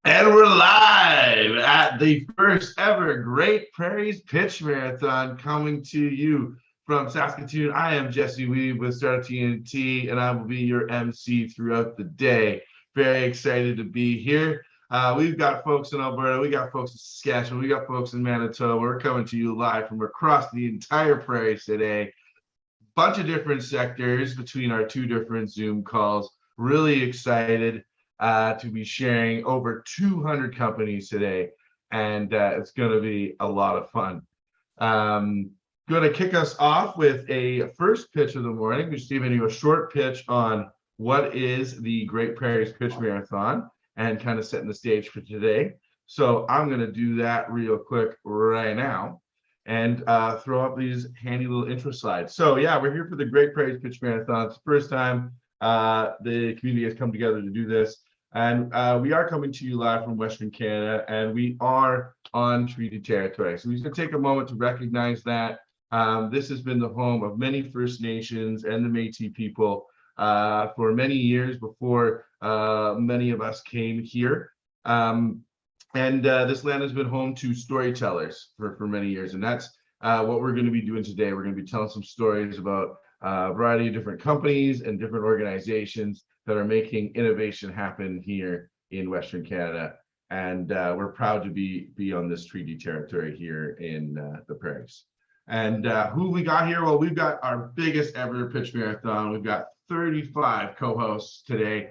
And we're live at the first ever Great Prairies Pitch Marathon coming to you from Saskatoon. I am Jesse Weave with Startup TNT, and I will be your MC throughout the day. Very excited to be here. We've got folks in Alberta, we got folks in Saskatchewan, we got folks in Manitoba. We're coming to you live from across the entire prairies today. Bunch of different sectors between our two different Zoom calls. Really excited to be sharing over 200 companies today, and it's going to be a lot of fun. Going to kick us off with a first pitch of the morning. We're just giving you a short pitch on what is the Great Prairies Pitch Marathon and kind of setting the stage for today. So I'm going to do that real quick right now and throw up these handy little intro slides. So yeah, we're here for the Great Prairies Pitch Marathon. It's the first time the community has come together to do this. And we are coming to you live from Western Canada, and we are on treaty territory. So we're going to take a moment to recognize that this has been the home of many First Nations and the Métis people for many years before many of us came here. This land has been home to storytellers for many years, and that's what we're going to be doing today. We're going to be telling some stories about a variety of different companies and different organizations that are making innovation happen here in Western Canada. And we're proud to be on this treaty territory here in the Prairies. And who we got here? Well, we've got our biggest ever pitch marathon. We've got 35 co-hosts today.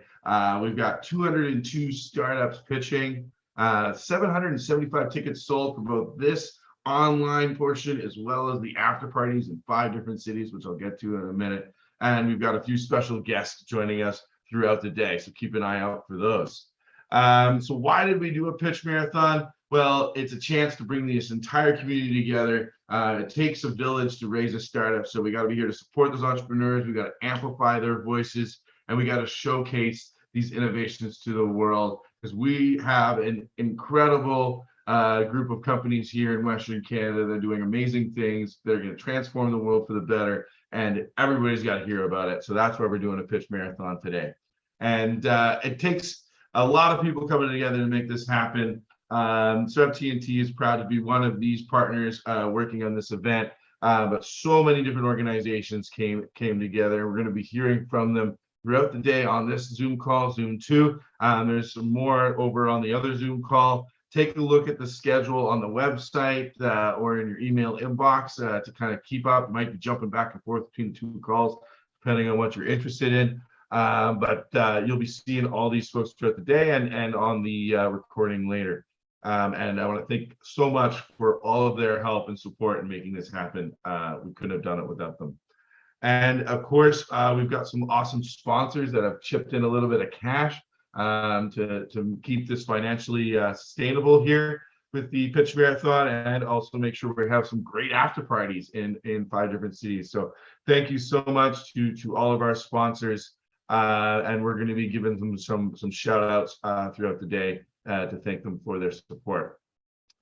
We've got 202 startups pitching, 775 tickets sold for both this online portion as well as the after parties in 5 different cities, which I'll get to in a minute. And we've got a few special guests joining us throughout the day, so keep an eye out for those. So why did we do a pitch marathon? Well, it's a chance to bring this entire community together. It takes a village to raise a startup, so we got to be here to support those entrepreneurs. We got to amplify their voices, and we got to showcase these innovations to the world, because we have an incredible group of companies here in Western Canada. They're doing amazing things. They're going to transform the world for the better, and everybody's got to hear about it. So that's why we're doing a pitch marathon today. And it takes a lot of people coming together to make this happen. Startup TNT is proud to be one of these partners working on this event, but so many different organizations came together. We're going to be hearing from them throughout the day on this Zoom call, Zoom 2. There's some more over on the other Zoom call. Take a look at the schedule on the website or in your email inbox to kind of keep up. You might be jumping back and forth between the 2 calls, depending on what you're interested in. But you'll be seeing all these folks throughout the day and on the recording later. And I want to thank so much for all of their help and support in making this happen. We couldn't have done it without them. And of course, we've got some awesome sponsors that have chipped in a little bit of cash to keep this financially sustainable here with the pitch marathon, and also make sure we have some great after parties in 5 different cities. So thank you so much to all of our sponsors, and we're going to be giving them some shout outs throughout the day to thank them for their support.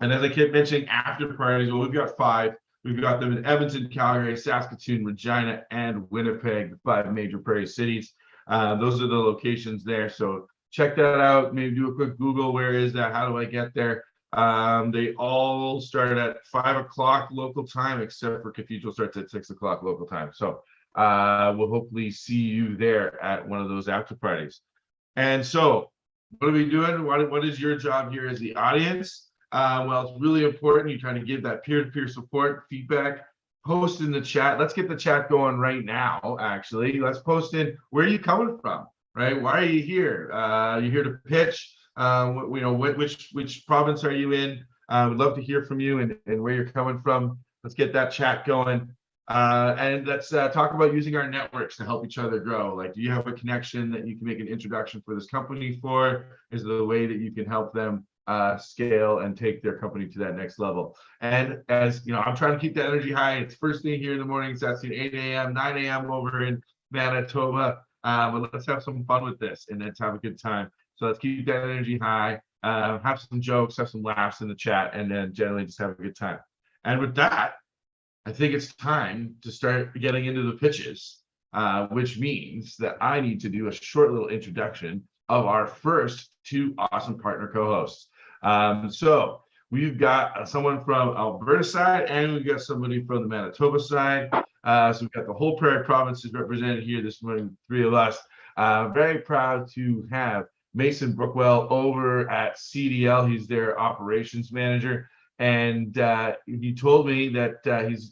And as I kept mentioning, after parties, well, we've got 5. We've got them in Edmonton, Calgary, Saskatoon, Regina, and Winnipeg, the 5 major prairie cities. Those are the locations there. So check that out. Maybe do a quick Google. Where is that? How do I get there? They all start at 5 o'clock local time, except for Cathedral starts at 6 o'clock local time. So we'll hopefully see you there at one of those after parties. And so what are we doing? What is your job here as the audience? Well, it's really important. You're trying to give that peer-to-peer support, feedback, post in the chat. Let's get the chat going right now, actually. Let's post in, where are you coming from, right? Why are you here? You're here to pitch. Which province are you in? We'd love to hear from you and where you're coming from. Let's get that chat going. And let's talk about using our networks to help each other grow. Like, do you have a connection that you can make an introduction for this company for? Is there a way that you can help them scale and take their company to that next level? And as you know, I'm trying to keep that energy high. It's first thing here in the morning. It's at 8 a.m., 9 a.m. over in Manitoba. But let's have some fun with this and let's have a good time. So let's keep that energy high, have some jokes, have some laughs in the chat, and then generally just have a good time. And with that, I think it's time to start getting into the pitches, which means that I need to do a short little introduction of our first two awesome partner co-hosts. So we've got someone from Alberta side, and we've got somebody from the Manitoba side. So we've got the whole Prairie provinces represented here this morning, three of us. Very proud to have Mason Brookwell over at CDL. He's their operations manager. And he told me that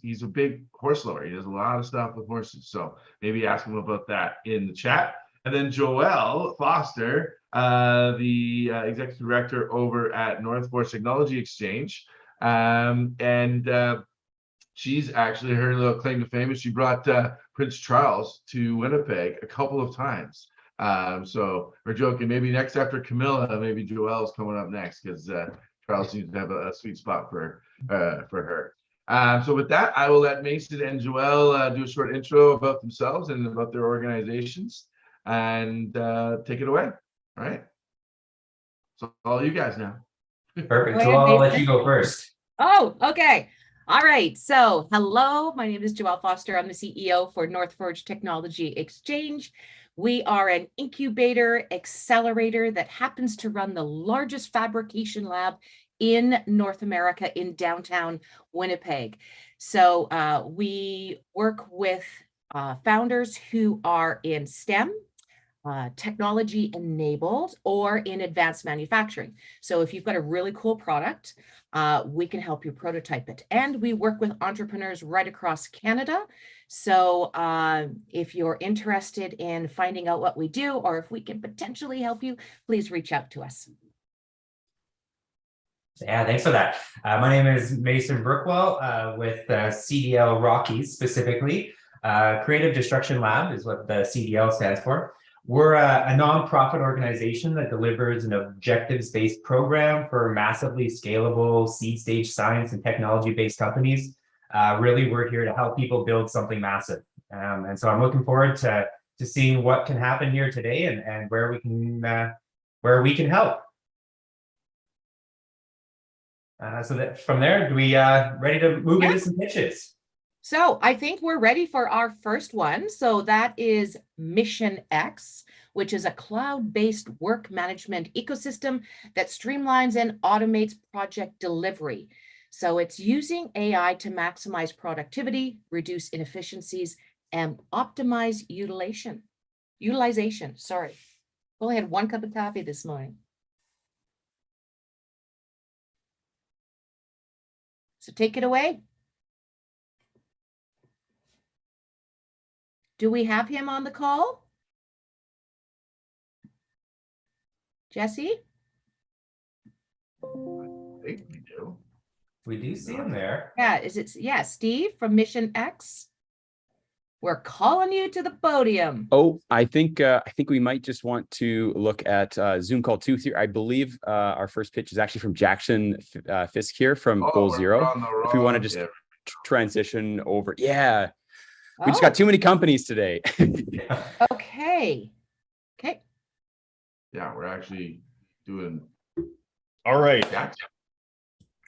he's a big horse lover. He does a lot of stuff with horses. So maybe ask him about that in the chat. And then Joelle Foster, the executive director over at North Forest Technology Exchange. She's actually, her little claim to fame is she brought Prince Charles to Winnipeg a couple of times. So we're joking, maybe next after Camilla, maybe Joelle's coming up next, because Charles seems to have a sweet spot for her. So with that, I will let Mason and Joelle do a short intro about themselves and about their organizations, and take it away. All right. So all you guys now. Perfect. Joelle, I'll let you go first. Oh, okay. All right. So hello, my name is Joelle Foster. I'm the CEO for North Forest Technology Exchange. We are an incubator accelerator that happens to run the largest fabrication lab in North America in downtown Winnipeg. So we work with founders who are in STEM, technology enabled, or in advanced manufacturing. So if you've got a really cool product, we can help you prototype it. And we work with entrepreneurs right across Canada. So if you're interested in finding out what we do, or if we can potentially help you, please reach out to us. Yeah, thanks for that. My name is Mason Brookwell with CDL Rockies, specifically. Creative Destruction Lab is what the CDL stands for. We're a nonprofit organization that delivers an objectives-based program for massively scalable seed stage science and technology-based companies. Really, we're here to help people build something massive. And so I'm looking forward to seeing what can happen here today and where we can help. So that from there, do we ready to move into some pitches? So I think we're ready for our first one. So that is Mission X, which is a cloud-based work management ecosystem that streamlines and automates project delivery. So it's using AI to maximize productivity, reduce inefficiencies, and optimize utilization. Sorry, only had one cup of coffee this morning. So take it away. Do we have him on the call? Jesse? I think we do. We do see him there. Yeah, Steve from Mission X? We're calling you to the podium. Oh, I think we might just want to look at Zoom call 2 here. I believe our first pitch is actually from Jackson Fisk here from Goal Zero. If we want to just transition over. Yeah. We just got too many companies today. Okay. Yeah, we're actually doing. All right. Jackson.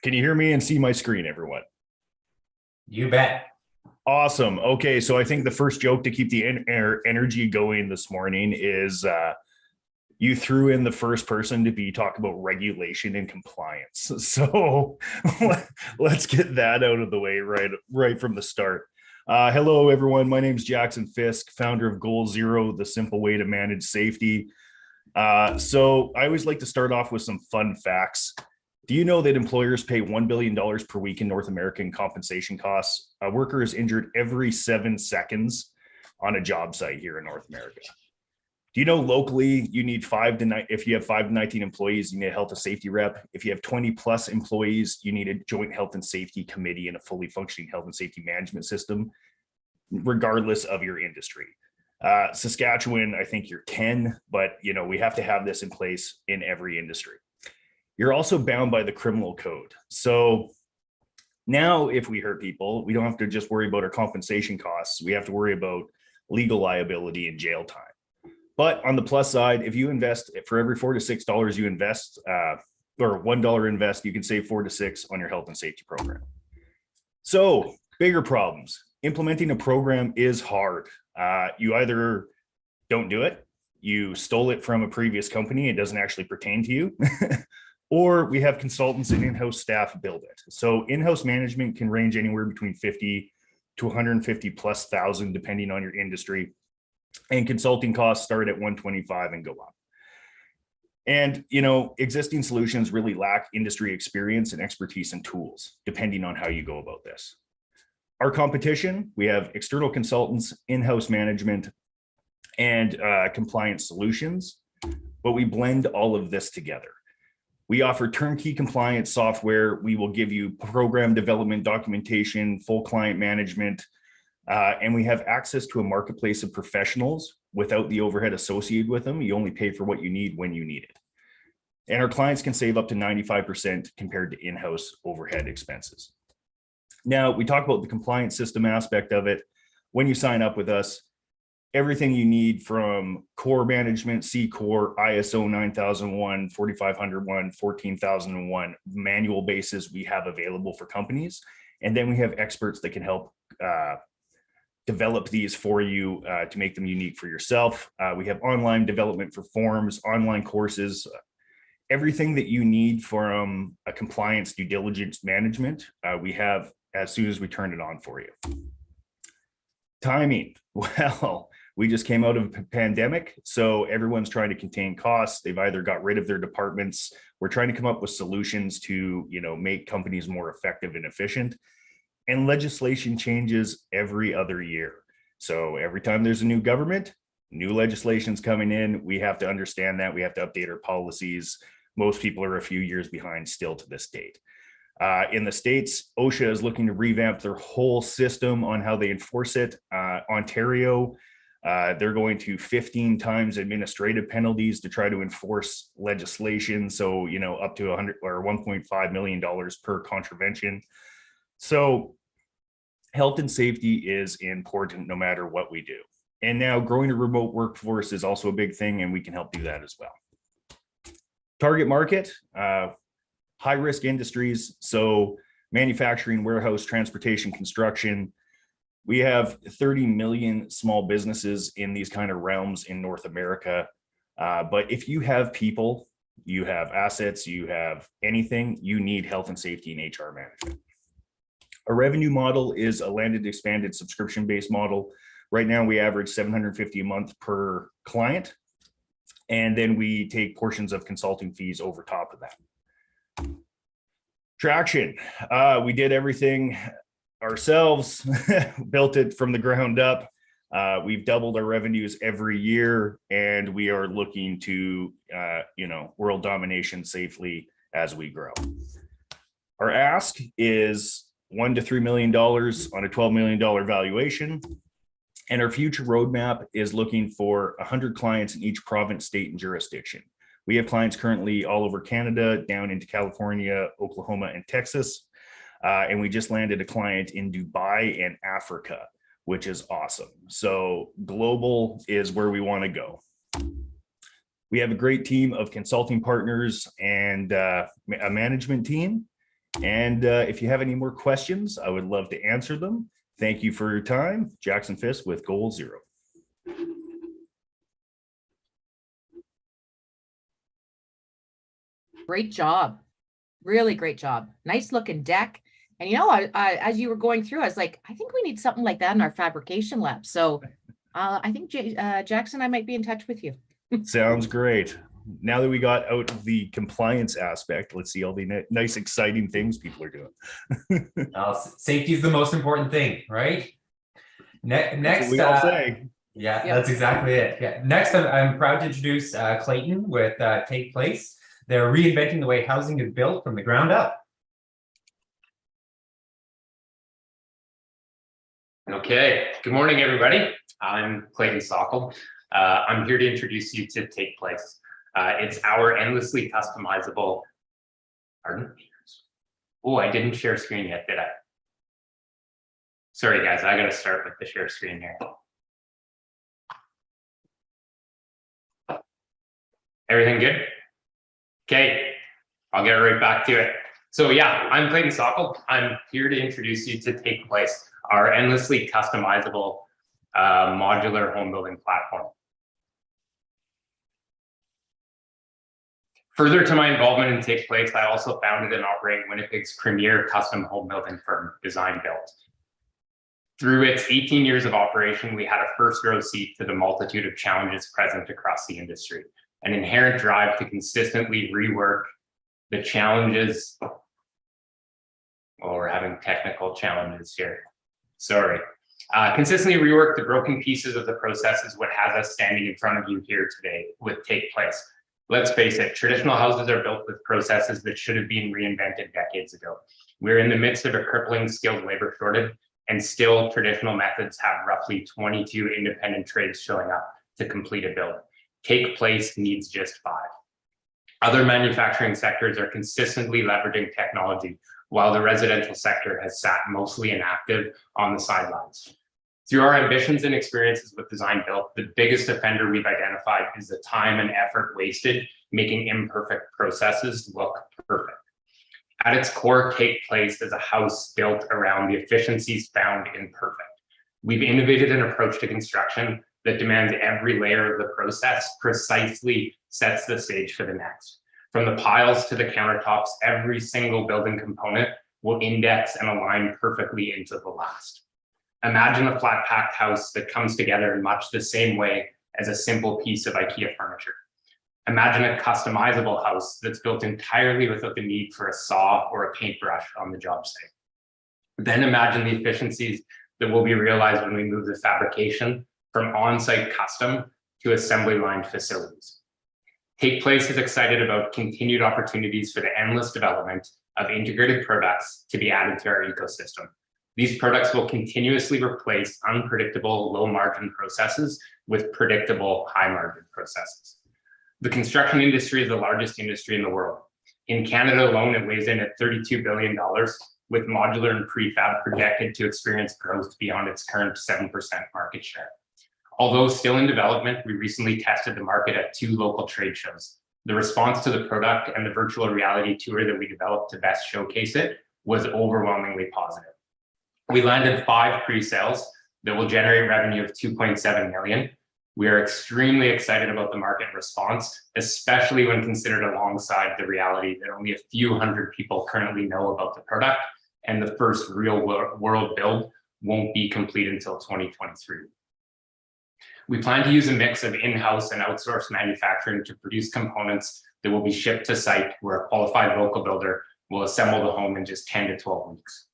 Can you hear me and see my screen, everyone? You bet. Awesome. Okay, so I think the first joke to keep the energy going this morning is you threw in the first person to be talking about regulation and compliance. So let's get that out of the way right from the start. Hello, everyone. My name is Jackson Fisk, founder of Goal Zero, the simple way to manage safety. So I always like to start off with some fun facts. Do you know that employers pay $1 billion per week in North American compensation costs? A worker is injured every 7 seconds on a job site here in North America. Do you know locally you need if you have 5 to 19 employees, you need a health and safety rep. If you have 20 plus employees, you need a joint health and safety committee and a fully functioning health and safety management system. regardless of your industry. Saskatchewan, I think you're 10, but we have to have this in place in every industry. You're also bound by the criminal code. So now if we hurt people, we don't have to just worry about our compensation costs. We have to worry about legal liability and jail time. But on the plus side, if you invest for every $4 to $6 you invest, or $1 invest, you can save 4 to 6 on your health and safety program. So bigger problems. Implementing a program is hard. You either don't do it, you stole it from a previous company, it doesn't actually pertain to you, or we have consultants and in-house staff build it. So in-house management can range anywhere between 50 to 150 plus thousand, depending on your industry. And consulting costs start at 125 and go up. And, existing solutions really lack industry experience and expertise and tools, depending on how you go about this. Our competition, we have external consultants, in-house management, and compliance solutions, but we blend all of this together. We offer turnkey compliance software. We will give you program development, documentation, full client management, and we have access to a marketplace of professionals without the overhead associated with them. You only pay for what you need when you need it. And our clients can save up to 95% compared to in-house overhead expenses. Now, we talk about the compliance system aspect of it. When you sign up with us, everything you need from core management, C-Core, ISO 9001, 4501, 14001 manual basis we have available for companies. And then we have experts that can help develop these for you to make them unique for yourself. We have online development for forms, online courses, everything that you need from a compliance due diligence management, we have as soon as we turn it on for you. Timing, well, we just came out of a pandemic, so everyone's trying to contain costs. They've either got rid of their departments. We're trying to come up with solutions to, make companies more effective and efficient. And legislation changes every other year. So every time there's a new government, new legislation's coming in, we have to understand that. We have to update our policies. Most people are a few years behind still to this date. In the States, OSHA is looking to revamp their whole system on how they enforce it. Ontario, they're going to 15 times administrative penalties to try to enforce legislation. So, up to $100 or $1.5 million per contravention. So health and safety is important no matter what we do. And now growing a remote workforce is also a big thing, and we can help do that as well. Target market, high risk industries. So manufacturing, warehouse, transportation, construction. We have 30 million small businesses in these kind of realms in North America. But if you have people, you have assets, you have anything, you need health and safety and HR management. Our revenue model is a landed expanded subscription-based model. Right now we average $750 a month per client. And then we take portions of consulting fees over top of that. Traction, we did everything ourselves, built it from the ground up. We've doubled our revenues every year, and we are looking to, world domination safely as we grow. Our ask is $1 to $3 million on a $12 million valuation. And our future roadmap is looking for 100 clients in each province, state, and jurisdiction. We have clients currently all over Canada, down into California, Oklahoma, and Texas. And we just landed a client in Dubai and Africa, which is awesome. So global is where we want to go. We have a great team of consulting partners and a management team. And if you have any more questions, I would love to answer them. Thank you for your time. Jackson Fisk with Goal Zero. Great job. Really great job. Nice looking deck. And I as you were going through, I was like, I think we need something like that in our fabrication lab. So I think Jackson, I might be in touch with you. Sounds great. Now that we got out of the compliance aspect, let's see all the nice, exciting things people are doing. Safety is the most important thing, right? Next, we all say. Yeah, that's exactly it. Yeah. Next, I'm proud to introduce Clayton with Take Place. They're reinventing the way housing is built from the ground up. Okay, good morning, everybody. I'm Clayton Sockel. I'm here to introduce you to Take Place. It's our endlessly customizable, pardon? Oh, I didn't share screen yet, did I? Sorry, guys, I gotta start with the share screen here. Everything good? Okay, I'll get right back to it. So yeah, I'm Clayton Sockel. I'm here to introduce you to Take Place, our endlessly customizable modular home building platform. Further to my involvement in Take Place, I also founded and operate Winnipeg's premier custom home building firm, Design Built. Through its 18 years of operation, we had a first row seat to the multitude of challenges present across the industry, an inherent drive to consistently rework the challenges. Oh, we're having technical challenges here. Sorry. Consistently rework the broken pieces of the process is what has us standing in front of you here today with Take Place. Let's face it, traditional houses are built with processes that should have been reinvented decades ago. We're in the midst of a crippling skilled labor shortage, and still traditional methods have roughly 22 independent trades showing up to complete a build. Take Place needs just 5. Other manufacturing sectors are consistently leveraging technology, while the residential sector has sat mostly inactive on the sidelines. Through our ambitions and experiences with Design Built, the biggest offender we've identified is the time and effort wasted making imperfect processes look perfect. At its core, Take Place is a house built around the efficiencies found in perfect. We've innovated an approach to construction that demands every layer of the process precisely sets the stage for the next. From the piles to the countertops, every single building component will index and align perfectly into the last. Imagine a flat packed house that comes together in much the same way as a simple piece of IKEA furniture. Imagine a customizable house that's built entirely without the need for a saw or a paintbrush on the job site. Then imagine the efficiencies that will be realized when we move the fabrication from on-site custom to assembly line facilities. Take Place is excited about continued opportunities for the endless development of integrated products to be added to our ecosystem. These products will continuously replace unpredictable low-margin processes with predictable high-margin processes. The construction industry is the largest industry in the world. In Canada alone, it weighs in at $32 billion, with modular and prefab projected to experience growth beyond its current 7% market share. Although still in development, we recently tested the market at 2 local trade shows. The response to the product and the virtual reality tour that we developed to best showcase it was overwhelmingly positive. We landed 5 pre-sales that will generate revenue of $2.7 million. We are extremely excited about the market response, especially when considered alongside the reality that only a few hundred people currently know about the product, and the first real world build won't be complete until 2023. We plan to use a mix of in-house and outsourced manufacturing to produce components that will be shipped to site, where a qualified local builder will assemble the home in just 10 to 12 weeks.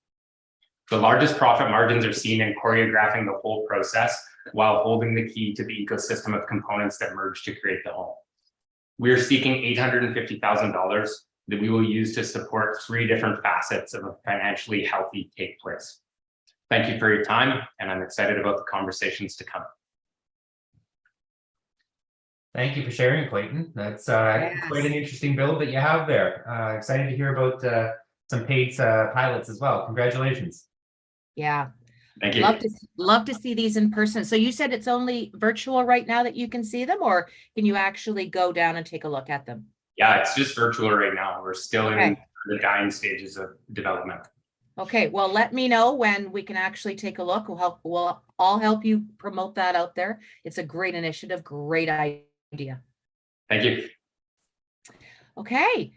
The largest profit margins are seen in choreographing the whole process while holding the key to the ecosystem of components that merge to create the home. We are seeking $850,000 that we will use to support 3 different facets of a financially healthy Take Place. Thank you for your time, and I'm excited about the conversations to come. Thank you for sharing, Clayton. That's quite an interesting build that you have there. Excited to hear about some paid pilots as well. Congratulations. Yeah. Thank you. Love to see these in person. So you said it's only virtual right now that you can see them, or can you actually go down and take a look at them? Yeah, it's just virtual right now. We're still in the dying stages of development. Okay, well, let me know when we can actually take a look. We'll all help you promote that out there. It's a great initiative, great idea. Thank you. Okay.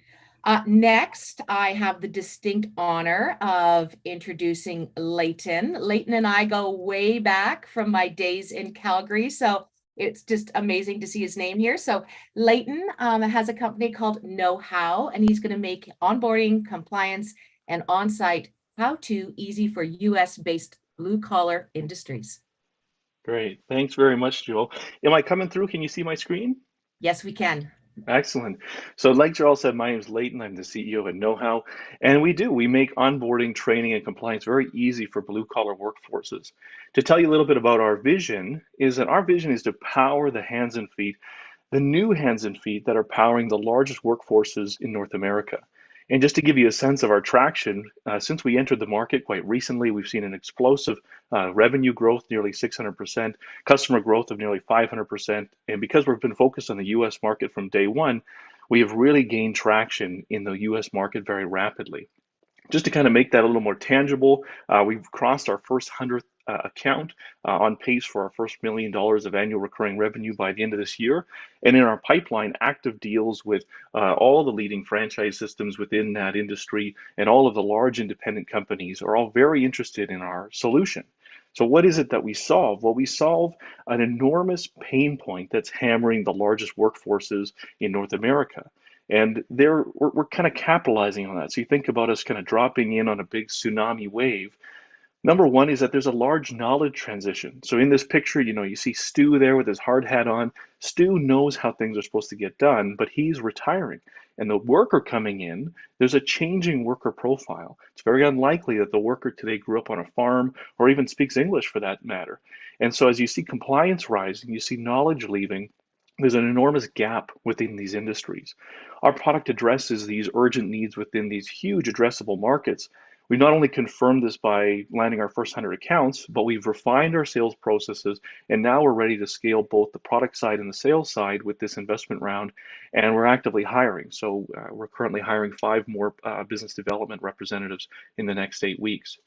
Next, I have the distinct honor of introducing Leighton. Leighton and I go way back from my days in Calgary, so it's just amazing to see his name here. So Leighton has a company called KnowHow, and he's going to make onboarding, compliance, and on-site how-to easy for US-based blue-collar industries. Great. Thanks very much, Joel. Am I coming through? Can you see my screen? Yes, we can. Excellent. So like Jarl said, my name is Leighton. I'm the CEO at KnowHow. And we make onboarding, training, and compliance very easy for blue collar workforces. To tell you a little bit about our vision is that our vision is to power the hands and feet, the new hands and feet that are powering the largest workforces in North America. And just to give you a sense of our traction, since we entered the market quite recently, we've seen an explosive revenue growth, nearly 600%, customer growth of nearly 500%. And because we've been focused on the US market from day one, we have really gained traction in the US market very rapidly. Just to kind of make that a little more tangible, we've crossed our first 100th account, on pace for our first $1 million of annual recurring revenue by the end of this year. And in our pipeline, active deals with all the leading franchise systems within that industry and all of the large independent companies are all very interested in our solution. So what is it that we solve? Well, we solve an enormous pain point that's hammering the largest workforces in North America. And we're kind of capitalizing on that. So you think about us kind of dropping in on a big tsunami wave. Number one is that there's a large knowledge transition. So in this picture, you see Stu there with his hard hat on. Stu knows how things are supposed to get done, but he's retiring. And the worker coming in, there's a changing worker profile. It's very unlikely that the worker today grew up on a farm or even speaks English for that matter. And so as you see compliance rising, you see knowledge leaving, there's an enormous gap within these industries. Our product addresses these urgent needs within these huge addressable markets. We not only confirmed this by landing our first 100 accounts, but we've refined our sales processes, and now we're ready to scale both the product side and the sales side with this investment round, and we're actively hiring. So we're currently hiring 5 more business development representatives in the next 8 weeks.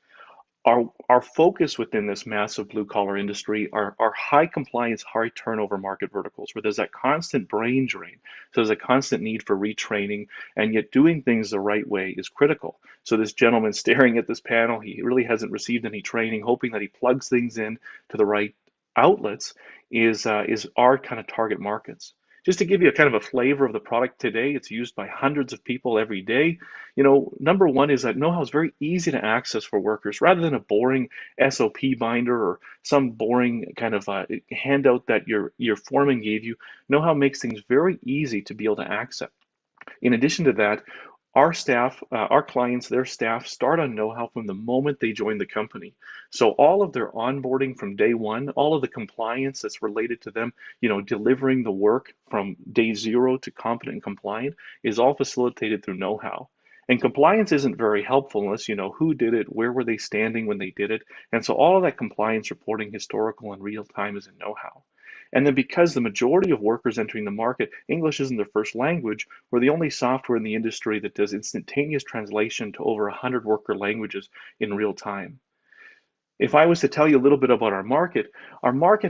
Our focus within this massive blue collar industry are high compliance, high turnover market verticals where there's that constant brain drain. So there's a constant need for retraining, and yet doing things the right way is critical. So this gentleman staring at this panel, he really hasn't received any training, hoping that he plugs things in to the right outlets is our kind of target markets. Just to give you a kind of a flavor of the product today, it's used by hundreds of people every day. Number one is that KnowHow is very easy to access for workers rather than a boring SOP binder or some boring kind of handout that your foreman gave you. KnowHow makes things very easy to be able to access. In addition to that, our staff, our clients, their staff start on KnowHow from the moment they join the company. So all of their onboarding from day one, all of the compliance that's related to them, delivering the work from day 0 to competent and compliant is all facilitated through KnowHow. And compliance isn't very helpful unless you know who did it, where were they standing when they did it. And so all of that compliance reporting, historical and real time, is in KnowHow. And then because the majority of workers entering the market, English isn't their first language, we're the only software in the industry that does instantaneous translation to over 100 worker languages in real time. If I was to tell you a little bit about our market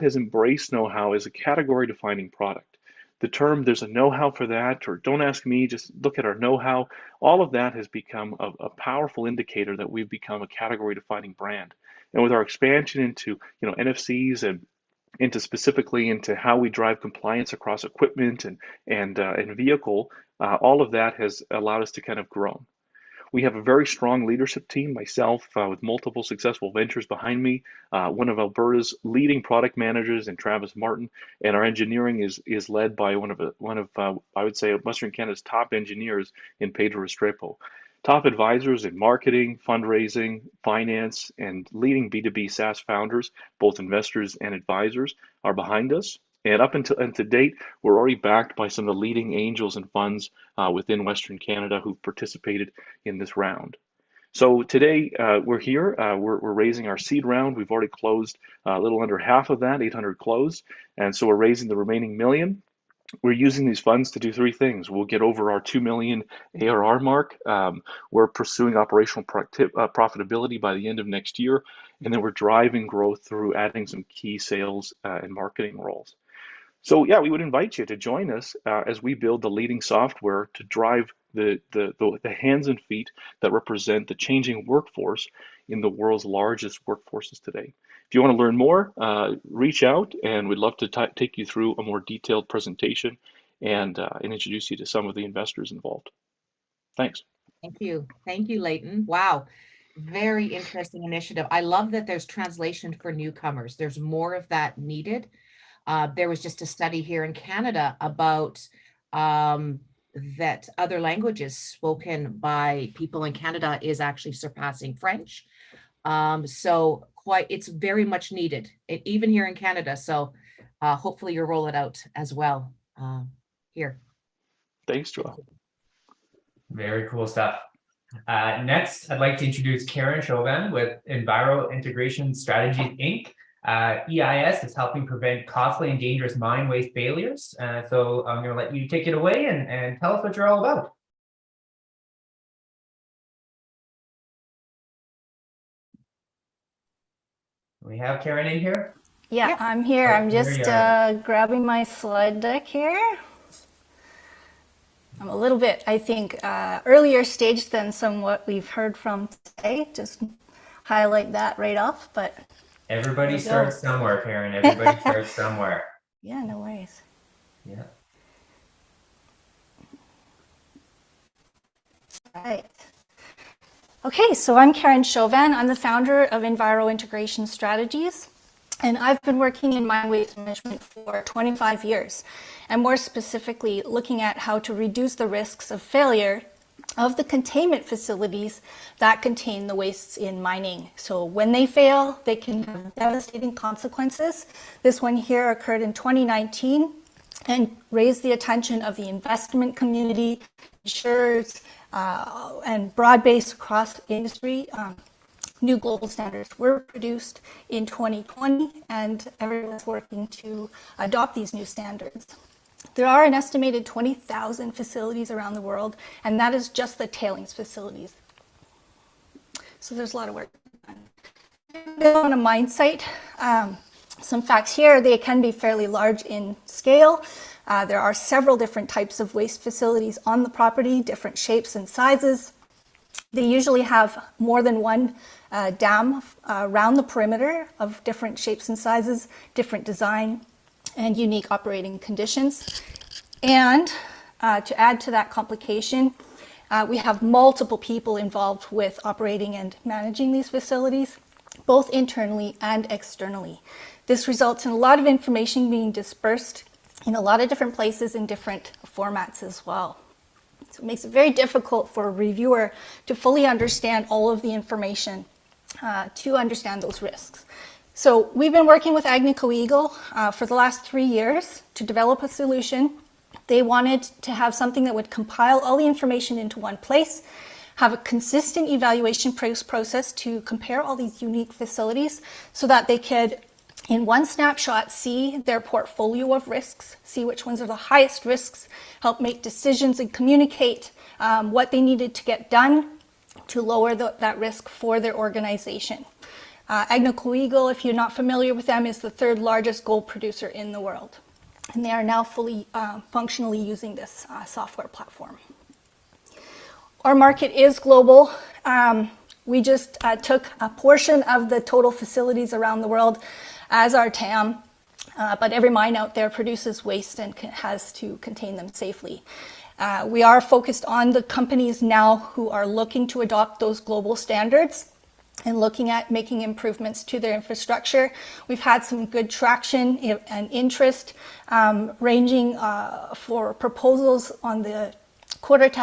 has embraced KnowHow as a category defining product. The term, there's a know-how for that, or don't ask me, just look at our know-how, all of that has become a powerful indicator that we've become a category defining brand. And with our expansion into NFCs and specifically into how we drive compliance across equipment and vehicle, all of that has allowed us to kind of grow. We have a very strong leadership team, myself with multiple successful ventures behind me, one of Alberta's leading product managers in Travis Martin, and our engineering is led by one of I would say Western Canada's top engineers in Pedro Restrepo. Top advisors in marketing, fundraising, finance, and leading B2B SaaS founders, both investors and advisors, are behind us. And to date, we're already backed by some of the leading angels and funds within Western Canada who've participated in this round. So today we're here, we're raising our seed round. We've already closed a little under half of that, 800 closed. And so we're raising the remaining $1 million. We're using these funds to do 3 things. We'll get over our 2 million ARR mark. We're pursuing operational profitability by the end of next year. And then we're driving growth through adding some key sales and marketing roles. So yeah, we would invite you to join us as we build the leading software to drive the hands and feet that represent the changing workforce in the world's largest workforces today. If you want to learn more, reach out, and we'd love to take you through a more detailed presentation and introduce you to some of the investors involved. Thanks. Thank you, Leighton. Wow, very interesting initiative. I love that there's translation for newcomers. There's more of that needed. There was just a study here in Canada about that other languages spoken by people in Canada is actually surpassing French. So it's very much needed, even here in Canada. So hopefully you'll roll it out as well here. Thanks, Joel. Very cool stuff. Next, I'd like to introduce Karen Chauvin with Enviro Integration Strategies Inc. EIS is helping prevent costly and dangerous mine waste failures. So I'm going to let you take it away and tell us what you're all about. We have Karen in here? Yeah, I'm here. Oh, I'm just grabbing my slide deck here. I'm a little bit, I think, earlier stage than what we've heard from today. Just highlight that right off, but everybody starts somewhere, Karen. Everybody starts somewhere. Yeah, no worries. Yeah. All right. Okay, so I'm Karen Chauvin. I'm the founder of Enviro Integration Strategies, and I've been working in mine waste management for 25 years, and more specifically looking at how to reduce the risks of failure of the containment facilities that contain the wastes in mining. So when they fail, they can have devastating consequences. This one here occurred in 2019 and raised the attention of the investment community, insurers, and broad-based across industry. New global standards were produced in 2020, and everyone's working to adopt these new standards. There are an estimated 20,000 facilities around the world, and that is just the tailings facilities. So there's a lot of work done. On a mine site, some facts here, they can be fairly large in scale. There are several different types of waste facilities on the property, different shapes and sizes. They usually have more than one dam around the perimeter of different shapes and sizes, different design, and unique operating conditions. And to add to that complication, we have multiple people involved with operating and managing these facilities, both internally and externally. This results in a lot of information being dispersed in a lot of different places in different formats as well. So it makes it very difficult for a reviewer to fully understand all of the information to understand those risks. So we've been working with Agnico Eagle for the last 3 years to develop a solution. They wanted to have something that would compile all the information into one place, have a consistent evaluation process to compare all these unique facilities so that they could, in one snapshot, see their portfolio of risks, see which ones are the highest risks, help make decisions and communicate what they needed to get done to lower that risk for their organization. Agnico Eagle, if you're not familiar with them, is the 3rd largest gold producer in the world. And they are now fully functionally using this software platform. Our market is global. We just took a portion of the total facilities around the world as our TAM, but every mine out there produces waste and has to contain them safely. We are focused on the companies now who are looking to adopt those global standards and looking at making improvements to their infrastructure. We've had some good traction and interest, ranging for proposals on the $250,000 to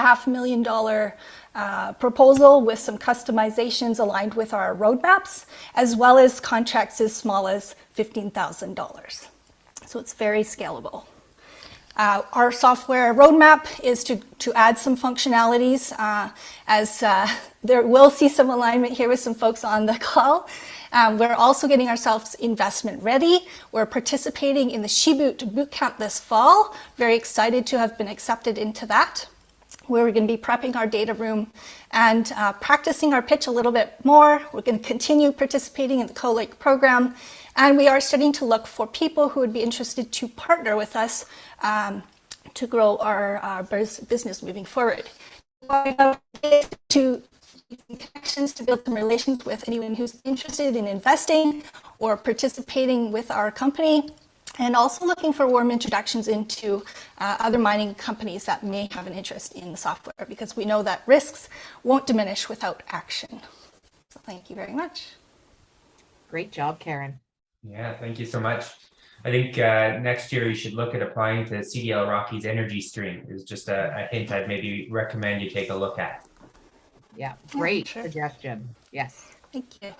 $500,000 proposal with some customizations aligned with our roadmaps, as well as contracts as small as $15,000. So it's very scalable. Our software roadmap is to add some functionalities, as there will see some alignment here with some folks on the call. We're also getting ourselves investment ready. We're participating in the Sheboot Bootcamp this fall. Very excited to have been accepted into that. We're going to be prepping our data room and practicing our pitch a little bit more. We're going to continue participating in the Co-Lake program. And we are starting to look for people who would be interested to partner with us to grow our business moving forward. To connections to build some relations with anyone who's interested in investing or participating with our company, and also looking for warm introductions into other mining companies that may have an interest in the software, because we know that risks won't diminish without action. So thank you very much. Great job, Karen. Yeah, thank you so much. I think next year you should look at applying to CDL Rockies Energy Stream. Is just a hint I'd maybe recommend you take a look at. Yeah, great sure. suggestion. Yes. Thank you.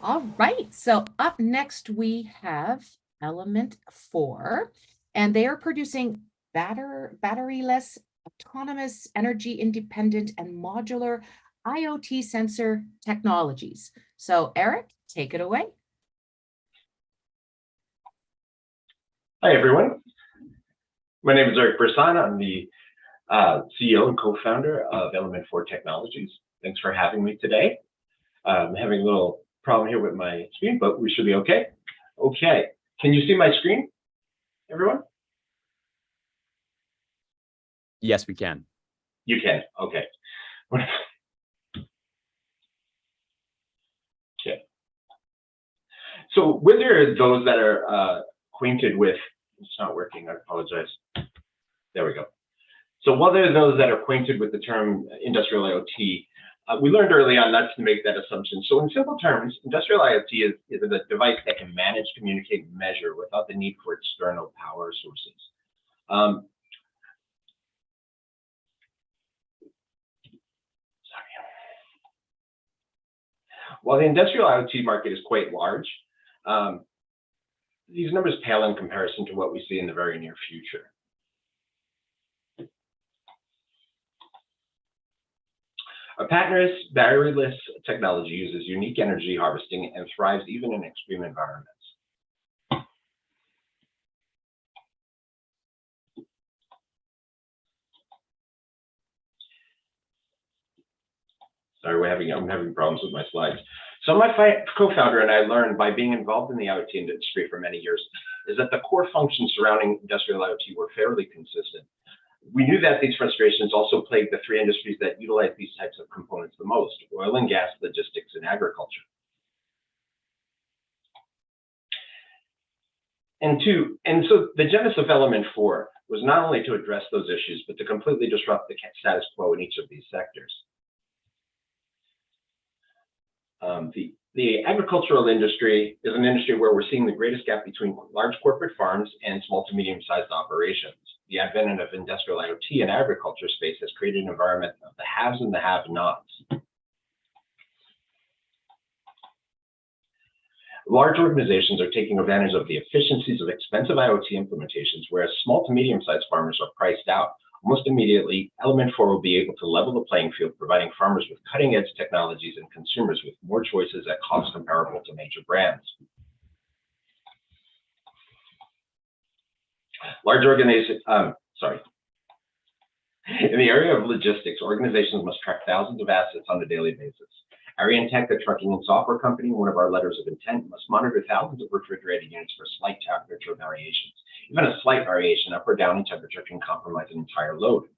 All right. So up next we have Element 4, and they are producing batteryless, autonomous, energy independent, and modular IoT sensor technologies. So Eric, take it away. Hi, everyone. My name is Eric Brisson. I'm the CEO and co-founder of Element 4 Technologies. Thanks for having me today. I'm having a little problem here with my screen, but we should be okay. Okay, can you see my screen, everyone? Yes, we can. You can, okay. Okay. So whether those that are acquainted with, it's not working, I apologize. There we go. So whether those that are acquainted with the term industrial IoT, we learned early on not to make that assumption. So in simple terms, industrial IoT is a device that can manage, communicate, and measure without the need for external power sources. While the industrial IoT market is quite large, these numbers pale in comparison to what we see in the very near future. A patentless, batteryless technology uses unique energy harvesting and thrives even in extreme environments. Sorry, I'm having problems with my slides. So my co-founder and I learned by being involved in the IoT industry for many years is that the core functions surrounding industrial IoT were fairly consistent. We knew that these frustrations also plagued the three industries that utilize these types of components the most: oil and gas, logistics, and agriculture. And so the genesis of Element 4 was not only to address those issues, but to completely disrupt the status quo in each of these sectors. The agricultural industry is an industry where we're seeing the greatest gap between large corporate farms and small to medium-sized operations. The advent of industrial IoT in agriculture space has created an environment of the haves and the have-nots. Large organizations are taking advantage of the efficiencies of expensive IoT implementations, whereas small to medium-sized farmers are priced out. Almost immediately, Element 4 will be able to level the playing field, providing farmers with cutting-edge technologies and consumers with more choices at costs comparable to major brands. Large organizations, in the area of logistics, organizations must track thousands of assets on a daily basis. Argent Tech, a trucking and software company, one of our letters of intent, must monitor thousands of refrigerated units for slight temperature variations. Even a slight variation up or down in temperature can compromise an entire load.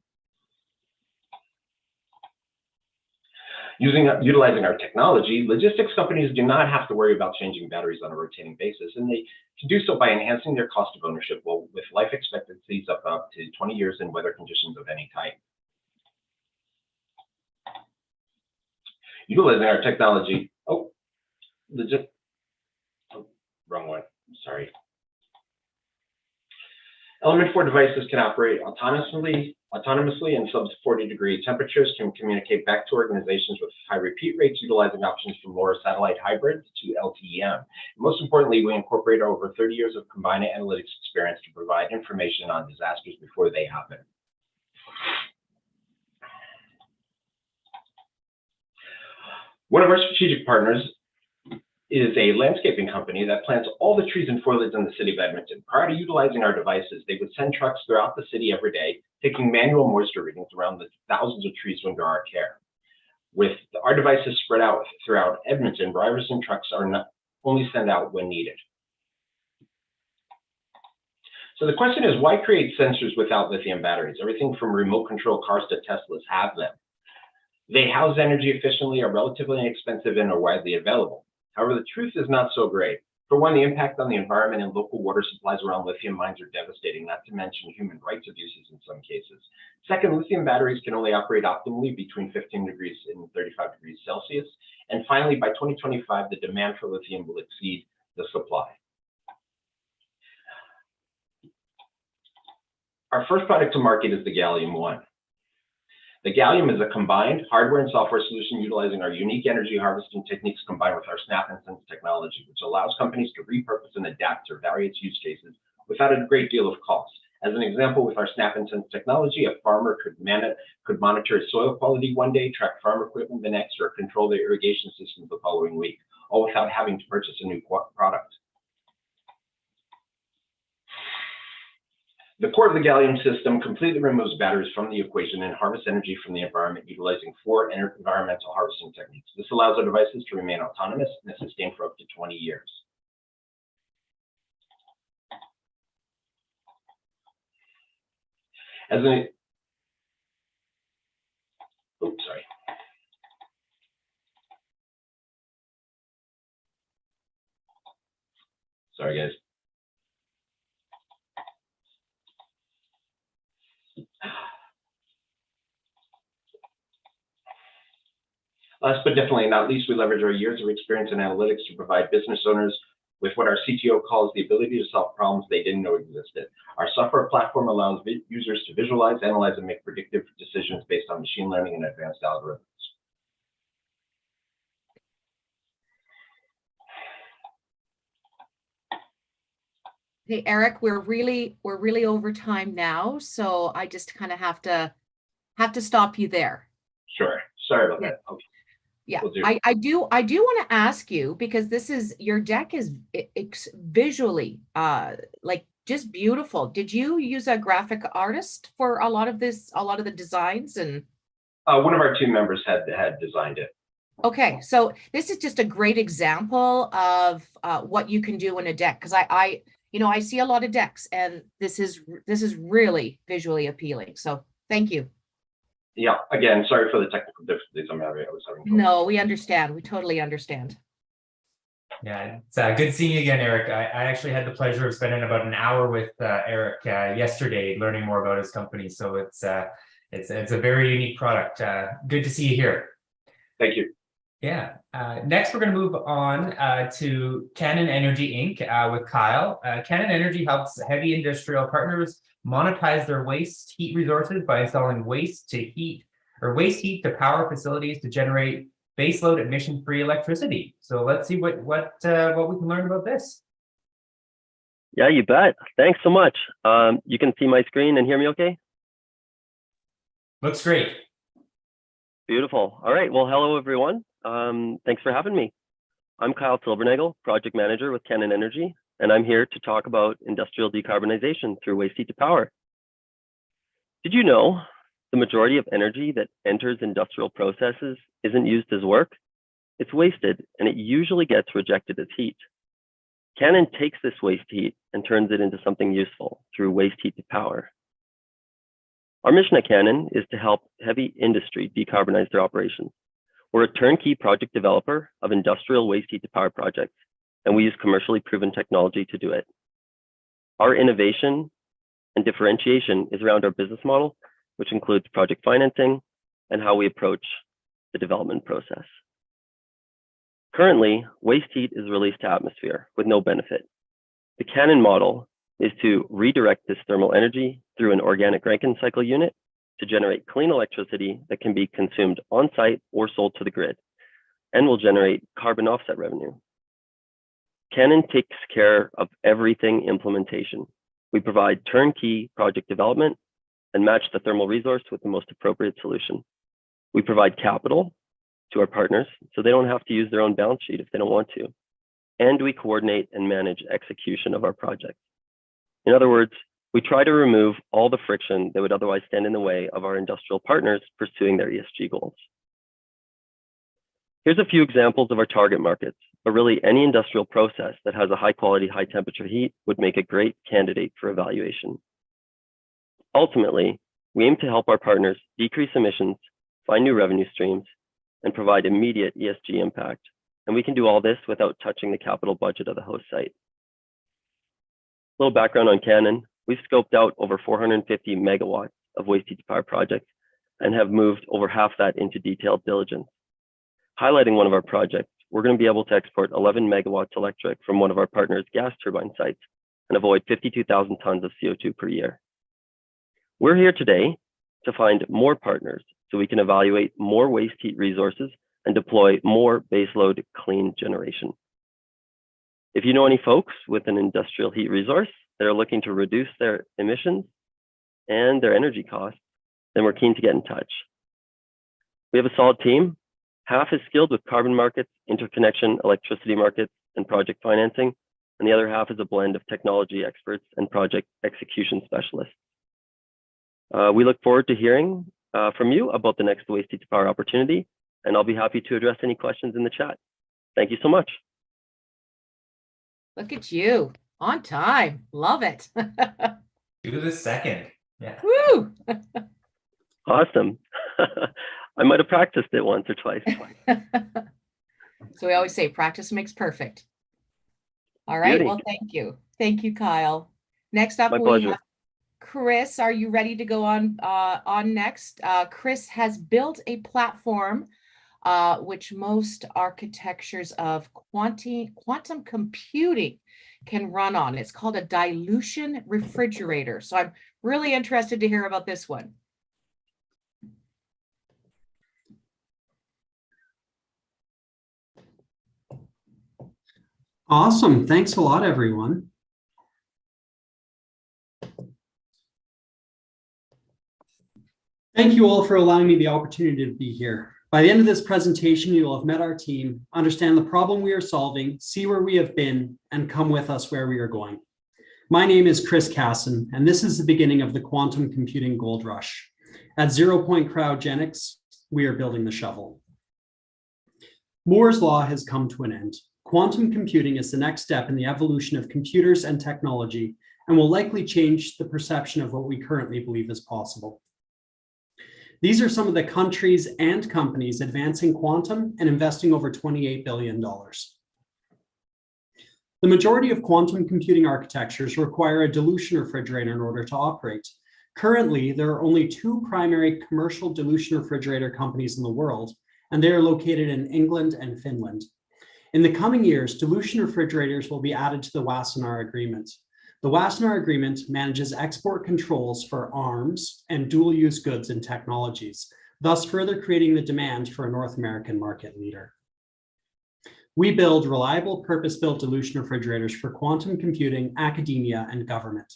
Utilizing our technology, logistics companies do not have to worry about changing batteries on a rotating basis, and they can do so by enhancing their cost of ownership with life expectancies of up to 20 years in weather conditions of any type. Utilizing our technology, wrong one, sorry. Element 4 devices can operate autonomously in sub-40-degree temperatures, can communicate back to organizations with high repeat rates, utilizing options from LoRa satellite hybrids to LTE-M. Most importantly, we incorporate over 30 years of combined analytics experience to provide information on disasters before they happen. One of our strategic partners is a landscaping company that plants all the trees and foliage in the city of Edmonton. Prior to utilizing our devices, they would send trucks throughout the city every day, taking manual moisture readings around the thousands of trees under our care. With our devices spread out throughout Edmonton, drivers and trucks are not only sent out when needed. So the question is, why create sensors without lithium batteries? Everything from remote control cars to Teslas have them. They house energy efficiently, are relatively inexpensive, and are widely available. However, the truth is not so great. For one, the impact on the environment and local water supplies around lithium mines are devastating, not to mention human rights abuses in some cases. Second, lithium batteries can only operate optimally between 15 degrees and 35 degrees Celsius. And finally, by 2025, the demand for lithium will exceed the supply. Our first product to market is the Gallium 1. The Gallium is a combined hardware and software solution utilizing our unique energy harvesting techniques combined with our Snap and Sense technology, which allows companies to repurpose and adapt to various use cases without a great deal of cost. As an example, with our Snap and Sense technology, a farmer could monitor his soil quality one day, track farm equipment the next, or control their irrigation system the following week, all without having to purchase a new product. The core of the Gallium system completely removes batteries from the equation and harvests energy from the environment utilizing 4 environmental harvesting techniques. This allows our devices to remain autonomous and sustain for up to 20 years. Sorry, guys. Last but definitely not least, we leverage our years of experience in analytics to provide business owners with what our CTO calls the ability to solve problems they didn't know existed. Our software platform allows users to visualize, analyze, and make predictive decisions based on machine learning and advanced algorithms. Hey, Eric, we're really over time now, so I just kind of have to stop you there. Sure. Sorry about that. Okay. Yeah, I do want to ask you, because this is, your deck is visually like just beautiful. Did you use a graphic artist for a lot of the designs? And one of our team members had designed it. Okay, so this is just a great example of what you can do in a deck, because I see a lot of decks, and this is really visually appealing. So thank you. Yeah, again, sorry for the technical difficulties I was having. No, we understand. We totally understand. Yeah, it's good seeing you again, Eric. I actually had the pleasure of spending about an hour with Eric yesterday, learning more about his company. So it's a very unique product. Good to see you here. Thank you. Yeah. Next, we're going to move on to Kanin Energy Inc. With Kyle. Kanin Energy helps heavy industrial partners monetize their waste heat resources by installing waste heat to power facilities to generate baseload emission-free electricity. So let's see what we can learn about this. Yeah, you bet. Thanks so much. You can see my screen and hear me okay? Looks great. Beautiful. All right. Well, hello, everyone. Thanks for having me. I'm Kyle Silbernagel, project manager with Kanin Energy, and I'm here to talk about industrial decarbonization through waste heat to power. Did you know the majority of energy that enters industrial processes isn't used as work? It's wasted, and it usually gets rejected as heat. Kanin takes this waste heat and turns it into something useful through waste heat to power. Our mission at Kanin is to help heavy industry decarbonize their operations. We're a turnkey project developer of industrial waste heat to power projects, and we use commercially proven technology to do it. Our innovation and differentiation is around our business model, which includes project financing and how we approach the development process. Currently, waste heat is released to atmosphere with no benefit. The Kanin model is to redirect this thermal energy through an organic Rankine cycle unit to generate clean electricity that can be consumed on-site or sold to the grid, and will generate carbon offset revenue. Kanin takes care of everything implementation. We provide turnkey project development and match the thermal resource with the most appropriate solution. We provide capital to our partners so they don't have to use their own balance sheet if they don't want to. And we coordinate and manage execution of our project. In other words, we try to remove all the friction that would otherwise stand in the way of our industrial partners pursuing their ESG goals. Here's a few examples of our target markets, but really any industrial process that has a high quality, high temperature heat would make a great candidate for evaluation. Ultimately, we aim to help our partners decrease emissions, find new revenue streams, and provide immediate ESG impact. And we can do all this without touching the capital budget of the host site. A little background on Kanin. We've scoped out over 450 megawatts of waste heat to power projects and have moved over half that into detailed diligence. Highlighting one of our projects, we're going to be able to export 11 megawatts electric from one of our partners' gas turbine sites and avoid 52,000 tons of CO2 per year. We're here today to find more partners so we can evaluate more waste heat resources and deploy more baseload clean generation. If you know any folks with an industrial heat resource that are looking to reduce their emissions and their energy costs, then we're keen to get in touch. We have a solid team. Half is skilled with carbon markets, interconnection, electricity markets, and project financing, and the other half is a blend of technology experts and project execution specialists. We look forward to hearing from you about the next waste heat to power opportunity, and I'll be happy to address any questions in the chat. Thank you so much. Look at you, on time. Love it. To the second. Yeah. Woo! Awesome. I might have practiced it once or twice. So we always say practice makes perfect. All right. Beauty. Well, thank you. Thank you, Kyle. Next up, My we pleasure. have Chris. Are you ready to go on next? Chris has built a platform which most architectures of quantum computing can run on. It's called a dilution refrigerator. So I'm really interested to hear about this one. Awesome. Thanks a lot, everyone. Thank you all for allowing me the opportunity to be here. By the end of this presentation, you will have met our team, understand the problem we are solving, see where we have been, and come with us where we are going. My name is Chris Casson, and this is the beginning of the quantum computing gold rush. At 0 Point Cryogenics, we are building the shovel. Moore's law has come to an end. Quantum computing is the next step in the evolution of computers and technology, and will likely change the perception of what we currently believe is possible. These are some of the countries and companies advancing quantum and investing over $28 billion. The majority of quantum computing architectures require a dilution refrigerator in order to operate. Currently, there are only 2 primary commercial dilution refrigerator companies in the world, and they are located in England and Finland. In the coming years, dilution refrigerators will be added to the Wassenaar Agreement. The Wassenaar Agreement manages export controls for arms and dual-use goods and technologies, thus further creating the demand for a North American market leader. We build reliable purpose-built dilution refrigerators for quantum computing, academia, and government.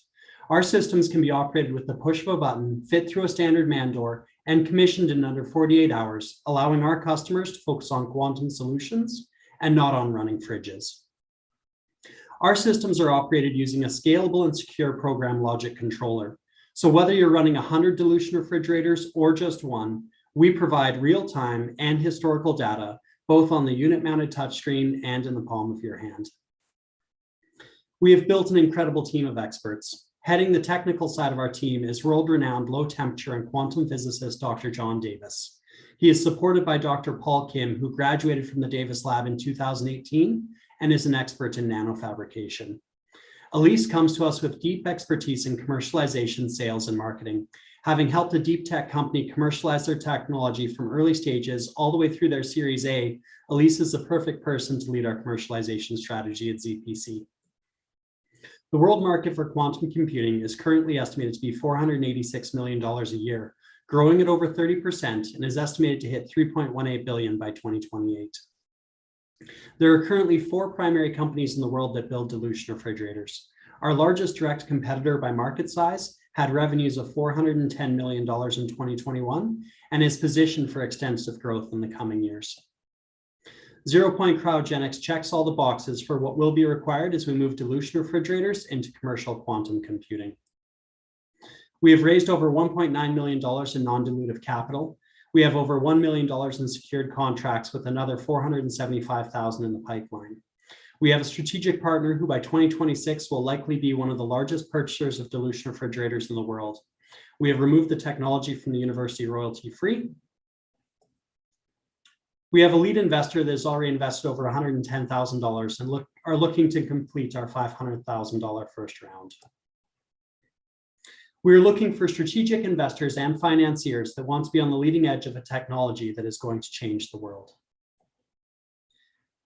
Our systems can be operated with the push of a button, fit through a standard man door, and commissioned in under 48 hours, allowing our customers to focus on quantum solutions and not on running fridges. Our systems are operated using a scalable and secure program logic controller. So whether you're running 100 dilution refrigerators or just one, we provide real-time and historical data, both on the unit-mounted touchscreen and in the palm of your hand. We have built an incredible team of experts. Heading the technical side of our team is world-renowned low-temperature and quantum physicist, Dr. John Davis. He is supported by Dr. Paul Kim, who graduated from the Davis Lab in 2018 and is an expert in nanofabrication. Elise comes to us with deep expertise in commercialization, sales, and marketing. Having helped a deep tech company commercialize their technology from early stages all the way through their Series A, Elise is the perfect person to lead our commercialization strategy at ZPC. The world market for quantum computing is currently estimated to be $486 million a year, growing at over 30%, and is estimated to hit $3.18 billion by 2028. There are currently 4 primary companies in the world that build dilution refrigerators. Our largest direct competitor by market size had revenues of $410 million in 2021 and is positioned for extensive growth in the coming years. 0 Point Cryogenics checks all the boxes for what will be required as we move dilution refrigerators into commercial quantum computing. We have raised over $1.9 million in non-dilutive capital. We have over $1 million in secured contracts with another $475,000 in the pipeline. We have a strategic partner who by 2026 will likely be one of the largest purchasers of dilution refrigerators in the world. We have removed the technology from the university royalty-free. We have a lead investor that has already invested over $110,000 and are looking to complete our $500,000 first round. We are looking for strategic investors and financiers that want to be on the leading edge of a technology that is going to change the world.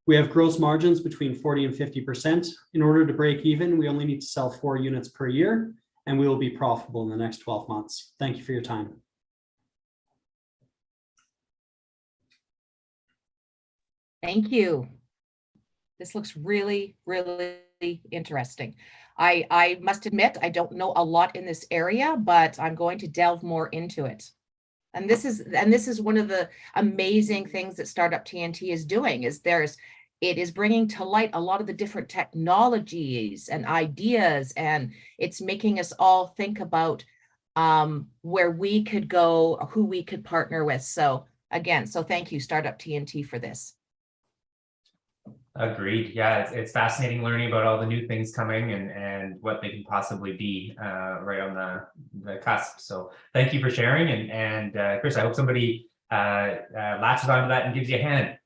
We have gross margins between 40 and 50%. In order to break even, we only need to sell 4 units per year, and we will be profitable in the next 12 months. Thank you for your time. Thank you. This looks really, really interesting. I must admit, I don't know a lot in this area, but I'm going to delve more into it. And this is one of the amazing things that Startup TNT is doing, is it is bringing to light a lot of the different technologies and ideas, and it's making us all think about where we could go, or who we could partner with. So again, thank you, Startup TNT, for this. Agreed. Yeah, it's fascinating learning about all the new things coming and what they can possibly be right on the cusp. So thank you for sharing. And Chris, I hope somebody latches onto that and gives you a hand.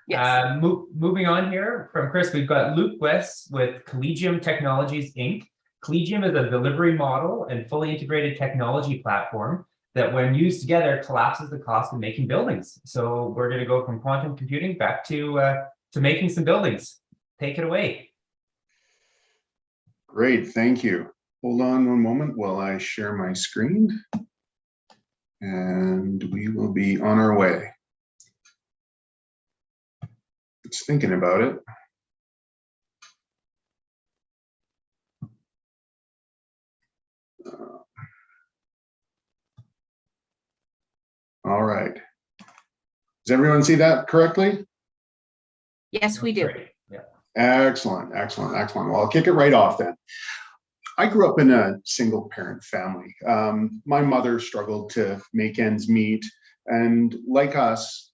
Yes. Moving on here from Chris, we've got Luke West with Collegium Technologies Inc. Collegium is a delivery model and fully integrated technology platform that, when used together, collapses the cost of making buildings. So we're going to go from quantum computing back to making some buildings. Take it away. Great, thank you. Hold on one moment while I share my screen, and we will be on our way. Just thinking about it. All right. Does everyone see that correctly? Yes, we do. Yeah. Excellent, excellent, excellent. Well, I'll kick it right off then. I grew up in a single parent family. My mother struggled to make ends meet, and like us,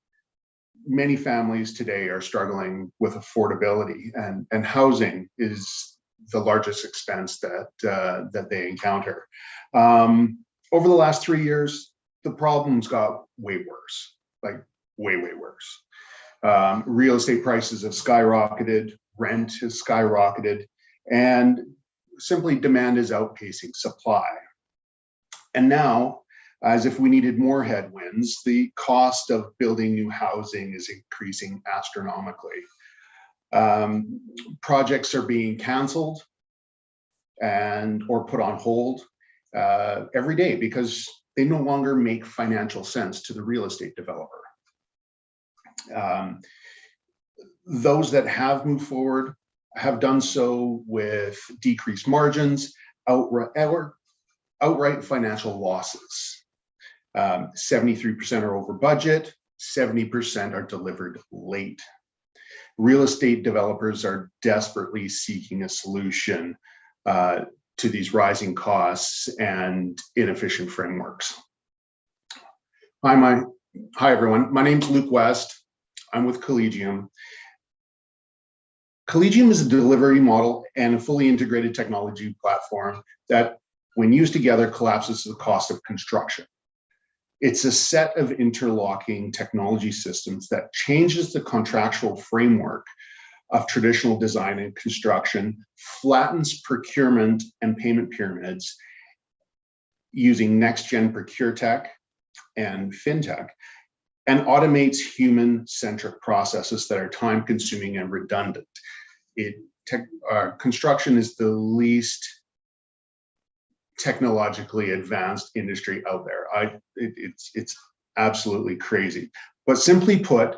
many families today are struggling with affordability, and housing is the largest expense that they encounter. Over the last 3 years, the problems got way worse, like way worse. Real estate prices have skyrocketed, rent has skyrocketed, and simply demand is outpacing supply. And now, as if we needed more headwinds, the cost of building new housing is increasing astronomically. Projects are being canceled or put on hold every day because they no longer make financial sense to the real estate developer. Those that have moved forward have done so with decreased margins, outright financial losses. 73% are over budget, 70% are delivered late. Real estate developers are desperately seeking a solution to these rising costs and inefficient frameworks. Hi everyone, my name's Luke West. I'm with Collegium. Collegium is a delivery model and a fully integrated technology platform that, when used together, collapses the cost of construction. It's a set of interlocking technology systems that changes the contractual framework of traditional design and construction, flattens procurement and payment pyramids using next-gen procure tech and fintech, and automates human-centric processes that are time-consuming and redundant. Construction is the least technologically advanced industry out there. It's absolutely crazy. But simply put,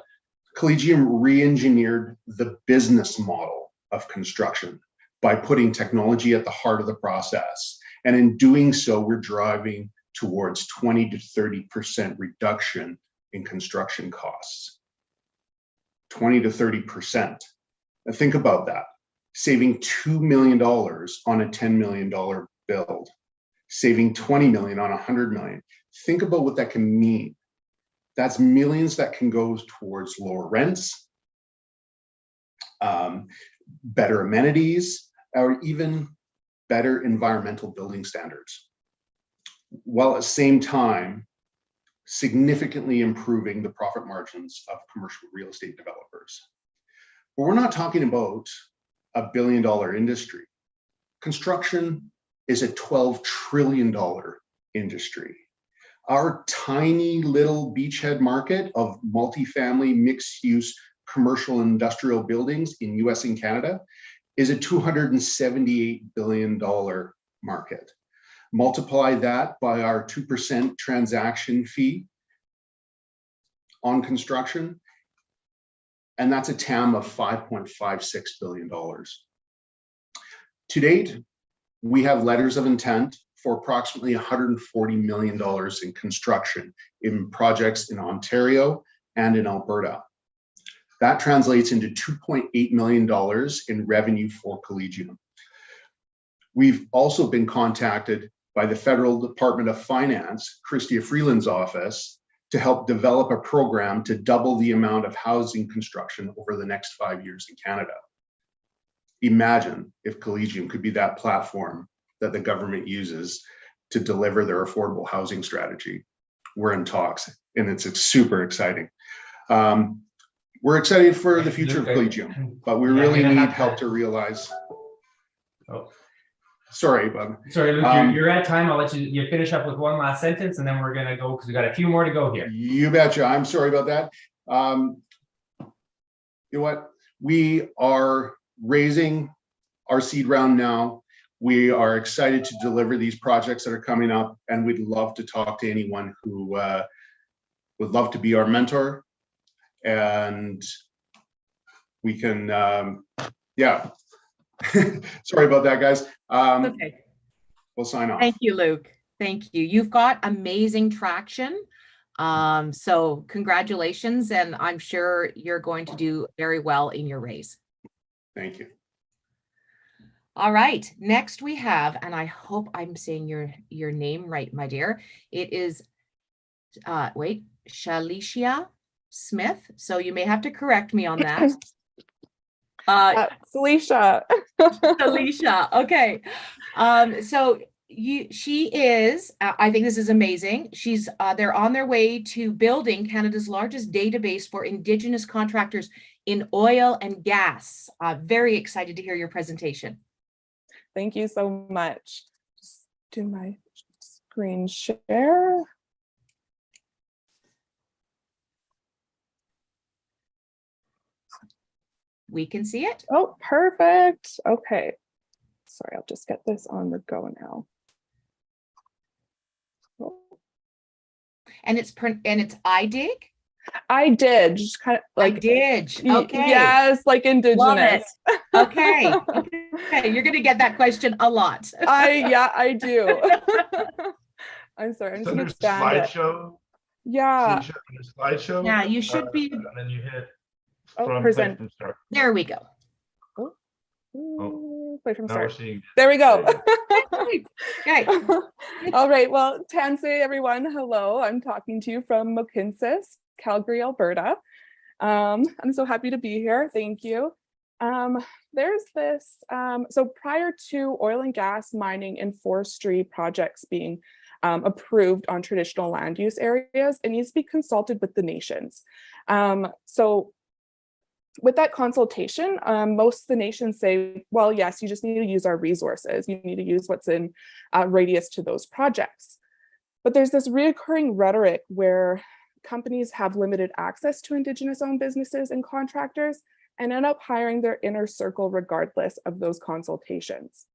Collegium re-engineered the business model of construction by putting technology at the heart of the process. And in doing so, we're driving towards 20 to 30% reduction in construction costs. 20 to 30%. Now think about that. Saving $2 million on a $10 million build. Saving 20 million on 100 million. Think about what that can mean. That's millions that can go towards lower rents, better amenities, or even better environmental building standards, while at the same time significantly improving the profit margins of commercial real estate developers. But we're not talking about a $1 billion industry. Construction is a $12 trillion industry. Our tiny little beachhead market of multifamily mixed-use commercial and industrial buildings in US and Canada is a $278 billion market. Multiply that by our 2% transaction fee on construction, and that's a TAM of $5.56 billion. To date, we have letters of intent for approximately $140 million in construction in projects in Ontario and in Alberta. That translates into $2.8 million in revenue for Collegium. We've also been contacted by the Federal Department of Finance, Chrystia Freeland's office, to help develop a program to double the amount of housing construction over the next 5 years in Canada. Imagine if Collegium could be that platform that the government uses to deliver their affordable housing strategy. We're in talks, and it's super exciting. We're excited for the future of Collegium, but we really need help to realize. Oh, sorry, Bob. Sorry, Luke, you're at time. I'll let you finish up with one last sentence, and then we're gonna go because we got a few more to go here. You betcha. I'm sorry about that. You know what? We are raising our seed round now. We are excited to deliver these projects that are coming up, and we'd love to talk to anyone who would love to be our mentor. And we can, yeah. Sorry about that, guys. Okay. We'll sign off. Thank you, Luke. Thank you. You've got amazing traction. So congratulations, and I'm sure you're going to do very well in your raise. Thank you. All right, next we have, and I hope I'm saying your name right, my dear. It is, Shalicia Smith. So you may have to correct me on that. Celicia. Celicia, okay. So she is, I think this is amazing. They're on their way to building Canada's largest database for Indigenous contractors in oil and gas. Very excited to hear your presentation. Thank you so much. Just do my screen share. We can see it. Oh, perfect. Okay. Sorry, I'll just get this on the go now. Oh. And it's iDIG? iDIG, just kind of like iDIG. Okay. Yes, like Indigenous. Okay. Okay. You're gonna get that question a lot. I do. I'm sorry. I'm just gonna expand it. Slideshow. Yeah. Slideshow. Yeah, you should be. And then you hit. Present. From start. There we go. Play from start. Seeing there we go. Okay. All right. Well, Tanse, everyone. Hello. I'm talking to you from Mohkinstsis, Calgary, Alberta. I'm so happy to be here. Thank you. There's this. So prior to oil and gas, mining, and forestry projects being approved on traditional land use areas, it needs to be consulted with the nations. So with that consultation, most of the nations say, well, yes, you just need to use our resources. You need to use what's in radius to those projects. But there's this reoccurring rhetoric where companies have limited access to Indigenous-owned businesses and contractors and end up hiring their inner circle regardless of those consultations.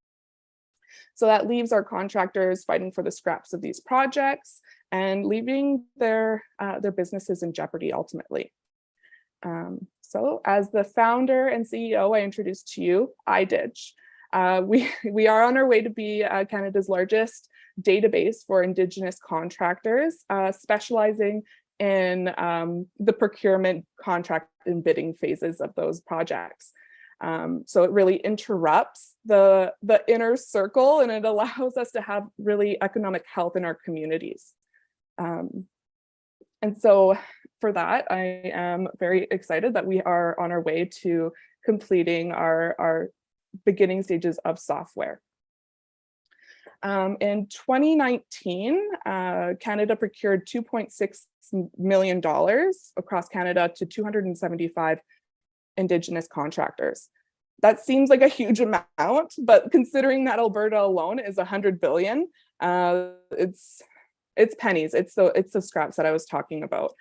So that leaves our contractors fighting for the scraps of these projects and leaving their businesses in jeopardy ultimately. So as the founder and CEO, I introduced to you iDIG. We are on our way to be Canada's largest database for Indigenous contractors, specializing in the procurement, contract, and bidding phases of those projects. So it really interrupts the inner circle, and it allows us to have really economic health in our communities. And so for that, I am very excited that we are on our way to completing our beginning stages of software. In 2019, Canada procured $2.6 million across Canada to 275 Indigenous contractors. That seems like a huge amount, but considering that Alberta alone is 100 billion, it's pennies. It's the scraps that I was talking about.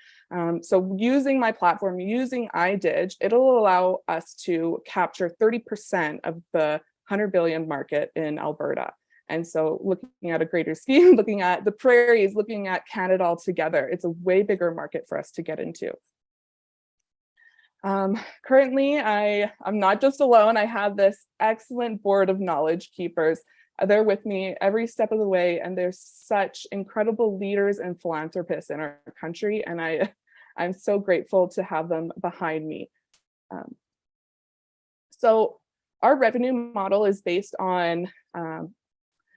So using my platform, using iDIG, it'll allow us to capture 30% of the 100 billion market in Alberta. And so looking at a greater scheme, looking at the prairies, looking at Canada altogether, it's a way bigger market for us to get into. Currently, I'm not just alone. I have this excellent board of knowledge keepers. They're with me every step of the way, and they're such incredible leaders and philanthropists in our country, and I'm so grateful to have them behind me. So our revenue model is based on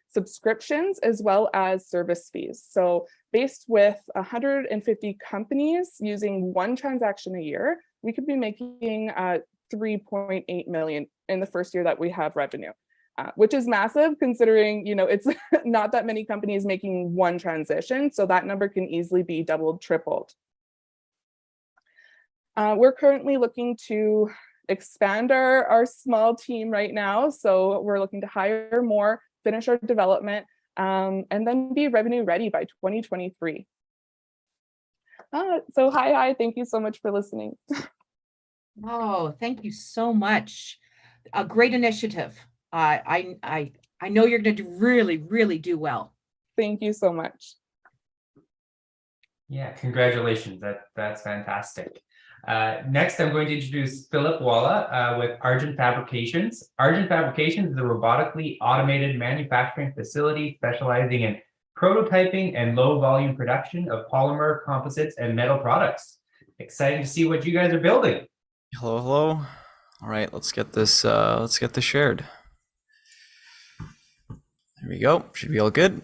subscriptions as well as service fees. So based with 150 companies using one transaction a year, we could be making 3.8 million in the first year that we have revenue, which is massive considering, it's not that many companies making one transition. So that number can easily be doubled, tripled. We're currently looking to expand our small team right now. So we're looking to hire more, finish our development, and then be revenue ready by 2023. So hi, thank you so much for listening. Oh, thank you so much. A great initiative. I know you're going to really do well. Thank you so much. Yeah, congratulations. That's fantastic. Next, I'm going to introduce Philip Walla with Argent Fabrications. Argent Fabrications is a robotically automated manufacturing facility specializing in prototyping and low volume production of polymer, composites, and metal products. Exciting to see what you guys are building. Hello. All right, let's get this shared. There we go. Should be all good.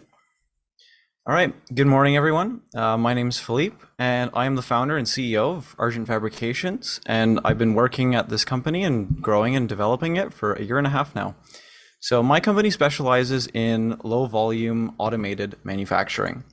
All right. Good morning, everyone. My name is Philippe, and I am the founder and CEO of Argent Fabrications. And I've been working at this company and growing and developing it for 1.5 years now. So my company specializes in low volume automated manufacturing.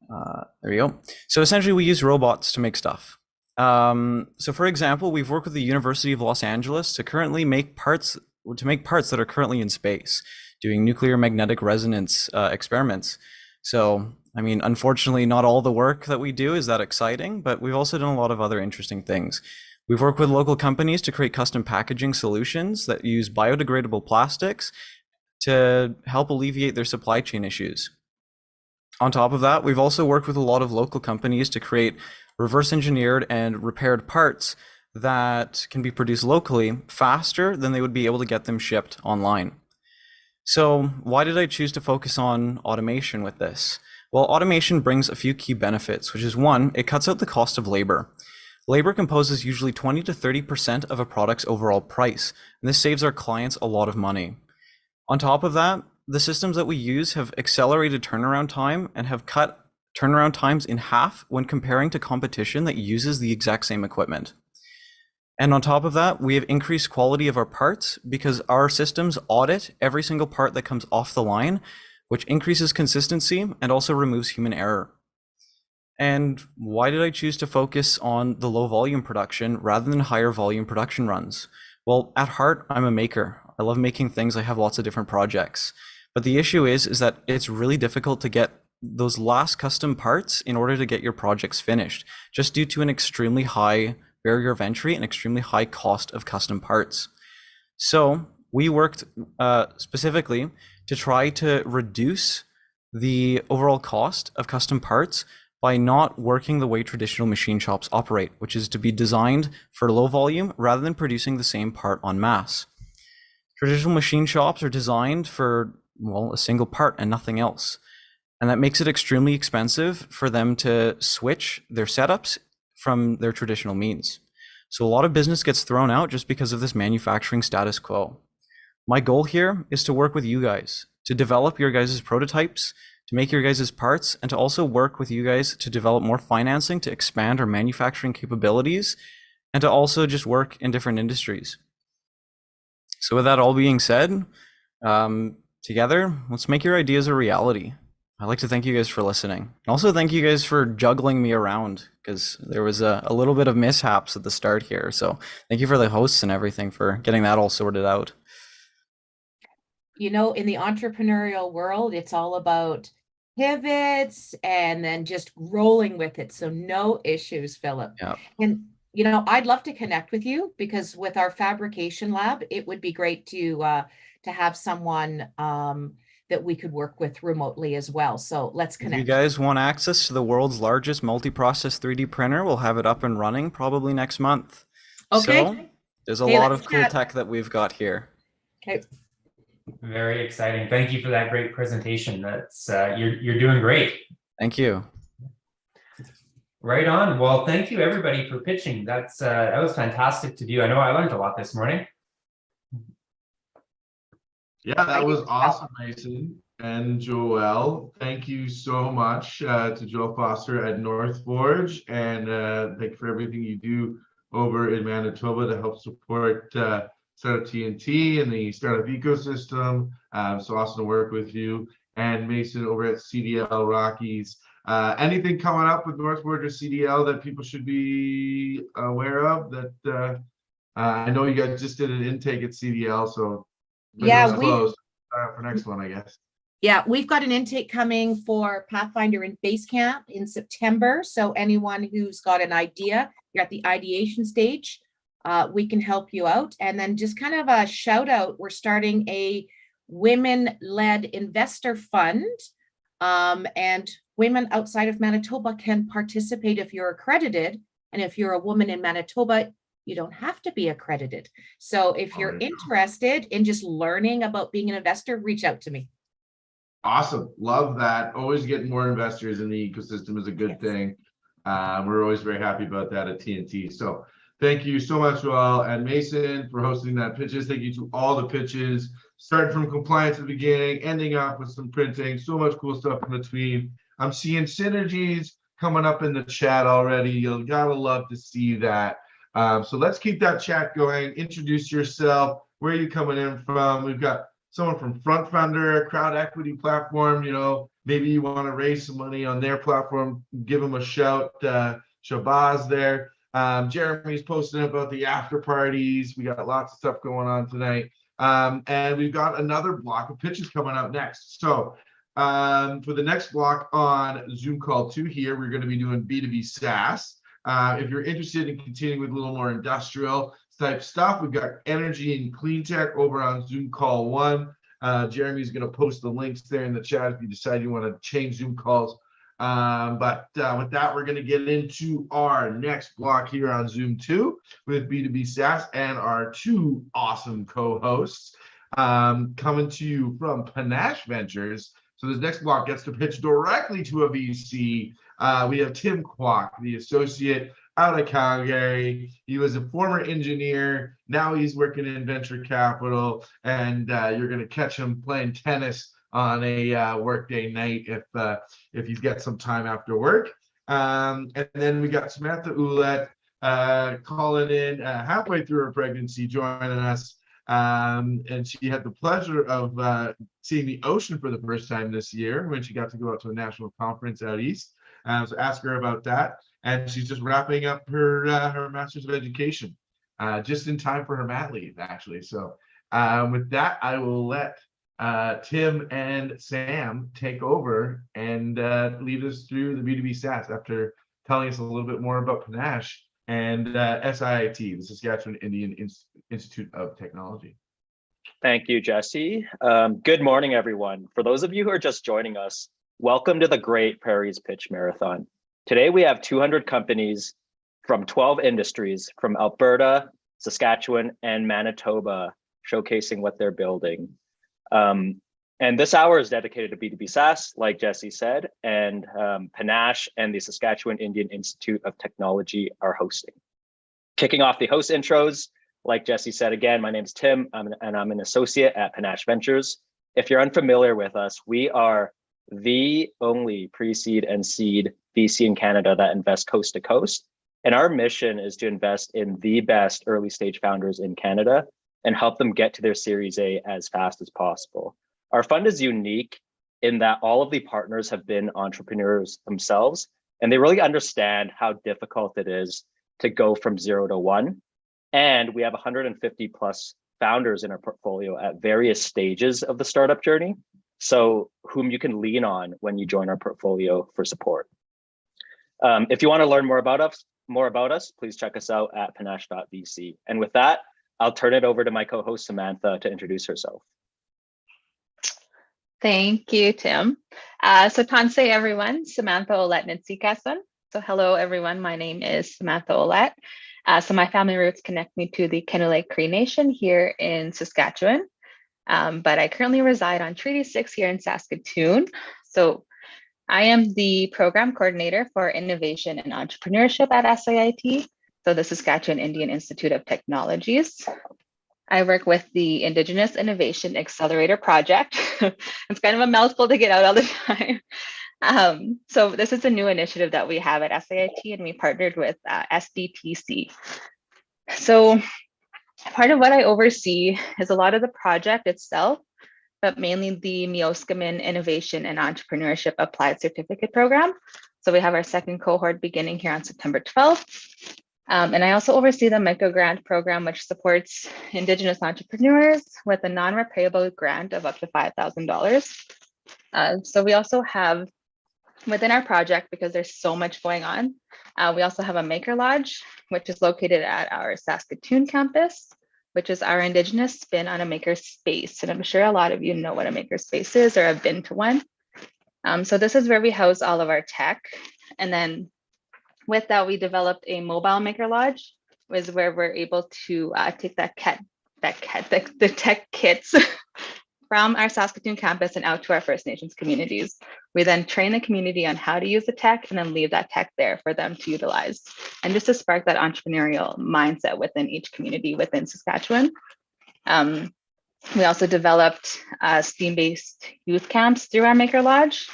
There we go. So essentially, we use robots to make stuff. So for example, we've worked with the University of Los Angeles to currently make parts that are currently in space, doing nuclear magnetic resonance experiments. So, I mean, unfortunately, not all the work that we do is that exciting, but we've also done a lot of other interesting things. We've worked with local companies to create custom packaging solutions that use biodegradable plastics to help alleviate their supply chain issues. On top of that, we've also worked with a lot of local companies to create reverse engineered and repaired parts that can be produced locally faster than they would be able to get them shipped online. So why did I choose to focus on automation with this? Well, automation brings a few key benefits, which is one, it cuts out the cost of labor. Labor composes usually 20 to 30% of a product's overall price, and this saves our clients a lot of money. On top of that, the systems that we use have accelerated turnaround time and have cut turnaround times in half when comparing to competition that uses the exact same equipment. And on top of that, we have increased quality of our parts because our systems audit every single part that comes off the line, which increases consistency and also removes human error. And why did I choose to focus on the low volume production rather than higher volume production runs? Well, at heart, I'm a maker. I love making things. I have lots of different projects. But the issue is that it's really difficult to get those last custom parts in order to get your projects finished, just due to an extremely high barrier of entry and extremely high cost of custom parts. So we worked specifically to try to reduce the overall cost of custom parts by not working the way traditional machine shops operate, which is to be designed for low volume rather than producing the same part en masse. Traditional machine shops are designed for, well, a single part and nothing else. And that makes it extremely expensive for them to switch their setups from their traditional means. So a lot of business gets thrown out just because of this manufacturing status quo. My goal here is to work with you guys, to develop your guys' prototypes, to make your guys' parts, and to also work with you guys to develop more financing to expand our manufacturing capabilities, and to also just work in different industries. So with that all being said, together, let's make your ideas a reality. I'd like to thank you guys for listening. And also thank you guys for juggling me around, because there was a little bit of mishaps at the start here. So thank you for the hosts and everything for getting that all sorted out. You know, in the entrepreneurial world, it's all about pivots and then just rolling with it. So no issues, Philip. Yeah. And, you know, I'd love to connect with you, because with our fabrication lab, it would be great to have someone that we could work with remotely as well. So let's If connect. you guys want access to the world's largest multi-process 3D printer, we'll have it up and running probably next month. Okay. So there's a Okay, lot let's of cool chat. tech that we've got here. Okay. Very exciting. Thank you for that great presentation. That's you're doing great. Thank you. Right on. Well, thank you everybody for pitching. That was fantastic to do. I know I learned a lot this morning. Yeah, that was awesome, Mason and Joel. Thank you so much to Joel Foster at North Forge, and thank you for everything you do over in Manitoba to help support Startup TNT and the startup ecosystem. So awesome to work with you. And Mason over at CDL Rockies. Anything coming up with North Forge or CDL that people should be aware of? That I know you guys just did an intake at CDL, so yeah, close for next one, I guess. Yeah, we've got an intake coming for Pathfinder in Basecamp in September. So anyone who's got an idea, you're at the ideation stage, we can help you out. And then just kind of a shout out, we're starting a women-led investor fund, and women outside of Manitoba can participate if you're accredited. And if you're a woman in Manitoba, you don't have to be accredited. So if you're interested in just learning about being an investor, reach out to me. Awesome. Love that. Always getting more investors in the ecosystem is a good thing. We're always very happy about that at TNT. So thank you so much, Joel and Mason, for hosting that pitches. Thank you to all the pitches, starting from compliance at the beginning, ending up with some printing, so much cool stuff in between. I'm seeing synergies coming up in the chat already. You'll gotta love to see that. So let's keep that chat going. Introduce yourself. Where are you coming in from? We've got someone from Front Funder, crowd equity platform. You know, maybe you want to raise some money on their platform. Give them a shout. Shabazz there. Jeremy's posting about the after parties. We got lots of stuff going on tonight. And we've got another block of pitches coming up next. So for the next block on Zoom call 2 here, we're going to be doing B2B SaaS. If you're interested in continuing with a little more industrial type stuff, we've got energy and clean tech over on Zoom call 1. Jeremy's going to post the links there in the chat if you decide you want to change Zoom calls. But with that, we're going to get into our next block here on Zoom 2 with B2B SaaS and our 2 awesome co-hosts coming to you from Panache Ventures. So this next block gets to pitch directly to a VC. We have Tim Kwok, the associate out of Calgary. He was a former engineer. Now he's working in venture capital, and you're going to catch him playing tennis on a workday night if he's got some time after work. And then we got Samantha Ouellette calling in halfway through her pregnancy, joining us. And she had the pleasure of seeing the ocean for the first time this year when she got to go out to a national conference out east. So ask her about that. And she's just wrapping up her Master's of Education just in time for her mat leave, actually. So with that, I will let Tim and Sam take over and lead us through the B2B SaaS after telling us a little bit more about Panache and SIIT, the Saskatchewan Indian Institute of Technology. Thank you, Jesse. Good morning, everyone. For those of you who are just joining us, welcome to the Great Prairies Pitch Marathon. Today, we have 200 companies from 12 industries from Alberta, Saskatchewan, and Manitoba showcasing what they're building. And this hour is dedicated to B2B SaaS, like Jesse said, and Panache and the Saskatchewan Indian Institute of Technology are hosting. Kicking off the host intros, like Jesse said again, my name is Tim, and I'm an associate at Panache Ventures. If you're unfamiliar with us, we are the only pre-seed and seed VC in Canada that invests coast to coast. And our mission is to invest in the best early stage founders in Canada and help them get to their Series A as fast as possible. Our fund is unique in that all of the partners have been entrepreneurs themselves, and they really understand how difficult it is to go from 0 to 1. And we have 150 plus founders in our portfolio at various stages of the startup journey, so whom you can lean on when you join our portfolio for support. If you want to learn more about us, please check us out at panache.vc. And with that, I'll turn it over to my co-host Samantha to introduce herself. Thank you, Tim. So Tanse, everyone, Samantha Olet Nitsikason. So hello, everyone. My name is Samantha Olet. So my family roots connect me to the Kenulek Cree Nation here in Saskatchewan. But I currently reside on Treaty 6 here in Saskatoon. So I am the program coordinator for innovation and entrepreneurship at SIIT, so the Saskatchewan Indian Institute of Technologies. I work with the Indigenous Innovation Accelerator Project. It's kind of a mouthful to get out all the time. So this is a new initiative that we have at SIIT, and we partnered with SDTC. So part of what I oversee is a lot of the project itself, but mainly the Mioskamin Innovation and Entrepreneurship Applied Certificate Program. So we have our second cohort beginning here on September 12th. And I also oversee the microgrant program, which supports Indigenous entrepreneurs with a non-repayable grant of up to $5,000. So we also have, within our project, because there's so much going on, we also have a Maker Lodge, which is located at our Saskatoon campus, which is our Indigenous spin on a maker space. And I'm sure a lot of you know what a maker space is or have been to one. So this is where we house all of our tech. And then with that, we developed a mobile maker lodge, was where we're able to take the tech kits from our Saskatoon campus and out to our First Nations communities. We then train the community on how to use the tech and then leave that tech there for them to utilize. And just to spark that entrepreneurial mindset within each community within Saskatchewan. We also developed STEAM-based youth camps through our Maker Lodge.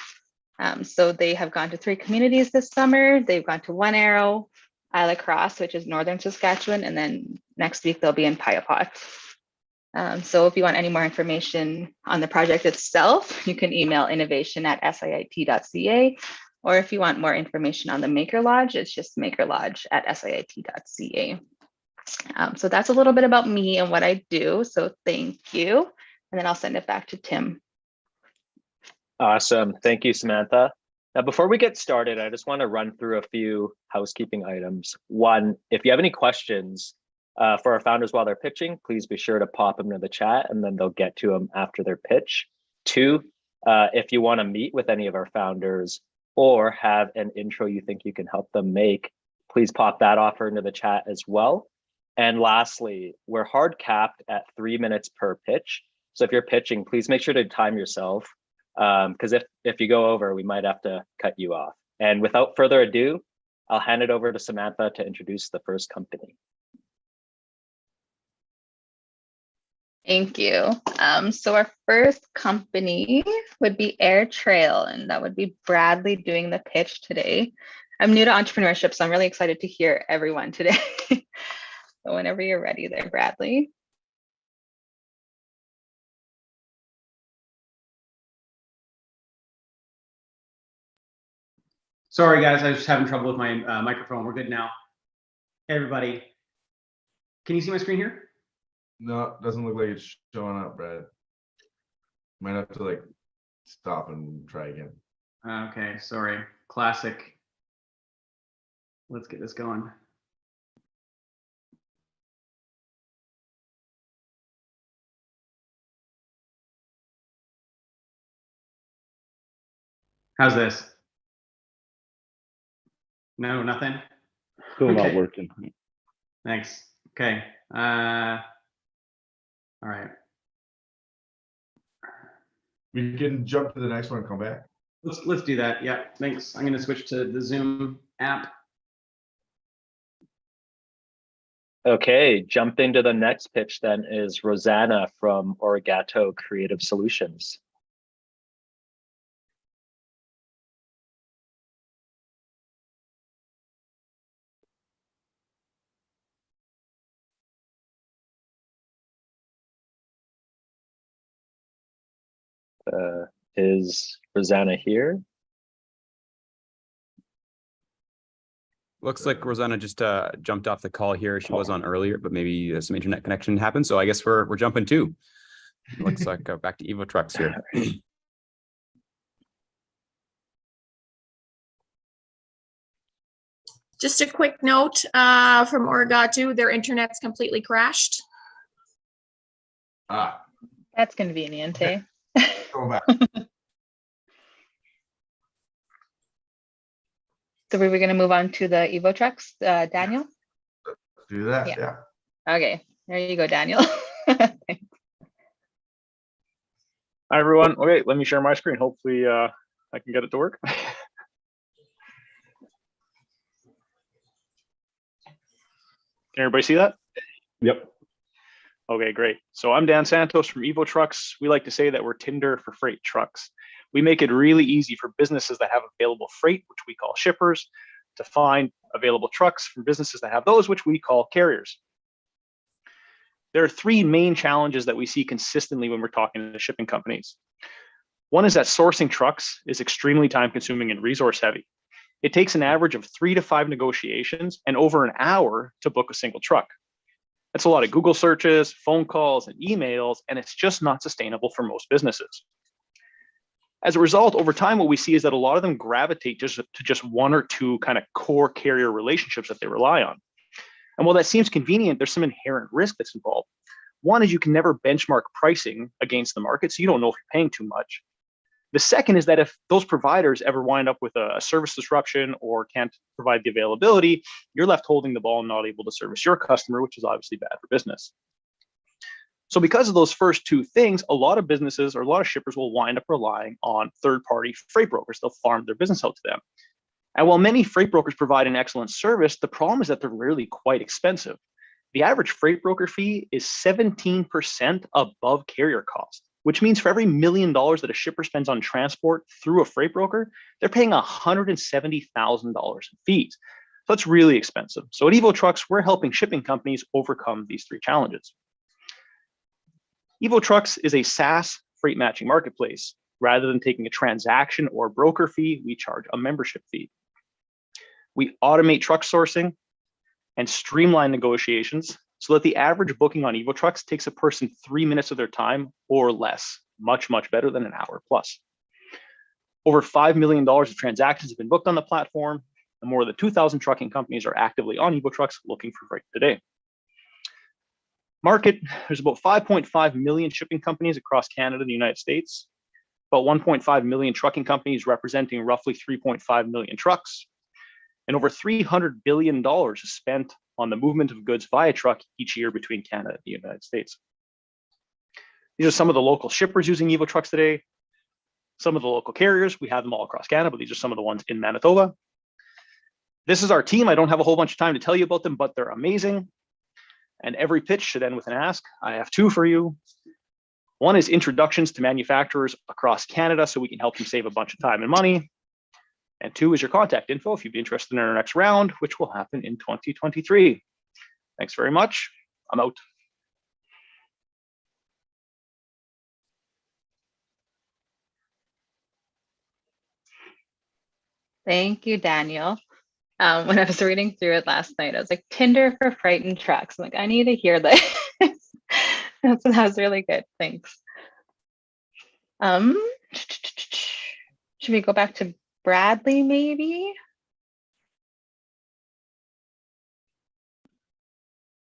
So they have gone to 3 communities this summer. They've gone to One Arrow, Isla Cross, which is northern Saskatchewan, and then next week they'll be in Piapot. So if you want any more information on the project itself, you can email innovation@siit.ca, or if you want more information on the Maker Lodge, it's just makerlodge@siit.ca. So that's a little bit about me and what I do. So thank you. And then I'll send it back to Tim. Awesome. Thank you, Samantha. Now, before we get started, I just want to run through a few housekeeping items. One, if you have any questions for our founders while they're pitching, please be sure to pop them into the chat and then they'll get to them after their pitch. 2, if you want to meet with any of our founders or have an intro you think you can help them make, please pop that offer into the chat as well. And lastly, we're hard capped at 3 minutes per pitch. So if you're pitching, please make sure to time yourself, because if you go over, we might have to cut you off. And without further ado, I'll hand it over to Samantha to introduce the first company. Thank you. So our first company would be Air Trail, and that would be Bradley doing the pitch today. I'm new to entrepreneurship, so I'm really excited to hear everyone today. So whenever you're ready there, Bradley. Sorry, guys, I was just having trouble with my microphone. We're good now. Hey, everybody. Can you see my screen here? No, it doesn't look like it's showing up, Brad. Might have to like stop and try again. Okay, sorry. Classic. Let's get this going. How's this? No, nothing? Still not working. Thanks. Okay. All right. We can jump to the next one and come back. Let's do that. Yeah, thanks. I'm going to switch to the Zoom app. Okay, jump into the next pitch then is Rosanna from Origato Creative Solutions. Is Rosanna here? Looks like Rosanna just jumped off the call here. She was on earlier, but maybe some internet connection happened. So I guess we're jumping too. Looks like back to Evo Trucks here. Just a quick note from Origato, their internet's completely crashed. Ah, that's convenient, eh? Go back. So we were going to move on to the Evotrux, Daniel? Do that, yeah. Okay, there you go, Daniel. Hi, everyone. Okay, let me share my screen. Hopefully I can get it to work. Can everybody see that? Yep. Okay, great. So I'm Dan Santos from Evo Trucks. We like to say that we're Tinder for freight trucks. We make it really easy for businesses that have available freight, which we call shippers, to find available trucks from businesses that have those, which we call carriers. There are three main challenges that we see consistently when we're talking to shipping companies. One is that sourcing trucks is extremely time consuming and resource heavy. It takes an average of 3 to 5 negotiations and over an hour to book a single truck. That's a lot of Google searches, phone calls, and emails, and it's just not sustainable for most businesses. As a result, over time, what we see is that a lot of them gravitate to just one or two kind of core carrier relationships that they rely on. And while that seems convenient, there's some inherent risk that's involved. One is you can never benchmark pricing against the market, so you don't know if you're paying too much. The second is that if those providers ever wind up with a service disruption or can't provide the availability, you're left holding the ball and not able to service your customer, which is obviously bad for business. So because of those first two things, a lot of businesses or a lot of shippers will wind up relying on third-party freight brokers. They'll farm their business out to them. And while many freight brokers provide an excellent service, the problem is that they're really quite expensive. The average freight broker fee is 17% above carrier cost, which means for every $1 million that a shipper spends on transport through a freight broker, they're paying $170,000 in fees. So it's really expensive. So at Evo Trucks, we're helping shipping companies overcome these three challenges. Evo Trucks is a SaaS freight matching marketplace. Rather than taking a transaction or broker fee, we charge a membership fee. We automate truck sourcing and streamline negotiations so that the average booking on Evo Trucks takes a person 3 minutes of their time or less, much, much better than an hour plus. Over $5 million of transactions have been booked on the platform, and more than 2,000 trucking companies are actively on Evo Trucks looking for freight today. Market, there's about 5.5 million shipping companies across Canada and the United States, about 1.5 million trucking companies representing roughly 3.5 million trucks, and over $300 billion is spent on the movement of goods via truck each year between Canada and the United States. These are some of the local shippers using Evo Trucks today. Some of the local carriers, we have them all across Canada, but these are some of the ones in Manitoba. This is our team. I don't have a whole bunch of time to tell you about them, but they're amazing. And every pitch should end with an ask. I have two for you. One is introductions to manufacturers across Canada so we can help you save a bunch of time and money. And two is your contact info if you'd be interested in our next round, which will happen in 2023. Thanks very much. I'm out. Thank you, Daniel. When I was reading through it last night, I was like, Tinder for freight and trucks. I'm like, I need to hear this. That was really good. Thanks. Should we go back to Bradley, maybe?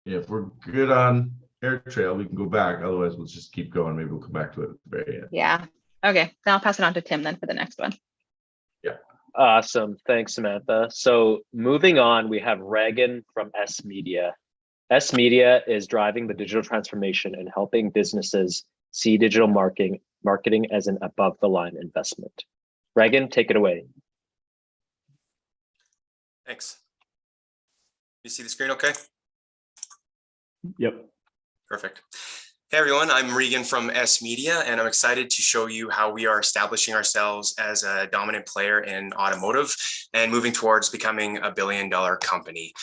Yeah, if we're good on Air Trail, we can go back. Otherwise, we'll just keep going. Maybe we'll come back to it at the very end. Yeah. Okay. Then I'll pass it on to Tim then for the next one. Yeah. Awesome. Thanks, Samantha. So moving on, we have Regan from sMedia. sMedia is driving the digital transformation and helping businesses see digital marketing as an above the line investment. Regan, take it away. Thanks. You see the screen okay? Yep. Perfect. Hey everyone, I'm Regan from sMedia, and I'm excited to show you how we are establishing ourselves as a dominant player in automotive and moving towards becoming a billion-dollar company.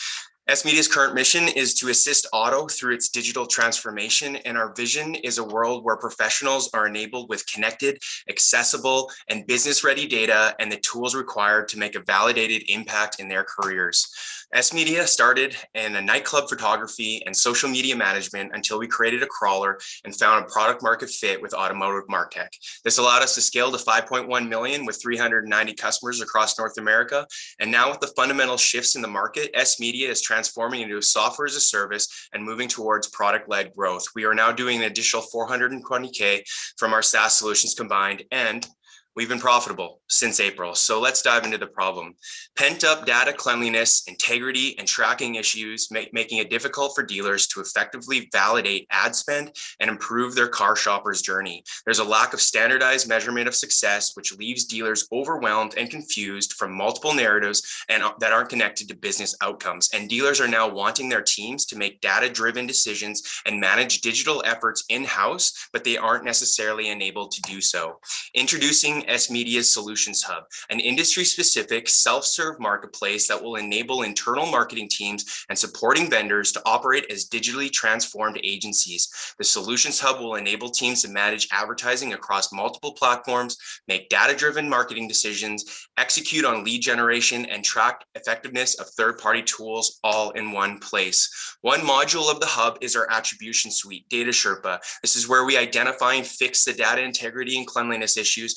sMedia's current mission is to assist auto through its digital transformation, and our vision is a world where professionals are enabled with connected, accessible, and business-ready data and the tools required to make a validated impact in their careers. sMedia started in a nightclub photography and social media management until we created a crawler and found a product market fit with automotive martech. This allowed us to scale to 5.1 million with 390 customers across North America. And now with the fundamental shifts in the market, sMedia is transforming transforming into a software as a service and moving towards product-led growth. We are now doing an additional $420K from our SaaS solutions combined, and we've been profitable since April. So let's dive into the problem. Pent-up data cleanliness, integrity, and tracking issues making it difficult for dealers to effectively validate ad spend and improve their car shopper's journey. There's a lack of standardized measurement of success, which leaves dealers overwhelmed and confused from multiple narratives and that aren't connected to business outcomes. And dealers are now wanting their teams to make data-driven decisions and manage digital efforts in-house, but they aren't necessarily enabled to do so. Introducing sMedia's Solutions Hub, an industry-specific self-serve marketplace that will enable internal marketing teams and supporting vendors to operate as digitally transformed agencies. The Solutions Hub will enable teams to manage advertising across multiple platforms, make data-driven marketing decisions, execute on lead generation, and track effectiveness of third-party tools all in one place. One module of the hub is our attribution suite, Data Sherpa. This is where we identify and fix the data integrity and cleanliness issues.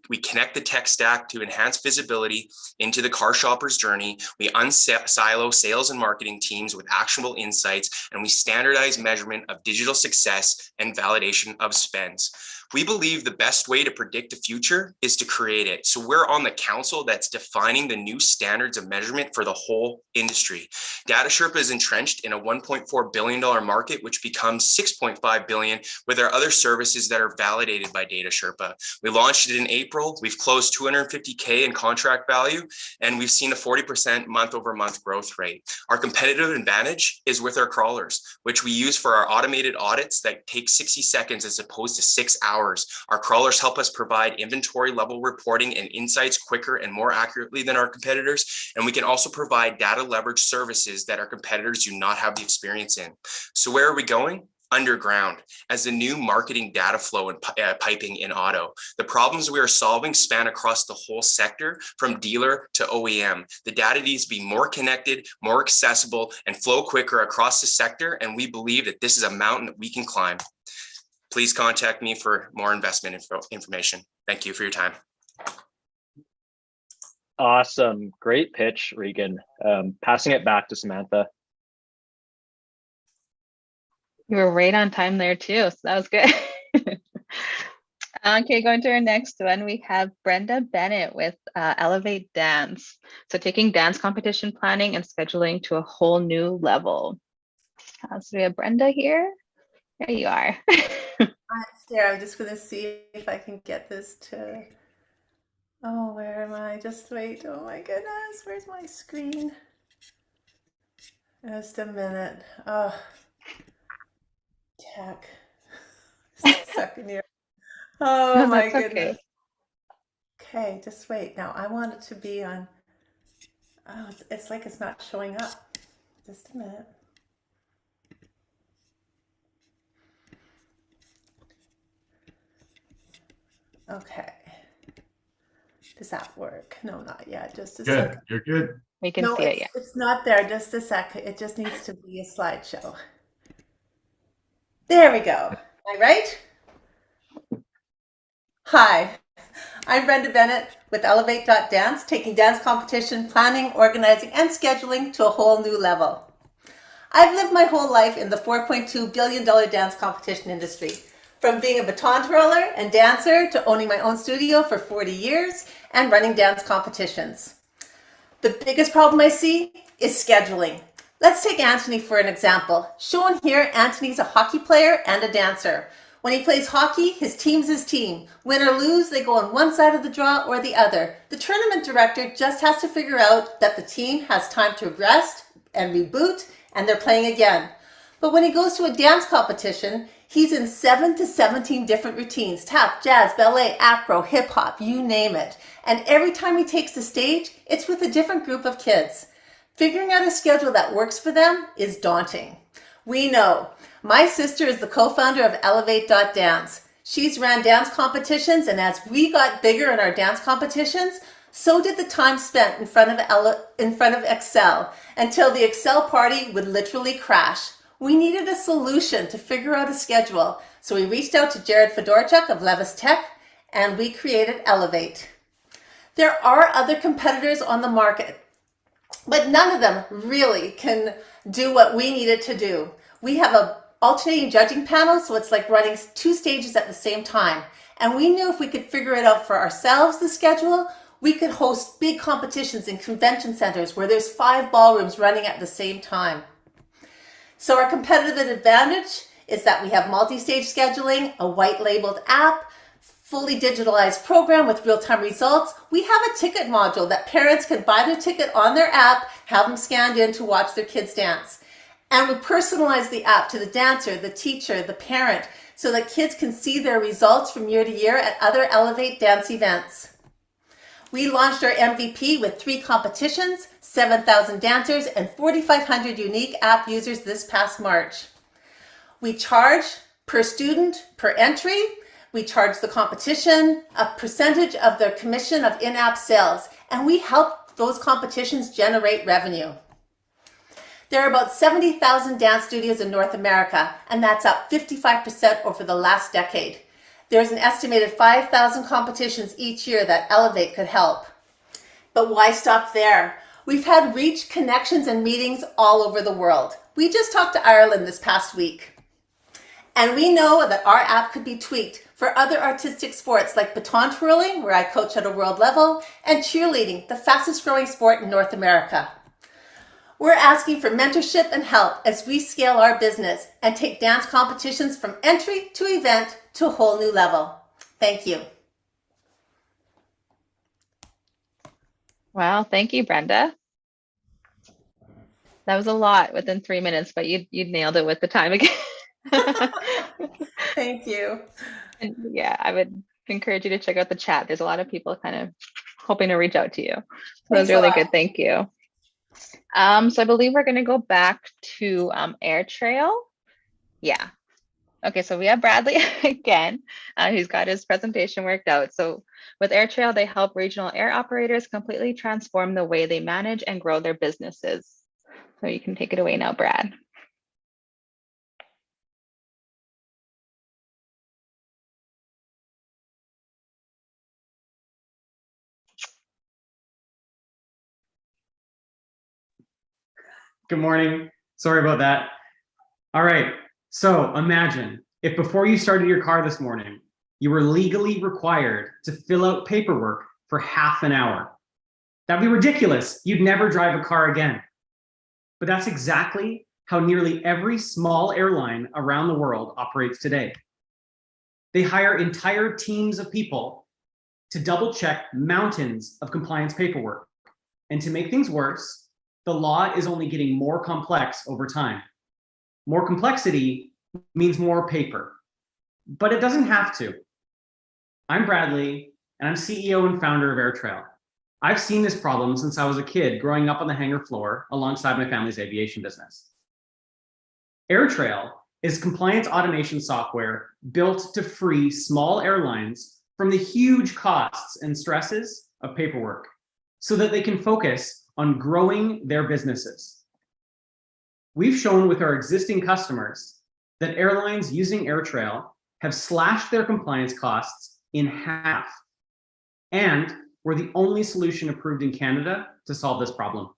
We connect the tech stack to enhance visibility into the car shopper's journey. We unsilo sales and marketing teams with actionable insights, and we standardize measurement of digital success and validation of spends. We believe the best way to predict the future is to create it. So we're on the council that's defining the new standards of measurement for the whole industry. Data Sherpa is entrenched in a $1.4 billion market, which becomes $6.5 billion with our other services that are validated by Data Sherpa. We launched it in April. We've closed $250K in contract value, and we've seen a 40% month-over-month growth rate. Our competitive advantage is with our crawlers, which we use for our automated audits that take 60 seconds as opposed to 6 hours. Our crawlers help us provide inventory level reporting and insights quicker and more accurately than our competitors. And we can also provide data leverage services that our competitors do not have the experience in. So where are we going? Underground as the new marketing data flow and piping in auto. The problems we are solving span across the whole sector from dealer to OEM. The data needs to be more connected, more accessible, and flow quicker across the sector. And we believe that this is a mountain that we can climb. Please contact me for more investment information. Thank you for your time. Awesome. Great pitch, Regan. Passing it back to Samantha. You were right on time there too, so that was good. Okay, going to our next one, we have Brenda Bennett with Elevate Dance. So taking dance competition planning and scheduling to a whole new level. So we have Brenda here. There you are. There, I'm just going to see if I can get this to, oh, where am I? Just wait. Oh my goodness, where's my screen? Just a minute. Oh, tech. Just a second here. Oh No, my that's goodness. okay. Okay, just wait. Now I want it to be on, oh, it's like it's not showing up. Just a minute. Okay. Does that work? No, not yet. Just a Good. second. You're good. We can No, see it, yeah. it's not there. Just a second. It just needs to be a slideshow. There we go. Am I right? Hi, I'm Brenda Bennett with Elevate.Dance, taking dance competition planning, organizing, and scheduling to a whole new level. I've lived my whole life in the $4.2 billion dance competition industry. From being a baton twirler and dancer to owning my own studio for 40 years and running dance competitions. The biggest problem I see is scheduling. Let's take Anthony for an example. Shown here, Anthony's a hockey player and a dancer. When he plays hockey, his team's his team. Win or lose, they go on one side of the draw or the other. The tournament director just has to figure out that the team has time to rest and reboot, and they're playing again. But when he goes to a dance competition, he's in 7 to 17 different routines: tap, jazz, ballet, acro, hip hop, you name it. And every time he takes the stage, it's with a different group of kids. Figuring out a schedule that works for them is daunting. We know. My sister is the co-founder of Elevate.Dance. She's ran dance competitions, and as we got bigger in our dance competitions, so did the time spent in front of Excel, until the Excel party would literally crash. We needed a solution to figure out a schedule, so we reached out to Jared Fedorchuk of Levis Tech, and we created Elevate. There are other competitors on the market, but none of them really can do what we needed to do. We have a alternating judging panel, so it's like running 2 stages at the same time. And we knew if we could figure it out for ourselves, the schedule, we could host big competitions in convention centers where there's 5 ballrooms running at the same time. So our competitive advantage is that we have multi-stage scheduling, a white labeled app, fully digitalized program with real-time results. We have a ticket module that parents can buy their ticket on their app, have them scanned in to watch their kids dance. And we personalize the app to the dancer, the teacher, the parent, so that kids can see their results from year to year at other Elevate dance events. We launched our MVP with 3 competitions, 7,000 dancers, and 4,500 unique app users this past March. We charge per student, per entry. We charge the competition a percentage of their commission of in-app sales, and we help those competitions generate revenue. There are about 70,000 dance studios in North America, and that's up 55% over the last decade. There's an estimated 5,000 competitions each year that Elevate could help. But why stop there? We've had reach, connections, and meetings all over the world. We just talked to Ireland this past week. And we know that our app could be tweaked for other artistic sports like baton twirling, where I coach at a world level, and cheerleading, the fastest growing sport in North America. We're asking for mentorship and help as we scale our business and take dance competitions from entry to event to a whole new level. Thank you. Wow, thank you, Brenda. That was a lot within 3 minutes, but you nailed it with the time again. Thank you. And yeah, I would encourage you to check out the chat. There's a lot of people kind of hoping to reach out to you. So that was really good. Thank you. So I believe we're going to go back to AirTrail. Yeah. Okay, so we have Bradley again, who's got his presentation worked out. So with AirTrail, they help regional air operators completely transform the way they manage and grow their businesses. So you can take it away now, Brad. Good morning. Sorry about that. All right. So imagine if before you started your car this morning, you were legally required to fill out paperwork for half an hour. That'd be ridiculous. You'd never drive a car again. But that's exactly how nearly every small airline around the world operates today. They hire entire teams of people to double check mountains of compliance paperwork. And to make things worse, the law is only getting more complex over time. More complexity means more paper, but it doesn't have to. I'm Bradley, and I'm CEO and founder of AirTrail. I've seen this problem since I was a kid growing up on the hangar floor alongside my family's aviation business. AirTrail is compliance automation software built to free small airlines from the huge costs and stresses of paperwork so that they can focus on growing their businesses. We've shown with our existing customers that airlines using AirTrail have slashed their compliance costs in half, and we're the only solution approved in Canada to solve this problem.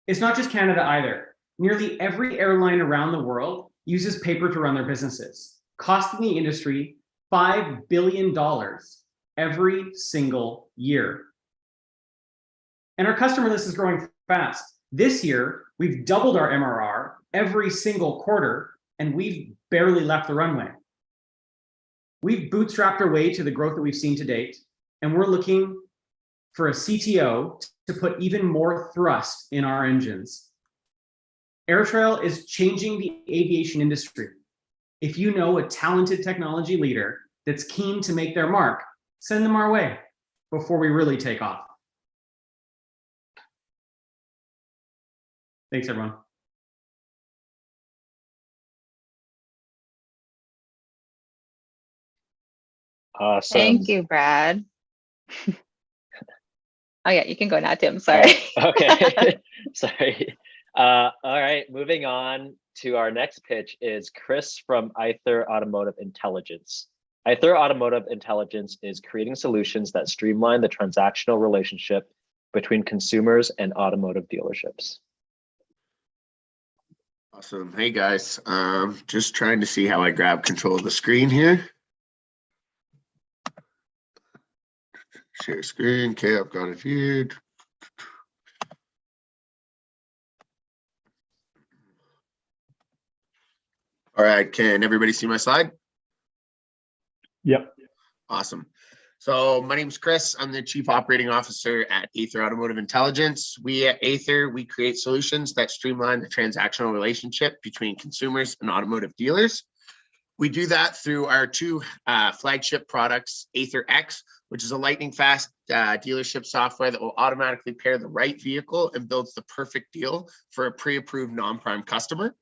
It's not just Canada either. Nearly every airline around the world uses paper to run their businesses, costing the industry $5 billion every single year. And our customer list is growing fast. This year, we've doubled our MRR every single quarter, and we've barely left the runway. We've bootstrapped our way to the growth that we've seen to date, and we're looking for a CTO to put even more thrust in our engines. AirTrail is changing the aviation industry. If you know a talented technology leader that's keen to make their mark, send them our way before we really take off. Thanks, everyone. Awesome. Thank you, Brad. Oh yeah, you can go now, Tim. Sorry. Okay. Sorry. All right. Moving on to our next pitch is Chris from AITHR Automotive Intelligence. AITHR Automotive Intelligence is creating solutions that streamline the transactional relationship between consumers and automotive dealerships. Awesome. Hey guys, just trying to see how I grab control of the screen here. Share screen. Okay, I've got it here. All right, can everybody see my slide? Yep. Awesome. So my name's Chris. I'm the Chief Operating Officer at AITHR Automotive Intelligence. We at AITHR, we create solutions that streamline the transactional relationship between consumers and automotive dealers. We do that through our two flagship products, AITHR X, which is a lightning fast dealership software that will automatically pair the right vehicle and builds the perfect deal for a pre-approved non-prime customer.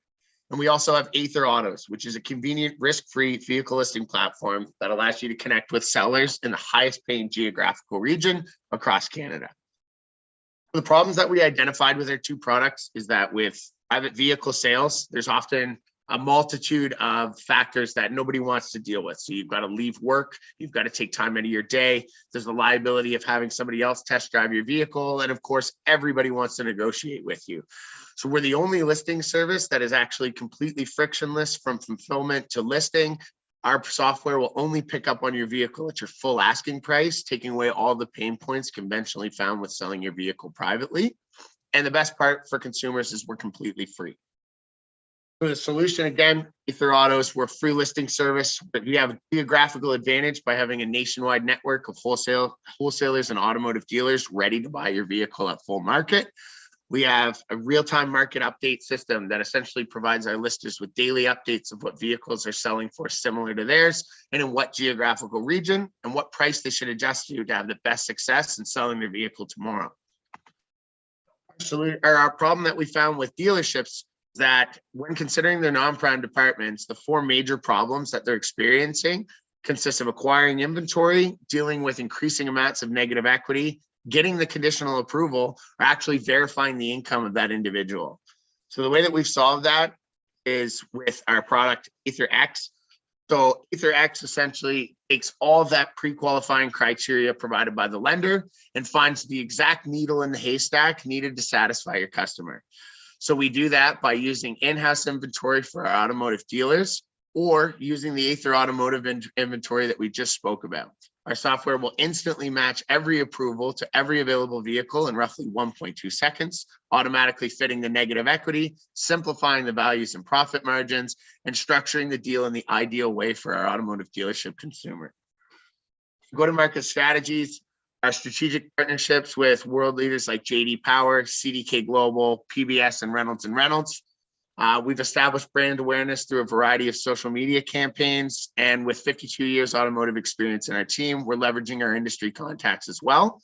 And we also have AITHR Autos, which is a convenient, risk-free vehicle listing platform that allows you to connect with sellers in the highest paying geographical region across Canada. The problems that we identified with our two products is that with private vehicle sales, there's often a multitude of factors that nobody wants to deal with. So you've got to leave work, you've got to take time out of your day. There's the liability of having somebody else test drive your vehicle. And of course, everybody wants to negotiate with you. So we're the only listing service that is actually completely frictionless from fulfillment to listing. Our software will only pick up on your vehicle at your full asking price, taking away all the pain points conventionally found with selling your vehicle privately. And the best part for consumers is we're completely free. For the solution, again, AITHR Autos, we're a free listing service, but we have a geographical advantage by having a nationwide network of wholesalers and automotive dealers ready to buy your vehicle at full market. We have a real-time market update system that essentially provides our listers with daily updates of what vehicles are selling for similar to theirs and in what geographical region and what price they should adjust to have the best success in selling their vehicle tomorrow. Our problem that we found with dealerships is that when considering their non-prime departments, the four major problems that they're experiencing consist of acquiring inventory, dealing with increasing amounts of negative equity, getting the conditional approval, or actually verifying the income of that individual. So the way that we've solved that is with our product AITHR X. So AITHR X essentially takes all of that pre-qualifying criteria provided by the lender and finds the exact needle in the haystack needed to satisfy your customer. So we do that by using in-house inventory for our automotive dealers or using the AITHR automotive inventory that we just spoke about. Our software will instantly match every approval to every available vehicle in roughly 1.2 seconds, automatically fitting the negative equity, simplifying the values and profit margins, and structuring the deal in the ideal way for our automotive dealership consumer. Go-to-market strategies, our strategic partnerships with world leaders like JD Power, CDK Global, PBS, and Reynolds. We've established brand awareness through a variety of social media campaigns, and with 52 years automotive experience in our team, we're leveraging our industry contacts as well.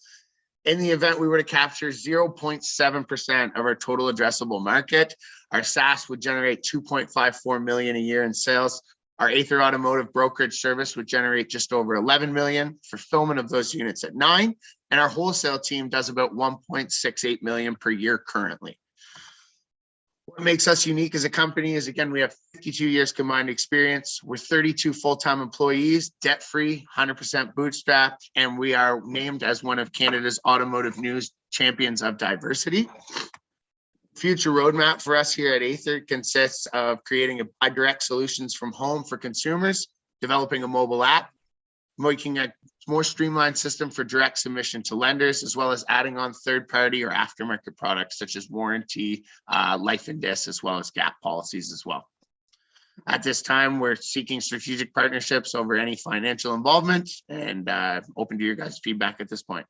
In the event we were to capture 0.7% of our total addressable market, our SaaS would generate 2.54 million a year in sales. Our AITHR automotive brokerage service would generate just over 11 million, fulfillment of those units at 9, and our wholesale team does about 1.68 million per year currently. What makes us unique as a company is, again, we have 52 years combined experience. We're 32 full-time employees, debt-free, 100% bootstrapped, and we are named as one of Canada's Automotive News Champions of Diversity. Future roadmap for us here at AITHR consists of creating a buy direct solutions from home for consumers, developing a mobile app, making a more streamlined system for direct submission to lenders, as well as adding on third-party or aftermarket products such as warranty, life and disc, as well as gap policies as well. At this time, we're seeking strategic partnerships over any financial involvement and open to your guys' feedback at this point.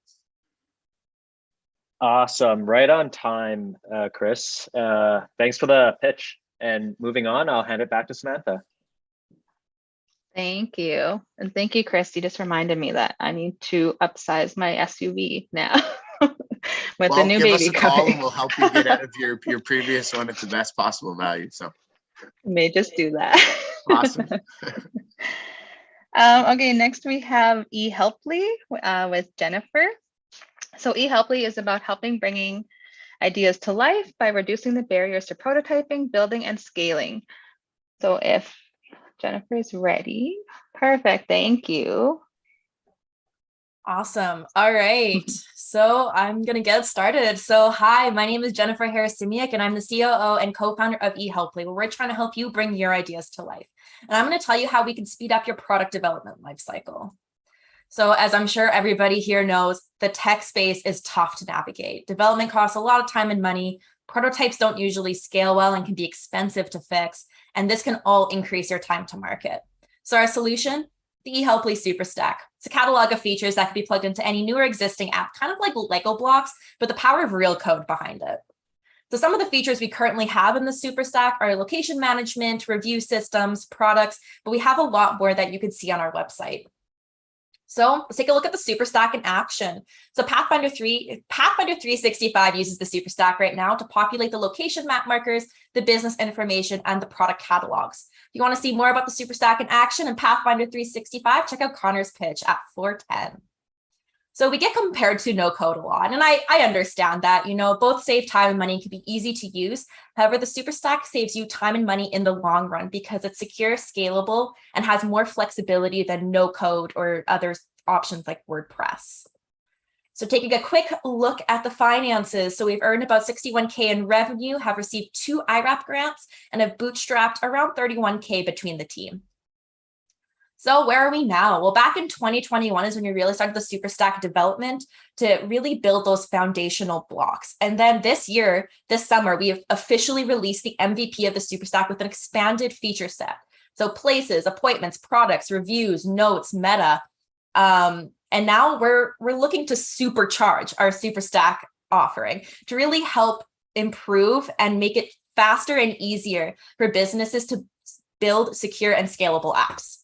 Awesome, right on time, Chris. Thanks for the pitch. And moving on, I'll hand it back to Samantha. Thank you. And thank you, Chris. You just reminded me that I need to upsize my SUV now with the new baby. Give us a call and we'll help you get out of your previous one at the best possible value. So may just do that. Awesome. Okay, next we have eHelply with Jennifer. So eHelply is about bringing ideas to life by reducing the barriers to prototyping, building, and scaling. So if Jennifer is ready. Perfect. Thank you. Awesome. All right. So I'm going to get started. So hi, my name is Jennifer Harris-Simiak, and I'm the COO and co-founder of eHelply, where we're trying to help you bring your ideas to life. And I'm going to tell you how we can speed up your product development lifecycle. So as I'm sure everybody here knows, the tech space is tough to navigate. Development costs a lot of time and money. Prototypes don't usually scale well and can be expensive to fix. And this can all increase your time to market. So our solution, the eHelply Superstack. It's a catalog of features that can be plugged into any new or existing app, kind of like Lego blocks, but the power of real code behind it. So some of the features we currently have in the Superstack are location management, review systems, products, but we have a lot more that you can see on our website. So let's take a look at the Superstack in action. So Pathfinder 365 uses the Superstack right now to populate the location map markers, the business information, and the product catalogs. If you want to see more about the Superstack in action and Pathfinder 365, check out Connor's pitch at 410. So we get compared to no code a lot, and I understand that, both save time and money and can be easy to use. However, the Superstack saves you time and money in the long run because it's secure, scalable, and has more flexibility than no code or other options like WordPress. So taking a quick look at the finances. So we've earned about 61K in revenue, have received 2 IRAP grants, and have bootstrapped around 31K between the team. So where are we now? Well, back in 2021 is when we really started the Superstack development to really build those foundational blocks. And then this summer, we have officially released the MVP of the Superstack with an expanded feature set. So places, appointments, products, reviews, notes, meta. And now we're looking to supercharge our Superstack offering to really help improve and make it faster and easier for businesses to build secure and scalable apps.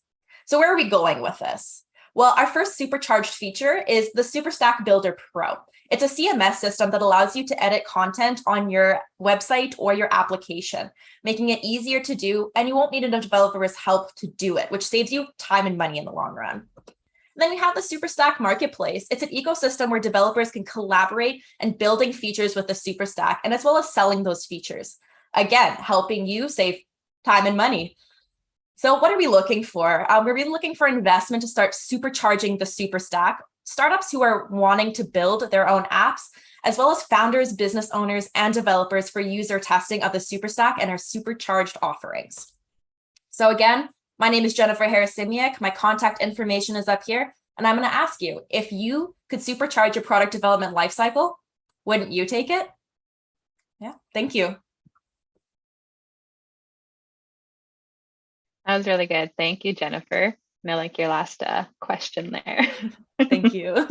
So where are we going with this? Well, our first supercharged feature is the Superstack Builder Pro. It's a CMS system that allows you to edit content on your website or your application, making it easier to do, and you won't need a developer's help to do it, which saves you time and money in the long run. And then we have the Superstack Marketplace. It's an ecosystem where developers can collaborate and building features with the Superstack, and as well as selling those features. Again, helping you save time and money. So what are we looking for? We're really looking for investment to start supercharging the Superstack, startups who are wanting to build their own apps, as well as founders, business owners, and developers for user testing of the Superstack and our supercharged offerings. So again, my name is Jennifer Harris-Simiak. My contact information is up here. And I'm going to ask you, if you could supercharge your product development lifecycle, wouldn't you take it? Yeah, thank you. That was really good. Thank you, Jennifer. And I like your last question there. Thank you.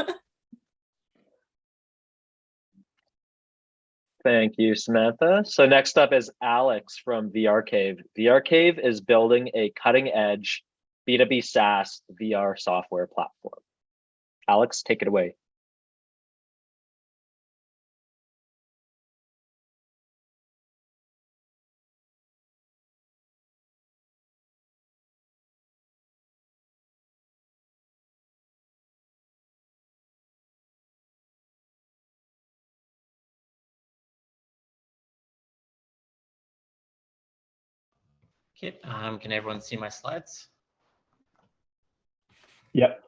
Thank you, Samantha. So next up is Alex from VR Cave. VR Cave is building a cutting-edge B2B SaaS VR software platform. Alex, take it away. Okay, can everyone see my slides? Yep.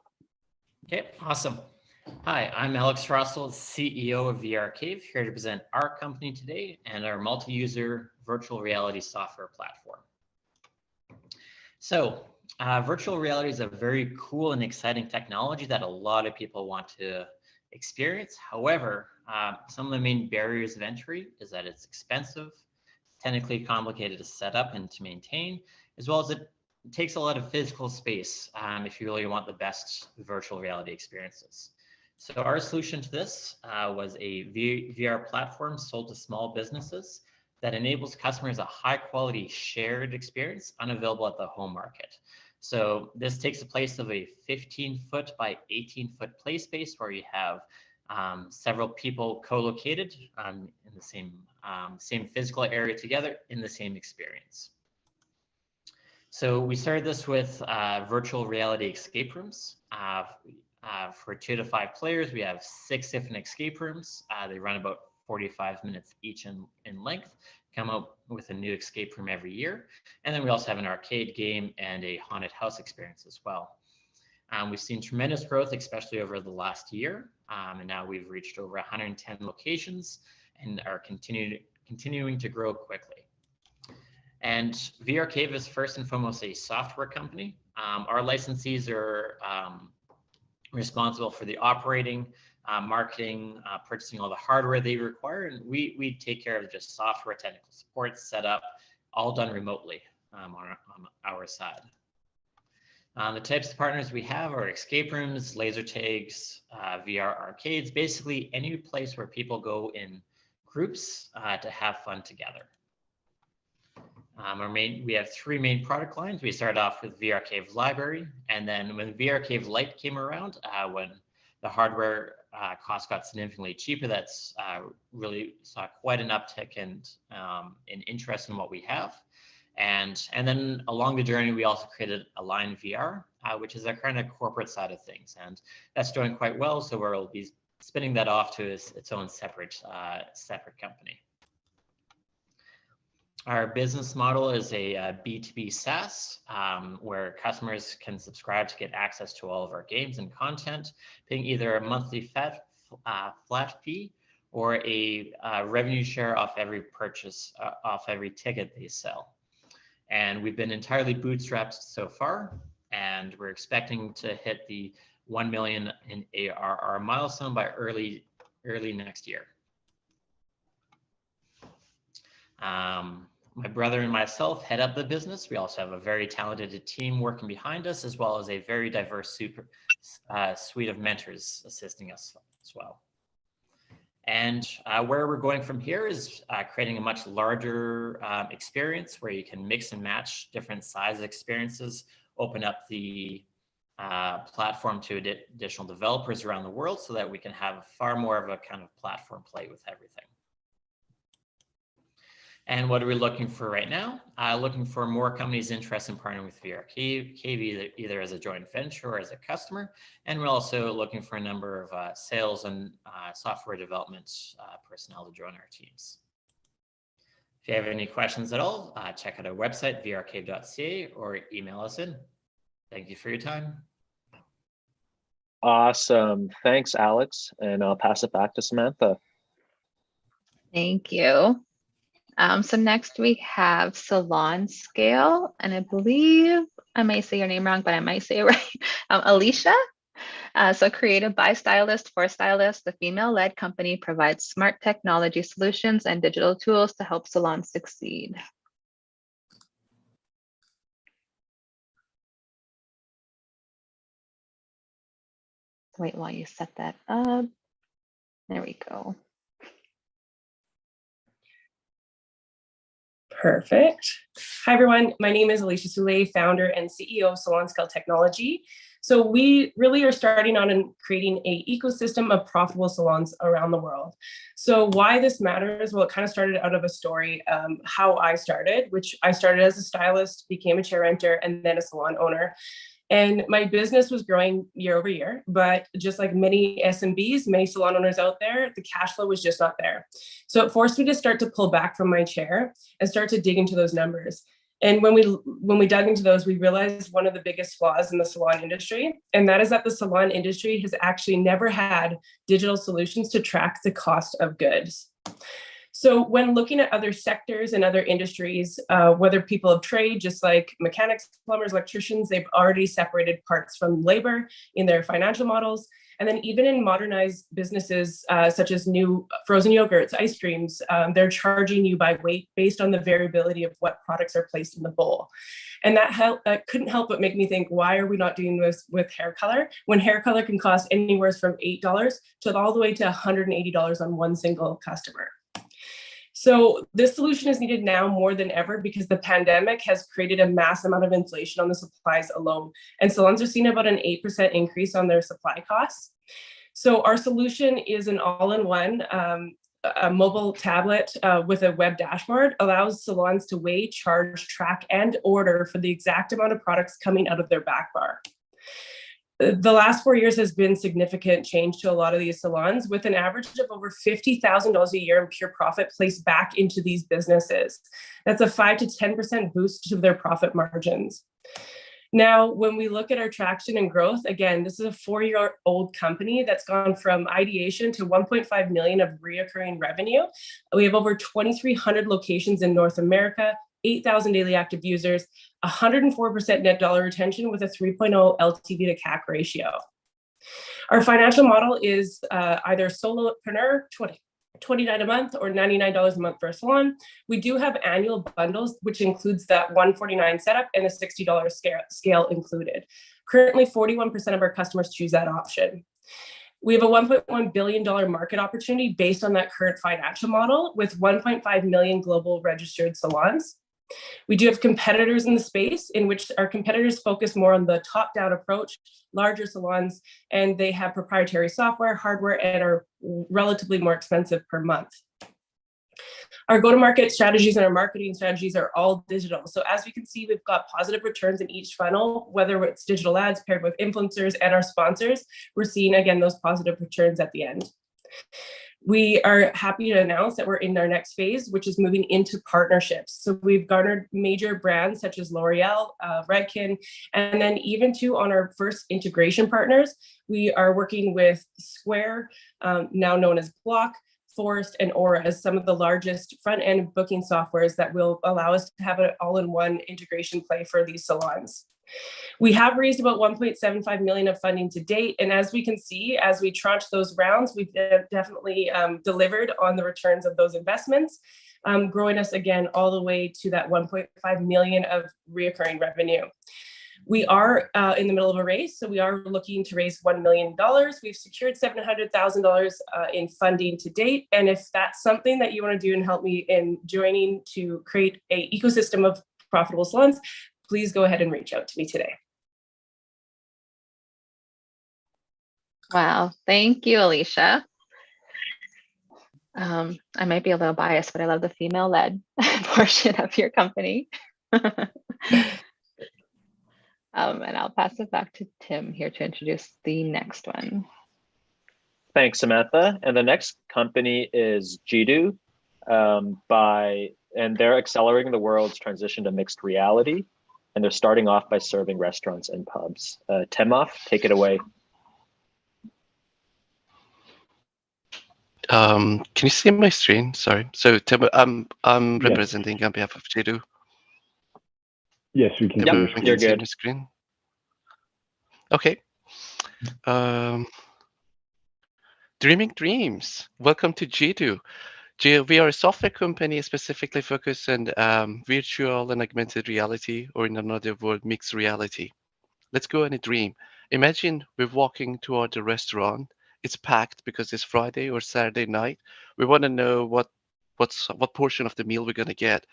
Okay, awesome. Hi, I'm Alex Russell, CEO of VR Cave, here to present our company today and our multi-user virtual reality software platform. So, virtual reality is a very cool and exciting technology that a lot of people want to experience. However, some of the main barriers of entry is that it's expensive, technically complicated to set up and to maintain, as well as it takes a lot of physical space if you really want the best virtual reality experiences. So our solution to this was a VR platform sold to small businesses that enables customers a high quality shared experience unavailable at the home market. So this takes the place of a 15-foot by 18-foot play space where you have several people co-located in the same physical area together in the same experience. So we started this with virtual reality escape rooms. For 2 to 5 players, we have 6 different escape rooms. They run about 45 minutes each in length, come out with a new escape room every year. And then we also have an arcade game and a haunted house experience as well. We've seen tremendous growth, especially over the last year. And now we've reached over 110 locations and are continuing to grow quickly. And VR Cave is first and foremost a software company. Our licensees are responsible for the operating, marketing, purchasing all the hardware they require, and we take care of just software, technical support, setup, all done remotely on our side. The types of partners we have are escape rooms, laser tags, VR arcades, basically any place where people go in groups to have fun together. We have three main product lines. We started off with VR Cave Library, and then when VR Cave Lite came around, when the hardware cost got significantly cheaper, that's really saw quite an uptick in interest in what we have. And then along the journey, we also created Align VR, which is our kind of corporate side of things, and that's doing quite well. So we'll be spinning that off to its own separate company. Our business model is a B2B SaaS, where customers can subscribe to get access to all of our games and content, paying either a monthly flat fee or a revenue share off every purchase, off every ticket they sell. And we've been entirely bootstrapped so far, and we're expecting to hit the 1 million in ARR milestone by early next year. My brother and myself head up the business. We also have a very talented team working behind us, as well as a very diverse suite of mentors assisting us as well. And where we're going from here is creating a much larger experience where you can mix and match different size experiences, open up the platform to additional developers around the world so that we can have far more of a kind of platform play with everything. And what are we looking for right now? Looking for more companies interested in partnering with VR Cave either as a joint venture or as a customer. And we're also looking for a number of sales and software development personnel to join our teams. If you have any questions at all, check out our website, vrcave.ca, or email us in. Thank you for your time. Awesome. Thanks, Alex. And I'll pass it back to Samantha. Thank you. So next we have Salon Scale, and I believe I may say your name wrong, but I might say it right. Alicia. So created by stylists for stylists, the female-led company provides smart technology solutions and digital tools to help salons succeed. Wait while you set that up. There we go. Perfect. Hi, everyone. My name is Alicia Soule, founder and CEO of Salon Scale Technology. So we really are starting on and creating an ecosystem of profitable salons around the world. So why this matters? Well, it kind of started out of a story, how I started, which I started as a stylist, became a chair renter, and then a salon owner. And my business was growing year over year, but just like many SMBs, many salon owners out there, the cash flow was just not there. So it forced me to start to pull back from my chair and start to dig into those numbers. And when we dug into those, we realized one of the biggest flaws in the salon industry, and that is that the salon industry has actually never had digital solutions to track the cost of goods. So when looking at other sectors and other industries, whether people of trade, just like mechanics, plumbers, electricians, they've already separated parts from labor in their financial models. And then even in modernized businesses, such as new frozen yogurts, ice creams, they're charging you by weight based on the variability of what products are placed in the bowl. And that couldn't help but make me think, why are we not doing this with hair color when hair color can cost anywhere from $8 to all the way to $180 on one single customer? So this solution is needed now more than ever because the pandemic has created a mass amount of inflation on the supplies alone. And salons are seeing about an 8% increase on their supply costs. So our solution is an all-in-one a mobile tablet with a web dashboard, allows salons to weigh, charge, track, and order for the exact amount of products coming out of their back bar. The last 4 years has been significant change to a lot of these salons, with an average of over $50,000 a year in pure profit placed back into these businesses. That's a 5 to 10% boost to their profit margins. Now, when we look at our traction and growth, again, this is a 4-year-old company that's gone from ideation to 1.5 million of reoccurring revenue. We have over 2,300 locations in North America, 8,000 daily active users, 104% net dollar retention with a 3.0 LTV to CAC ratio. Our financial model is either solopreneur, $29 a month or $99 a month for a salon. We do have annual bundles, which includes that $149 setup and a $60 scale included. Currently, 41% of our customers choose that option. We have a $1.1 billion market opportunity based on that current financial model with 1.5 million global registered salons. We do have competitors in the space in which our competitors focus more on the top-down approach, larger salons, and they have proprietary software, hardware, and are relatively more expensive per month. Our go-to-market strategies and our marketing strategies are all digital. So as we can see, we've got positive returns in each funnel, whether it's digital ads paired with influencers and our sponsors, we're seeing, again, those positive returns at the end. We are happy to announce that we're in our next phase, which is moving into partnerships. So we've garnered major brands such as L'Oreal, Redken, and then even too on our first integration partners, we are working with Square, now known as Block, Forest, and Aura as some of the largest front-end booking softwares that will allow us to have an all-in-one integration play for these salons. We have raised about 1.75 million of funding to date. And as we can see, as we tranche those rounds, we've definitely delivered on the returns of those investments, growing us again all the way to that 1.5 million of reoccurring revenue. We are in the middle of a race, so we are looking to raise $1 million. We've secured $700,000 in funding to date. And if that's something that you want to do and help me in joining to create an ecosystem of profitable salons, please go ahead and reach out to me today. Wow, thank you, Alicia. I might be a little biased, but I love the female-led portion of your company. And I'll pass it back to Tim here to introduce the next one. Thanks, Samantha. And the next company is Jidu, and they're accelerating the world's transition to mixed reality. And they're starting off by serving restaurants and pubs. Timoff, take it away. Can you see my screen? Sorry. So Tim, I'm representing on behalf of Jidu. Yes, we can. Yep, you're good. My screen. Okay. Dreaming dreams. Welcome to Jidu. We are a software company specifically focused on virtual and augmented reality, or in another word, mixed reality. Let's go on a dream. Imagine we're walking toward a restaurant. It's packed because it's Friday or Saturday night. We want to know what portion of the meal we're going to get.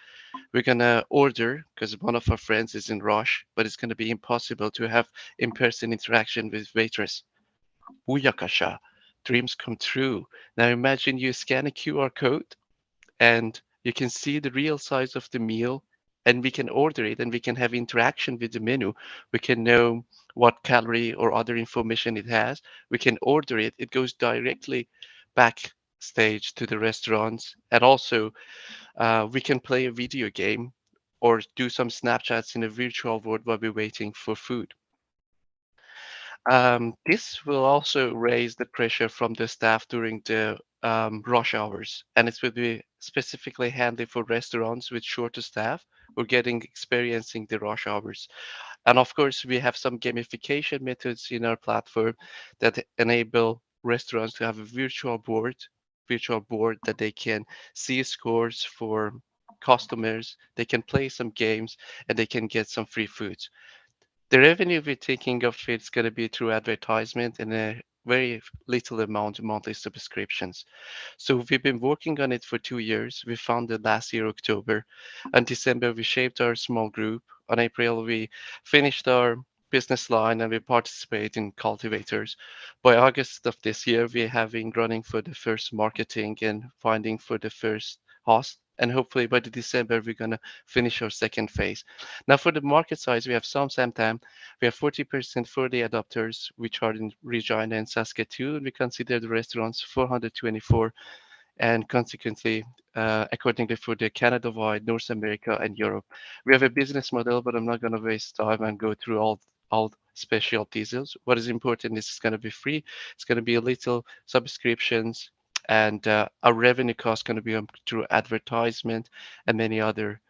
We're going to order because one of our friends is in rush, but it's going to be impossible to have in-person interaction with waitress. Booyakasha. Dreams come true. Now imagine you scan a QR code and you can see the real size of the meal, and we can order it and we can have interaction with the menu. We can know what calorie or other information it has. We can order it. It goes directly backstage to the restaurants. And also we can play a video game or do some Snapchats in a virtual world while we're waiting for food. This will also raise the pressure from the staff during the rush hours, and it will be specifically handy for restaurants with shorter staff or experiencing the rush hours. And of course, we have some gamification methods in our platform that enable restaurants to have a virtual board that they can see scores for customers, they can play some games, and they can get some free foods. The revenue we're thinking of it's going to be through advertisement and a very little amount of monthly subscriptions. So we've been working on it for 2 years. We founded last year, October. In December, we shaped our small group. On April, we finished our business line and we participate in cultivators. By August of this year, we have been running for the first marketing and finding for the first host. And hopefully by the December, we're going to finish our second phase. Now for the market size, we have some time. We have 40% for the adopters, which are in Regina and Saskatoon. We consider the restaurants 424 and consequently, accordingly for the Canada-wide, North America, and Europe. We have a business model, but I'm not going to waste time and go through all special details. What is important is it's going to be free. It's going to be a little subscriptions, and our revenue cost going to be through advertisement and many other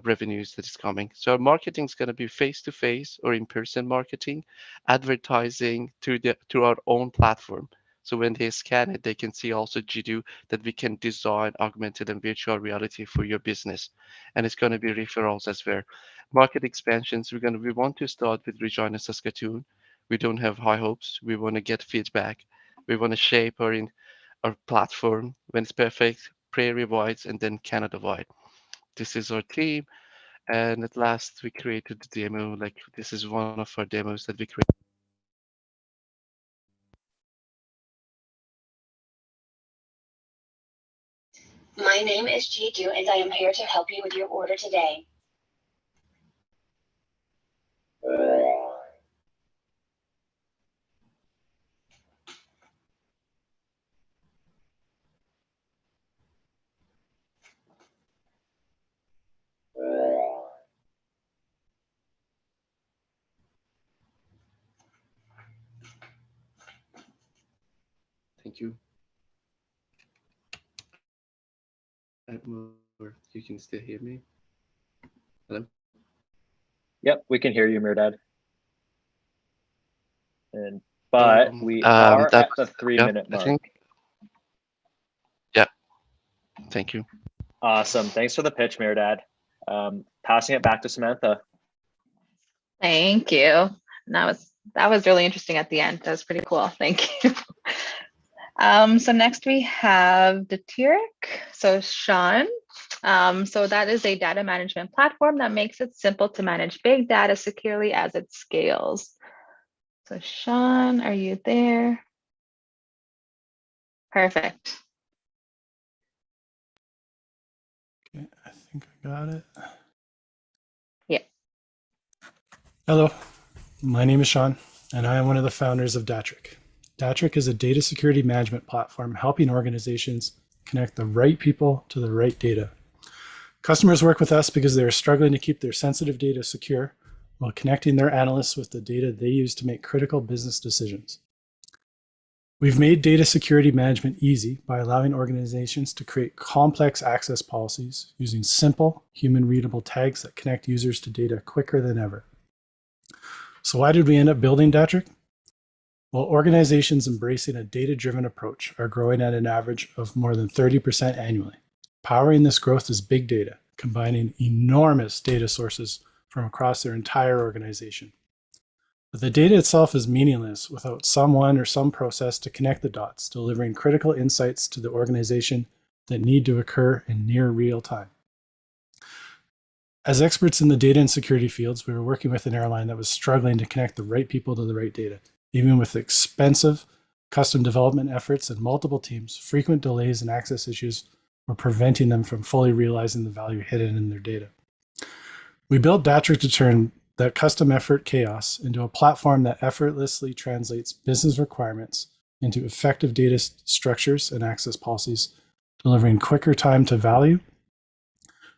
revenues that is coming. So our marketing is going to be face-to-face or in-person marketing, advertising through our own platform. So when they scan it, they can see also Jiddu that we can design augmented and virtual reality for your business. And it's going to be referrals as well. Market expansions, we want to start with Regina, Saskatoon. We don't have high hopes. We want to get feedback. We want to shape our platform when it's perfect, Prairie wide, and then Canada wide. This is our team. And at last we created the demo. Like this is one of our demos that we created. My name is Jiddu, and I am here to help you with your order today. Thank you. You can still hear me? Hello? Yep, we can hear you, Mirdad. But we are at the 3-minute mark. I think. Yeah. Thank you. Awesome. Thanks for the pitch, Mirdad. Passing it back to Samantha. Thank you. And that was really interesting at the end. That was pretty cool. Thank you. So next we have Datirek. So Sean. So that is a data management platform that makes it simple to manage big data securely as it scales. So Sean, are you there? Perfect. Okay, I think I got it. Yeah. Hello, my name is Sean, and I am one of the founders of Datrick. Datrick is a data security management platform helping organizations connect the right people to the right data. Customers work with us because they are struggling to keep their sensitive data secure while connecting their analysts with the data they use to make critical business decisions. We've made data security management easy by allowing organizations to create complex access policies using simple, human-readable tags that connect users to data quicker than ever. So why did we end up building Datrick? Well, organizations embracing a data-driven approach are growing at an average of more than 30% annually. Powering this growth is big data, combining enormous data sources from across their entire organization. But the data itself is meaningless without someone or some process to connect the dots, delivering critical insights to the organization that need to occur in near real time. As experts in the data and security fields, we were working with an airline that was struggling to connect the right people to the right data. Even with expensive custom development efforts and multiple teams, frequent delays and access issues were preventing them from fully realizing the value hidden in their data. We built Datrick to turn that custom effort chaos into a platform that effortlessly translates business requirements into effective data structures and access policies, delivering quicker time to value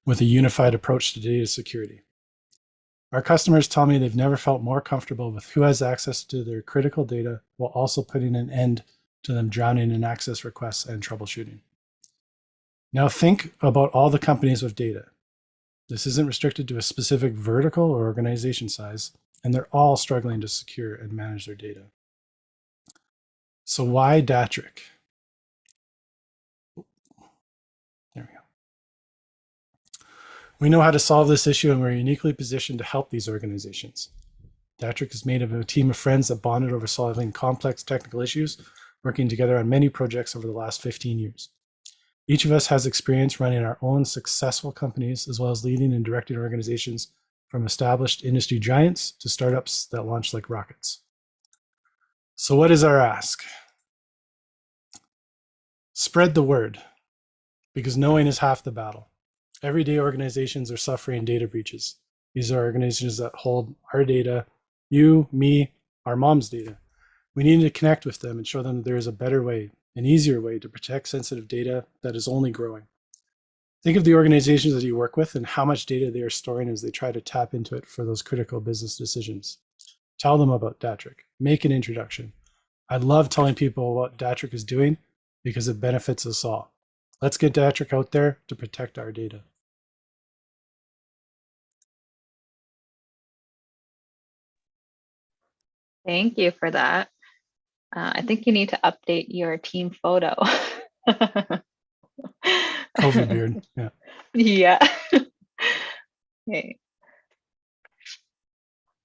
with a unified approach to data security. Our customers tell me they've never felt more comfortable with who has access to their critical data while also putting an end to them drowning in access requests and troubleshooting. Now think about all the companies with data. This isn't restricted to a specific vertical or organization size, and they're all struggling to secure and manage their data. So why Datrick? There we go. We know how to solve this issue, and we're uniquely positioned to help these organizations. Datrick is made of a team of friends that bonded over solving complex technical issues, working together on many projects over the last 15 years. Each of us has experience running our own successful companies, as well as leading and directing organizations from established industry giants to startups that launch like rockets. So what is our ask? Spread the word, because knowing is half the battle. Everyday organizations are suffering data breaches. These are organizations that hold our data, you, me, our mom's data. We need to connect with them and show them that there is a better way, an easier way to protect sensitive data that is only growing. Think of the organizations that you work with and how much data they are storing as they try to tap into it for those critical business decisions. Tell them about Datric. Make an introduction. I love telling people what Datric is doing because it benefits us all. Let's get Datric out there to protect our data. Thank you for that. I think you need to update your team photo. COVID beard, yeah. Yeah. Okay.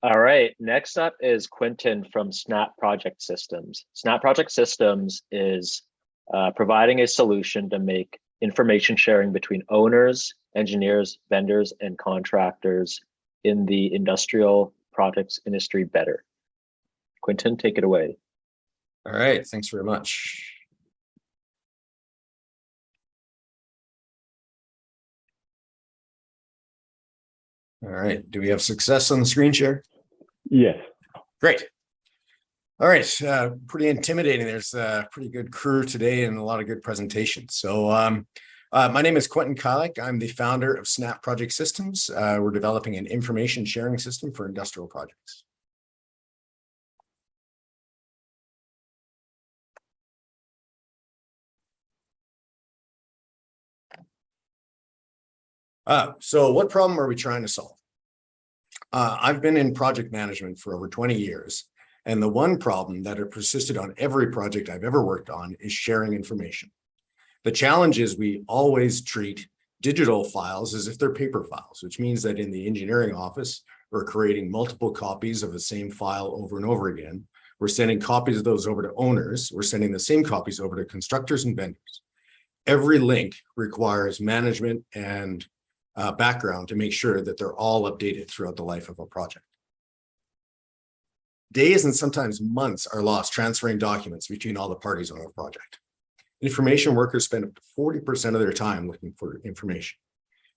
All right, next up is Quentin from Snap Project Systems. Snap Project Systems is providing a solution to make information sharing between owners, engineers, vendors, and contractors in the industrial projects industry better. Quentin, take it away. All right, thanks very much. All right, do we have success on the screen share? Yes. Great. All right, pretty intimidating. There's a pretty good crew today and a lot of good presentations. So my name is Quentin Kalik. I'm the founder of Snap Project Systems. We're developing an information sharing system for industrial projects. So what problem are we trying to solve? I've been in project management for over 20 years, and the one problem that have persisted on every project I've ever worked on is sharing information. The challenge is we always treat digital files as if they're paper files, which means that in the engineering office, we're creating multiple copies of the same file over and over again. We're sending copies of those over to owners. We're sending the same copies over to constructors and vendors. Every link requires management and background to make sure that they're all updated throughout the life of a project. Days and sometimes months are lost transferring documents between all the parties on a project. Information workers spend up to 40% of their time looking for information.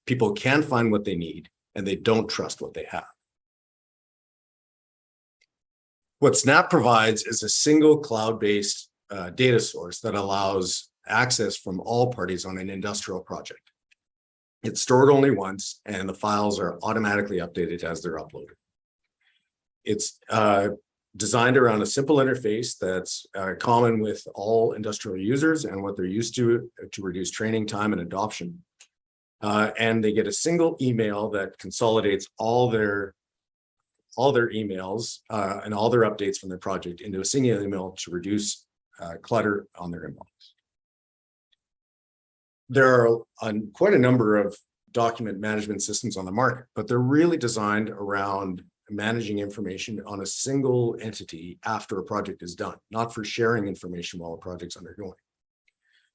People can't find what they need, and they don't trust what they have. What Snap provides is a single cloud-based data source that allows access from all parties on an industrial project. It's stored only once, and the files are automatically updated as they're uploaded. It's designed around a simple interface that's common with all industrial users and what they're used to reduce training time and adoption. And they get a single email that consolidates all their emails and all their updates from their project into a single email to reduce clutter on their inbox. There are quite a number of document management systems on the market, but they're really designed around managing information on a single entity after a project is done, not for sharing information while a project's undergoing.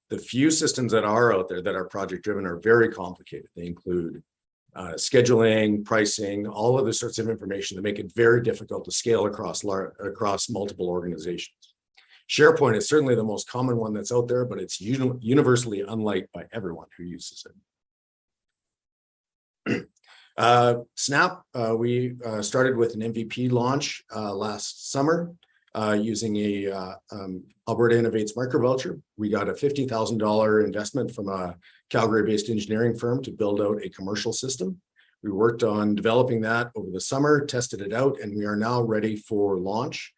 The few systems that are out there that are project driven are very complicated. They include scheduling, pricing, all of the sorts of information that make it very difficult to scale across multiple organizations. SharePoint is certainly the most common one that's out there, but it's universally unliked by everyone who uses it. Snap, we started with an MVP launch last summer using a Alberta Innovates microvoucher. We got a $50,000 investment from a Calgary-based engineering firm to build out a commercial system. We worked on developing that over the summer, tested it out, and we are now ready for launch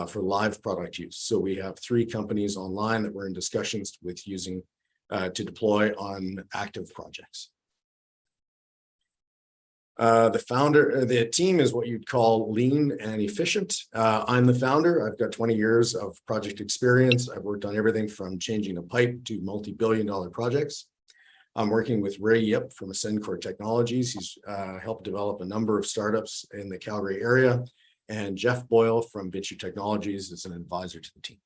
for live product use. So we have 3 companies online that we're in discussions with using to deploy on active projects. The team is what you'd call lean and efficient. I'm the founder. I've got 20 years of project experience. I've worked on everything from changing a pipe to multi-billion-dollar projects. I'm working with Ray Yip from Ascendcore Technologies. He's helped develop a number of startups in the Calgary area. And Jeff Boyle from Vinci Technologies is an advisor to the team.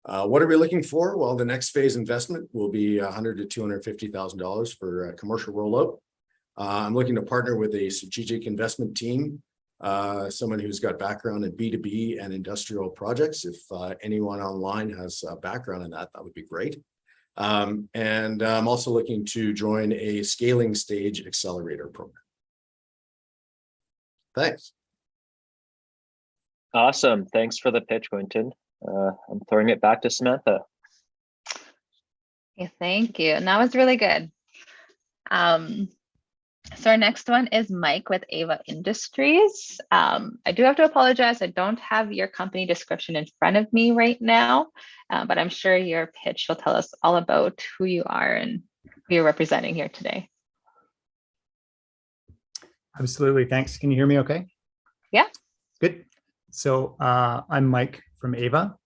What are we looking for? Well, the next phase investment will be $100,000 to $250,000 for a commercial rollout. I'm looking to partner with a strategic investment team, someone who's got background in B2B and industrial projects. If anyone online has a background in that, that would be great. And I'm also looking to join a scaling stage accelerator program. Thanks. Awesome. Thanks for the pitch, Quentin. I'm throwing it back to Samantha. Okay, thank you. And that was really good. So our next one is Mike with Ava Industries. I do have to apologize. I don't have your company description in front of me right now, but I'm sure your pitch will tell us all about who you are and who you're representing here today. Absolutely. Thanks. Can you hear me okay? Yeah. Good. So I'm Mike from Ava.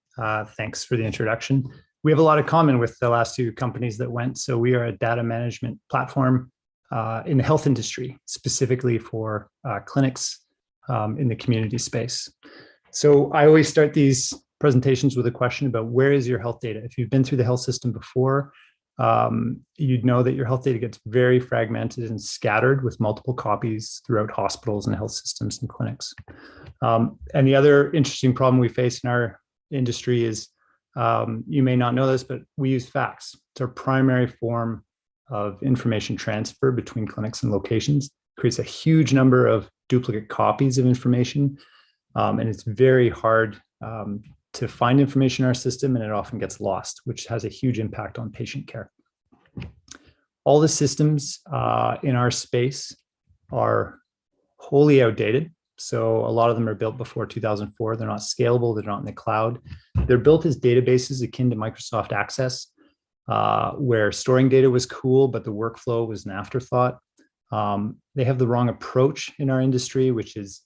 Thanks for the introduction. We have a lot in common with the last two companies that went. So we are a data management platform in the health industry, specifically for clinics in the community space. So I always start these presentations with a question about where is your health data? If you've been through the health system before, you'd know that your health data gets very fragmented and scattered with multiple copies throughout hospitals and health systems and clinics. And the other interesting problem we face in our industry is, you may not know this, but we use fax. It's our primary form of information transfer between clinics and locations. It creates a huge number of duplicate copies of information, and it's very hard to find information in our system, and it often gets lost, which has a huge impact on patient care. All the systems in our space are wholly outdated. So a lot of them are built before 2004. They're not scalable. They're not in the cloud. They're built as databases akin to Microsoft Access, where storing data was cool, but the workflow was an afterthought. They have the wrong approach in our industry, which is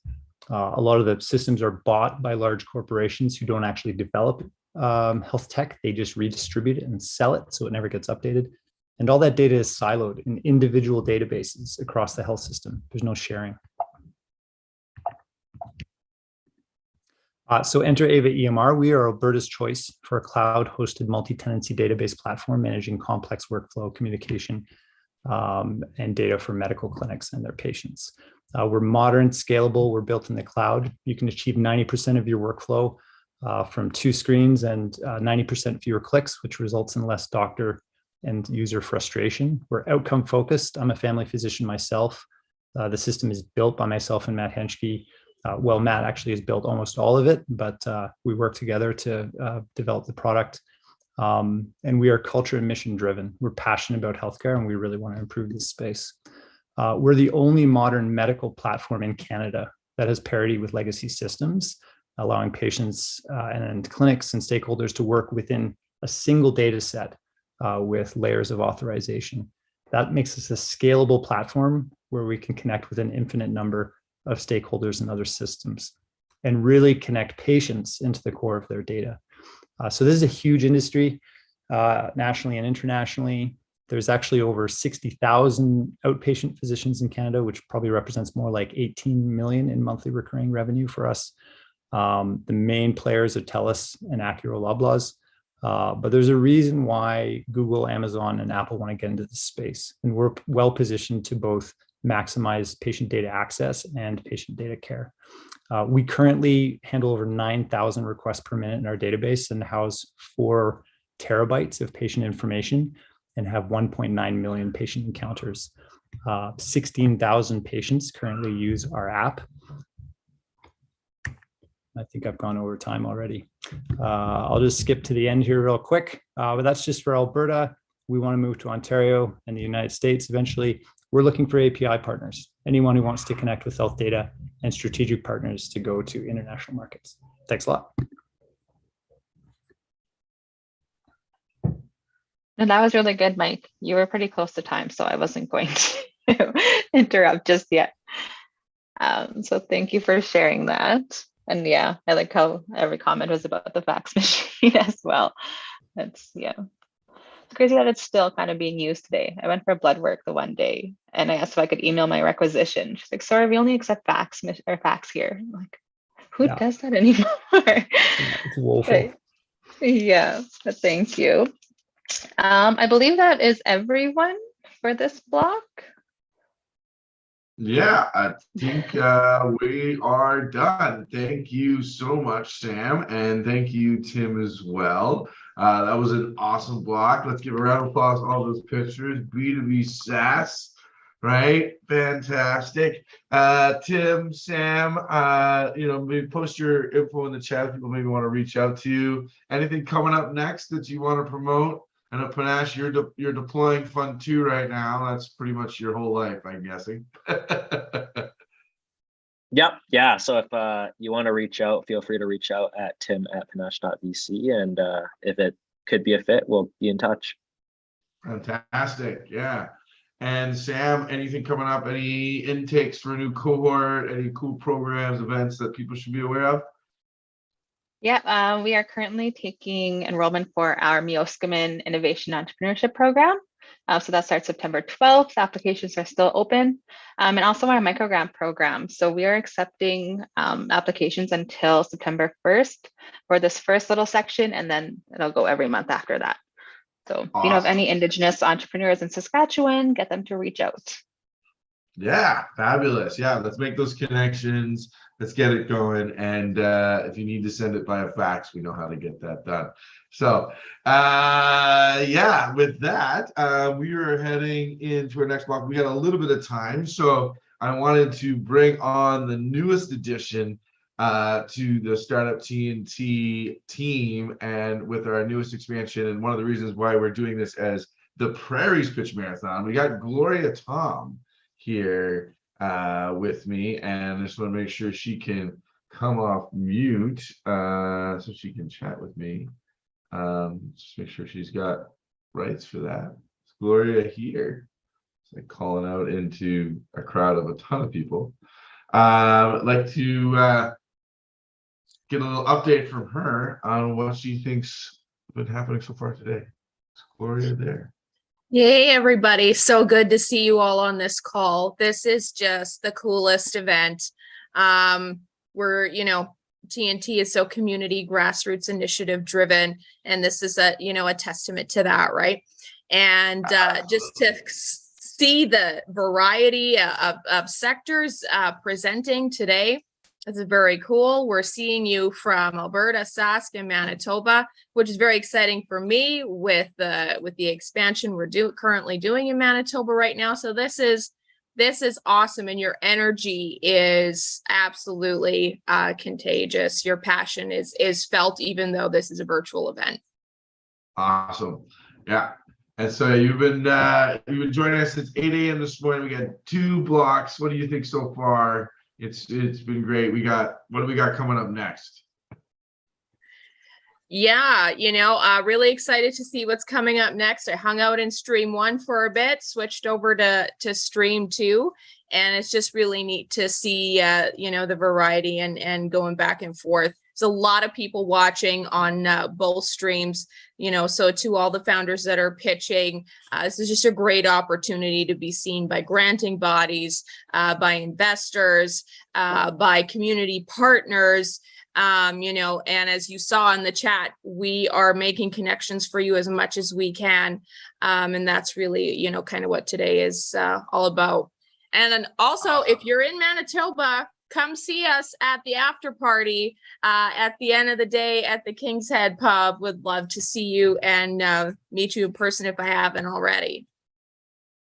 a lot of the systems are bought by large corporations who don't actually develop health tech. They just redistribute it and sell it, so it never gets updated. And all that data is siloed in individual databases across the health system. There's no sharing. So enter Ava EMR. We are Alberta's choice for a cloud-hosted multi-tenancy database platform managing complex workflow, communication, and data for medical clinics and their patients. We're modern, scalable, we're built in the cloud. You can achieve 90% of your workflow from 2 screens and 90% fewer clicks, which results in less doctor and user frustration. We're outcome focused. I'm a family physician myself. The system is built by myself and Matt Henschke. Well, Matt actually has built almost all of it, but we work together to develop the product. And we are culture and mission driven. We're passionate about healthcare and we really want to improve this space. We're the only modern medical platform in Canada that has parity with legacy systems, allowing patients and clinics and stakeholders to work within a single data set with layers of authorization. That makes us a scalable platform where we can connect with an infinite number of stakeholders and other systems and really connect patients into the core of their data. So this is a huge industry nationally and internationally. There's actually over 60,000 outpatient physicians in Canada, which probably represents more like 18 million in monthly recurring revenue for us. The main players are TELUS and Acura Loblaws, but there's a reason why Google, Amazon, and Apple want to get into this space. And we're well positioned to both maximize patient data access and patient data care. We currently handle over 9,000 requests per minute in our database and house 4 terabytes of patient information and have 1.9 million patient encounters. 16,000 patients currently use our app. I think I've gone over time already. I'll just skip to the end here real quick, but that's just for Alberta. We want to move to Ontario and the United States eventually. We're looking for API partners, anyone who wants to connect with health data, and strategic partners to go to international markets. Thanks a lot. And that was really good, Mike. You were pretty close to time, so I wasn't going to interrupt just yet. So thank you for sharing that. And yeah, I like how every comment was about the fax machine as well. That's, yeah. It's crazy that it's still kind of being used today. I went for blood work the one day and I asked if I could email my requisition. She's like, sorry, we only accept fax here. I'm like, who does that anymore? It's woeful. Yeah, but thank you. I believe that is everyone for this block. Yeah, I think we are done. Thank you so much, Sam, and thank you, Tim, as well. That was an awesome block. Let's give a round of applause to all those pictures. B2B SaaS. right? Fantastic. Tim, Sam, maybe post your info in the chat if people maybe want to reach out to you. Anything coming up next that you want to promote? I know, Panache, you're deploying Fund 2 right now. That's pretty much your whole life, I'm guessing. Yep. Yeah. So if you want to reach out, feel free to reach out at tim@panache.vc. And if it could be a fit, we'll be in touch. Fantastic. Yeah. And Sam, anything coming up? Any intakes for a new cohort? Any cool programs, events that people should be aware of? Yeah, we are currently taking enrollment for our Meoskimen Innovation Entrepreneurship Program. So that starts September 12th. Applications are still open. And also our microgrant program. So we are accepting applications until September 1st for this first little section, and then it'll go every month after that. So if you know of any Indigenous entrepreneurs in Saskatchewan, get them to reach out. Yeah, fabulous. Yeah, let's make those connections. Let's get it going. And if you need to send it by a fax, we know how to get that done. So yeah, with that, we are heading into our next block. We got a little bit of time. So I wanted to bring on the newest addition to the Startup TNT team, and with our newest expansion, and one of the reasons why we're doing this as the Prairies Pitch Marathon, we got Gloria Tom here with me, and I just want to make sure she can come off mute so she can chat with me. Just make sure she's got rights for that. Is Gloria here? It's like calling out into a crowd of a ton of people. I'd like to get a little update from her on what she thinks has been happening so far today. Is Gloria there? Yay, everybody. So good to see you all on this call. This is just the coolest event. We're, TNT is so community, grassroots, initiative driven. And this is a testament to that, right? And just to see the variety of sectors presenting today, it's very cool. We're seeing you from Alberta, Sask, and Manitoba, which is very exciting for me with the expansion we're currently doing in Manitoba right now. So this is awesome, and your energy is absolutely contagious. Your passion is felt, even though this is a virtual event. Awesome, yeah. And so you've been joining us since 8 a.m. this morning. We got 2 blocks. What do you think so far? It's been great. What do we got coming up next? Yeah, really excited to see what's coming up next. I hung out in stream 1 for a bit, switched over to stream 2, and it's just really neat to see the variety and going back and forth. There's a lot of people watching on both streams, so to all the founders that are pitching, this is just a great opportunity to be seen by granting bodies, by investors, by community partners, and as you saw in the chat, we are making connections for you as much as we can. And that's really, kind of what today is all about. And then also, if you're in Manitoba, come see us at the after party at the end of the day at the King's Head Pub. Would love to see you and meet you in person if I haven't already.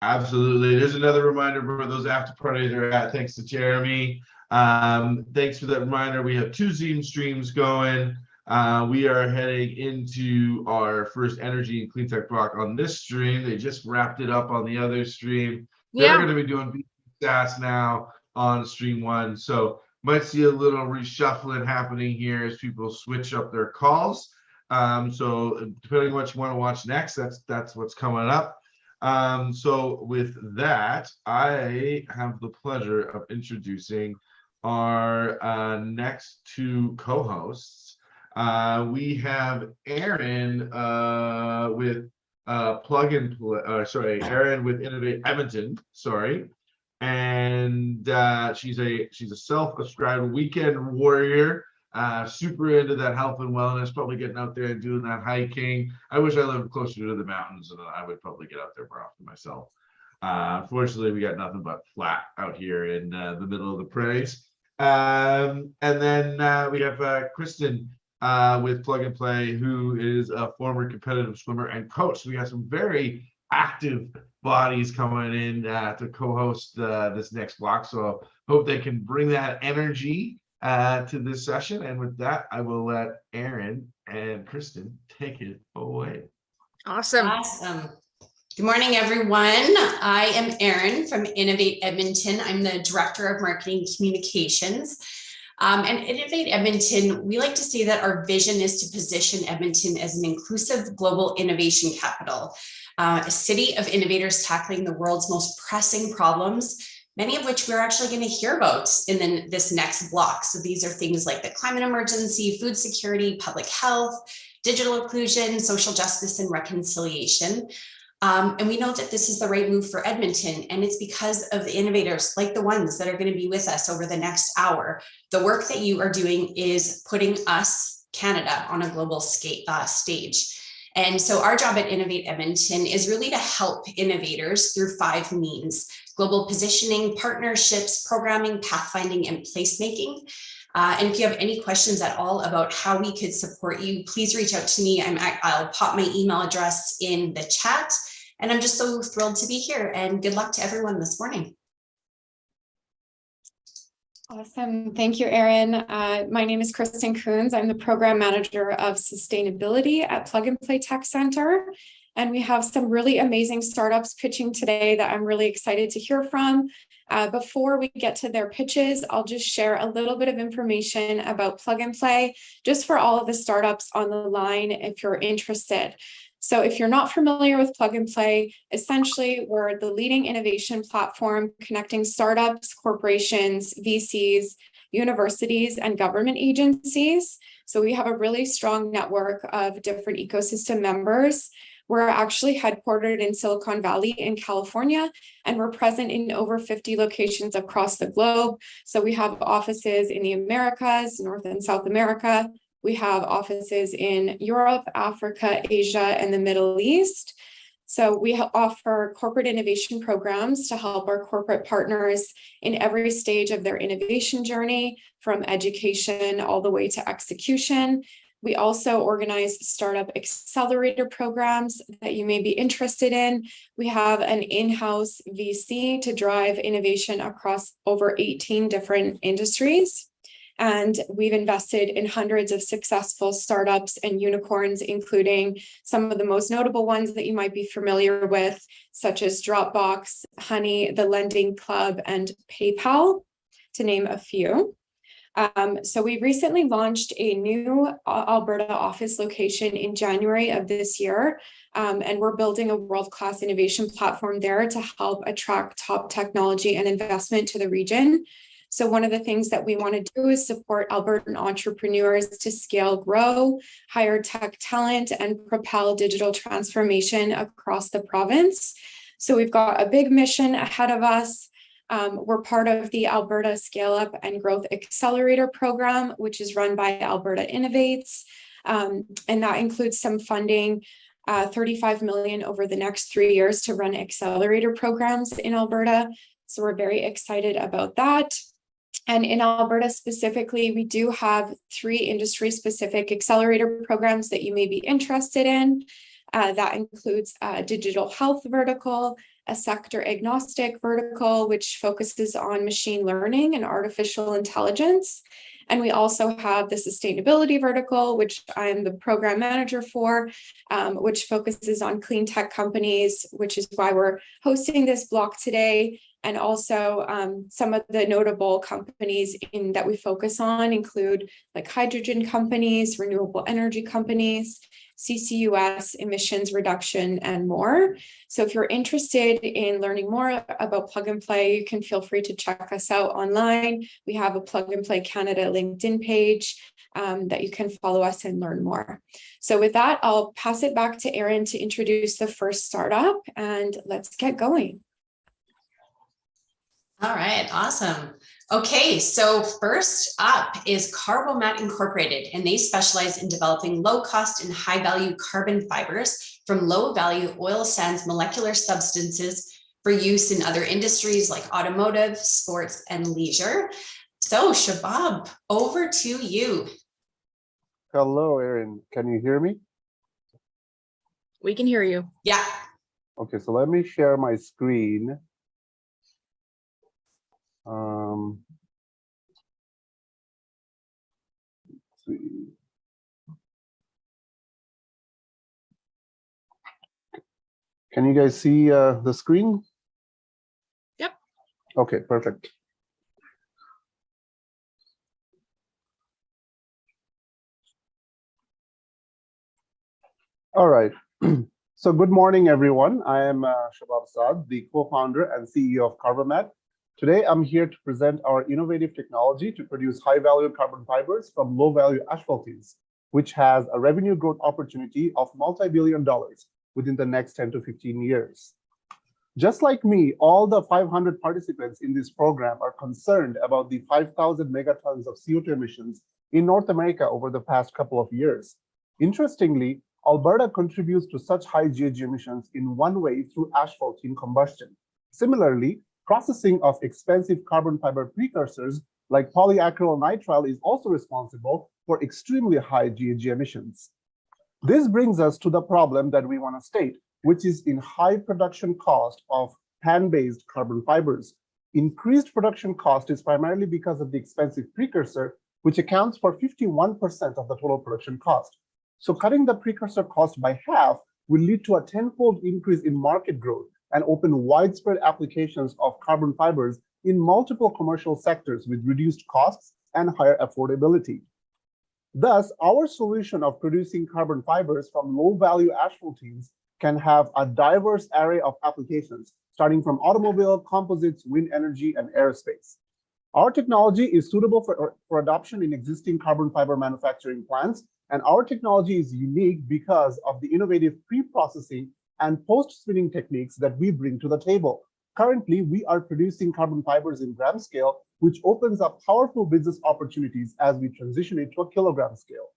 Absolutely. There's another reminder where those after parties are at. Thanks to Jeremy. Thanks for that reminder. We have 2 Zoom streams going. We are heading into our first energy and clean tech block on this stream. They just wrapped it up on the other stream. They're going to be doing BSAS now on stream 1, so might see a little reshuffling happening here as people switch up their calls. So depending on what you want to watch next, that's what's coming up. So with that, I have the pleasure of introducing our next 2 co-hosts. We have Aaron with Aaron with Innovate Edmonton. And she's a self-described weekend warrior, super into that health and wellness, probably getting out there and doing that hiking. I wish I lived closer to the mountains, and I would probably get out there more often myself. Unfortunately, we got nothing but flat out here in the middle of the prairies. And then we have Kristen with Plug and Play, who is a former competitive swimmer and coach. So we got some very active bodies coming in to co-host this next block. So hope they can bring that energy to this session. And with that, I will let Aaron and Kristen take it away. Awesome. Awesome. Good morning, everyone. I am Erin from Innovate Edmonton. I'm the Director of Marketing Communications. And Innovate Edmonton, we like to say that our vision is to position Edmonton as an inclusive global innovation capital, a city of innovators tackling the world's most pressing problems, many of which we're actually going to hear about in this next block. So these are things like the climate emergency, food security, public health, digital inclusion, social justice, and reconciliation. And we know that this is the right move for Edmonton, and it's because of the innovators like the ones that are going to be with us over the next hour. The work that you are doing is putting us, Canada, on a global stage. And so our job at Innovate Edmonton is really to help innovators through 5 means: global positioning, partnerships, programming, pathfinding, and placemaking. And if you have any questions at all about how we could support you, please reach out to me. I'll pop my email address in the chat. And I'm just so thrilled to be here, and good luck to everyone this morning. Awesome. Thank you, Erin. My name is Kristen Coons. I'm the Program Manager of Sustainability at Plug and Play Tech Center. And we have some really amazing startups pitching today that I'm really excited to hear from. Before we get to their pitches, I'll just share a little bit of information about Plug and Play, just for all of the startups on the line if you're interested. So if you're not familiar with Plug and Play, essentially we're the leading innovation platform connecting startups, corporations, VCs, universities, and government agencies. So we have a really strong network of different ecosystem members. We're actually headquartered in Silicon Valley in California, and we're present in over 50 locations across the globe. So we have offices in the Americas, North and South America. We have offices in Europe, Africa, Asia, and the Middle East. So we offer corporate innovation programs to help our corporate partners in every stage of their innovation journey, from education all the way to execution. We also organize startup accelerator programs that you may be interested in. We have an in-house VC to drive innovation across over 18 different industries. And we've invested in hundreds of successful startups and unicorns, including some of the most notable ones that you might be familiar with, such as Dropbox, Honey, the Lending Club, and PayPal, to name a few. So we recently launched a new Alberta office location in January of this year, and we're building a world-class innovation platform there to help attract top technology and investment to the region. So one of the things that we want to do is support Albertan entrepreneurs to scale, grow, hire tech talent, and propel digital transformation across the province. So we've got a big mission ahead of us. We're part of the Alberta Scale Up and Growth Accelerator Program, which is run by Alberta Innovates. And that includes some funding, $35 million over the next 3 years to run accelerator programs in Alberta. So we're very excited about that. And in Alberta specifically, we do have 3 industry-specific accelerator programs that you may be interested in. That includes a digital health vertical, a sector agnostic vertical, which focuses on machine learning and artificial intelligence. And we also have the sustainability vertical, which I'm the program manager for, which focuses on clean tech companies, which is why we're hosting this block today. And also some of the notable companies that we focus on include like hydrogen companies, renewable energy companies, CCUS, emissions reduction, and more. So if you're interested in learning more about Plug and Play, you can feel free to check us out online. We have a Plug and Play Canada LinkedIn page that you can follow us and learn more. So with that, I'll pass it back to Erin to introduce the first startup, and let's get going. All right, awesome. Okay, so first up is CarboMat Incorporated, and they specialize in developing low-cost and high-value carbon fibers from low-value oil sands molecular substances for use in other industries like automotive, sports, and leisure. So Shabab, over to you. Hello, Erin. Can you hear me? We can hear you. Yeah. Okay, so let me share my screen. Let's see. Can you guys see the screen? Yep. Okay, perfect. All right. So good morning, everyone. I am Shabab Saad, the co-founder and CEO of CarboMat. Today, I'm here to present our innovative technology to produce high-value carbon fibers from low-value asphaltenes, which has a revenue growth opportunity of multi-billion dollars within the next 10 to 15 years. Just like me, all the 500 participants in this program are concerned about the 5,000 megatons of CO2 emissions in North America over the past couple of years. Interestingly, Alberta contributes to such high GHG emissions in one way through asphaltene combustion. Similarly, processing of expensive carbon fiber precursors like polyacrylonitrile is also responsible for extremely high GHG emissions. This brings us to the problem that we want to state, which is in high production cost of pan-based carbon fibers. Increased production cost is primarily because of the expensive precursor, which accounts for 51% of the total production cost. So cutting the precursor cost by half will lead to a tenfold increase in market growth and open widespread applications of carbon fibers in multiple commercial sectors with reduced costs and higher affordability. Thus, our solution of producing carbon fibers from low-value asphaltenes can have a diverse array of applications, starting from automobile, composites, wind energy, and aerospace. Our technology is suitable for adoption in existing carbon fiber manufacturing plants, and our technology is unique because of the innovative pre-processing and post-spinning techniques that we bring to the table. Currently, we are producing carbon fibers in gram scale, which opens up powerful business opportunities as we transition into a kilogram scale.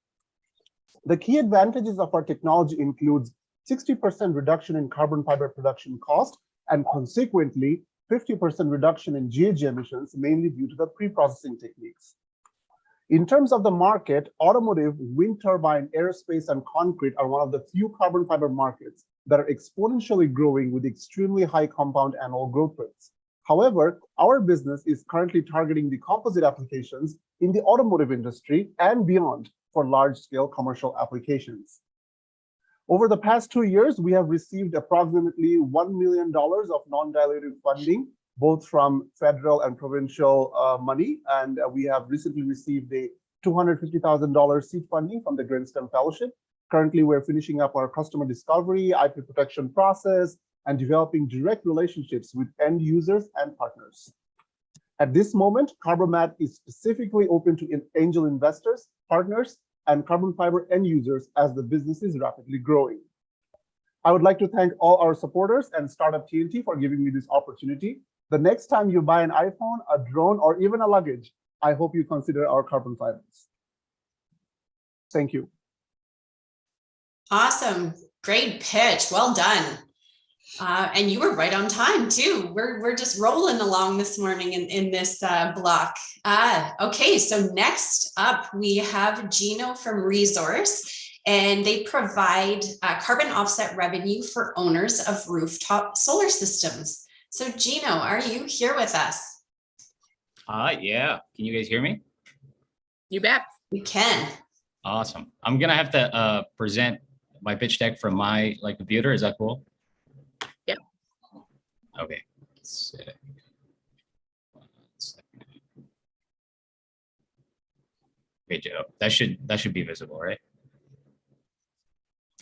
The key advantages of our technology includes 60% reduction in carbon fiber production cost and consequently 50% reduction in GHG emissions, mainly due to the pre-processing techniques. In terms of the market, automotive, wind turbine, aerospace, and concrete are one of the few carbon fiber markets that are exponentially growing with extremely high compound annual growth rates. However, our business is currently targeting the composite applications in the automotive industry and beyond for large-scale commercial applications. Over the past 2 years, we have received approximately $1 million of non-dilutive funding, both from federal and provincial money, and we have recently received a $250,000 seed funding from the Grainstem Fellowship. Currently, we're finishing up our customer discovery, IP protection process, and developing direct relationships with end users and partners. At this moment, CarboMat is specifically open to angel investors, partners, and carbon fiber end users as the business is rapidly growing. I would like to thank all our supporters and Startup TNT for giving me this opportunity. The next time you buy an iPhone, a drone, or even a luggage, I hope you consider our carbon fibers. Thank you. Awesome. Great pitch. Well done. And you were right on time too. We're just rolling along this morning in this block. Okay, so next up we have Gino from Resource, and they provide carbon offset revenue for owners of rooftop solar systems. So Gino, are you here with us? Yeah. Can you guys hear me? You bet. We can. Awesome. I'm gonna have to present my pitch deck from my computer. Is that cool? Yep. Okay. Sick. 1 second. Okay, Joe. That should be visible, right?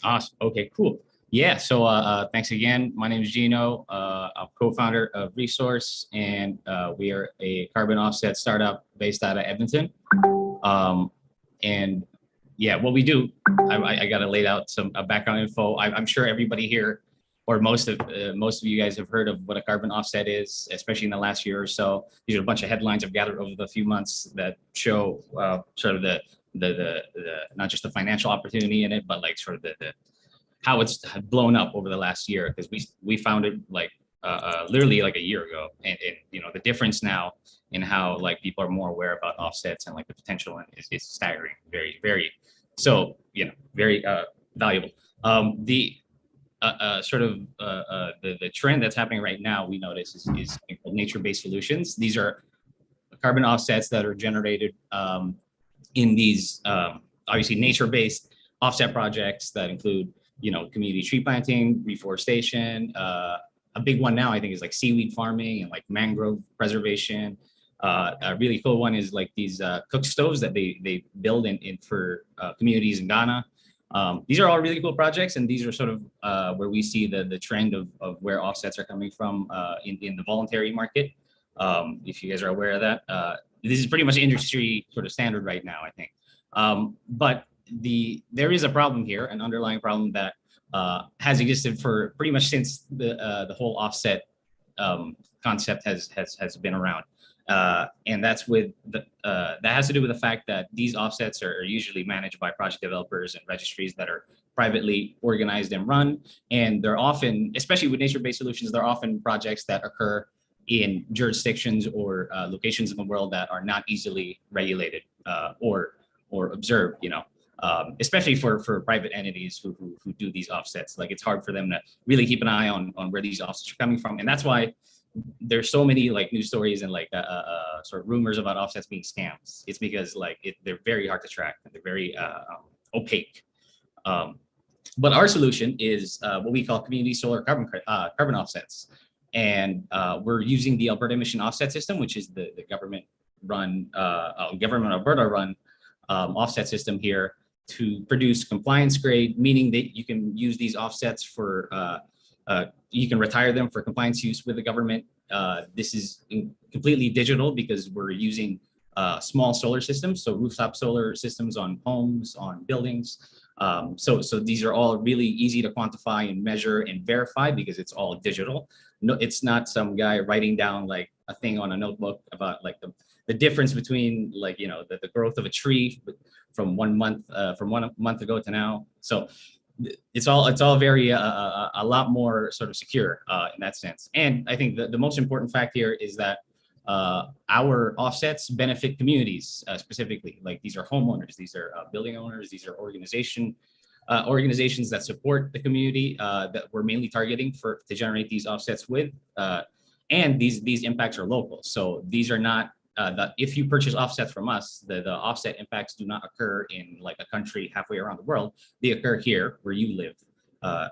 Awesome. Okay, cool. Yeah, so thanks again. My name is Gino. I'm co-founder of Resource, and we are a carbon offset startup based out of Edmonton. And yeah, what we do, I got to lay out some background info. I'm sure everybody here, or most of you guys have heard of what a carbon offset is, especially in the last year or so. These are a bunch of headlines I've gathered over the few months that show sort of the not just the financial opportunity in it, but like sort of the how it's blown up over the last year, because we found it like literally like a year ago, and you know the difference now in how like people are more aware about offsets and like the potential is staggering, very so you know very valuable. the trend that's happening right now, we notice is something called nature-based solutions. These are carbon offsets that are generated in these obviously nature-based offset projects that include, community tree planting, reforestation. A big one now, I think, is like seaweed farming and like mangrove preservation. A really cool one is like these cook stoves that they build in for communities in Ghana. These are all really cool projects, and these are sort of where we see the trend of where offsets are coming from in the voluntary market. If you guys are aware of that, this is pretty much industry sort of standard right now, I think. But there is a problem here, an underlying problem that has existed for pretty much since the whole offset concept has been around. And that's that has to do with the fact that these offsets are usually managed by project developers and registries that are privately organized and run. And they're often, especially with nature-based solutions, they're often projects that occur in jurisdictions or locations in the world that are not easily regulated or observed, especially for private entities who do these offsets. Like, it's hard for them to really keep an eye on where these offsets are coming from. And that's why there's so many like news stories and like sort of rumors about offsets being scams. It's because they're very hard to track and they're very opaque. But our solution is what we call community solar carbon offsets. And we're using the Alberta Emission Offset System, which is the government Alberta run offset system here, to produce compliance grade, meaning that you can use these offsets for you can retire them for compliance use with the government. This is completely digital because we're using small solar systems, so rooftop solar systems on homes, on buildings. So these are all really easy to quantify and measure and verify because it's all digital. No, it's not some guy writing down like a thing on a notebook about like the difference between like, the growth of a tree from 1 month ago to now. So it's all very a lot more sort of secure in that sense. And I think the most important fact here is that our offsets benefit communities specifically. Like, these are homeowners, these are building owners, these are organizations that support the community that we're mainly targeting to generate these offsets with. And these impacts are local. So these are not if you purchase offsets from us, the offset impacts do not occur in like a country halfway around the world. They occur here where you live. And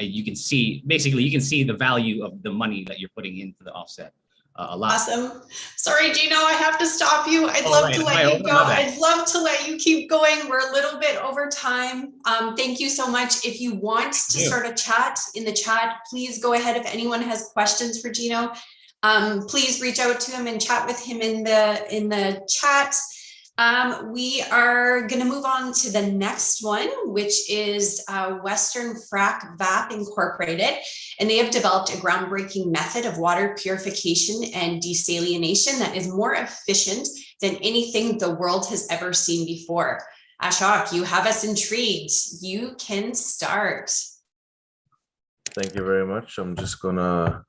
you can see the value of the money that you're putting into the offset. A lot. Awesome. Sorry, Gino, I have to stop you. I'd love to let you go. I'd love to let you keep going. We're a little bit over time. Thank you so much. If you want to start a chat in the chat, please go ahead. If anyone has questions for Gino, please reach out to him and chat with him in the chat. We are going to move on to the next one, which is Western Frac Vap Incorporated, and they have developed a groundbreaking method of water purification and desalination that is more efficient than anything the world has ever seen before. Ashok, you have us intrigued. You can start. Thank you very much. I'm just gonna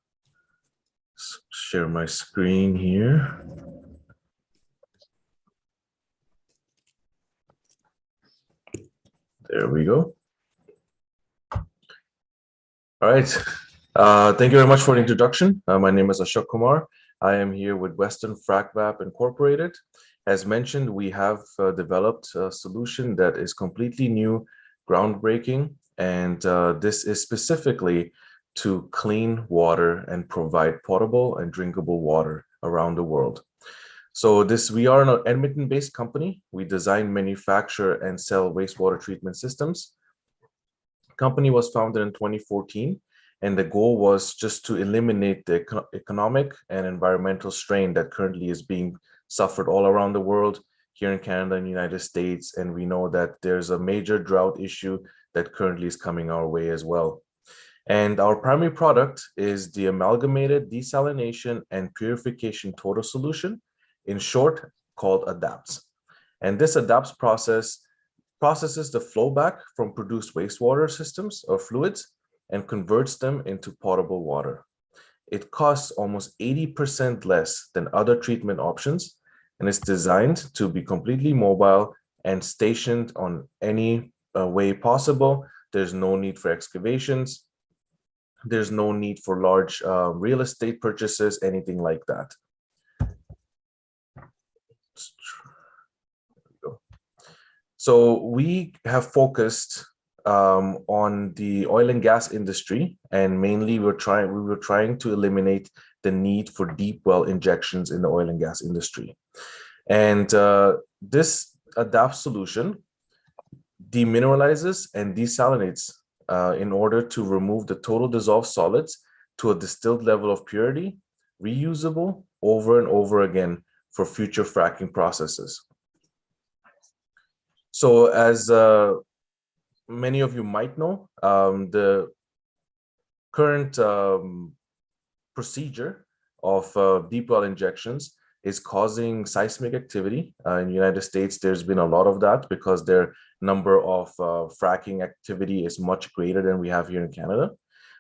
share my screen here. There we go. All right. Thank you very much for the introduction. My name is Ashok Kumar. I am here with Western Frac Vap Incorporated. As mentioned, we have developed a solution that is completely new, groundbreaking, and this is specifically to clean water and provide potable and drinkable water around the world. So we are an Edmonton-based company. We design, manufacture, and sell wastewater treatment systems. The company was founded in 2014, and the goal was just to eliminate the economic and environmental strain that currently is being suffered all around the world, here in Canada and United States. And we know that there's a major drought issue that currently is coming our way as well. And our primary product is the amalgamated desalination and purification total solution, in short, called ADAPS. And this ADAPS processes the flowback from produced wastewater systems or fluids and converts them into potable water. It costs almost 80% less than other treatment options, and it's designed to be completely mobile and stationed on any way possible. There's no need for excavations. There's no need for large real estate purchases, anything like that. So we have focused on the oil and gas industry, and mainly we were trying to eliminate the need for deep well injections in the oil and gas industry. And this ADAPT solution demineralizes and desalinates in order to remove the total dissolved solids to a distilled level of purity, reusable over and over again for future fracking processes. So as many of you might know, the current procedure of deep well injections is causing seismic activity. In the United States, there's been a lot of that because their number of fracking activity is much greater than we have here in Canada.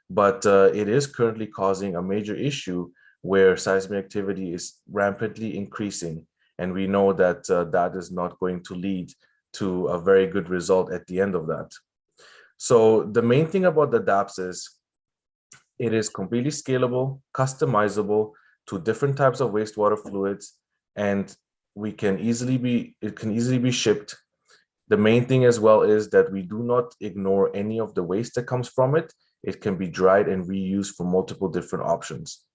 But it is currently causing a major issue where seismic activity is rampantly increasing. And we know that that is not going to lead to a very good result at the end of that. So the main thing about the DAPS is it is completely scalable, customizable to different types of wastewater fluids, and it can easily be shipped. The main thing as well is that we do not ignore any of the waste that comes from it. It can be dried and reused for multiple different options.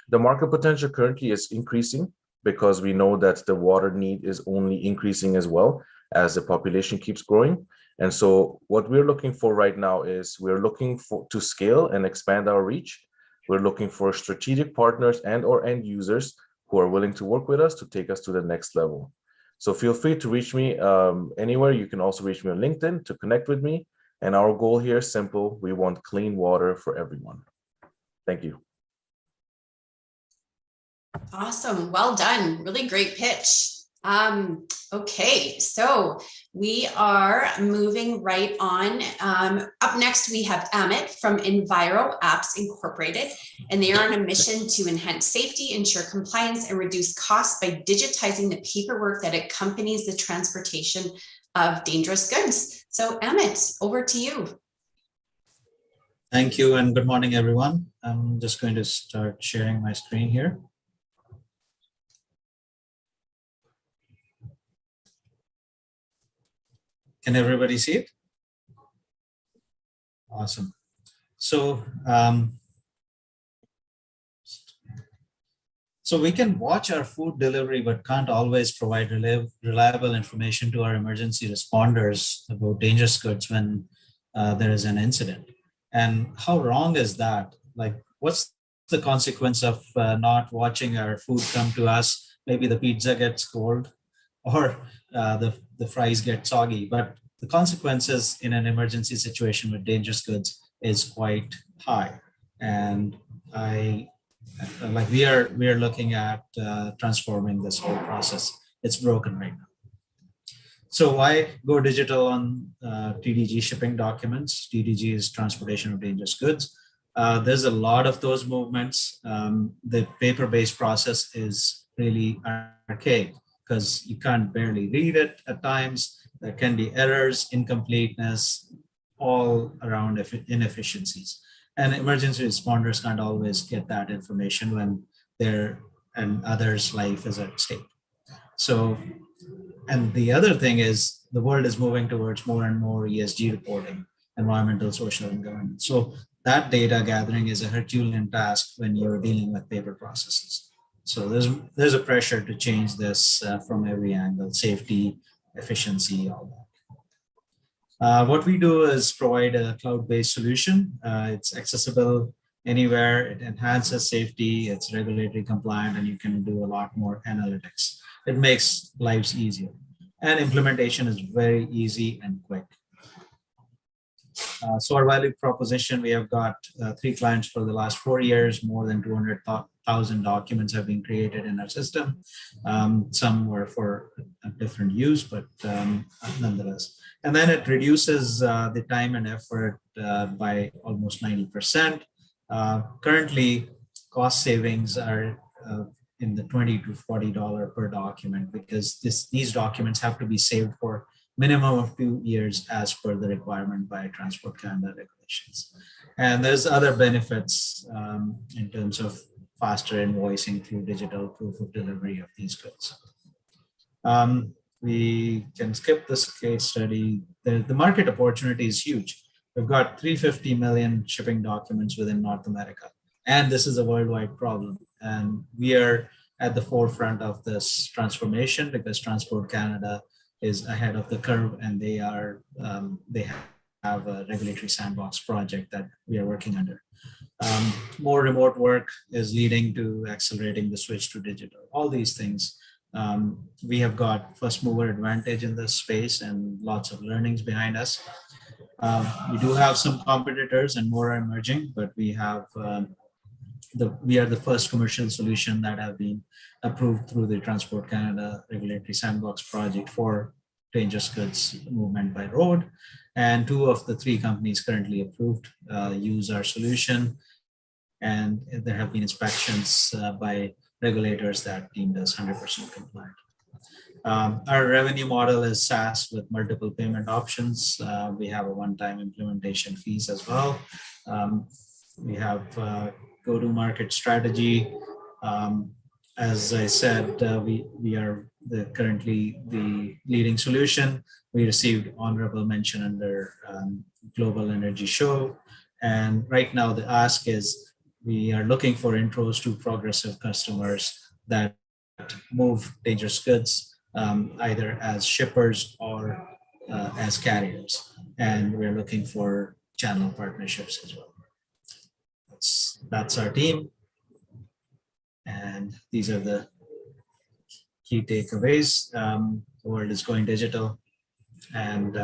The market potential currently is increasing because we know that the water need is only increasing as well as the population keeps growing. And so what we're looking for right now is we're looking to scale and expand our reach. We're looking for strategic partners and or end users who are willing to work with us to take us to the next level. So feel free to reach me anywhere. You can also reach me on LinkedIn to connect with me. And our goal here is simple. We want clean water for everyone. Thank you. Awesome. Well done. Really great pitch. Okay, so we are moving right on. Up next, we have Amit from EnviroApps Incorporated, and they are on a mission to enhance safety, ensure compliance, and reduce costs by digitizing the paperwork that accompanies the transportation of dangerous goods. So Amit, over to you. Thank you, and good morning, everyone. I'm just going to start sharing my screen here. Can everybody see it? Awesome. So, so we can watch our food delivery, but can't always provide reliable information to our emergency responders about dangerous goods when there is an incident. And how wrong is that? Like, what's the consequence of not watching our food come to us? Maybe the pizza gets cold, or the fries get soggy, but the consequences in an emergency situation with dangerous goods is quite high. And we are looking at transforming this whole process. It's broken right now. So why go digital on TDG shipping documents? TDG is transportation of dangerous goods. There's a lot of those movements. The paper-based process is really archaic, because you can't barely read it at times. There can be errors, incompleteness, all around inefficiencies. And emergency responders can't always get that information when their and others' life is at stake. So, and the other thing is the world is moving towards more and more ESG reporting, environmental, social, and governance. So that data gathering is a Herculean task when you're dealing with paper processes. So there's a pressure to change this from every angle: safety, efficiency, all that. What we do is provide a cloud-based solution. It's accessible anywhere. It enhances safety. It's regulatory compliant, and you can do a lot more analytics. It makes lives easier. And implementation is very easy and quick. So our value proposition, we have got 3 clients for the last 4 years. More than 200,000 documents have been created in our system. Some were for a different use, but nonetheless. And then it reduces the time and effort by almost 90%. Currently, cost savings are in the $20 to $40 per document, because these documents have to be saved for minimum of 2 years as per the requirement by Transport Canada regulations. organizations. And there's other benefits in terms of faster invoicing through digital proof of delivery of these goods. We can skip this case study. The market opportunity is huge. We've got 350 million shipping documents within North America, and this is a worldwide problem. And we are at the forefront of this transformation because Transport Canada is ahead of the curve, and they have a regulatory sandbox project that we are working under. More remote work is leading to accelerating the switch to digital. All these things. We have got first mover advantage in this space and lots of learnings behind us. We do have some competitors and more are emerging, but we have we are the first commercial solution that have been approved through the Transport Canada Regulatory Sandbox project for dangerous goods movement by road. And 2 of the 3 companies currently approved use our solution. And there have been inspections by regulators that deemed us 100% compliant. Our revenue model is SaaS with multiple payment options. We have a one-time implementation fees as well. We have go-to-market strategy. As I said, we are currently the leading solution. We received honorable mention under Global Energy Show. And right now the ask is we are looking for intros to progressive customers that move dangerous goods, either as shippers or as carriers. And we're looking for channel partnerships as well. That's our team. And these are the key takeaways. The world is going digital, and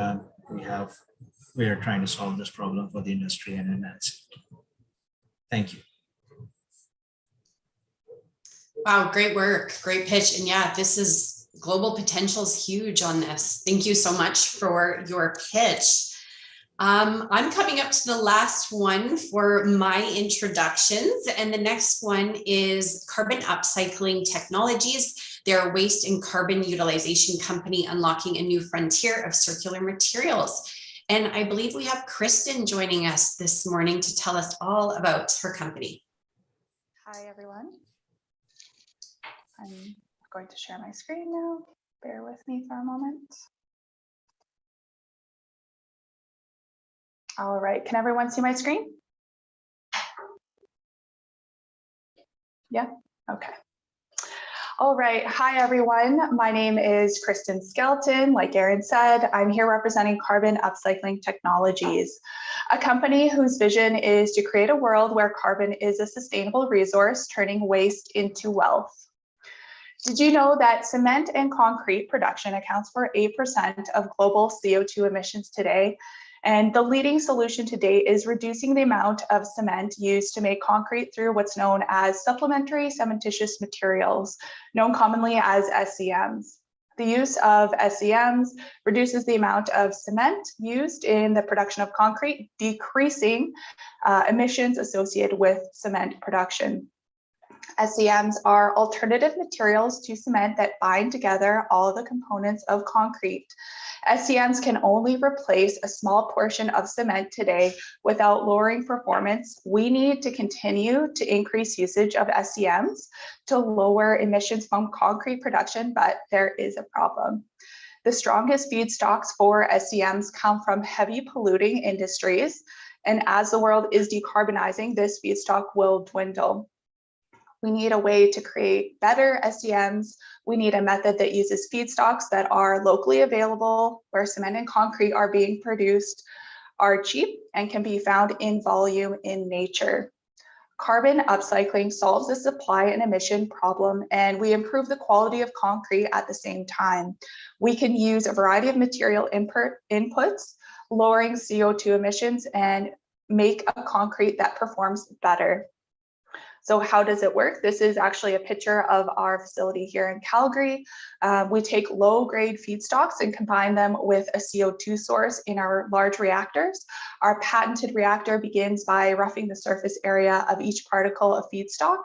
we are trying to solve this problem for the industry and enhance it. Thank you. Wow, great work, great pitch. And yeah, this is global potential is huge on this. Thank you so much for your pitch. I'm coming up to the last one for my introductions, and the next one is Carbon Upcycling Technologies. They're a waste and carbon utilization company unlocking a new frontier of circular materials. And I believe we have Kristen joining us this morning to tell us all about her company. Hi, everyone. I'm going to share my screen now. Bear with me for a moment. All right, can everyone see my screen? Yeah, okay. All right, hi everyone. My name is Kristen Skelton. Like Aaron said, I'm here representing Carbon Upcycling Technologies, a company whose vision is to create a world where carbon is a sustainable resource, turning waste into wealth. Did you know that cement and concrete production accounts for 8% of global CO2 emissions today? And the leading solution today is reducing the amount of cement used to make concrete through what's known as supplementary cementitious materials, known commonly as SCMs. The use of SCMs reduces the amount of cement used in the production of concrete, decreasing emissions associated with cement production. SCMs are alternative materials to cement that bind together all the components of concrete. SCMs can only replace a small portion of cement today without lowering performance. We need to continue to increase usage of SCMs to lower emissions from concrete production, but there is a problem. The strongest feedstocks for SCMs come from heavy polluting industries, and as the world is decarbonizing, this feedstock will dwindle. We need a way to create better SCMs. We need a method that uses feedstocks that are locally available, where cement and concrete are being produced, are cheap, and can be found in volume in nature. Carbon upcycling solves the supply and emission problem, and we improve the quality of concrete at the same time. We can use a variety of material inputs, lowering CO2 emissions, and make a concrete that performs better. So how does it work? This is actually a picture of our facility here in Calgary. We take low-grade feedstocks and combine them with a CO2 source in our large reactors. Our patented reactor begins by roughing the surface area of each particle of feedstock.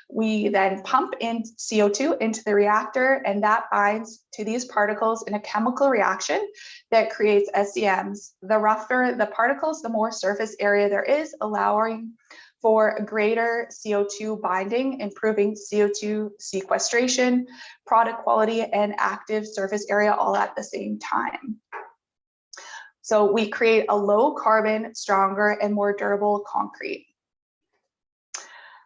We then pump in CO2 into the reactor, and that binds to these particles in a chemical reaction that creates SEMs. The rougher the particles, the more surface area there is, allowing for greater CO2 binding, improving CO2 sequestration, product quality, and active surface area all at the same time. So we create a low carbon, stronger, and more durable concrete.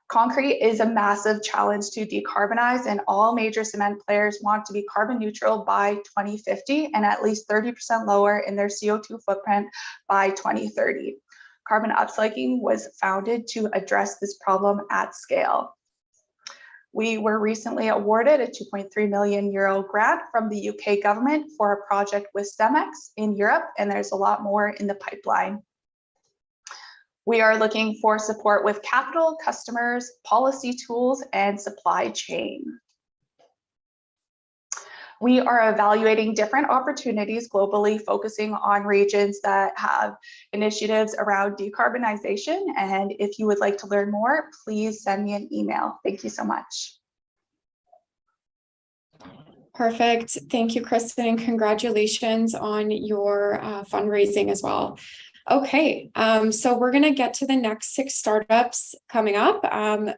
Concrete is a massive challenge to decarbonize, and all major cement players want to be carbon neutral by 2050 and at least 30% lower in their CO2 footprint by 2030. Carbon Upcycling was founded to address this problem at scale. We were recently awarded a 2.3 million euro grant from the UK government for a project with Cemex in Europe, and there's a lot more in the pipeline. We are looking for support with capital, customers, policy tools, and supply chain. We are evaluating different opportunities globally, focusing on regions that have initiatives around decarbonization. And if you would like to learn more, please send me an email. Thank you so much. Perfect. Thank you, Kristen, and congratulations on your fundraising as well. Okay, so we're going to get to the next 6 startups coming up.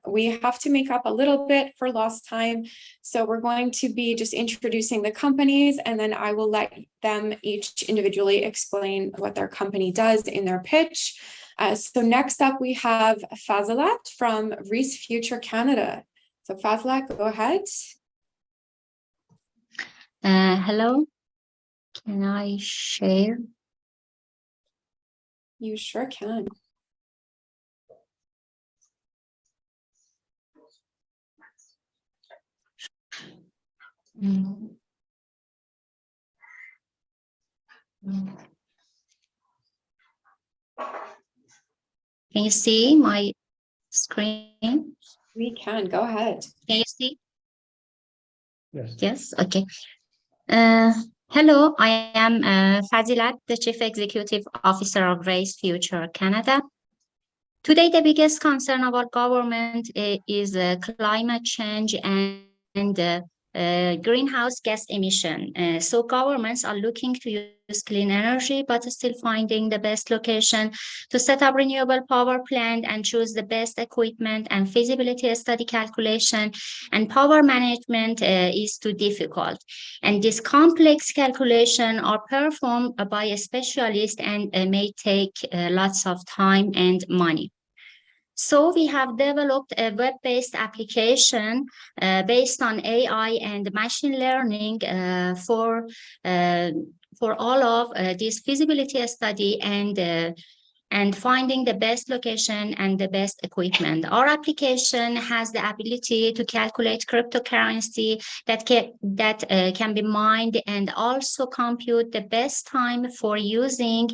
We have to make up a little bit for lost time. So we're going to be just introducing the companies, and then I will let them each individually explain what their company does in their pitch. So next up, we have Fazilat from Reese Future Canada. So Fazilat, go ahead. Hello, can I share? You sure can. Can you see my screen? We can, go ahead. Can you see? Yes. Yes, okay. Hello, I am Fazilat, the Chief Executive Officer of Race Future Canada. Today, the biggest concern of our government is climate change and greenhouse gas emission. So governments are looking to use clean energy, but still finding the best location to set up renewable power plant and choose the best equipment, and feasibility study calculation and power management is too difficult. And this complex calculation are performed by a specialist and may take lots of time and money. So we have developed a web-based application based on AI and machine learning for all of this feasibility study and finding the best location and the best equipment. Our application has the ability to calculate cryptocurrency that can be mined, and also compute the best time for using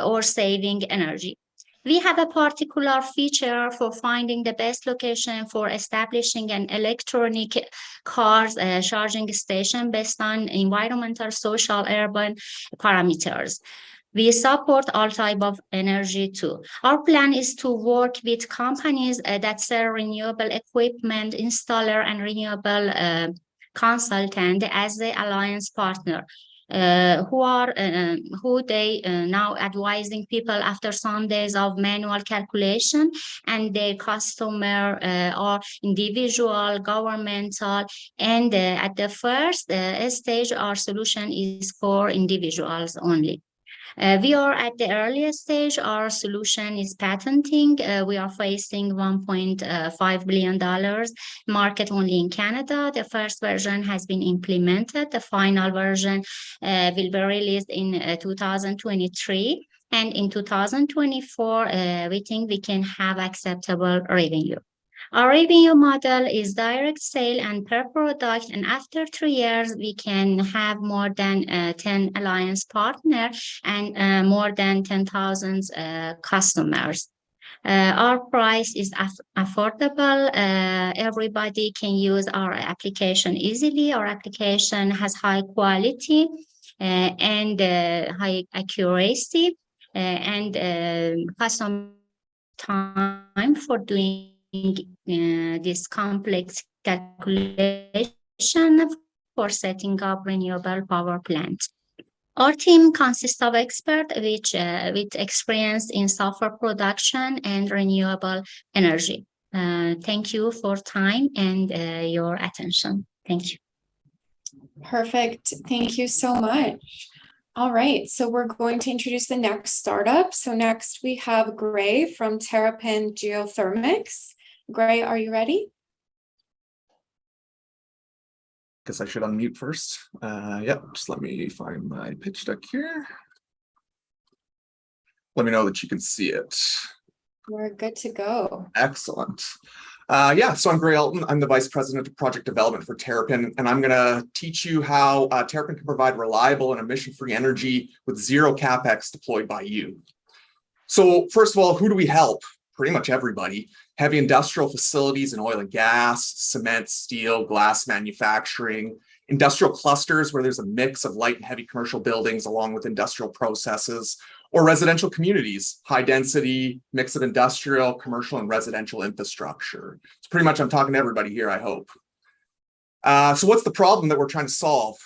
or saving energy. We have a particular feature for finding the best location for establishing an electronic cars charging station based on environmental, social, urban parameters. We support all type of energy too. Our plan is to work with companies that sell renewable equipment installer and renewable consultant as the alliance partner. Who they now advising people after some days of manual calculation, and their customer or individual, governmental, and at the first stage, our solution is for individuals only. We are at the earliest stage. Our solution is patenting. We are facing $1.5 billion market only in Canada. The first version has been implemented. The final version will be released in 2023. And in 2024, we think we can have acceptable revenue. Our revenue model is direct sale and per product, and after 3 years, we can have more than 10 alliance partners and more than 10,000 customers. Our price is affordable. Everybody can use our application easily. Our application has high quality and high accuracy and custom time for doing this complex calculation for setting up renewable power plants. Our team consists of experts with experience in software production and renewable energy. Thank you for time and your attention. Thank you. Perfect. Thank you so much. All right, so we're going to introduce the next startup. So next we have Gray from Terrapin Geothermics. Gray, are you ready? Guess I should unmute first. Yep, just let me find my pitch deck here. Let me know that you can see it. We're good to go. Excellent. Yeah, so I'm Gray Elton. I'm the Vice President of Project Development for Terrapin, and I'm going to teach you how Terrapin can provide reliable and emission-free energy with zero CapEx deployed by you. So first of all, who do we help? Pretty much everybody. Heavy industrial facilities in oil and gas, cement, steel, glass manufacturing, industrial clusters where there's a mix of light and heavy commercial buildings along with industrial processes, or residential communities, high density, mix of industrial, commercial, and residential infrastructure. So pretty much I'm talking to everybody here, I hope. So what's the problem that we're trying to solve?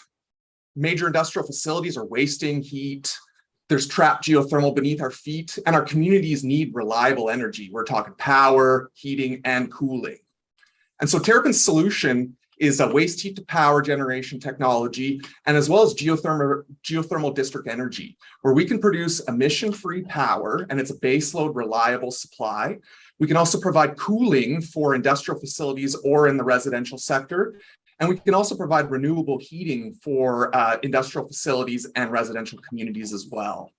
Major industrial facilities are wasting heat. There's trapped geothermal beneath our feet, and our communities need reliable energy. We're talking power, heating, and cooling. And so Terrapin's solution is a waste heat to power generation technology, and as well as geothermal district energy, where we can produce emission-free power, and it's a baseload reliable supply. We can also provide cooling for industrial facilities or in the residential sector. And we can also provide renewable heating for industrial facilities and residential communities as well.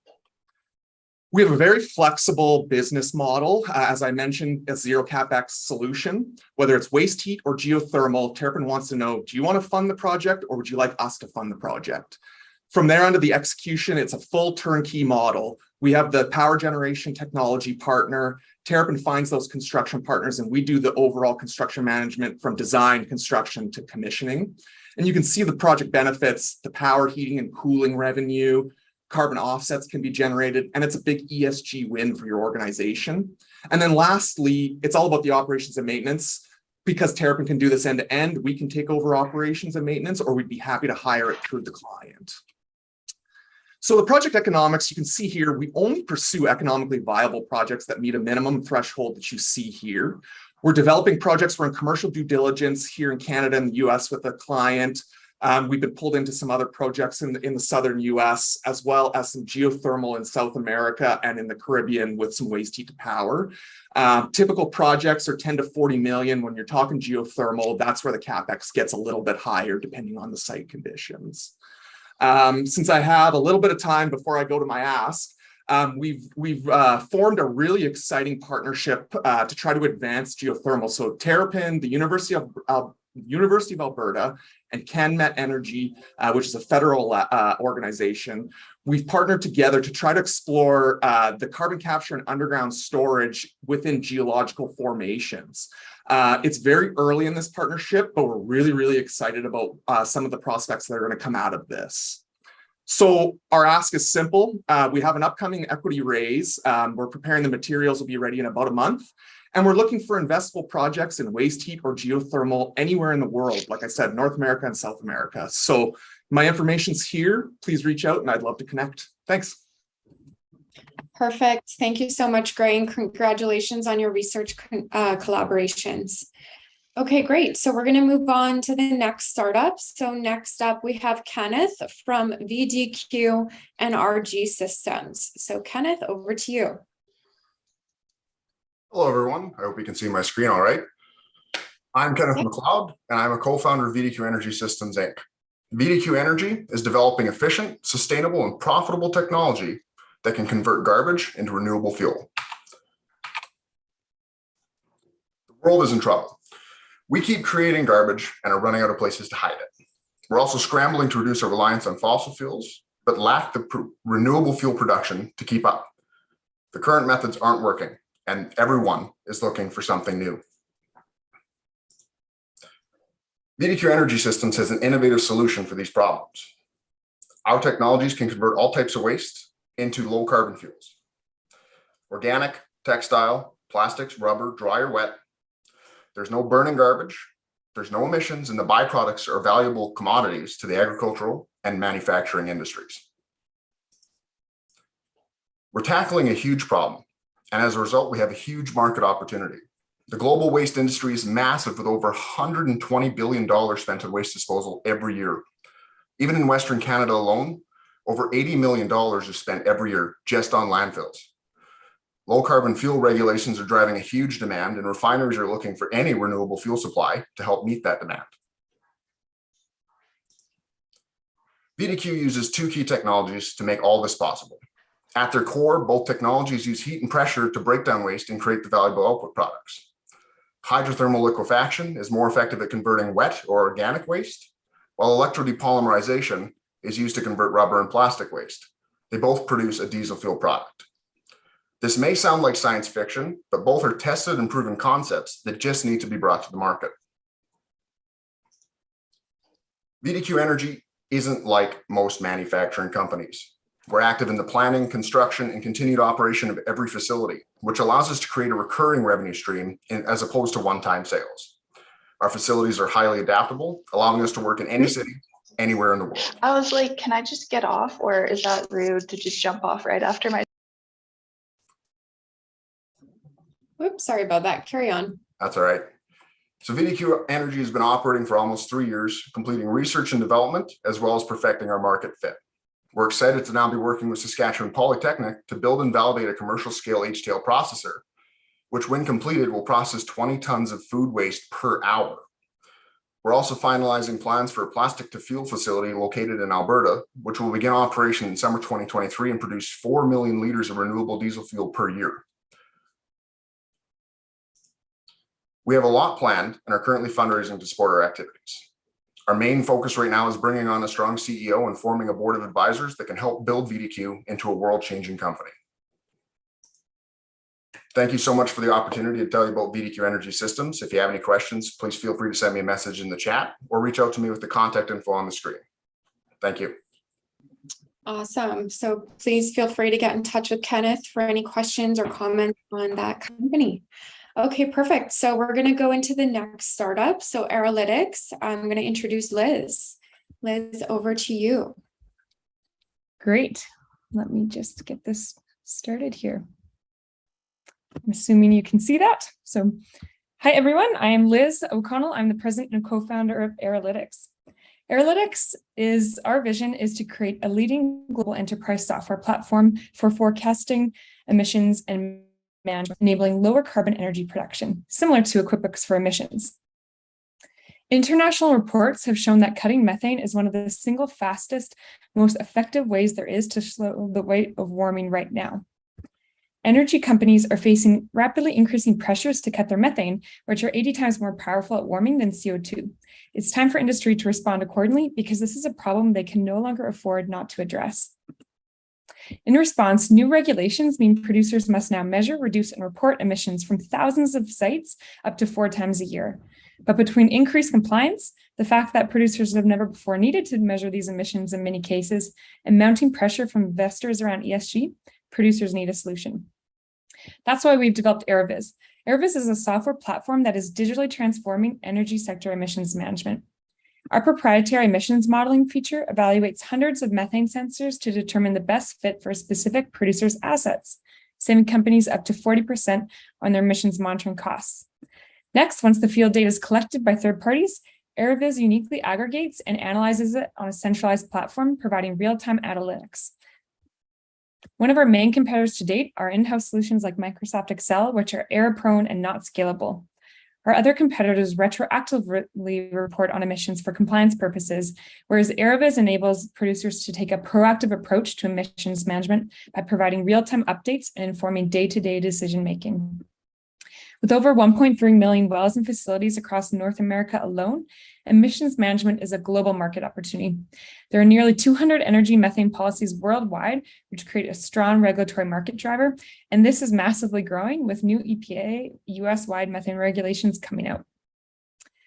We have a very flexible business model. As I mentioned, a zero CapEx solution. Whether it's waste heat or geothermal, Terrapin wants to know, do you want to fund the project or would you like us to fund the project? From there on to the execution, it's a full turnkey model. We have the power generation technology partner. Terrapin finds those construction partners, and we do the overall construction management from design, construction to commissioning. And you can see the project benefits, the power, heating, and cooling revenue, carbon offsets can be generated, and it's a big ESG win for your organization. And then lastly, it's all about the operations and maintenance. Because Terrapin can do this end to end, we can take over operations and maintenance, or we'd be happy to hire it through the client. So the project economics, you can see here, we only pursue economically viable projects that meet a minimum threshold that you see here. We're developing projects. We're in commercial due diligence here in Canada and the US with a client. We've been pulled into some other projects in the southern US, as well as some geothermal in South America and in the Caribbean with some waste heat to power. Typical projects are 10 to 40 million. When you're talking geothermal, that's where the CapEx gets a little bit higher depending on the site conditions. Since I have a little bit of time before I go to my ask, we've formed a really exciting partnership to try to advance geothermal. So Terrapin, the University of Alberta, and CanMet Energy, which is a federal organization, we've partnered together to try to explore the carbon capture and underground storage within geological formations. It's very early in this partnership, but we're really, really excited about some of the prospects that are going to come out of this. So our ask is simple. We have an upcoming equity raise. We're preparing the materials, will be ready in about a month. And we're looking for investable projects in waste heat or geothermal anywhere in the world. Like I said, North America and South America. So my information's here. Please reach out and I'd love to connect. Thanks. Perfect. Thank you so much, Gray, and congratulations on your research collaborations. Okay, great. So we're going to move on to the next startup. So next up, we have Kenneth from VDQ-NRG Systems. So Kenneth, over to you. Hello, everyone. I hope you can see my screen all right. I'm Kenneth McLeod, and I'm a co-founder of VDQ Energy Systems Inc. VDQ Energy is developing efficient, sustainable, and profitable technology that can convert garbage into renewable fuel. The world is in trouble. We keep creating garbage and are running out of places to hide it. We're also scrambling to reduce our reliance on fossil fuels, but lack the renewable fuel production to keep up. The current methods aren't working, and everyone is looking for something new. VDQ Energy Systems has an innovative solution for these problems. Our technologies can convert all types of waste into low carbon fuels. Organic, textile, plastics, rubber, dry or wet. There's no burning garbage. There's no emissions, and the byproducts are valuable commodities to the agricultural and manufacturing industries. We're tackling a huge problem, and as a result, we have a huge market opportunity. The global waste industry is massive, with over $120 billion spent on waste disposal every year. Even in Western Canada alone, over $80 million is spent every year just on landfills. Low carbon fuel regulations are driving a huge demand, and refineries are looking for any renewable fuel supply to help meet that demand. VDQ uses two key technologies to make all this possible. At their core, both technologies use heat and pressure to break down waste and create the valuable output products. Hydrothermal liquefaction is more effective at converting wet or organic waste, while electrodepolymerization is used to convert rubber and plastic waste. They both produce a diesel fuel product. This may sound like science fiction, but both are tested and proven concepts that just need to be brought to the market. VDQ Energy isn't like most manufacturing companies. We're active in the planning, construction, and continued operation of every facility, which allows us to create a recurring revenue stream as opposed to one-time sales. Our facilities are highly adaptable, allowing us to work in any city, anywhere in the world. I was like, can I just get off, or is that rude to just jump off right after my... Oops, sorry about that. Carry on. That's all right. So VDQ Energy has been operating for almost 3 years, completing research and development, as well as perfecting our market fit. We're excited to now be working with Saskatchewan Polytechnic to build and validate a commercial scale HTL processor, which when completed will process 20 tons of food waste per hour. We're also finalizing plans for a plastic to fuel facility located in Alberta, which will begin operation in summer 2023 and produce 4 million liters of renewable diesel fuel per year. We have a lot planned and are currently fundraising to support our activities. Our main focus right now is bringing on a strong CEO and forming a board of advisors that can help build VDQ into a world-changing company. Thank you so much for the opportunity to tell you about VDQ Energy Systems. If you have any questions, please feel free to send me a message in the chat or reach out to me with the contact info on the screen. Thank you. Awesome. So please feel free to get in touch with Kenneth for any questions or comments on that company. Okay, perfect. So we're going to go into the next startup. So Aerolytics, I'm going to introduce Liz. Liz, over to you. Great. Let me just get this started here. I'm assuming you can see that. So hi, everyone. I am Liz O'Connell. I'm the president and co-founder of Aerolytics. Aerolytics is, our vision is to create a leading global enterprise software platform for forecasting emissions and management, enabling lower carbon energy production, similar to QuickBooks for emissions. International reports have shown that cutting methane is one of the single fastest, most effective ways there is to slow the rate of warming right now. Energy companies are facing rapidly increasing pressures to cut their methane, which are 80 times more powerful at warming than CO2. It's time for industry to respond accordingly because this is a problem they can no longer afford not to address. In response, new regulations mean producers must now measure, reduce, and report emissions from thousands of sites up to 4 times a year. But between increased compliance, the fact that producers have never before needed to measure these emissions in many cases, and mounting pressure from investors around ESG, producers need a solution. That's why we've developed AeroViz. AeroViz is a software platform that is digitally transforming energy sector emissions management. Our proprietary emissions modeling feature evaluates hundreds of methane sensors to determine the best fit for a specific producer's assets, saving companies up to 40% on their emissions monitoring costs. Next, once the field data is collected by third parties, AeroViz uniquely aggregates and analyzes it on a centralized platform, providing real-time analytics. One of our main competitors to date are in-house solutions like Microsoft Excel, which are error-prone and not scalable. Our other competitors retroactively report on emissions for compliance purposes, whereas AeroViz enables producers to take a proactive approach to emissions management by providing real-time updates and informing day-to-day decision-making. With over 1.3 million wells and facilities across North America alone, emissions management is a global market opportunity. There are nearly 200 energy methane policies worldwide, which create a strong regulatory market driver, and this is massively growing with new EPA US-wide methane regulations coming out.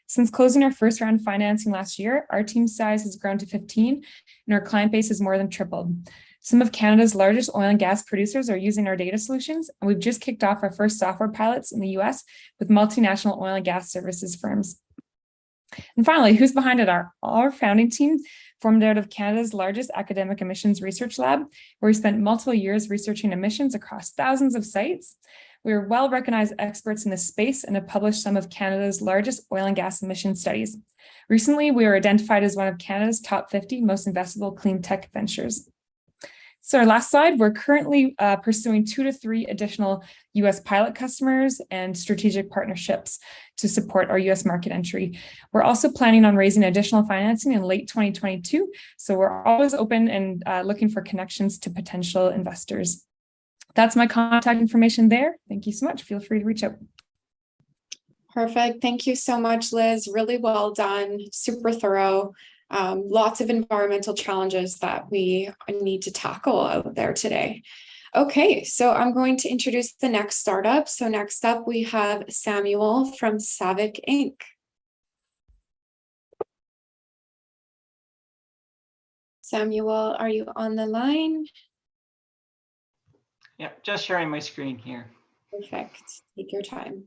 Since closing our first round of financing last year, our team size has grown to 15, and our client base has more than tripled. Some of Canada's largest oil and gas producers are using our data solutions, and we've just kicked off our first software pilots in the US with multinational oil and gas services firms. And finally, who's behind it? Our founding team formed out of Canada's largest academic emissions research lab, where we spent multiple years researching emissions across thousands of sites. We are well-recognized experts in this space and have published some of Canada's largest oil and gas emission studies. Recently, we were identified as one of Canada's top 50 most investable clean tech ventures. So our last slide, we're currently pursuing 2 to 3 additional US pilot customers and strategic partnerships to support our US market entry. We're also planning on raising additional financing in late 2022. So we're always open and looking for connections to potential investors. That's my contact information there. Thank you so much. Feel free to reach out. Perfect. Thank you so much, Liz. Really well done. Super thorough. Lots of environmental challenges that we need to tackle out there today. Okay, so I'm going to introduce the next startup. So next up, we have Samuel from Savick Inc. Samuel, are you on the line? Yeah, just sharing my screen here. Perfect. Take your time.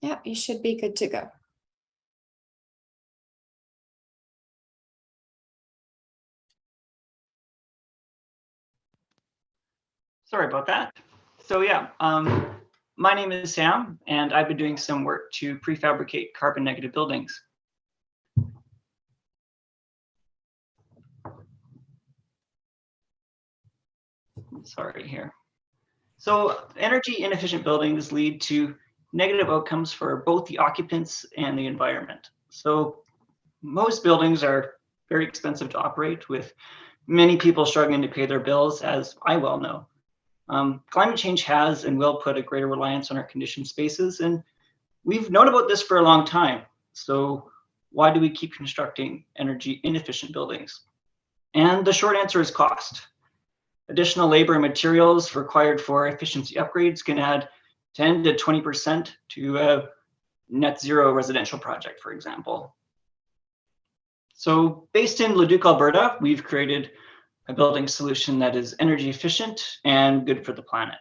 Yeah, you should be good to go. Sorry about that. So yeah, my name is Sam, and I've been doing some work to prefabricate carbon negative buildings. Sorry here. So energy inefficient buildings lead to negative outcomes for both the occupants and the environment. So most buildings are very expensive to operate, with many people struggling to pay their bills, as I well know. Climate change has and will put a greater reliance on our conditioned spaces, and we've known about this for a long time. So why do we keep constructing energy inefficient buildings? And the short answer is cost. Additional labor and materials required for efficiency upgrades can add 10 to 20% to a net zero residential project, for example. So based in Leduc, Alberta, we've created a building solution that is energy efficient and good for the planet.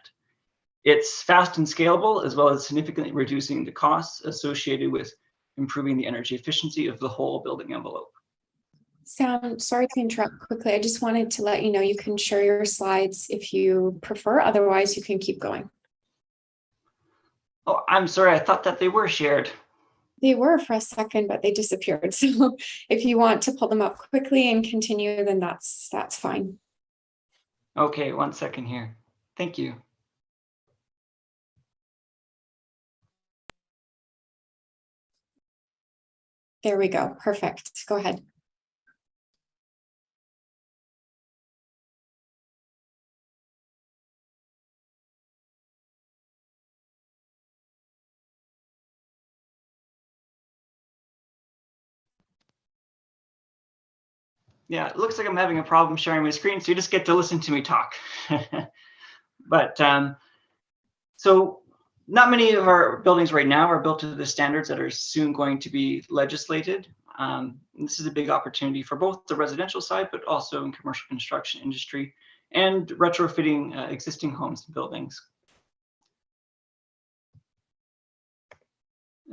It's fast and scalable, as well as significantly reducing the costs associated with improving the energy efficiency of the whole building envelope. Sam, sorry to interrupt quickly. I just wanted to let you know you can share your slides if you prefer. Otherwise, you can keep going. Oh, I'm sorry. I thought that they were shared. They were for a second, but they disappeared. So if you want to pull them up quickly and continue, then that's fine. Okay, 1 second here. Thank you. There we go. Perfect. Go ahead. Yeah, it looks like I'm having a problem sharing my screen, so you just get to listen to me talk. But so not many of our buildings right now are built to the standards that are soon going to be legislated. This is a big opportunity for both the residential side, but also in commercial construction industry and retrofitting existing homes and buildings.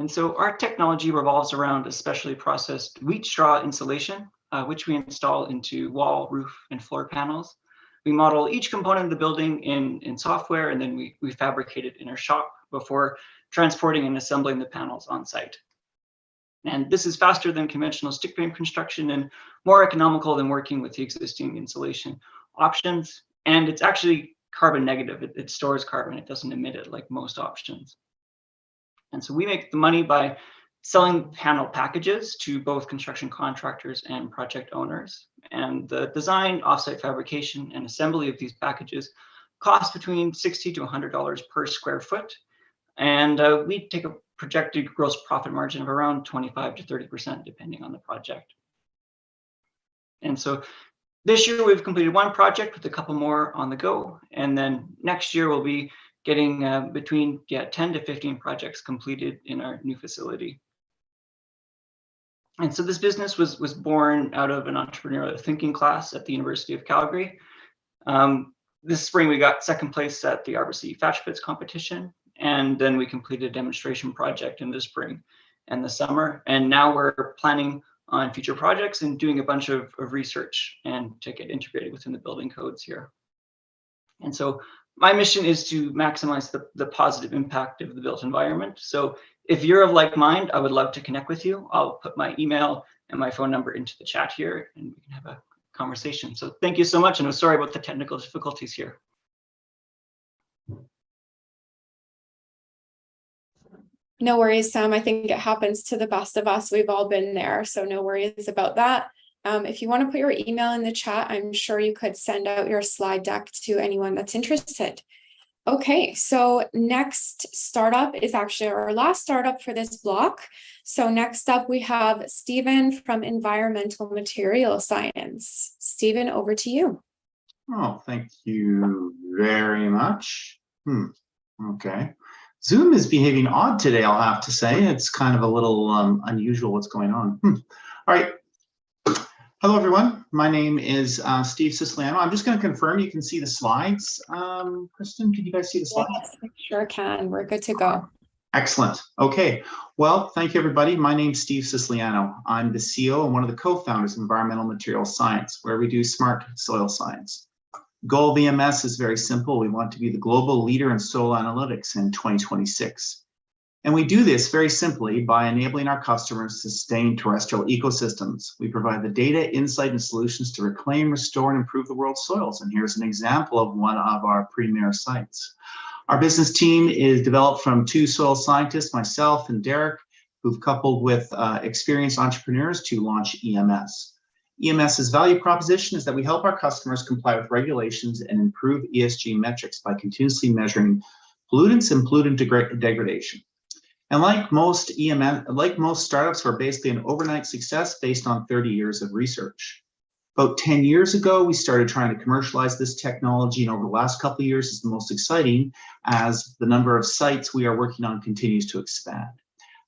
And so our technology revolves around a specially processed wheat straw insulation, which we install into wall, roof, and floor panels. We model each component of the building in software, and then we fabricate it in our shop before transporting and assembling the panels on site. And this is faster than conventional stick frame construction and more economical than working with the existing insulation options. And it's actually carbon negative. It stores carbon. It doesn't emit it like most options. And so we make the money by selling panel packages to both construction contractors and project owners. And the design, offsite fabrication, and assembly of these packages cost between $60 to $100 per square foot. And we take a projected gross profit margin of around 25 to 30%, depending on the project. And so this year we've completed one project with a couple more on the go. And then next year we'll be getting between 10 to 15 projects completed in our new facility. And so this business was born out of an entrepreneurial thinking class at the University of Calgary. This spring we got second place at the RBC Thatch Pits competition. And then we completed a demonstration project in the spring and the summer. And now we're planning on future projects and doing a bunch of research and to get integrated within the building codes here. And so my mission is to maximize the positive impact of the built environment. So if you're of like mind, I would love to connect with you. I'll put my email and my phone number into the chat here and we can have a conversation. So thank you so much. And I'm sorry about the technical difficulties here. No worries, Sam. I think it happens to the best of us. We've all been there, so no worries about that. If you want to put your email in the chat, I'm sure you could send out your slide deck to anyone that's interested. Okay, so next startup is actually our last startup for this block. So next up, we have Stephen from Environmental Material Science. Stephen, over to you. Oh, thank you very much. Okay. Zoom is behaving odd today, I'll have to say. It's kind of a little unusual what's going on. All right. Hello, everyone. My name is Steve Siciliano. I'm just going to confirm you can see the slides. Kristen, can you guys see the slides? Yes, I sure can. We're good to go. Excellent. Okay. Well, thank you, everybody. My name's Steve Siciliano. I'm the CEO and one of the co-founders of Environmental Material Science, where we do smart soil science. Goal of EMS is very simple. We want to be the global leader in soil analytics in 2026. And we do this very simply by enabling our customers to sustain terrestrial ecosystems. We provide the data, insight, and solutions to reclaim, restore, and improve the world's soils. And here's an example of one of our premier sites. Our business team is developed from two soil scientists, myself and Derek, who've coupled with experienced entrepreneurs to launch EMS. EMS's value proposition is that we help our customers comply with regulations and improve ESG metrics by continuously measuring pollutants and pollutant degradation. And like most startups, we're basically an overnight success based on 30 years of research. About 10 years ago, we started trying to commercialize this technology, and over the last couple of years is the most exciting as the number of sites we are working on continues to expand.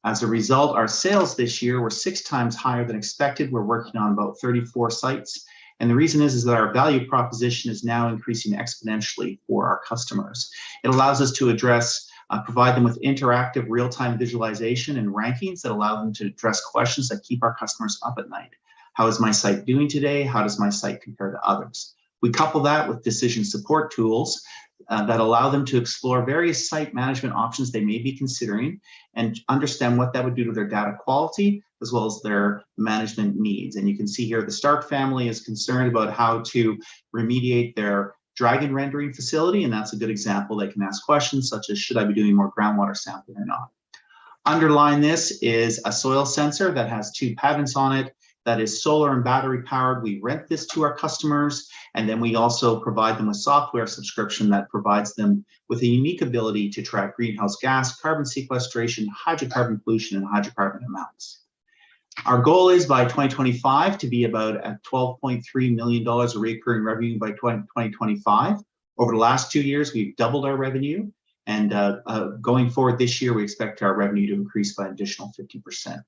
As a result, our sales this year were 6 times higher than expected. We're working on about 34 sites. And the reason is that our value proposition is now increasing exponentially for our customers. It allows us to provide them with interactive real-time visualization and rankings that allow them to address questions that keep our customers up at night. How is my site doing today? How does my site compare to others? We couple that with decision support tools that allow them to explore various site management options they may be considering and understand what that would do to their data quality as well as their management needs. And you can see here the Stark family is concerned about how to remediate their dragon rendering facility, and that's a good example. They can ask questions such as, should I be doing more groundwater sampling or not? Underlying this is a soil sensor that has 2 patents on it that is solar and battery powered. We rent this to our customers, and then we also provide them with software subscription that provides them with a unique ability to track greenhouse gas, carbon sequestration, hydrocarbon pollution, and hydrocarbon amounts. Our goal is by 2025 to be about at $12.3 million of recurring revenue by 2025. Over the last 2 years, we've doubled our revenue, and going forward this year, we expect our revenue to increase by an additional 50%.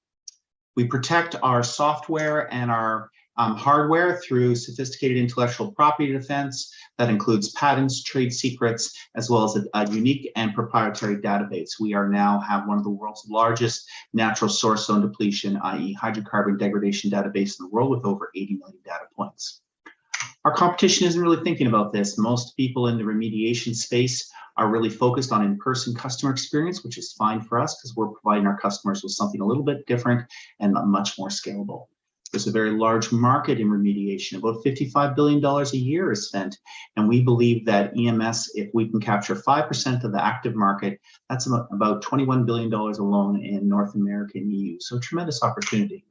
We protect our software and our hardware through sophisticated intellectual property defense that includes patents, trade secrets, as well as a unique and proprietary database. We now have one of the world's largest natural source zone depletion, i.e. hydrocarbon degradation database in the world with over 80 million data points. Our competition isn't really thinking about this. Most people in the remediation space are really focused on in-person customer experience, which is fine for us because we're providing our customers with something a little bit different and much more scalable. There's a very large market in remediation. About $55 billion a year is spent. And we believe that EMS, if we can capture 5% of the active market, that's about $21 billion alone in North America and EU. So tremendous opportunity.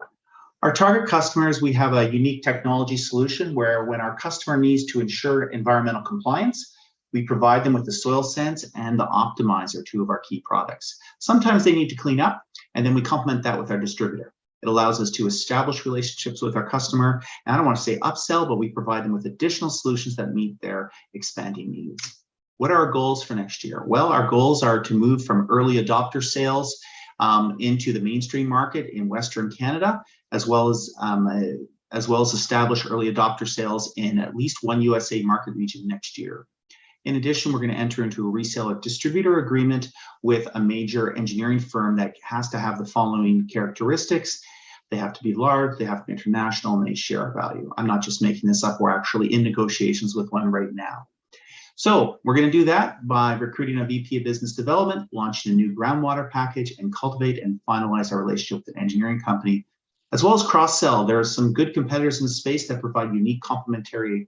Our target customers, we have a unique technology solution where when our customer needs to ensure environmental compliance, we provide them with the Soil Sense and the Optimizer, two of our key products. Sometimes they need to clean up, and then we complement that with our distributor. It allows us to establish relationships with our customer. And I don't want to say upsell, but we provide them with additional solutions that meet their expanding needs. What are our goals for next year? Well, our goals are to move from early adopter sales into the mainstream market in Western Canada, as well as establish early adopter sales in at least one USA market region next year. In addition, we're going to enter into a reseller distributor agreement with a major engineering firm that has to have the following characteristics. They have to be large, they have to be international, and they share our value. I'm not just making this up, we're actually in negotiations with one right now. So we're going to do that by recruiting a VP of Business Development, launching a new groundwater package, and cultivate and finalize our relationship with an engineering company, as well as cross-sell. There are some good competitors in the space that provide unique complementary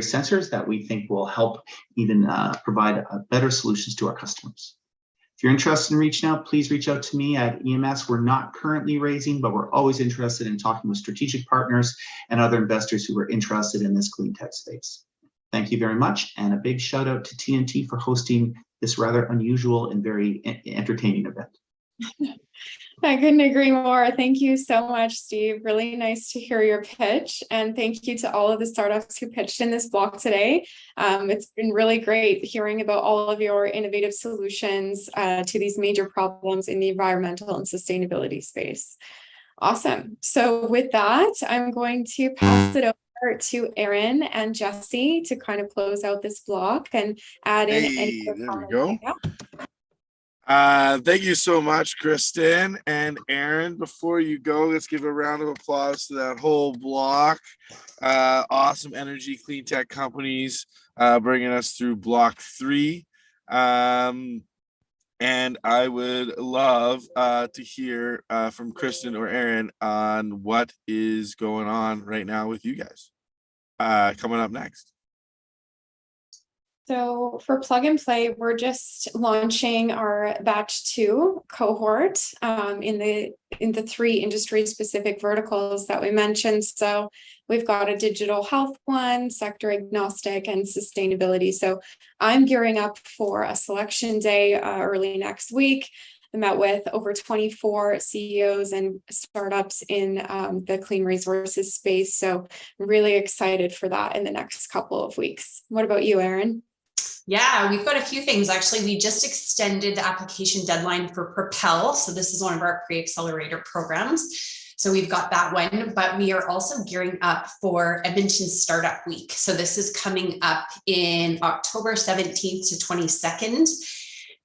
sensors that we think will help even provide better solutions to our customers. If you're interested in reaching out, please reach out to me at EMS. We're not currently raising, but we're always interested in talking with strategic partners and other investors who are interested in this clean tech space. Thank you very much, and a big shout out to TNT for hosting this rather unusual and very entertaining event. I couldn't agree more. Thank you so much, Steve. Really nice to hear your pitch. And thank you to all of the startups who pitched in this block today. It's been really great hearing about all of your innovative solutions to these major problems in the environmental and sustainability space. Awesome. So with that, I'm going to pass it over to Aaron and Jesse to kind of close out this block and add in any there we go. Thank you so much, Kristen and Aaron. Before you go, let's give a round of applause to that whole block. Awesome energy clean tech companies bringing us through block 3. And I would love to hear from Kristen or Aaron on what is going on right now with you guys. Coming up next. So for Plug and Play, we're just launching our batch 2 cohort in the 3 industry specific verticals that we mentioned. So we've got a digital health one, sector agnostic, and sustainability. So I'm gearing up for a selection day early next week. I met with over 24 CEOs and startups in the clean resources space. So really excited for that in the next couple of weeks. What about you, Aaron? Yeah, we've got a few things. Actually, we just extended the application deadline for Propel. So this is one of our pre-accelerator programs. So we've got that one, but we are also gearing up for Edmonton Startup Week. So this is coming up in October 17th to 22nd.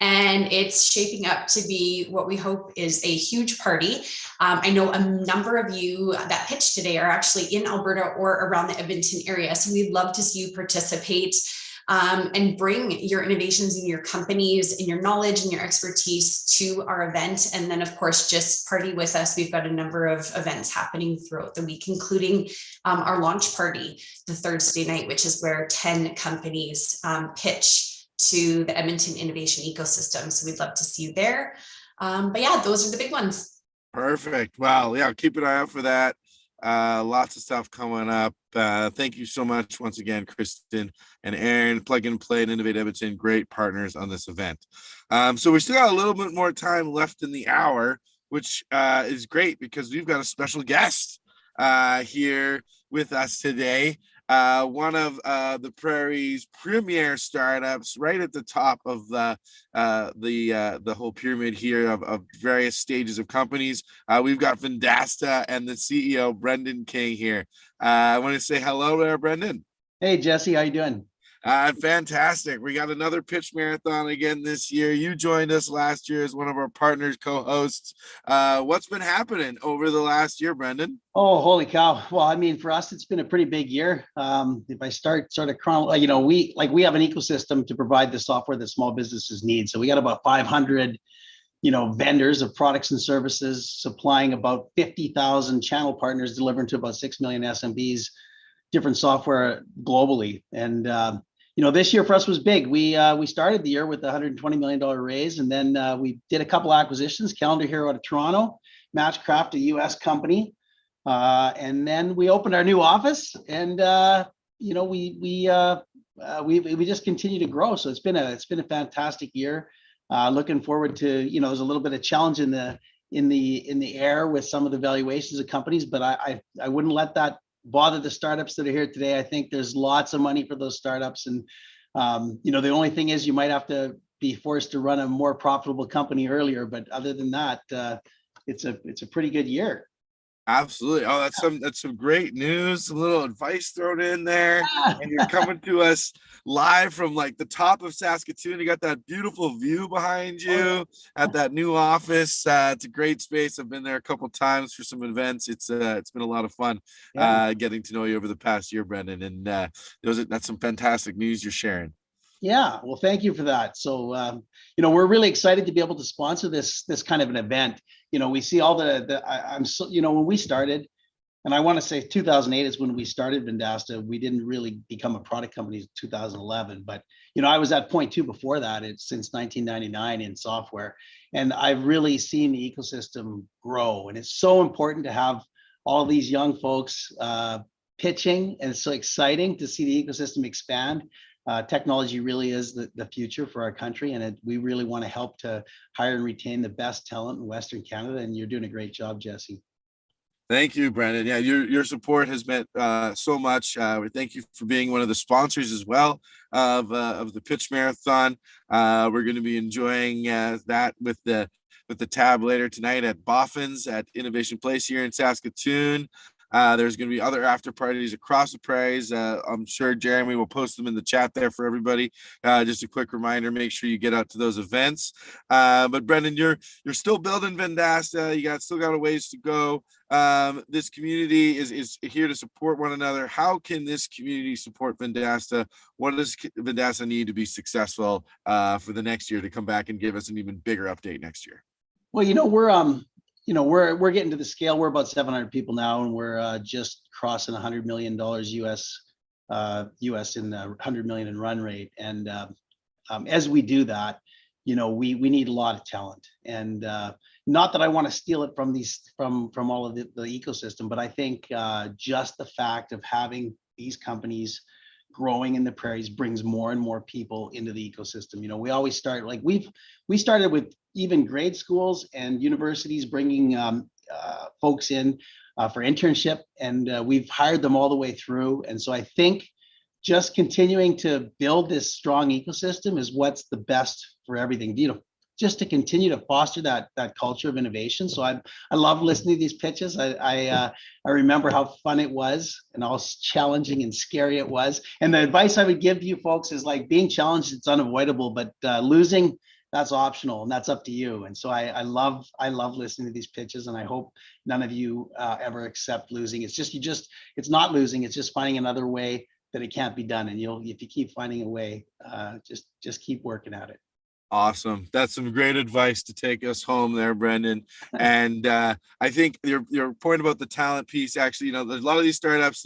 And it's shaping up to be what we hope is a huge party. I know a number of you that pitched today are actually in Alberta or around the Edmonton area. So we'd love to see you participate and bring your innovations and your companies and your knowledge and your expertise to our event. And then, of course, just party with us. We've got a number of events happening throughout the week, including our launch party the Thursday night, which is where 10 companies pitch to the Edmonton innovation ecosystem. So we'd love to see you there. But yeah, those are the big ones. Perfect. Well, yeah, keep an eye out for that. Lots of stuff coming up. Thank you so much once again, Kristen and Aaron. Plug and Play and Innovate Edmonton, great partners on this event. So we still got a little bit more time left in the hour, which is great because we've got a special guest here with us today. One of the Prairie's premier startups, right at the top of the whole pyramid here of various stages of companies. We've got Vendasta and the CEO Brendan King here. I want to say hello there, Brendan. Hey Jesse, how you doing? Fantastic. We got another pitch marathon again this year. You joined us last year as one of our partners, co-hosts. What's been happening over the last year, Brendan? Oh, holy cow. Well, I mean, for us, it's been a pretty big year. If I start sort of we have an ecosystem to provide the software that small businesses need. So we got about 500 vendors of products and services, supplying about 50,000 channel partners, delivering to about 6 million SMBs, different software globally. And this year for us was big. We started the year with a $120 million raise, and then we did a couple acquisitions, Calendar Hero out of Toronto, Matchcraft, a US company. And then we opened our new office, and we just continue to grow. So it's been a fantastic year. Looking forward to, there's a little bit of challenge in the air with some of the valuations of companies, but I wouldn't let that bother the startups that are here today. I think there's lots of money for those startups, and the only thing is you might have to be forced to run a more profitable company earlier. But other than that, it's a pretty good year. Absolutely. Oh, that's some great news. A little advice thrown in there, and you're coming to us live from like the top of Saskatoon. You got that beautiful view behind you at that new office. It's a great space. I've been there a couple times for some events. It's been a lot of fun getting to know you over the past year, Brendan. And that's some fantastic news you're sharing. Yeah, well, thank you for that. So, we're really excited to be able to sponsor this kind of an event. We see all when we started, and I want to say 2008 is when we started Vendasta. We didn't really become a product company in 2011, but I was at point two before that. It's since 1999 in software, and I've really seen the ecosystem grow. And it's so important to have all of these young folks pitching, and it's so exciting to see the ecosystem expand. Technology really is the future for our country, and we really want to help to hire and retain the best talent in Western Canada, and you're doing a great job, Jesse. Thank you, Brendan. Yeah, your support has meant so much. We thank you for being one of the sponsors as well of the Pitch Marathon. We're going to be enjoying that with the tab later tonight at Boffin's at Innovation Place here in Saskatoon. There's going to be other after parties across the Prairies. I'm sure Jeremy will post them in the chat there for everybody. Just a quick reminder, make sure you get out to those events. But Brendan, you're still building Vendasta. You still got a ways to go. This community is here to support one another. How can this community support Vendasta? What does Vendasta need to be successful for the next year to come back and give us an even bigger update next year? Well, we're getting to the scale. We're about 700 people now, and we're just crossing $100 million US in $100 million in run rate. And as we do that, we need a lot of talent. And not that I want to steal it from all of the ecosystem, but I think just the fact of having these companies growing in the Prairies brings more and more people into the ecosystem. We always start we started with even grade schools and universities bringing folks in for internship, and we've hired them all the way through. And so I think just continuing to build this strong ecosystem is what's the best for everything, just to continue to foster that culture of innovation. So I love listening to these pitches. I remember how fun it was and how challenging and scary it was. And the advice I would give to you folks is like, being challenged, it's unavoidable, but losing, that's optional, and that's up to you. And so I love listening to these pitches, and I hope none of you ever accept losing. It's not losing. It's just finding another way that it can't be done. And if you keep finding a way, just keep working at it. Awesome. That's some great advice to take us home there, Brendan. And I think your point about the talent piece, actually, there's a lot of these startups,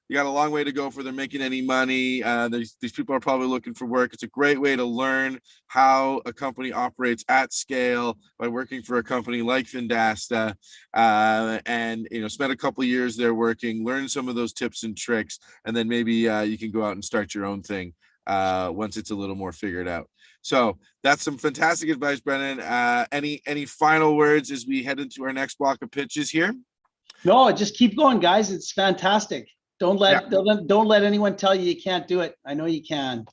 you got a long way to go for them making any money. These people are probably looking for work. It's a great way to learn how a company operates at scale by working for a company like Vendasta, and spend a couple of years there working, learn some of those tips and tricks, and then maybe you can go out and start your own thing once it's a little more figured out. So that's some fantastic advice, Brendan. Any final words as we head into our next block of pitches here? No, just keep going, guys. It's fantastic. Don't let anyone tell you you can't do it. I know you can.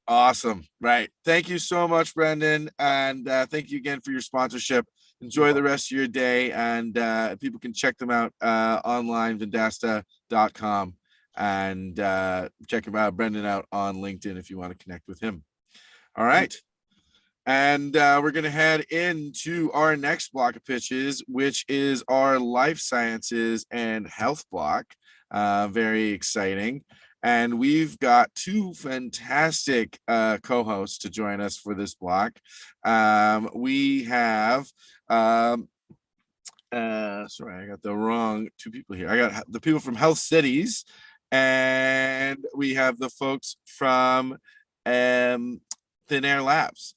Awesome. Right. Thank you so much, Brendan. And thank you again for your sponsorship. Enjoy the rest of your day. And people can check them out online, vendasta.com. And check him out, Brendan, out on LinkedIn if you want to connect with him. All right. And we're going to head into our next block of pitches, which is our life sciences and health block. Very exciting. And we've got two fantastic co-hosts to join us for this block. We have, sorry, I got the wrong two people here. I got the people from Health Cities, and we have the folks from Thin Air Labs.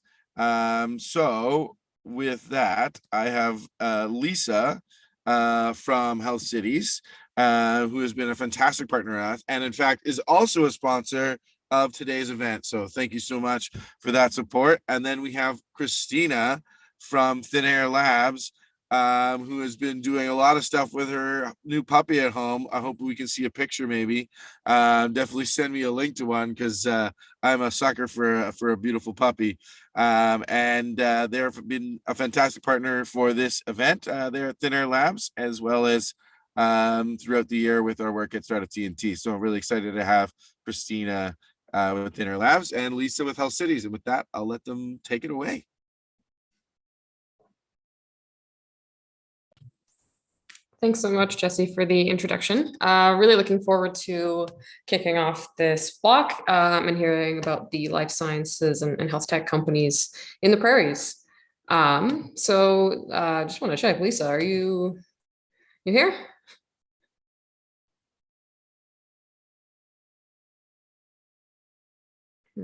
So with that, I have Lisa from Health Cities, who has been a fantastic partner with us, and in fact is also a sponsor of today's event. So thank you so much for that support. And then we have Christina from Thin Air Labs, who has been doing a lot of stuff with her new puppy at home. I hope we can see a picture maybe. Definitely send me a link to one, because I'm a sucker for a beautiful puppy. And they've been a fantastic partner for this event there at Thin Air Labs, as well as throughout the year with our work at Startup TNT. So I'm really excited to have Christina with Thin Air Labs and Lisa with Health Cities. And with that, I'll let them take it away. Thanks so much, Jesse, for the introduction. Really looking forward to kicking off this block and hearing about the life sciences and health tech companies in the prairies. Just want to check, Lisa, are you here?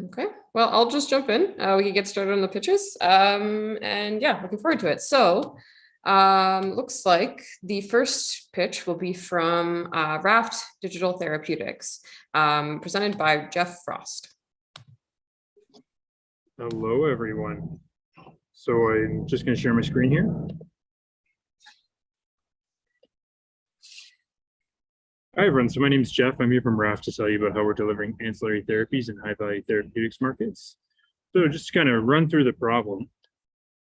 Okay, well, I'll just jump in. We can get started on the pitches. And yeah, looking forward to it. So looks like the first pitch will be from Raft Digital Therapeutics, presented by Jeff Frost. Hello, everyone. So I'm just going to share my screen here. Hi, everyone. So my name is Jeff. I'm here from Raft to tell you about how we're delivering ancillary therapies in high-value therapeutics markets. So just to kind of run through the problem.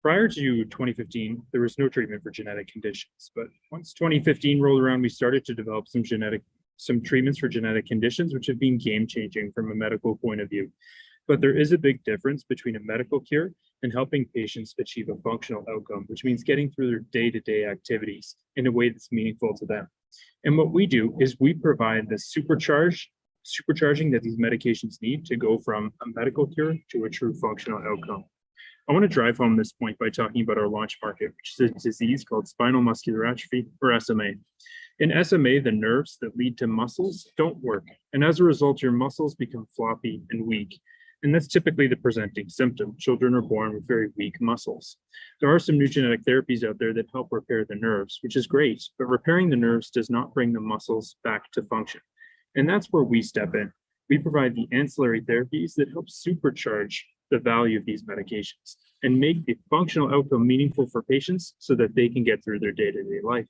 Prior to 2015, there was no treatment for genetic conditions, but once 2015 rolled around, we started to develop some treatments for genetic conditions, which have been game-changing from a medical point of view. But there is a big difference between a medical cure and helping patients achieve a functional outcome, which means getting through their day-to-day activities in a way that's meaningful to them. And what we do is we provide the supercharging that these medications need to go from a medical cure to a true functional outcome. I want to drive home this point by talking about our launch market, which is a disease called spinal muscular atrophy, or SMA. In SMA, the nerves that lead to muscles don't work, and as a result, your muscles become floppy and weak. And that's typically the presenting symptom. Children are born with very weak muscles. There are some new genetic therapies out there that help repair the nerves, which is great, but repairing the nerves does not bring the muscles back to function. And that's where we step in. We provide the ancillary therapies that help supercharge the value of these medications and make the functional outcome meaningful for patients so that they can get through their day-to-day life.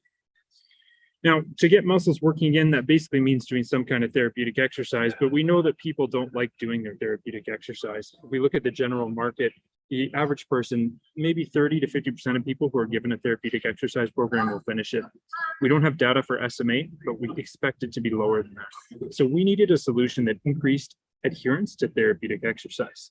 Now, to get muscles working again, that basically means doing some kind of therapeutic exercise, but we know that people don't like doing their therapeutic exercise. If we look at the general market, the average person, maybe 30 to 50% of people who are given a therapeutic exercise program will finish it. We don't have data for SMA, but we expect it to be lower than that. So we needed a solution that increased adherence to therapeutic exercise.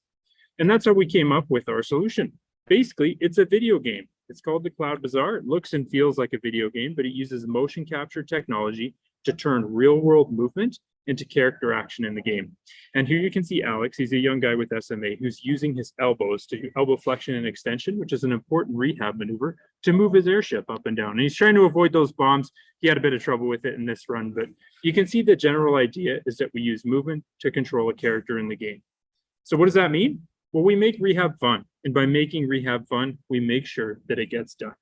And that's how we came up with our solution. Basically, it's a video game. It's called the Cloud Bazaar. It looks and feels like a video game, but it uses motion capture technology to turn real-world movement into character action in the game. And here you can see Alex. He's a young guy with SMA who's using his elbows to do elbow flexion and extension, which is an important rehab maneuver to move his airship up and down. And he's trying to avoid those bombs. He had a bit of trouble with it in this run, but you can see the general idea is that we use movement to control a character in the game. So what does that mean? Well, we make rehab fun. And by making rehab fun, we make sure that it gets done.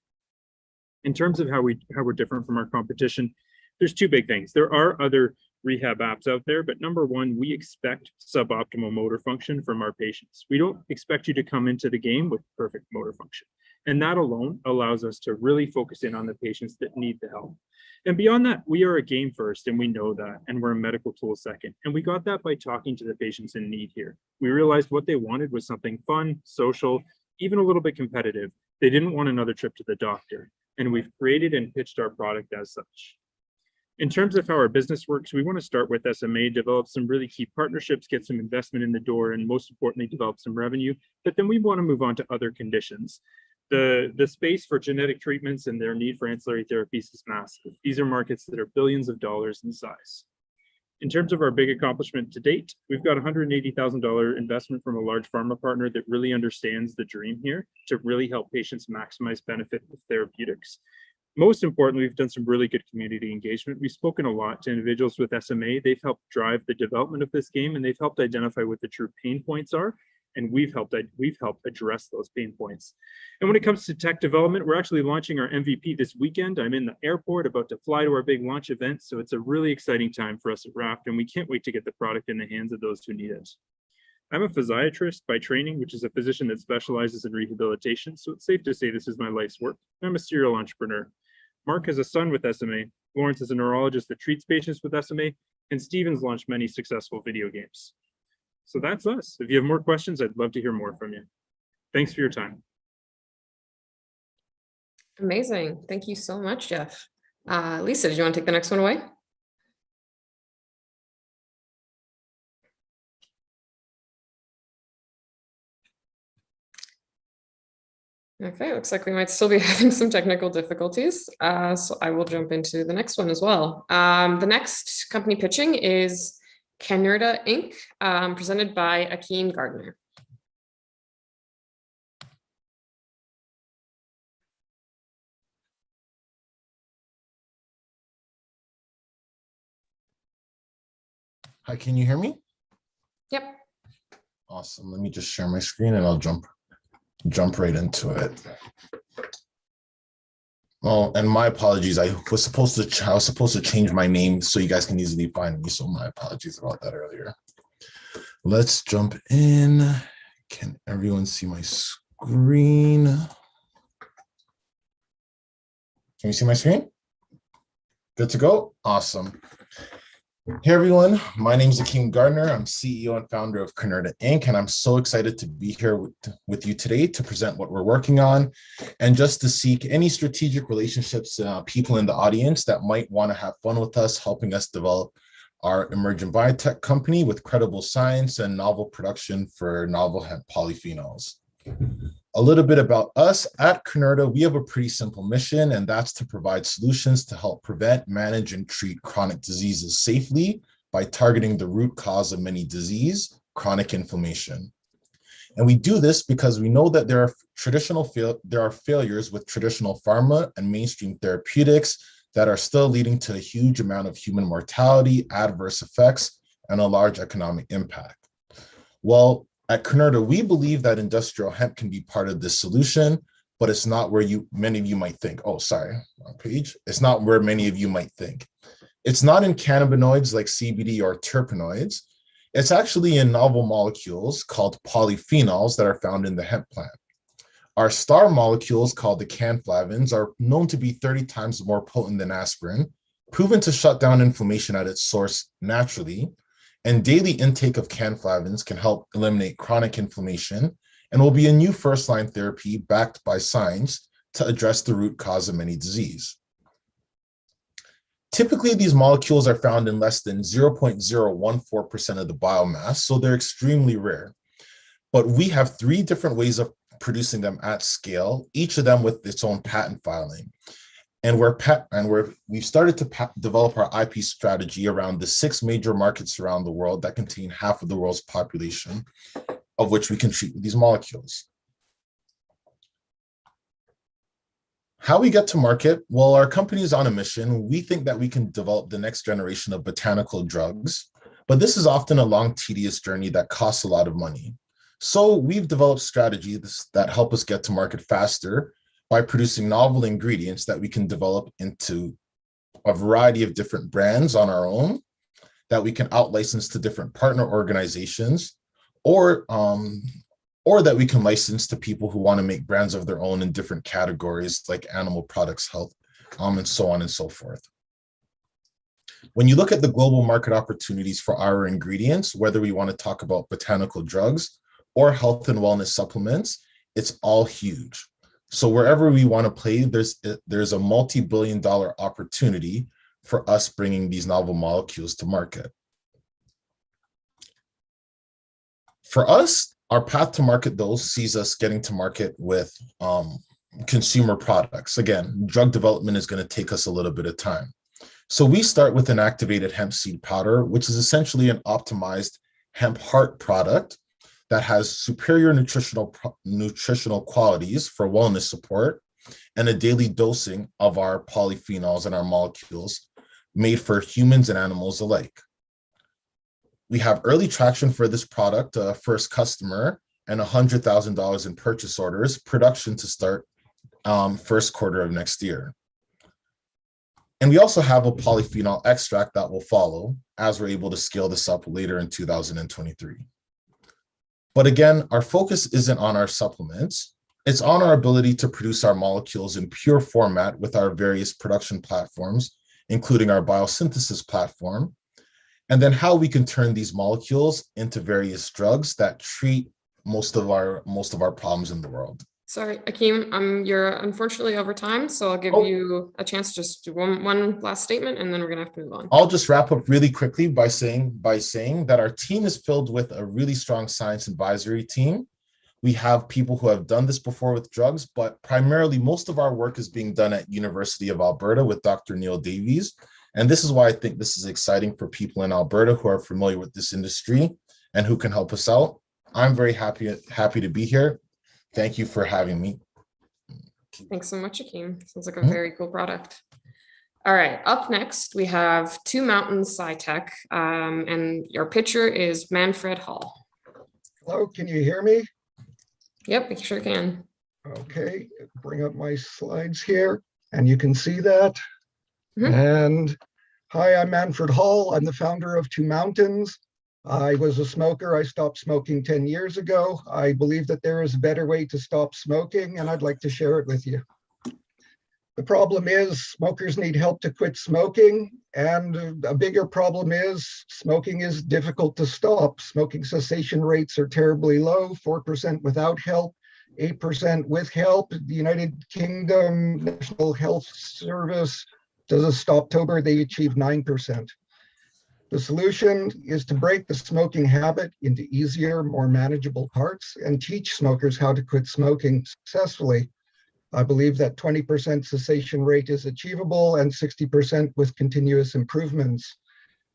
In terms of how we're different from our competition, there's two big things. There are other rehab apps out there, but number one, we expect suboptimal motor function from our patients. We don't expect you to come into the game with perfect motor function. And that alone allows us to really focus in on the patients that need the help. And beyond that, we are a game first, and we know that, and we're a medical tool second. And we got that by talking to the patients in need here. We realized what they wanted was something fun, social, even a little bit competitive. They didn't want another trip to the doctor. And we've created and pitched our product as such. In terms of how our business works, we want to start with SMA, develop some really key partnerships, get some investment in the door, and most importantly, develop some revenue. But then we want to move on to other conditions. The space for genetic treatments and their need for ancillary therapies is massive. These are markets that are billions of dollars in size. In terms of our big accomplishment to date, we've got $180,000 investment from a large pharma partner that really understands the dream here to really help patients maximize benefit with therapeutics. Most importantly, we've done some really good community engagement. We've spoken a lot to individuals with SMA. They've helped drive the development of this game, and they've helped identify what the true pain points are. And we've helped address those pain points. And when it comes to tech development, we're actually launching our MVP this weekend. I'm in the airport about to fly to our big launch event. So it's a really exciting time for us at Raft, and we can't wait to get the product in the hands of those who need it. I'm a physiatrist by training, which is a physician that specializes in rehabilitation. So it's safe to say this is my life's work. I'm a serial entrepreneur. Mark has a son with SMA. Lawrence is a neurologist that treats patients with SMA. And Steven's launched many successful video games. So that's us. If you have more questions, I'd love to hear more from you. Thanks for your time. Amazing. Thank you so much, Jeff. Lisa, did you want to take the next one away? Okay, looks like we might still be having some technical difficulties. So I will jump into the next one as well. The next company pitching is Canurta Inc, presented by Akeem Gardner. Hi, can you hear me? Yep. Awesome. Let me just share my screen and I'll jump right into it. Oh, and my apologies. I was supposed to change my name so you guys can easily find me. So my apologies about that earlier. Let's jump in. Can everyone see my screen? Can you see my screen? Good to go? Awesome. Hey everyone, my name is Akeem Gardner. I'm CEO and founder of Canurta Inc. And I'm so excited to be here with you today to present what we're working on and just to seek any strategic relationships, people in the audience that might want to have fun with us, helping us develop our emerging biotech company with credible science and novel production for novel hemp polyphenols. A little bit about us at Canurta. We have a pretty simple mission, and that's to provide solutions to help prevent, manage, and treat chronic diseases safely by targeting the root cause of many disease, chronic inflammation. And we do this because we know that there are failures with traditional pharma and mainstream therapeutics that are still leading to a huge amount of human mortality, adverse effects, and a large economic impact. Well, at Canurta, we believe that industrial hemp can be part of this solution, but it's not where many of you might think. Oh, sorry, wrong page. It's not where many of you might think. It's not in cannabinoids like CBD or terpenoids. It's actually in novel molecules called polyphenols that are found in the hemp plant. Our star molecules called the canflavins are known to be 30 times more potent than aspirin, proven to shut down inflammation at its source naturally, and daily intake of canflavins can help eliminate chronic inflammation and will be a new first-line therapy backed by science to address the root cause of many disease. Typically, these molecules are found in less than 0.014% of the biomass, so they're extremely rare. But we have 3 different ways of producing them at scale, each of them with its own patent filing. And we've started to develop our IP strategy around the 6 major markets around the world that contain half of the world's population, of which we can treat with these molecules. How we get to market? Well, our company is on a mission. We think that we can develop the next generation of botanical drugs, but this is often a long, tedious journey that costs a lot of money. So we've developed strategies that help us get to market faster by producing novel ingredients that we can develop into a variety of different brands on our own, that we can out-license to different partner organizations, or that we can license to people who want to make brands of their own in different categories like animal products, health, and so on and so forth. When you look at the global market opportunities for our ingredients, whether we want to talk about botanical drugs or health and wellness supplements, it's all huge. So wherever we want to play, there's a multi-billion-dollar opportunity for us bringing these novel molecules to market. For us, our path to market, though, sees us getting to market with consumer products. Again, drug development is going to take us a little bit of time. So we start with an activated hemp seed powder, which is essentially an optimized hemp heart product that has superior nutritional qualities for wellness support and a daily dosing of our polyphenols and our molecules made for humans and animals alike. We have early traction for this product, first customer, and $100,000 in purchase orders, production to start first quarter of next year. And we also have a polyphenol extract that will follow as we're able to scale this up later in 2023. But again, our focus isn't on our supplements. It's on our ability to produce our molecules in pure format with our various production platforms, including our biosynthesis platform, and then how we can turn these molecules into various drugs that treat most of our problems in the world. Sorry, Akeem, you're unfortunately over time, so I'll give you a chance to just do one last statement, and then we're gonna have to move on. I'll just wrap up really quickly by saying that our team is filled with a really strong science advisory team. We have people who have done this before with drugs, but primarily most of our work is being done at University of Alberta with Dr. Neil Davies. And this is why I think this is exciting for people in Alberta who are familiar with this industry and who can help us out. I'm very happy to be here. Thank you for having me. Thanks so much, Akeem. Sounds like a very cool product. All right, up next, we have two Mountains Psy-Tech, and your pitcher is Manfred Hall. Hello, can you hear me? Yep, we sure can. Okay, bring up my slides here, and you can see that. And hi, I'm Manfred Hall. I'm the founder of Two Mountains. I was a smoker. I stopped smoking 10 years ago. I believe that there is a better way to stop smoking, and I'd like to share it with you. The problem is smokers need help to quit smoking, and a bigger problem is smoking is difficult to stop. Smoking cessation rates are terribly low, 4% without help, 8% with help. The United Kingdom National Health Service does a Stoptober, they achieve 9%. The solution is to break the smoking habit into easier, more manageable parts and teach smokers how to quit smoking successfully. I believe that 20% cessation rate is achievable and 60% with continuous improvements.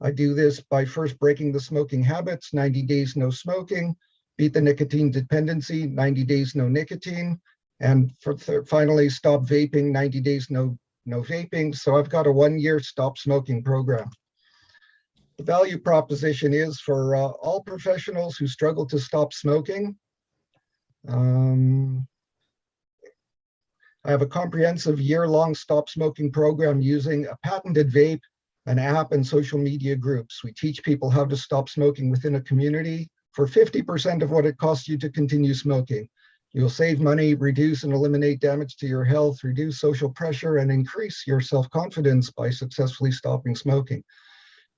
I do this by first breaking the smoking habits, 90 days no smoking, beat the nicotine dependency, 90 days no nicotine, and finally stop vaping, 90 days no vaping. So I've got a 1-year stop smoking program. The value proposition is for all professionals who struggle to stop smoking. I have a comprehensive year-long stop smoking program using a patented vape, an app, and social media groups. We teach people how to stop smoking within a community for 50% of what it costs you to continue smoking. You'll save money, reduce and eliminate damage to your health, reduce social pressure, and increase your self-confidence by successfully stopping smoking.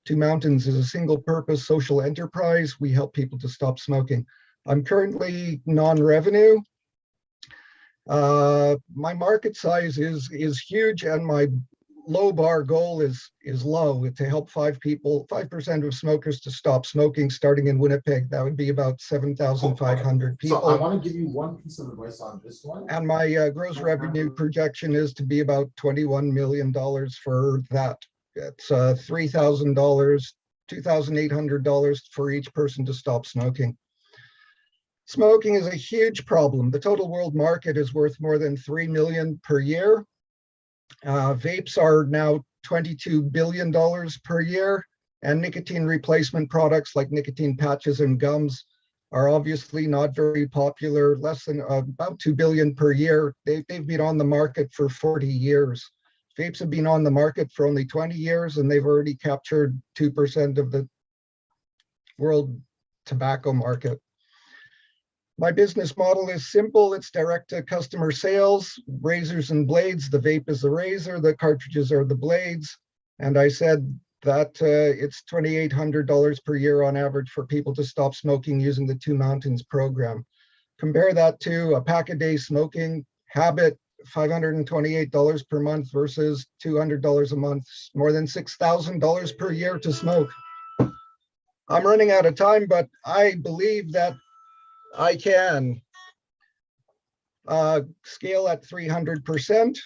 Two Mountains is a single-purpose social enterprise. We help people to stop smoking. I'm currently non-revenue. My market size is huge, and my low bar goal is low, to help 5% of smokers to stop smoking starting in Winnipeg. That would be about 7,500 people. So I want to give you one piece of advice on this one. And my gross revenue projection is to be about $21 million for that. It's $3,000, $2,800 for each person to stop smoking. Smoking is a huge problem. The total world market is worth more than $3 million per year. Vapes are now $22 billion per year, and nicotine replacement products like nicotine patches and gums are obviously not very popular, less than about $2 billion per year. They've been on the market for 40 years. Vapes have been on the market for only 20 years, and they've already captured 2% of the world tobacco market. My business model is simple. It's direct to customer sales, razors and blades. The vape is the razor, the cartridges are the blades. And I said that it's $2,800 per year on average for people to stop smoking using the Two Mountains program. Compare that to a pack-a-day smoking habit, $528 per month versus $200 a month, more than $6,000 per year to smoke. I'm running out of time, but I believe that I can scale at 300%.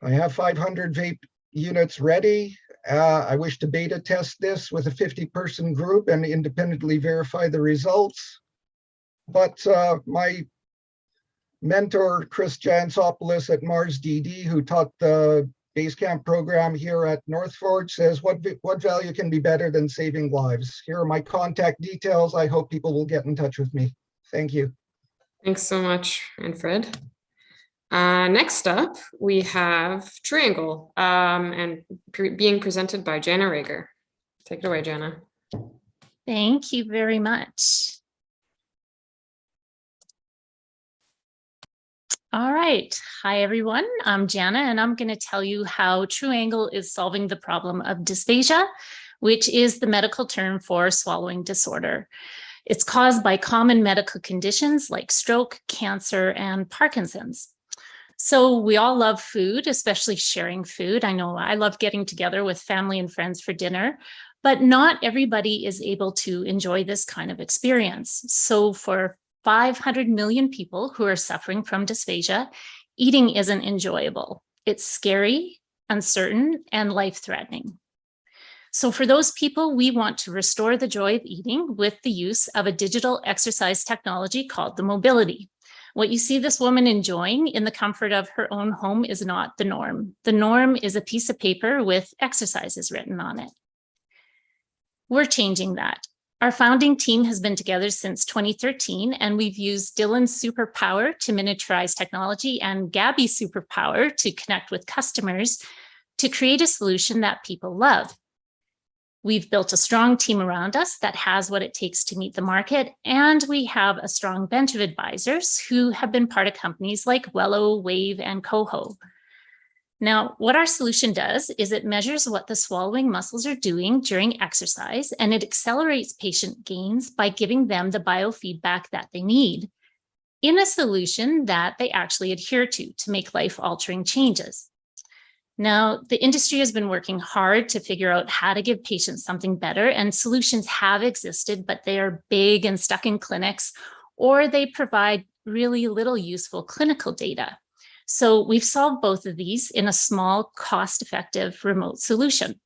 I have 500 vape units ready. I wish to beta test this with a 50-person group and independently verify the results. But my mentor, Chris Jansopoulos at Mars DD, who taught the Basecamp program here at North Forge, says, what value can be better than saving lives? Here are my contact details. I hope people will get in touch with me. Thank you. Thanks so much, Manfred. Next up, we have Triangle, and being presented by Jana Rager. Take it away, Jana. Thank you very much. All right. Hi, everyone. I'm Jana, and I'm going to tell you how Triangle is solving the problem of dysphagia, which is the medical term for swallowing disorder. It's caused by common medical conditions like stroke, cancer, and Parkinson's. So we all love food, especially sharing food. I know I love getting together with family and friends for dinner, but not everybody is able to enjoy this kind of experience. So for 500 million people who are suffering from dysphagia, eating isn't enjoyable. It's scary, uncertain, and life-threatening. So for those people, we want to restore the joy of eating with the use of a digital exercise technology called the Mobility. What you see this woman enjoying in the comfort of her own home is not the norm. The norm is a piece of paper with exercises written on it. We're changing that. Our founding team has been together since 2013, and we've used Dylan's superpower to miniaturize technology and Gabby's superpower to connect with customers to create a solution that people love. We've built a strong team around us that has what it takes to meet the market, and we have a strong bench of advisors who have been part of companies like Wello, Wave, and Coho. Now, what our solution does is it measures what the swallowing muscles are doing during exercise, and it accelerates patient gains by giving them the biofeedback that they need in a solution that they actually adhere to make life-altering changes. Now, the industry has been working hard to figure out how to give patients something better, and solutions have existed, but they are big and stuck in clinics, or they provide really little useful clinical data. So we've solved both of these in a small, cost-effective remote solution.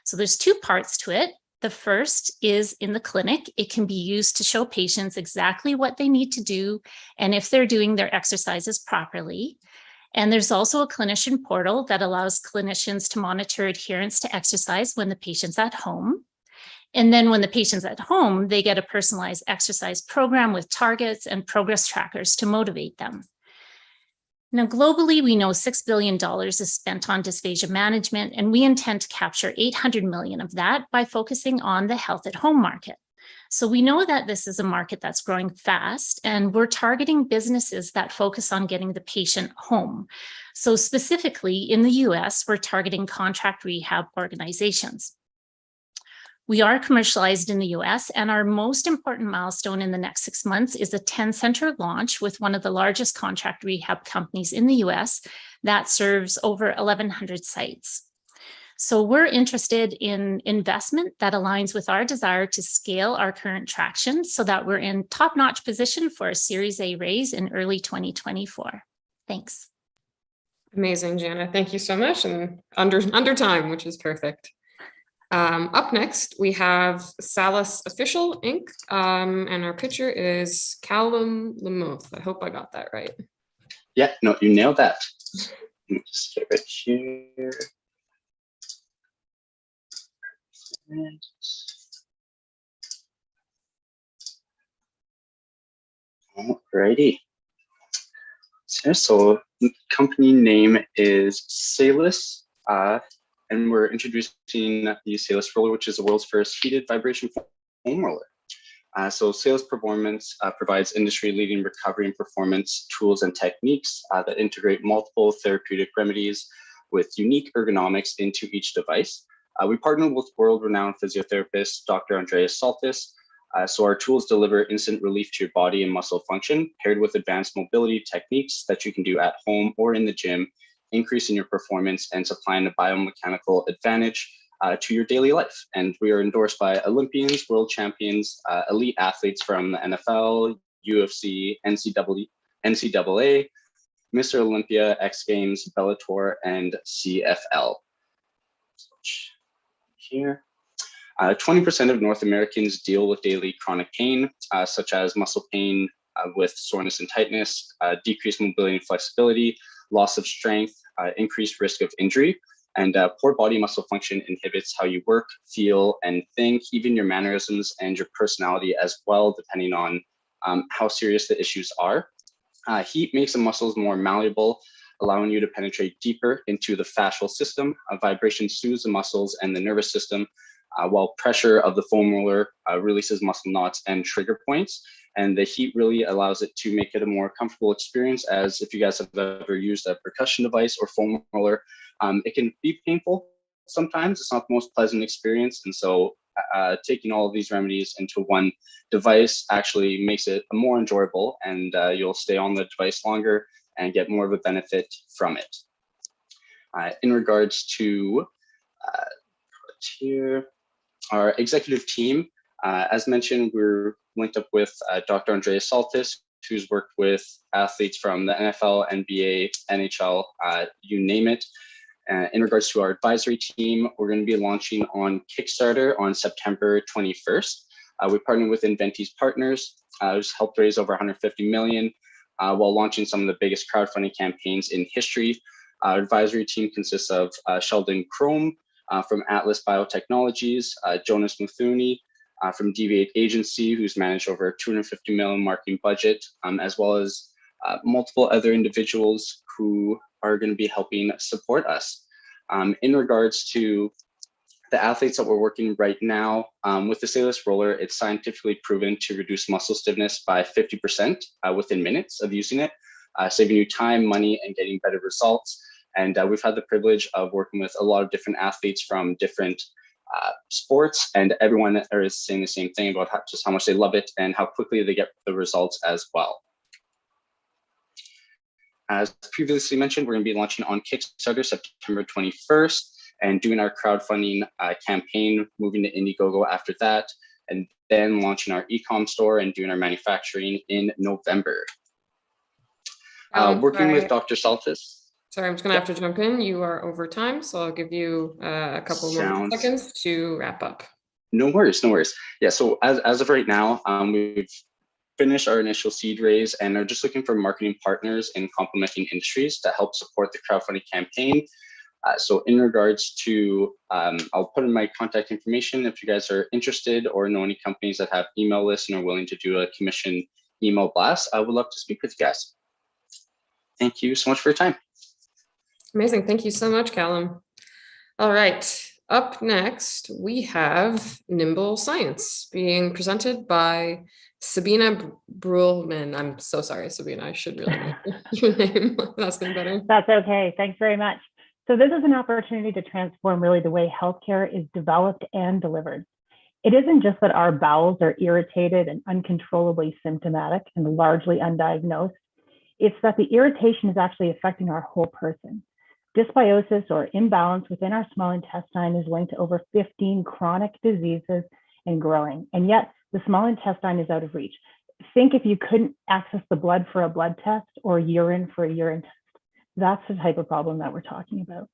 So there's two parts to it. The first is in the clinic. It can be used to show patients exactly what they need to do and if they're doing their exercises properly. And there's also a clinician portal that allows clinicians to monitor adherence to exercise when the patient's at home. And then when the patient's at home, they get a personalized exercise program with targets and progress trackers to motivate them. Now, globally, we know $6 billion is spent on dysphagia management, and we intend to capture 800 million of that by focusing on the health at home market. So we know that this is a market that's growing fast, and we're targeting businesses that focus on getting the patient home. So specifically in the US, we're targeting contract rehab organizations. We are commercialized in the US, and our most important milestone in the next 6 months is a 10-center launch with one of the largest contract rehab companies in the US that serves over 1,100 sites. So we're interested in investment that aligns with our desire to scale our current traction so that we're in top-notch position for a Series A raise in early 2024. Thanks. Amazing, Jana. Thank you so much. And under time, which is perfect. Up next, we have Salus Official Inc. And our pitcher is Callum Lamothe. I hope I got that right. Yeah, no, you nailed that. Let me just get right here. Alrighty. So the company name is Salus, and we're introducing the Salus roller, which is the world's first heated vibration foam roller. So Salus Performance provides industry-leading recovery and performance tools and techniques that integrate multiple therapeutic remedies with unique ergonomics into each device. We partnered with world-renowned physiotherapist, Dr. Andreas Saltis. So our tools deliver instant relief to your body and muscle function, paired with advanced mobility techniques that you can do at home or in the gym, increasing your performance and supplying a biomechanical advantage to your daily life. And we are endorsed by Olympians, world champions, elite athletes from the NFL, UFC, NCAA, Mr. Olympia, X Games, Bellator, and CFL. here. 20% of North Americans deal with daily chronic pain, such as muscle pain with soreness and tightness, decreased mobility and flexibility, loss of strength, increased risk of injury, and poor body muscle function inhibits how you work, feel, and think, even your mannerisms and your personality as well, depending on how serious the issues are. Heat makes the muscles more malleable, allowing you to penetrate deeper into the fascial system. Vibration soothes the muscles and the nervous system, while pressure of the foam roller releases muscle knots and trigger points. And the heat really allows it to make it a more comfortable experience, as if you guys have ever used a percussion device or foam roller, it can be painful sometimes. It's not the most pleasant experience. And so taking all of these remedies into one device actually makes it more enjoyable, and you'll stay on the device longer and get more of a benefit from it. In regards to here, our executive team, as mentioned, we're linked up with Dr. Andreas Saltis, who's worked with athletes from the NFL, NBA, NHL, you name it. In regards to our advisory team, we're going to be launching on Kickstarter on September 21st. We partnered with Inventi's Partners, who's helped raise over 150 million while launching some of the biggest crowdfunding campaigns in history. Our advisory team consists of Sheldon Chrome from Atlas Biotechnologies, Jonas Muthuni from Deviate Agency, who's managed over 250 million marketing budget, as well as multiple other individuals who are going to be helping support us. In regards to the athletes that we're working right now, with the Salus roller, it's scientifically proven to reduce muscle stiffness by 50% within minutes of using it, saving you time, money, and getting better results. And we've had the privilege of working with a lot of different athletes from different sports, and everyone is saying the same thing about just how much they love it and how quickly they get the results as well. As previously mentioned, we're going to be launching on Kickstarter September 21st and doing our crowdfunding campaign, moving to Indiegogo after that, and then launching our e-com store and doing our manufacturing in November. Working with Dr. Saltis. Sorry, I'm just going to have to jump in. You are over time, so I'll give you a couple more seconds to wrap up. No worries, no worries. Yeah, so as of right now, we've finished our initial seed raise and are just looking for marketing partners in complementing industries to help support the crowdfunding campaign. So in regards to, I'll put in my contact information if you guys are interested or know any companies that have email lists and are willing to do a commission email blast. I would love to speak with you guys. Thank you so much for your time. Amazing. Thank you so much, Callum. All right. Up next, we have Nimble Science being presented by Sabina Bruhlman. I'm so sorry, Sabina. I should really know your name. Last name better. That's okay. Thanks very much. So this is an opportunity to transform really the way healthcare is developed and delivered. It isn't just that our bowels are irritated and uncontrollably symptomatic and largely undiagnosed. It's that the irritation is actually affecting our whole person. Dysbiosis or imbalance within our small intestine is linked to over 15 chronic diseases and growing. And yet the small intestine is out of reach. Think if you couldn't access the blood for a blood test or urine for a urine test. That's the type of problem that we're talking about.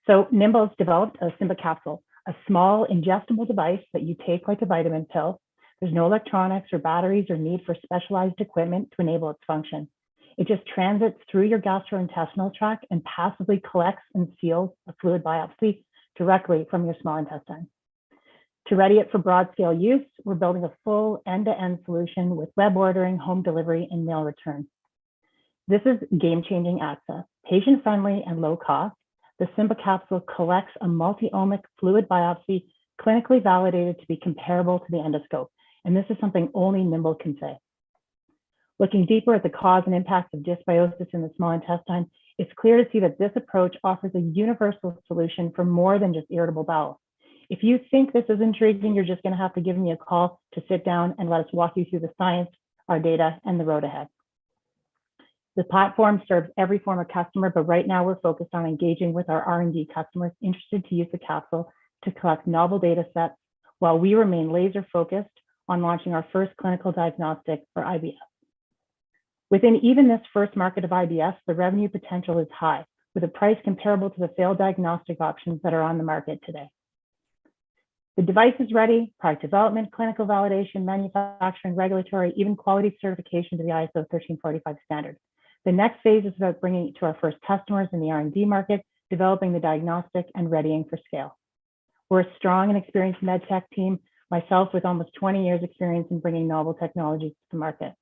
So Nimble's developed a Simba capsule, a small ingestible device that you take like a vitamin pill. There's no electronics or batteries or need for specialized equipment to enable its function. It just transits through your gastrointestinal tract and passively collects and seals a fluid biopsy directly from your small intestine. To ready it for broad scale use, we're building a full end-to-end solution with web ordering, home delivery, and mail return. This is game-changing access, patient-friendly and low cost. The Simba capsule collects a multi-omic fluid biopsy clinically validated to be comparable to the endoscope. And this is something only Nimble can say. Looking deeper at the cause and impacts of dysbiosis in the small intestine, it's clear to see that this approach offers a universal solution for more than just irritable bowel. If you think this is intriguing, you're just going to have to give me a call to sit down and let us walk you through the science, our data, and the road ahead. The platform serves every form of customer, but right now we're focused on engaging with our R&D customers interested to use the capsule to collect novel data sets while we remain laser focused on launching our first clinical diagnostic for IBS. Within even this first market of IBS, the revenue potential is high, with a price comparable to the failed diagnostic options that are on the market today. The device is ready, product development, clinical validation, manufacturing, regulatory, even quality certification to the ISO 1345 standard. The next phase is about bringing it to our first customers in the R&D market, developing the diagnostic and readying for scale. We're a strong and experienced med tech team, myself with almost 20 years experience in bringing novel technologies to market.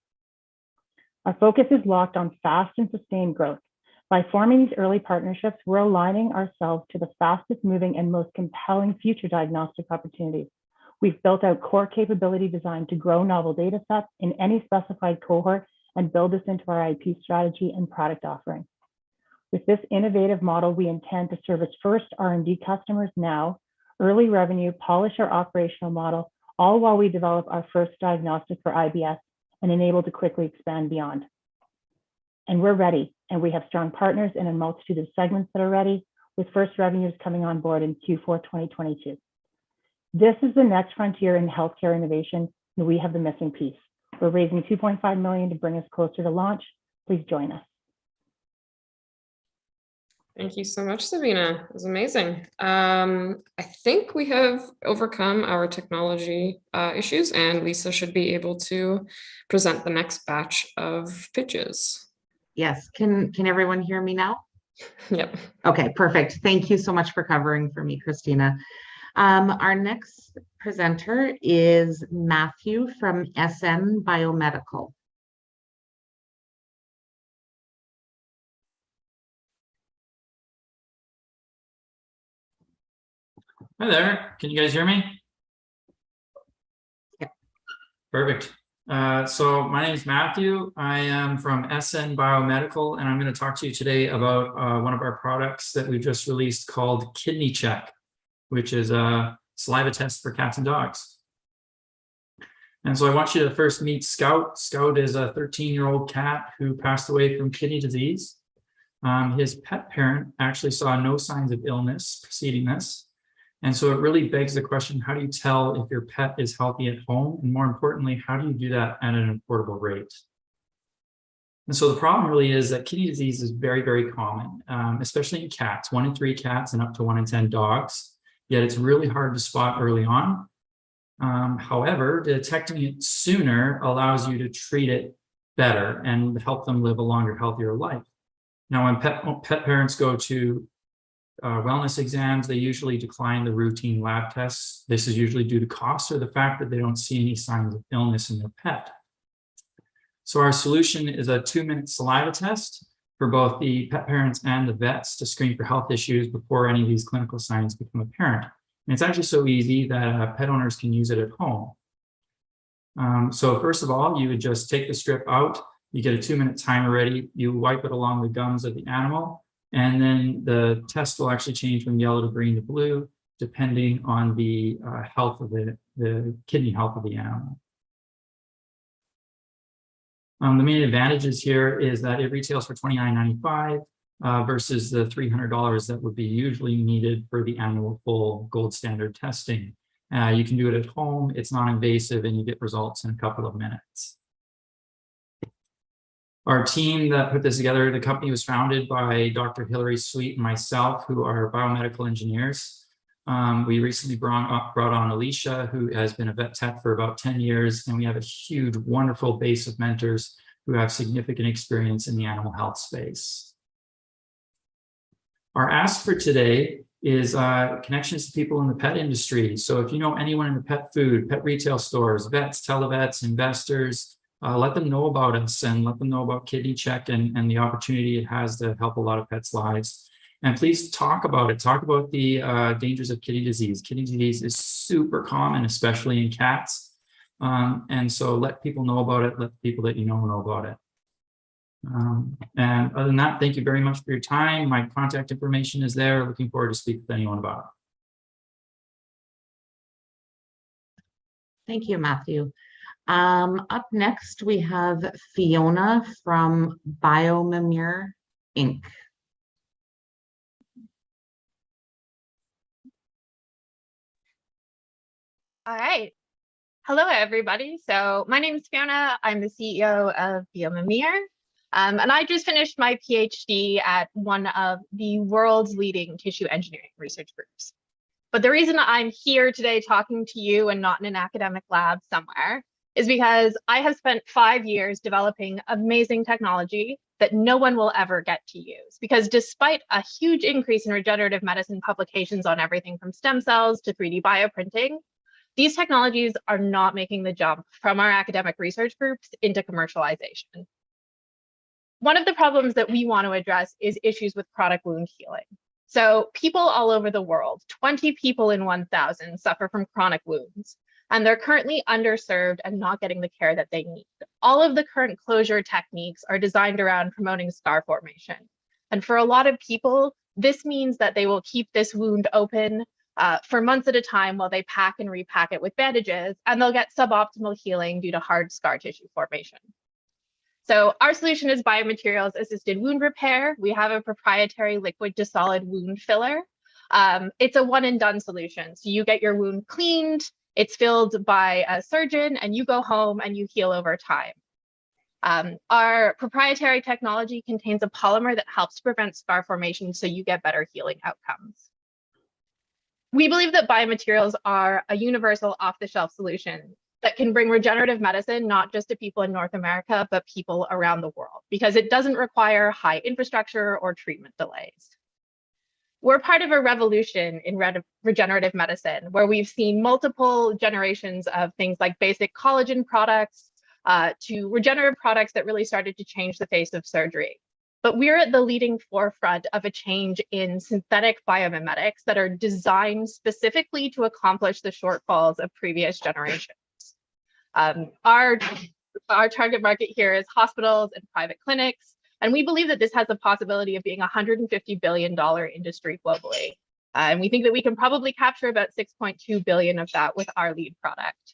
Our focus is locked on fast and sustained growth. By forming these early partnerships, we're aligning ourselves to the fastest moving and most compelling future diagnostic opportunities. We've built out core capability designed to grow novel data sets in any specified cohort and build this into our IP strategy and product offering. With this innovative model, we intend to service first R&D customers now, early revenue, polish our operational model, all while we develop our first diagnostic for IBS and enable to quickly expand beyond. And we're ready, and we have strong partners in a multitude of segments that are ready, with first revenues coming on board in Q4 2022. This is the next frontier in healthcare innovation, and we have the missing piece. We're raising $2.5 million to bring us closer to launch. Please join us. Thank you so much, Sabina. It was amazing. I think we have overcome our technology issues, and Lisa should be able to present the next batch of pitches. Yes, can everyone hear me now? Yep. Okay, perfect. Thank you so much for covering for me, Christina. Our next presenter is Matthew from SN Biomedical. Hi there, can you guys hear me? Yeah. Perfect. So my name is Matthew. I am from SN Biomedical, and I'm going to talk to you today about one of our products that we've just released called Kidney Check, which is a saliva test for cats and dogs. And so I want you to first meet Scout. Scout is a 13-year-old cat who passed away from kidney disease. His pet parent actually saw no signs of illness preceding this. And so it really begs the question, how do you tell if your pet is healthy at home? And more importantly, how do you do that at an affordable rate? And so the problem really is that kidney disease is very, very common, especially in cats, 1 in 3 cats and up to 1 in 10 dogs. Yet it's really hard to spot early on. However, detecting it sooner allows you to treat it better and help them live a longer, healthier life. Now, when pet parents go to wellness exams, they usually decline the routine lab tests. This is usually due to cost or the fact that they don't see any signs of illness in their pet. So our solution is a 2-minute saliva test for both the pet parents and the vets to screen for health issues before any of these clinical signs become apparent. And it's actually so easy that pet owners can use it at home. So first of all, you would just take the strip out, you get a 2-minute timer ready, you wipe it along the gums of the animal, and then the test will actually change from yellow to green to blue, depending on the health of the kidney health of the animal. The main advantages here is that it retails for $29.95 versus the $300 that would be usually needed for the annual full gold standard testing. You can do it at home, it's non-invasive, and you get results in a couple of minutes. Our team that put this together, the company was founded by Dr. Hilary Sweet and myself, who are biomedical engineers. We recently brought on Alicia, who has been a vet tech for about 10 years, and we have a huge, wonderful base of mentors who have significant experience in the animal health space. Our ask for today is connections to people in the pet industry. So if you know anyone in the pet food, pet retail stores, vets, televets, investors, let them know about us and let them know about Kidney Check and the opportunity it has to help a lot of pets' lives. And please talk about it. Talk about the dangers of kidney disease. Kidney disease is super common, especially in cats. And so let people know about it. Let people that you know about it. And other than that, thank you very much for your time. My contact information is there. Looking forward to speak with anyone about it. Thank you, Matthew. Up next, we have Fiona from BioMimir Inc. All right. Hello, everybody. So my name is Fiona. I'm the CEO of BioMimir. And I just finished my PhD at one of the world's leading tissue engineering research groups. But the reason I'm here today talking to you and not in an academic lab somewhere is because I have spent 5 years developing amazing technology that no one will ever get to use. Because despite a huge increase in regenerative medicine publications on everything from stem cells to 3D bioprinting, these technologies are not making the jump from our academic research groups into commercialization. One of the problems that we want to address is issues with chronic wound healing. So people all over the world, 20 people in 1,000 suffer from chronic wounds, and they're currently underserved and not getting the care that they need. All of the current closure techniques are designed around promoting scar formation. And for a lot of people, this means that they will keep this wound open for months at a time while they pack and repack it with bandages, and they'll get suboptimal healing due to hard scar tissue formation. So our solution is biomaterials assisted wound repair. We have a proprietary liquid to solid wound filler. It's a one and done solution. So you get your wound cleaned, it's filled by a surgeon, and you go home and you heal over time. Our proprietary technology contains a polymer that helps to prevent scar formation so you get better healing outcomes. We believe that biomaterials are a universal off-the-shelf solution that can bring regenerative medicine not just to people in North America, but people around the world, because it doesn't require high infrastructure or treatment delays. We're part of a revolution in regenerative medicine, where we've seen multiple generations of things like basic collagen products to regenerative products that really started to change the face of surgery. But we're at the leading forefront of a change in synthetic biomimetics that are designed specifically to accomplish the shortfalls of previous generations. Our target market here is hospitals and private clinics, and we believe that this has the possibility of being a $150 billion industry globally. And we think that we can probably capture about 6.2 billion of that with our lead product.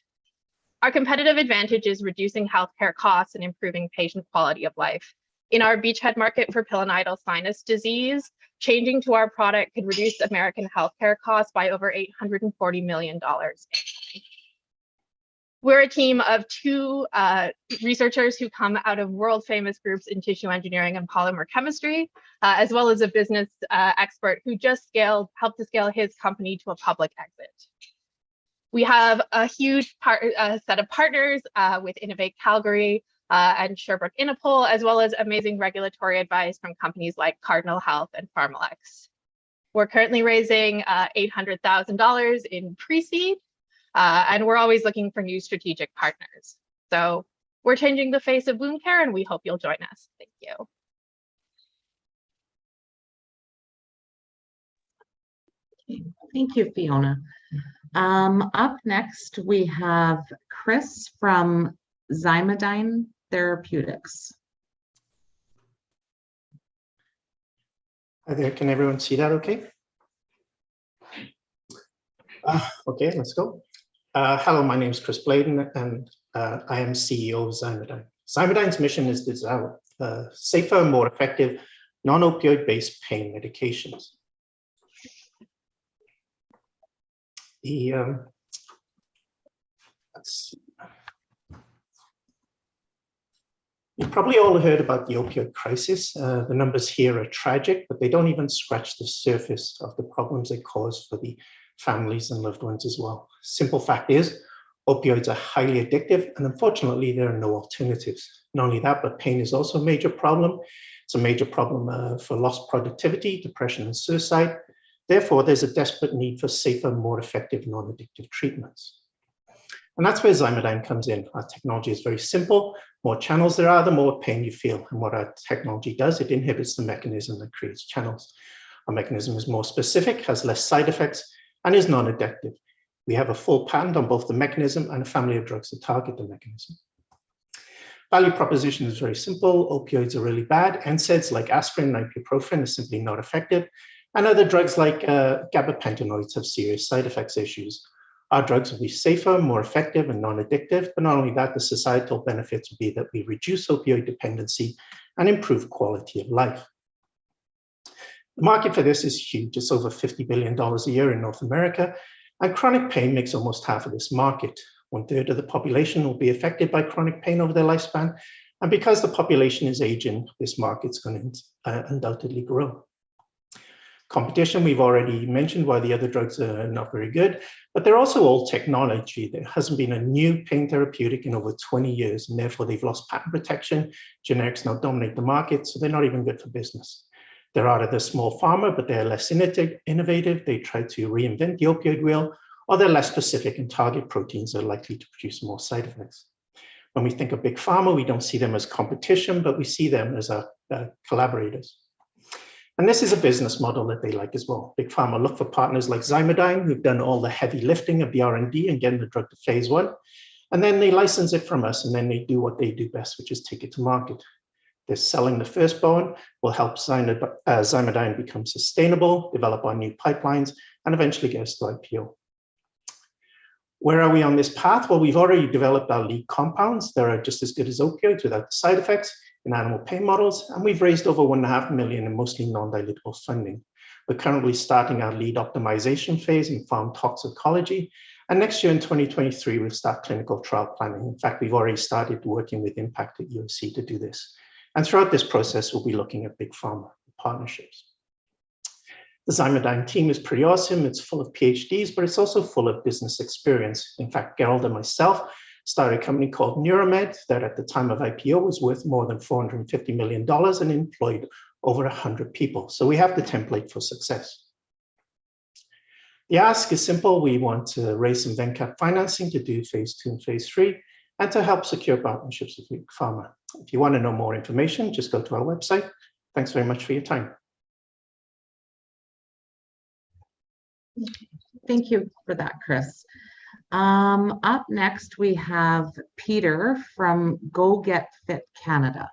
Our competitive advantage is reducing healthcare costs and improving patient quality of life. In our beachhead market for pilonidal sinus disease, changing to our product could reduce American healthcare costs by over $840 million annually. We're a team of 2 researchers who come out of world famous groups in tissue engineering and polymer chemistry, as well as a business expert who just helped to scale his company to a public exit. We have a huge set of partners with Innovate Calgary and Sherbrooke Innapol, as well as amazing regulatory advice from companies like Cardinal Health and PharmaLex. We're currently raising $800,000 in pre-seed, and we're always looking for new strategic partners. So we're changing the face of wound care, and we hope you'll join us. Thank you. Thank you, Fiona. Up next, we have Chris from Zymedyne Therapeutics. Hi there, can everyone see that okay? Okay, let's go. Hello, my name is Chris Bladen, and I am CEO of Zymedyne. Zymedyne's mission is to develop safer, more effective, non-opioid-based pain medications. Let's see. You've probably all heard about the opioid crisis. The numbers here are tragic, but they don't even scratch the surface of the problems they cause for the families and loved ones as well. Simple fact is, opioids are highly addictive, and unfortunately, there are no alternatives. Not only that, but pain is also a major problem. It's a major problem for lost productivity, depression, and suicide. Therefore, there's a desperate need for safer, more effective, non-addictive treatments. And that's where Zymedyne comes in. Our technology is very simple. More channels there are, the more pain you feel. And what our technology does, it inhibits the mechanism that creates channels. Our mechanism is more specific, has less side effects, and is non-addictive. We have a full patent on both the mechanism and a family of drugs that target the mechanism. Value proposition is very simple. Opioids are really bad. NSAIDs like aspirin and ibuprofen are simply not effective. And other drugs like gabapentinoids have serious side effects issues. Our drugs will be safer, more effective, and non-addictive. But not only that, the societal benefits will be that we reduce opioid dependency and improve quality of life. The market for this is huge. It's over $50 billion a year in North America, and chronic pain makes almost half of this market. 1/3 of the population will be affected by chronic pain over their lifespan, And because the population is aging, this market's going to undoubtedly grow. Competition, we've already mentioned why the other drugs are not very good, but they're also old technology. There hasn't been a new pain therapeutic in over 20 years, and therefore they've lost patent protection. Generics now dominate the market, so they're not even good for business. They're out of the small pharma, but they're less innovative. They try to reinvent the opioid wheel, or they're less specific and target proteins that are likely to produce more side effects. When we think of big pharma, we don't see them as competition, but we see them as collaborators. And this is a business model that they like as well. Big pharma look for partners like Zymedyne, who've done all the heavy lifting of the R&D and getting the drug to phase 1. And then they license it from us, and then they do what they do best, which is take it to market. They're selling the firstborn, will help Zymedyne become sustainable, develop our new pipelines, and eventually get us to IPO. Where are we on this path? Well, we've already developed our lead compounds that are just as good as opioids without the side effects in animal pain models, and we've raised over $1.5 million in mostly non-dilutable funding. We're currently starting our lead optimization phase in farm toxicology, and next year in 2023, we'll start clinical trial planning. In fact, we've already started working with Impact at USC to do this. And throughout this process, we'll be looking at big pharma partnerships. The Zymedyne team is pretty awesome. It's full of PhDs, but it's also full of business experience. In fact, Gerald and myself started a company called Neuromed that at the time of IPO was worth more than $450 million and employed over 100 people. So we have the template for success. The ask is simple. We want to raise some venture financing to do phase 2 and phase 3 and to help secure partnerships with big pharma. If you want to know more information, just go to our website. Thanks very much for your time. Thank you for that, Chris. Up next, we have Peter from Go Get Fit Canada.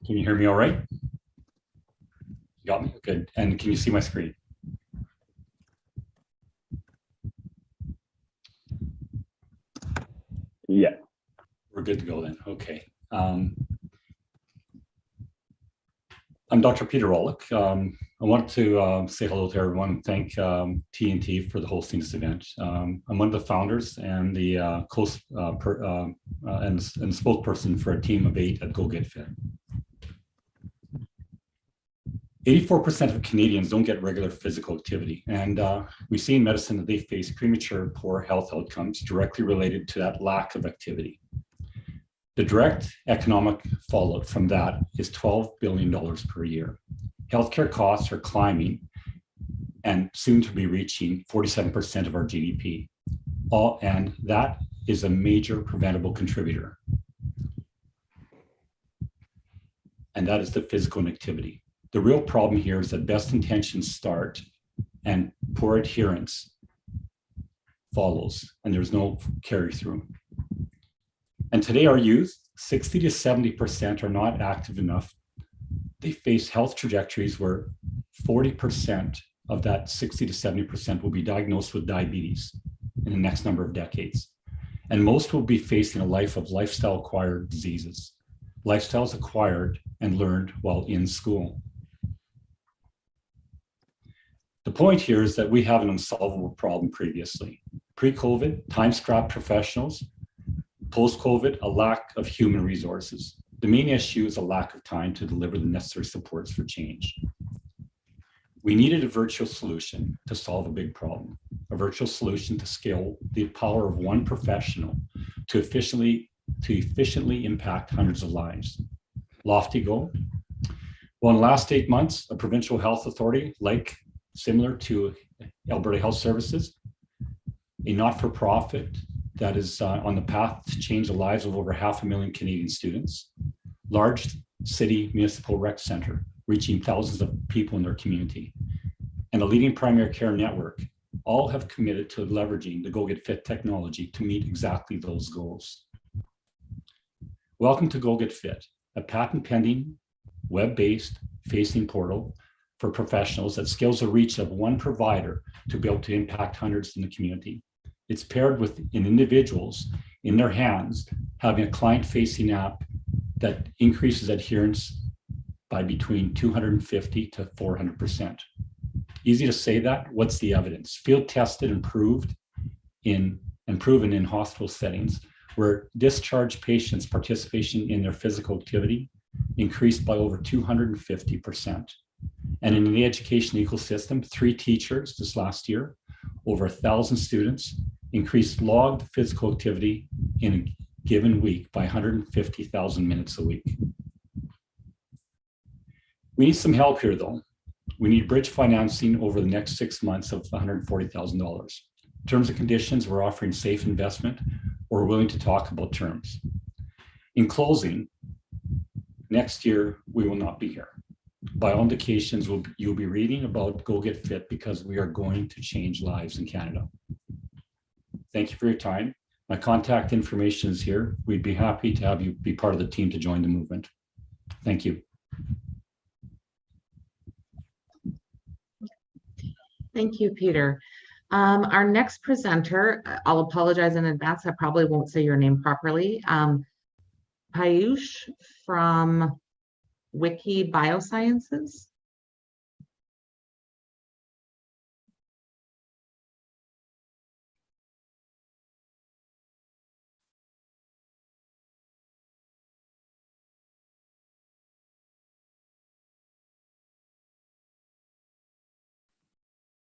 Can you hear me all right? You got me? Good. And can you see my screen? Yeah. We're good to go then. Okay. I'm Dr. Peter Rollick. I want to say hello to everyone and thank TNT for the hosting this event. I'm one of the founders and the spokesperson for a team of 8 at Go Get Fit. 84% of Canadians don't get regular physical activity, and we see in medicine that they face premature poor health outcomes directly related to that lack of activity. The direct economic fallout from that is $12 billion per year. Healthcare costs are climbing and soon to be reaching 47% of our GDP. And that is a major preventable contributor. And that is the physical inactivity. The real problem here is that best intentions start and poor adherence follows, and there's no carry through. And today our youth, 60 to 70% are not active enough. They face health trajectories where 40% of that 60 to 70% will be diagnosed with diabetes in the next number of decades. And most will be facing a life of lifestyle acquired diseases, lifestyles acquired and learned while in school. The point here is that we have an unsolvable problem previously. Pre-COVID, time-strapped professionals. Post-COVID, a lack of human resources. The main issue is a lack of time to deliver the necessary supports for change. We needed a virtual solution to solve a big problem, a virtual solution to scale the power of one professional to efficiently impact hundreds of lives. Lofty goal. Well, in the last 8 months, a provincial health authority, similar to Alberta Health Services, a not-for-profit that is on the path to change the lives of over 500,000 Canadian students, large city municipal rec center, reaching thousands of people in their community, and a leading primary care network, all have committed to leveraging the Go Get Fit technology to meet exactly those goals. Welcome to Go Get Fit, a patent-pending, web-based facing portal for professionals that scales the reach of one provider to be able to impact hundreds in the community. It's paired with individuals in their hands having a client-facing app that increases adherence by between 250 to 400%. Easy to say that. What's the evidence? Field tested and proven in hospital settings where discharged patients' participation in their physical activity increased by over 250%. And in the education ecosystem, 3 teachers this last year, over 1,000 students, increased logged physical activity in a given week by 150,000 minutes a week. We need some help here though. We need bridge financing over the next 6 months of $140,000. Terms and conditions, we're offering safe investment. We're willing to talk about terms. In closing, next year, we will not be here. By all indications, you'll be reading about Go Get Fit because we are going to change lives in Canada. Thank you for your time. My contact information is here. We'd be happy to have you be part of the team to join the movement. Thank you. Thank you, Peter. Our next presenter, I'll apologize in advance, I probably won't say your name properly. Piyush from Wiki Biosciences.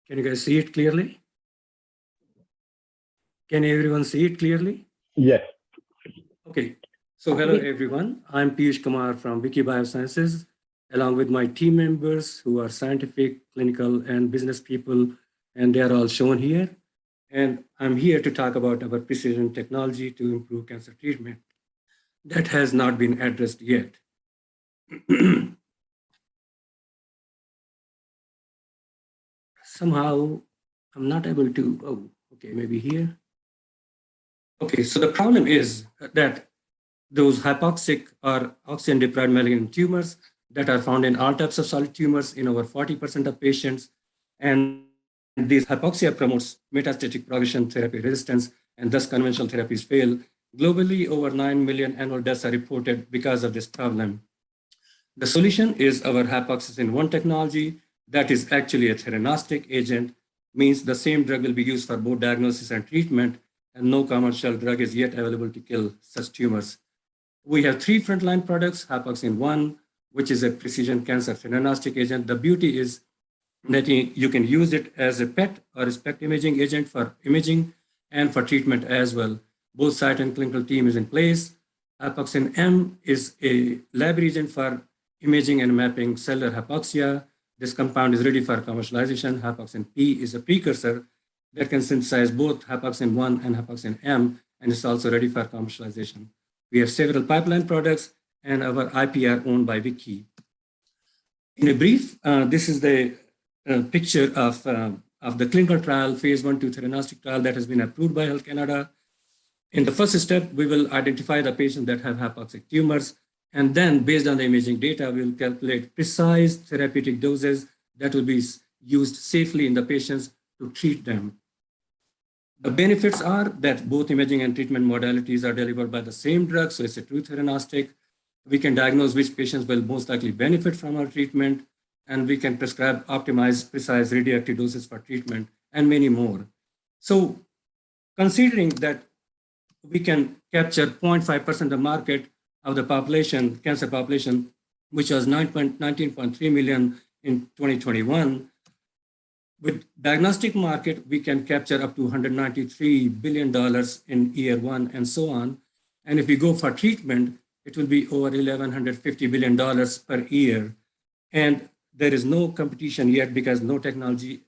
Can you guys see it clearly? Can everyone see it clearly? Yes. Okay. So hello, everyone. I'm Piyush Kumar from Wiki Biosciences, along with my team members who are scientific, clinical, and business people, and they are all shown here. And I'm here to talk about our precision technology to improve cancer treatment that has not been addressed yet. Somehow, I'm not able to, oh, okay, maybe here. Okay, so the problem is that those hypoxic or oxygen-deprived malignant tumors that are found in all types of solid tumors in over 40% of patients, and this hypoxia promotes metastatic progression, therapy resistance, and thus conventional therapies fail. Globally, over 9 million annual deaths are reported because of this problem. The solution is our hypoxia-1 technology that is actually a theranostic agent, means the same drug will be used for both diagnosis and treatment, and no commercial drug is yet available to kill such tumors. We have 3 frontline products, hypoxia-1, which is a precision cancer theranostic agent. The beauty is that you can use it as a PET or a SPECT imaging agent for imaging and for treatment as well. Both site and clinical team is in place. Hypoxia-M is a lab reagent for imaging and mapping cellular hypoxia. This compound is ready for commercialization. Hypoxia-P is a precursor that can synthesize both hypoxia-1 and hypoxia-M, and it's also ready for commercialization. We have several pipeline products, and our IP are owned by Wiki. In a brief, this is the picture of the clinical trial, phase 1/2 theranostic trial that has been approved by Health Canada. In the first step, we will identify the patients that have hypoxic tumors, and then based on the imaging data, we will calculate precise therapeutic doses that will be used safely in the patients to treat them. The benefits are that both imaging and treatment modalities are delivered by the same drug, so it's a true theranostic. We can diagnose which patients will most likely benefit from our treatment, and we can prescribe optimized, precise radioactive doses for treatment, and many more. So considering that we can capture 0.5% of the market of the population, cancer population, which was 19.3 million in 2021, with diagnostic market, we can capture up to $193 billion in year 1 and so on. And if we go for treatment, it will be over $1,150 billion per year. And there is no competition yet because no technology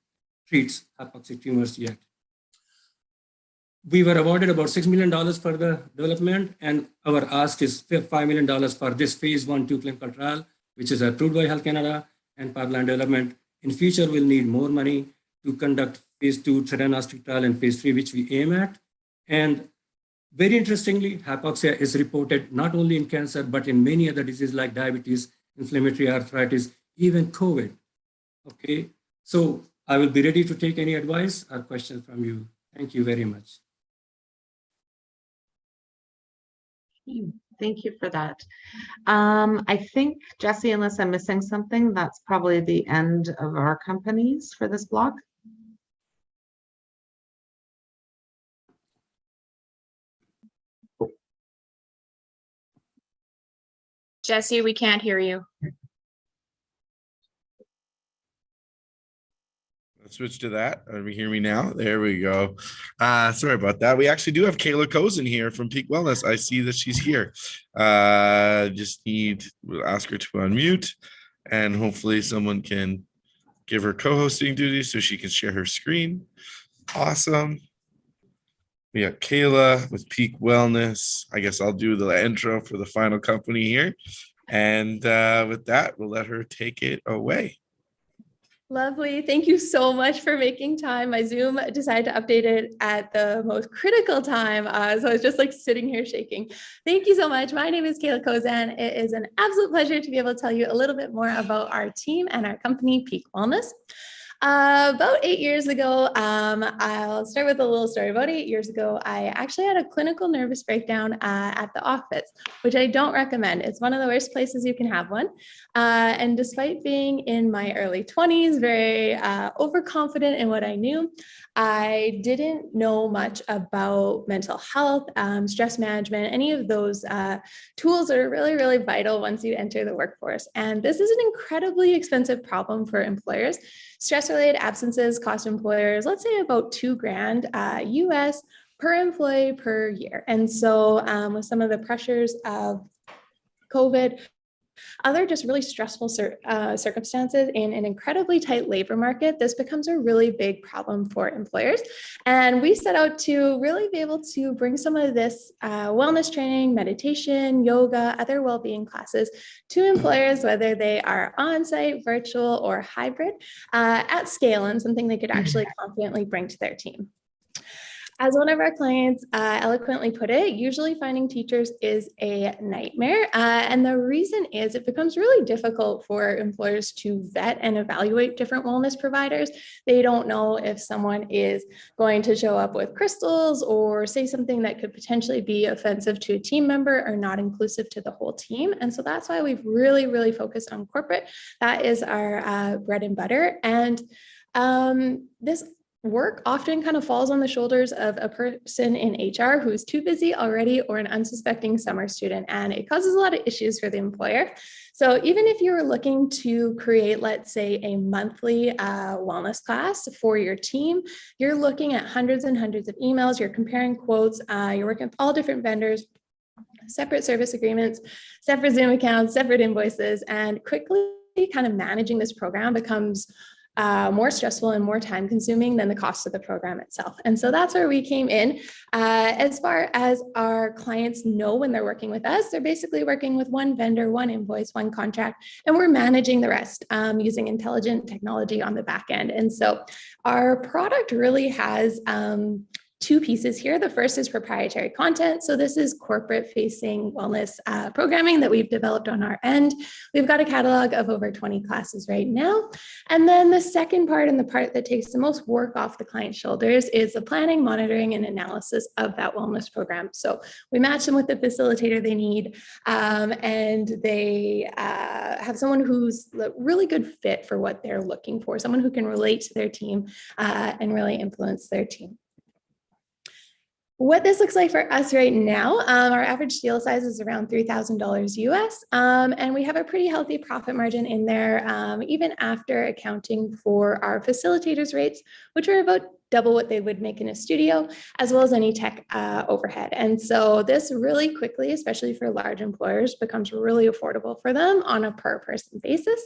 treats hypoxic tumors yet. We were awarded about $6 million for the development, and our ask is $5 million for this phase 1/2 clinical trial, which is approved by Health Canada, and pipeline development. In future, we'll need more money to conduct phase 2 theranostic trial and phase 3, which we aim at. And very interestingly, hypoxia is reported not only in cancer, but in many other diseases like diabetes, inflammatory arthritis, even COVID. Okay, so I will be ready to take any advice or questions from you. Thank you very much. Thank you for that. I think, Jesse, unless I'm missing something, that's probably the end of our companies for this block. Jesse, we can't hear you. Let's switch to that. Can you hear me now? There we go. Sorry about that. We actually do have Kayla Cozen here from Peak Wellness. I see that she's here. We'll ask her to unmute, and hopefully someone can give her co-hosting duties so she can share her screen. Awesome. We got Kayla with Peak Wellness. I guess I'll do the intro for the final company here. And with that, we'll let her take it away. Lovely. Thank you so much for making time. My Zoom decided to update it at the most critical time. So I was just like sitting here shaking. Thank you so much. My name is Kayla Kozan. It is an absolute pleasure to be able to tell you a little bit more about our team and our company, Peak Wellness. About 8 years ago, I'll start with a little story. About 8 years ago, I actually had a clinical nervous breakdown at the office, which I don't recommend. It's one of the worst places you can have one. And despite being in my early 20s, very overconfident in what I knew, I didn't know much about mental health, stress management, any of those tools that are really, really vital once you enter the workforce. And this is an incredibly expensive problem for employers. Stress-related absences cost employers, let's say about $2,000 US per employee per year. And so with some of the pressures of COVID, other just really stressful circumstances in an incredibly tight labor market, this becomes a really big problem for employers. And we set out to really be able to bring some of this wellness training, meditation, yoga, other well-being classes to employers, whether they are on-site, virtual, or hybrid, at scale, and something they could actually confidently bring to their team. As one of our clients eloquently put it, usually finding teachers is a nightmare. And the reason is it becomes really difficult for employers to vet and evaluate different wellness providers. They don't know if someone is going to show up with crystals or say something that could potentially be offensive to a team member or not inclusive to the whole team. And so that's why we've really, really focused on corporate. That is our bread and butter. And this work often kind of falls on the shoulders of a person in HR who's too busy already or an unsuspecting summer student, and it causes a lot of issues for the employer. So even if you're looking to create, let's say, a monthly wellness class for your team, you're looking at hundreds and hundreds of emails, you're comparing quotes, you're working with all different vendors, separate service agreements, separate Zoom accounts, separate invoices, and quickly kind of managing this program becomes more stressful and more time consuming than the cost of the program itself. And so that's where we came in. As far as our clients know when they're working with us, they're basically working with one vendor, one invoice, one contract, and we're managing the rest using intelligent technology on the back end. And so our product really has two pieces here. The first is proprietary content. So this is corporate facing wellness programming that we've developed on our end. We've got a catalog of over 20 classes right now. And then the second part, and the part that takes the most work off the client's shoulders, is the planning, monitoring, and analysis of that wellness program. So we match them with the facilitator they need, and they have someone who's a really good fit for what they're looking for, someone who can relate to their team and really influence their team. What this looks like for us right now, our average deal size is around $3,000 US, and we have a pretty healthy profit margin in there, even after accounting for our facilitators' rates, which are about double what they would make in a studio, as well as any tech overhead. And so this really quickly, especially for large employers, becomes really affordable for them on a per person basis.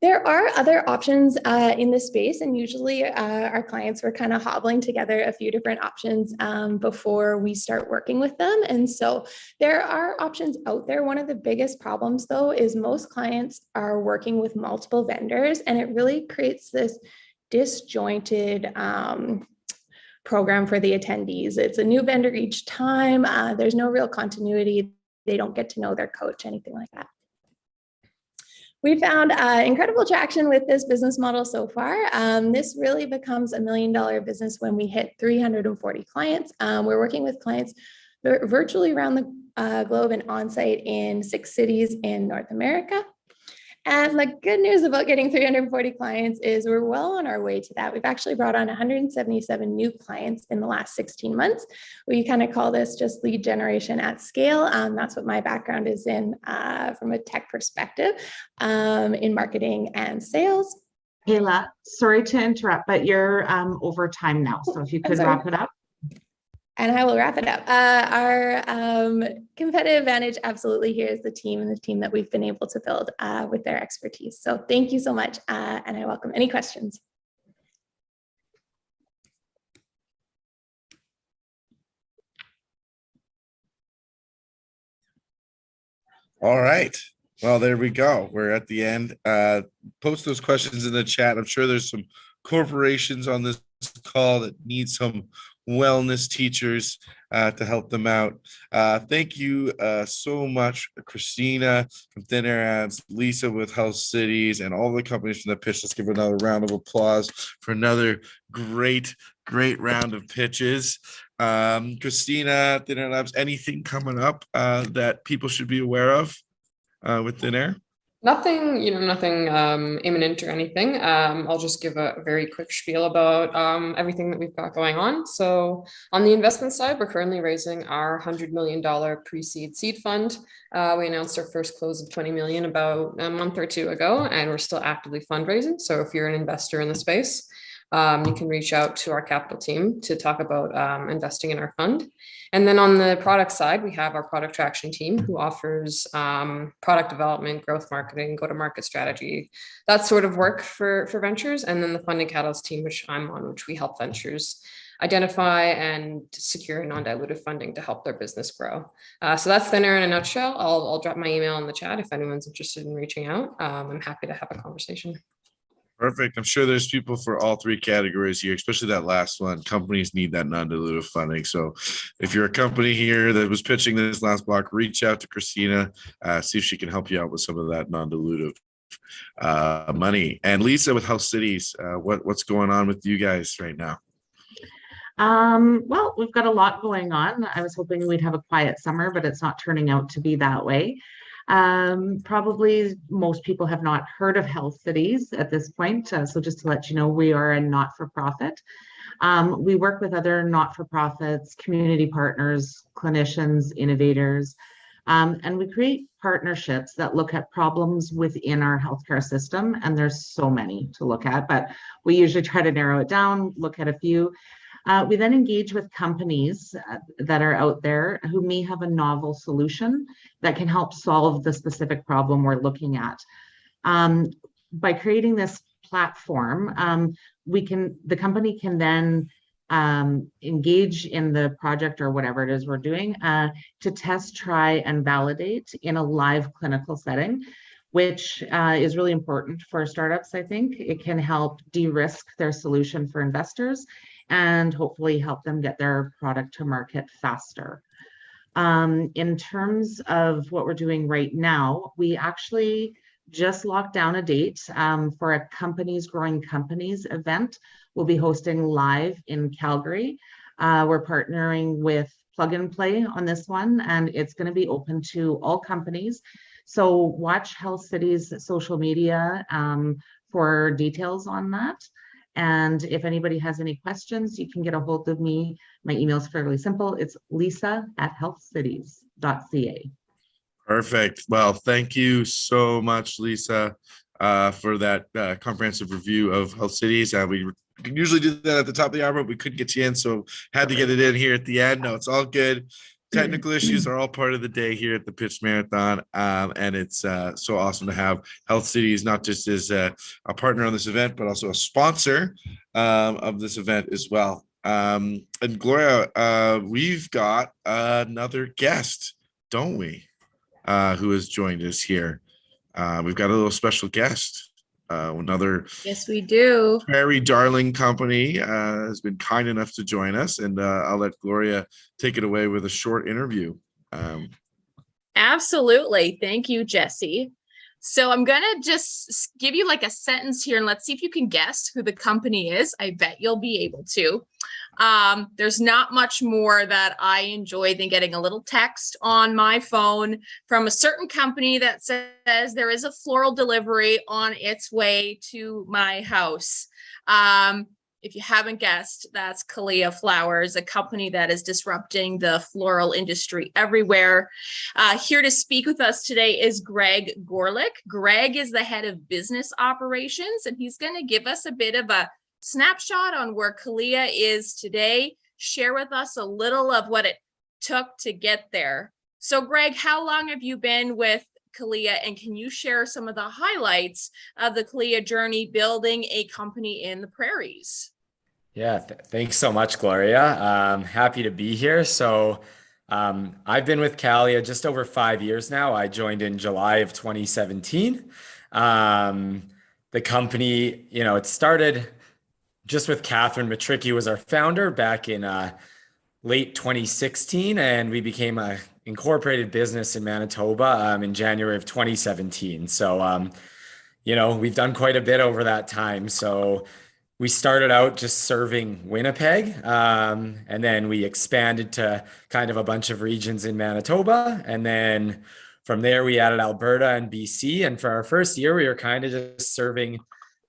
There are other options in this space, and usually our clients were kind of hobbling together a few different options before we start working with them. And so there are options out there. One of the biggest problems, though, is most clients are working with multiple vendors, and it really creates this disjointed program for the attendees. It's a new vendor each time. There's no real continuity. They don't get to know their coach, anything like that. We found incredible traction with this business model so far. This really becomes $1 million business when we hit 340 clients. We're working with clients virtually around the globe and on-site in 6 cities in North America. And the good news about getting 340 clients is we're well on our way to that. We've actually brought on 177 new clients in the last 16 months. We kind of call this just lead generation at scale. That's what my background is in from a tech perspective in marketing and sales. Kayla, sorry to interrupt, but you're over time now. So if you could wrap it up. And I will wrap it up. Our competitive advantage absolutely here is the team and the team that we've been able to build with their expertise. So thank you so much. And I welcome any questions. All right. Well, there we go. We're at the end. Post those questions in the chat. I'm sure there's some corporations on this call that need some wellness teachers to help them out. Thank you so much, Christina from Thin Air Ads, Lisa with Health Cities, and all the companies from the pitch. Let's give another round of applause for another great round of pitches. Christina, Thin Air Labs, anything coming up that people should be aware of with Thin Air? Nothing, nothing imminent or anything. I'll just give a very quick spiel about everything that we've got going on. So on the investment side, we're currently raising our $100 million pre-seed seed fund. We announced our first close of 20 million about a month or two ago, and we're still actively fundraising. So if you're an investor in the space, you can reach out to our capital team to talk about investing in our fund. And then on the product side, we have our product traction team who offers product development, growth marketing, go-to-market strategy, that sort of work for ventures. And then the funding catalyst team, which I'm on, which we help ventures identify and secure non-dilutive funding to help their business grow. So that's Thin Air in a nutshell. I'll drop my email in the chat if anyone's interested in reaching out. I'm happy to have a conversation. Perfect. I'm sure there's people for all three categories here, especially that last one. Companies need that non-dilutive funding. So if you're a company here that was pitching this last block, reach out to Christina, see if she can help you out with some of that non-dilutive money. And Lisa with Health Cities, what's going on with you guys right now? Well, we've got a lot going on. I was hoping we'd have a quiet summer, but it's not turning out to be that way. Probably most people have not heard of Health Cities at this point. So just to let you know, we are a not-for-profit. We work with other not-for-profits, community partners, clinicians, innovators, and we create partnerships that look at problems within our healthcare system. And there's so many to look at, but we usually try to narrow it down, look at a few. We then engage with companies that are out there who may have a novel solution that can help solve the specific problem we're looking at. By creating this platform, the company can then engage in the project or whatever it is we're doing to test, try, and validate in a live clinical setting, which is really important for startups, I think. It can help de-risk their solution for investors and hopefully help them get their product to market faster. In terms of what we're doing right now, we actually just locked down a date for a Companies Growing Companies event. We'll be hosting live in Calgary. We're partnering with Plug and Play on this one, and it's going to be open to all companies. So watch Health Cities social media for details on that. And if anybody has any questions, you can get a hold of me. My email is fairly simple. It's lisa@healthcities.ca. Perfect. Well, thank you so much, Lisa, for that comprehensive review of Health Cities. We usually do that at the top of the hour, but we couldn't get you in, so had to get it in here at the end. No, it's all good. Technical issues are all part of the day here at the Pitch Marathon, and it's so awesome to have Health Cities not just as a partner on this event, but also a sponsor of this event as well. And Gloria, we've got another guest, don't we, who has joined us here. We've got a little special guest. Another Yes, we do. Very darling company has been kind enough to join us, and I'll let Gloria take it away with a short interview. Absolutely. Thank you, Jesse. So I'm going to just give you like a sentence here and let's see if you can guess who the company is. I bet you'll be able to. There's not much more that I enjoy than getting a little text on my phone from a certain company that says there is a floral delivery on its way to my house. If you haven't guessed, that's Kalia Flowers, a company that is disrupting the floral industry everywhere. Here to speak with us today is Greg Gorlick. Greg is the head of business operations, and he's going to give us a bit of a snapshot on where Kalia is today, share with us a little of what it took to get there. So Greg, how long have you been with Kalia, and can you share some of the highlights of the Kalia journey building a company in the prairies? Yeah, thanks so much, Gloria. Happy to be here. So I've been with Kalia just over 5 years now. I joined in July of 2017. The company, it started just with Catherine Matricki was our founder back in late 2016, and we became a incorporated business in Manitoba in January of 2017. So, we've done quite a bit over that time. So we started out just serving Winnipeg, and then we expanded to kind of a bunch of regions in Manitoba. And then from there, we added Alberta and BC. And for our first year, we were kind of just serving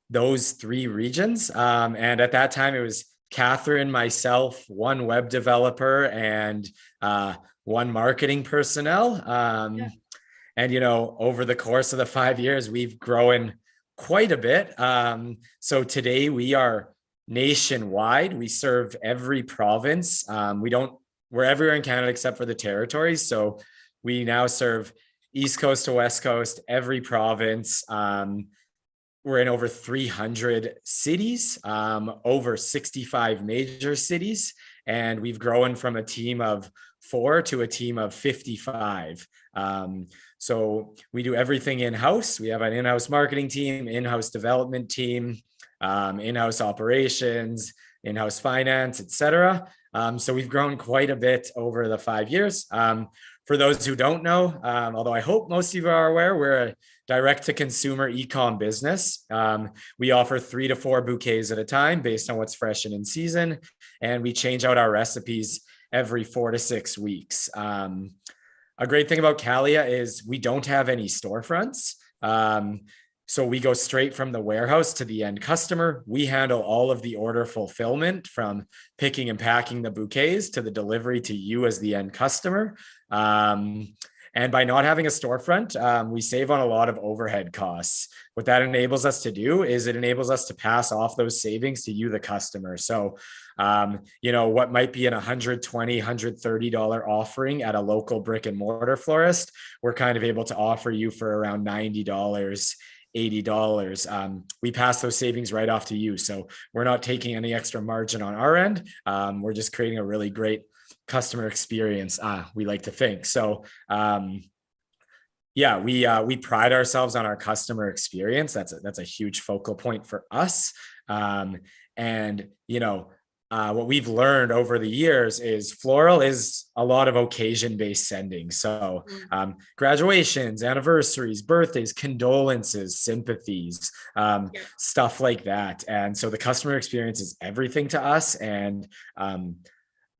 those 3 regions. And at that time, it was Catherine, myself, one web developer, and 1 marketing personnel. And, over the course of the 5 years, we've grown quite a bit. So today we are nationwide. We serve every province. We're everywhere in Canada except for the territories. So we now serve East Coast to West Coast, every province. We're in over 300 cities, over 65 major cities, and we've grown from a team of 4 to a team of 55. So we do everything in-house. We have an in-house marketing team, in-house development team, in-house operations, in-house finance, etc. So we've grown quite a bit over the 5 years. For those who don't know, although I hope most of you are aware, we're a direct-to-consumer e-com business. We offer 3 to 4 bouquets at a time based on what's fresh and in season, and we change out our recipes every 4 to 6 weeks. A great thing about Kalia is we don't have any storefronts. So we go straight from the warehouse to the end customer. We handle all of the order fulfillment from picking and packing the bouquets to the delivery to you as the end customer. And by not having a storefront, we save on a lot of overhead costs. What that enables us to do is it enables us to pass off those savings to you, the customer. So, what might be an $120, $130 offering at a local brick and mortar florist, we're kind of able to offer you for around $90, $80. We pass those savings right off to you. So we're not taking any extra margin on our end. We're just creating a really great customer experience, we like to think. So we pride ourselves on our customer experience. That's a huge focal point for us. What we've learned over the years is floral is a lot of occasion-based sending. So graduations, anniversaries, birthdays, condolences, sympathies, stuff like that. And so the customer experience is everything to us. And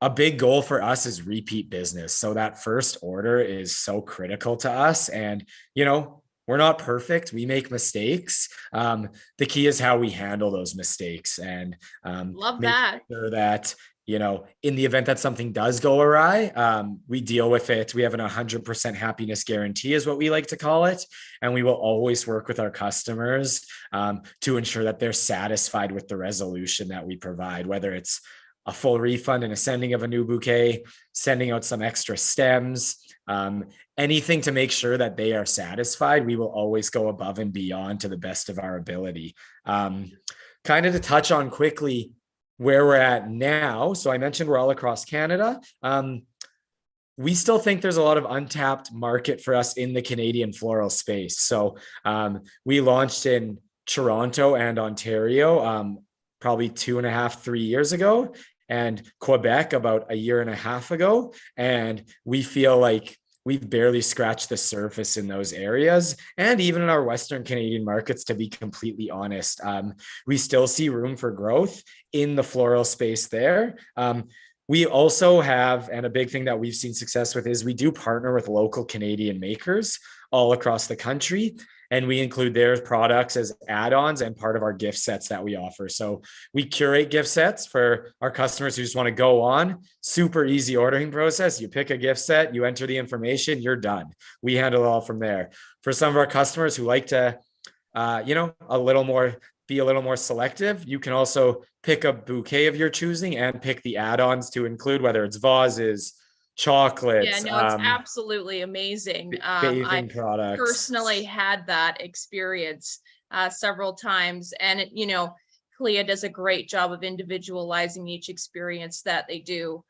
a big goal for us is repeat business. So that first order is so critical to us. And, we're not perfect. We make mistakes. The key is how we handle those mistakes and love that. Sure that, in the event that something does go awry, we deal with it. We have an 100% happiness guarantee is what we like to call it. And we will always work with our customers to ensure that they're satisfied with the resolution that we provide, whether it's a full refund and a sending of a new bouquet, sending out some extra stems, anything to make sure that they are satisfied. We will always go above and beyond to the best of our ability. Kind of to touch on quickly where we're at now. So I mentioned we're all across Canada. We still think there's a lot of untapped market for us in the Canadian floral space. So we launched in Toronto and Ontario probably 2.5, 3 years ago, and Quebec about 1.5 years ago. And we feel like we've barely scratched the surface in those areas. And even in our Western Canadian markets, to be completely honest, we still see room for growth in the floral space there. We also have, and a big thing that we've seen success with is we do partner with local Canadian makers all across the country. And we include their products as add-ons and part of our gift sets that we offer. So we curate gift sets for our customers who just want to go on. Super easy ordering process. You pick a gift set, you enter the information, you're done. We handle it all from there. For some of our customers who like to, be a little more selective, you can also pick a bouquet of your choosing and pick the add-ons to include, whether it's vases, chocolates. Yeah, no, it's absolutely amazing. Bathing I products. personally had that experience several times, and CLIA does a great job of individualizing each experience that they do.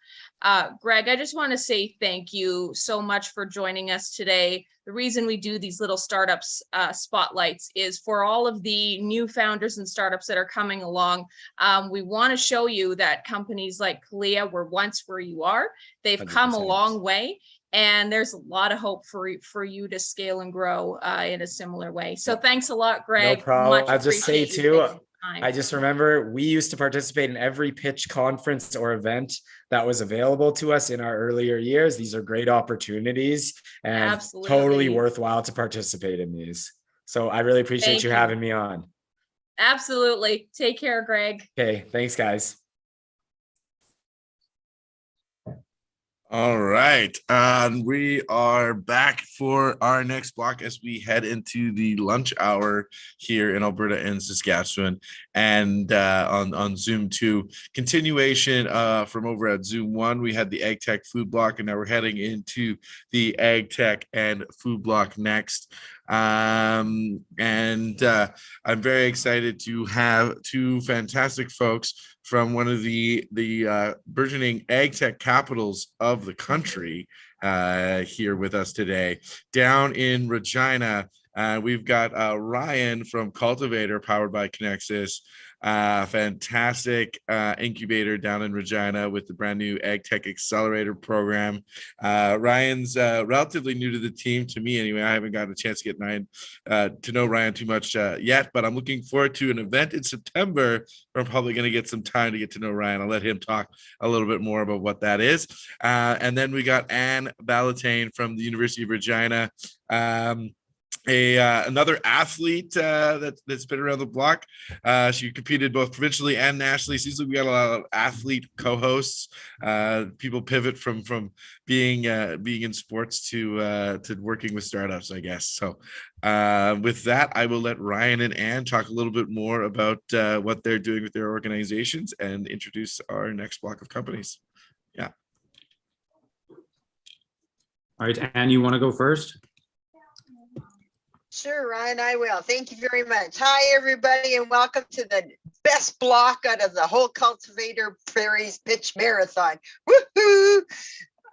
Greg, I just want to say thank you so much for joining us today. The reason we do these little startups spotlights is for all of the new founders and startups that are coming along. We want to show you that companies like CLIA were once where you are. They've 100%. Come a long way. And there's a lot of hope for you to scale and grow in a similar way. So thanks a lot, Greg. No problem. Much I'll just say appreciate too, I just remember we used to participate in every pitch conference or event that was available to us in our earlier years. These are great opportunities and Absolutely. Totally worthwhile to participate in these. So I really appreciate Thank you having me on. Absolutely. Take care, Greg. Okay. Thanks, guys. All right. We are back for our next block as we head into the lunch hour here in Alberta and Saskatchewan, and on Zoom 2. Continuation from over at Zoom 1, we had the Ag Tech food block, and now we're heading into the Ag Tech and food block next. I'm very excited to have two fantastic folks from one of the burgeoning ag tech capitals of the country here with us today. Down in Regina, we've got Ryan from Cultivator, powered by Connexus. Fantastic incubator down in Regina with the brand new Ag Tech Accelerator program. Ryan's relatively new to the team, to me anyway. I haven't gotten a chance to get to know Ryan too much yet, but I'm looking forward to an event in September where I'm probably going to get some time to get to know Ryan. I'll let him talk a little bit more about what that is. And then we got Anne Ballatane from the University of Regina. Another athlete that's been around the block. She competed both provincially and nationally. Seems like we got a lot of athlete co-hosts. People pivot from being in sports to working with startups, I guess. So with that, I will let Ryan and Anne talk a little bit more about what they're doing with their organizations and introduce our next block of companies. Yeah. All right, Anne, you want to go first? Sure, Ryan, I will. Thank you very much. Hi, everybody, and welcome to the best block out of the whole Cultivator Prairies Pitch Marathon. Woohoo!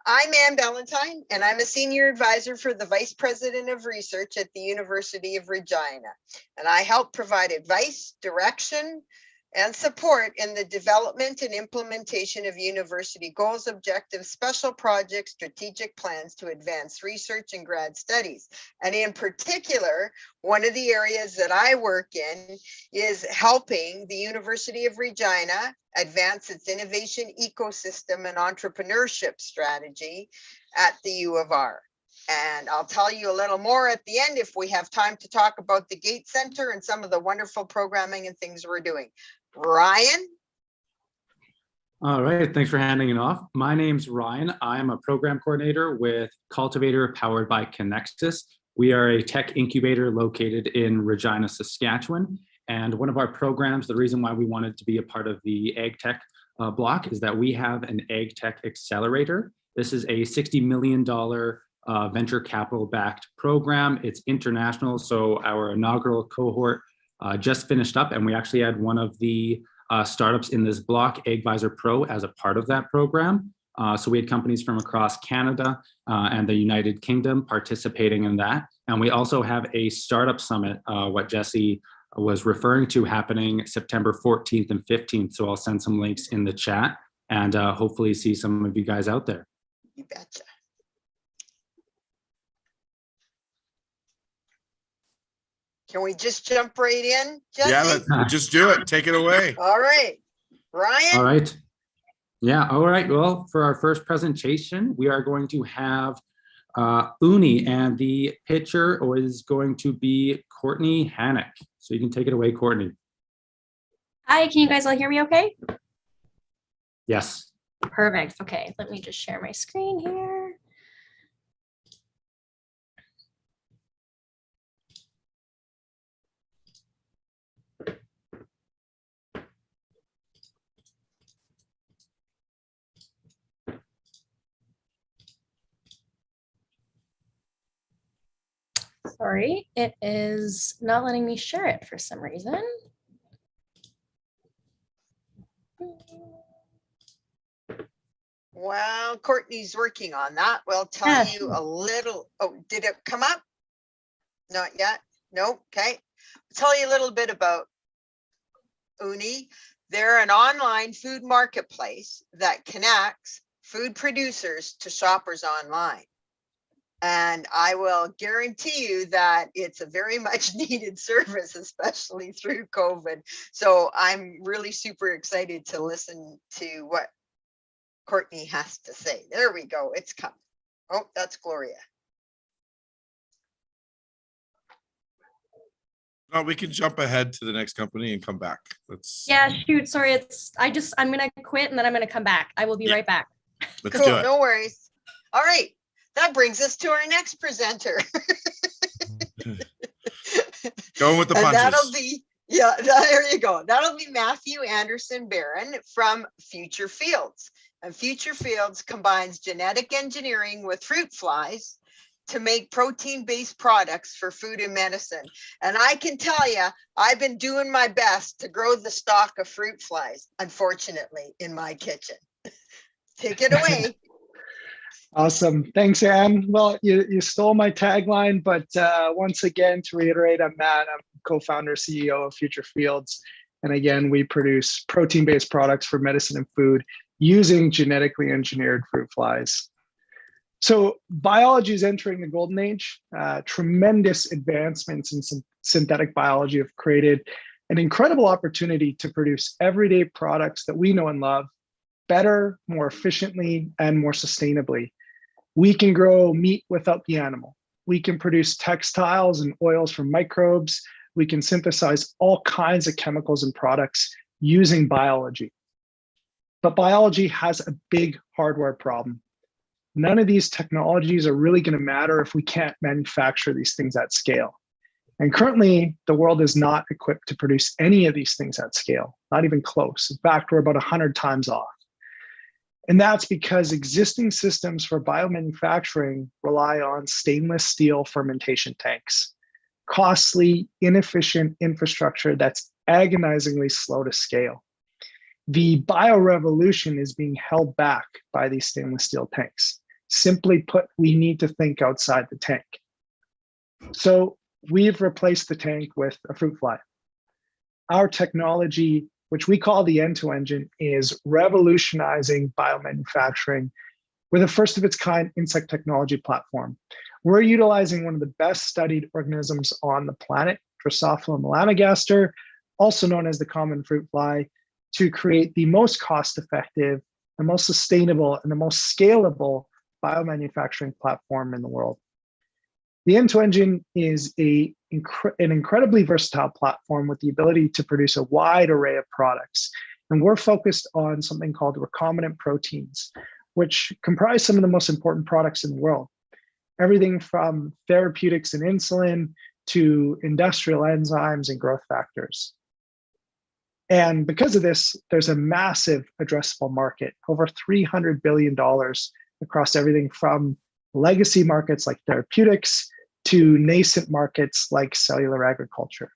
I'm Anne Ballantyne, and I'm a senior advisor for the Vice President of Research at the University of Regina. And I help provide advice, direction, and support in the development and implementation of university goals, objectives, special projects, strategic plans to advance research and grad studies. And in particular, one of the areas that I work in is helping the University of Regina advance its innovation ecosystem and entrepreneurship strategy at the U of R. And I'll tell you a little more at the end if we have time to talk about the Gate Center and some of the wonderful programming and things we're doing. Ryan? All right, thanks for handing it off. My name's Ryan. I'm a program coordinator with Cultivator, powered by Connexus. We are a tech incubator located in Regina, Saskatchewan. And one of our programs, the reason why we wanted to be a part of the Ag Tech block is that we have an Ag Tech Accelerator. This is a $60 million venture capital backed program. It's international, so our inaugural cohort just finished up, and we actually had one of the startups in this block, AgVisor Pro, as a part of that program. So we had companies from across Canada and the United Kingdom participating in that. And we also have a startup summit, what Jesse was referring to, happening September 14th and 15th. So I'll send some links in the chat and hopefully see some of you guys out there. You betcha. Can we just jump right in, Jesse? Yeah, let's just do it. Take it away. All right. Ryan? All right. Yeah, all right. Well, for our first presentation, we are going to have Uni, and the pitcher is going to be Courtney Hannock. So you can take it away, Courtney. Hi, can you guys all hear me okay? Yes. Perfect. Okay, let me just share my screen here. Sorry, it is not letting me share it for some reason. Well, Courtney's working on that. We'll tell you a little. Oh, did it come up? Not yet. No. Okay. I'll tell you a little bit about Uni. They're an online food marketplace that connects food producers to shoppers online. And I will guarantee you that it's a very much needed service, especially through COVID. So I'm really super excited to listen to what Courtney has to say. There we go. It's coming. Oh, that's Gloria. No, we can jump ahead to the next company and come back. Let's. Yeah, shoot. Sorry, I'm gonna quit and then I'm gonna come back. I will be right back. Let's cool, do it. No worries. All right. That brings us to our next presenter. Going with the And punches. that'll be, yeah, there you go. That'll be Matthew Anderson Barron from Future Fields. And Future Fields combines genetic engineering with fruit flies to make protein-based products for food and medicine. And I can tell you, I've been doing my best to grow the stock of fruit flies, unfortunately, in my kitchen. Take it away. Awesome. Thanks, Anne. Well, you stole my tagline, but once again, to reiterate, I'm Matt. I'm co-founder, CEO of Future Fields. And again, we produce protein-based products for medicine and food using genetically engineered fruit flies. So biology is entering the golden age. Tremendous advancements in synthetic biology have created an incredible opportunity to produce everyday products that we know and love better, more efficiently, and more sustainably. We can grow meat without the animal. We can produce textiles and oils from microbes. We can synthesize all kinds of chemicals and products using biology. But biology has a big hardware problem. None of these technologies are really going to matter if we can't manufacture these things at scale. And currently, the world is not equipped to produce any of these things at scale, not even close. In fact, we're about 100 times off. And that's because existing systems for biomanufacturing rely on stainless steel fermentation tanks, costly, inefficient infrastructure that's agonizingly slow to scale. The biorevolution is being held back by these stainless steel tanks. Simply put, we need to think outside the tank. So we've replaced the tank with a fruit fly. Our technology, which we call the Ento engine, is revolutionizing biomanufacturing with a first of its kind insect technology platform. We're utilizing one of the best studied organisms on the planet, Drosophila melanogaster, also known as the common fruit fly, to create the most cost-effective, the most sustainable, and the most scalable biomanufacturing platform in the world. The Ento engine is an incredibly versatile platform with the ability to produce a wide array of products. And we're focused on something called recombinant proteins, which comprise some of the most important products in the world. Everything from therapeutics and insulin to industrial enzymes and growth factors. And because of this, there's a massive addressable market, over $300 billion across everything from legacy markets like therapeutics to nascent markets like cellular agriculture.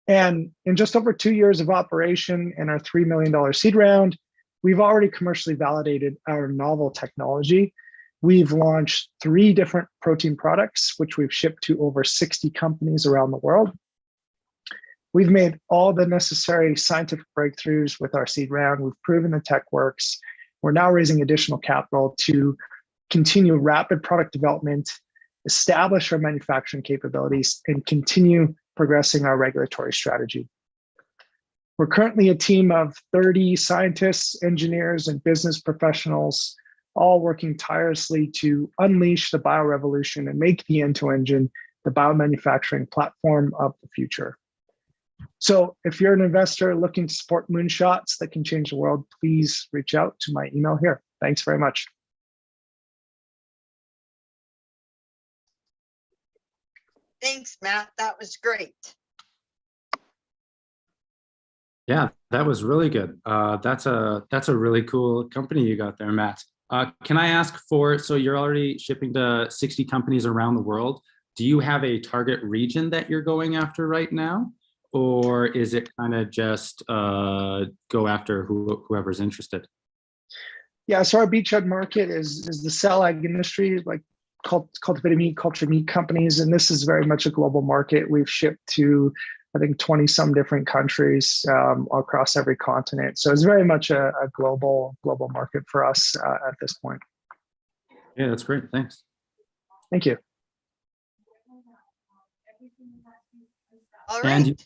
And in just over 2 years of operation and our $3 million seed round, we've already commercially validated our novel technology. We've launched 3 different protein products, which we've shipped to over 60 companies around the world. We've made all the necessary scientific breakthroughs with our seed round. We've proven the tech works. We're now raising additional capital to continue rapid product development establish our manufacturing capabilities, and continue progressing our regulatory strategy. We're currently a team of 30 scientists, engineers, and business professionals, all working tirelessly to unleash the biorevolution and make the Ento engine the biomanufacturing platform of the future. So if you're an investor looking to support moonshots that can change the world, please reach out to my email here. Thanks very much. Thanks, Matt. That was great. Yeah, that was really good. That's a really cool company you got there, Matt. Can I ask so you're already shipping to 60 companies around the world. Do you have a target region that you're going after right now? Or is it kind of just go after whoever's interested? Yeah, so our beachhead market is the cell ag industry, like cultivated meat, cultured meat companies, and this is very much a global market. We've shipped to, I think, 20 some different countries across every continent. So it's very much a global market for us at this point. Yeah, that's great. Thanks. Thank you. All right.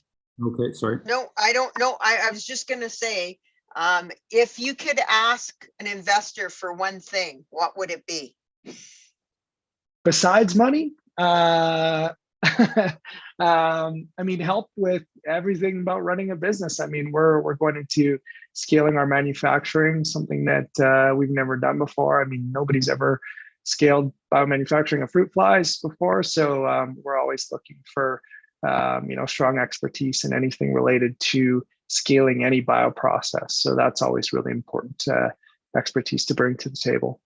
Okay, sorry. No, I don't know. I was just going to say, if you could ask an investor for one thing, what would it be? Besides money, I mean, help with everything about running a business. I mean, we're going into scaling our manufacturing, something that we've never done before. I mean, nobody's ever scaled biomanufacturing of fruit flies before, so we're always looking for strong expertise in anything related to scaling any bioprocess. So that's always really important expertise to bring to the table.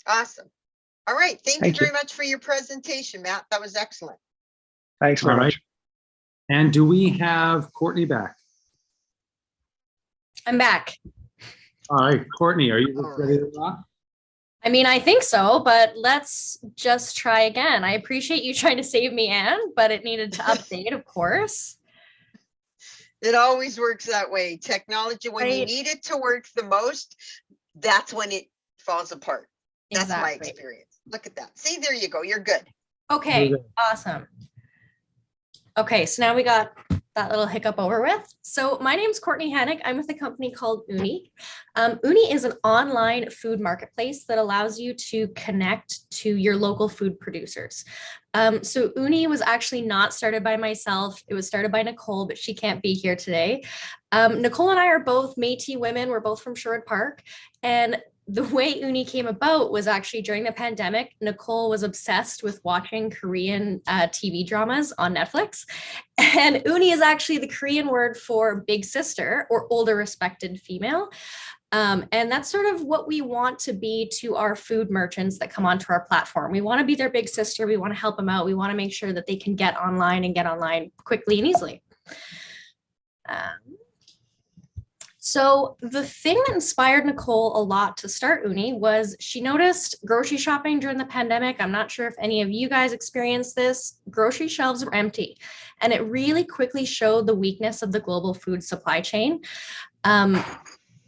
Awesome. All right. Thank you very much for your presentation, Matt. That was excellent. Thanks very much. And do we have Courtney back? I'm back. All right, Courtney, are you ready to rock? I mean, I think so, but let's just try again. I appreciate you trying to save me, Anne, but it needed to update, of course. It always works that way. Technology, when you need it to work the most, that's when it falls apart. That's my experience. Look at that. See, there you go. You're good. Okay, awesome. Okay, so now we got that little hiccup over with. So my name's Courtney Hannick. I'm with a company called Uni. Uni is an online food marketplace that allows you to connect to your local food producers. So Uni was actually not started by myself. It was started by Nicole, but she can't be here today. Nicole and I are both Métis women. We're both from Sherwood Park. And the way Uni came about was actually during the pandemic. Nicole was obsessed with watching Korean TV dramas on Netflix. And Uni is actually the Korean word for big sister or older respected female. And that's sort of what we want to be to our food merchants that come onto our platform. We want to be their big sister. We want to help them out. We want to make sure that they can get online quickly and easily. So the thing that inspired Nicole a lot to start Uni was she noticed grocery shopping during the pandemic. I'm not sure if any of you guys experienced this. Grocery shelves were empty, and it really quickly showed the weakness of the global food supply chain.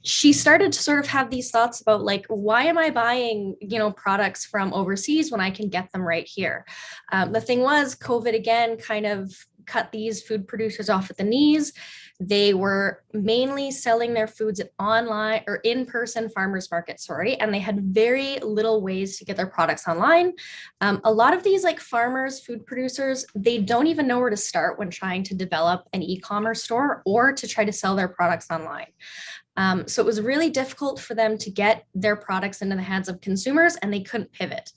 She started to sort of have these thoughts about like, why am I buying, products from overseas when I can get them right here? The thing was, COVID again kind of cut these food producers off at the knees. They were mainly selling their foods at online or in-person farmers markets, and they had very little ways to get their products online. A lot of these farmers, food producers, they don't even know where to start when trying to develop an e-commerce store or to try to sell their products online. So it was really difficult for them to get their products into the hands of consumers, and they couldn't pivot.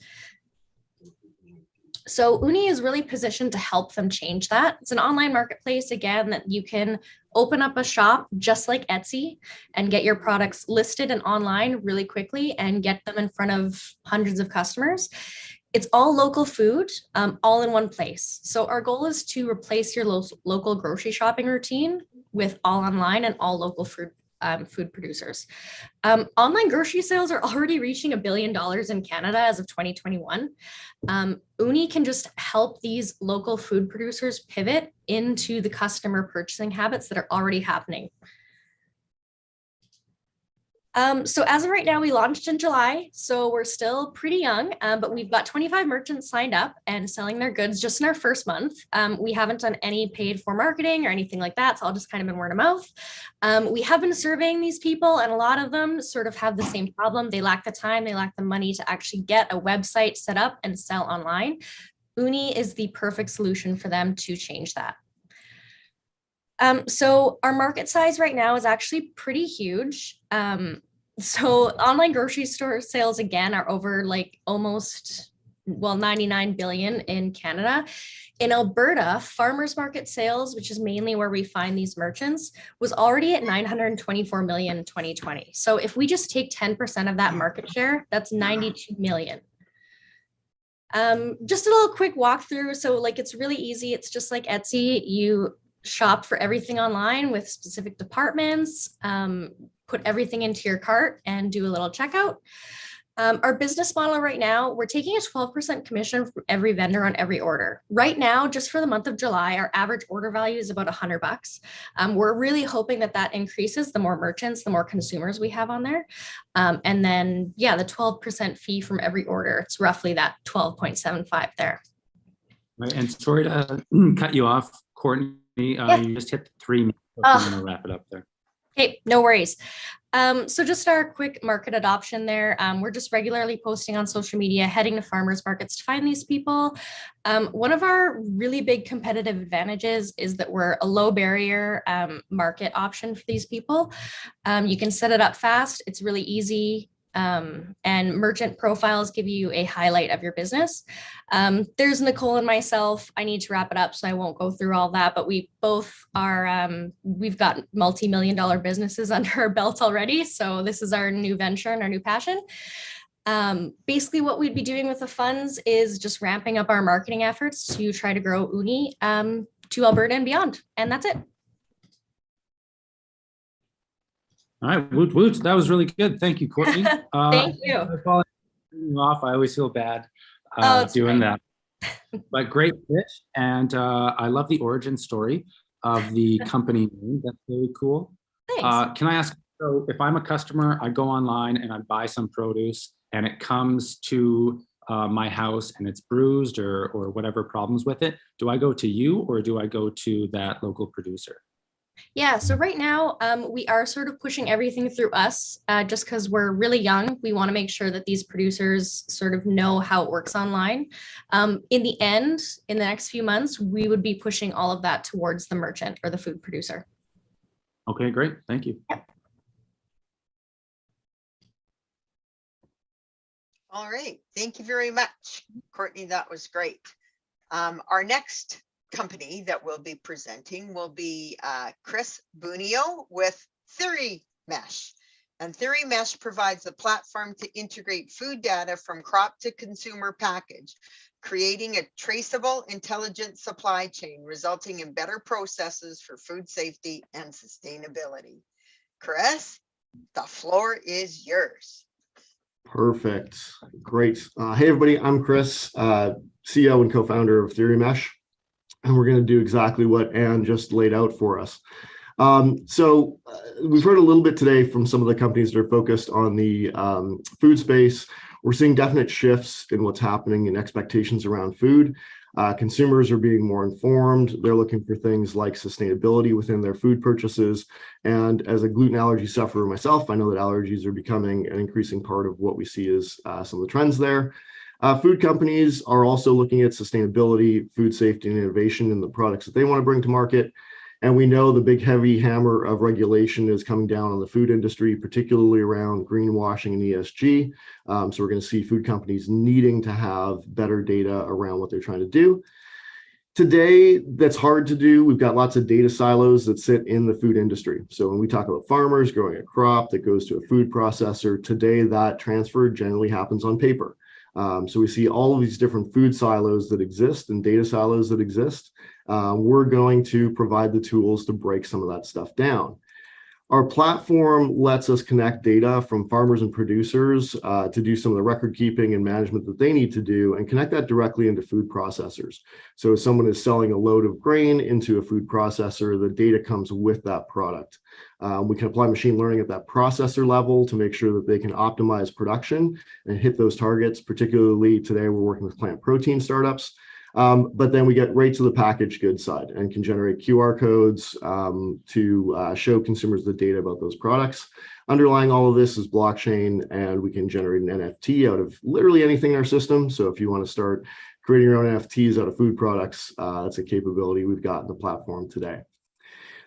So Uni is really positioned to help them change that. It's an online marketplace, again, that you can open up a shop just like Etsy and get your products listed and online really quickly and get them in front of hundreds of customers. It's all local food, all in one place. So our goal is to replace your local grocery shopping routine with all online and all local food producers. Online grocery sales are already reaching $1 billion in Canada as of 2021. Uni can just help these local food producers pivot into the customer purchasing habits that are already happening. So as of right now, we launched in July, so we're still pretty young, but we've got 25 merchants signed up and selling their goods just in our first month. We haven't done any paid for marketing or anything like that. It's all just kind of been word of mouth. We have been surveying these people, and a lot of them sort of have the same problem. They lack the time, they lack the money to actually get a website set up and sell online. Uni is the perfect solution for them to change that. So our market size right now is actually pretty huge. So online grocery store sales again are over like almost, well, 99 billion in Canada. In Alberta, farmers market sales, which is mainly where we find these merchants, was already at 924 million in 2020. So if we just take 10% of that market share, that's 92 million. Just a little quick walkthrough. So like, it's really easy. It's just like Etsy. You shop for everything online with specific departments, put everything into your cart and do a little checkout. Our business model right now, we're taking a 12% commission from every vendor on every order. Right now, just for the month of July, our average order value is about $100. We're really hoping that that increases the more merchants, the more consumers we have on there. And then, yeah, the 12% fee from every order, it's roughly that 12.75 there. Right, and sorry to cut you off, Courtney. You just hit 3 minutes. I'm going to wrap it up there. Okay, no worries. So just our quick market adoption there. We're just regularly posting on social media, heading to farmers markets to find these people. One of our really big competitive advantages is that we're a low barrier market option for these people. You can set it up fast. It's really easy. And merchant profiles give you a highlight of your business. There's Nicole and myself. I need to wrap it up, so I won't go through all that, but we both are, we've got multi-million-dollar businesses under our belt already. So this is our new venture and our new passion. Basically what we'd be doing with the funds is just ramping up our marketing efforts to try to grow Uni to Alberta and beyond. And that's it. All right, woot woot. That was really good. Thank you, Courtney. Thank you. I always feel bad doing that. But great pitch, and I love the origin story of the company name. That's really cool. Thanks. Can I ask, so if I'm a customer, I go online and I buy some produce, and it comes to my house and it's bruised or whatever problems with it, do I go to you or do I go to that local producer? Yeah, so right now we are sort of pushing everything through us just because we're really young. We want to make sure that these producers sort of know how it works online. In the end, in the next few months, we would be pushing all of that towards the merchant or the food producer. Okay, great. Thank you. Yep. All right. Thank you very much, Courtney. That was great. Our next company that we'll be presenting will be Chris Bunio with Theory Mesh. And Theory Mesh provides a platform to integrate food data from crop to consumer package, creating a traceable, intelligent supply chain, resulting in better processes for food safety and sustainability. Chris, the floor is yours. Perfect. Great. Hey, everybody. I'm Chris, CEO and co-founder of Theory Mesh. And we're going to do exactly what Anne just laid out for us. So we've heard a little bit today from some of the companies that are focused on the food space. We're seeing definite shifts in what's happening in expectations around food. Consumers are being more informed. They're looking for things like sustainability within their food purchases. And as a gluten allergy sufferer myself, I know that allergies are becoming an increasing part of what we see as some of the trends there. Food companies are also looking at sustainability, food safety, and innovation in the products that they want to bring to market. And we know the big heavy hammer of regulation is coming down on the food industry, particularly around greenwashing and ESG. So we're going to see food companies needing to have better data around what they're trying to do. Today, that's hard to do. We've got lots of data silos that sit in the food industry. So when we talk about farmers growing a crop that goes to a food processor, today that transfer generally happens on paper. So we see all of these different food silos that exist and data silos that exist. We're going to provide the tools to break some of that stuff down. Our platform lets us connect data from farmers and producers to do some of the record keeping and management that they need to do and connect that directly into food processors. So if someone is selling a load of grain into a food processor, the data comes with that product. We can apply machine learning at that processor level to make sure that they can optimize production and hit those targets. Particularly today, we're working with plant protein startups. But then we get right to the packaged goods side and can generate QR codes to show consumers the data about those products. Underlying all of this is blockchain, and we can generate an NFT out of literally anything in our system. So if you want to start creating your own NFTs out of food products, that's a capability we've got in the platform today.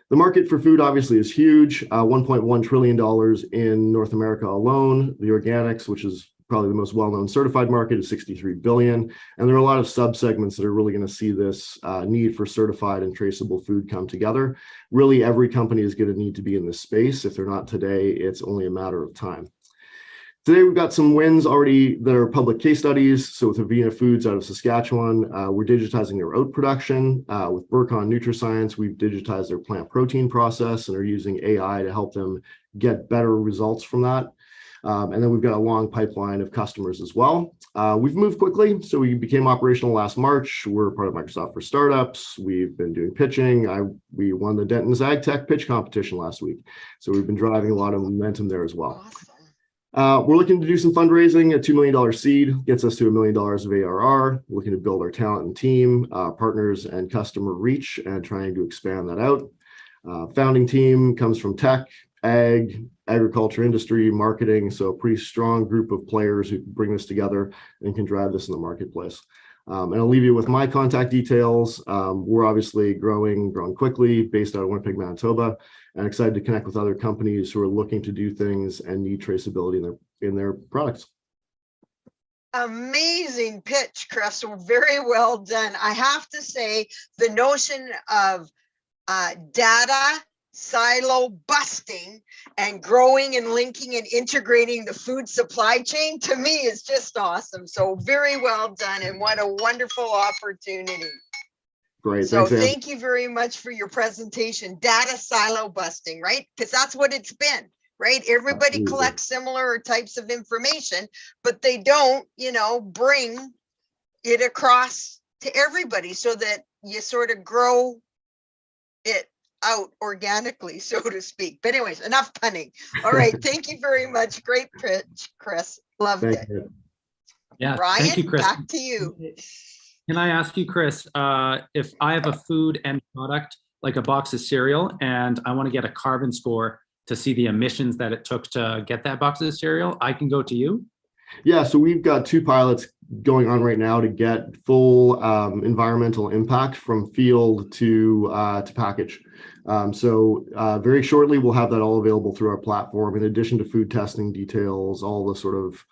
The market for food obviously is huge, $1.1 trillion in North America alone. The organics, which is probably the most well-known certified market, is 63 billion. And there are a lot of subsegments that are really going to see this need for certified and traceable food come together. Really, every company is going to need to be in this space. If they're not today, it's only a matter of time. Today, we've got some wins already that are public case studies. So with Avena Foods out of Saskatchewan, we're digitizing their oat production. With Burcon Nutriscience, we've digitized their plant protein process and are using AI to help them get better results from that. And then we've got a long pipeline of customers as well. We've moved quickly. So we became operational last March. We're part of Microsoft for Startups. We've been doing pitching. We won the Denton's Ag Tech pitch competition last week. So we've been driving a lot of momentum there as well. We're looking to do some fundraising. A $2 million seed gets us to $1 million of ARR. We're looking to build our talent and team, partners and customer reach, and trying to expand that out. Founding team comes from tech, agriculture industry, marketing. So a pretty strong group of players who bring this together and can drive this in the marketplace. And I'll leave you with my contact details. We're obviously growing quickly, based out of Winnipeg, Manitoba, and excited to connect with other companies who are looking to do things and need traceability in their products. Amazing pitch, Chris. Very well done. I have to say, the notion of data silo busting and growing and linking and integrating the food supply chain, to me, is just awesome. So very well done, and what a wonderful opportunity. Great. So thanks, thank you very much for your presentation. Data silo busting, right? Because that's what it's been, right? Everybody collects similar types of information, but they don't, bring it across to everybody so that you sort of grow it out organically, so to speak. But anyways, enough punning. All right. Thank you very much. Great pitch, Chris. Loved it. Yeah. Ryan, thank you, Chris. back to you. Can I ask you, Chris, if I have a food end product, like a box of cereal, and I want to get a carbon score to see the emissions that it took to get that box of cereal, I can go to you? Yeah, so we've got 2 pilots going on right now to get full environmental impact from field to package. So very shortly, we'll have that all available through our platform, in addition to food testing details, all the sort of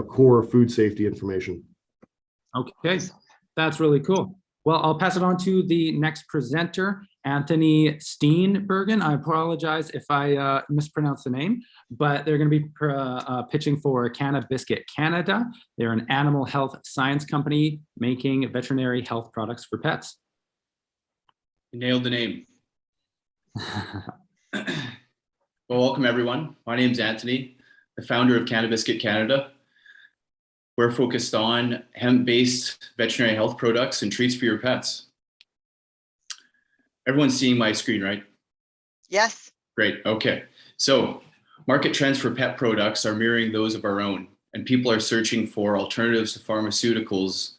core food safety information. Okay, that's really cool. Well, I'll pass it on to the next presenter, Anthony Steenbergen. I apologize if I mispronounce the name, but they're going to be pitching for Canna Biscuit Canada. They're an animal health science company making veterinary health products for pets. You nailed the name. Well, welcome everyone. My name is Anthony, the founder of Canna Biscuit Canada. We're focused on hemp-based veterinary health products and treats for your pets. Everyone's seeing my screen, right? Yes. Great. Okay. So market trends for pet products are mirroring those of our own, and people are searching for alternatives to pharmaceuticals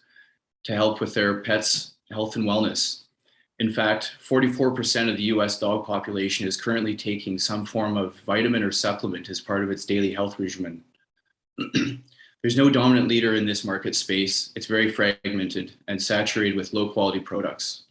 to help with their pets' health and wellness. In fact, 44% of the US dog population is currently taking some form of vitamin or supplement as part of its daily health regimen. There's no dominant leader in this market space. It's very fragmented and saturated with low quality products.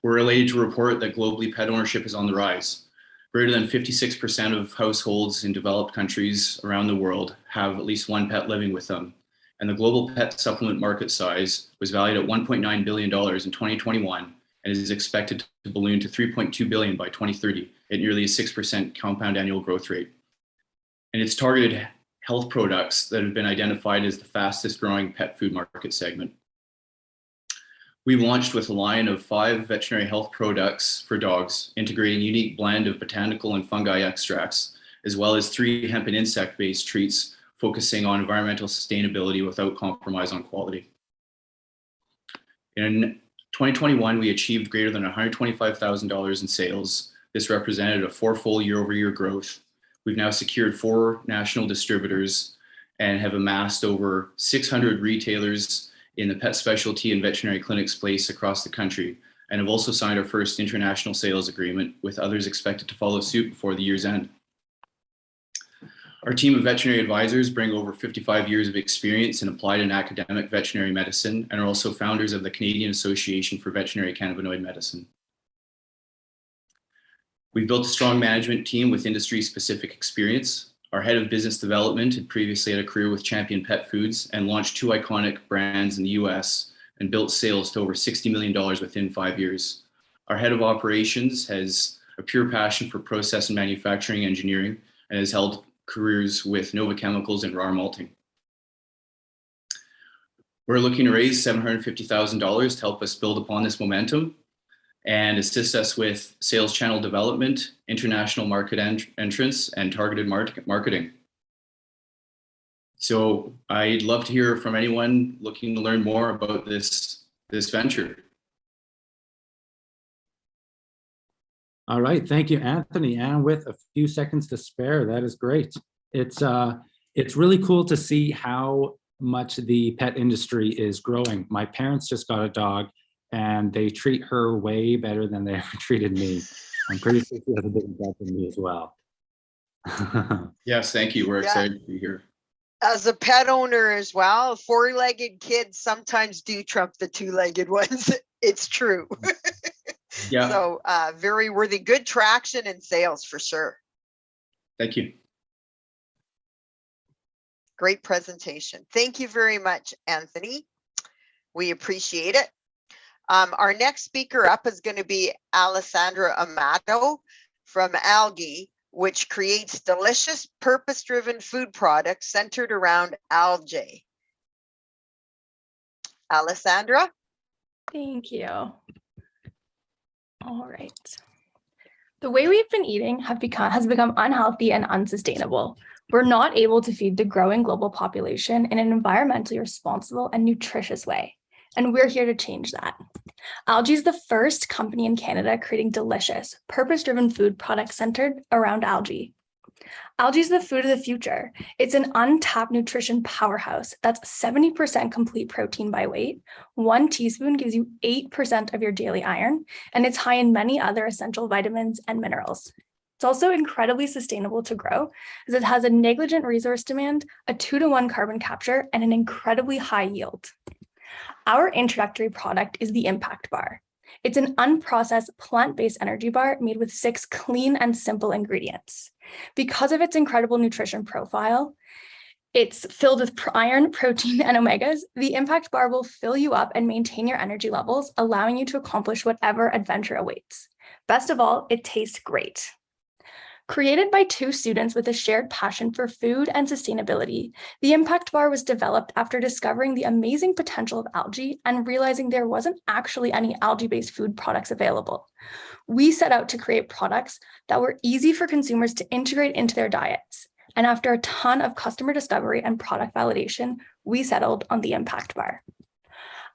We're elated to report that globally pet ownership is on the rise. Greater than 56% of households in developed countries around the world have at least one pet living with them. And the global pet supplement market size was valued at $1.9 billion in 2021 and is expected to balloon to $3.2 billion by 2030 at nearly a 6% compound annual growth rate. And it's targeted health products that have been identified as the fastest growing pet food market segment. We launched with a line of 5 veterinary health products for dogs, integrating a unique blend of botanical and fungi extracts, as well as 3 hemp and insect-based treats, focusing on environmental sustainability without compromise on quality. In 2021, we achieved greater than $125,000 in sales. This represented a 4-fold year-over-year growth. We've now secured 4 national distributors and have amassed over 600 retailers in the pet specialty and veterinary clinics place across the country, and have also signed our first international sales agreement, with others expected to follow suit before the year's end. Our team of veterinary advisors bring over 55 years of experience in applied and academic veterinary medicine, and are also founders of the Canadian Association for Veterinary Cannabinoid Medicine. We've built a strong management team with industry-specific experience. Our head of business development had previously had a career with Champion Pet Foods and launched 2 iconic brands in the US and built sales to over $60 million within 5 years. Our head of operations has a pure passion for process and manufacturing engineering and has held careers with Nova Chemicals and RAR Malting. We're looking to raise $750,000 to help us build upon this momentum and assist us with sales channel development, international market entrance, and targeted marketing. So I'd love to hear from anyone looking to learn more about this venture. All right, thank you, Anthony. And with a few seconds to spare, that is great. It's really cool to see how much the pet industry is growing. My parents just got a dog, and they treat her way better than they ever treated me. I'm pretty sure she has a big dog than me as well. Yes, thank you. We're excited to be here. As a pet owner as well, 4-legged kids sometimes do trump the 2-legged ones. It's true. Yeah. So very worthy, good traction in sales for sure. Thank you. Great presentation. Thank you very much, Anthony. We appreciate it. Our next speaker up is going to be Alessandra Amato from Algae, which creates delicious purpose-driven food products centered around algae. Alessandra? Thank you. All right. The way we've been eating has become unhealthy and unsustainable. We're not able to feed the growing global population in an environmentally responsible and nutritious way, and we're here to change that. Algae is the first company in Canada creating delicious, purpose-driven food products centered around algae. Algae is the food of the future. It's an untapped nutrition powerhouse that's 70% complete protein by weight. 1 teaspoon gives you 8% of your daily iron, and it's high in many other essential vitamins and minerals. It's also incredibly sustainable to grow, as it has a negligent resource demand, a 2-to-1 carbon capture, and an incredibly high yield. Our introductory product is the Impact Bar. It's an unprocessed plant-based energy bar made with 6 clean and simple ingredients. Because of its incredible nutrition profile, it's filled with iron, protein, and omegas. The Impact Bar will fill you up and maintain your energy levels, allowing you to accomplish whatever adventure awaits. Best of all, it tastes great. Created by 2 students with a shared passion for food and sustainability, the Impact Bar was developed after discovering the amazing potential of algae and realizing there wasn't actually any algae-based food products available. We set out to create products that were easy for consumers to integrate into their diets. And after a ton of customer discovery and product validation, we settled on the Impact Bar.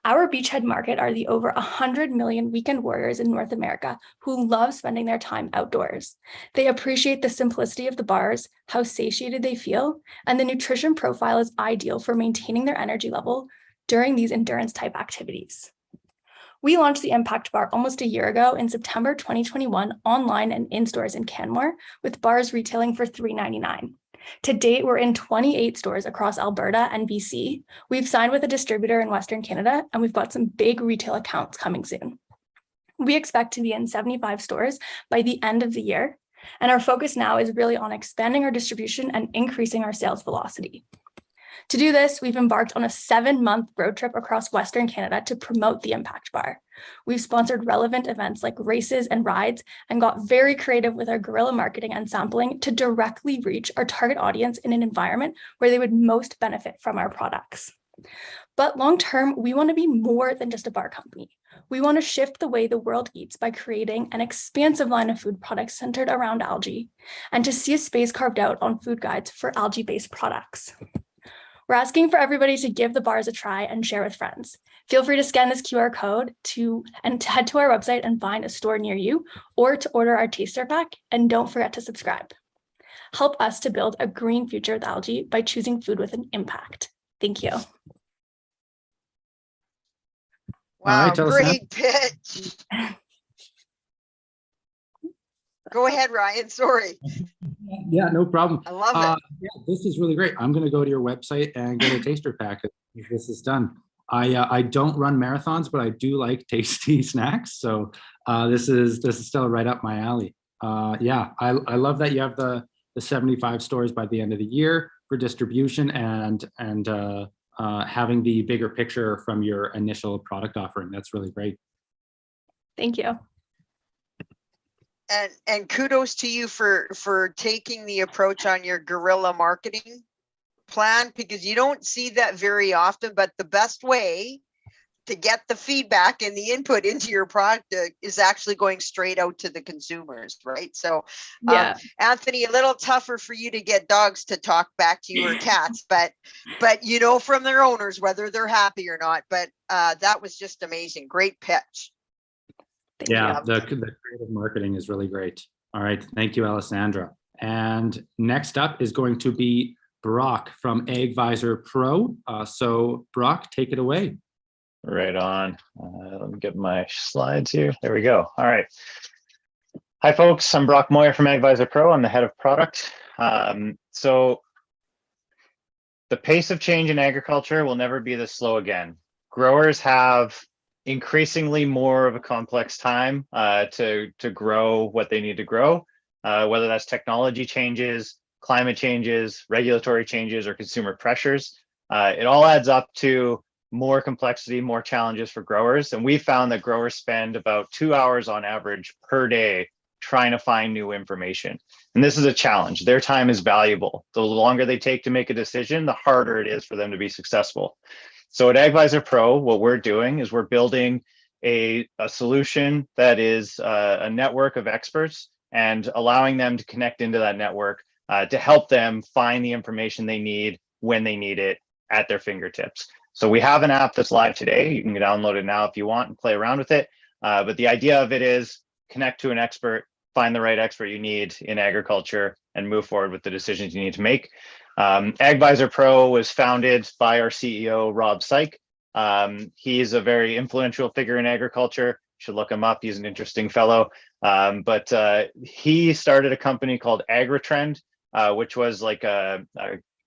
Our beachhead market are the over 100 million weekend warriors in North America who love spending their time outdoors. They appreciate the simplicity of the bars, how satiated they feel, and the nutrition profile is ideal for maintaining their energy level during these endurance type activities. We launched the Impact Bar almost a year ago in September 2021 online and in stores in Canmore, with bars retailing for $3.99. To date, we're in 28 stores across Alberta and BC. We've signed with a distributor in Western Canada, and we've got some big retail accounts coming soon. We expect to be in 75 stores by the end of the year, and our focus now is really on expanding our distribution and increasing our sales velocity. To do this, we've embarked on a 7-month road trip across Western Canada to promote the Impact Bar. We've sponsored relevant events like races and rides and got very creative with our guerrilla marketing and sampling to directly reach our target audience in an environment where they would most benefit from our products. But long term, we want to be more than just a bar company. We want to shift the way the world eats by creating an expansive line of food products centered around algae, and to see a space carved out on food guides for algae-based products. We're asking for everybody to give the bars a try and share with friends. Feel free to scan this QR code to head to our website and find a store near you, or to order our taster pack, and don't forget to subscribe. Help us to build a green future with algae by choosing food with an impact. Thank you. Wow, right, great pitch. Go ahead, Ryan. Sorry. Yeah, no problem. I love it. Yeah, this is really great. I'm going to go to your website and get a taster pack if this is done. I don't run marathons, but I do like tasty snacks. So this is still right up my alley. Yeah, I love that you have the 75 stores by the end of the year for distribution, and having the bigger picture from your initial product offering. That's really great. Thank you. And kudos to you for taking the approach on your guerrilla marketing plan, because you don't see that very often, but the best way to get the feedback and the input into your product is actually going straight out to the consumers, right? So yeah, Anthony, a little tougher for you to get dogs to talk back to you or cats, but you know from their owners whether they're happy or not. But that was just amazing. Great pitch. Yeah, the creative marketing is really great. All right, thank you, Alessandra. And next up is going to be Brock from AgVisor Pro. So Brock, take it away. Right on. Let me get my slides here. There we go. All right. Hi, folks. I'm Brock Moyer from AgVisor Pro. I'm the head of product. So the pace of change in agriculture will never be this slow again. Growers have increasingly more of a complex time to grow what they need to grow, whether that's technology changes, climate changes, regulatory changes, or consumer pressures. It all adds up to more complexity, more challenges for growers. And we found that growers spend about 2 hours on average per day trying to find new information. And this is a challenge. Their time is valuable. The longer they take to make a decision, the harder it is for them to be successful. So at AgVisor Pro, what we're doing is we're building a solution that is a network of experts and allowing them to connect into that network to help them find the information they need when they need it at their fingertips. So we have an app that's live today. You can download it now if you want and play around with it. But the idea of it is connect to an expert, find the right expert you need in agriculture, and move forward with the decisions you need to make. AgVisor Pro was founded by our CEO, Rob Syke. He's a very influential figure in agriculture. You should look him up. He's an interesting fellow. But he started a company called AgriTrend, which was like a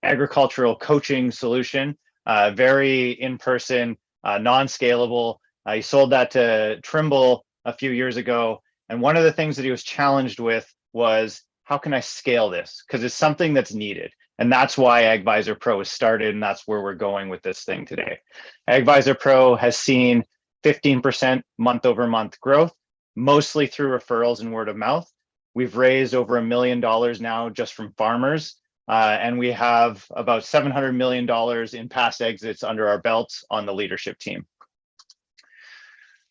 agricultural coaching solution, very in-person, non-scalable. He sold that to Trimble a few years ago. And one of the things that he was challenged with was, how can I scale this? Because it's something that's needed. And that's why AgVisor Pro was started, and that's where we're going with this thing today. AgVisor Pro has seen 15% month-over-month growth, mostly through referrals and word of mouth. We've raised over $1 million now just from farmers, and we have about $700 million in past exits under our belts on the leadership team.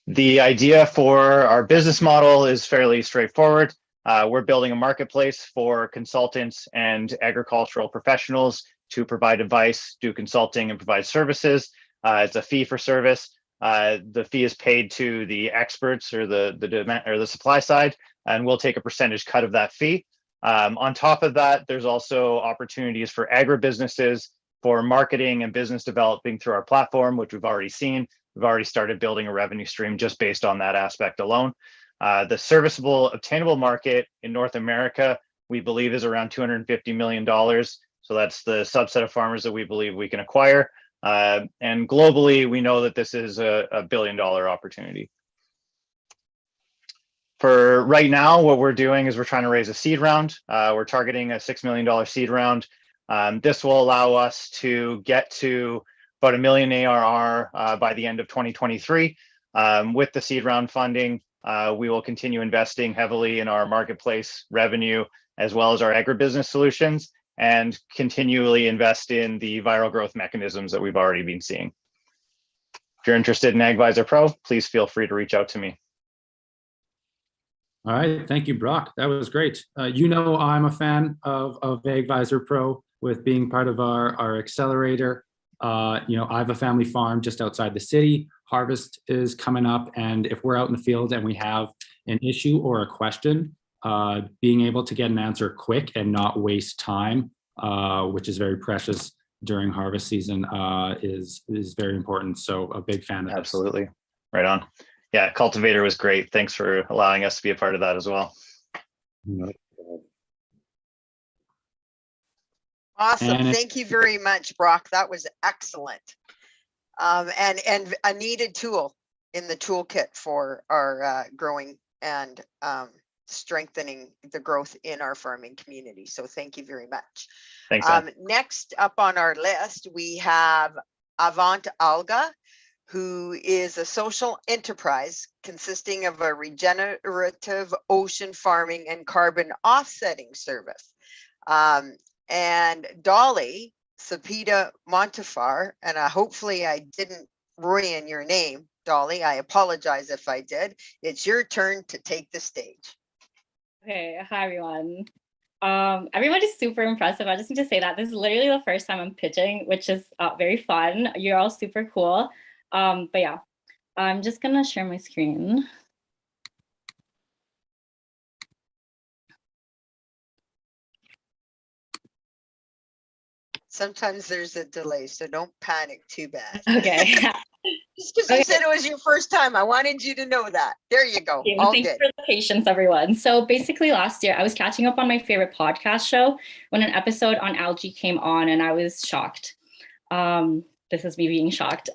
The idea for our business model is fairly straightforward. We're building a marketplace for consultants and agricultural professionals to provide advice, do consulting, and provide services. It's a fee for service. The fee is paid to the experts or the demand or the supply side, and we'll take a percentage cut of that fee. On top of that, there's also opportunities for agribusinesses for marketing and business developing through our platform, which we've already seen. We've already started building a revenue stream just based on that aspect alone. The serviceable obtainable market in North America, we believe, is around $250 million. So that's the subset of farmers that we believe we can acquire. And globally, we know that this is a $1 billion opportunity. For right now, what we're doing is we're trying to raise a seed round. We're targeting a $6 million seed round. This will allow us to get to about $1 million ARR by the end of 2023. With the seed round funding, we will continue investing heavily in our marketplace revenue, as well as our agribusiness solutions, and continually invest in the viral growth mechanisms that we've already been seeing. you're interested in AgVisor Pro, please feel free to reach out to me. All right, thank you, Brock. That was great. You know, I'm a fan of AgVisor Pro with being part of our accelerator. You know, I have a family farm just outside the city. Harvest is coming up, and if we're out in the field and we have an issue or a question, being able to get an answer quick and not waste time, which is very precious during harvest season, is very important. So a big fan of this. Absolutely. Right on. Yeah, Cultivator was great. Thanks for allowing us to be a part of that as well. Awesome. Thank you very much, Brock. That was excellent. And a needed tool in the toolkit for our growing and strengthening the growth in our farming community. So thank you very much. Thanks, Ann. Next up on our list, we have Avant Alga, who is a social enterprise consisting of a regenerative ocean farming and carbon offsetting service. And Dolly Sapita Montefar, and hopefully I didn't ruin your name, Dolly. I apologize if I did. It's your turn to take the stage. Okay, hi everyone. Everybody's super impressive. I just need to say that this is literally the first time I'm pitching, which is very fun. You're all super cool. But yeah, I'm just gonna share my screen. Sometimes there's a delay, so don't panic too bad. Okay. Just because you said it was your first time, I wanted you to know that. There you go. Okay, All thanks good. for the patience, everyone. So basically last year, I was catching up on my favorite podcast show when an episode on algae came on, and I was shocked. This is me being shocked.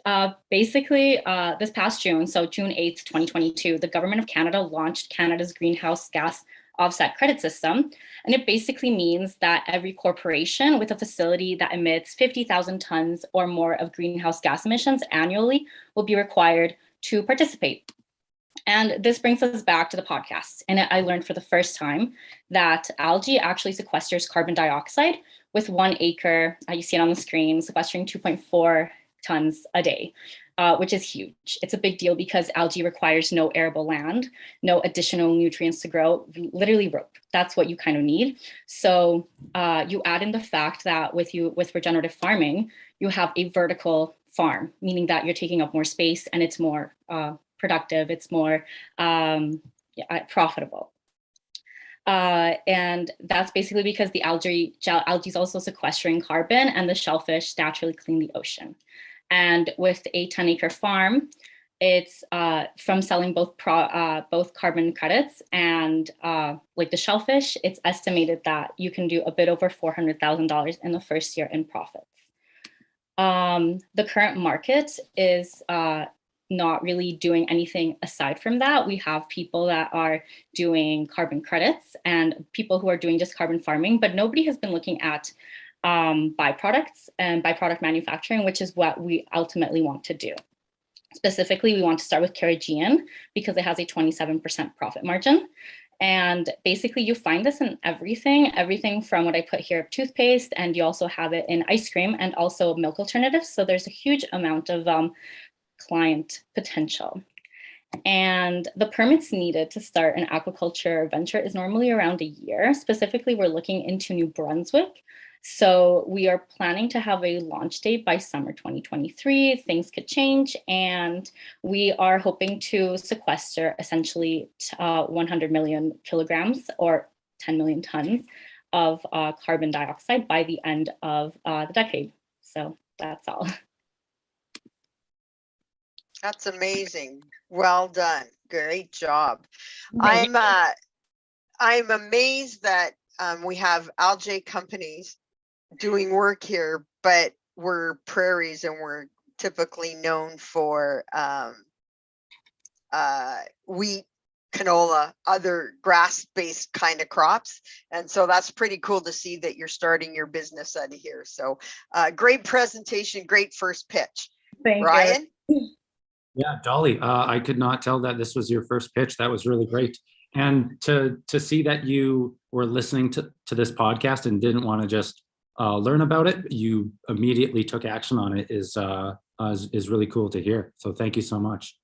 Basically, this past June, so June 8th, 2022, the government of Canada launched Canada's greenhouse gas offset credit system. And it basically means that every corporation with a facility that emits 50,000 tons or more of greenhouse gas emissions annually will be required to participate. And this brings us back to the podcast. And I learned for the first time that algae actually sequesters carbon dioxide with 1 acre, you see it on the screen, sequestering 2.4 tons a day, which is huge. It's a big deal because algae requires no arable land, no additional nutrients to grow, literally rope. That's what you kind of need. So you add in the fact that with regenerative farming, you have a vertical farm, meaning that you're taking up more space and it's more productive, it's more profitable. And that's basically because the algae is also sequestering carbon, and the shellfish naturally clean the ocean. And with a 10-acre farm, it's from selling both carbon credits and like the shellfish, it's estimated that you can do a bit over $400,000 in the first year in profits. The current market is not really doing anything aside from that. We have people that are doing carbon credits and people who are doing just carbon farming, but nobody has been looking at byproducts and byproduct manufacturing, which is what we ultimately want to do. Specifically, we want to start with Cryogenics because it has a 27% profit margin. And basically you find this in everything from what I put here, toothpaste, and you also have it in ice cream and also milk alternatives. So there's a huge amount of client potential. And the permits needed to start an aquaculture venture is normally around a year. Specifically, we're looking into New Brunswick. So we are planning to have a launch date by summer 2023. Things could change. And we are hoping to sequester essentially 100 million kilograms or 10 million tons of carbon dioxide by the end of the decade. So that's all. That's amazing. Well done. Great job. I'm amazed that we have algae companies doing work here, but we're prairies and we're typically known for wheat, canola, other grass-based kind of crops. And so that's pretty cool to see that you're starting your business out of here. So great presentation, great first pitch. Thank Ryan? you. Yeah, Dolly, I could not tell that this was your first pitch. That was really great. And to see that you were listening to this podcast and didn't want to just learn about it, you immediately took action on it is is really cool to hear. So thank you so much.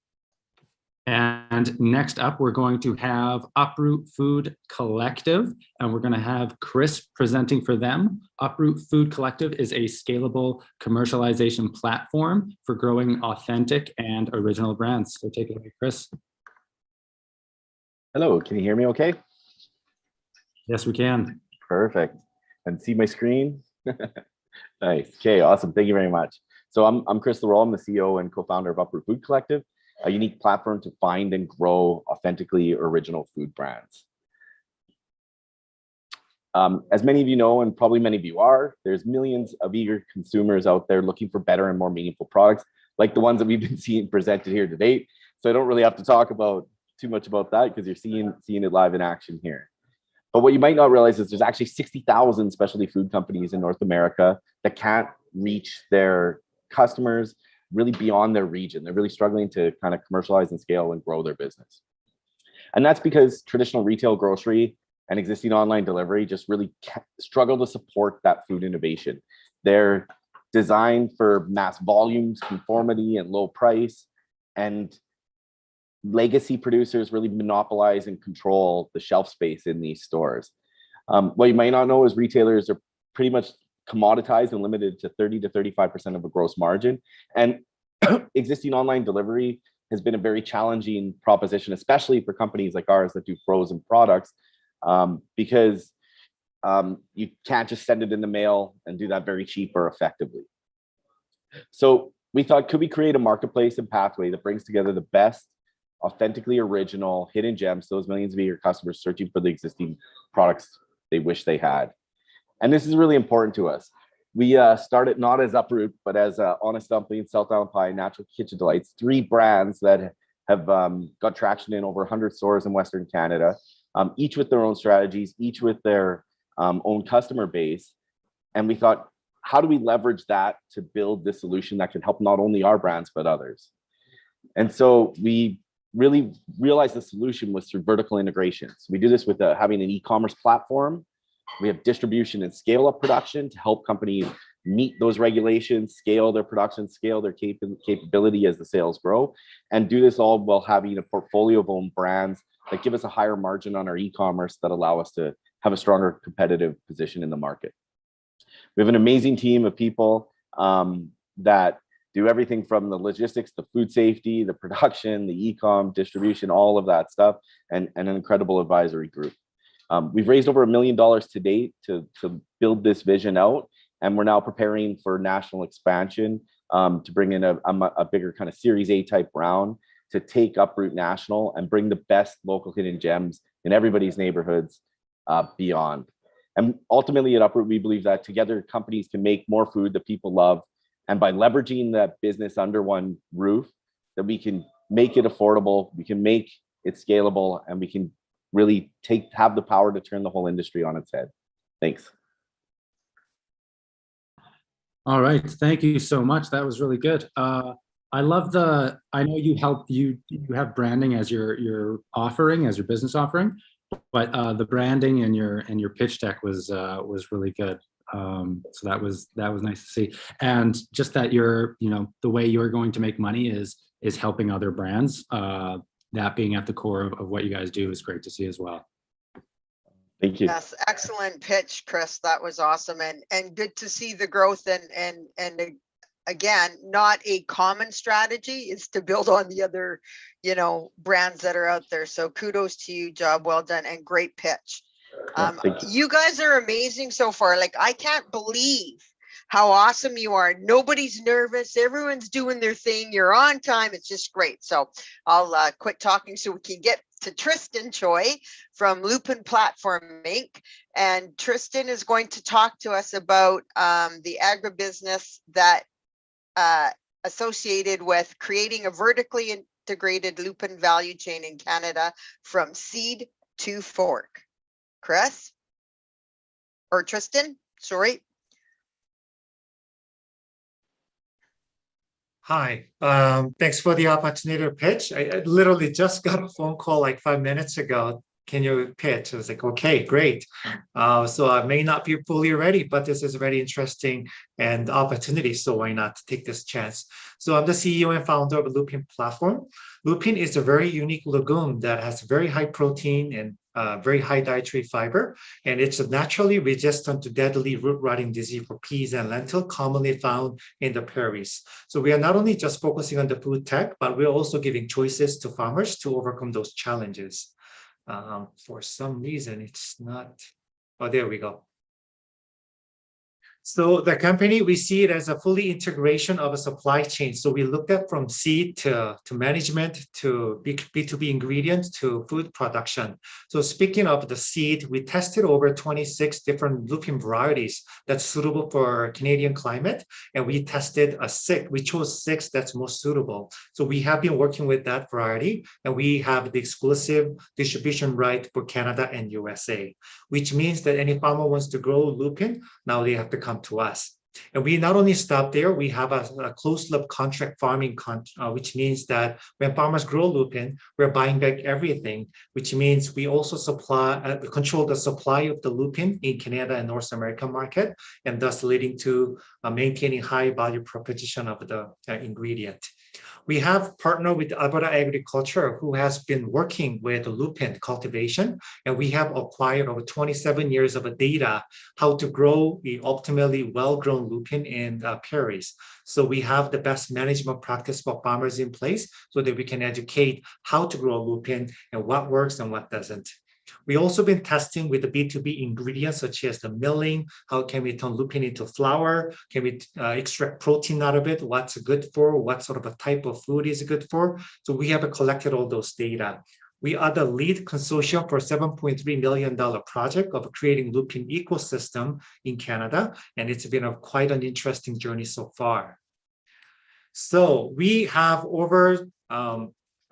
And next up, we're going to have Uproot Food Collective, and we're going to have Chris presenting for them. Uproot Food Collective is a scalable commercialization platform for growing authentic and original brands. So take it away, Chris. Hello, can you hear me okay? Yes, we can. Perfect. And see my screen? Nice. Okay, awesome. Thank you very much. So I'm Chris Leroy. I'm the CEO and co-founder of Uproot Food Collective, a unique platform to find and grow authentically original food brands. As many of you know, and probably many of you are, there's millions of eager consumers out there looking for better and more meaningful products, like the ones that we've been seeing presented here to date. So I don't really have to talk about too much about that because you're seeing it live in action here. But what you might not realize is there's actually 60,000 specialty food companies in North America that can't reach their customers really beyond their region. They're really struggling to kind of commercialize and scale and grow their business. And that's because traditional retail grocery and existing online delivery just really struggle to support that food innovation. They're designed for mass volumes, conformity, and low price. And legacy producers really monopolize and control the shelf space in these stores. What you might not know is retailers are pretty much commoditized and limited to 30 to 35% of a gross margin. And existing online delivery has been a very challenging proposition, especially for companies like ours that do frozen products, because you can't just send it in the mail and do that very cheap or effectively. So we thought, could we create a marketplace and pathway that brings together the best authentically original hidden gems, those millions of eager customers searching for the existing products they wish they had. And this is really important to us. We started not as Uproot, but as Honest Dumpling, South Island Pie, Natural Kitchen Delights, 3 brands that have got traction in over 100 stores in Western Canada, each with their own strategies, each with their own customer base. And we thought, how do we leverage that to build this solution that can help not only our brands, but others? And so we really realized the solution was through vertical integrations. We do this with having an e-commerce platform. We have distribution and scale up production to help companies meet those regulations, scale their production, scale their capability as the sales grow, and do this all while having a portfolio of own brands that give us a higher margin on our e-commerce that allow us to have a stronger competitive position in the market. We have an amazing team of people that do everything from the logistics, the food safety, the production, the e-com, distribution, all of that stuff, and an incredible advisory group. We've raised over $1 million to date to build this vision out, and we're now preparing for national expansion to bring in a bigger kind of Series A type round to take Uproot national and bring the best local hidden gems in everybody's neighborhoods beyond. And ultimately at Uproot, we believe that together companies can make more food that people love. And by leveraging that business under one roof, that we can make it affordable, we can make it scalable, and we can really have the power to turn the whole industry on its head. Thanks. All right, thank you so much. That was really good. I love I know you have branding as your offering, as your business offering, but the branding and your pitch deck was really good. So that was nice to see. And just that the way you're going to make money is helping other brands. That being at the core of what you guys do is great to see as well. Thank you. Yes, excellent pitch, Chris. That was awesome, and good to see the growth. And again, not a common strategy is to build on the other, brands that are out there. So kudos to you, job well done, and great pitch. You guys are amazing so far. Like, I can't believe how awesome you are. Nobody's nervous. Everyone's doing their thing. You're on time. It's just great. So I'll quit talking so we can get to Tristan Choi from Lupin Platform Inc. And Tristan is going to talk to us about the agribusiness that associated with creating a vertically integrated lupin value chain in Canada from seed to fork. Chris? Or Tristan? Sorry. Hi, thanks for the opportunity to pitch. I literally just got a phone call like 5 minutes ago can you pitch? I was like, okay, great. So I may not be fully ready, but this is a very interesting and opportunity. So why not take this chance? So I'm the CEO and founder of Lupin platform. Lupin is a very unique legume that has very high protein and very high dietary fiber, and it's naturally resistant to deadly root rotting disease for peas and lentil, commonly found in the prairies. So we are not only just focusing on the food tech, but we're also giving choices to farmers to overcome those challenges. For some reason, it's not. Oh, there we go. So the company, we see it as a fully integration of a supply chain. So we looked at from seed to management to B2B ingredients to food production. So speaking of the seed, we tested over 26 different lupin varieties that's suitable for Canadian climate. And we tested we chose 6 that's most suitable. So we have been working with that variety, and we have the exclusive distribution right for Canada and USA, which means that any farmer wants to grow lupin, now they have to come to us. And we not only stop there, we have a closed loop contract farming, which means that when farmers grow lupin, we're buying back everything, which means we also control the supply of the lupin in Canada and North America market, and thus leading to maintaining high value proposition of the ingredient. We have partnered with Alberta Agriculture, who has been working with lupin cultivation, and we have acquired over 27 years of data how to grow the optimally well-grown lupin in prairies. So we have the best management practice for farmers in place so that we can educate how to grow lupin and what works and what doesn't. We also been testing with the B2B ingredients, such as the milling. How can we turn lupin into flour? Can we extract protein out of it? What's it good for? What sort of a type of food is it good for? So we have collected all those data. We are the lead consortium for a $7.3 million project of creating lupin ecosystem in Canada. And it's been quite an interesting journey so far. So we have over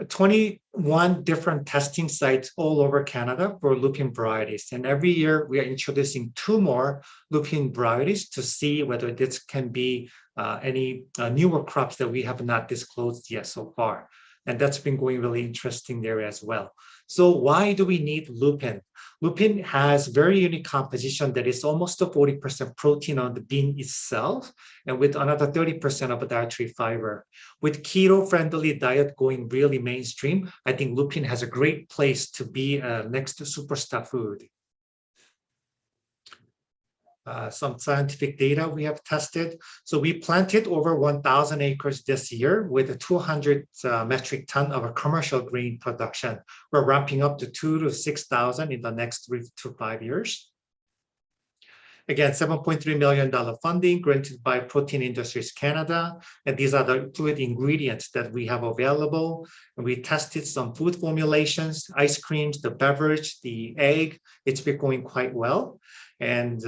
21 different testing sites all over Canada for lupin varieties. And every year we are introducing 2 more lupin varieties to see whether this can be any newer crops that we have not disclosed yet so far. And that's been going really interesting there as well. So why do we need lupin? Lupin has very unique composition that is almost a 40% protein on the bean itself, and with another 30% of dietary fiber. With keto-friendly diet going really mainstream, I think lupin has a great place to be next to superstar food. Some scientific data we have tested. So we planted over 1,000 acres this year with a 200 metric ton of a commercial grain production. We're ramping up to 2,000 to 6,000 in the next 3 to 5 years. Again, $7.3 million funding granted by Protein Industries Canada. And these are the fluid ingredients that we have available. And we tested some food formulations, ice creams, the beverage, the egg. It's been going quite well. And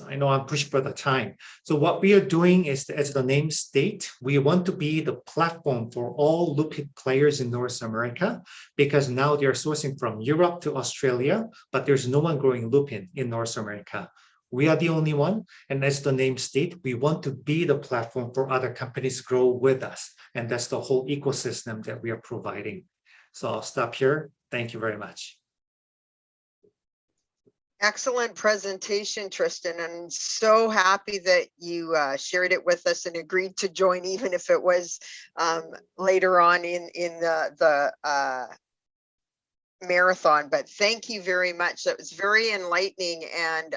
I know I'm pushed for the time. So what we are doing is, as the name states, we want to be the platform for all lupin players in North America, because now they're sourcing from Europe to Australia, but there's no one growing lupin in North America. We are the only one. And as the name states, we want to be the platform for other companies to grow with us. And that's the whole ecosystem that we are providing. So I'll stop here. Thank you very much. Excellent presentation, Tristan. I'm so happy that you shared it with us and agreed to join, even if it was later on in the marathon. But thank you very much. That was very enlightening. And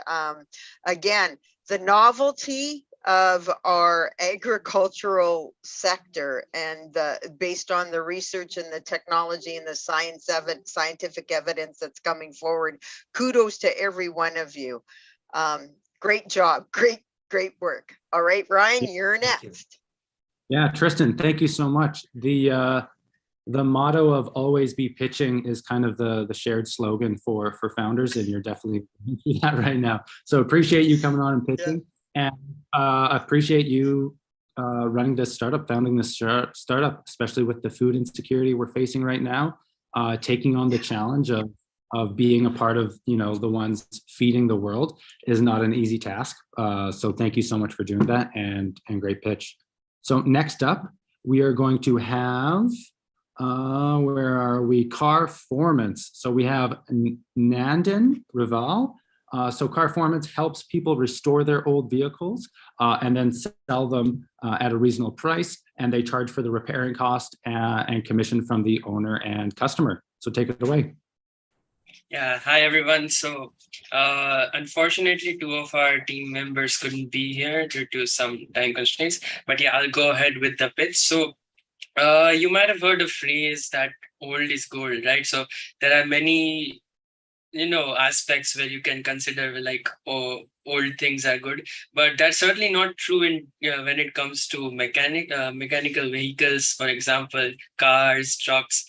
again, the novelty of our agricultural sector and based on the research and the technology and the scientific evidence that's coming forward. Kudos to every one of you. Great job. Great work. All right, Ryan, you're next. Yeah, Tristan, thank you so much. The motto of always be pitching is kind of the shared slogan for founders, and you're definitely doing that right now. So appreciate you coming on and pitching. Yeah. And appreciate you running this startup, founding this startup, especially with the food insecurity we're facing right now, taking on the challenge of being a part of, the ones feeding the world is not an easy task. So thank you so much for doing that, and great pitch. So next up, we are going to have Where are we? Carformance. So we have Nandan Rival. So Carformance helps people restore their old vehicles and then sell them at a reasonable price, and they charge for the repairing cost and commission from the owner and customer. So take it away. Yeah, hi everyone. So unfortunately, two of our team members couldn't be here due to some time constraints, but yeah, I'll go ahead with the pitch. So you might have heard a phrase that old is gold, right? So there are many, aspects where you can consider like, oh, old things are good, but that's certainly not true when it comes to mechanical vehicles, for example, cars, trucks.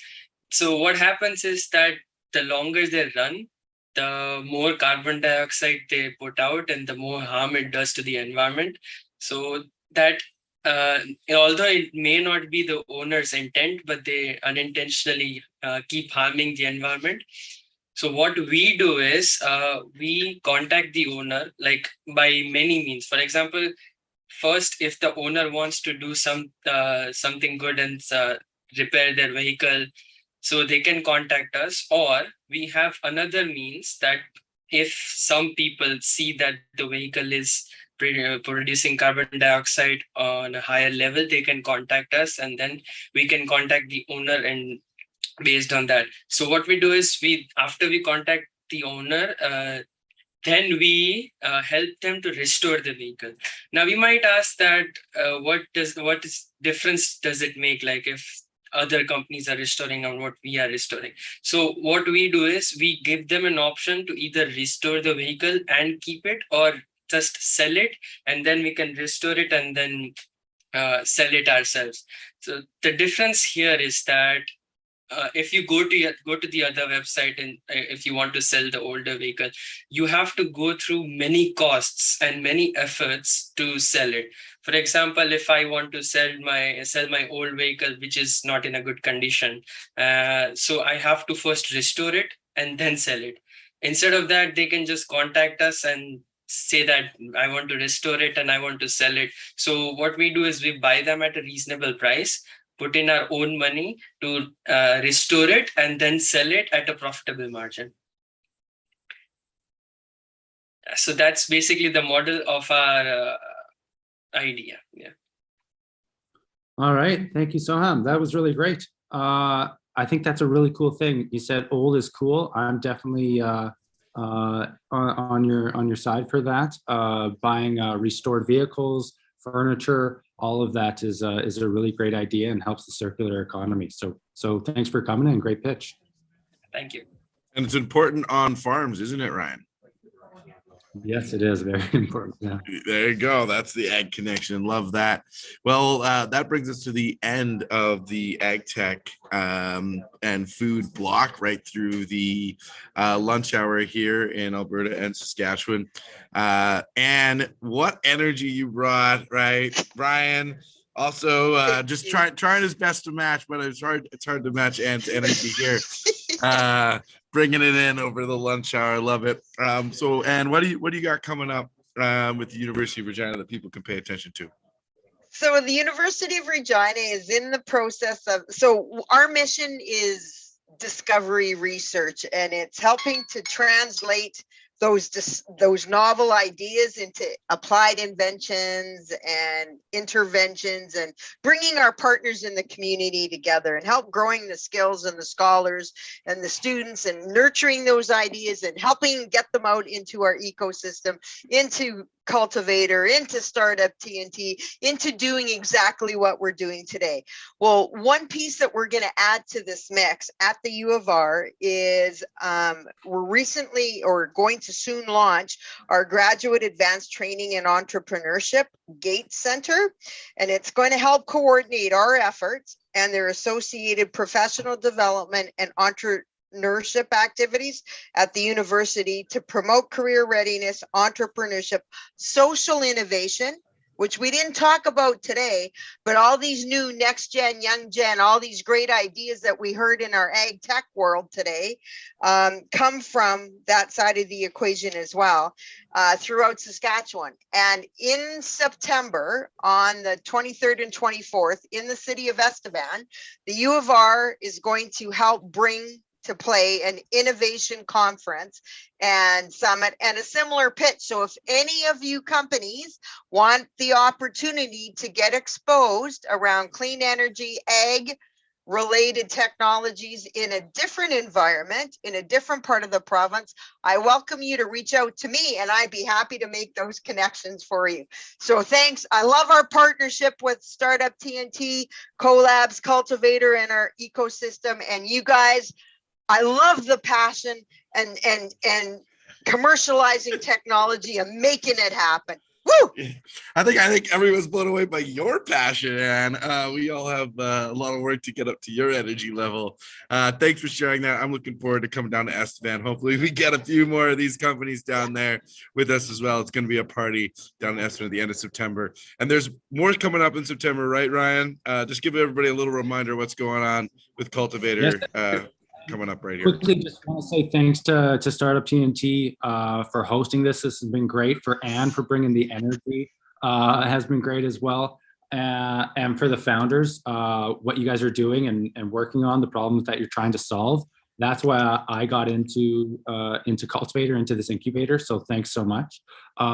So what happens is that the longer they run, the more carbon dioxide they put out and the more harm it does to the environment. So that although it may not be the owner's intent, but they unintentionally keep harming the environment. So what we do is we contact the owner like by many means. For example, first, if the owner wants to do something good and repair their vehicle, so they can contact us. Or we have another means that if some people see that the vehicle is producing carbon dioxide on a higher level, they can contact us, and then we can contact the owner and based on that. So what we do is after we contact the owner, then we help them to restore the vehicle. Now we might ask that what difference does it make, like if other companies are restoring and what we are restoring? So what we do is we give them an option to either restore the vehicle and keep it, or just sell it, and then we can restore it and then sell it ourselves. So the difference here is that if you go to the other website and if you want to sell the older vehicle, you have to go through many costs and many efforts to sell it. For example, if I want to sell my old vehicle which is not in a good condition, so I have to first restore it and then sell it. Instead of that, they can just contact us and say that I want to restore it and I want to sell it. So what we do is we buy them at a reasonable price, put in our own money to restore it, and then sell it at a profitable margin. So that's basically the model of our idea. Yeah. All right. Thank you, Soham. That was really great. I think that's a really cool thing. You said old is cool. I'm definitely on your side for that. Buying restored vehicles, furniture, all of that is a really great idea and helps the circular economy. So thanks for coming in. Great pitch. Thank you. And it's important on farms, isn't it, Ryan? Yes, it is very important. Yeah. There you go. That's the ag connection. Love that. Well, that brings us to the end of the ag tech and food block right through the lunch hour here in Alberta and Saskatchewan. And what energy you brought, right, Ryan? Also, just trying his best to match, but it's hard to match Ann's energy here. Bringing it in over the lunch hour. Love it. So, Ann, what do you got coming up with the University of Regina that people can pay attention to? So the University of Regina is in the process of, so our mission is discovery research, and it's helping to translate those novel ideas into applied inventions and interventions, and bringing our partners in the community together and help growing the skills and the scholars and the students and nurturing those ideas and helping get them out into our ecosystem, into Cultivator, into Startup TNT, into doing exactly what we're doing today. Well, one piece that we're going to add to this mix at the U of R is we're recently or going to soon launch our Graduate Advanced Training and Entrepreneurship GATE Center, and it's going to help coordinate our efforts and their associated professional development and entrepreneurship activities at the university to promote career readiness, entrepreneurship, social innovation, which we didn't talk about today, but all these new next gen, young gen, all these great ideas that we heard in our ag tech world today come from that side of the equation as well, throughout Saskatchewan. And in September, on the 23rd and 24th, in the city of Estevan, the U of R is going to help bring to play an innovation conference and summit and a similar pitch. So if any of you companies want the opportunity to get exposed around clean energy, ag related technologies in a different environment, in a different part of the province, I welcome you to reach out to me and I'd be happy to make those connections for you. So thanks. I love our partnership with Startup TNT, Collabs, Cultivator, and our ecosystem. And you guys, I love the passion and commercializing technology and making it happen. Woo! I think everyone's blown away by your passion, and we all have a lot of work to get up to your energy level. Thanks for sharing that. I'm looking forward to coming down to Estevan. Hopefully we get a few more of these companies down there with us as well. It's going to be a party down in Estevan at the end of September. And there's more coming up in September, right, Ryan? Just give everybody a little reminder what's going on with Cultivator. Yes. Coming up right here. Quickly, just want to say thanks to Startup TNT for hosting this. This has been great. For Anne for bringing the energy has been great as well. And for the founders, what you guys are doing and working on, the problems that you're trying to solve. That's why I got into Cultivator, into this incubator. So thanks so much.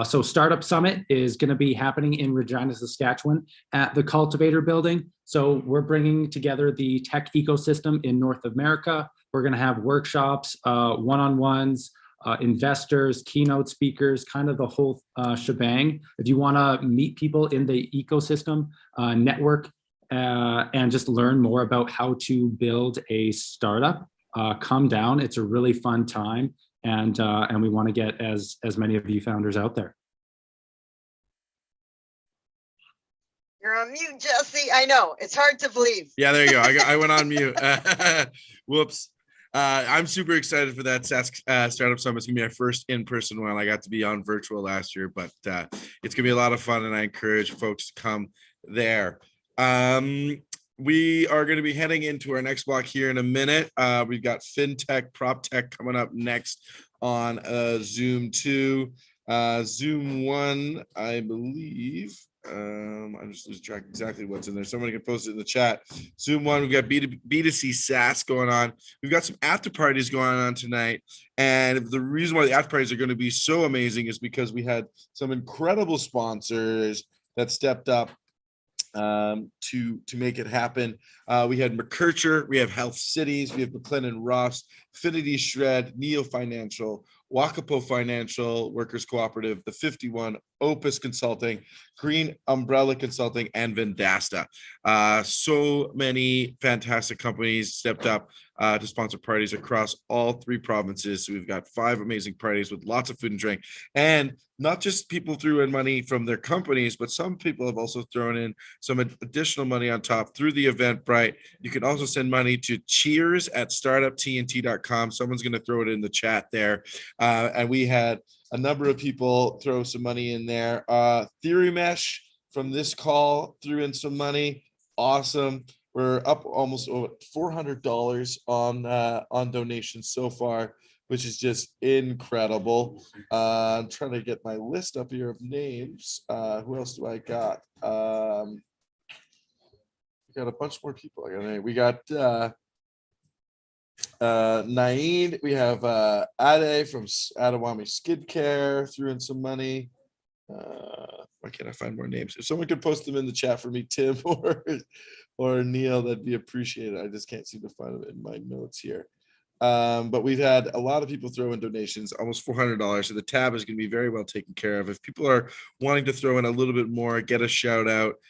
So Startup Summit is going to be happening in Regina, Saskatchewan at the Cultivator building. So we're bringing together the tech ecosystem in North America. We're going to have workshops, one-on-ones, investors, keynote speakers, kind of the whole shebang. If you want to meet people in the ecosystem, network, and just learn more about how to build a startup, come down. It's a really fun time, and we want to get as many of you founders out there. You're on mute, Jesse. I know, it's hard to believe. Yeah, there you go. I went on mute. Whoops. I'm super excited for that Startup Summit. It's gonna be my first in-person one. I got to be on virtual last year, but it's gonna be a lot of fun, and I encourage folks to come there. We are going to be heading into our next block here in a minute. We've got FinTech, PropTech coming up next on Zoom 2. Zoom 1, I believe. I just lose track exactly what's in there. Somebody can post it in the chat. Zoom 1, we've got B2C SaaS going on. We've got some after parties going on tonight. And the reason why the after parties are going to be so amazing is because we had some incredible sponsors that stepped up to make it happen. We had McKercher, we have Health Cities, we have McLennan Ross, Finity Shred, Neo Financial, Wakapo Financial, Workers Cooperative, the 51, Opus Consulting, Green Umbrella Consulting, and Vendasta. So many fantastic companies stepped up to sponsor parties across all 3 provinces. So we've got 5 amazing parties with lots of food and drink, and not just people threw in money from their companies, but some people have also thrown in some additional money on top through the Eventbrite. You can also send money to cheers@startuptnt.com. Someone's going to throw it in the chat there. And we had a number of people throw some money in there. Theory Mesh from this call threw in some money. Awesome. We're up almost $400 on donations so far, which is just incredible. I'm trying to get my list up here of names. Who else do I got? We got a bunch more people. We got Naeem. We have Ade from Adawami Skid Care threw in some money. Why can't I find more names? If someone could post them in the chat for me, Tim or Neil, that'd be appreciated. I just can't seem to find them in my notes here. But we've had a lot of people throw in donations, almost $400. So the tab is going to be very well taken care of. If people are wanting to throw in a little bit more, get a shout out.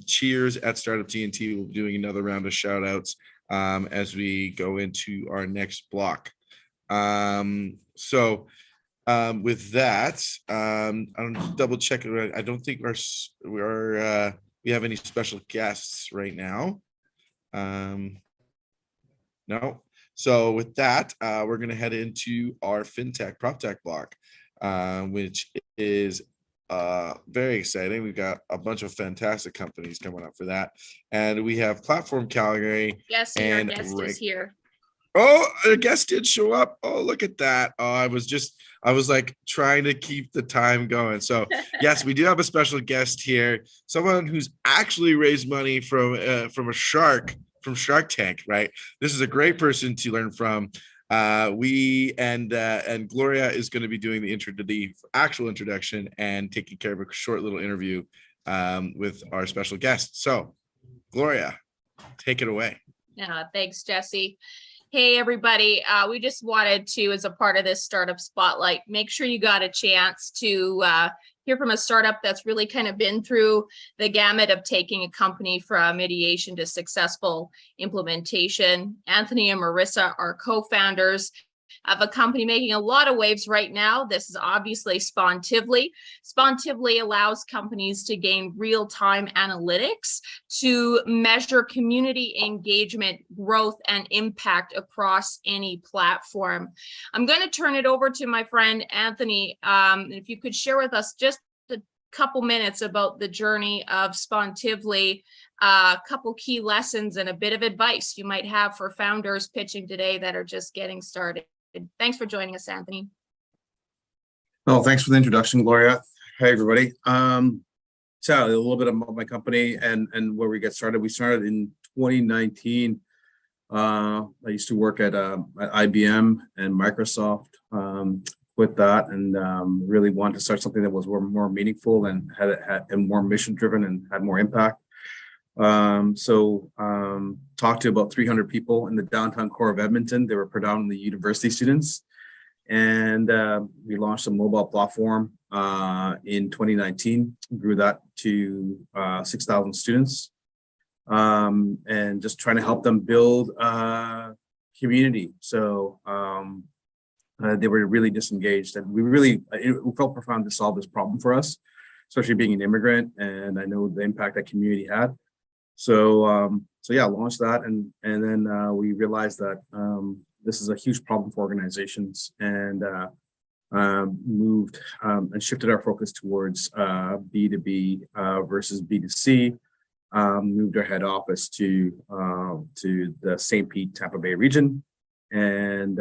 Cheers at Startup TNT. We'll be doing another round of shout outs as we go into our next block. With that, I'm double checking. I don't think we have any special guests right now. No. So with that, we're going to head into our FinTech PropTech block, which is very exciting. We've got a bunch of fantastic companies coming up for that. And we have Platform Calgary. Yes, your guest is here. Oh, a guest did show up. Oh, look at that. Oh, I was like trying to keep the time going. So yes, we do have a special guest here. Someone who's actually raised money from Shark Tank, right? This is a great person to learn from. And Gloria is going to be doing the actual introduction and taking care of a short little interview with our special guest. So Gloria, take it away. Yeah, thanks, Jesse. Hey, everybody. We just wanted to, as a part of this startup spotlight, make sure you got a chance to hear from a startup that's really kind of been through the gamut of taking a company from ideation to successful implementation. Anthony and Marissa are co-founders of a company making a lot of waves right now. This is obviously Spontively. Spontively allows companies to gain real-time analytics to measure community engagement, growth, and impact across any platform. I'm going to turn it over to my friend Anthony. If you could share with us just a couple minutes about the journey of Spontively, a couple key lessons and a bit of advice you might have for founders pitching today that are just getting started. Thanks for joining us, Anthony. Oh, thanks for the introduction, Gloria. Hey, everybody. So a little bit about my company and where we get started. We started in 2019. I used to work at IBM and Microsoft. With that, and really wanted to start something that was more meaningful and had more mission driven and had more impact. Talked to about 300 people in the downtown core of Edmonton. They were predominantly university students. And we launched a mobile platform in 2019, grew that to 6,000 students. And just trying to help them build community. So they were really disengaged, and we felt profound to solve this problem for us, especially being an immigrant. And I know the impact that community had. So yeah, launched that, and then we realized that this is a huge problem for organizations, and moved and shifted our focus towards B2B versus B2C. Moved our head office to the St. Pete, Tampa Bay region, and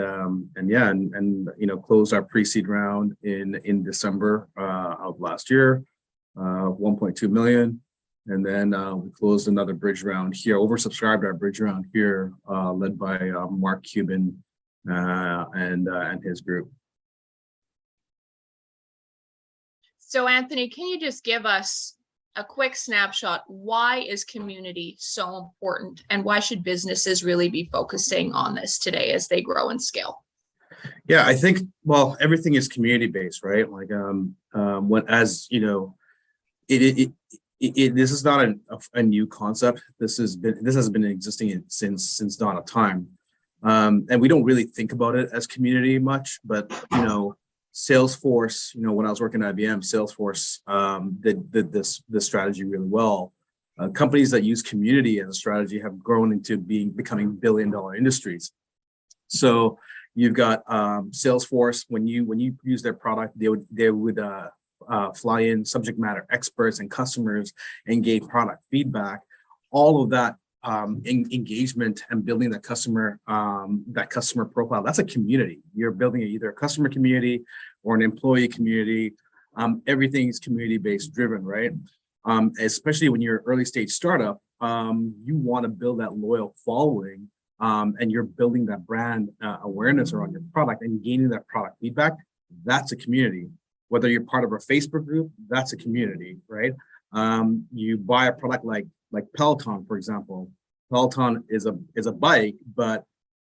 closed our pre-seed round in December of last year, 1.2 million. And then we closed another bridge round here, oversubscribed our bridge round here, led by Mark Cuban and his group. So Anthony, can you just give us a quick snapshot? Why is community so important, and why should businesses really be focusing on this today as they grow and scale? Yeah, I think, well, everything is community based, right? Like this is not a new concept. This has been existing since dawn of time, and we don't really think about it as community much. But Salesforce, when I was working at IBM, Salesforce did this strategy really well. Companies that use community as a strategy have grown into becoming billion-dollar industries. So you've got Salesforce. When you use their product, they would fly in subject matter experts and customers and gave product feedback. All of that engagement and building that customer profile, that's a community. You're building either a customer community or an employee community. Everything is community based driven, right? Especially when you're an early stage startup, you want to build that loyal following, and you're building that brand awareness around your product and gaining that product feedback. That's a community. Whether you're part of a Facebook group, that's a community, right? You buy a product like Peloton, for example. Peloton is a bike, but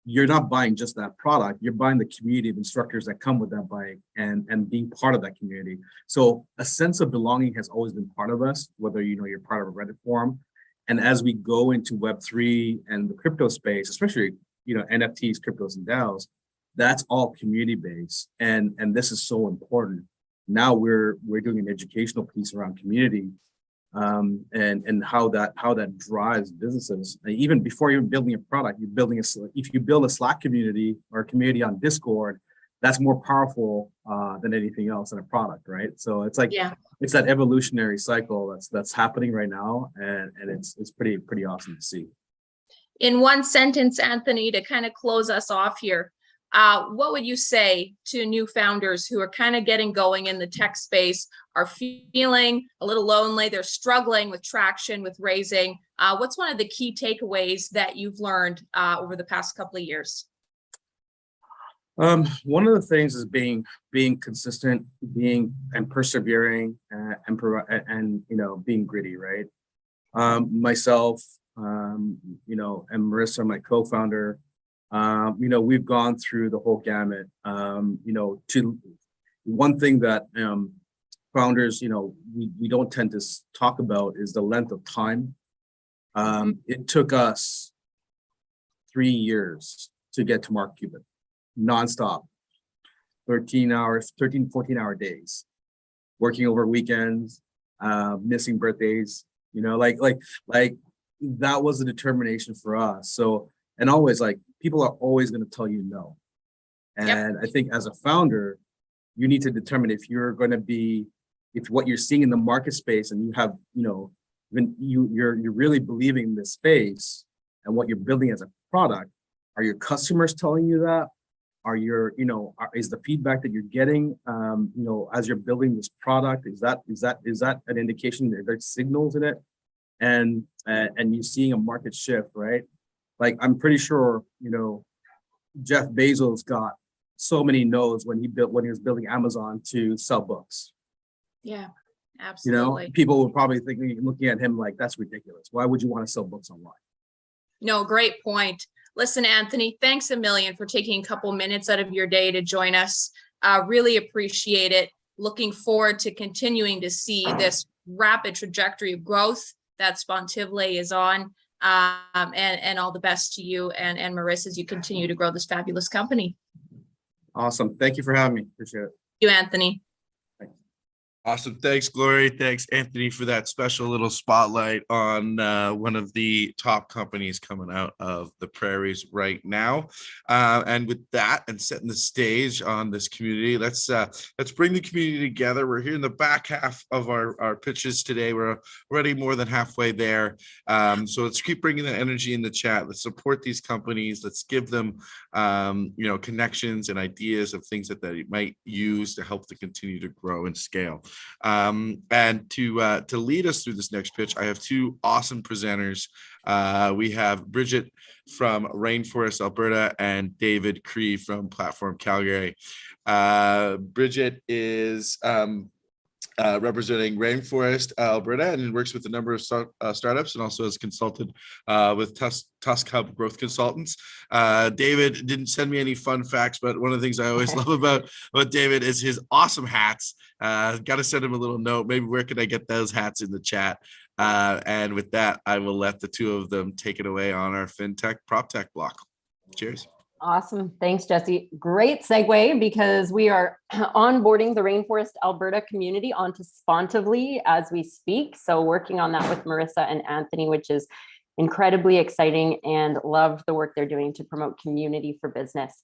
you're not buying just that product. You're buying the community of instructors that come with that bike and being part of that community. So a sense of belonging has always been part of us, whether you're part of a Reddit forum. And as we go into Web3 and the crypto space, especially NFTs, cryptos, and DAOs, that's all community based, and this is so important. Now we're doing an educational piece around community, and how that drives businesses. And even before you're building a product, if you build a Slack community or a community on Discord, that's more powerful than anything else in a product, right? So it's like, Yeah. it's that evolutionary cycle that's happening right now, and it's pretty awesome to see. In one sentence, Anthony, to kind of close us off here, what would you say to new founders who are kind of getting going in the tech space, are feeling a little lonely, they're struggling with traction, with raising? What's one of the key takeaways that you've learned over the past couple of years? One of the things is being consistent, and persevering, and you know, being gritty, right? Myself, you know, and Marissa, my co-founder, you know, we've gone through the whole gamut. You know, to one thing that founders, you know, we don't tend to talk about is the length of time. It took us 3 years to get to Mark Cuban, nonstop, 14 hour days, working over weekends, missing birthdays, you know, like that was the determination for us. So, and always, like, people are always going to tell you no. And I think as a founder, you need to determine if you're going to be, if what you're seeing in the market space, and you have, you know, when you're really believing in this space and what you're building as a product, are your customers telling you that? Are your, you know, is the feedback that you're getting, you know, as you're building this product, is that an indication that there's signals in it? And you're seeing a market shift, right? Like, I'm pretty sure, you know, Jeff Bezos got so many no's when he was building Amazon to sell books. Yeah, absolutely. You know, people were probably looking at him like, that's ridiculous. Why would you want to sell books online? No, great point. Listen, Anthony, thanks a million for taking a couple minutes out of your day to join us. Really appreciate it. Looking forward to continuing to see this rapid trajectory of growth that Spontively is on. And all the best to you and Marissa as you continue to grow this fabulous company. Awesome. Thank you for having me. Appreciate it. Thank you, Anthony. Awesome. Thanks, Glory. Thanks, Anthony, for that special little spotlight on one of the top companies coming out of the Prairies right now. And with that, and setting the stage on this community, let's bring the community together. We're here in the back half of our pitches today. We're already more than halfway there. So let's keep bringing the energy in the chat. Let's support these companies. Let's give them, you know, connections and ideas of things that they might use to help to continue to grow and scale. And to lead us through this next pitch, I have two awesome presenters. We have Bridget from Rainforest Alberta and David Cree from Platform Calgary. Bridget is representing Rainforest Alberta and works with a number of startups, and also has consulted with Tusk Hub Growth Consultants. David didn't send me any fun facts, but one of the things I always love about David is his awesome hats. Got to send him a little note. Maybe where can I get those hats in the chat? And with that, I will let the two of them take it away on our FinTech PropTech block. Cheers. Awesome. Thanks, Jesse. Great segue, because we are onboarding the Rainforest Alberta community onto Spontively as we speak. So working on that with Marissa and Anthony, which is incredibly exciting, and love the work they're doing to promote community for business.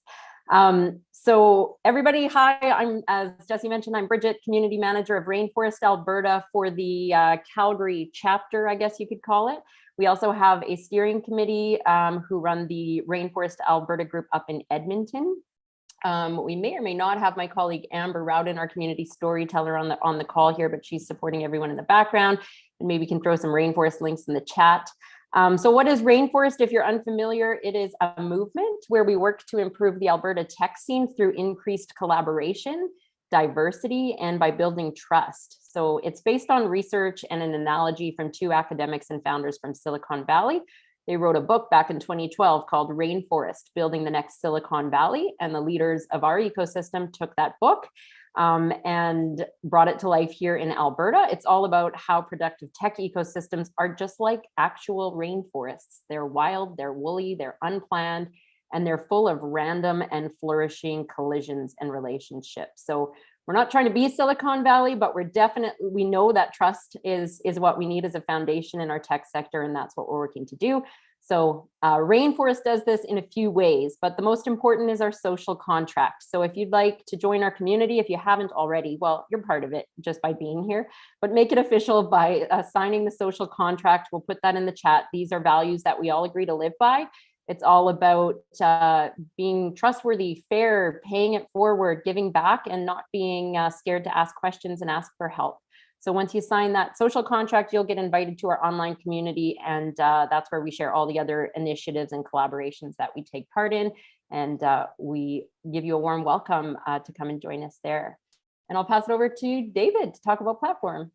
So everybody, hi, I'm, as Jesse mentioned, I'm Bridget, Community Manager of Rainforest Alberta for the Calgary chapter, I guess you could call it. We also have a steering committee who run the Rainforest Alberta group up in Edmonton. We may or may not have my colleague Amber Rowden, our community storyteller, on the call here, but she's supporting everyone in the background, and maybe can throw some Rainforest links in the chat. So what is Rainforest? If you're unfamiliar, it is a movement where we work to improve the Alberta tech scene through increased collaboration, diversity, and by building trust. So it's based on research and an analogy from two academics and founders from Silicon Valley. They wrote a book back in 2012 called Rainforest, Building the Next Silicon Valley. And the leaders of our ecosystem took that book and brought it to life here in Alberta. It's all about how productive tech ecosystems are just like actual rainforests. They're wild, they're woolly, they're unplanned, and they're full of random and flourishing collisions and relationships. So we're not trying to be Silicon Valley, but we know that trust is what we need as a foundation in our tech sector, and that's what we're working to do. So Rainforest does this in a few ways, but the most important is our social contract. So if you'd like to join our community, if you haven't already, well, you're part of it just by being here, but make it official by signing the social contract. We'll put that in the chat. These are values that we all agree to live by. It's all about being trustworthy, fair, paying it forward, giving back, and not being scared to ask questions and ask for help. So once you sign that social contract, you'll get invited to our online community, and that's where we share all the other initiatives and collaborations that we take part in. And we give you a warm welcome to come and join us there. And I'll pass it over to David to talk about platform.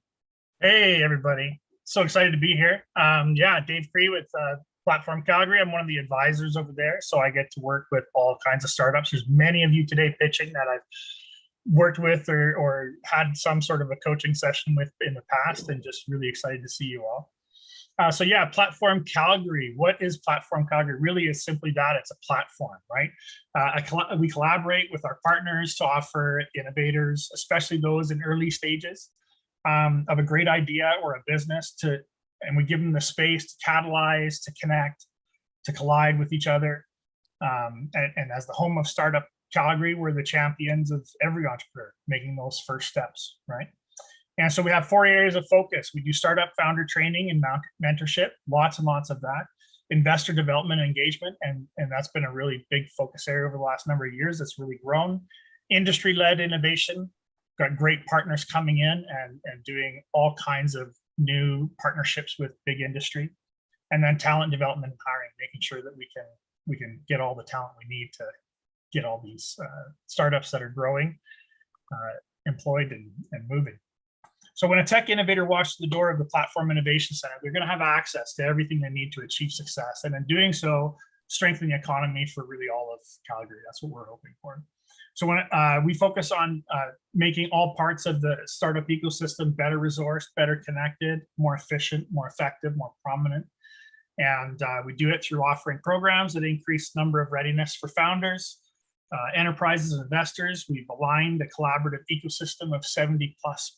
Hey, everybody. So excited to be here. Yeah, Dave Cree with Platform Calgary. I'm one of the advisors over there. So I get to work with all kinds of startups. There's many of you today pitching that I've worked with or had some sort of a coaching session with in the past, and just really excited to see you all. So yeah, Platform Calgary. What is Platform Calgary? Really is simply that. It's a platform, right? We collaborate with our partners to offer innovators, especially those in early stages of a great idea or a business, and we give them the space to catalyze, to connect, to collide with each other. And as the home of Startup Calgary, we're the champions of every entrepreneur making those first steps, right? And so we have 4 areas of focus. We do startup founder training and mentorship, lots and lots of that. Investor development and engagement, and that's been a really big focus area over the last number of years. It's really grown. Industry-led innovation, got great partners coming in and doing all kinds of new partnerships with big industry. And then talent development and hiring, making sure that we can get all the talent we need to get all these startups that are growing, employed and moving. So when a tech innovator walks through the door of the Platform Innovation Center, they're going to have access to everything they need to achieve success. And in doing so, strengthen the economy for really all of Calgary. That's what we're hoping for. So when we focus on making all parts of the startup ecosystem better resourced, better connected, more efficient, more effective, more prominent. And we do it through offering programs that increase the number of readiness for founders, enterprises and investors. We've aligned a collaborative ecosystem of 70+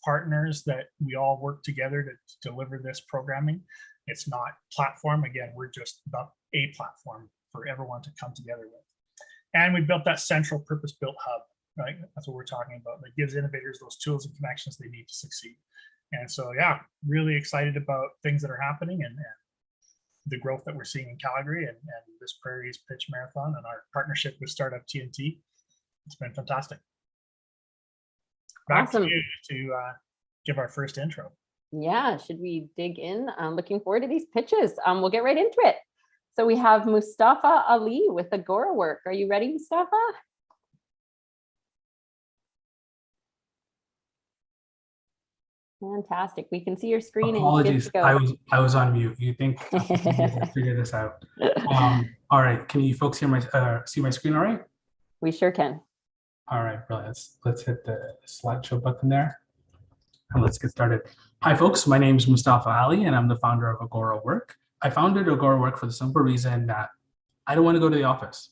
partners that we all work together to deliver this programming. It's not platform. Again, we're just about a platform for everyone to come together with. And we built that central purpose-built hub, right? That's what we're talking about. That gives innovators those tools and connections they need to succeed. And so, yeah, really excited about things that are happening and the growth that we're seeing in Calgary and this Prairies Pitch Marathon and our partnership with Startup TNT. It's been fantastic. Back Awesome. to you to give our first intro. Yeah, should we dig in? I'm looking forward to these pitches. We'll get right into it. So we have Mustafa Ali with Agora Work. Are you ready, Mustafa? Fantastic. We can see your screen. Apologies, and you're good to go. I was on mute. You think I can figure this out? All right. Can you folks hear see my screen? All right. We sure can. All right, brilliant. Let's hit the slideshow button there, and let's get started. Hi, folks. My name is Mustafa Ali, and I'm the founder of Agora Work. I founded Agora Work for the simple reason that I don't want to go to the office,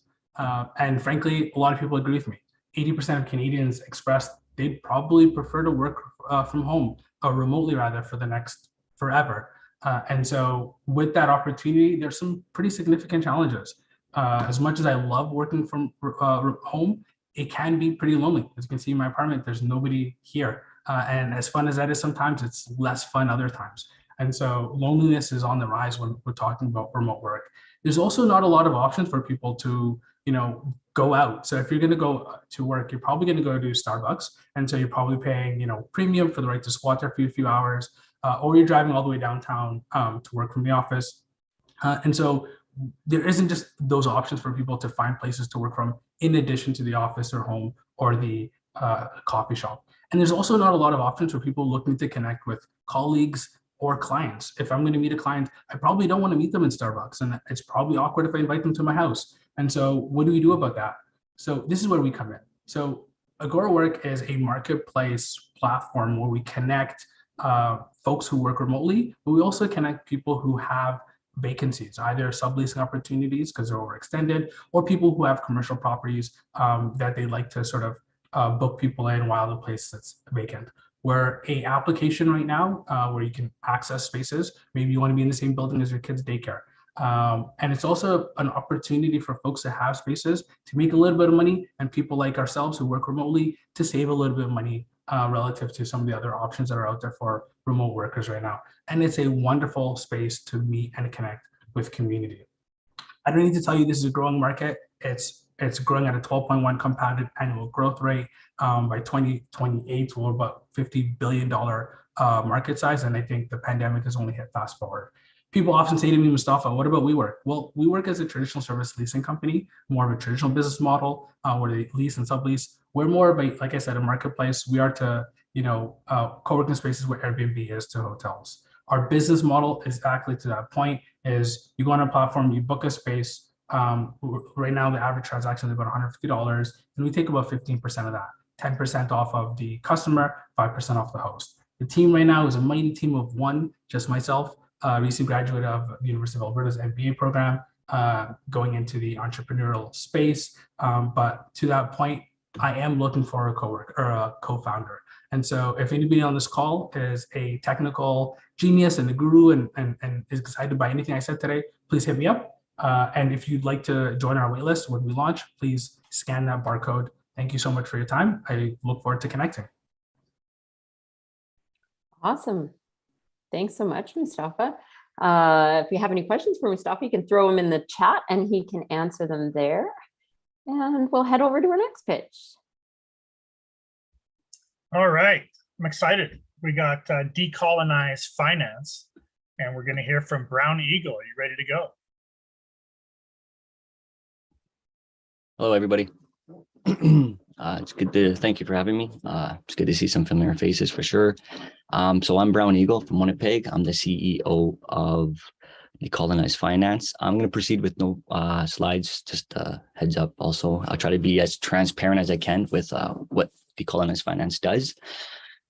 and frankly, a lot of people agree with me. 80% of Canadians expressed they'd probably prefer to work from home, or remotely rather, for the next forever. And so with that opportunity, there's some pretty significant challenges. As much as I love working from home, it can be pretty lonely. As you can see in my apartment, there's nobody here. And as fun as that is sometimes, it's less fun other times. And so loneliness is on the rise when we're talking about remote work. There's also not a lot of options for people to, go out. So if you're going to go to work, you're probably going to go to Starbucks. And so you're probably paying, premium for the right to squat there for a few hours, or you're driving all the way downtown to work from the office. And so there isn't just those options for people to find places to work from in addition to the office or home or the coffee shop. And there's also not a lot of options for people looking to connect with colleagues or clients. If I'm going to meet a client, I probably don't want to meet them in Starbucks, and it's probably awkward if I invite them to my house. And so what do we do about that? So this is where we come in. So Agora Work is a marketplace platform where we connect folks who work remotely, but we also connect people who have vacancies, either subleasing opportunities because they're overextended, or people who have commercial properties that they like to sort of book people in while the place sits vacant. We're an application right now where you can access spaces. Maybe you want to be in the same building as your kid's daycare. And it's also an opportunity for folks that have spaces to make a little bit of money, and people like ourselves who work remotely to save a little bit of money relative to some of the other options that are out there for remote workers right now. And it's a wonderful space to meet and connect with community. I don't need to tell you this is a growing market. It's growing at a 12.1 compounded annual growth rate. By 2028, we're about $50 billion market size. And I think the pandemic has only hit fast forward. People often say to me, Mustafa, what about WeWork? Well, WeWork is a traditional service leasing company, more of a traditional business model where they lease and sublease. We're more of a, like I said, a marketplace. We are to, co-working spaces where Airbnb is to hotels. Our business model is exactly to that point is you go on a platform, you book a space. Right now, the average transaction is about $150, and we take about 15% of that, 10% off of the customer, 5% off the host. The team right now is a mighty team of one, just myself, recent graduate of the University of Alberta's MBA program, going into the entrepreneurial space. But to that point, I am looking for a co-worker or a co-founder. And so if anybody on this call is a technical genius and a guru and is excited by anything I said today, please hit me up. And if you'd like to join our waitlist when we launch, please scan that barcode. Thank you so much for your time. I look forward to connecting. Awesome. Thanks so much, Mustafa. If you have any questions for Mustafa, you can throw them in the chat and he can answer them there. And we'll head over to our next pitch. All right, I'm excited. We got Decolonize Finance, and we're going to hear from Brown Eagle. Are you ready to go? Hello, everybody. It's good to thank you for having me. It's good to see some familiar faces for sure. So I'm Brown Eagle from Winnipeg. I'm the CEO of Decolonize Finance. I'm going to proceed with no slides, just a heads up. Also, I'll try to be as transparent as I can with what Decolonize Finance does.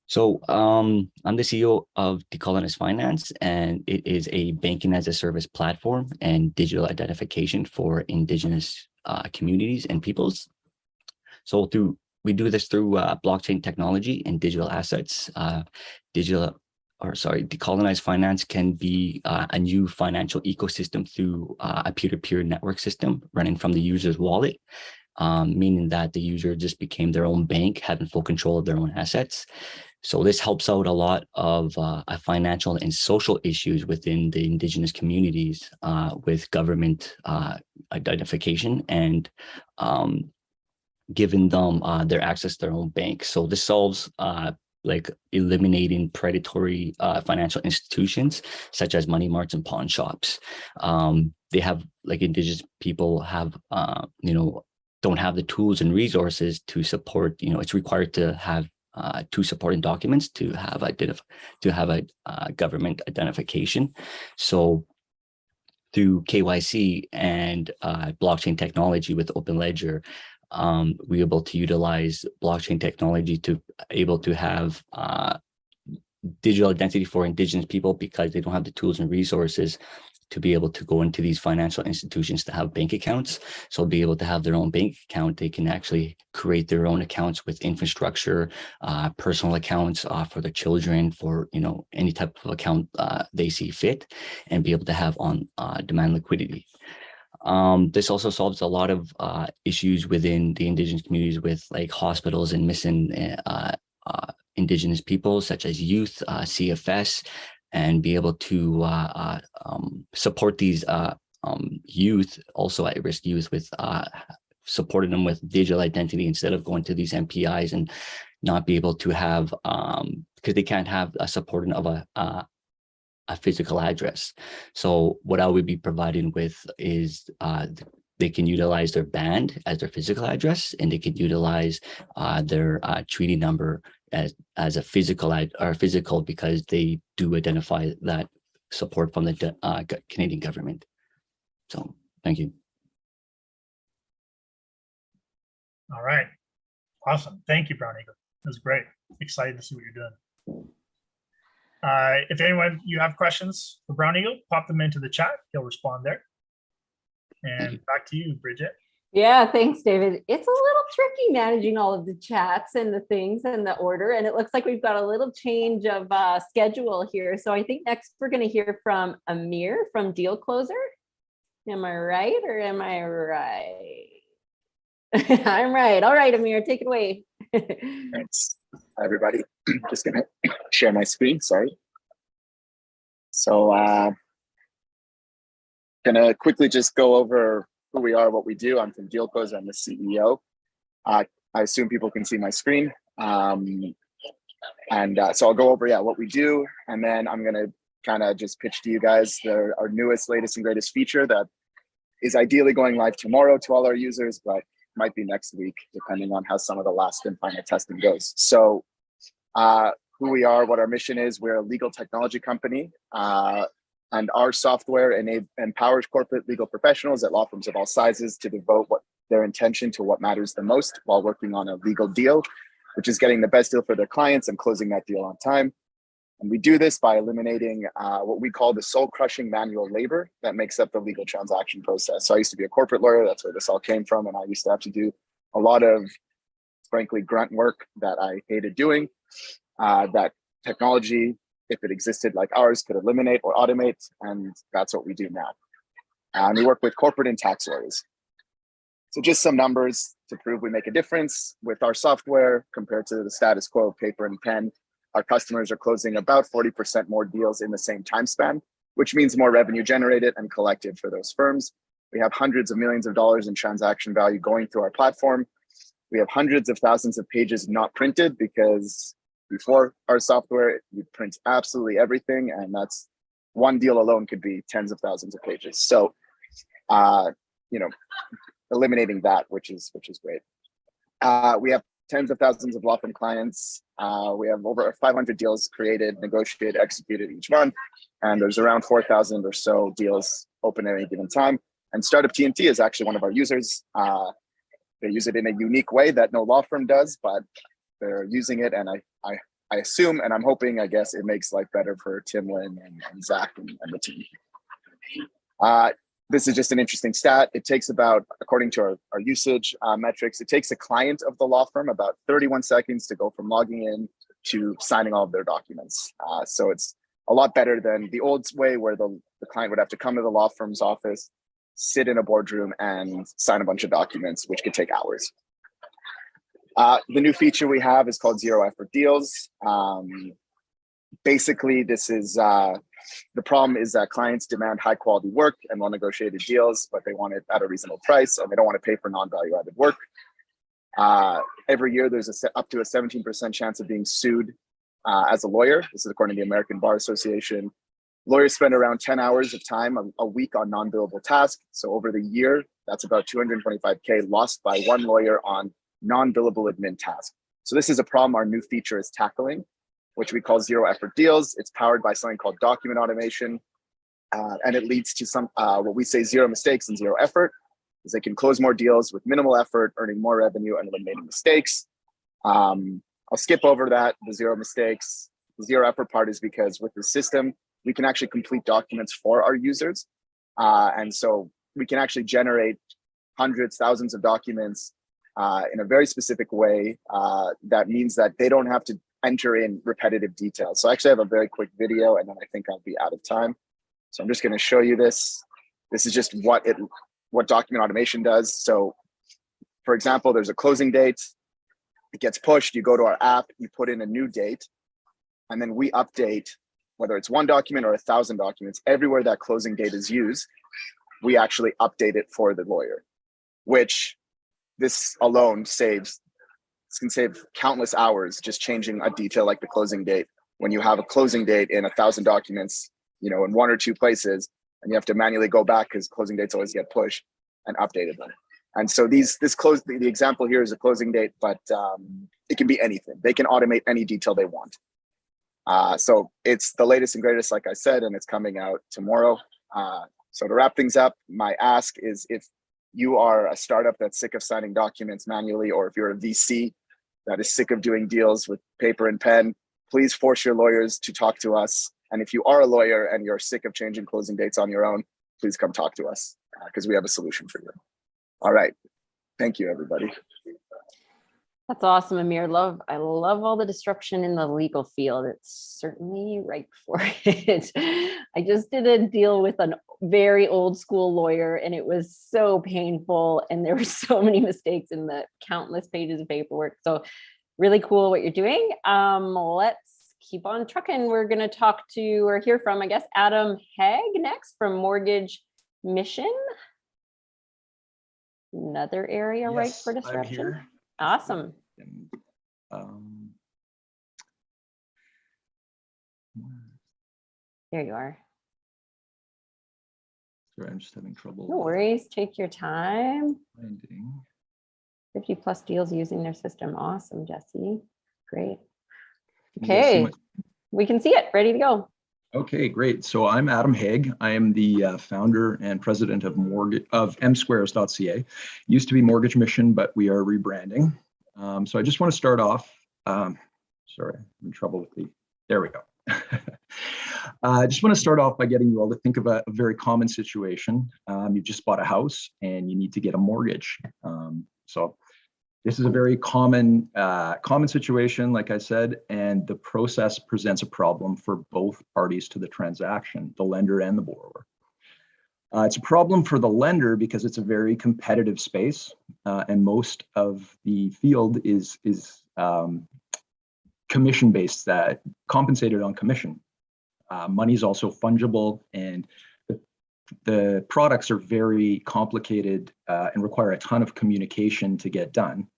So I'm the CEO of Decolonize Finance, and it is a banking as a service platform and digital identification for Indigenous communities and peoples. So we do this through blockchain technology and digital assets. Decolonize Finance can be a new financial ecosystem through a peer-to-peer network system running from the user's wallet, meaning that the user just became their own bank, having full control of their own assets. So this helps out a lot of financial and social issues within the Indigenous communities with government identification and giving them their access to their own bank. So this solves like eliminating predatory financial institutions such as money marts and pawn shops. They have, like, Indigenous people have, don't have the tools and resources to support. It's required to have two supporting documents to have a government identification. So through KYC and blockchain technology with Open Ledger, we're able to utilize blockchain technology to able to have digital identity for Indigenous people because they don't have the tools and resources to be able to go into these financial institutions to have bank accounts. So be able to have their own bank account, they can actually create their own accounts with infrastructure, personal accounts for their children, for any type of account they see fit, and be able to have on demand liquidity. This also solves a lot of issues within the Indigenous communities with, like, hospitals and missing Indigenous people such as youth, CFS, and be able to support these youth, also at-risk youth, with supporting them with digital identity instead of going to these MPIs and not be able to have, because they can't have a supporting of a physical address. So what I would be providing with is they can utilize their band as their physical address, and they can utilize their treaty number as a physical because they do identify that support from the Canadian government. So thank you. All right. Awesome. Thank you, Brown Eagle. That was great. Excited to see what you're doing. If anyone, you have questions for Brown Eagle, pop them into the chat. He'll respond there. And back to you, Bridget. Yeah, thanks, David. It's a little tricky managing all of the chats and the things and the order. And it looks like we've got a little change of schedule here. So I think next we're going to hear from Amir from Deal Closer. Am I right or am I right? I'm right. All right, Amir, take it away. Thanks. Hi, everybody. Just gonna share my screen, sorry. So gonna quickly just go over who we are, what we do. I'm from Dealco's, I'm the CEO. I assume people can see my screen. So I'll go over, what we do, and then I'm gonna kind of just pitch to you guys our newest, latest, and greatest feature that is ideally going live tomorrow to all our users, but might be next week, depending on how some of the last and final testing goes. So who we are, what our mission is, we're a legal technology company, and our software empowers corporate legal professionals at law firms of all sizes to devote their intention to what matters the most while working on a legal deal, which is getting the best deal for their clients and closing that deal on time. And we do this by eliminating what we call the soul-crushing manual labor that makes up the legal transaction process. So I used to be a corporate lawyer. That's where this all came from. And I used to have to do a lot of, frankly, grunt work that I hated doing, that technology, if it existed like ours, could eliminate or automate. And that's what we do now. And we work with corporate and tax lawyers. So just some numbers to prove we make a difference with our software compared to the status quo of paper and pen. Our customers are closing about 40% more deals in the same time span, which means more revenue generated and collected for those firms. We have hundreds of millions of dollars in transaction value going through our platform. We have hundreds of thousands of pages not printed because before our software, you print absolutely everything. And that's one deal alone could be tens of thousands of pages. So, eliminating that, which is great. We have tens of thousands of law firm clients. We have over 500 deals created, negotiated, executed each month. And there's around 4,000 or so deals open at any given time. And Startup TNT is actually one of our users. They use it in a unique way that no law firm does, but they're using it. And I assume, and I'm hoping, I guess, it makes life better for Tim Lin and Zach and the team. This is just an interesting stat. It takes about, according to our usage metrics, it takes a client of the law firm about 31 seconds to go from logging in to signing all of their documents. So it's a lot better than the old way where the client would have to come to the law firm's office, sit in a boardroom and sign a bunch of documents, which could take hours. The new feature we have is called Zero Effort Deals. Basically, this is the problem is that clients demand high quality work and well-negotiated deals, but they want it at a reasonable price and they don't want to pay for non-value added work. Every year, there's up to a 17% chance of being sued as a lawyer. This is according to the American Bar Association. Lawyers spend around 10 hours of time a week on non-billable tasks. So over the year, that's about $225K lost by one lawyer on non-billable admin tasks. So this is a problem our new feature is tackling, which we call Zero Effort Deals. It's powered by something called document automation. And it leads to some, what we say, zero mistakes and zero effort, is they can close more deals with minimal effort, earning more revenue and eliminating mistakes. I'll skip over that, the zero mistakes. The zero effort part is because with the system, we can actually complete documents for our users. And so we can actually generate hundreds, thousands of documents in a very specific way. That means that they don't have to enter in repetitive details. So I actually have a very quick video and then I think I'll be out of time. So I'm just going to show you this. This is just what document automation does. So for example, there's a closing date. It gets pushed. You go to our app, you put in a new date, and then we update, whether it's one document or 1,000 documents, everywhere that closing date is used, we actually update it for the lawyer, which this alone can save countless hours just changing a detail like the closing date. When you have a closing date in 1,000 documents, in one or two places, and you have to manually go back because closing dates always get pushed and updated them. And so the example here is a closing date, but it can be anything. They can automate any detail they want. So it's the latest and greatest, like I said, and it's coming out tomorrow. So to wrap things up, my ask is if you are a startup that's sick of signing documents manually, or if you're a VC that is sick of doing deals with paper and pen, please force your lawyers to talk to us. And if you are a lawyer and you're sick of changing closing dates on your own, please come talk to us because we have a solution for you. All right. Thank you, everybody. That's awesome, Amir. I love all the disruption in the legal field. It's certainly ripe for it. I just did a deal with a very old school lawyer, and it was so painful, and there were so many mistakes in the countless pages of paperwork. So really cool what you're doing. Let's keep on trucking. We're going to talk to or hear from, I guess, Adam Haig next from Mortgage Mission. Another area ripe for disruption. I'm here. Awesome. There you are. Sorry, I'm just having trouble. No worries. Take your time. Finding. 50 plus deals using their system. Awesome, Jesse. Great. Okay. We can see it. Ready to go. Okay, great. So I'm Adam Haig. I am the founder and president of msquares.ca. Used to be Mortgage Mission, but we are rebranding. So I just want to start off. Sorry, I'm in trouble with the. There we go. I just want to start off by getting you all to think of a very common situation. You just bought a house and you need to get a mortgage. So this is a very common situation, like I said, and the process presents a problem for both parties to the transaction, the lender and the borrower. It's a problem for the lender because it's a very competitive space, and most of the field is commission-based, compensated on commission. Money is also fungible, and the products are very complicated and require a ton of communication to get done.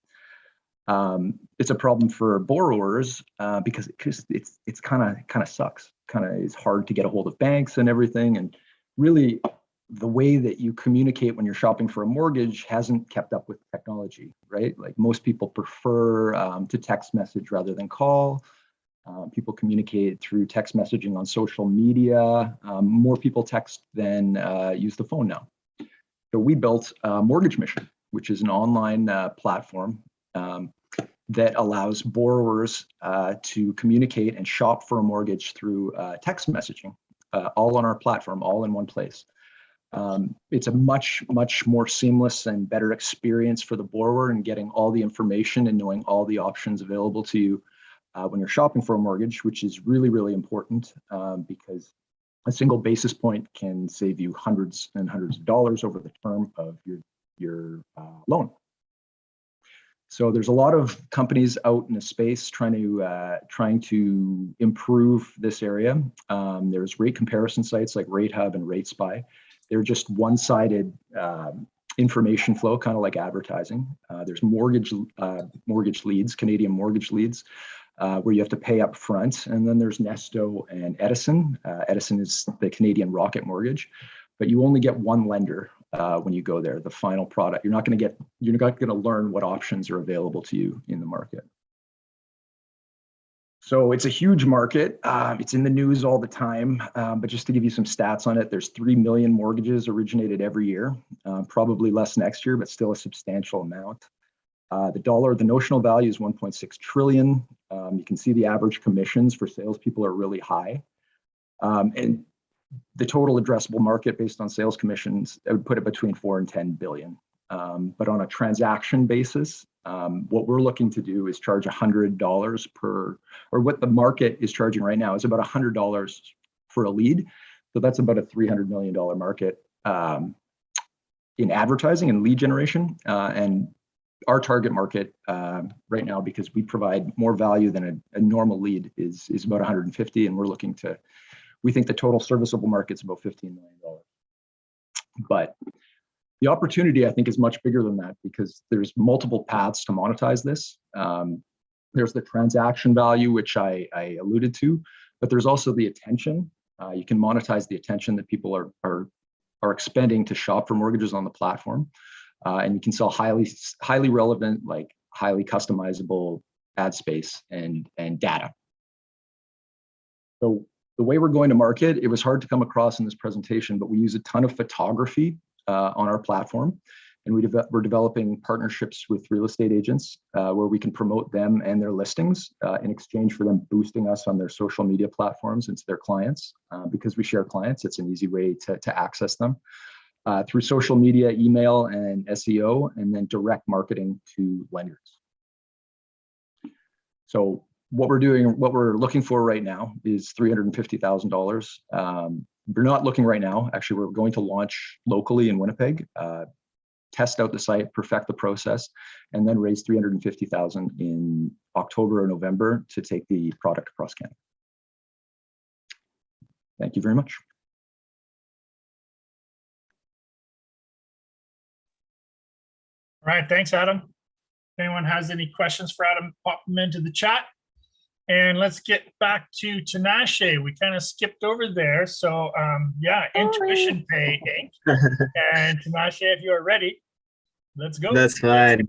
It's a problem for borrowers because it's kind of sucks. It's hard to get a hold of banks and everything, and really the way that you communicate when you're shopping for a mortgage hasn't kept up with technology, right? Like most people prefer to text message rather than call. People communicate through text messaging on social media. More people text than use the phone now. So we built Mortgage Mission, which is an online platform that allows borrowers to communicate and shop for a mortgage through text messaging, all on our platform, all in one place. It's a much more seamless and better experience for the borrower and getting all the information and knowing all the options available to you when you're shopping for a mortgage, which is really important because a single basis point can save you hundreds and hundreds of dollars over the term of your loan. So there's a lot of companies out in the space trying to improve this area. There's rate comparison sites like RateHub and RateSpy. They're just one-sided information flow, kind of like advertising. There's mortgage leads, Canadian mortgage leads, where you have to pay up front. And then there's Nesto and Edison. Edison is the Canadian Rocket Mortgage, but you only get one lender when you go there, the final product. You're not going to learn what options are available to you in the market. So it's a huge market. It's in the news all the time, but just to give you some stats on it, there's 3 million mortgages originated every year, probably less next year, but still a substantial amount. The notional value is 1.6 trillion. You can see the average commissions for salespeople are really high. And the total addressable market based on sales commissions, I would put it between 4 and 10 billion. But on a transaction basis, what we're looking to do is charge $100 per, or what the market is charging right now is about $100 for a lead. So that's about a $300 million market in advertising and lead generation. And our target market right now, because we provide more value than a normal lead, is about 150, and we think the total serviceable market is about $15 million. But the opportunity, I think, is much bigger than that because there's multiple paths to monetize this. There's the transaction value, which I alluded to, but there's also the attention. You can monetize the attention that people are expending to shop for mortgages on the platform. And you can sell highly relevant, like highly customizable ad space and data. So the way we're going to market, it was hard to come across in this presentation, but we use a ton of photography on our platform. And we're developing partnerships with real estate agents where we can promote them and their listings in exchange for them boosting us on their social media platforms and to their clients. Because we share clients, it's an easy way to access them. Through social media, email, and SEO, and then direct marketing to lenders. So what we're looking for right now is $350,000. We're not looking right now. Actually, we're going to launch locally in Winnipeg, test out the site, perfect the process, and then raise $350,000 in October or November to take the product across Canada. Thank you very much. All right, thanks, Adam. If anyone has any questions for Adam, pop them into the chat. And let's get back to Panache. We kind of skipped over there. So yeah, Intuition Pay Inc. And Panache, if you are ready, let's go. That's fine.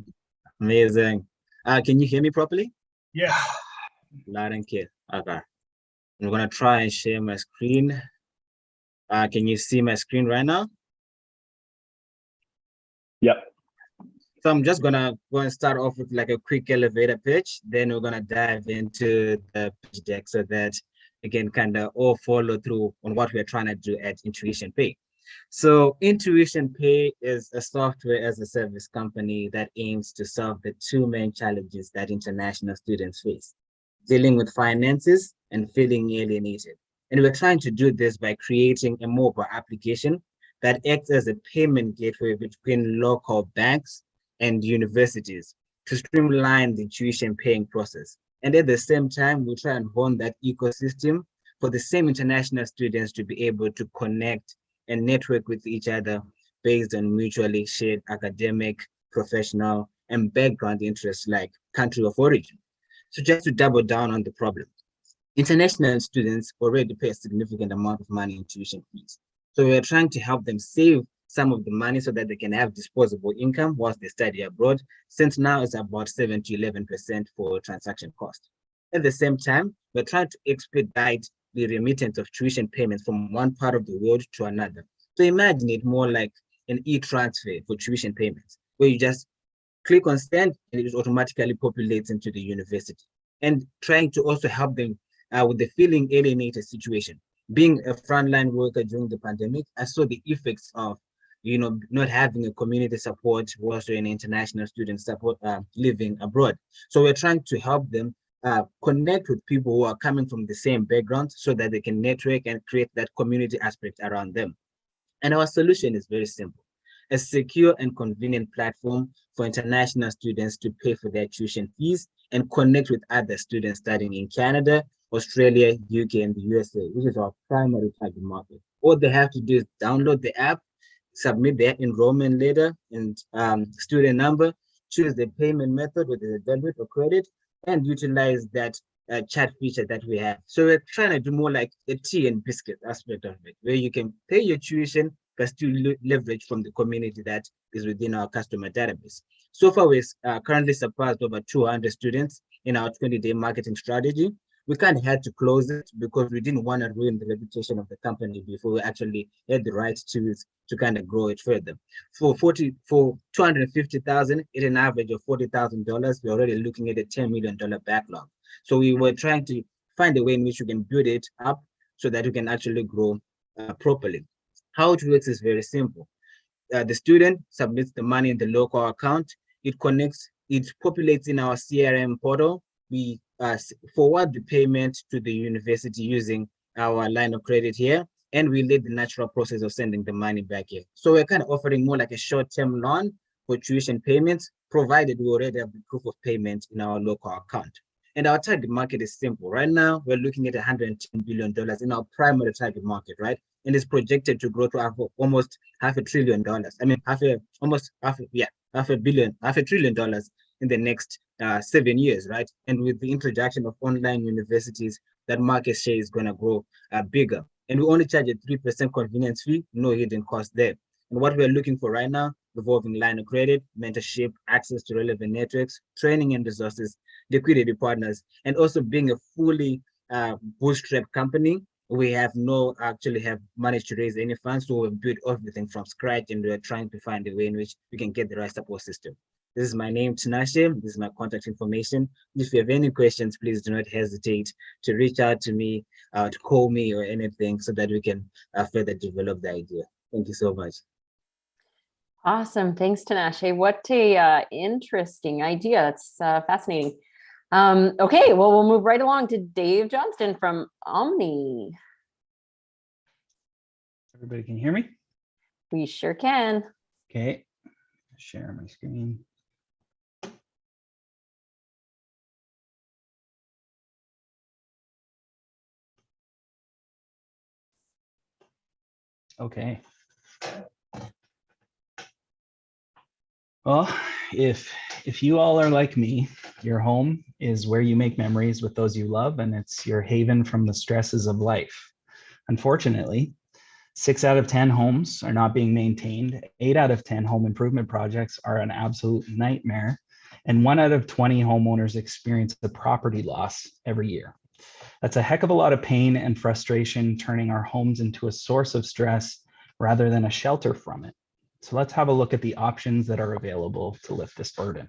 Amazing. Can you hear me properly? Yes. Loud and clear. Okay. I'm gonna try and share my screen. Can you see my screen right now? Yep. So I'm just gonna go and start off with like a quick elevator pitch. Then we're gonna dive into the pitch deck so that we can kind of all follow through on what we're trying to do at Intuition Pay. So Intuition Pay is a software as a service company that aims to solve the two main challenges that international students face: dealing with finances and feeling alienated. And we're trying to do this by creating a mobile application that acts as a payment gateway between local banks and universities to streamline the tuition paying process. And at the same time, we try and hone that ecosystem for the same international students to be able to connect and network with each other based on mutually shared academic, professional, and background interests like country of origin. So just to double down on the problem, international students already pay a significant amount of money in tuition fees. So we're trying to help them save some of the money so that they can have disposable income whilst they study abroad, since now it's about 7 to 11% for transaction cost. At the same time, we're trying to expedite the remittance of tuition payments from one part of the world to another. So imagine it more like an e-transfer for tuition payments, where you just click on send and it automatically populates into the university. And trying to also help them with the feeling alienated situation. Being a frontline worker during the pandemic, I saw the effects of not having a community support whilst you're an international student support living abroad. So we're trying to help them connect with people who are coming from the same background so that they can network and create that community aspect around them. And our solution is very simple: a secure and convenient platform for international students to pay for their tuition fees and connect with other students studying in Canada, Australia, UK, and the USA, which is our primary target market. All they have to do is download the app, submit their enrollment letter and student number, choose the payment method, whether it's debit or credit, and utilize that chat feature that we have. So we're trying to do more like a tea and biscuit aspect of it, where you can pay your tuition, but still leverage from the community that is within our customer database. So far, we've currently surpassed over 200 students in our 20-day marketing strategy. We kind of had to close it because we didn't want to ruin the reputation of the company before we actually had the right tools to kind of grow it further. For $250,000 at an average of $40,000, we're already looking at a $10 million backlog. So we were trying to find a way in which we can build it up so that we can actually grow properly. How it works is very simple. The student submits the money in the local account. It connects, it populates in our CRM portal. We forward the payment to the university using our line of credit here, and we lead the natural process of sending the money back here. So we're kind of offering more like a short-term loan for tuition payments, provided we already have the proof of payment in our local account. And our target market is simple. Right now, we're looking at $110 billion in our primary target market, right? And it's projected to grow to almost $500 billion. I mean, $500 billion in the next 7 years, right? And with the introduction of online universities, that market share is going to grow bigger. And we only charge a 3% convenience fee, no hidden cost there. And what we're looking for right now, revolving line of credit, mentorship, access to relevant networks, training and resources, liquidity partners, and also being a fully bootstrap company. We have managed to raise any funds, so we've built everything from scratch, and we're trying to find a way in which we can get the right support system. This is my name, Panache. This is my contact information. If you have any questions, please do not hesitate to reach out to me, to call me or anything so that we can further develop the idea. Thank you so much. Awesome. Thanks, Panache. What a interesting idea. That's fascinating. Okay, well, we'll move right along to Dave Johnston from Omni. Everybody can hear me? We sure can. Okay, share my screen. Okay. Well, if you all are like me, your home is where you make memories with those you love, and it's your haven from the stresses of life. Unfortunately, 6 out of 10 homes are not being maintained. 8 out of 10 home improvement projects are an absolute nightmare. And 1 out of 20 homeowners experience a property loss every year. That's a heck of a lot of pain and frustration, turning our homes into a source of stress rather than a shelter from it. So let's have a look at the options that are available to lift this burden.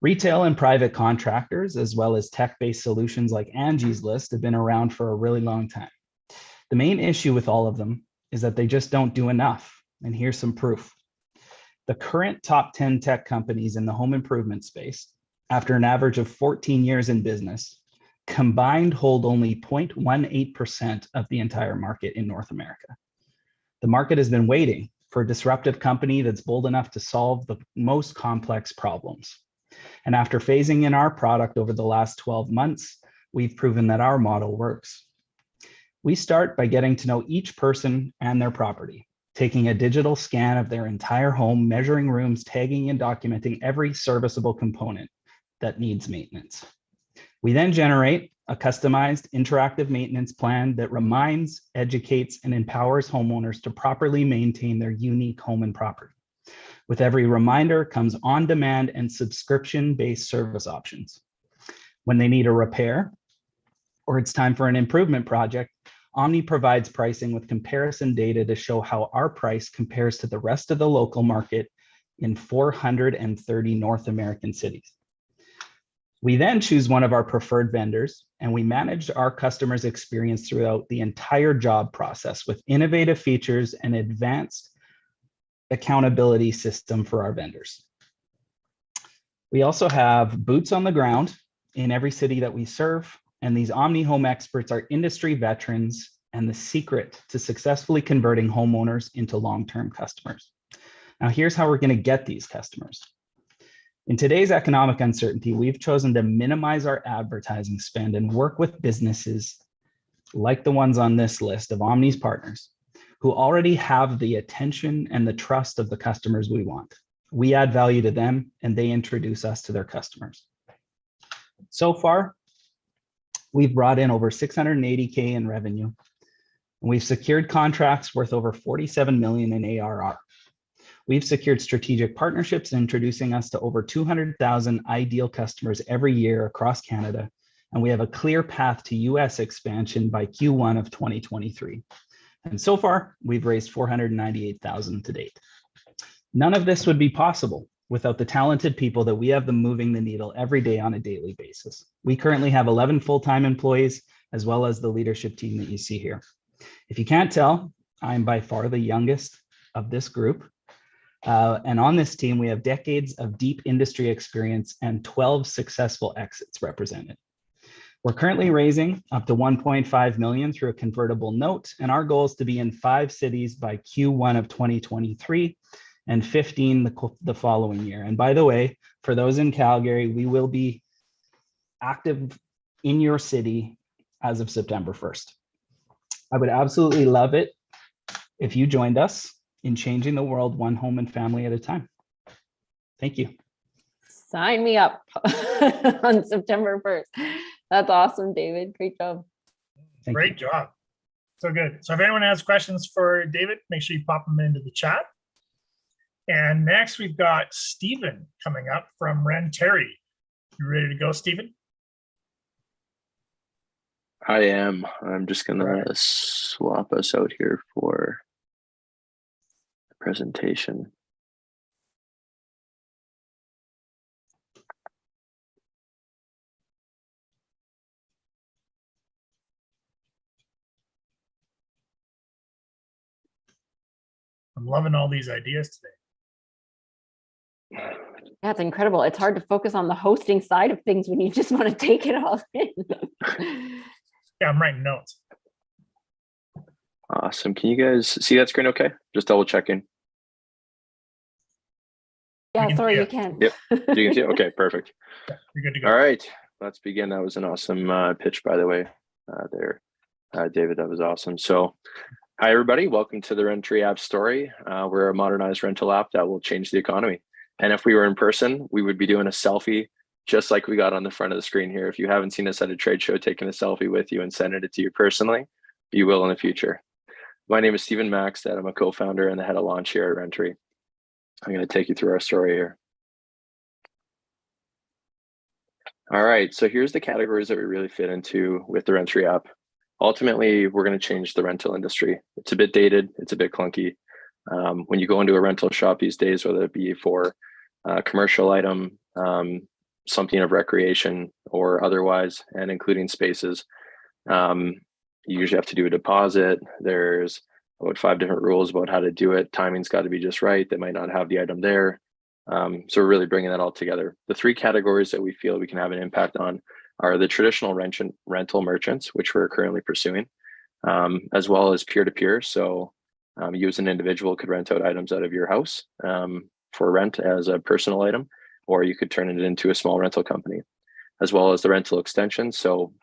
Retail and private contractors, as well as tech-based solutions like Angie's List, have been around for a really long time. The main issue with all of them is that they just don't do enough. And here's some proof. The current top 10 tech companies in the home improvement space, after an average of 14 years in business, combined hold only 0.18% of the entire market in North America. The market has been waiting for a disruptive company that's bold enough to solve the most complex problems. And after phasing in our product over the last 12 months, we've proven that our model works. We start by getting to know each person and their property, taking a digital scan of their entire home, measuring rooms, tagging and documenting every serviceable component that needs maintenance. We then generate a customized interactive maintenance plan that reminds, educates, and empowers homeowners to properly maintain their unique home and property. With every reminder comes on-demand and subscription-based service options. When they need a repair or it's time for an improvement project, Omni provides pricing with comparison data to show how our price compares to the rest of the local market in 430 North American cities. We then choose one of our preferred vendors, and we manage our customers' experience throughout the entire job process with innovative features and advanced accountability system for our vendors. We also have boots on the ground in every city that we serve, and these Omni home experts are industry veterans and the secret to successfully converting homeowners into long-term customers. Now, here's how we're going to get these customers. In today's economic uncertainty, we've chosen to minimize our advertising spend and work with businesses like the ones on this list of Omni's partners who already have the attention and the trust of the customers we want. We add value to them and they introduce us to their customers. So far, we've brought in over 680K in revenue. And we've secured contracts worth over 47 million in ARR. We've secured strategic partnerships, introducing us to over 200,000 ideal customers every year across Canada. And we have a clear path to US expansion by Q1 of 2023. And so far, we've raised 498,000 to date. None of this would be possible without the talented people that we have them moving the needle every day on a daily basis. We currently have 11 full-time employees, as well as the leadership team that you see here. If you can't tell, I'm by far the youngest of this group. And on this team, we have decades of deep industry experience and 12 successful exits represented. We're currently raising up to 1.5 million through a convertible note, and our goal is to be in 5 cities by Q1 of 2023 and 15 the following year. And by the way, for those in Calgary, we will be active in your city as of September 1st. I would absolutely love it if you joined us in changing the world one home and family at a time. Thank you. Sign me up on September 1st. That's awesome, David. Great job. Great job. So good. So if anyone has questions for David, make sure you pop them into the chat. And next we've got Stephen coming up from Terry. You ready to go, Stephen? I am. I'm just gonna swap us out here for the presentation. I'm loving all these ideas today. Yeah, it's incredible. It's hard to focus on the hosting side of things when you just want to take it all in. Yeah, I'm writing notes. Awesome. Can you guys see that screen okay? Just double checking. Yeah, sorry, you can. Yep, you can see it? Okay, perfect. You're good to go. All right, let's begin. That was an awesome pitch, by the way, there. David, that was awesome. So, hi, everybody. Welcome to the EnviroApps story. We're a modernized rental app that will change the economy. And if we were in person, we would be doing a selfie just like we got on the front of the screen here. If you haven't seen us at a trade show, taking a selfie with you and sending it to you personally, you will in the future. My name is Stephen Maxted. I'm a co-founder and the head of launch here at Rentry. I'm going to take you through our story here. All right, so here's the categories that we really fit into with the Rentry app. Ultimately, we're going to change the rental industry. It's a bit dated, it's a bit clunky. When you go into a rental shop these days, whether it be for a commercial item, something of recreation or otherwise, and including spaces, you usually have to do a deposit. There's about 5 different rules about how to do it. Timing's got to be just right. They might not have the item there. So we're really bringing that all together. The 3 categories that we feel we can have an impact on are the traditional rental merchants, which we're currently pursuing, as well as peer-to-peer. So you as an individual could rent out items out of your house for rent as a personal item, or you could turn it into a small rental company, as well as the rental extension. So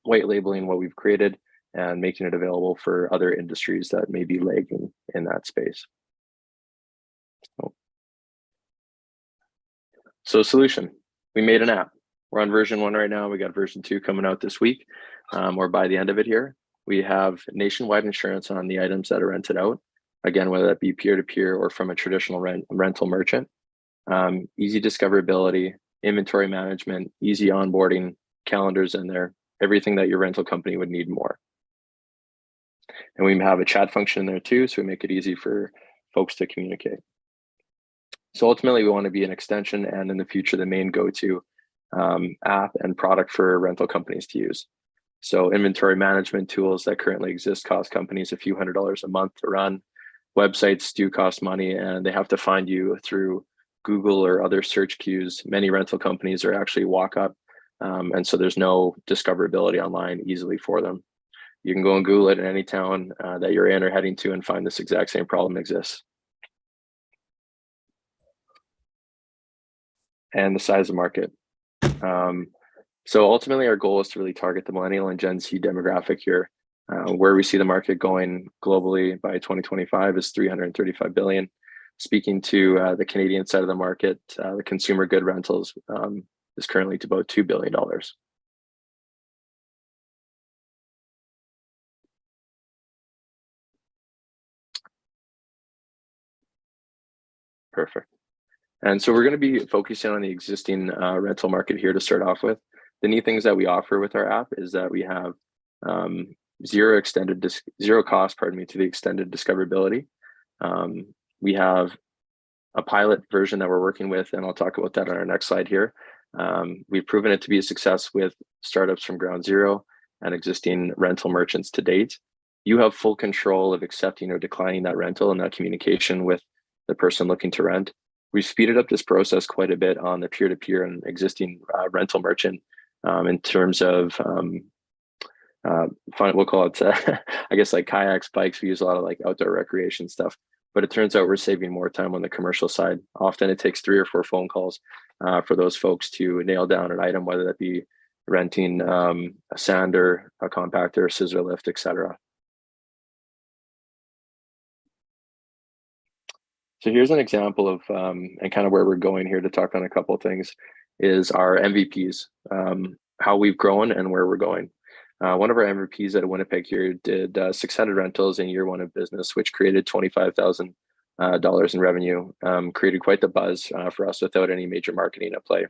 white labeling what we've created and making it available for other industries that may be lagging in that space. So solution, we made an app. We're on version 1 right now. We got version 2 coming out this week, or by the end of it here. We have nationwide insurance on the items that are rented out. Again, whether that be peer-to-peer or from a traditional rental merchant. Easy discoverability, inventory management, easy onboarding, calendars in there, everything that your rental company would need more. And we have a chat function in there too, so we make it easy for folks to communicate. So ultimately, we want to be an extension and in the future, the main go-to app and product for rental companies to use. So inventory management tools that currently exist cost companies a few $100s a month to run. Websites do cost money and they have to find you through Google or other search queues. Many rental companies are actually walk-up, and so there's no discoverability online easily for them. You can go and Google it in any town that you're in or heading to and find this exact same problem exists. And the size of market. So ultimately, our goal is to really target the millennial and Gen Z demographic here. Where we see the market going globally by 2025 is $335 billion. Speaking to the Canadian side of the market, the consumer good rentals is currently to about $2 billion. Perfect. And so we're going to be focusing on the existing rental market here to start off with. The neat things that we offer with our app is that we have zero cost, to the extended discoverability. We have a pilot version that we're working with, and I'll talk about that on our next slide here. We've proven it to be a success with startups from ground zero and existing rental merchants to date. You have full control of accepting or declining that rental and that communication with the person looking to rent. We've speeded up this process quite a bit on the peer-to-peer and existing rental merchant in terms of we'll call it, I guess, like kayaks, bikes. We use a lot of like outdoor recreation stuff, but it turns out we're saving more time on the commercial side. Often it takes 3 or 4 phone calls for those folks to nail down an item, whether that be renting a sander, a compactor, scissor lift, etc. So here's an example of and kind of where we're going here to talk on a couple of things is our MVPs, how we've grown and where we're going. One of our MVPs at Winnipeg here did 600 rentals in year 1 of business, which created $25,000 in revenue, created quite the buzz for us without any major marketing at play.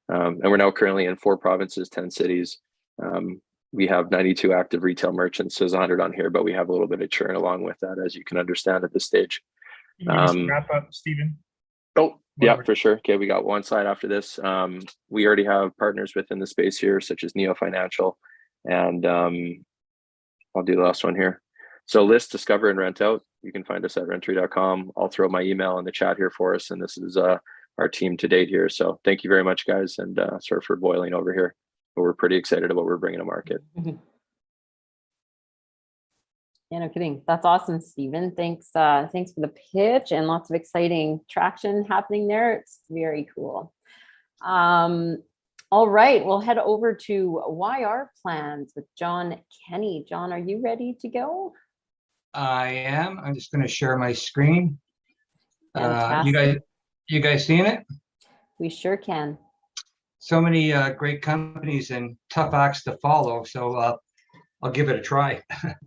And we're now currently in 4 provinces, 10 cities. We have 92 active retail merchants. So there's 100 on here, but we have a little bit of churn along with that, as you can understand at this stage. Wrap up, Stephen. Oh, yeah, for sure. Okay, we got one slide after this. We already have partners within the space here, such as Neo Financial, and I'll do the last one here. So list, discover, and rent out. You can find us at rentry.com. I'll throw my email in the chat here for us, and this is our team to date here. So thank you very much, guys, and sorry for boiling over here, but we're pretty excited about what we're bringing to market. Yeah, no kidding. That's awesome, Stephen. Thanks. Thanks for the pitch and lots of exciting traction happening there. It's very cool. All right, we'll head over to YR Plans with John Kenny. John, are you ready to go? I am. I'm just going to share my screen. Fantastic. You guys seeing it? We sure can. So many great companies and tough acts to follow. So I'll give it a try.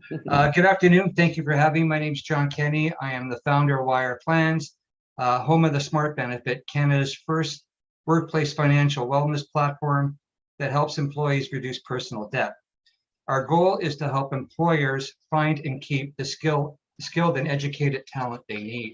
Good afternoon. Thank you for having me. My name is John Kenny. I am the founder of YR Plans, home of the Smart Benefit, Canada's first workplace financial wellness platform that helps employees reduce personal debt. Our goal is to help employers find and keep the skilled and educated talent they need.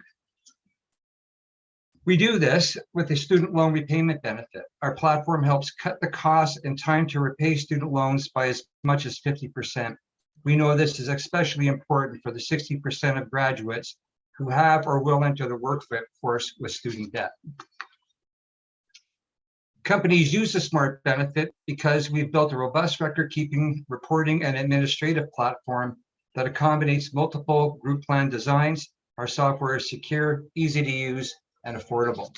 We do this with a student loan repayment benefit. Our platform helps cut the cost and time to repay student loans by as much as 50%. We know this is especially important for the 60% of graduates who have or will enter the workforce with student debt. Companies use the Smart Benefit because we've built a robust record-keeping, reporting, and administrative platform that accommodates multiple group plan designs. Our software is secure, easy to use, and affordable.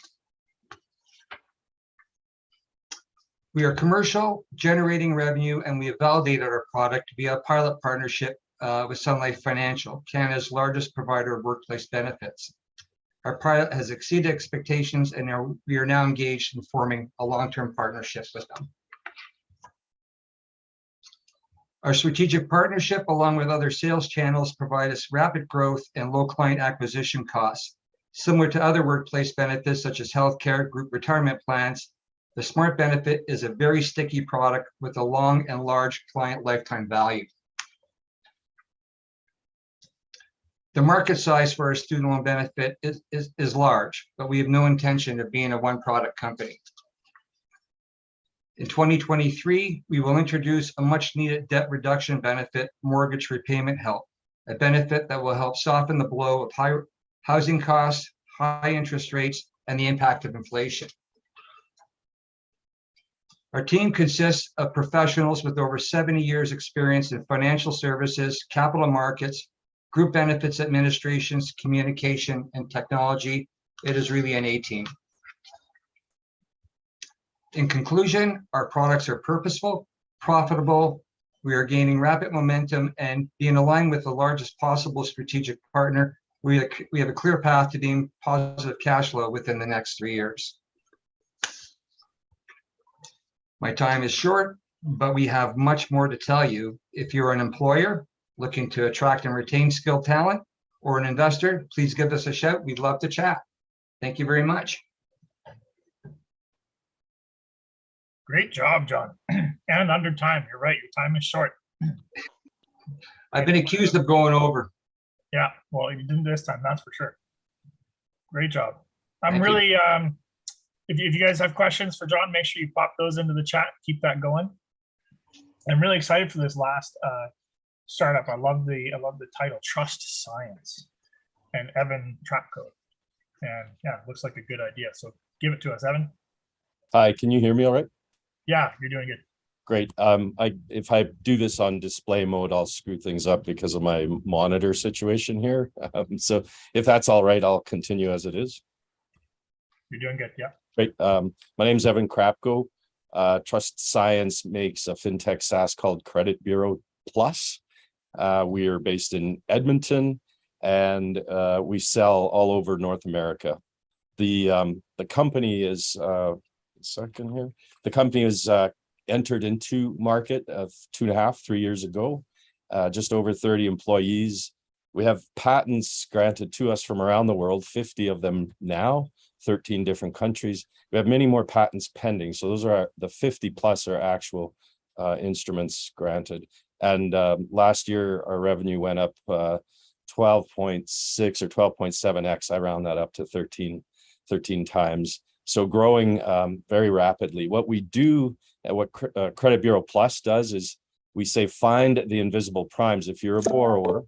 We are commercial, generating revenue, and we have validated our product via a pilot partnership with Sun Life Financial, Canada's largest provider of workplace benefits. Our pilot has exceeded expectations, and we are now engaged in forming a long-term partnership with them. Our strategic partnership, along with other sales channels, provide us rapid growth and low client acquisition costs. Similar to other workplace benefits such as healthcare, group retirement plans, the Smart Benefit is a very sticky product with a long and large client lifetime value. The market size for our student loan benefit is large, but we have no intention of being a one-product company. In 2023, we will introduce a much-needed debt reduction benefit, mortgage repayment help, a benefit that will help soften the blow of high housing costs, high interest rates, and the impact of inflation. Our team consists of professionals with over 70 years experience in financial services, capital markets, group benefits administrations, communication, and technology. It is really an A-team. In conclusion, our products are purposeful, profitable. We are gaining rapid momentum, and being aligned with the largest possible strategic partner, we have a clear path to being positive cash flow within the next 3 years. My time is short, but we have much more to tell you. If you're an employer looking to attract and retain skilled talent, or an investor, please give us a shout. We'd love to chat. Thank you very much. Great job, John. And under time, you're right, your time is short. I've been accused of going over. Yeah, well, you didn't this time, that's for sure. Great job. I'm Thank really, if you guys have questions for John, make sure you pop those into the chat, keep that going. I'm really excited for this last startup. I love the title, Trust Science, and Evan Trapco. And yeah, it looks like a good idea. So give it to us, Evan. Hi, can you hear me all right? Yeah, you're doing good. Great. If I do this on display mode, I'll screw things up because of my monitor situation here. So if that's all right, I'll continue as it is. You're doing good, yeah. Great. My name is Evan Krapko. Trust Science makes a fintech SaaS called Credit Bureau Plus. We are based in Edmonton, and we sell all over North America. The company is the company is entered into market of 2.5-3 years ago, just over 30 employees. We have patents granted to us from around the world, 50 of them now, 13 different countries. We have many more patents pending. So those are the 50 plus are actual instruments granted. And last year, our revenue went up 12.6 or 12.7x. I round that up to 13 times. So growing very rapidly. What we do, what Credit Bureau Plus does is we say, find the invisible primes. If you're a borrower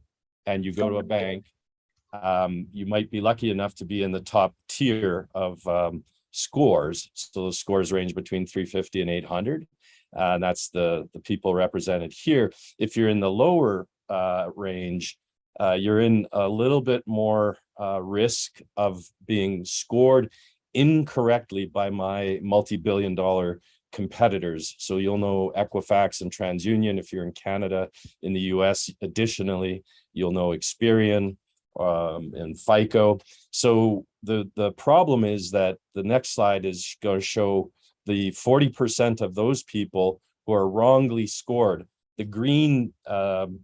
and you go to a bank, you might be lucky enough to be in the top tier of scores. So the scores range between 350 and 800. And that's the people represented here. If you're in the lower range, you're in a little bit more risk of being scored incorrectly by my multi-billion-dollar competitors. So you'll know Equifax and TransUnion if you're in Canada. In the US, additionally, you'll know Experian and FICO. So the problem is that the next slide is going to show the 40% of those people who are wrongly scored. The green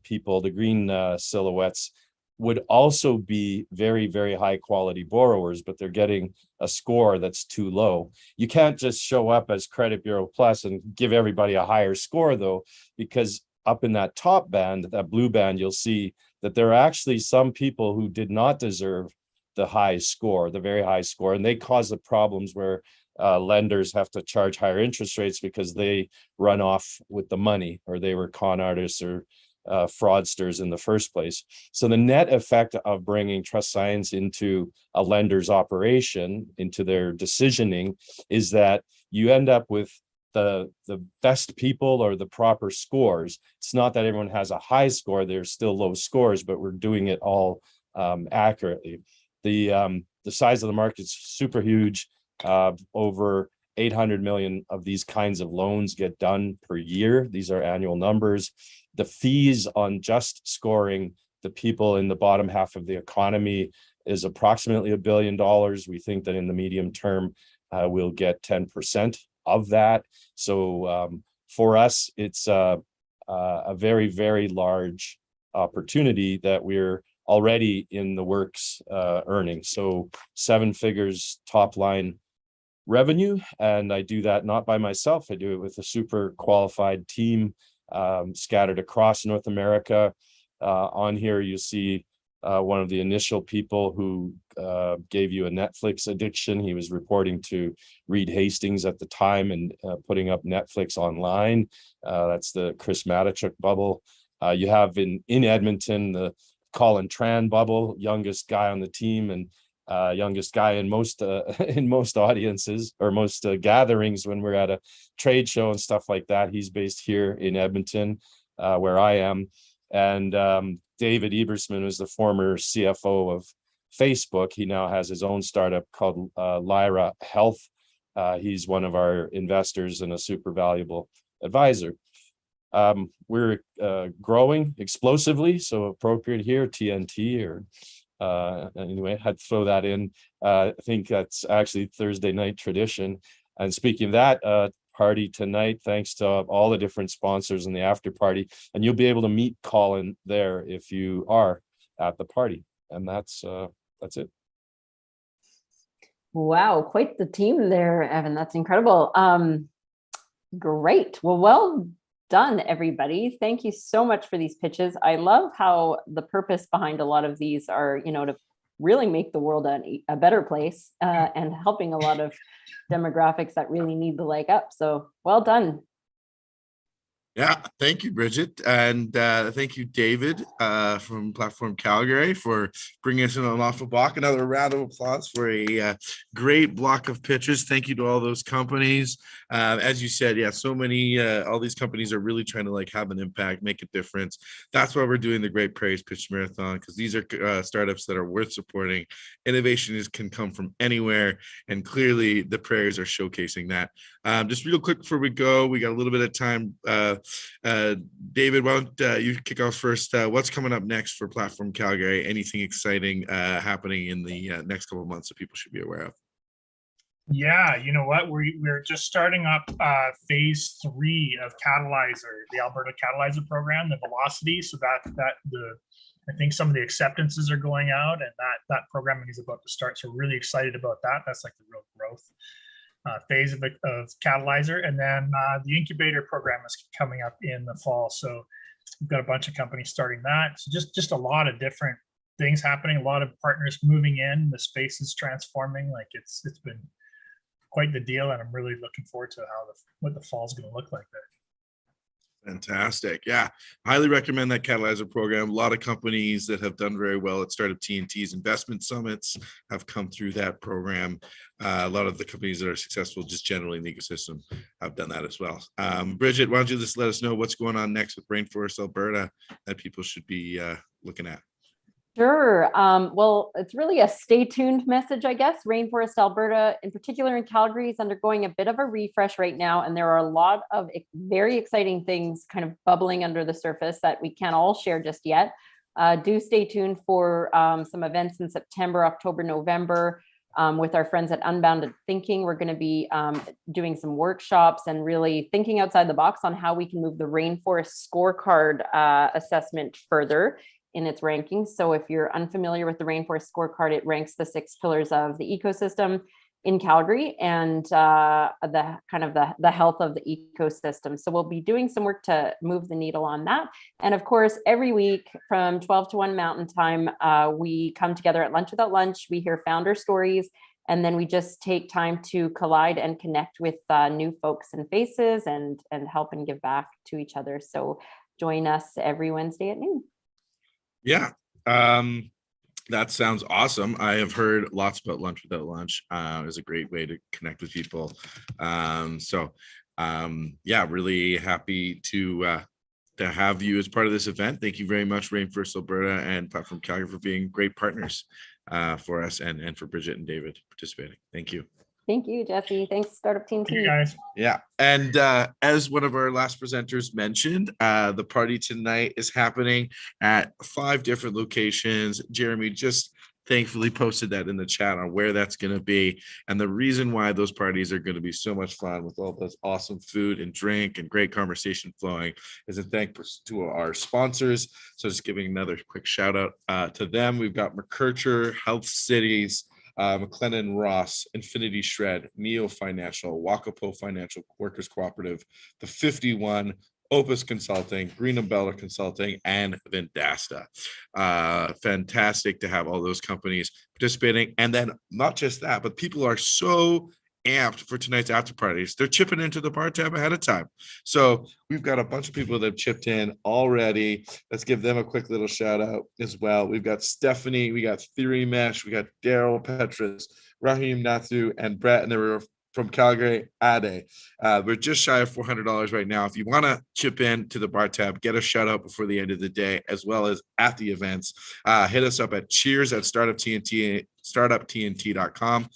people, the green silhouettes, would also be very, very high quality borrowers, but they're getting a score that's too low. You can't just show up as Credit Bureau Plus and give everybody a higher score though, because up in that top band, that blue band, you'll see that there are actually some people who did not deserve the high score, the very high score, and they cause the problems where lenders have to charge higher interest rates because they run off with the money, or they were con artists or fraudsters in the first place. So the net effect of bringing Trust Science into a lender's operation, into their decisioning, is that you end up with the best people or the proper scores. It's not that everyone has a high score, there's still low scores, but we're doing it all accurately. The size of the market is super huge. Over 800 million of these kinds of loans get done per year. These are annual numbers. The fees on just scoring the people in the bottom half of the economy is approximately $1 billion. We think that in the medium term, we'll get 10% of that. So for us, it's a very, very large opportunity that we're already in the works earning. So 7 figures top line revenue, and I do that not by myself. I do it with a super qualified team scattered across North America. On here, you see one of the initial people who gave you a Netflix addiction. He was reporting to Reed Hastings at the time and putting up Netflix online. That's the Chris Matichuk bubble. You have in Edmonton, the Colin Tran bubble, youngest guy on the team and youngest guy in most audiences or most gatherings when we're at a trade show and stuff like that. He's based here in Edmonton, where I am. And David Ebersman was the former CFO of Facebook. He now has his own startup called Lyra Health. He's one of our investors and a super valuable advisor. We're growing explosively, so appropriate here, TNT or anyway, had to throw that in. I think that's actually Thursday night tradition. And speaking of that, party tonight, thanks to all the different sponsors in the after party, and you'll be able to meet Colin there if you are at the party. And that's it. Wow, quite the team there, Evan. That's incredible. Great. Well done, everybody. Thank you so much for these pitches. I love how the purpose behind a lot of these are, to really make the world a better place and helping a lot of demographics that really need the leg up. So well done. Yeah, thank you, Bridget. And thank you, David from Platform Calgary for bringing us in an awful block. Another round of applause for a great block of pitches. Thank you to all those companies. As you said, yeah, so many, all these companies are really trying to have an impact, make a difference. That's why we're doing the Great Prairies Pitch Marathon, because these are startups that are worth supporting. Innovation can come from anywhere, and clearly the Prairies are showcasing that. Just real quick before we go, we got a little bit of time. David, why don't you kick off first? What's coming up next for Platform Calgary? Anything exciting happening in the next couple of months that people should be aware of? Yeah, you know what? We're just starting up phase 3 of Catalyzer, the Alberta Catalyzer program, the Velocity. So I think some of the acceptances are going out, and that programming is about to start. So we're really excited about that. That's like the real growth phase of Catalyzer. And then the incubator program is coming up in the fall. So we've got a bunch of companies starting that. So just a lot of different things happening, a lot of partners moving in, the space is transforming. Like it's been quite the deal, and I'm really looking forward to what the fall is going to look like there. Fantastic. Yeah, highly recommend that catalyzer program. A lot of companies that have done very well at Startup TNT's investment summits have come through that program. A lot of the companies that are successful just generally in the ecosystem have done that as well. Bridget, why don't you just let us know what's going on next with Rainforest Alberta that people should be looking at? Sure. Well, it's really a stay tuned message, I guess. Rainforest Alberta, in particular in Calgary, is undergoing a bit of a refresh right now. And there are a lot of very exciting things kind of bubbling under the surface that we can't all share just yet. Do stay tuned for some events in September, October, November with our friends at Unbounded Thinking. We're going to be doing some workshops and really thinking outside the box on how we can move the Rainforest scorecard assessment further in its rankings. So if you're unfamiliar with the Rainforest scorecard, it ranks the 6 pillars of the ecosystem in Calgary and the health of the ecosystem. So we'll be doing some work to move the needle on that. And of course, every week from 12 to 1 Mountain Time, we come together at Lunch Without Lunch. We hear founder stories, and then we just take time to collide and connect with new folks and faces and help and give back to each other. So join us every Wednesday at noon. Yeah, that sounds awesome. I have heard lots about Lunch Without Lunch. It's a great way to connect with people. Yeah, really happy to have you as part of this event. Thank you very much, Rainforest Alberta and Platform Calgary, for being great partners for us and for Bridget and David participating. Thank you. Thank you, Jesse. Thanks, Startup Team. You guys. Yeah, and as one of our last presenters mentioned, the party tonight is happening at 5 different locations. Jeremy just thankfully posted that in the chat on where that's going to be, and the reason why those parties are going to be so much fun with all this awesome food and drink and great conversation flowing is a thanks to our sponsors. So just giving another quick shout out to them. We've got McKercher, Health Cities, McLennan Ross, Infinity Shred, Neo Financial, Wakapo Financial Workers Cooperative, the 51, Opus Consulting, Green Umbrella Consulting, and Vendasta. Fantastic to have all those companies participating. And then not just that, but people are so amped for tonight's after parties. They're chipping into the bar tab ahead of time. So we've got a bunch of people that have chipped in already. Let's give them a quick little shout out as well. We've got Stephanie, we got Theory Mesh, we got Daryl Petrus, Rahim Nathu, and Brett, and they were from Calgary, Ade. We're just shy of $400 right now. If you want to chip in to the bar tab, get a shout out before the end of the day, as well as at the events. Hit us up at cheers@startuptnt.com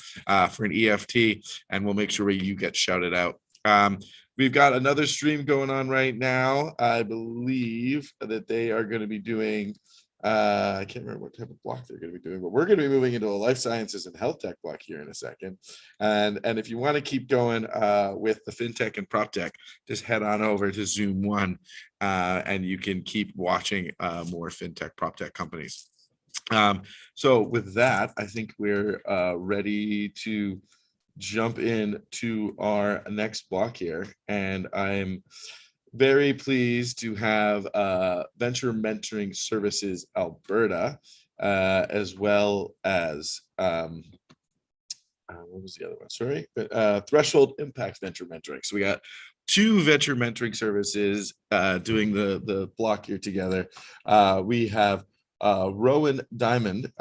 for an EFT, and we'll make sure you get shouted out. We've got another stream going on right now. I believe that they are going to be doing I can't remember what type of block they're going to be doing, but we're going to be moving into a life sciences and health tech block here in a second. And if you want to keep going with the fintech and prop tech, just head on over to Zoom 1 and you can keep watching more fintech prop tech companies. So with that, I think we're ready to jump in to our next block here, and I'm very pleased to have Venture Mentoring Services Alberta, as well as what was the other one? Sorry, Threshold Impact Venture Mentoring. So we got 2 venture mentoring services doing the block here together. We have Rowan Diamond,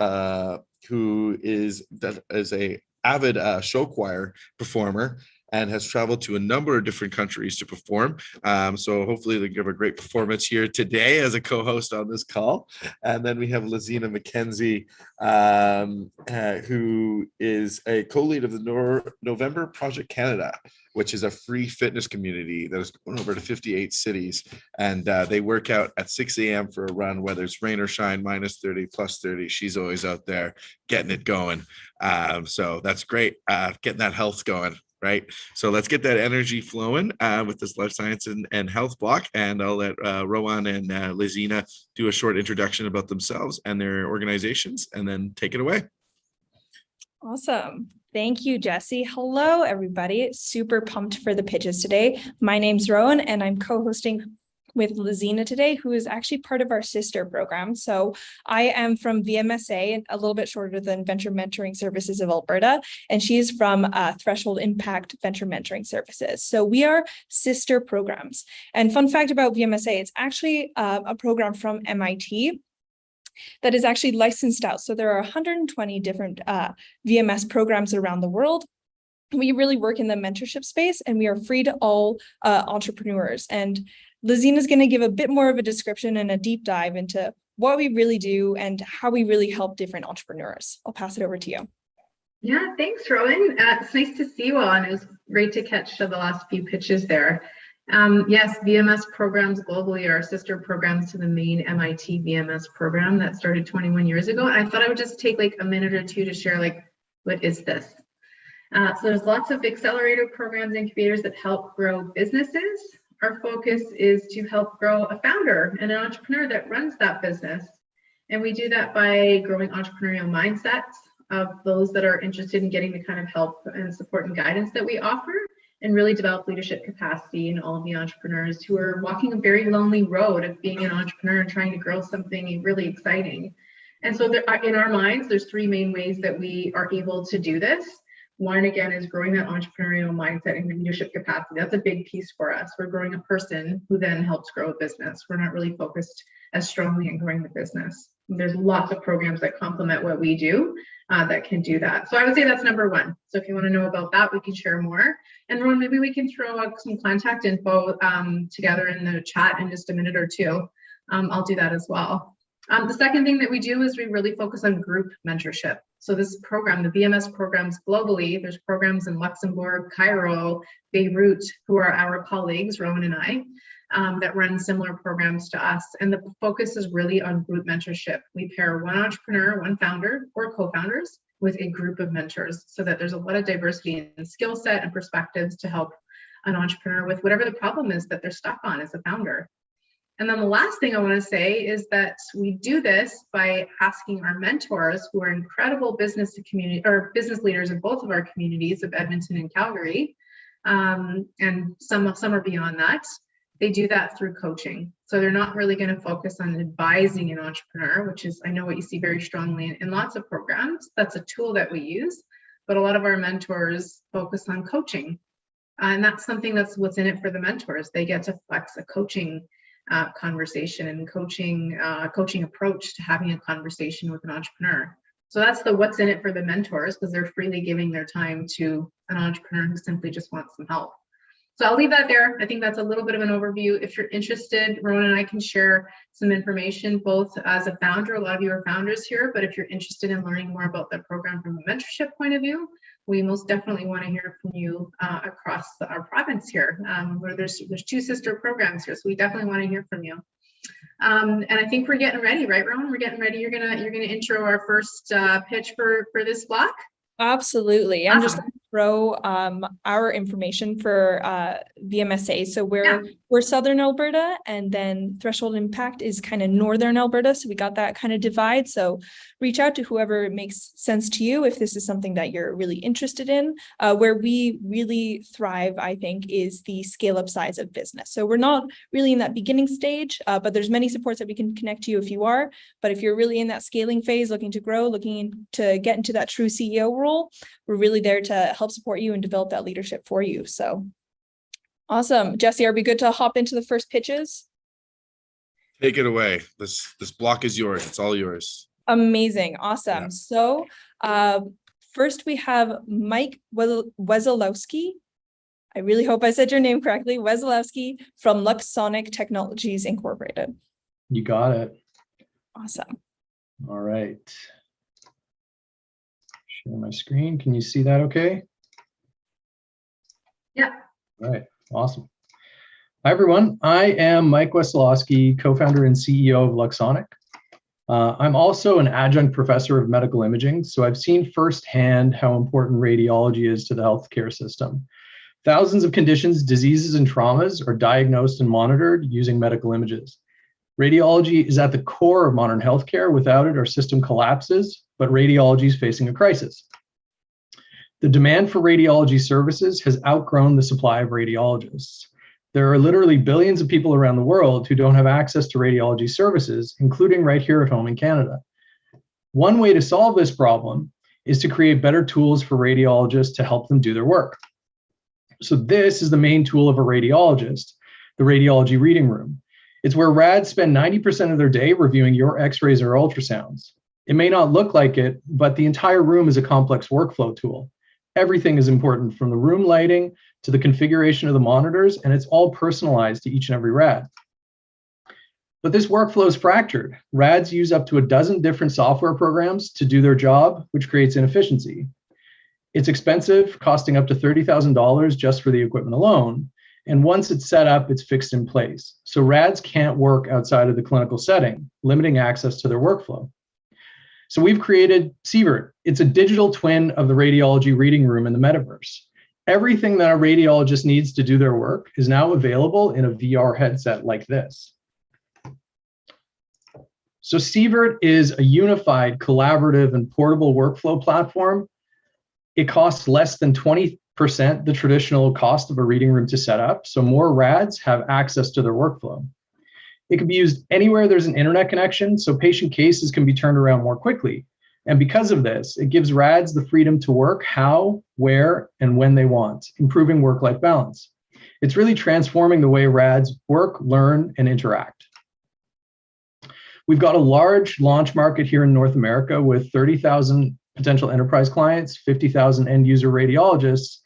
who is a avid show choir performer and has traveled to a number of different countries to perform. So hopefully they give a great performance here today as a co-host on this call. And then we have Lazina McKenzie, who is a co-lead of the November Project Canada, which is a free fitness community that is going over to 58 cities. And they work out at 6 a.m. for a run, whether it's rain or shine, minus 30, plus 30. She's always out there getting it going. So that's great, getting that health going. Right. So let's get that energy flowing with this life science and health block. And I'll let Rowan and Lazina do a short introduction about themselves and their organizations, and then take it away. Awesome. Thank you, Jesse. Hello, everybody. Super pumped for the pitches today. My name's Rowan, and I'm co-hosting with Lizina today, who is actually part of our sister program. So I am from VMSA, a little bit shorter than Venture Mentoring Services of Alberta, and she is from Threshold Impact Venture Mentoring Services. So we are sister programs. And fun fact about VMSA, it's actually a program from MIT that is actually licensed out. So there are 120 different VMS programs around the world. We really work in the mentorship space, and we are free to all entrepreneurs. And Lizina is going to give a bit more of a description and a deep dive into what we really do and how we really help different entrepreneurs. I'll pass it over to you. Yeah, thanks, Rowan. It's nice to see you all, and it was great to catch the last few pitches there. Yes, VMS programs globally are sister programs to the main MIT VMS program that started 21 years ago. And I thought I would just take like a minute or two to share, like, what is this? So there's lots of accelerator programs, incubators that help grow businesses. Our focus is to help grow a founder and an entrepreneur that runs that business. And we do that by growing entrepreneurial mindsets of those that are interested in getting the kind of help and support and guidance that we offer, and really develop leadership capacity in all of the entrepreneurs who are walking a very lonely road of being an entrepreneur and trying to grow something really exciting. And so there are, in our minds, there's three main ways that we are able to do this. One, again, is growing that entrepreneurial mindset and leadership capacity. That's a big piece for us. We're growing a person who then helps grow a business. We're not really focused as strongly on growing the business. There's lots of programs that complement what we do that can do that. So I would say that's number one. So if you want to know about that, we can share more. And Ron, maybe we can throw out some contact info together in the chat in just a minute or two. I'll do that as well. The second thing that we do is we really focus on group mentorship. So this program, the VMS programs globally, there's programs in Luxembourg, Cairo, Beirut, who are our colleagues, Rowan and I, that run similar programs to us. And the focus is really on group mentorship. We pair one entrepreneur, one founder, or co-founders with a group of mentors so that there's a lot of diversity in skill set and perspectives to help an entrepreneur with whatever the problem is that they're stuck on as a founder. And then the last thing I want to say is that we do this by asking our mentors, who are incredible business to community or business leaders in both of our communities of Edmonton and Calgary, and some are beyond that. They do that through coaching. So they're not really going to focus on advising an entrepreneur, which is, I know, what you see very strongly in lots of programs. That's a tool that we use, but a lot of our mentors focus on coaching. And that's something that's what's in it for the mentors. They get to flex a coaching conversation and coaching approach to having a conversation with an entrepreneur. So that's the what's in it for the mentors, because they're freely giving their time to an entrepreneur who simply just wants some help. So I'll leave that there. I think that's a little bit of an overview. If you're interested, Rowan and I can share some information, both as a founder, a lot of you are founders here, but if you're interested in learning more about the program from a mentorship point of view, we most definitely want to hear from you across our province here, where there's two sister programs here. So we definitely want to hear from you. And I think we're getting ready, right, Rowan? We're getting ready. You're gonna intro our first pitch for this block. Absolutely. I'm just going to throw our information for VMSA. So we're Southern Alberta, and then Threshold Impact is kind of Northern Alberta. So we got that kind of divide. So reach out to whoever makes sense to you if this is something that you're really interested in. Where we really thrive, I think, is the scale up size of business. So we're not really in that beginning stage, but there's many supports that we can connect to you if you are. But if you're really in that scaling phase, looking to grow, looking to get into that true CEO role, we're really there to help support you and develop that leadership for you. So awesome. Jesse, are we good to hop into the first pitches? Take it away. This block is yours. It's all yours. Amazing. Awesome. Yeah. So first we have Mike Wesolowski. I really hope I said your name correctly. Wesolowski from Luxonic Technologies Incorporated. You got it. Awesome. All right. Share my screen. Can you see that okay? Yeah. All right. Awesome. Hi, everyone. I am Mike Wesolowski, co-founder and CEO of Luxonic. I'm also an adjunct professor of medical imaging, so I've seen firsthand how important radiology is to the healthcare system. Thousands of conditions, diseases, and traumas are diagnosed and monitored using medical images. Radiology is at the core of modern healthcare. Without it, our system collapses, but radiology is facing a crisis. The demand for radiology services has outgrown the supply of radiologists. There are literally billions of people around the world who don't have access to radiology services, including right here at home in Canada. One way to solve this problem is to create better tools for radiologists to help them do their work. So this is the main tool of a radiologist, the radiology reading room. It's where rads spend 90% of their day reviewing your x-rays or ultrasounds. It may not look like it, but the entire room is a complex workflow tool. Everything is important, from the room lighting to the configuration of the monitors, and it's all personalized to each and every rad. But this workflow is fractured. Rads use up to a dozen different software programs to do their job, which creates inefficiency. It's expensive, costing up to $30,000 just for the equipment alone. And once it's set up, it's fixed in place. So rads can't work outside of the clinical setting, limiting access to their workflow. So we've created SIITT. It's a digital twin of the radiology reading room in the metaverse. Everything that a radiologist needs to do their work is now available in a VR headset like this. So SIITT is a unified, collaborative, and portable workflow platform. It costs less than 20% the traditional cost of a reading room to set up, so more rads have access to their workflow. It can be used anywhere there's an internet connection, so patient cases can be turned around more quickly. And because of this, it gives rads the freedom to work how, where, and when they want, improving work-life balance. It's really transforming the way rads work, learn, and interact. We've got a large launch market here in North America with 30,000 potential enterprise clients, 50,000 end user radiologists,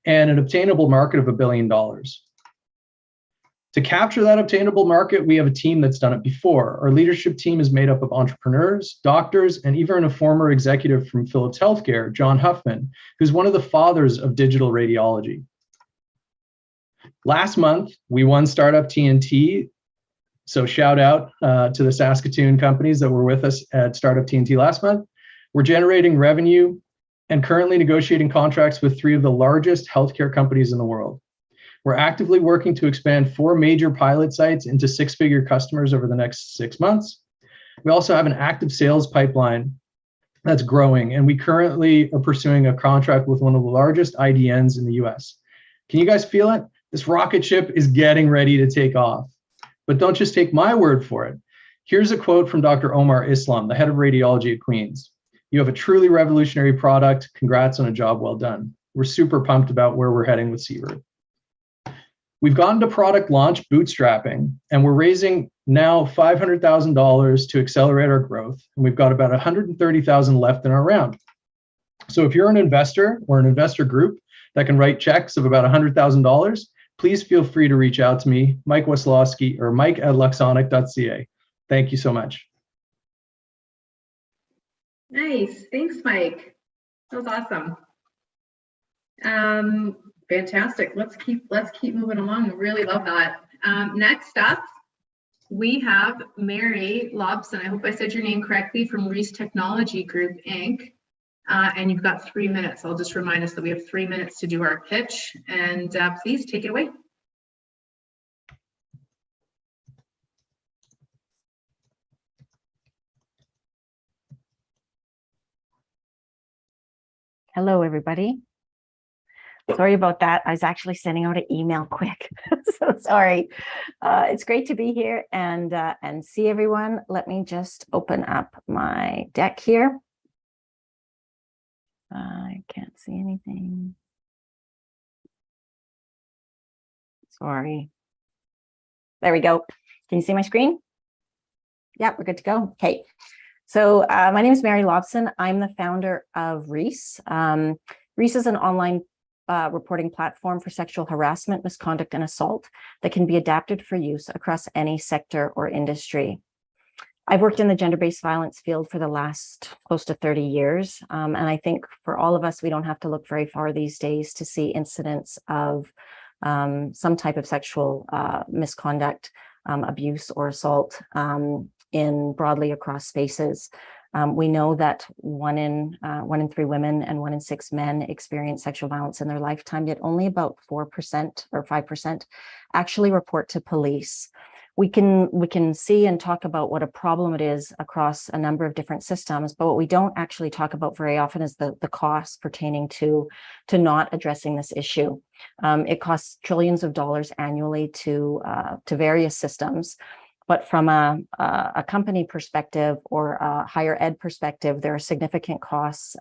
and an obtainable market of $1 billion. To capture that obtainable market, we have a team that's done it before. Our leadership team is made up of entrepreneurs, doctors, and even a former executive from Philips Healthcare, John Huffman, who's one of the fathers of digital radiology. Last month, we won Startup TNT. So shout out to the Saskatoon companies that were with us at Startup TNT last month. We're generating revenue and currently negotiating contracts with 3 of the largest healthcare companies in the world. We're actively working to expand 4 major pilot sites into 6-figure customers over the next 6 months. We also have an active sales pipeline that's growing, and we currently are pursuing a contract with one of the largest IDNs in the US. Can you guys feel it? This rocket ship is getting ready to take off. But don't just take my word for it. Here's a quote from Dr. Omar Islam, the head of radiology at Queen's. "You have a truly revolutionary product. Congrats on a job well done." We're super pumped about where we're heading with SIITT. We've gone to product launch bootstrapping, and we're raising now $500,000 to accelerate our growth. And we've got about $130,000 left in our round. So if you're an investor or an investor group that can write checks of about $100,000, please feel free to reach out to me, Mike Weslowski, or mike@luxonic.ca. Thank you so much. Nice, thanks, Mike. That was awesome. Fantastic. Let's keep moving along. We really love that. Next up, we have Mary Lobson. I hope I said your name correctly, from Reese Technology Group Inc. And you've got 3 minutes. I'll just remind us that we have 3 minutes to do our pitch, and please take it away. Hello, everybody. Sorry about that. I was actually sending out an email quick. So sorry. It's great to be here and see everyone. Let me just open up my deck here. I can't see anything. Sorry. There we go. Can you see my screen? Yeah, we're good to go. Okay. So my name is Mary Lobson. I'm the founder of Reese. Reese is an online reporting platform for sexual harassment, misconduct, and assault that can be adapted for use across any sector or industry. I've worked in the gender-based violence field for the last close to 30 years. And I think for all of us, we don't have to look very far these days to see incidents of some type of sexual misconduct, abuse, or assault in broadly across spaces. We know that one in 3 women and 1 in 6 men experience sexual violence in their lifetime, yet only about 4% or 5% actually report to police. We can see and talk about what a problem it is across a number of different systems, but what we don't actually talk about very often is the costs pertaining to not addressing this issue. It costs trillions of dollars annually to various systems. But from a company perspective or a higher ed perspective, there are significant costs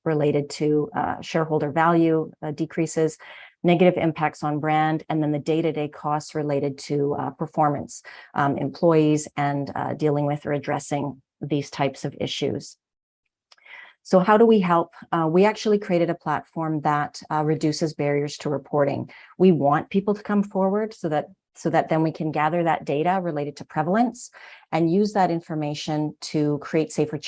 related to shareholder value decreases, negative impacts on brand, and then the day-to-day costs related to performance, employees, and dealing with or addressing these types of issues. So how do we help? We actually created a platform that reduces barriers to reporting. We want people to come forward so that then we can gather that data related to prevalence and use that information to create safer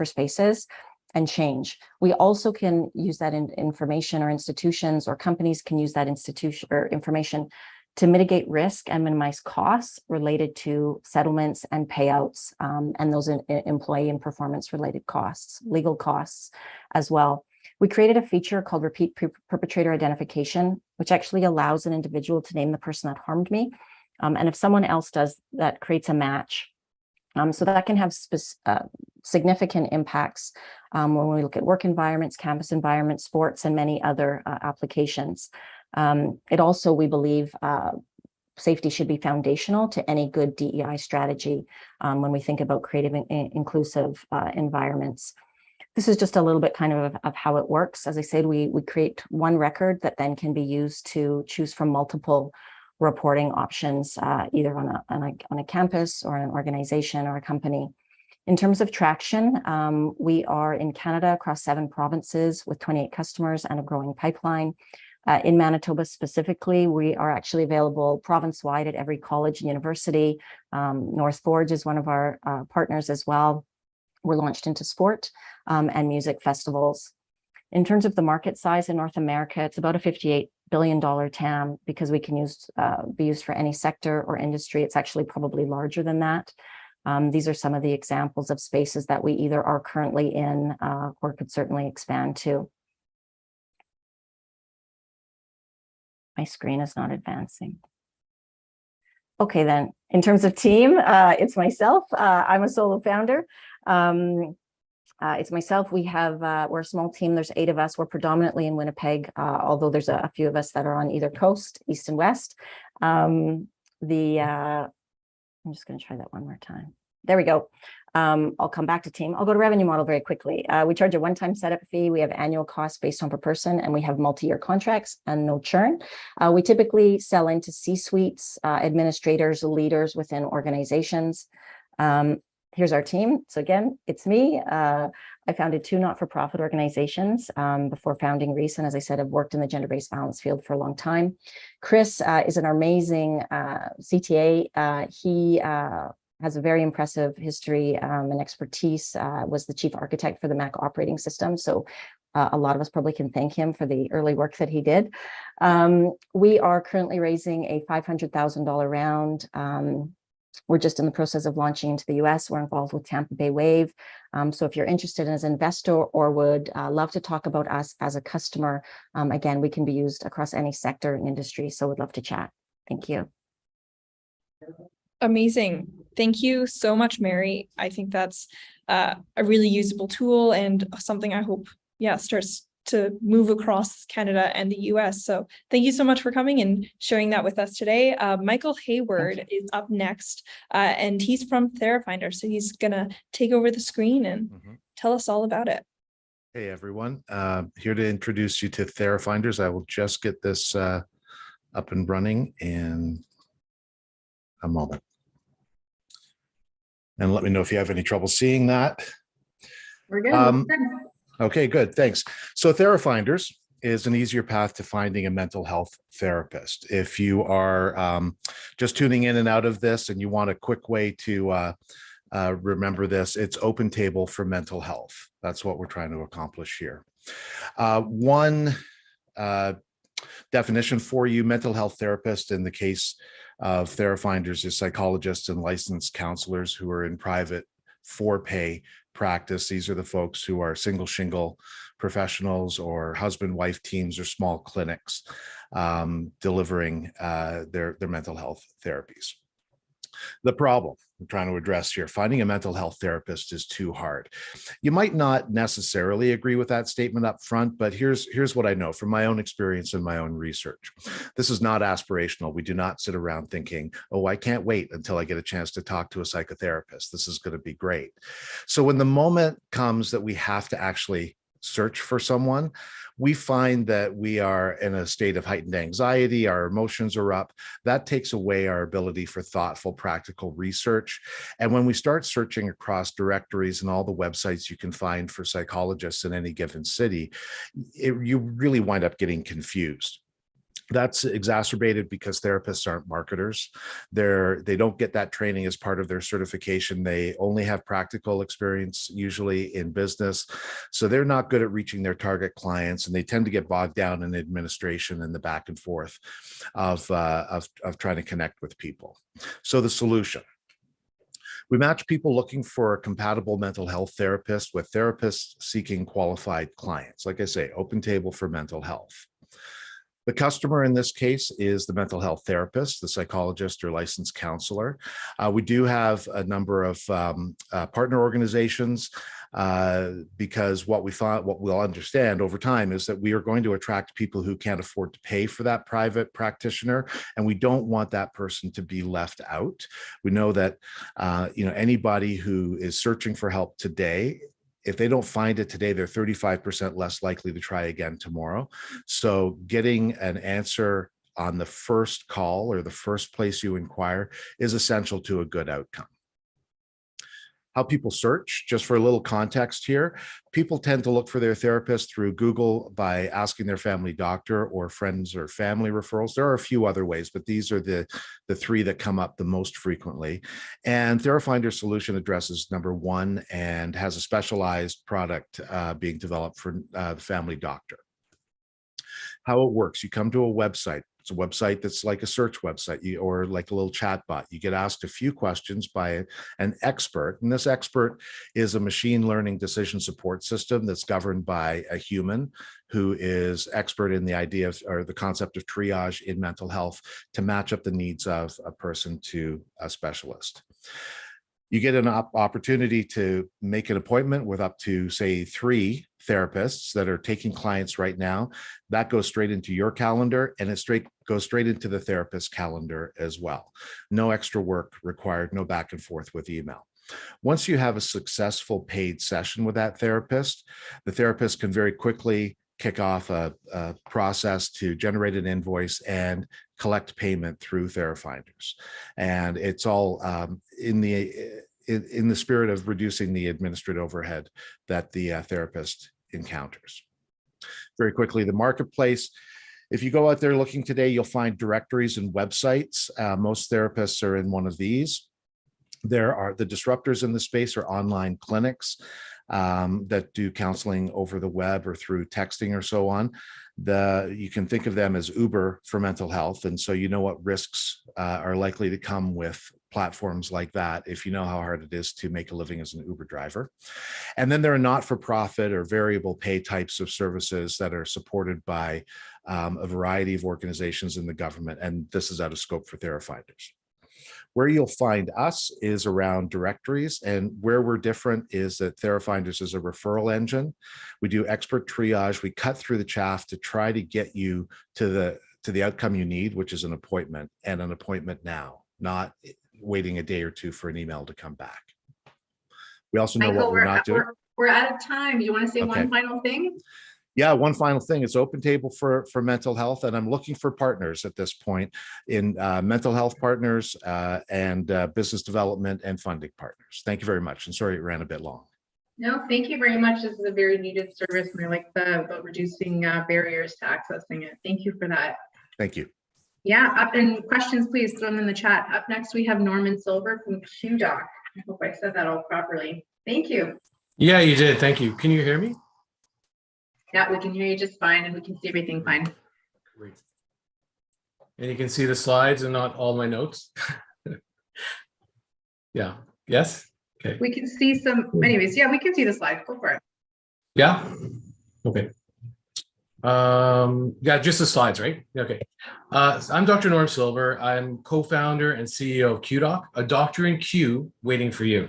spaces and change. We also can use that information, or institutions or companies can use that institution or information to mitigate risk and minimize costs related to settlements and payouts, and those employee and performance related costs, legal costs as well. We created a feature called repeat perpetrator identification, which actually allows an individual to name the person that harmed me. And if someone else does, that creates a match. So that can have significant impacts when we look at work environments, campus environments, sports, and many other applications. It also, we believe, safety should be foundational to any good DEI strategy when we think about creative and inclusive environments. This is just a little bit kind of how it works. As I said, we create one record that then can be used to choose from multiple reporting options, either on a campus or an organization or a company. In terms of traction, we are in Canada across 7 provinces with 28 customers and a growing pipeline. In Manitoba specifically, we are actually available province-wide at every college and university. North Forge is one of our partners as well. We're launched into sport and music festivals. In terms of the market size in North America, it's about a $58 billion TAM because we can be used for any sector or industry. It's actually probably larger than that. These are some of the examples of spaces that we either are currently in or could certainly expand to. My screen is not advancing. Okay, then in terms of team, it's myself. I'm a solo founder. It's myself. We're a small team. There's 8 of us. We're predominantly in Winnipeg, although there's a few of us that are on either coast, east and west. I'm just going to try that one more time. There we go. I'll come back to team. I'll go to revenue model very quickly. We charge a one-time setup fee. We have annual costs based on per person, and we have multi-year contracts and no churn. We typically sell into C-suites, administrators, leaders within organizations. Here's our team. So again, it's me. I founded 2 not-for-profit organizations before founding Reese. And as I said, I've worked in the gender-based violence field for a long time. Chris is an amazing CTA. He has a very impressive history and expertise, was the chief architect for the Mac operating system. So a lot of us probably can thank him for the early work that he did. We are currently raising a $500,000 round. We're just in the process of launching into the US. We're involved with Tampa Bay Wave. So if you're interested as an investor or would love to talk about us as a customer, again, we can be used across any sector and industry. So we'd love to chat. Thank you. Amazing. Thank you so much, Mary. I think that's a really usable tool and something I hope, starts to move across Canada and the US. So thank you so much for coming and sharing that with us today. Michael Hayward is up next, and he's from TheraFinder. So he's gonna take over the screen and tell us all about it. Hey everyone, here to introduce you to TheraFinders. I will just get this up and running in a moment. And let me know if you have any trouble seeing that. We're good. Okay, good, thanks. So TheraFinders is an easier path to finding a mental health therapist. If you are just tuning in and out of this and you want a quick way to remember this, it's open table for mental health. That's what we're trying to accomplish here. One definition for you: mental health therapist in the case of TheraFinders is psychologists and licensed counselors who are in private for pay practice. These are the folks who are single shingle professionals or husband-wife teams or small clinics delivering their mental health therapies. The problem I'm trying to address here, finding a mental health therapist is too hard. You might not necessarily agree with that statement up front, but here's what I know from my own experience and my own research. This is not aspirational. We do not sit around thinking, oh, I can't wait until I get a chance to talk to a psychotherapist. This is going to be great. So when the moment comes that we have to actually search for someone, we find that we are in a state of heightened anxiety, our emotions are up. That takes away our ability for thoughtful, practical research. And when we start searching across directories and all the websites you can find for psychologists in any given city, you really wind up getting confused. That's exacerbated because therapists aren't marketers. They don't get that training as part of their certification. They only have practical experience, usually in business. So they're not good at reaching their target clients, and they tend to get bogged down in administration and the back and forth of trying to connect with people. So the solution. We match people looking for a compatible mental health therapist with therapists seeking qualified clients. Like I say, open table for mental health. The customer in this case is the mental health therapist, the psychologist or licensed counselor. We do have a number of partner organizations because what we'll understand over time is that we are going to attract people who can't afford to pay for that private practitioner, and we don't want that person to be left out. We know that anybody who is searching for help today, if they don't find it today, they're 35% less likely to try again tomorrow. So getting an answer on the first call or the first place you inquire is essential to a good outcome. How people search, just for a little context here, people tend to look for their therapist through Google by asking their family doctor or friends or family referrals. There are a few other ways, but these are the three that come up the most frequently. And TheraFinder's solution addresses number one and has a specialized product being developed for the family doctor. How it works, you come to a website. It's a website that's like a search website or like a little chat bot. You get asked a few questions by an expert, and this expert is a machine learning decision support system that's governed by a human who is expert in the idea of, or the concept of triage in mental health to match up the needs of a person to a specialist. You get an opportunity to make an appointment with up to, say, 3 therapists that are taking clients right now. That goes straight into your calendar, and it goes straight into the therapist's calendar as well. No extra work required, no back and forth with email. Once you have a successful paid session with that therapist, the therapist can very quickly kick off a process to generate an invoice and collect payment through TheraFinders. And it's all in the spirit of reducing the administrative overhead that the therapist encounters. Very quickly, the marketplace. If you go out there looking today, you'll find directories and websites. Most therapists are in one of these. There are the disruptors in the space are online clinics that do counseling over the web or through texting or so on. You can think of them as Uber for mental health. And so you know what risks are likely to come with platforms like that if you know how hard it is to make a living as an Uber driver. And then there are not-for-profit or variable pay types of services that are supported by a variety of organizations in the government. And this is out of scope for TheraFinders. Where you'll find us is around directories, and where we're different is that TheraFinders is a referral engine. We do expert triage. We cut through the chaff to try to get you to the outcome you need, which is an appointment, and an appointment now, not waiting a day or two for an email to come back. We also know what we're not doing. We're out of time. You want to say one final thing? Yeah, one final thing. It's open table for mental health, and I'm looking for partners at this point in mental health partners and business development and funding partners. Thank you very much. And sorry it ran a bit long. No, thank you very much. This is a very needed service, and I like about reducing barriers to accessing it. Thank you for that. Thank you. Yeah, and questions, please throw them in the chat. Up next, we have Norman Silver from QDoc. I hope I said that all properly. Thank you. Yeah, you did. Thank you. Can you hear me? Yeah, we can hear you just fine, and we can see everything fine. Great. And you can see the slides and not all my notes. Yeah. Yes? Okay. We can see some, anyways, yeah, we can see the slide. Go for it. Yeah. Okay. Yeah, just the slides, right? Okay. I'm Dr. Norm Silver. I'm co-founder and CEO of QDoc, a doctor in queue waiting for you.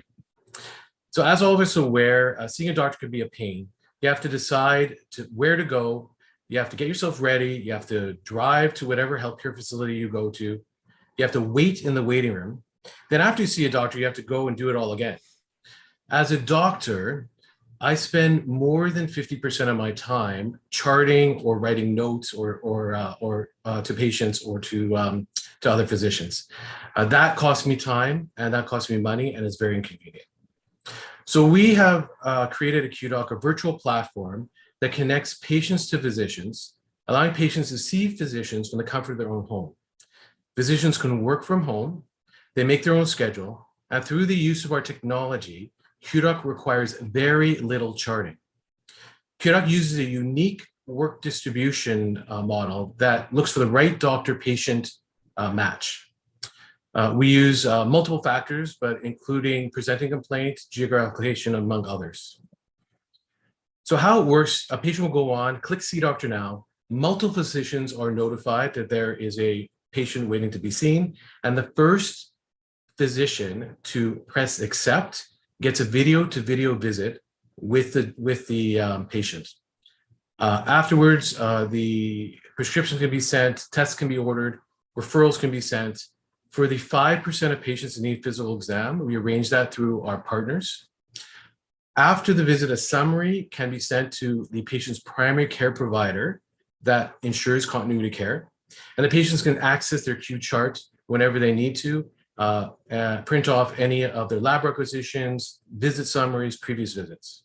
So as all of us are aware, seeing a doctor could be a pain. You have to decide where to go. You have to get yourself ready. You have to drive to whatever healthcare facility you go to. You have to wait in the waiting room. Then after you see a doctor, you have to go and do it all again. As a doctor, I spend more than 50% of my time charting or writing notes or to patients or to other physicians. That costs me time and that costs me money, and it's very inconvenient. So we have created a QDoc, a virtual platform that connects patients to physicians, allowing patients to see physicians from the comfort of their own home. Physicians can work from home, they make their own schedule, and through the use of our technology, QDoc requires very little charting. QDoc uses a unique work distribution model that looks for the right doctor-patient match. We use multiple factors, but including presenting complaint, geographic location, among others. So how it works, a patient will go on, click See Doctor Now. Multiple physicians are notified that there is a patient waiting to be seen, and the first physician to press accept gets a video-to-video visit with the patient. Afterwards, the prescriptions can be sent, tests can be ordered, referrals can be sent. For the 5% of patients that need physical exam, we arrange that through our partners. After the visit, a summary can be sent to the patient's primary care provider that ensures continuity care. And the patients can access their Q chart whenever they need to, print off any of their lab requisitions, visit summaries, previous visits.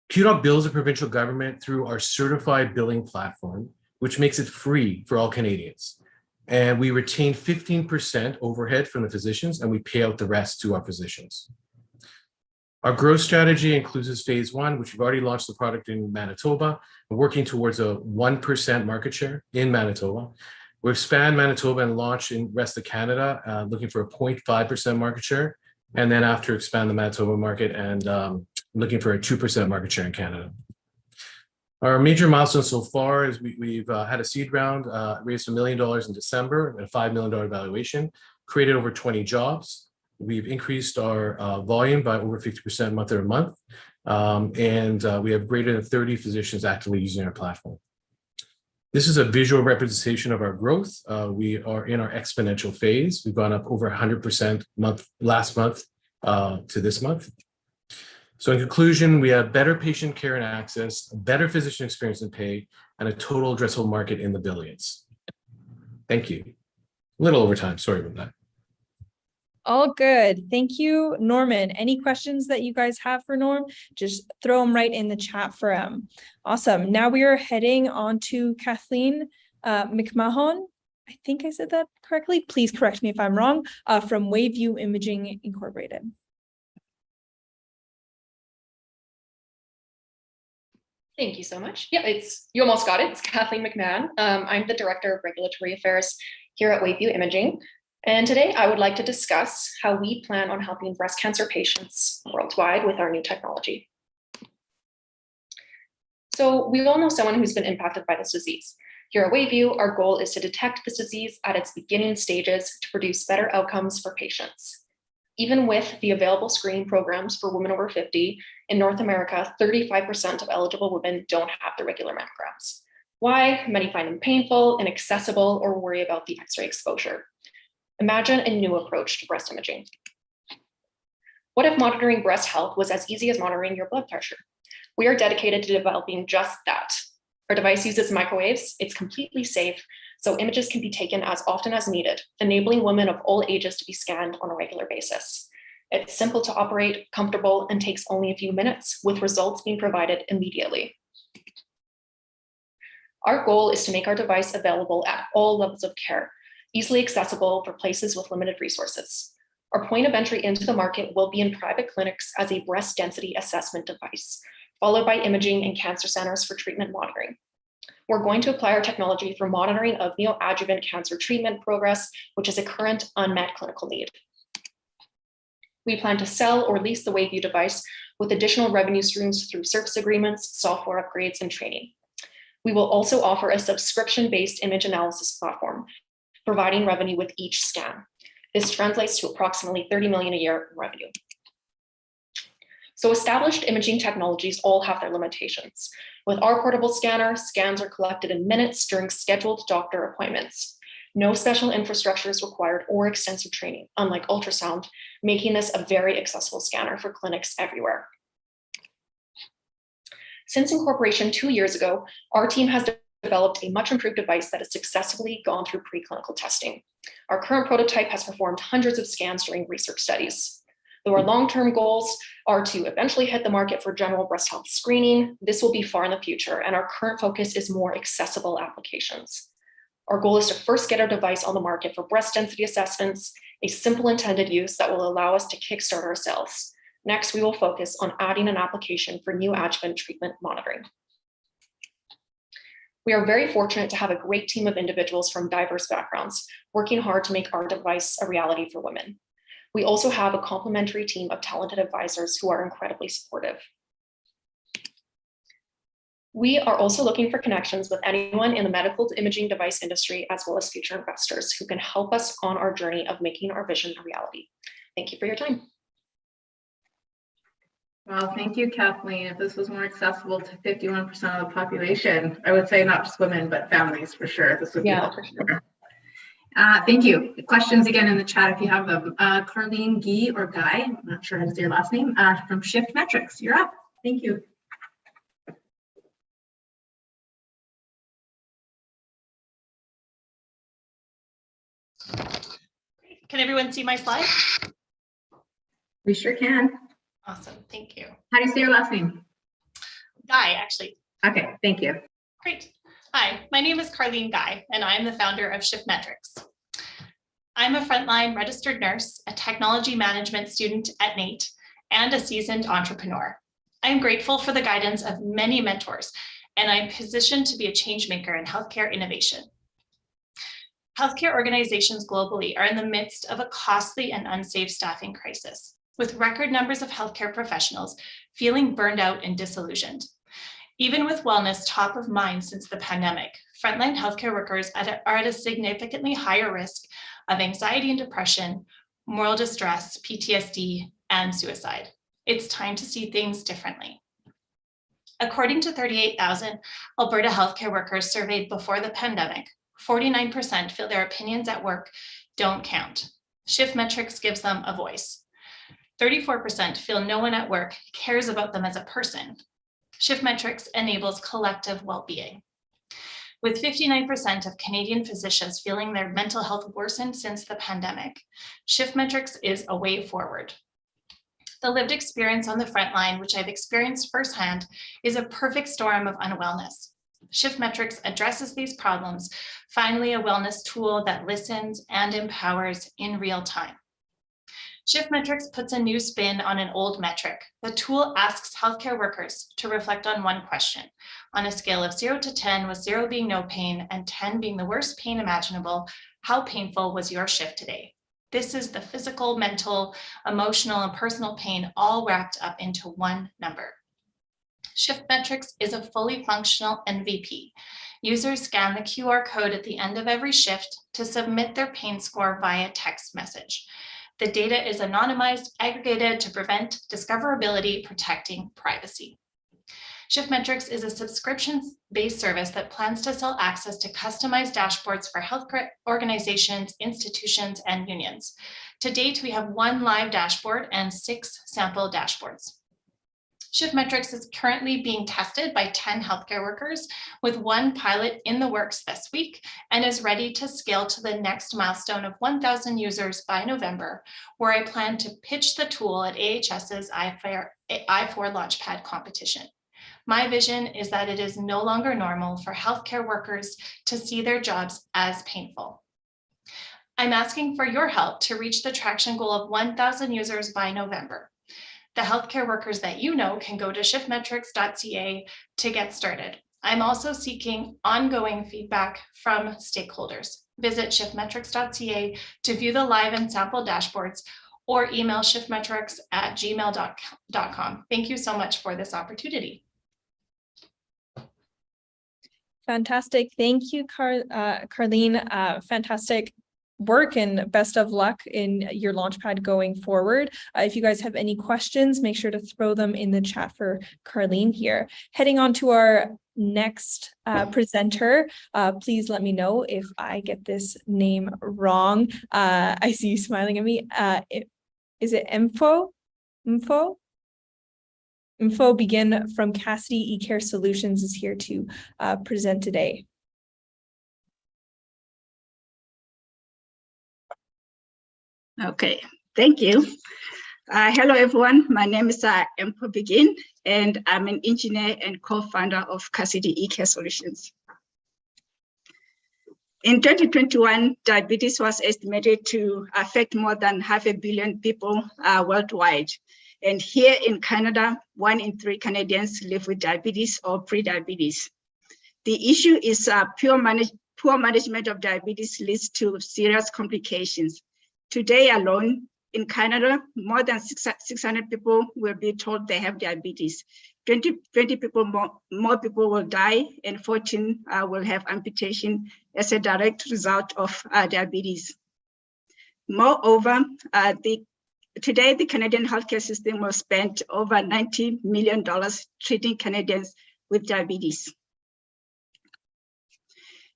QDoc bills the provincial government through our certified billing platform, which makes it free for all Canadians. And we retain 15% overhead from the physicians, and we pay out the rest to our physicians. Our growth strategy includes phase one, which we've already launched the product in Manitoba. We're working towards a 1% market share in Manitoba. We'll expand Manitoba and launch in the rest of Canada, looking for a 0.5% market share. And then after expand the Manitoba market and looking for a 2% market share in Canada. Our major milestones so far is we've had a seed round, raised $1 million in December, and a $5 million valuation, created over 20 jobs. We've increased our volume by over 50% month over month, and we have greater than 30 physicians actively using our platform. This is a visual representation of our growth. We are in our exponential phase. We've gone up over 100% last month to this month. So in conclusion, we have better patient care and access, better physician experience and pay, and a total addressable market in the billions. Thank you. A little over time, sorry about that. All good. Thank you, Norman. Any questions that you guys have for Norm, just throw them right in the chat for him. Awesome. Now we are heading on to Kathleen McMahon. I think I said that correctly. Please correct me if I'm wrong, from Waveview Imaging Incorporated. Thank you so much. Yeah, you almost got it. It's Kathleen McMahon. I'm the Director of Regulatory Affairs here at Waveview Imaging. And today I would like to discuss how we plan on helping breast cancer patients worldwide with our new technology. So we all know someone who's been impacted by this disease. Here at Waveview, our goal is to detect this disease at its beginning stages to produce better outcomes for patients. Even with the available screening programs for women over 50, in North America, 35% of eligible women don't have the regular mammograms. Why? Many find them painful, inaccessible, or worry about the X-ray exposure. Imagine a new approach to breast imaging. What if monitoring breast health was as easy as monitoring your blood pressure? We are dedicated to developing just that. Our device uses microwaves, it's completely safe, so images can be taken as often as needed, enabling women of all ages to be scanned on a regular basis. It's simple to operate, comfortable, and takes only a few minutes, with results being provided immediately. Our goal is to make our device available at all levels of care, easily accessible for places with limited resources. Our point of entry into the market will be in private clinics as a breast density assessment device, followed by imaging in cancer centers for treatment monitoring. We're going to apply our technology for monitoring of neoadjuvant cancer treatment progress, which is a current unmet clinical need. We plan to sell or lease the Waveview device with additional revenue streams through service agreements, software upgrades, and training. We will also offer a subscription-based image analysis platform, providing revenue with each scan. This translates to approximately $30 million a year in revenue. So established imaging technologies all have their limitations. With our portable scanner, scans are collected in minutes during scheduled doctor appointments. No special infrastructure is required or extensive training, unlike ultrasound, making this a very accessible scanner for clinics everywhere. Since incorporation 2 years ago, our team has developed a much improved device that has successfully gone through preclinical testing. Our current prototype has performed hundreds of scans during research studies. Though our long-term goals are to eventually hit the market for general breast health screening, this will be far in the future, and our current focus is more accessible applications. Our goal is to first get our device on the market for breast density assessments, a simple intended use that will allow us to kickstart our sales. Next, we will focus on adding an application for neoadjuvant treatment monitoring. We are very fortunate to have a great team of individuals from diverse backgrounds, working hard to make our device a reality for women. We also have a complementary team of talented advisors who are incredibly supportive. We are also looking for connections with anyone in the medical imaging device industry, as well as future investors who can help us on our journey of making our vision a reality. Thank you for your time. Well, thank you, Kathleen. If this was more accessible to 51% of the population, I would say not just women, but families for sure. This would be helpful. Thank you. Questions again in the chat if you have them. Carleen Guy or Guy, I'm not sure how to say your last name, from Shift Metrics. You're up. Thank you. Can everyone see my slide? We sure can. Awesome, thank you. How do you say your last name? Guy, actually. Okay, thank you. Great. Hi, my name is Carleen Guy, and I'm the founder of Shift Metrics. I'm a frontline registered nurse, a technology management student at NAIT, and a seasoned entrepreneur. I am grateful for the guidance of many mentors, and I'm positioned to be a change maker in healthcare innovation. Healthcare organizations globally are in the midst of a costly and unsafe staffing crisis, with record numbers of healthcare professionals feeling burned out and disillusioned. Even with wellness top of mind since the pandemic, frontline healthcare workers are at a significantly higher risk of anxiety and depression, moral distress, PTSD, and suicide. It's time to see things differently. According to 38,000 Alberta healthcare workers surveyed before the pandemic, 49% feel their opinions at work don't count. Shift Metrics gives them a voice. 34% feel no one at work cares about them as a person. Shift Metrics enables collective well-being. With 59% of Canadian physicians feeling their mental health worsened since the pandemic, Shift Metrics is a way forward. The lived experience on the front line, which I've experienced firsthand, is a perfect storm of unwellness. Shift Metrics addresses these problems, finally a wellness tool that listens and empowers in real time. Shift Metrics puts a new spin on an old metric. The tool asks healthcare workers to reflect on one question. On a scale of 0 to 10, with 0 being no pain and 10 being the worst pain imaginable, how painful was your shift today? This is the physical, mental, emotional, and personal pain all wrapped up into one number. Shift Metrics is a fully functional MVP. Users scan the QR code at the end of every shift to submit their pain score via text message. The data is anonymized, aggregated to prevent discoverability, protecting privacy. Shift Metrics is a subscription-based service that plans to sell access to customized dashboards for healthcare organizations, institutions, and unions. To date, we have 1 live dashboard and 6 sample dashboards. Shift Metrics is currently being tested by 10 healthcare workers, with 1 pilot in the works this week, and is ready to scale to the next milestone of 1,000 users by November, where I plan to pitch the tool at AHS's i4 Launchpad competition. My vision is that it is no longer normal for healthcare workers to see their jobs as painful. I'm asking for your help to reach the traction goal of 1,000 users by November. The healthcare workers that you know can go to shiftmetrics.ca to get started. I'm also seeking ongoing feedback from stakeholders. Visit shiftmetrics.ca to view the live and sample dashboards, or email shiftmetrics@gmail.com. Thank you so much for this opportunity. Fantastic. Thank you, Carleen. Fantastic work and best of luck in your launchpad going forward. If you guys have any questions, make sure to throw them in the chat for Carleen here. Heading on to our next presenter, please let me know if I get this name wrong. I see you smiling at me. Is it Info Begin from Cassidy eCare Solutions is here to present today. Okay, thank you. Hello, everyone. My name is Info Begin, and I'm an engineer and co-founder of Cassidy eCare Solutions. In 2021, diabetes was estimated to affect more than 500 million people worldwide. And here in Canada, 1 in 3 Canadians live with diabetes or pre-diabetes. The issue is poor management of diabetes leads to serious complications. Today alone, in Canada, more than 600 people will be told they have diabetes. 20 people more people will die, and 14 will have amputation as a direct result of diabetes. Moreover, today the Canadian healthcare system will spend over $90 million treating Canadians with diabetes.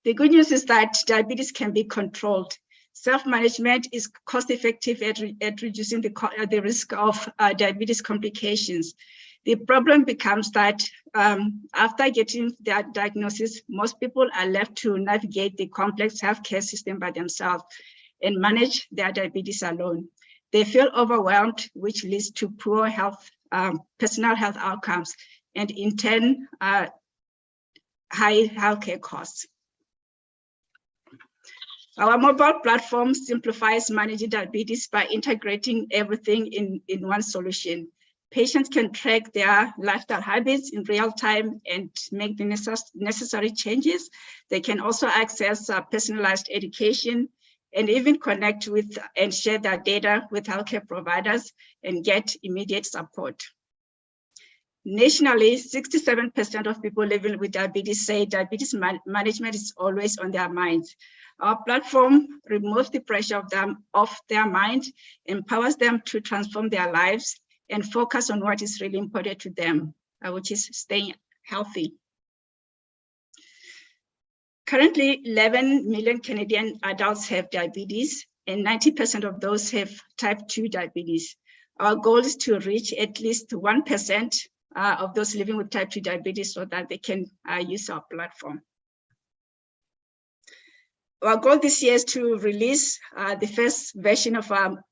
The good news is that diabetes can be controlled. Self-management is cost-effective at reducing the risk of diabetes complications. The problem becomes that after getting that diagnosis, most people are left to navigate the complex healthcare system by themselves and manage their diabetes alone. They feel overwhelmed, which leads to poor health, personal health outcomes, and in turn, high healthcare costs. Our mobile platform simplifies managing diabetes by integrating everything in one solution. Patients can track their lifestyle habits in real time and make the necessary changes. They can also access personalized education and even connect with and share their data with healthcare providers and get immediate support. Nationally, 67% of people living with diabetes say diabetes management is always on their minds. Our platform removes the pressure off their mind, empowers them to transform their lives, and focus on what is really important to them, which is staying healthy. Currently, 11 million Canadian adults have diabetes, and 90% of those have type 2 diabetes. Our goal is to reach at least 1% of those living with type 2 diabetes so that they can use our platform. Our goal this year is to release the first version of our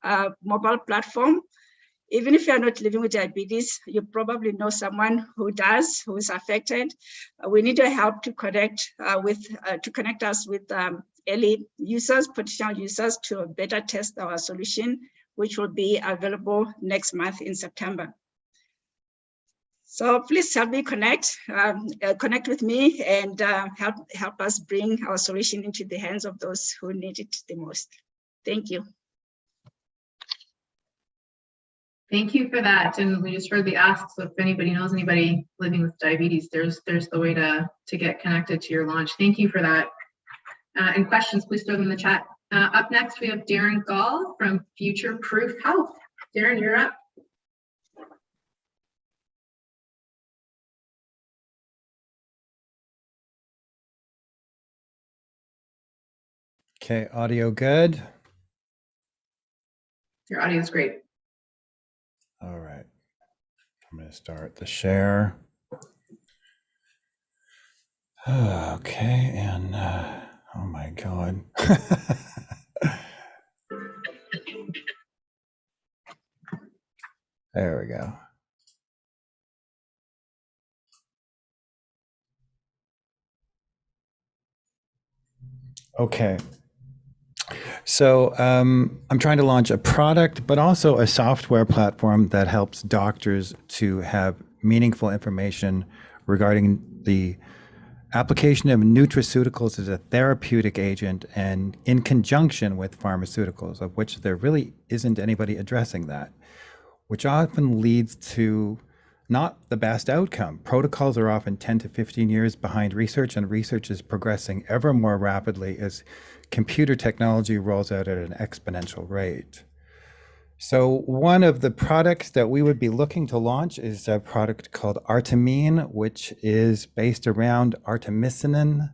mobile platform. Even if you're not living with diabetes, you probably know someone who does, who is affected. We need your help to connect us with early users, potential users, to better test our solution, which will be available next month in September. So please help me connect with me and help us bring our solution into the hands of those who need it the most. Thank you. Thank you for that. And we just heard the ask, so if anybody knows anybody living with diabetes, there's the way to get connected to your launch. Thank you for that. And questions, please throw them in the chat. Up next, we have Darren Gall from Future Proof Health. Darren, you're up. Okay, audio good? Your audio is great. All right. I'm going to start the share. Okay, and oh my God. There we go. Okay. So I'm trying to launch a product, but also a software platform that helps doctors to have meaningful information regarding the application of nutraceuticals as a therapeutic agent and in conjunction with pharmaceuticals, of which there really isn't anybody addressing that, which often leads to not the best outcome. Protocols are often 10 to 15 years behind research, and research is progressing ever more rapidly as computer technology rolls out at an exponential rate. So one of the products that we would be looking to launch is a product called Artemine, which is based around artemisinin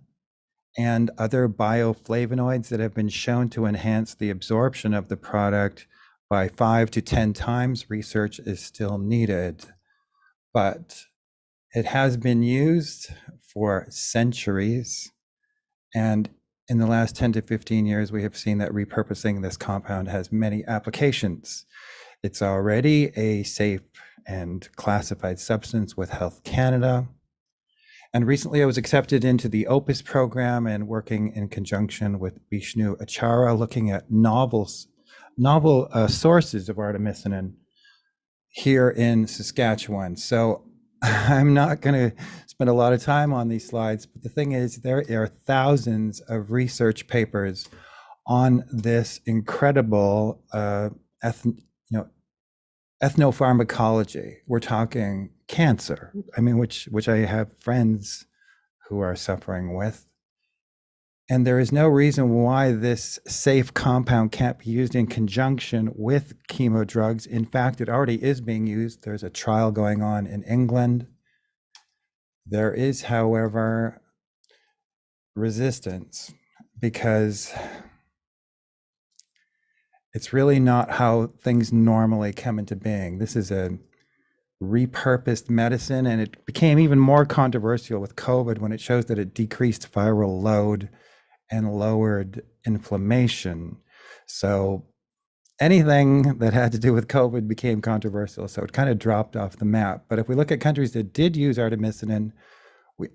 and other bioflavonoids that have been shown to enhance the absorption of the product by 5 to 10 times. Research is still needed, but it has been used for centuries. And in the last 10 to 15 years, we have seen that repurposing this compound has many applications. It's already a safe and classified substance with Health Canada. And recently I was accepted into the OPUS program and working in conjunction with Vishnu Acharya, looking at novel sources of artemisinin here in Saskatchewan. So I'm not going to spend a lot of time on these slides, but the thing is, there are thousands of research papers on this incredible ethnopharmacology. We're talking cancer, I mean, which I have friends who are suffering with. And there is no reason why this safe compound can't be used in conjunction with chemo drugs. In fact, it already is being used. There's a trial going on in England. There is, however, resistance because it's really not how things normally come into being. This is a repurposed medicine, and it became even more controversial with COVID when it shows that it decreased viral load and lowered inflammation. So anything that had to do with COVID became controversial, so it kind of dropped off the map. But if we look at countries that did use artemisinin,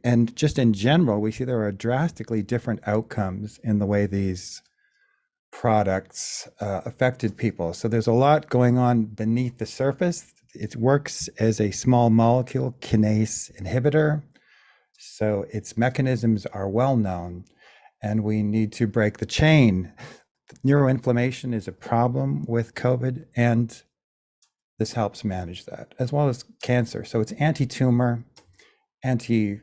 and just in general, we see there are drastically different outcomes in the way these products affected people. So there's a lot going on beneath the surface. It works as a small molecule kinase inhibitor, so its mechanisms are well known, and we need to break the chain. Neuroinflammation is a problem with COVID, and this helps manage that, as well as cancer. So it's anti-tumor, antiviral,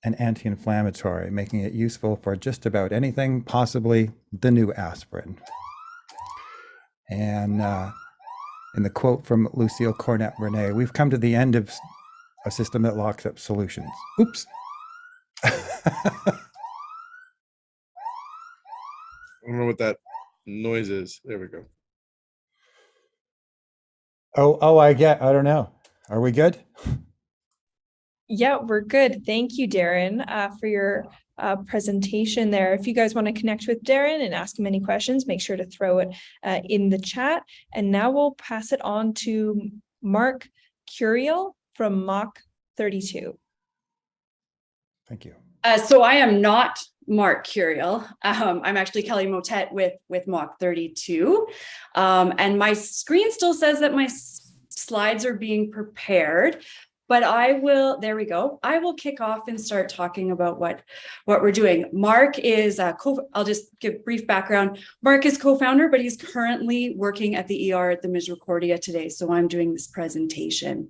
and anti-inflammatory, making it useful for just about anything, possibly the new aspirin. And in the quote from Lucille Cornett-Renee, we've come to the end of a system that locks up solutions. Oops. I don't know what that noise is. There we go. I don't know. Are we good? Yeah, we're good. Thank you, Darren, for your presentation there. If you guys want to connect with Darren and ask him any questions, make sure to throw it in the chat. And now we'll pass it on to Mark Curiel from Mach 32. Thank you. So I am not Mark Curiel. I'm actually Kelly Motet with Mach 32. And my screen still says that my slides are being prepared, but there we go. I will kick off and start talking about what we're doing. Mark is, I'll just give brief background. Mark is co-founder, but he's currently working at the ER at the Misericordia today. So I'm doing this presentation.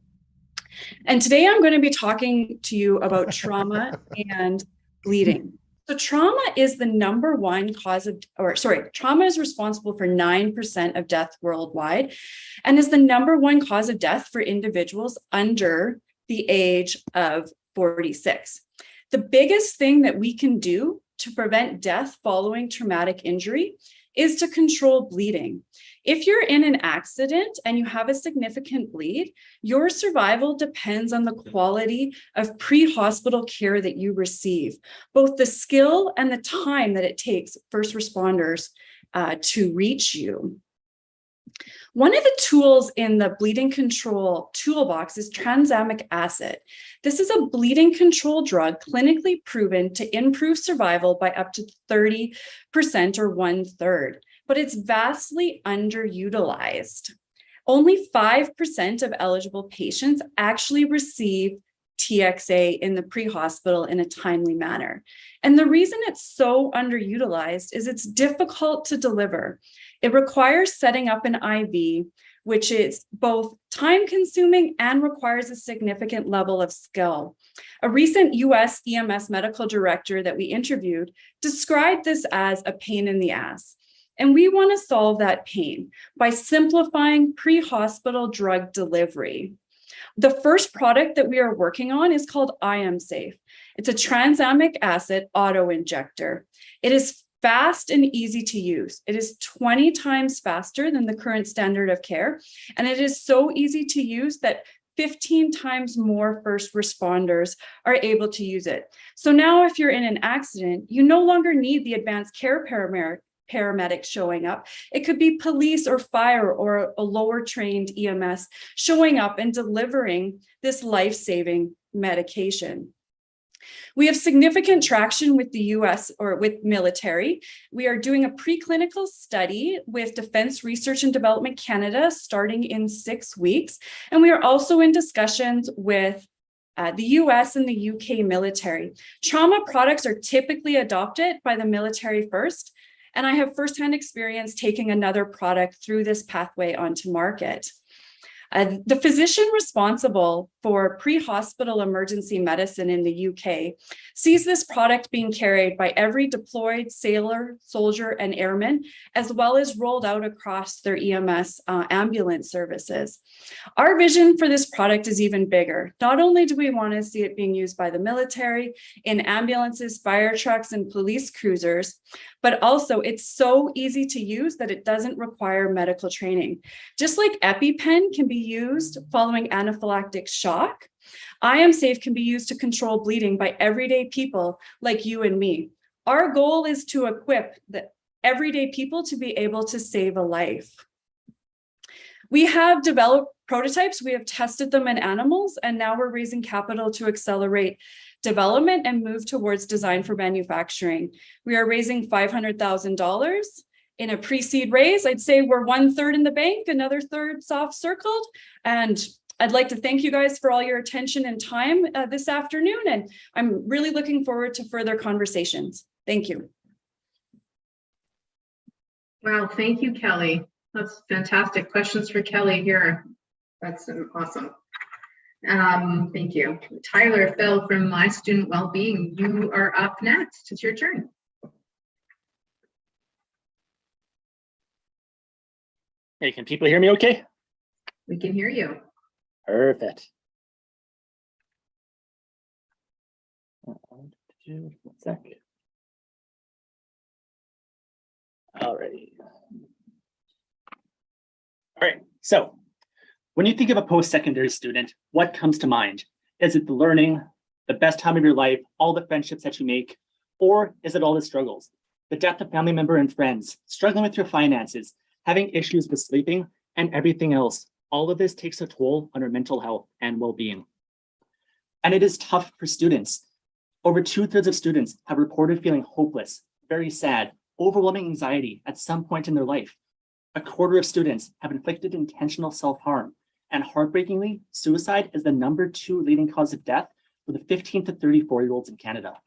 And today I'm going to be talking to you about trauma and bleeding. So trauma is the number one cause of, trauma is responsible for 9% of death worldwide and is the number one cause of death for individuals under the age of 46. The biggest thing that we can do to prevent death following traumatic injury is to control bleeding. If you're in an accident and you have a significant bleed, your survival depends on the quality of pre-hospital care that you receive, both the skill and the time that it takes first responders to reach you. One of the tools in the bleeding control toolbox is tranexamic acid. This is a bleeding control drug clinically proven to improve survival by up to 30% or 1/3, but it's vastly underutilized. Only 5% of eligible patients actually receive TXA in the pre-hospital in a timely manner. And the reason it's so underutilized is it's difficult to deliver. It requires setting up an IV, which is both time-consuming and requires a significant level of skill. A recent US EMS medical director that we interviewed described this as a pain in the ass. And we want to solve that pain by simplifying pre-hospital drug delivery. The first product that we are working on is called IamSafe. It's a transamic acid auto-injector. It is fast and easy to use. It is 20 times faster than the current standard of care. And it is so easy to use that 15 times more first responders are able to use it. So now if you're in an accident, you no longer need the advanced care paramedics showing up. It could be police or fire or a lower trained EMS showing up and delivering this life-saving medication. We have significant traction with the US or with military. We are doing a preclinical study with Defense Research and Development Canada starting in 6 weeks. And we are also in discussions with the US and the UK military. Trauma products are typically adopted by the military first, and I have firsthand experience taking another product through this pathway onto market. The physician responsible for pre-hospital emergency medicine in the UK sees this product being carried by every deployed sailor, soldier, and airman, as well as rolled out across their EMS ambulance services. Our vision for this product is even bigger. Not only do we want to see it being used by the military, in ambulances, fire trucks, and police cruisers, but also it's so easy to use that it doesn't require medical training. Just like EpiPen can be used following anaphylactic shock, IamSafe can be used to control bleeding by everyday people like you and me. Our goal is to equip the everyday people to be able to save a life. We have developed prototypes, we have tested them in animals, and now we're raising capital to accelerate development and move towards design for manufacturing. We are raising $500,000 in a pre-seed raise. I'd say we're 1/3 in the bank, another third soft circled. And I'd like to thank you guys for all your attention and time this afternoon. And I'm really looking forward to further conversations. Thank you. Wow, thank you, Kelly. That's fantastic. Questions for Kelly here. That's awesome. Thank you. Tyler Phil from My Student Wellbeing, you are up next. It's your turn. Hey, can people hear me okay? We can hear you. Perfect. One sec. Alrighty. All right, so when you think of a post-secondary student, what comes to mind? Is it the learning, the best time of your life, all the friendships that you make, or is it all the struggles? The death of family member and friends, struggling with your finances, having issues with sleeping, and everything else. All of this takes a toll on our mental health and well-being. And it is tough for students. Over 2/3 of students have reported feeling hopeless, very sad, overwhelming anxiety at some point in their life. 1/4 of students have inflicted intentional self-harm. And heartbreakingly, suicide is the #2 leading cause of death for the 15 to 34-year-olds in Canada.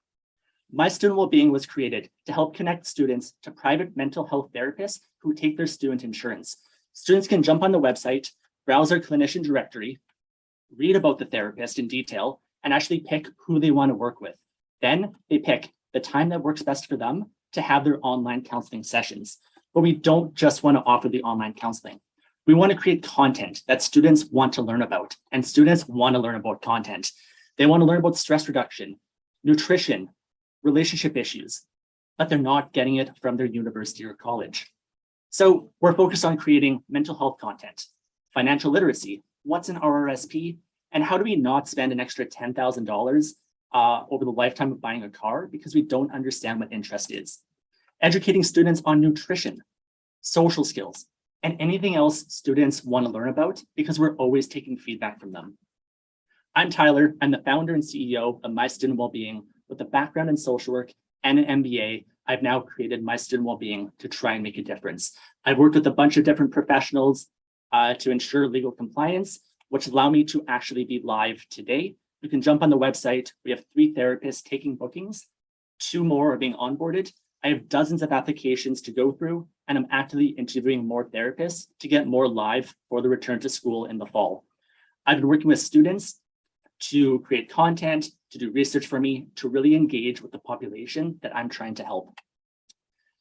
My Student Wellbeing was created to help connect students to private mental health therapists who take their student insurance. Students can jump on the website, browse our clinician directory, read about the therapist in detail, and actually pick who they want to work with. Then they pick the time that works best for them to have their online counseling sessions. But we don't just want to offer the online counseling. We want to create content that students want to learn about, and students want to learn about content. They want to learn about stress reduction, nutrition, relationship issues, but they're not getting it from their university or college. So we're focused on creating mental health content, financial literacy, what's an RRSP, and how do we not spend an extra $10,000 over the lifetime of buying a car because we don't understand what interest is. Educating students on nutrition, social skills, and anything else students want to learn about because we're always taking feedback from them. I'm Tyler. I'm the founder and CEO of My Student Wellbeing. With a background in social work and an MBA, I've now created My Student Wellbeing to try and make a difference. I've worked with a bunch of different professionals to ensure legal compliance, which allow me to actually be live today You can jump on the website. We have 3 therapists taking bookings. 2 more are being onboarded. I have dozens of applications to go through, and I'm actively interviewing more therapists to get more live for the return to school in the fall. I've been working with students to create content, to do research for me, to really engage with the population that I'm trying to help.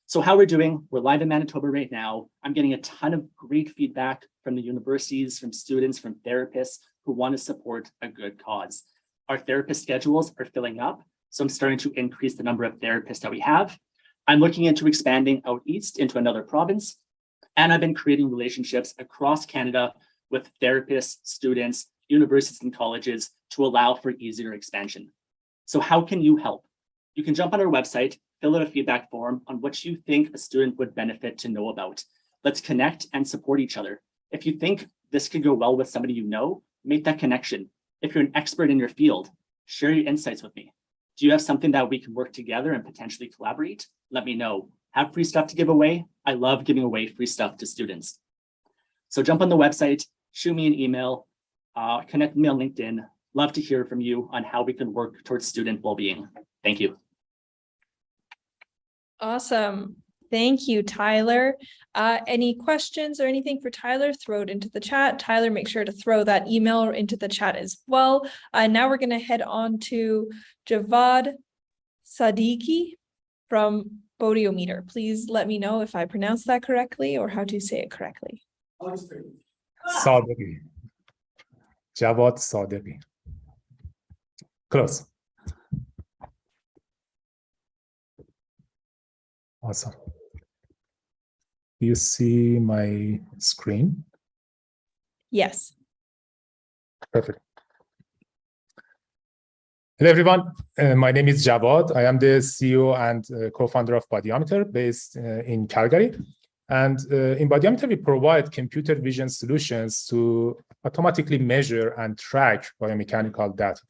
So how we're doing, we're live in Manitoba right now. I'm getting a ton of great feedback from the universities, from students, from therapists who want to support a good cause. Our therapist schedules are filling up, so I'm starting to increase the number of therapists that we have. I'm looking into expanding out east into another province, and I've been creating relationships across Canada with therapists, students, universities, and colleges to allow for easier expansion. So how can you help? You can jump on our website, fill out a feedback form on what you think a student would benefit to know about. Let's connect and support each other. If you think this could go well with somebody you know, make that connection. If you're an expert in your field, share your insights with me. Do you have something that we can work together and potentially collaborate? Let me know. Have free stuff to give away? I love giving away free stuff to students. So jump on the website, shoot me an email, connect me on LinkedIn. Love to hear from you on how we can work towards student well-being. Thank you. Awesome. Thank you, Tyler. Any questions or anything for Tyler, throw it into the chat. Tyler, make sure to throw that email into the chat as well. Now we're going to head on to Javad Sadiki from Bodiometer. Please let me know if I pronounced that correctly or how to say it correctly. Sadiki. Javad Sadiki. Close. Awesome. Do you see my screen? Yes. Perfect. Hello, everyone. My name is Javad. I am the CEO and co-founder of Bodiometer based in Calgary. And in Bodiometer, we provide computer vision solutions to automatically measure and track biomechanical data.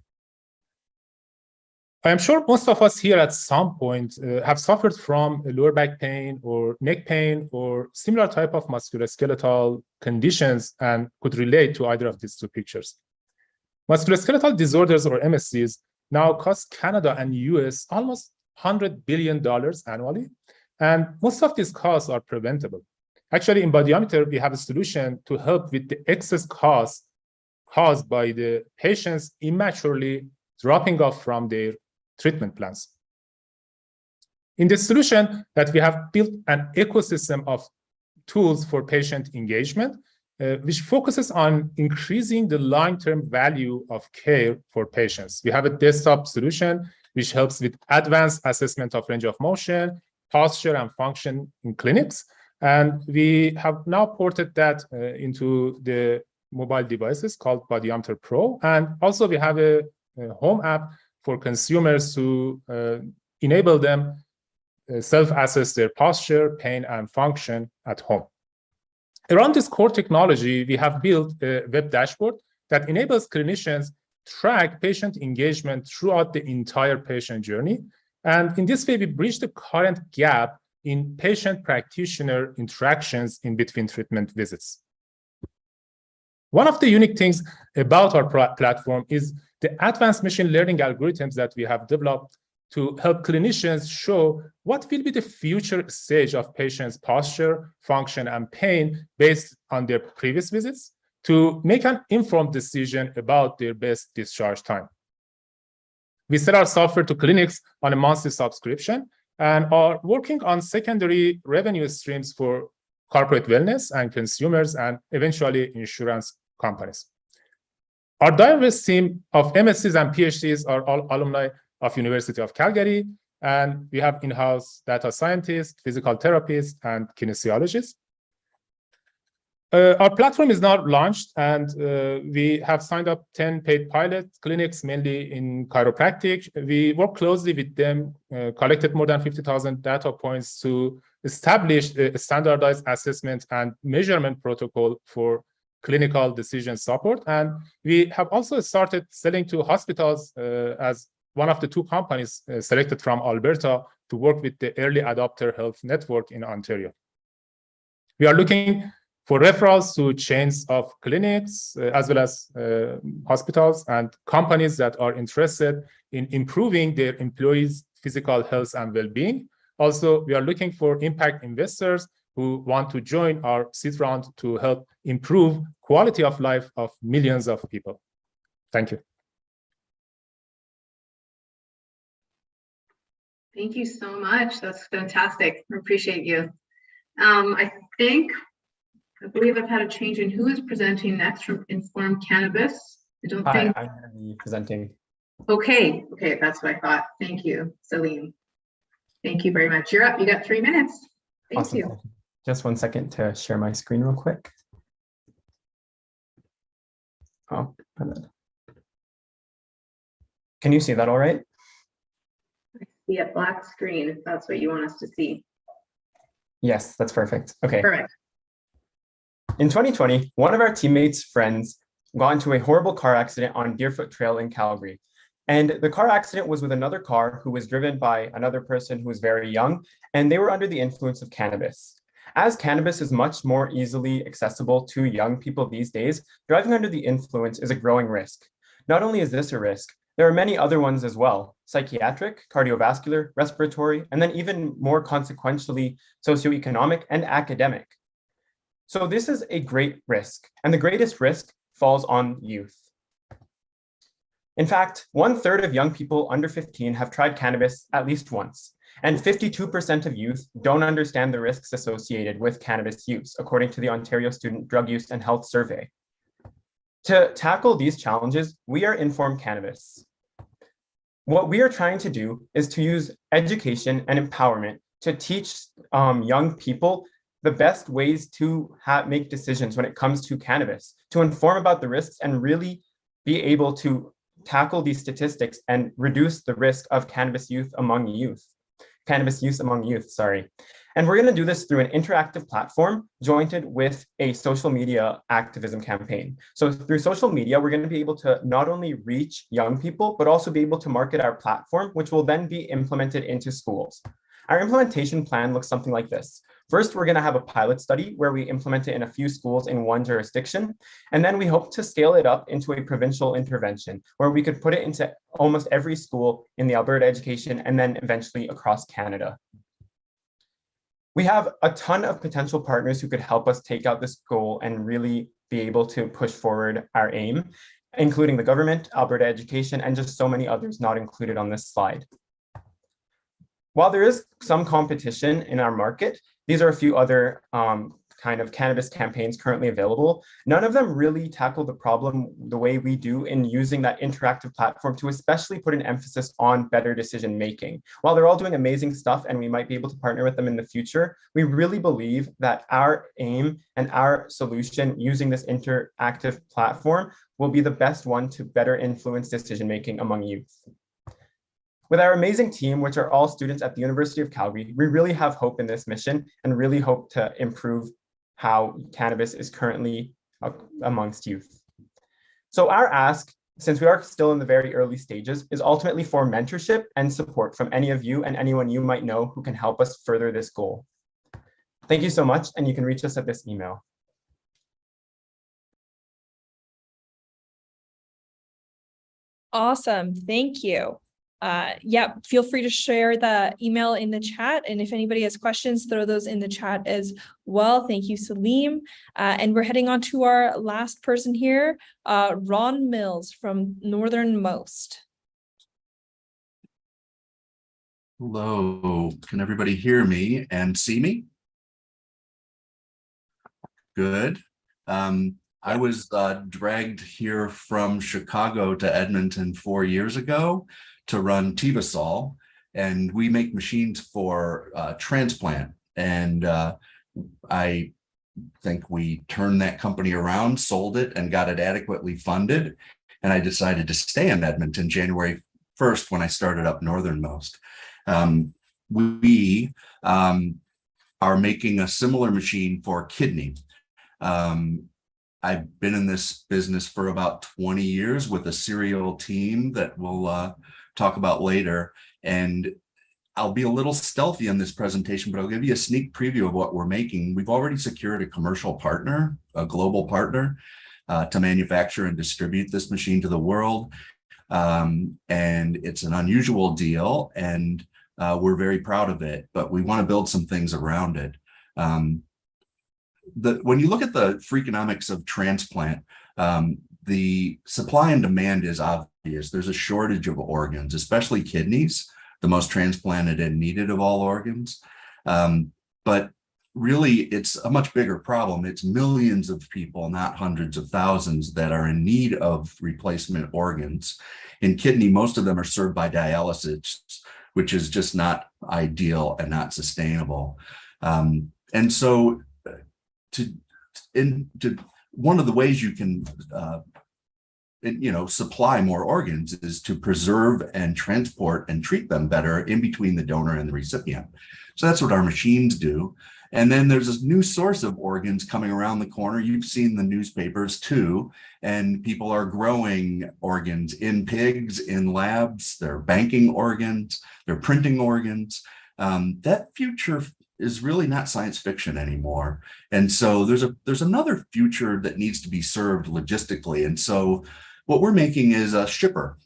I am sure most of us here at some point have suffered from lower back pain or neck pain or similar type of musculoskeletal conditions and could relate to either of these 2 pictures. Musculoskeletal disorders or MSCs now cost Canada and US almost $100 billion annually, and most of these costs are preventable. Actually, in Bodiometer, we have a solution to help with the excess costs caused by the patients immaturely dropping off from their treatment plans. In this solution that we have built an ecosystem of tools for patient engagement, which focuses on increasing the long-term value of care for patients. We have a desktop solution which helps with advanced assessment of range of motion, posture, and function in clinics. And we have now ported that into the mobile devices called Bodiometer Pro. And also we have a home app for consumers to enable them self-assess their posture, pain, and function at home. Around this core technology, we have built a web dashboard that enables clinicians track patient engagement throughout the entire patient journey. And in this way, we bridge the current gap in patient-practitioner interactions in between treatment visits. One of the unique things about our platform is the advanced machine learning algorithms that we have developed to help clinicians show what will be the future stage of patients' posture, function, and pain based on their previous visits to make an informed decision about their best discharge time. We sell our software to clinics on a monthly subscription and are working on secondary revenue streams for corporate wellness and consumers and eventually insurance companies. Our diverse team of MSCs and PhDs are all alumni of University of Calgary, and we have in-house data scientists, physical therapists, and kinesiologists. Our platform is now launched, and we have signed up 10 paid pilot clinics, mainly in chiropractic. We work closely with them, collected more than 50,000 data points to establish a standardized assessment and measurement protocol for clinical decision support. And we have also started selling to hospitals as one of the 2 companies selected from Alberta to work with the Early Adopter Health Network in Ontario. We are looking for referrals to chains of clinics, as well as hospitals and companies that are interested in improving their employees' physical health and well-being. Also, we are looking for impact investors who want to join our seed round to help improve quality of life of millions of people. Thank you. Thank you so much. That's fantastic. I appreciate you. I believe I've had a change in who is presenting next from Inform Cannabis. I don't think. I'm going to be presenting. Okay, that's what I thought. Thank you, Salim. Thank you very much. You're up. You got 3 minutes. Thank Awesome. you. Just 1 second to share my screen real quick. Oh, can you see that all right? I see a black screen if that's what you want us to see. Yes, that's perfect. Okay. Perfect. In 2020, one of our teammates' friends got into a horrible car accident on Deerfoot Trail in Calgary. And the car accident was with another car who was driven by another person who was very young, and they were under the influence of cannabis. As cannabis is much more easily accessible to young people these days, driving under the influence is a growing risk. Not only is this a risk, there are many other ones as well: psychiatric, cardiovascular, respiratory, and then even more consequentially, socioeconomic and academic. So this is a great risk, and the greatest risk falls on youth. In fact, 1/3 of young people under 15 have tried cannabis at least once, and 52% of youth don't understand the risks associated with cannabis use, according to the Ontario Student Drug Use and Health Survey. To tackle these challenges, we are Inform Cannabis. What we are trying to do is to use education and empowerment to teach young people the best ways to make decisions when it comes to cannabis, to inform about the risks and really be able to tackle these statistics and reduce the risk of cannabis use among youth. And we're going to do this through an interactive platform jointed with a social media activism campaign. So through social media, we're going to be able to not only reach young people, but also be able to market our platform, which will then be implemented into schools. Our implementation plan looks something like this. First, we're going to have a pilot study where we implement it in a few schools in one jurisdiction. And then we hope to scale it up into a provincial intervention where we could put it into almost every school in the Alberta education and then eventually across Canada. We have a ton of potential partners who could help us take out this goal and really be able to push forward our aim, including the government, Alberta Education, and just so many others not included on this slide. While there is some competition in our market, these are a few other kind of cannabis campaigns currently available. None of them really tackle the problem the way we do in using that interactive platform to especially put an emphasis on better decision making. While they're all doing amazing stuff and we might be able to partner with them in the future, we really believe that our aim and our solution using this interactive platform will be the best one to better influence decision making among youth. With our amazing team, which are all students at the University of Calgary, we really have hope in this mission and really hope to improve how cannabis is currently amongst youth. So our ask, since we are still in the very early stages, is ultimately for mentorship and support from any of you and anyone you might know who can help us further this goal. Thank you so much, and you can reach us at this email. Awesome, thank you. Yeah, feel free to share the email in the chat. And if anybody has questions, throw those in the chat as well. Thank you, Salim. And we're heading on to our last person here, Ron Mills from Northernmost. Hello, can everybody hear me and see me? Good. I was dragged here from Chicago to Edmonton 4 years ago to run Tibasol, and we make machines for transplant. And I think we turned that company around, sold it, and got it adequately funded. And I decided to stay in Edmonton January 1st when I started up Northernmost. We are making a similar machine for kidney. I've been in this business for about 20 years with a serial team that we'll talk about later. And I'll be a little stealthy on this presentation, but I'll give you a sneak preview of what we're making. We've already secured a commercial partner, a global partner, to manufacture and distribute this machine to the world. And it's an unusual deal, and we're very proud of it, but we want to build some things around it. When you look at the freakonomics of transplant, the supply and demand is obvious. There's a shortage of organs, especially kidneys, the most transplanted and needed of all organs. But really, it's a much bigger problem. It's millions of people, not hundreds of thousands, that are in need of replacement organs. In kidney, most of them are served by dialysis, which is just not ideal and not sustainable. And so one of the ways you can supply more organs is to preserve and transport and treat them better in between the donor and the recipient. So that's what our machines do. And then there's this new source of organs coming around the corner. You've seen the newspapers too, and people are growing organs in pigs, in labs. They're banking organs, they're printing organs. That future is really not science fiction anymore. And so there's another future that needs to be served logistically. And so what we're making is a shipper.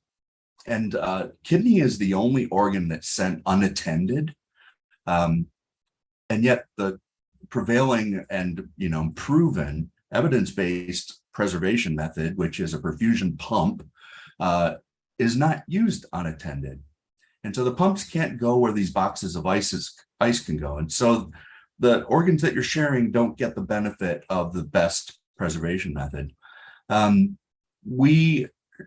And kidney is the only organ that's sent unattended. And yet the prevailing and proven evidence-based preservation method, which is a perfusion pump, is not used unattended. And so the pumps can't go where these boxes of ice can go. And so the organs that you're sharing don't get the benefit of the best preservation method.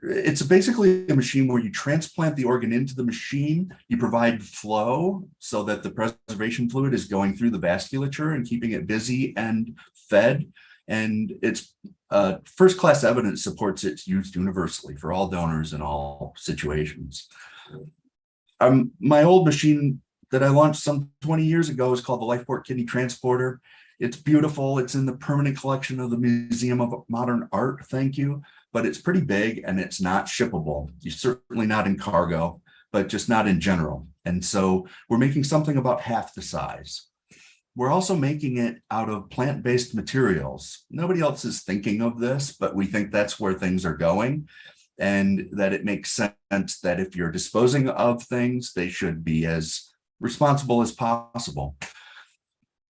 It's basically a machine where you transplant the organ into the machine, you provide flow so that the preservation fluid is going through the vasculature and keeping it busy and fed. And it's first-class evidence supports its use universally for all donors in all situations. My old machine that I launched some 20 years ago is called the Lifeport Kidney Transporter. It's beautiful. It's in the permanent collection of the Museum of Modern Art. Thank you. But it's pretty big and it's not shippable. You're certainly not in cargo, but just not in general. And so we're making something about half the size. We're also making it out of plant-based materials. Nobody else is thinking of this, but we think that's where things are going, and that it makes sense that if you're disposing of things, they should be as responsible as possible.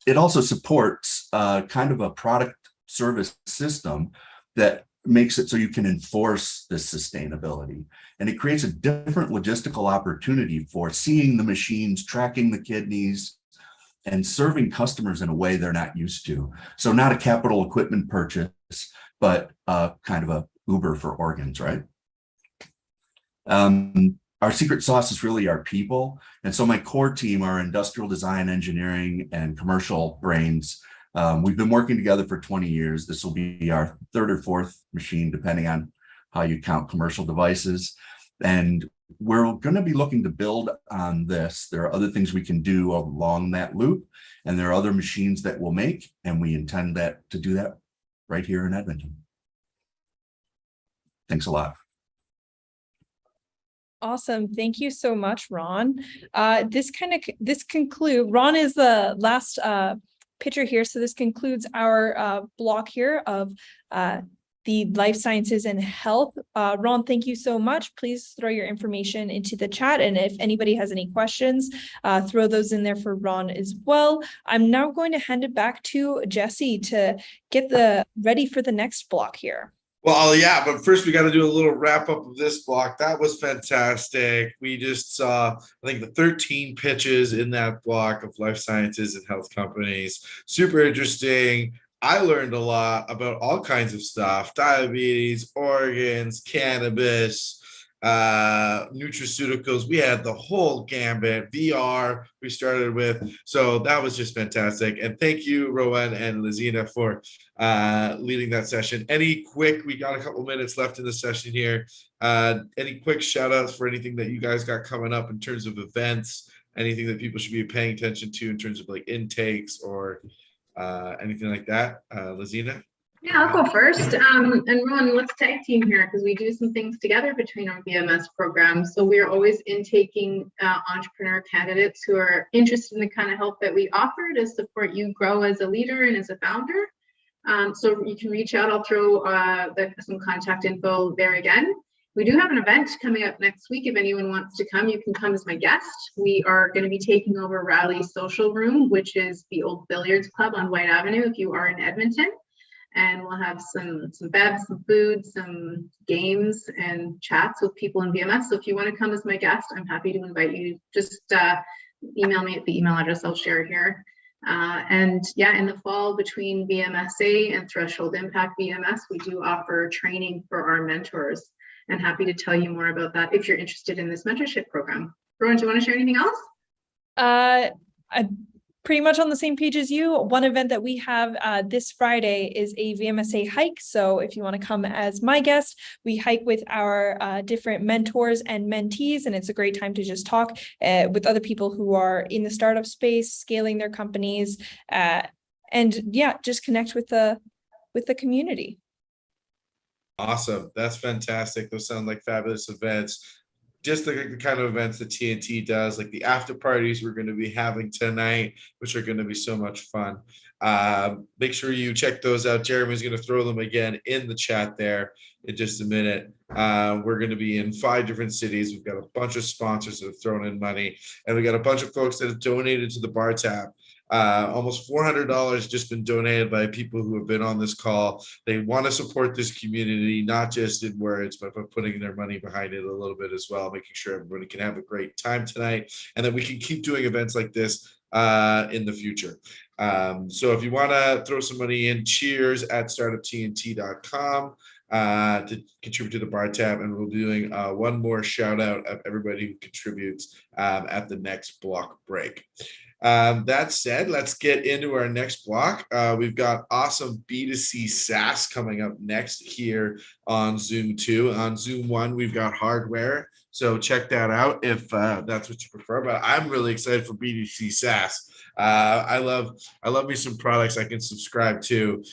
It also supports kind of a product service system that makes it so you can enforce this sustainability. And it creates a different logistical opportunity for seeing the machines, tracking the kidneys, and serving customers in a way they're not used to. So not a capital equipment purchase, but kind of a Uber for organs, right? Our secret sauce is really our people. And so my core team, our industrial design, engineering, and commercial brains, we've been working together for 20 years. This will be our third or fourth machine, depending on how you count commercial devices. And we're going to be looking to build on this. There are other things we can do along that loop, and there are other machines that we'll make, and we intend to do that right here in Edmonton. Thanks a lot. Awesome. Thank you so much, Ron. This concludes, Ron is the last picture here. So this concludes our block here of the life sciences and health. Ron, thank you so much. Please throw your information into the chat. And if anybody has any questions, throw those in there for Ron as well. I'm now going to hand it back to Jesse to get ready for the next block here. Well, yeah, but first we got to do a little wrap up of this block. That was fantastic. We just saw, I think, the 13 pitches in that block of life sciences and health companies. Super interesting. I learned a lot about all kinds of stuff: diabetes, organs, cannabis, nutraceuticals. We had the whole gambit. VR we started with. So that was just fantastic. And thank you, Rowan and Lizina, for leading that session. We got a couple minutes left in the session here. Any quick shout outs for anything that you guys got coming up in terms of events, anything that people should be paying attention to in terms of like intakes or anything like that? Lizina? Yeah, I'll go first. And Ron, let's tag team here because we do some things together between our VMS programs. So we're always intaking entrepreneur candidates who are interested in the kind of help that we offer to support you grow as a leader and as a founder. So you can reach out. I'll throw some contact info there again. We do have an event coming up next week. If anyone wants to come, you can come as my guest. We are going to be taking over Riley's Social Room, which is the old billiards club on White Avenue if you are in Edmonton. And we'll have some bevs, some food, some games and chats with people in VMS. So if you want to come as my guest, I'm happy to invite you. Just email me at the email address I'll share here. And yeah, in the fall between VMSA and Threshold Impact VMS, we do offer training for our mentors. And happy to tell you more about that if you're interested in this mentorship program. Rowan, do you want to share anything else? I'm pretty much on the same page as you. One event that we have this Friday is a VMSA hike. So if you want to come as my guest, we hike with our different mentors and mentees, and it's a great time to just talk with other people who are in the startup space, scaling their companies, and yeah, just connect with the community. Awesome. That's fantastic. Those sound like fabulous events. Just the kind of events that TNT does, like the after parties we're going to be having tonight, which are going to be so much fun. Make sure you check those out. Jeremy's going to throw them again in the chat there in just a minute. We're going to be in 5 different cities. We've got a bunch of sponsors that have thrown in money, and we got a bunch of folks that have donated to the bar tab. Almost $400 just been donated by people who have been on this call. They want to support this community, not just in words, but by putting their money behind it a little bit as well, making sure everybody can have a great time tonight, and that we can keep doing events like this in the future. So if you want to throw some money in, cheers at startuptnt.com to contribute to the bar tab, and we'll be doing one more shout out of everybody who contributes at the next block break. That said, let's get into our next block. We've got awesome B2C SaaS coming up next here on Zoom 2. On Zoom 1, we've got hardware. So check that out if that's what you prefer. But I'm really excited for B2C SaaS. I love me some products I can subscribe to,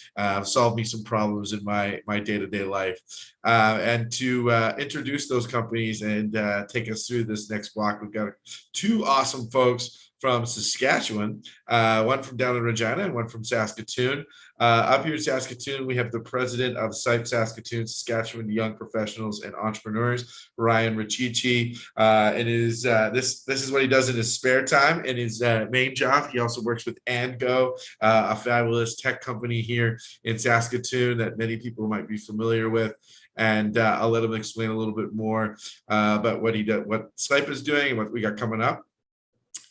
solve me some problems in my day-to-day life. And to introduce those companies and take us through this next block, we've got 2 awesome folks from Saskatchewan, one from down in Regina and one from Saskatoon. Up here in Saskatoon, we have the president of SIIT Saskatoon, Saskatchewan Young Professionals and Entrepreneurs, Ryan Richichi. And this is what he does in his spare time and his main job. He also works with AndGo, a fabulous tech company here in Saskatoon that many people might be familiar with. And I'll let him explain a little bit more about what he does, what SIIT is doing, and what we got coming up.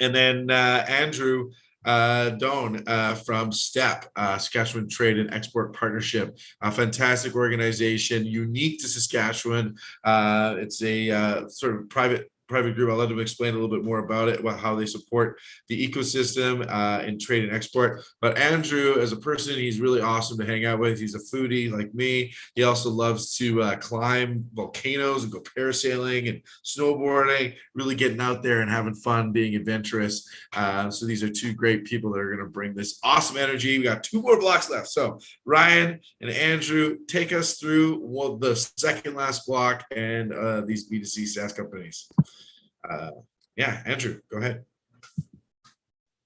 And then Andrew Doan from STEP, Saskatchewan Trade and Export Partnership, a fantastic organization, unique to Saskatchewan. It's a sort of private group. I'll let them explain a little bit more about it, how they support the ecosystem in trade and export. But Andrew, as a person, he's really awesome to hang out with. He's a foodie like me. He also loves to climb volcanoes and go parasailing and snowboarding, really getting out there and having fun, being adventurous. So these are 2 great people that are going to bring this awesome energy. We got 2 more blocks left. So Ryan and Andrew, take us through the second last block and these B2C SaaS companies. Yeah, Andrew, go ahead.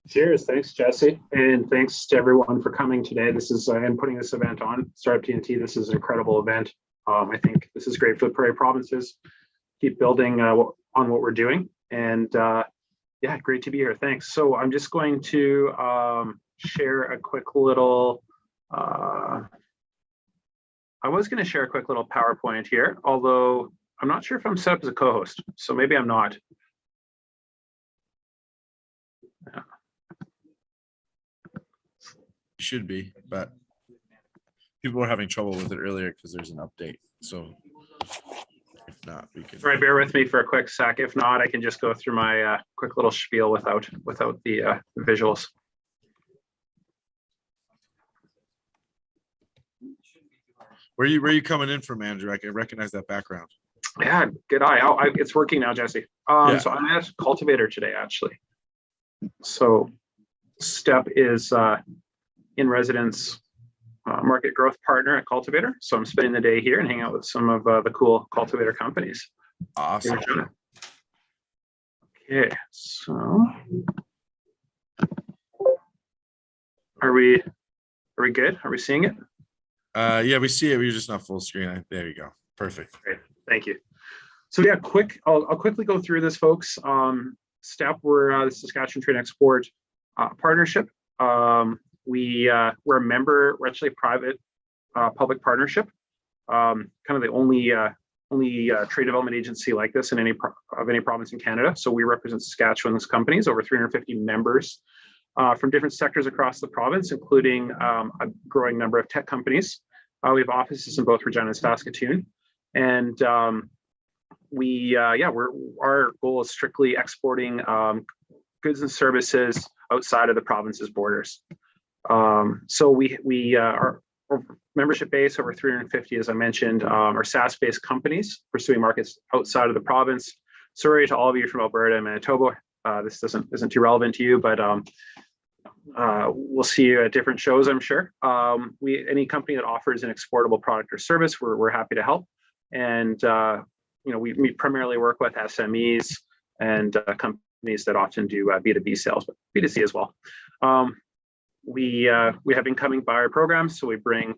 Cheers. Thanks, Jesse. And thanks to everyone for coming today. This is, and putting this event on, Startup TNT. This is an incredible event. I think this is great for the Prairie provinces. Keep building on what we're doing. And yeah, great to be here. Thanks. So I'm just going to share a quick little, I was going to share a quick little PowerPoint here, although I'm not sure if I'm set up as a co-host, so maybe I'm not. Yeah. Should be, but people were having trouble with it earlier because there's an update. So if not, we can. All right, bear with me for a quick sec. If not, I can just go through my quick little spiel without the visuals. Where are you coming in from, Andrew? I can recognize that background. Yeah, good eye. It's working now, Jesse. So I'm at Cultivator today, actually. So STEP is in residence market growth partner at Cultivator. So I'm spending the day here and hanging out with some of the cool Cultivator companies. Awesome. Okay, so are we good? Are we seeing it? Yeah, we see it. We're just not full screen. There you go. Perfect. Great. Thank you. So yeah, I'll quickly go through this, folks. STEP, we're the Saskatchewan Trade and Export Partnership. We're a member. We're actually a private public partnership. Kind of the only trade development agency like this in any province in Canada. So we represent Saskatchewan's companies, over 350 members from different sectors across the province, including a growing number of tech companies. We have offices in both Regina and Saskatoon, and our goal is strictly exporting goods and services outside of the province's borders. So we our membership base, over 350, as I mentioned, are SaaS-based companies pursuing markets outside of the province. Sorry to all of you from Alberta and Manitoba. This isn't too relevant to you, but we'll see you at different shows, I'm sure. Any company that offers an exportable product or service, we're happy to help. And we primarily work with SMEs and companies that often do B2B sales, but B2C as well. We have incoming buyer programs, so we bring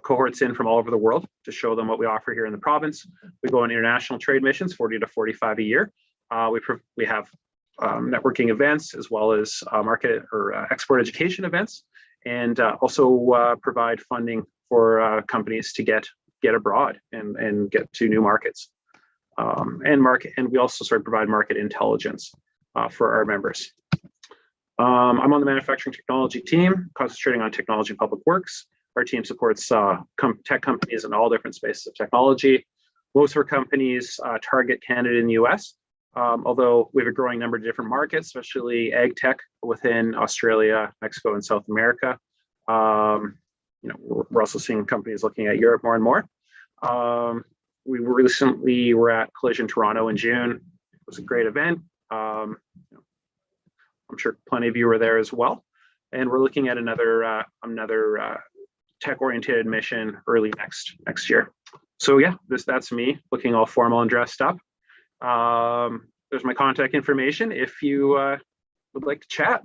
cohorts in from all over the world to show them what we offer here in the province. We go on international trade missions, 40 to 45 a year. We have networking events, as well as market or export education events, and also provide funding for companies to get abroad and get to new markets. And we also provide market intelligence for our members. I'm on the manufacturing technology team, concentrating on technology and public works. Our team supports tech companies in all different spaces of technology. Most of our companies target Canada and the US, although we have a growing number of different markets, especially ag tech within Australia, Mexico, and South America. We're also seeing companies looking at Europe more and more. We recently were at Collegium Toronto in June. It was a great event. I'm sure plenty of you were there as well. And we're looking at another tech-oriented mission early next year. So yeah, that's me looking all formal and dressed up. There's my contact information if you would like to chat.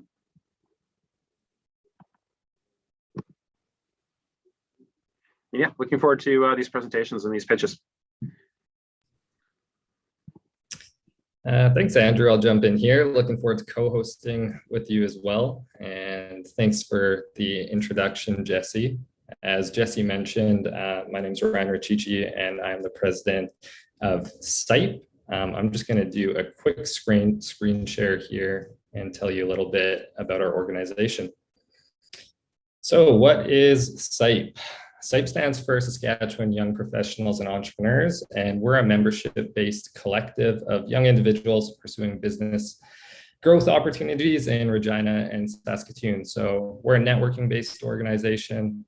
Yeah, looking forward to these presentations and these pitches. Thanks, Andrew. I'll jump in here. Looking forward to co-hosting with you as well. And thanks for the introduction, Jesse. As Jesse mentioned, my name is Ryan Richichi, and I'm the president of SIIT. I'm just going to do a quick screen share here and tell you a little bit about our organization. So what is SIIT? SIIT stands for Saskatchewan Young Professionals and Entrepreneurs, and we're a membership-based collective of young individuals pursuing business growth opportunities in Regina and Saskatoon. So we're a networking-based organization.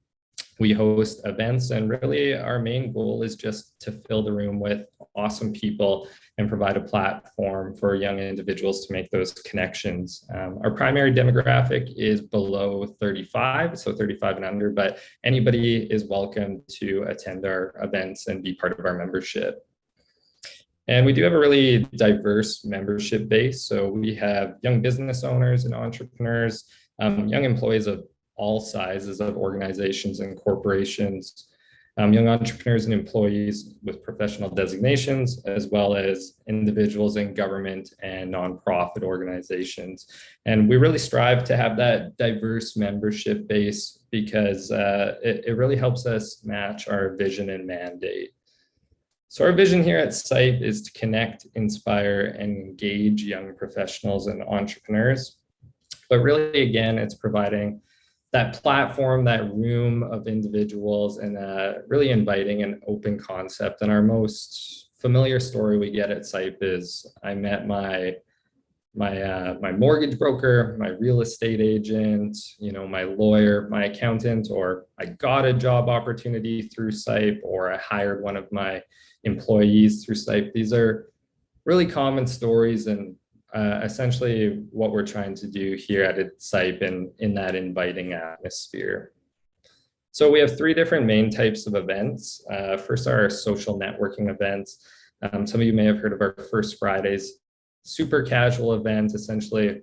We host events, and really our main goal is just to fill the room with awesome people and provide a platform for young individuals to make those connections. Our primary demographic is below 35, so 35 and under, but anybody is welcome to attend our events and be part of our membership. And we do have a really diverse membership base. So we have young business owners and entrepreneurs, young employees of all sizes of organizations and corporations, young entrepreneurs and employees with professional designations, as well as individuals in government and nonprofit organizations. And we really strive to have that diverse membership base because it really helps us match our vision and mandate. So our vision here at SIIT is to connect, inspire, and engage young professionals and entrepreneurs. But really, again, it's providing that platform, that room of individuals, and really inviting an open concept. And our most familiar story we get at SIIT is I met my mortgage broker, my real estate agent, my lawyer, my accountant, or I got a job opportunity through SIIT, or I hired one of my employees through SIIT. These are really common stories, and essentially what we're trying to do here at SIIT in that inviting atmosphere. So we have three different main types of events. First are our social networking events. Some of you may have heard of our First Fridays, super casual event, essentially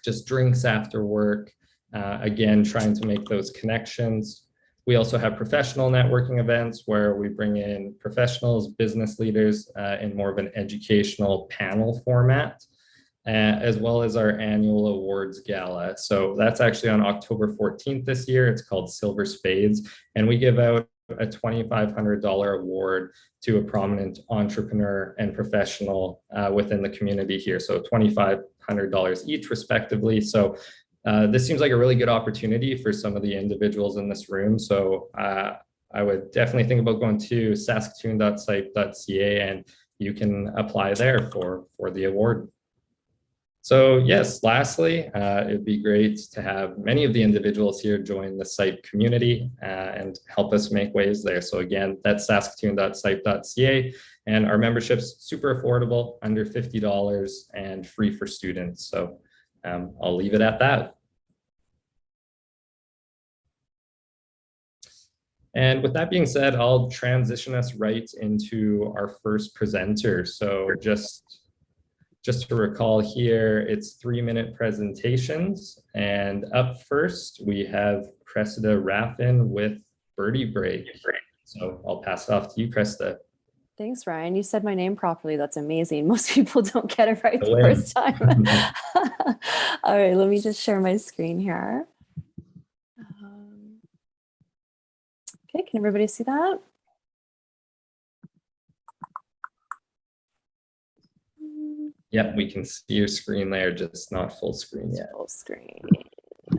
just drinks after work. Again, trying to make those connections. We also have professional networking events where we bring in professionals, business leaders in more of an educational panel format, as well as our annual awards gala. So that's actually on October 14th this year. It's called Silver Spades, and we give out a $2,500 award to a prominent entrepreneur and professional within the community here. So $2,500 each respectively. So this seems like a really good opportunity for some of the individuals in this room. So I would definitely think about going to saskatoon.site.ca and you can apply there for the award. So yes, lastly, it'd be great to have many of the individuals here join the site community and help us make waves there. So again, that's saskatoon.site.ca, and our membership's super affordable, under $50 and free for students. So I'll leave it at that. And with that being said, I'll transition us right into our first presenter. So just to recall here, it's 3-minute presentations. And up first, we have Cressida Raffin with Birdie Break. So I'll pass it off to you, Cressida. Thanks, Ryan. You said my name properly. That's amazing. Most people don't get it right the first time. All right, let me just share my screen here. Okay, can everybody see that? Yep, we can see your screen there, just not full screen yet. Full screen.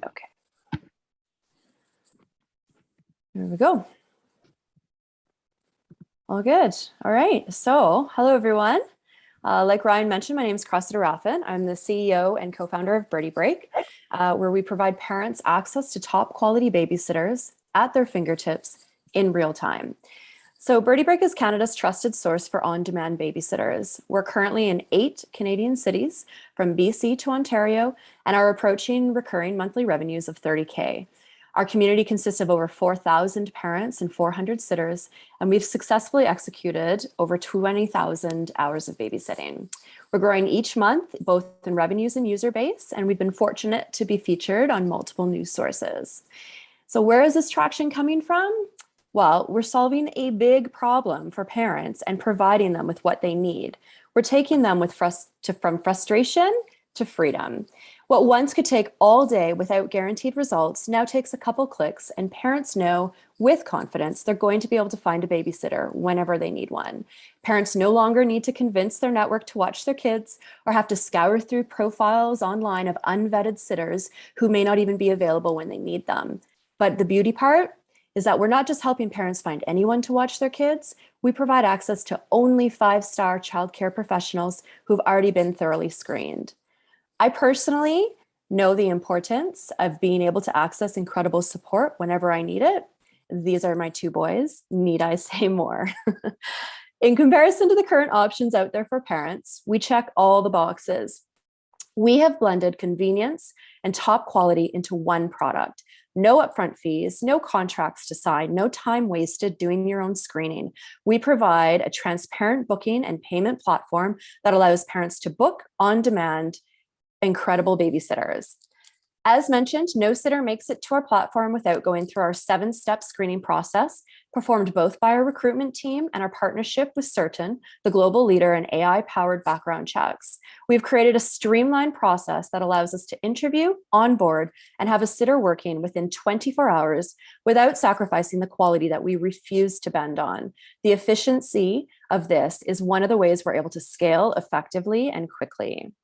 Okay. There we go. All good. All right. So, hello everyone. Like Ryan mentioned, my name is Cressida Raffin. I'm the CEO and co-founder of Birdie Break, where we provide parents access to top quality babysitters at their fingertips in real time. So Birdie Break is Canada's trusted source for on-demand babysitters. We're currently in 8 Canadian cities, from BC to Ontario, and are approaching recurring monthly revenues of $30K. Our community consists of over 4,000 parents and 400 sitters, and we've successfully executed over 20,000 hours of babysitting. We're growing each month, both in revenues and user base, and we've been fortunate to be featured on multiple news sources. So where is this traction coming from? Well, we're solving a big problem for parents and providing them with what they need. We're taking them from frustration to freedom. What once could take all day without guaranteed results now takes a couple clicks, and parents know with confidence they're going to be able to find a babysitter whenever they need one. Parents no longer need to convince their network to watch their kids or have to scour through profiles online of unvetted sitters who may not even be available when they need them. But the beauty part is that we're not just helping parents find anyone to watch their kids, we provide access to only 5-star childcare professionals who've already been thoroughly screened. I personally know the importance of being able to access incredible support whenever I need it. These are my 2 boys. Need I say more? In comparison to the current options out there for parents, we check all the boxes. We have blended convenience and top quality into one product. No upfront fees, no contracts to sign, no time wasted doing your own screening. We provide a transparent booking and payment platform that allows parents to book on demand incredible babysitters. As mentioned, no sitter makes it to our platform without going through our 7-step screening process, performed both by our recruitment team and our partnership with SIIT, the global leader in AI-powered background checks. We've created a streamlined process that allows us to interview, onboard, and have a sitter working within 24 hours without sacrificing the quality that we refuse to bend on. The efficiency of this is one of the ways we're able to scale effectively and quickly.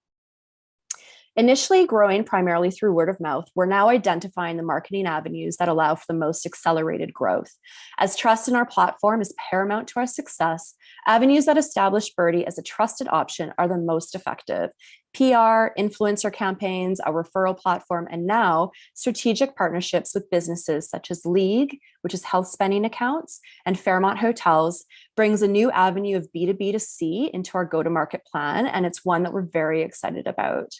Initially growing primarily through word of mouth, we're now identifying the marketing avenues that allow for the most accelerated growth. As trust in our platform is paramount to our success, avenues that establish Birdie as a trusted option are the most effective. PR, influencer campaigns, a referral platform, and now strategic partnerships with businesses such as League, which is health spending accounts, and Fairmont Hotels brings a new avenue of B2B2C into our go-to-market plan, and it's one that we're very excited about.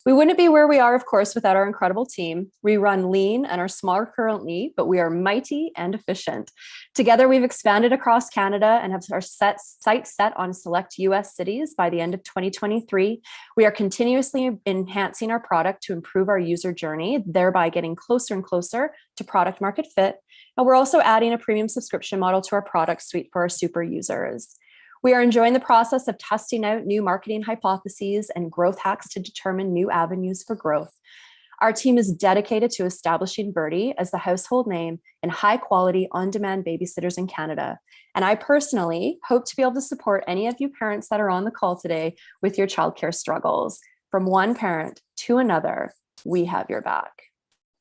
We wouldn't be where we are, of course, without our incredible team. We run lean and are smaller currently, but we are mighty and efficient. Together, we've expanded across Canada and have our sights set on select US cities by the end of 2023. We are continuously enhancing our product to improve our user journey, thereby getting closer and closer to product market fit. And we're also adding a premium subscription model to our product suite for our super users. We are enjoying the process of testing out new marketing hypotheses and growth hacks to determine new avenues for growth. Our team is dedicated to establishing Birdie as the household name in high quality on-demand babysitters in Canada. And I personally hope to be able to support any of you parents that are on the call today with your childcare struggles. From one parent to another, we have your back.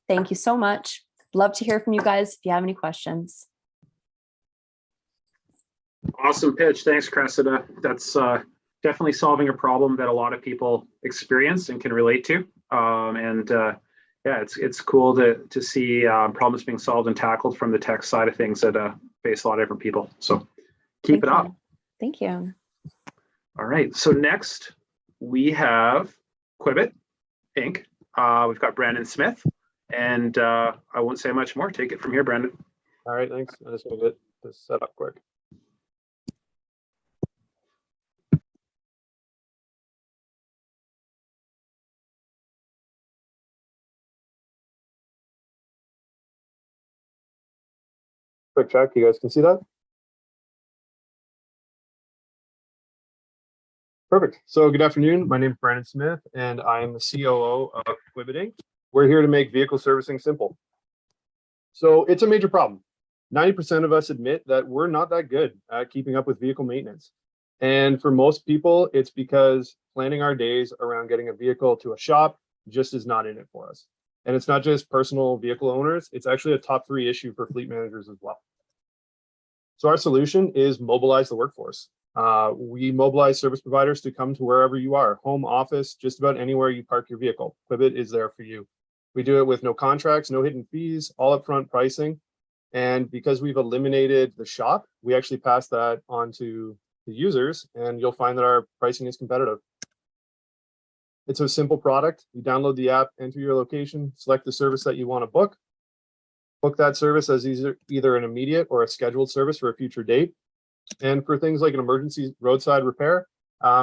Thank you so much. Love to hear from you guys if you have any questions. Awesome pitch. Thanks, Cressida. That's definitely solving a problem that a lot of people experience and can relate to. Yeah, it's cool to see problems being solved and tackled from the tech side of things that face a lot of different people. So keep it up. Thank you. All right. So next we have Quibbit Inc. We've got Brandon Smith, and I won't say much more. Take it from here, Brandon. All right, thanks. I just want to get this set up quick. Quick check, you guys can see that? Perfect. So good afternoon. My name is Brandon Smith, and I am the COO of Quibbit Inc. We're here to make vehicle servicing simple. So it's a major problem. 90% of us admit that we're not that good at keeping up with vehicle maintenance. And for most people, it's because planning our days around getting a vehicle to a shop just is not in it for us. And it's not just personal vehicle owners, it's actually a top 3 issue for fleet managers as well. So our solution is mobilize the workforce. We mobilize service providers to come to wherever you are, home, office, just about anywhere you park your vehicle. Quibbit is there for you. We do it with no contracts, no hidden fees, all upfront pricing. And because we've eliminated the shop, we actually pass that on to the users, and you'll find that our pricing is competitive. It's a simple product. You download the app, enter your location, select the service that you want to book. Book that service as either an immediate or a scheduled service for a future date. And for things like an emergency roadside repair,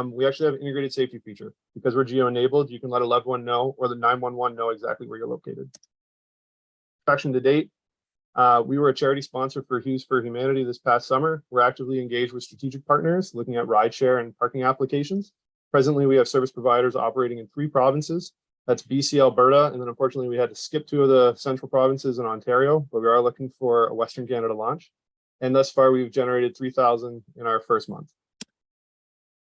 we actually have an integrated safety feature. Because we're geo-enabled, you can let a loved one know, or the 911 know exactly where you're located. Traction to date, we were a charity sponsor for Hughes for Humanity this past summer. We're actively engaged with strategic partners, looking at rideshare and parking applications. Presently, we have service providers operating in 3 provinces. That's BC, Alberta, and then unfortunately we had to skip 2 of the central provinces in Ontario, but we are looking for a Western Canada launch. And thus far, we've generated 3,000 in our first month.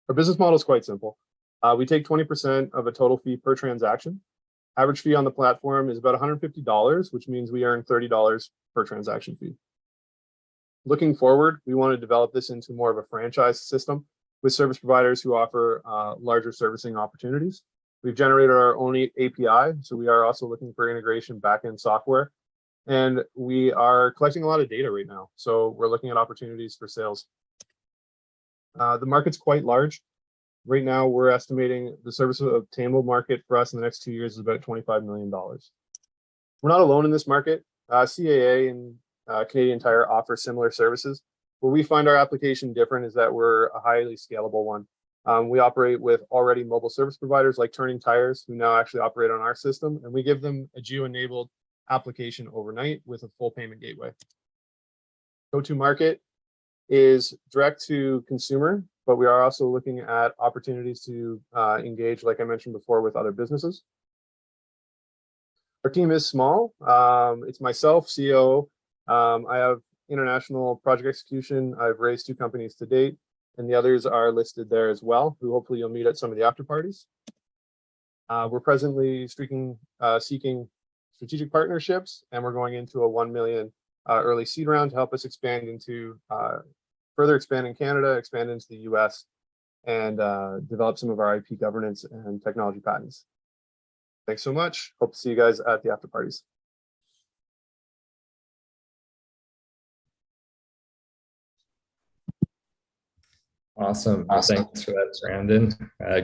Our business model is quite simple. We take 20% of a total fee per transaction. Average fee on the platform is about $150, which means we earn $30 per transaction fee. Looking forward, we want to develop this into more of a franchise system with service providers who offer larger servicing opportunities. We've generated our own API, so we are also looking for integration backend software. And we are collecting a lot of data right now, so we're looking at opportunities for sales. The market's quite large. Right now, we're estimating the service obtainable market for us in the next 2 years is about $25 million. We're not alone in this market. CAA and Canadian Tire offer similar services. Where we find our application different is that we're a highly scalable one. We operate with already mobile service providers like Turning Tires, who now actually operate on our system, and we give them a geo-enabled application overnight with a full payment gateway. Go-to-market is direct to consumer, but we are also looking at opportunities to engage, like I mentioned before, with other businesses. Our team is small. It's myself, CEO. I have international project execution. I've raised 2 companies to date, and the others are listed there as well, who hopefully you'll meet at some of the after parties. We're presently seeking strategic partnerships, and we're going into a $1 million early seed round to help us expand into further expand in Canada, expand into the US, and develop some of our IP governance and technology patents. Thanks so much. Hope to see you guys at the after parties. Awesome. Well, thanks for that, Brandon.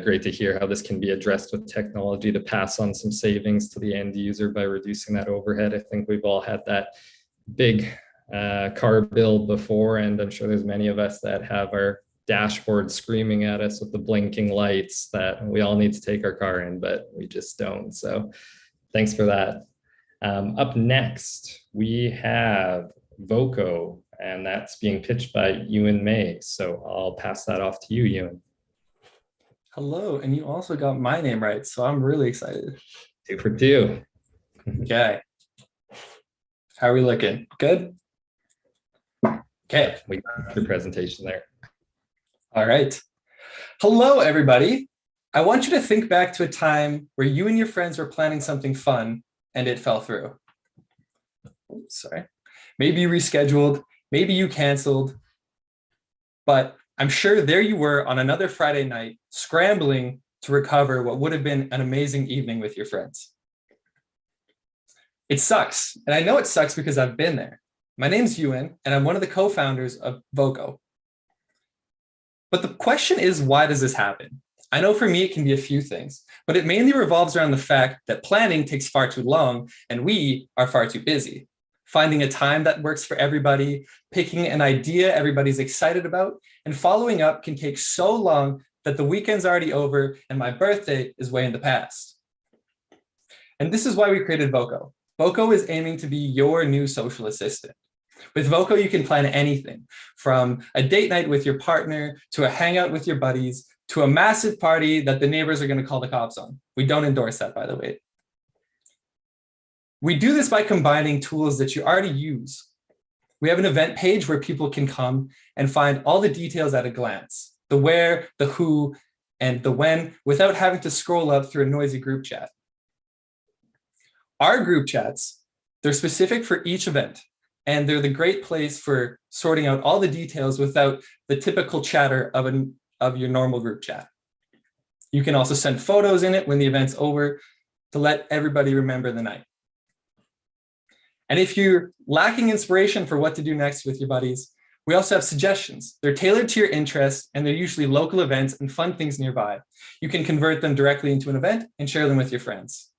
Great to hear how this can be addressed with technology to pass on some savings to the end user by reducing that overhead. I think we've all had that big car bill before, and I'm sure there's many of us that have our dashboard screaming at us with the blinking lights that we all need to take our car in, but we just don't. So thanks for that. Up next, we have Voco, and that's being pitched by Ewan May. So I'll pass that off to you, Ewan. Hello, and you also got my name right, so I'm really excited. 2 for 2. Okay. How are we looking? Good? Okay. We got your presentation there. All right. Hello, everybody. I want you to think back to a time where you and your friends were planning something fun and it fell through. Oops, sorry. Maybe you rescheduled, maybe you canceled, but I'm sure there you were on another Friday night, scrambling to recover what would have been an amazing evening with your friends. It sucks, and I know it sucks because I've been there. My name's Ewan, and I'm one of the co-founders of Voco. But the question is, why does this happen? I know for me, it can be a few things, but it mainly revolves around the fact that planning takes far too long and we are far too busy. Finding a time that works for everybody, picking an idea everybody's excited about, and following up can take so long that the weekend's already over and my birthday is way in the past. And this is why we created Voco. Voco is aiming to be your new social assistant. With Voco, you can plan anything from a date night with your partner to a hangout with your buddies to a massive party that the neighbors are going to call the cops on. We don't endorse that, by the way. We do this by combining tools that you already use. We have an event page where people can come and find all the details at a glance, the where, the who, and the when, without having to scroll up through a noisy group chat. Our group chats, they're specific for each event, and they're the great place for sorting out all the details without the typical chatter of your normal group chat. You can also send photos in it when the event's over to let everybody remember the night. And if you're lacking inspiration for what to do next with your buddies, we also have suggestions. They're tailored to your interests, and they're usually local events and fun things nearby. You can convert them directly into an event and share them with your friends.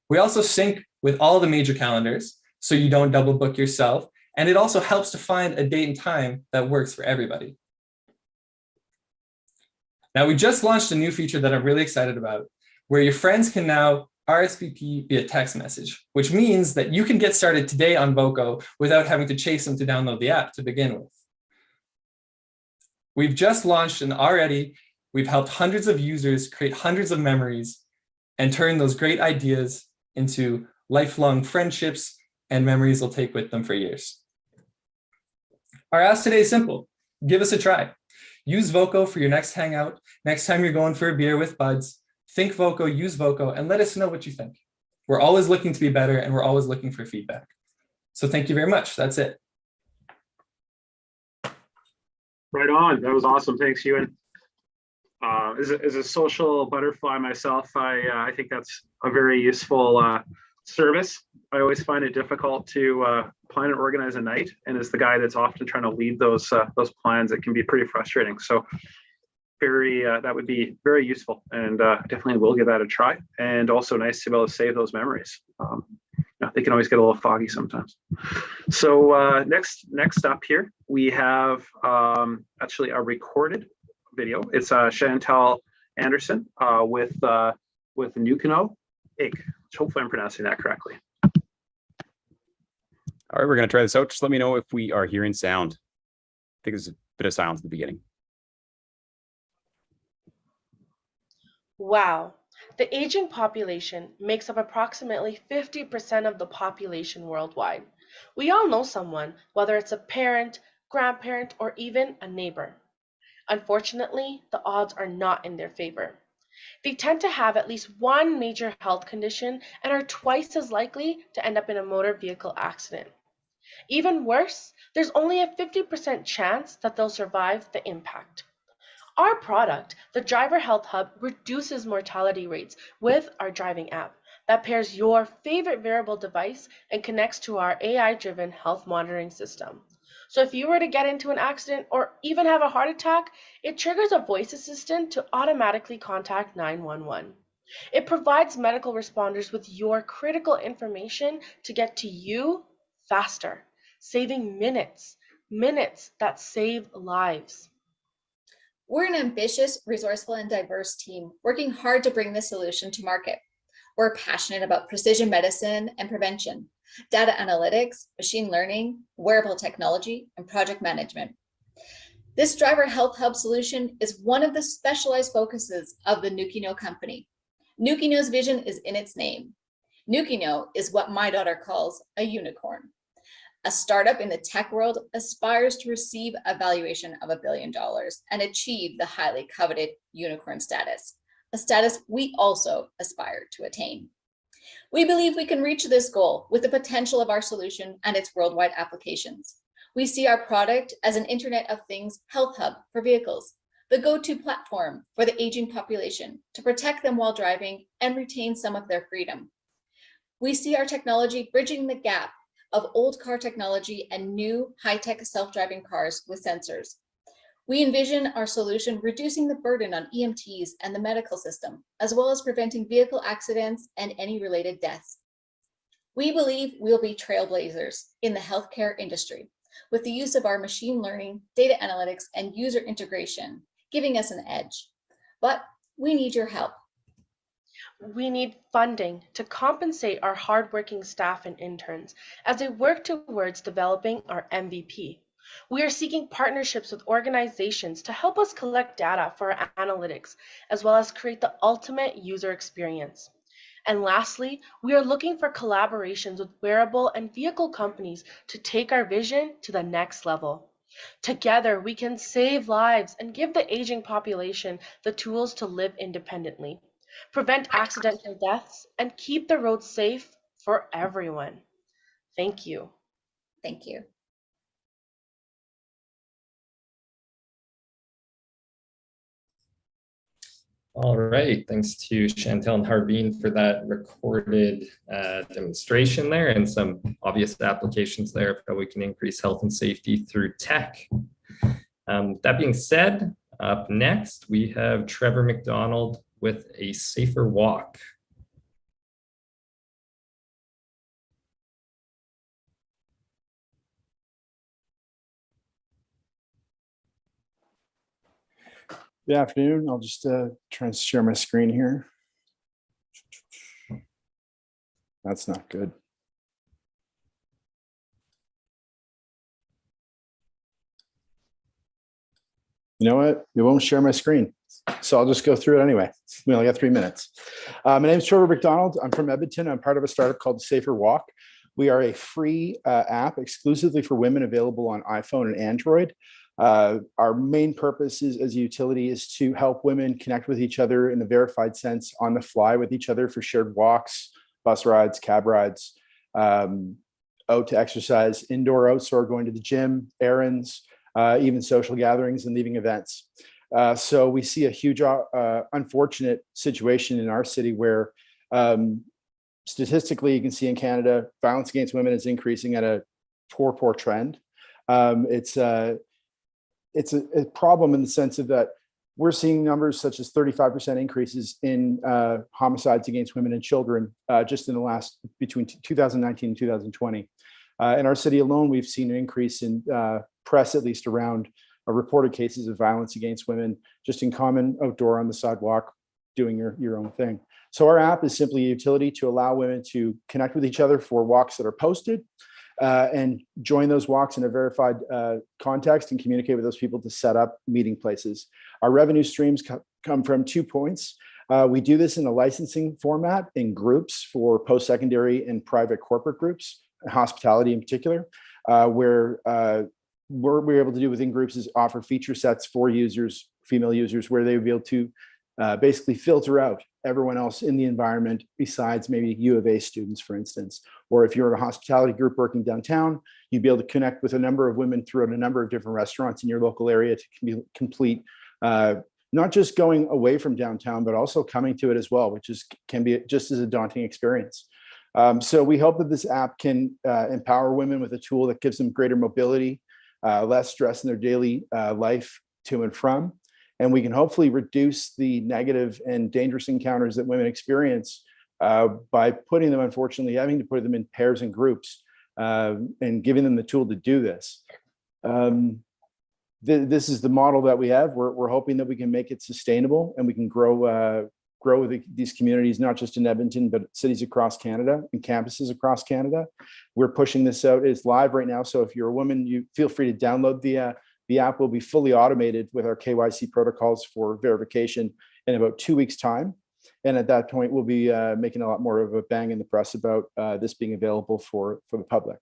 We also sync with all the major calendars, so you don't double book yourself, and it also helps to find a date and time that works for everybody. Now, we just launched a new feature that I'm really excited about, where your friends can now RSVP via text message, which means that you can get started today on Voco without having to chase them to download the app to begin with. We've just launched, and already we've helped hundreds of users create hundreds of memories and turn those great ideas into lifelong friendships and memories they'll take with them for years. Our ask today is simple. Give us a try. Use Voco for your next hangout, next time you're going for a beer with buds. Think Voco, use Voco, and let us know what you think. We're always looking to be better, and we're always looking for feedback. So thank you very much. That's it. Right on. That was awesome. Thanks, Ewan. As a social butterfly myself, I think that's a very useful service. I always find it difficult to plan and organize a night, and as the guy that's often trying to lead those plans, it can be pretty frustrating. So that would be very useful, and definitely will give that a try. And also nice to be able to save those memories. They can always get a little foggy sometimes. So next up here, we have actually a recorded video. It's Chantal Anderson with Canurta Inc. Hopefully I'm pronouncing that correctly. All right, we're going to try this out. Just let me know if we are hearing sound. I think there's a bit of silence at the beginning. Wow. The aging population makes up approximately 50% of the population worldwide. We all know someone, whether it's a parent, grandparent, or even a neighbor. Unfortunately, the odds are not in their favor. They tend to have at least one major health condition and are twice as likely to end up in a motor vehicle accident. Even worse, there's only a 50% chance that they'll survive the impact. Our product, the Driver Health Hub, reduces mortality rates with our driving app that pairs your favorite wearable device and connects to our AI-driven health monitoring system. So if you were to get into an accident or even have a heart attack, it triggers a voice assistant to automatically contact 911. It provides medical responders with your critical information to get to you faster, saving minutes that save lives. We're an ambitious, resourceful, and diverse team working hard to bring this solution to market. We're passionate about precision medicine and prevention, data analytics, machine learning, wearable technology, and project management. This driver health hub solution is one of the specialized focuses of the Nukino company. Nukino's vision is in its name. Nukino is what my daughter calls a unicorn. A startup in the tech world aspires to receive a valuation of $1 billion and achieve the highly coveted unicorn status, a status we also aspire to attain. We believe we can reach this goal with the potential of our solution and its worldwide applications. We see our product as an Internet of Things health hub for vehicles, the go-to platform for the aging population to protect them while driving and retain some of their freedom. We see our technology bridging the gap of old car technology and new high-tech self-driving cars with sensors. We envision our solution reducing the burden on EMTs and the medical system, as well as preventing vehicle accidents and any related deaths. We believe we'll be trailblazers in the healthcare industry with the use of our machine learning, data analytics, and user integration, giving us an edge. But we need your help. We need funding to compensate our hardworking staff and interns as they work towards developing our MVP. We are seeking partnerships with organizations to help us collect data for our analytics, as well as create the ultimate user experience. And lastly, we are looking for collaborations with wearable and vehicle companies to take our vision to the next level. Together, we can save lives and give the aging population the tools to live independently, prevent accidental deaths, and keep the roads safe for everyone. Thank you. Thank you. All right, thanks to Chantel and Harveen for that recorded demonstration there and some obvious applications there of how we can increase health and safety through tech. That being said, up next, we have Trevor McDonald with a safer walk. Good afternoon. I'll just try and share my screen here. That's not good. You know what? It won't share my screen. So I'll just go through it anyway. We only got 3 minutes. My name is Trevor McDonald. I'm from Edmonton. I'm part of a startup called Safer Walk. We are a free app exclusively for women available on iPhone and Android. Our main purpose is, as a utility, is to help women connect with each other in a verified sense on the fly with each other for shared walks, bus rides, cab rides, out to exercise, indoor, outdoor, going to the gym, errands, even social gatherings and leaving events. So we see a huge unfortunate situation in our city where statistically, you can see in Canada, violence against women is increasing at a poor trend. It's a problem in the sense of that we're seeing numbers such as 35% increases in homicides against women and children just in the last between 2019 and 2020. In our city alone, we've seen an increase in press, at least around reported cases of violence against women, just in common outdoor on the sidewalk, doing your own thing. So our app is simply a utility to allow women to connect with each other for walks that are posted, and join those walks in a verified context and communicate with those people to set up meeting places. Our revenue streams come from 2 points. We do this in a licensing format in groups for post-secondary and private corporate groups, hospitality in particular, where we're able to do within groups is offer feature sets for users, female users, where they would be able to basically filter out everyone else in the environment besides maybe U of A students, for instance. Or if you're in a hospitality group working downtown, you'd be able to connect with a number of women throughout a number of different restaurants in your local area to complete not just going away from downtown, but also coming to it as well, which can be just as a daunting experience. So we hope that this app can empower women with a tool that gives them greater mobility, less stress in their daily life to and from. And we can hopefully reduce the negative and dangerous encounters that women experience by putting them, unfortunately, having to put them in pairs and groups and giving them the tool to do this. This is the model that we have. We're hoping that we can make it sustainable and we can grow these communities, not just in Edmonton, but cities across Canada and campuses across Canada. We're pushing this out. It's live right now. So if you're a woman, you feel free to download the app. Will be fully automated with our KYC protocols for verification in about 2 weeks' time. And at that point, we'll be making a lot more of a bang in the press about this being available for the public.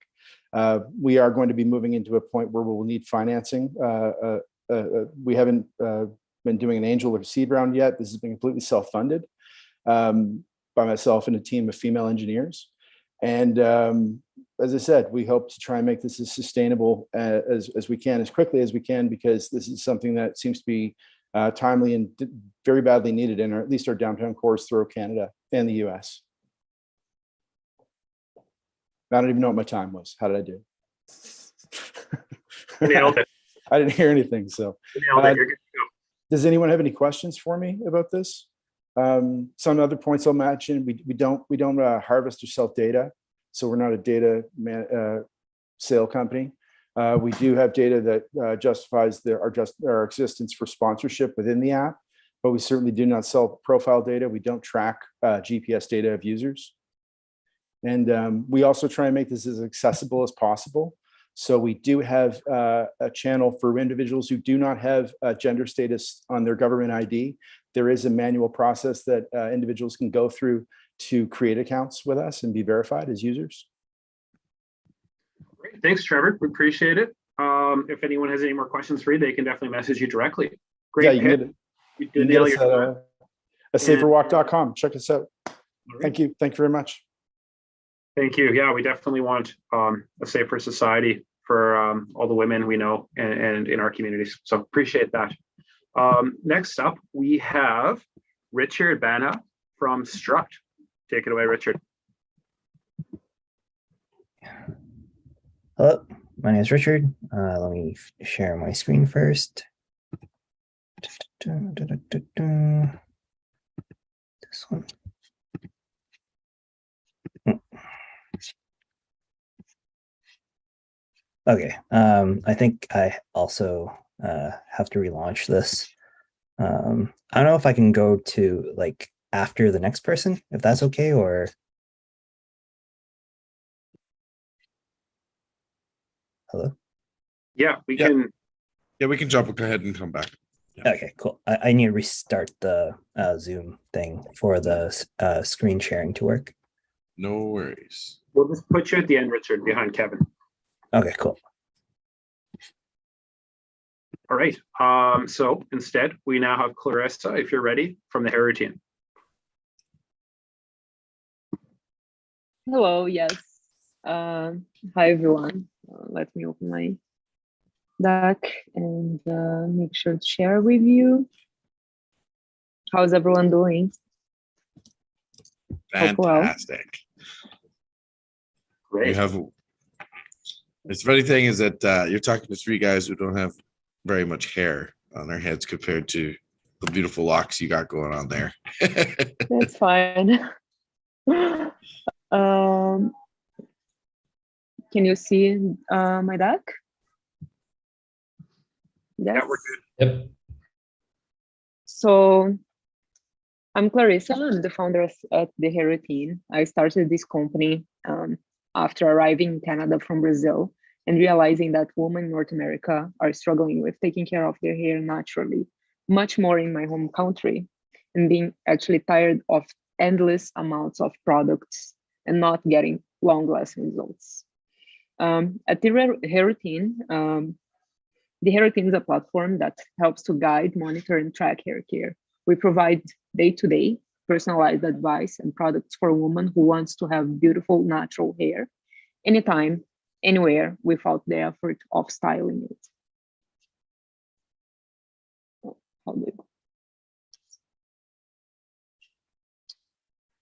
We are going to be moving into a point where we will need financing. We haven't been doing an angel or seed round yet. This has been completely self-funded by myself and a team of female engineers. And as I said, we hope to try and make this as sustainable as we can, as quickly as we can, because this is something that seems to be timely and very badly needed in at least our downtown cores throughout Canada and the US. I don't even know what my time was. How did I do? Nailed it. I didn't hear anything. So Nailed it. You're good to go. Does anyone have any questions for me about this? Some other points I'll mention: we don't harvest or sell data, so we're not a data sale company. We do have data that justifies our existence for sponsorship within the app, but we certainly do not sell profile data. We don't track GPS data of users, and we also try and make this as accessible as possible. So we do have a channel for individuals who do not have gender status on their government ID. There is a manual process that individuals can go through to create accounts with us and be verified as users. Great. Thanks, Trevor. We appreciate it. If anyone has any more questions for you, they can definitely message you directly. Great. Yeah, you can get it. You did nail get us at saferwalk.com. Check us out. Right. Thank you. Thank you very much. Thank you. Yeah, we definitely want a safer society for all the women we know and in our communities. So appreciate that. Next up, we have Richard Bana from Struct. Take it away, Richard. Hello, my name is Richard. Let me share my screen first. This one. Okay, I think I also have to relaunch this. I don't know if I can go to like after the next person, if that's okay, or hello? Yeah, we can. Yeah, we can jump. Go ahead and come back. Yeah. Okay, cool. I need to restart the Zoom thing for the screen sharing to work. No worries. We'll just put you at the end, Richard, behind Kevin. Okay, cool. All right. So instead, we now have Clarissa, if you're ready, from the hair routine. Hello. Yes. Hi, everyone. Let me open my deck and make sure to share with you. How's everyone doing? Fantastic. Great. You have. It's funny thing is that you're talking to three guys who don't have very much hair on their heads compared to the beautiful locks you got going on there. That's fine. Can you see my deck? Yes. Yeah, we're good. Yep. So I'm Clarissa. I'm the founder at The Hair Routine. I started this company after arriving in Canada from Brazil and realizing that women in North America are struggling with taking care of their hair naturally, much more in my home country, and being actually tired of endless amounts of products and not getting long-lasting results. At The Hair Routine, The Hair Routine is a platform that helps to guide, monitor, and track hair care. We provide day-to-day personalized advice and products for a woman who wants to have beautiful, natural hair anytime, anywhere, without the effort of styling it.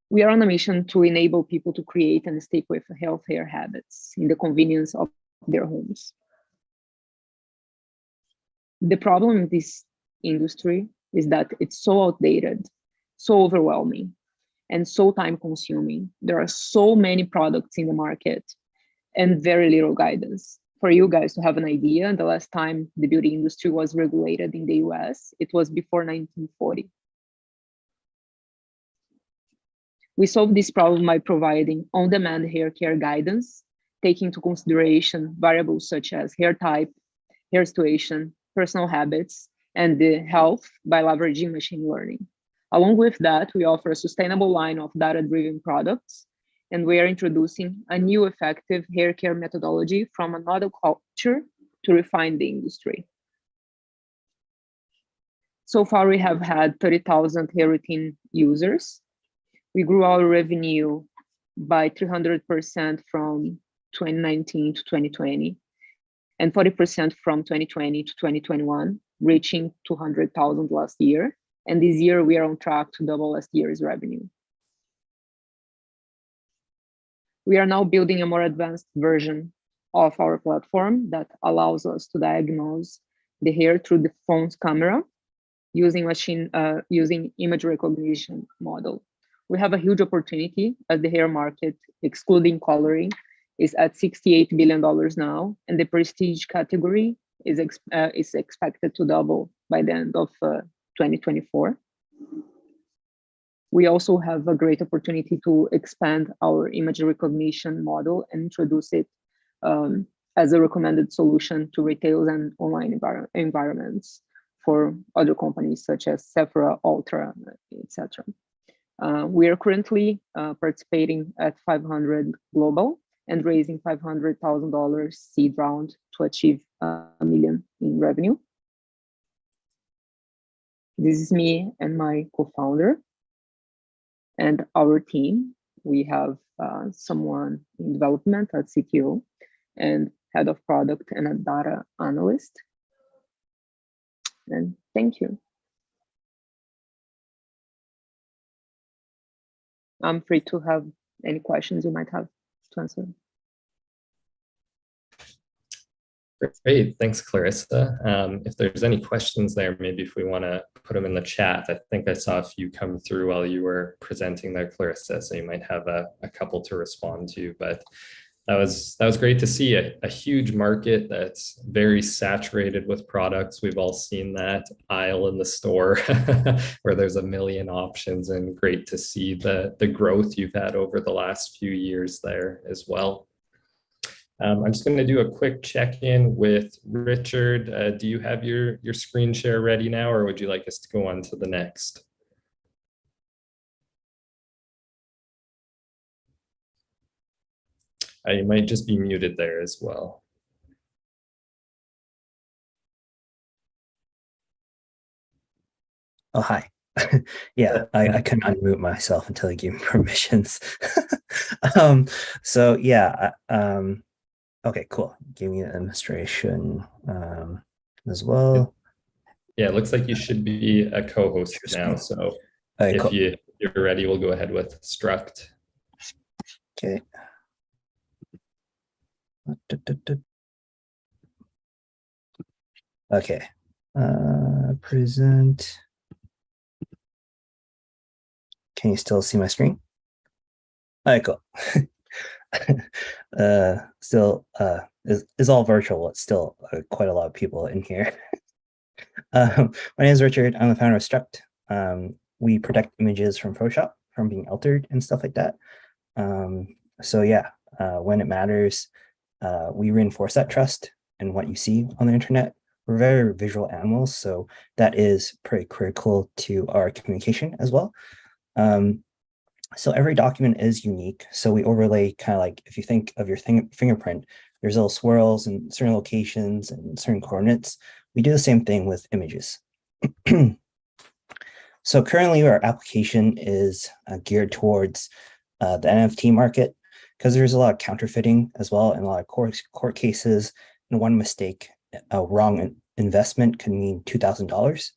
We are on a mission to enable people to create and stick with healthy hair habits in the convenience of their homes. The problem with this industry is that it's so outdated, so overwhelming, and so time consuming. There are so many products in the market and very little guidance. For you guys to have an idea, the last time the beauty industry was regulated in the US, it was before 1940. We solve this problem by providing on-demand hair care guidance, taking into consideration variables such as hair type, hair situation, personal habits, and the health by leveraging machine learning. Along with that, we offer a sustainable line of data-driven products, and we are introducing a new effective hair care methodology from another culture to refine the industry. So far, we have had 30,000 hair routine users. We grew our revenue by 300% from 2019 to 2020, and 40% from 2020 to 2021, reaching 200,000 last year. And this year, we are on track to double last year's revenue. We are now building a more advanced version of our platform that allows us to diagnose the hair through the phone's camera using image recognition model. We have a huge opportunity as the hair market, excluding coloring, is at $68 billion now, and the prestige category is expected to double by the end of 2024. We also have a great opportunity to expand our image recognition model and introduce it as a recommended solution to retail and online environments for other companies such as Sephora, Ultra, etc. We are currently participating at 500 Global and raising $500,000 seed round to achieve $1 million in revenue. This is me and my co-founder and our team. We have someone in development at CTO and head of product and a data analyst. And thank you. I'm free to have any questions you might have to answer. Great, thanks, Clarissa. If there's any questions there, maybe if we want to put them in the chat. I think I saw a few come through while you were presenting there, Clarissa, so you might have a couple to respond to. But that was great to see a huge market that's very saturated with products. We've all seen that aisle in the store where there's a million options, and great to see the growth you've had over the last few years there as well. I'm just going to do a quick check-in with Richard. Do you have your screen share ready now, or would you like us to go on to the next? You might just be muted there as well. Oh, hi. Yeah, I couldn't unmute myself until you gave me permissions. So yeah, okay, cool. Give me the administration as well. Yeah, it looks like you should be a co-host now. So if cool. you're ready, we'll go ahead with Struct. Okay. Okay. Present. Can you still see my screen? All right, cool. Still is all virtual. It's still quite a lot of people in here. My name is Richard. I'm the founder of Struct. We protect images from Photoshop from being altered and stuff like that. So yeah, when it matters, we reinforce that trust in what you see on the internet. We're very visual animals, so that is pretty critical to our communication as well. So every document is unique. So we overlay kind of like, if you think of your fingerprint, there's little swirls in certain locations and certain coordinates. We do the same thing with images. So currently our application is geared towards the NFT market, because there's a lot of counterfeiting as well, and a lot of court cases. And one mistake, a wrong investment can mean $2,000.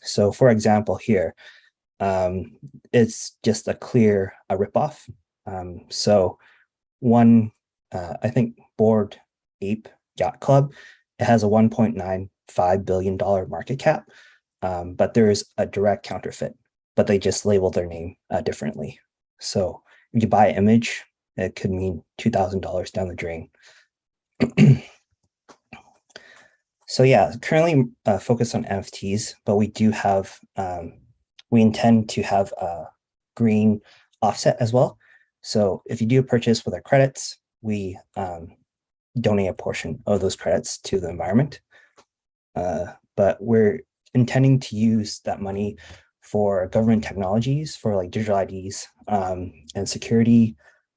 So for example here, it's just a clear ripoff. So one, I think Bored Ape Yacht Club It has a $1.95 billion market cap, but there is a direct counterfeit, but they just label their name differently. So if you buy an image, it could mean $2,000 down the drain. So yeah, currently focused on NFTs, but we do have, we intend to have a green offset as well. So if you do a purchase with our credits, we donate a portion of those credits to the environment. But we're intending to use that money for government technologies, for like digital IDs and security,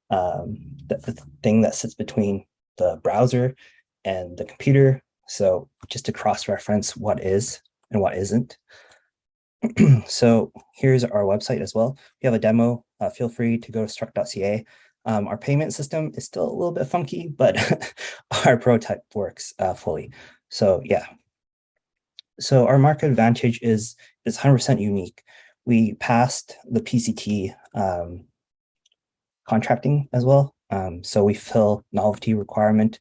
the thing that sits between the browser and the computer. So just to cross-reference what is and what isn't. So here's our website as well. We have a demo. Feel free to go to struct.ca. Our payment system is still a little bit funky, but our prototype works fully. So yeah. So our market advantage is 100% unique. We passed the PCT contracting as well. So we fill novelty requirement,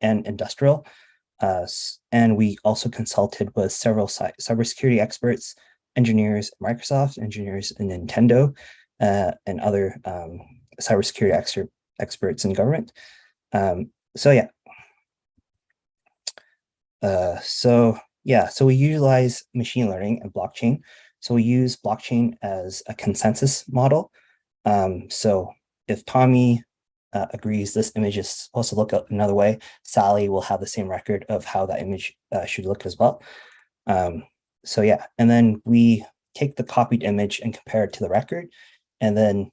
and industrial. And we also consulted with several cybersecurity experts, engineers, Microsoft, engineers in Nintendo, and other cybersecurity experts in government. So we utilize machine learning and blockchain. So we use blockchain as a consensus model. So if Tommy agrees this image is supposed to look another way, Sally will have the same record of how that image should look as well. So yeah, and then we take the copied image and compare it to the record, and then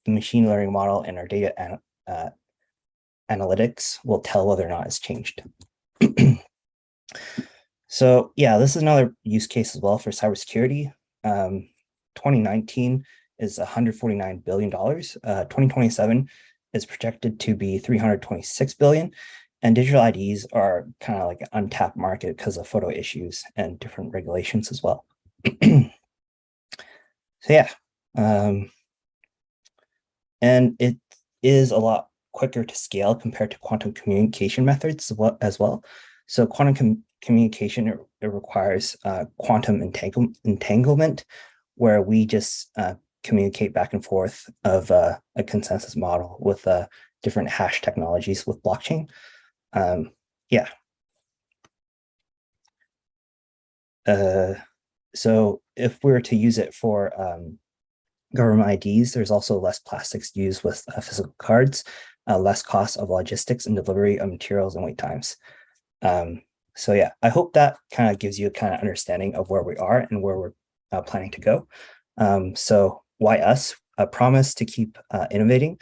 the machine learning model and our data analytics will tell whether or not it's changed. So yeah, this is another use case as well for cybersecurity. 2019 is $149 billion. 2027 is projected to be 326 billion. And digital IDs are kind of like an untapped market because of photo issues and different regulations as well. So yeah, and it is a lot quicker to scale compared to quantum communication methods as well. So quantum communication, it requires quantum entanglement, where we just communicate back and forth of a consensus model with different hash technologies with blockchain. So if we were to use it for government IDs, there's also less plastics used with physical cards, less cost of logistics and delivery of materials and wait times. So yeah, I hope that kind of gives you a kind of understanding of where we are and where we're planning to go. So why us? A promise to keep innovating.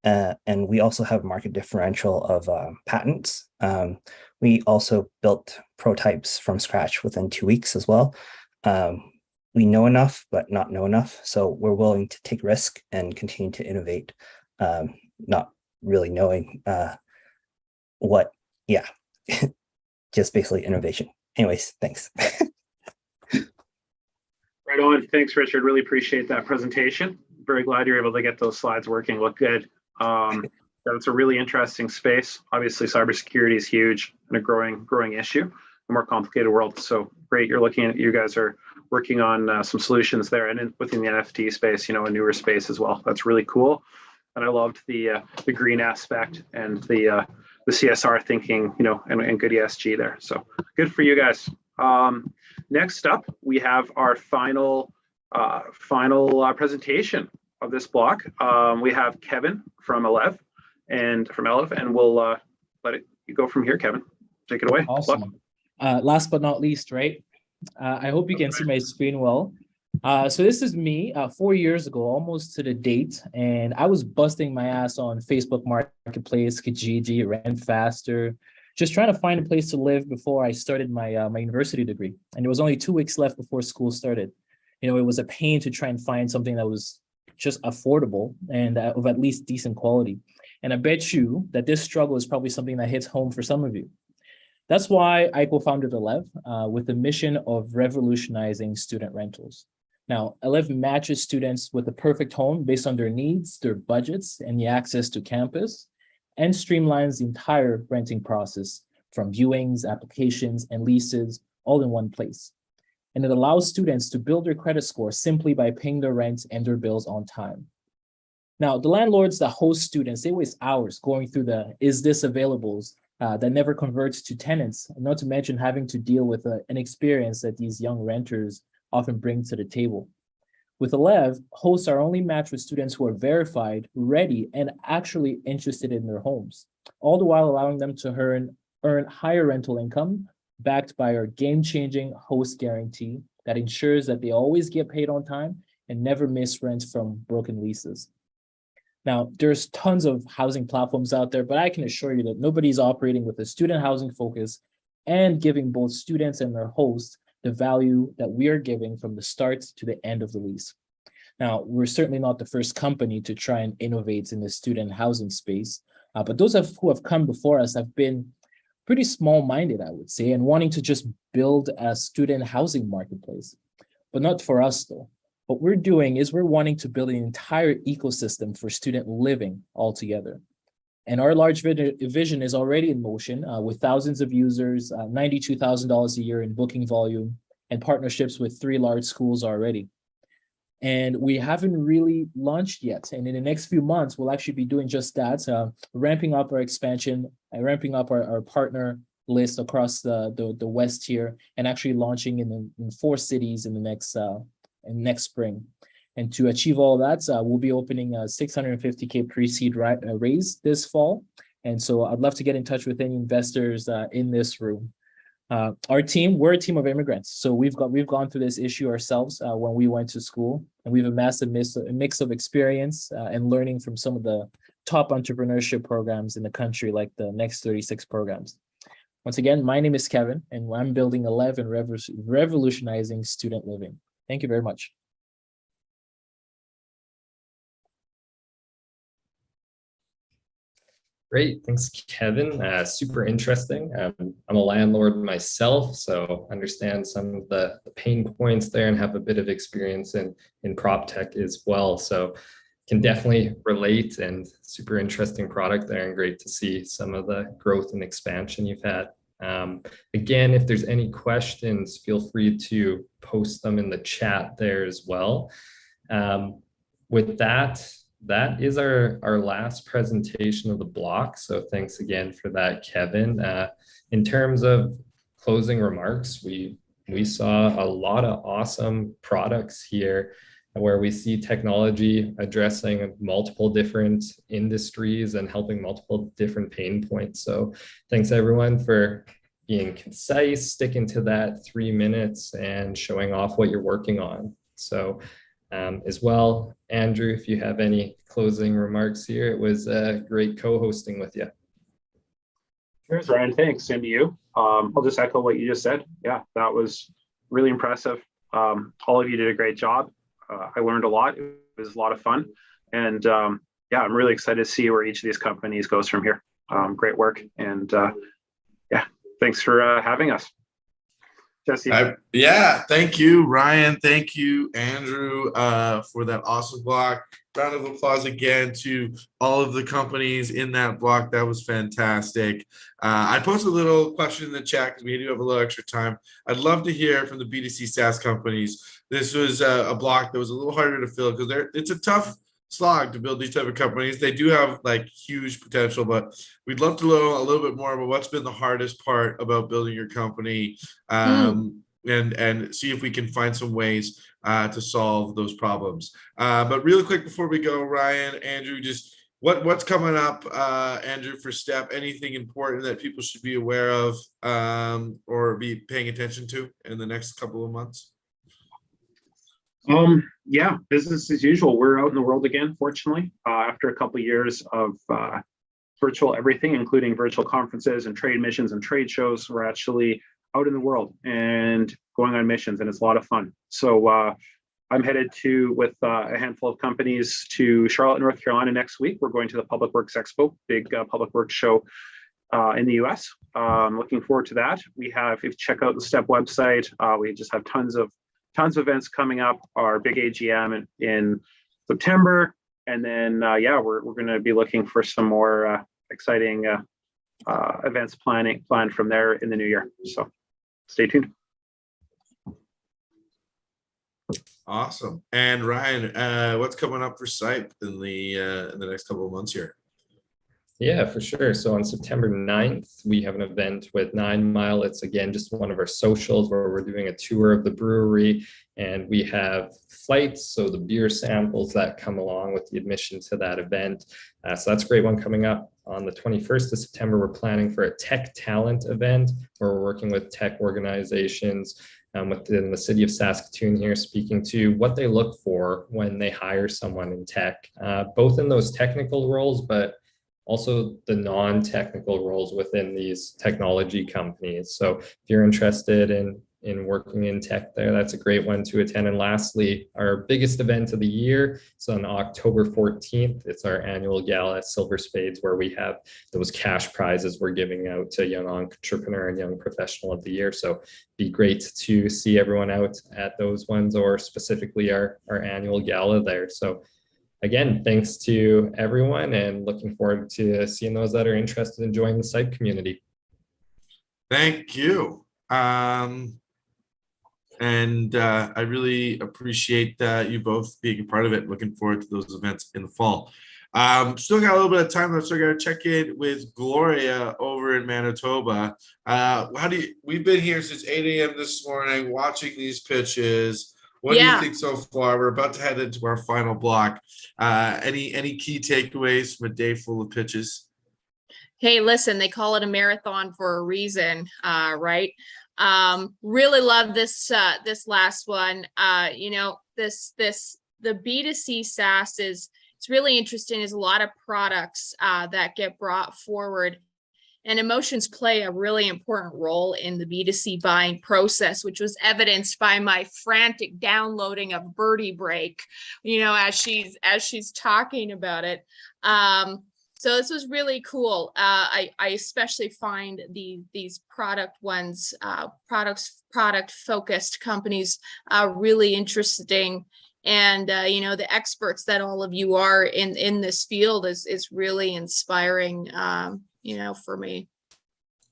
And we also have market differential of patents. We also built prototypes from scratch within 2 weeks as well. We know enough, but not know enough. So we're willing to take risk and continue to innovate, not really knowing just basically innovation. Anyways, thanks. Right on. Thanks, Richard. Really appreciate that presentation. Very glad you're able to get those slides working. Look good. It's a really interesting space. Obviously, cybersecurity is huge and a growing issue, a more complicated world. So great, you guys are working on some solutions there, and within the NFT space, a newer space as well. That's really cool. And I loved the green aspect and the CSR thinking, and good ESG there. So good for you guys. Next up, we have our final presentation of this block. We have Kevin from Elev, and we'll let you go from here, Kevin. Take it away. Awesome. Last but not least, right? I hope you can see my screen well. So this is me 4 years ago, almost to the date, and I was busting my ass on Facebook Marketplace, Kijiji, Rentfaster, just trying to find a place to live before I started my my university degree. And there was only 2 weeks left before school started. It was a pain to try and find something that was just affordable and of at least decent quality. And I bet you that this struggle is probably something that hits home for some of you. That's why I co-founded Elev with the mission of revolutionizing student rentals. Now, Elev matches students with the perfect home based on their needs, their budgets, and the access to campus, and streamlines the entire renting process from viewings, applications, and leases, all in one place. And it allows students to build their credit score simply by paying their rent and their bills on time. Now, the landlords that host students, they waste hours going through the "is this availables" that never converts to tenants, not to mention having to deal with an experience that these young renters often bring to the table. With Elev, hosts are only matched with students who are verified, ready, and actually interested in their homes, all the while allowing them to earn higher rental income, backed by our game-changing host guarantee that ensures that they always get paid on time and never miss rent from broken leases. Now, there's tons of housing platforms out there, but I can assure you that nobody's operating with a student housing focus and giving both students and their hosts the value that we are giving from the start to the end of the lease. Now, we're certainly not the first company to try and innovate in the student housing space, but those who have come before us have been pretty small-minded, I would say, and wanting to just build a student housing marketplace. But not for us, though. What we're doing is we're wanting to build an entire ecosystem for student living altogether. And our large vision is already in motion with thousands of users, $92,000 a year in booking volume, and partnerships with 3 large schools already. And we haven't really launched yet. And in the next few months, we'll actually be doing just that, ramping up our expansion, ramping up our partner list across the West here, and actually launching in 4 cities in the next spring. And to achieve all that, we'll be opening a $650K pre-seed raise this fall. And so I'd love to get in touch with any investors in this room. We're a team of immigrants. So we've gone through this issue ourselves when we went to school, and we've amassed a mix of experience and learning from some of the top entrepreneurship programs in the country, like the Next 36 programs. Once again, my name is Kevin, and I'm building 11 revolutionizing student living. Thank you very much. Great, thanks, Kevin. Super interesting. I'm a landlord myself, so understand some of the pain points there and have a bit of experience in prop tech as well. So can definitely relate, and super interesting product there, and great to see some of the growth and expansion you've had. Again, if there's any questions, feel free to post them in the chat there as well. With that is our last presentation of the block. So thanks again for that, Kevin. In terms of closing remarks, we saw a lot of awesome products here where we see technology addressing multiple different industries and helping multiple different pain points. So thanks everyone for being concise, sticking to that 3 minutes and showing off what you're working on. So as well, Andrew, if you have any closing remarks here, it was great co-hosting with you. Cheers, Ryan. Thanks. Same to you. I'll just echo what you just said. Yeah, that was really impressive. All of you did a great job. I learned a lot. It was a lot of fun. And yeah, I'm really excited to see where each of these companies goes from here. Great work. And yeah, thanks for having us. Jesse. Yeah, thank you, Ryan. Thank you, Andrew, for that awesome block. Round of applause again to all of the companies in that block. That was fantastic. I posted a little question in the chat because we do have a little extra time. I'd love to hear from the B2C SaaS companies. This was a block that was a little harder to fill because it's a tough slog to build these type of companies. They do have like huge potential, but we'd love to know a little bit more about what's been the hardest part about building your company, and see if we can find some ways to solve those problems. But really quick before we go, Ryan, Andrew, just what's coming up, Andrew, for STEP? Anything important that people should be aware of or be paying attention to in the next couple of months? Yeah, business as usual. We're out in the world again, fortunately, after a couple of years of virtual everything, including virtual conferences and trade missions and trade shows. We're actually out in the world and going on missions, and it's a lot of fun. So I'm headed with a handful of companies to Charlotte, North Carolina next week. We're going to the Public Works Expo, big public works show in the US. Looking forward to that. If you check out the STEP website, we just have tons of events coming up. Our big AGM in September, and then yeah, we're going to be looking for some more exciting events planned from there in the new year. So stay tuned. Awesome. And Ryan, what's coming up for SIIT in the next couple of months here? Yeah, for sure. So on September 9th, we have an event with 9 Mile. It's again just one of our socials where we're doing a tour of the brewery, and we have flights, so the beer samples that come along with the admission to that event. So that's a great one coming up. On the 21st of September, we're planning for a tech talent event where we're working with tech organizations within the city of Saskatoon here, speaking to what they look for when they hire someone in tech, both in those technical roles, but also the non-technical roles within these technology companies. So if you're interested in working in tech there, that's a great one to attend. And lastly, our biggest event of the year is on October 14th. It's our annual gala at Silver Spades, where we have those cash prizes we're giving out to Young Entrepreneur and Young Professional of the Year. So be great to see everyone out at those ones, or specifically our annual gala there. So again, thanks to everyone, and looking forward to seeing those that are interested in joining the SIIT community. Thank you. I really appreciate you both being a part of it. Looking forward to those events in the fall. Still got a little bit of time left, so I got to check in with Gloria over in Manitoba. We've been here since 8 a.m. this morning watching these pitches. What do you think so far? We're about to head into our final block. Any key takeaways from a day full of pitches? Hey, listen, they call it a marathon for a reason, right? Really love this last one. The B2C SaaS it's really interesting. There's a lot of products that get brought forward, and emotions play a really important role in the B2C buying process, which was evidenced by my frantic downloading of Birdie Break, as she's talking about it. So this was really cool. I especially find these product focused companies really interesting. And the experts that all of you are in this field is really inspiring. For me.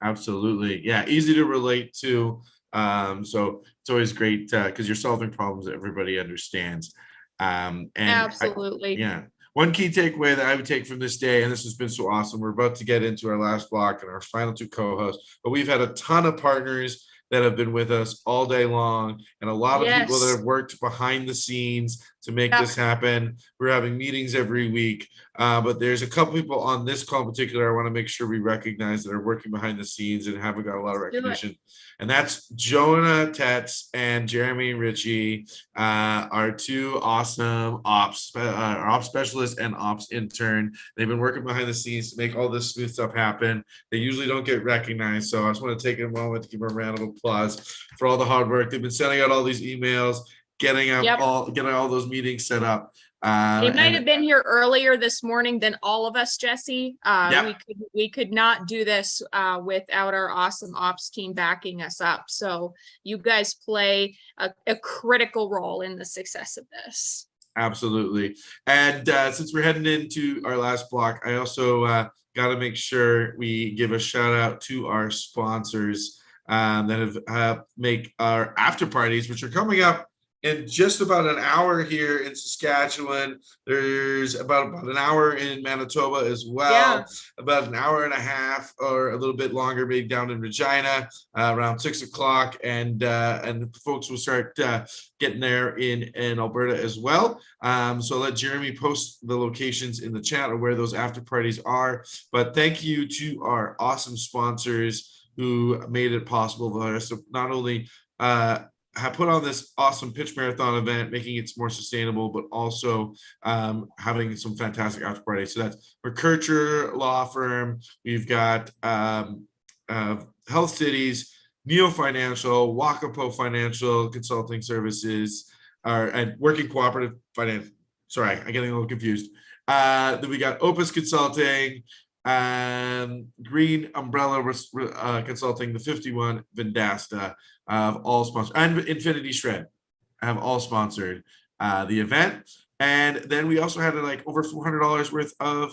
Absolutely. Yeah. Easy to relate to. So it's always great because you're solving problems that everybody understands. Absolutely. One key takeaway that I would take from this day, and this has been so awesome, we're about to get into our last block and our final two co-hosts, but we've had a ton of partners that have been with us all day long, and a lot of people that have worked behind the scenes to make this happen. We're having meetings every week, but there's a couple people on this call in particular I want to make sure we recognize that are working behind the scenes and haven't got a lot of recognition. And that's Jonah Tetz and Jeremy Ritchie, our two awesome ops specialists and ops intern. They've been working behind the scenes to make all this smooth stuff happen. They usually don't get recognized, so I just want to take a moment to give a round of applause for all the hard work. They've been sending out all these emails, getting all those meetings set up. They might have been here earlier this morning than all of us, Jesse. We could not do this without our awesome ops team backing us up. So you guys play a critical role in the success of this. Absolutely. And since we're heading into our last block, I also got to make sure we give a shout out to our sponsors that have make our after parties, which are coming up in just about an hour here in Saskatchewan. There's about an hour in Manitoba as well, about an hour and a half or a little bit longer, maybe down in Regina around 6 o'clock. And folks will start getting there in Alberta as well. So let Jeremy post the locations in the chat of where those after parties are. But thank you to our awesome sponsors who made it possible for us to not only have put on this awesome pitch marathon event, making it more sustainable, but also having some fantastic after parties. So that's McKercher Law Firm. We've got Health Cities, Neo Financial, Wakapo Financial Consulting Services, and Working Cooperative Finance. Sorry, I'm getting a little confused. Then we got Opus Consulting, Green Umbrella Consulting, the 51, Vendasta, all sponsored, and Infinity Shred have all sponsored the event. And then we also had like over $400 worth of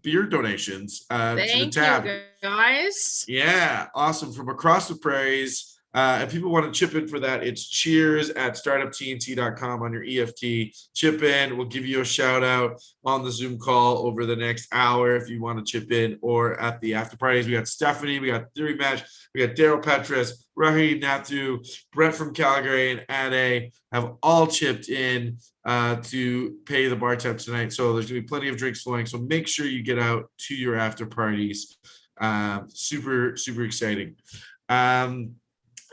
beer donations to the Thank tab. you, guys. Yeah, awesome. From across the prairies. If people want to chip in for that, it's cheers@startuptnt.com on your EFT. Chip in. We'll give you a shout out on the Zoom call over the next hour if you want to chip in, or at the after parties. We got Stephanie, we got Theory Match, we got Daryl Petrus, Rahim Nathu, Brett from Calgary, and Ade have all chipped in to pay the bar tab tonight. So there's going to be plenty of drinks flowing. So make sure you get out to your after parties. Super, super exciting.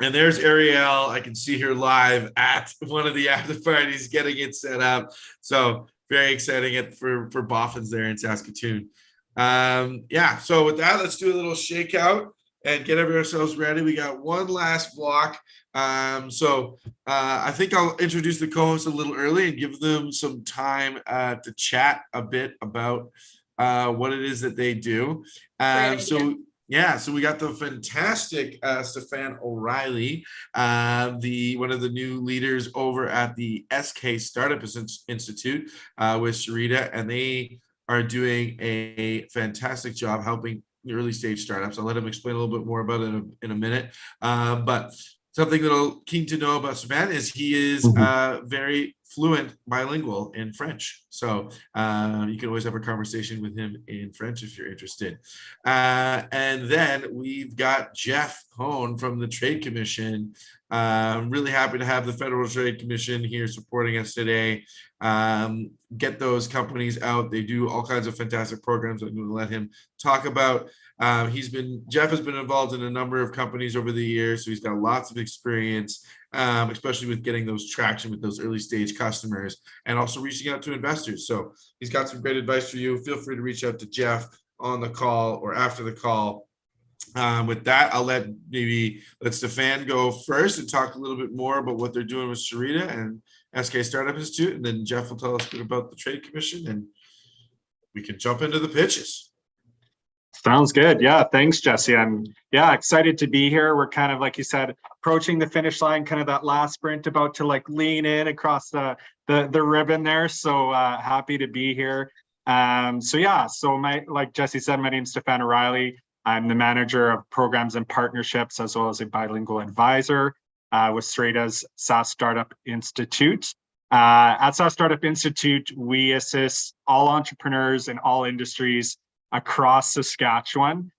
And there's Ariel. I can see her live at one of the after parties getting it set up. So very exciting for Boffins there in Saskatoon. Yeah, so with that, let's do a little shakeout and get ourselves ready. We got one last block. I think I'll introduce the co-hosts a little early and give them some time to chat a bit about what it is that they do. So we got the fantastic Stefan O'Reilly, one of the new leaders over at the SK Startup Institute with Sharita, and they are doing a fantastic job helping the early stage startups. I'll let him explain a little bit more about it in a minute. But something that'll keen to know about Stefan is he is very fluent bilingual in French. So you can always have a conversation with him in French if you're interested. And then we've got Jeff Hone from the Trade Commission. I'm really happy to have the Federal Trade Commission here supporting us today. Get those companies out. They do all kinds of fantastic programs I'm going to let him talk about. Jeff has been involved in a number of companies over the years, so he's got lots of experience, especially with getting those traction with those early stage customers and also reaching out to investors. So he's got some great advice for you. Feel free to reach out to Jeff on the call or after the call. With that, I'll let Stefan go first and talk a little bit more about what they're doing with Sharita and SK Startup Institute, and then Jeff will tell us a bit about the Trade Commission, and we can jump into the pitches. Sounds good. Yeah, thanks, Jesse. I'm excited to be here. We're kind of, like you said, approaching the finish line, kind of that last sprint, about to lean in across the ribbon there. So happy to be here. Like Jesse said, my name's Stefan O'Reilly. I'm the manager of programs and partnerships, as well as a bilingual advisor with Sharita's SaaS Startup Institute. At SaaS Startup Institute, we assist all entrepreneurs in all industries across Saskatchewan.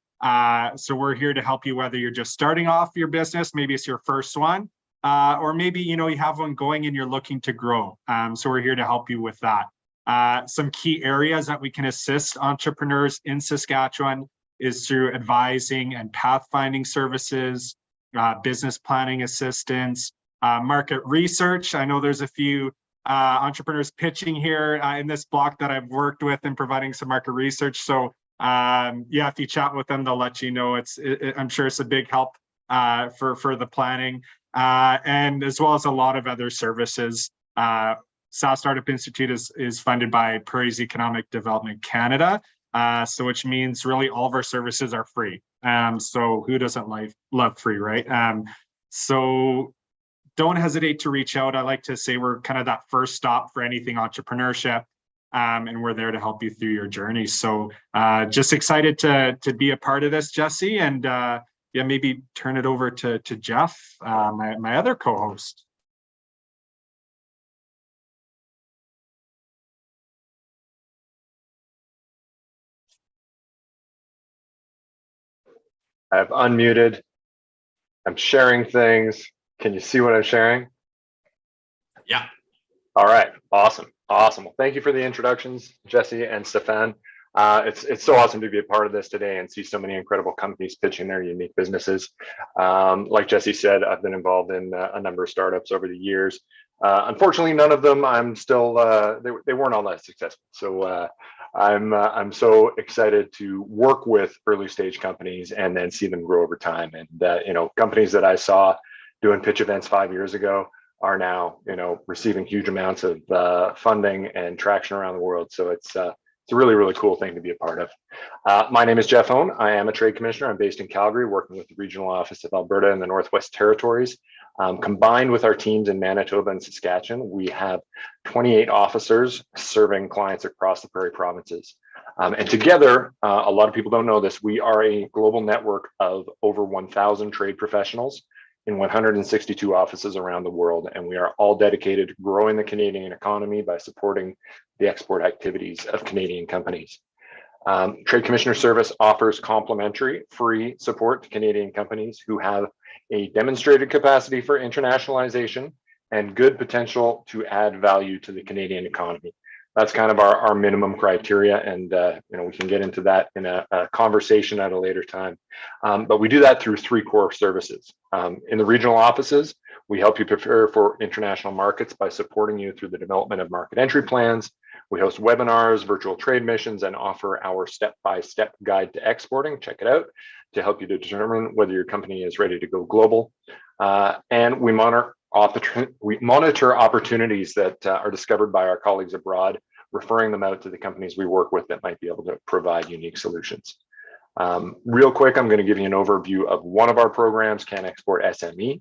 So we're here to help you, whether you're just starting off your business, maybe it's your first one, or maybe you have one going and you're looking to grow. So we're here to help you with that. Some key areas that we can assist entrepreneurs in Saskatchewan is through advising and pathfinding services, business planning assistance, market research. I know there's a few entrepreneurs pitching here in this block that I've worked with and providing some market research. So if you chat with them, they'll let you know. I'm sure it's a big help for the planning, and as well as a lot of other services. SaaS Startup Institute is funded by Prairies Economic Development Canada, so which means really all of our services are free. So who doesn't love free, right? So don't hesitate to reach out. I like to say we're kind of that first stop for anything entrepreneurship, and we're there to help you through your journey. So just excited to be a part of this, Jesse, and maybe turn it over to Jeff, my other co-host. I've unmuted. I'm sharing things. Can you see what I'm sharing? Yeah. All right. Awesome. Well, thank you for the introductions, Jesse and Stefan. It's so awesome to be a part of this today and see so many incredible companies pitching their unique businesses. Like Jesse said, I've been involved in a number of startups over the years. Unfortunately, none of them I'm still, they weren't all that successful. So I'm so excited to work with early stage companies and then see them grow over time. And companies that I saw doing pitch events 5 years ago are now receiving huge amounts of funding and traction around the world. So it's a really, really cool thing to be a part of. My name is Jeff Hone. I am a trade commissioner. I'm based in Calgary, working with the regional office of Alberta and the Northwest Territories. Combined with our teams in Manitoba and Saskatchewan, we have 28 officers serving clients across the prairie provinces. And together, a lot of people don't know this, we are a global network of over 1,000 trade professionals in 162 offices around the world, and we are all dedicated to growing the Canadian economy by supporting the export activities of Canadian companies. Trade Commissioner Service offers complimentary free support to Canadian companies who have a demonstrated capacity for internationalization and good potential to add value to the Canadian economy. That's kind of our minimum criteria, and we can get into that in a conversation at a later time. But we do that through 3 core services. In the regional offices, we help you prepare for international markets by supporting you through the development of market entry plans. We host webinars, virtual trade missions, and offer our step-by-step guide to exporting. Check it out to help you to determine whether your company is ready to go global. And we monitor opportunities that are discovered by our colleagues abroad, referring them out to the companies we work with that might be able to provide unique solutions. Real quick, I'm going to give you an overview of one of our programs, Can Export SME.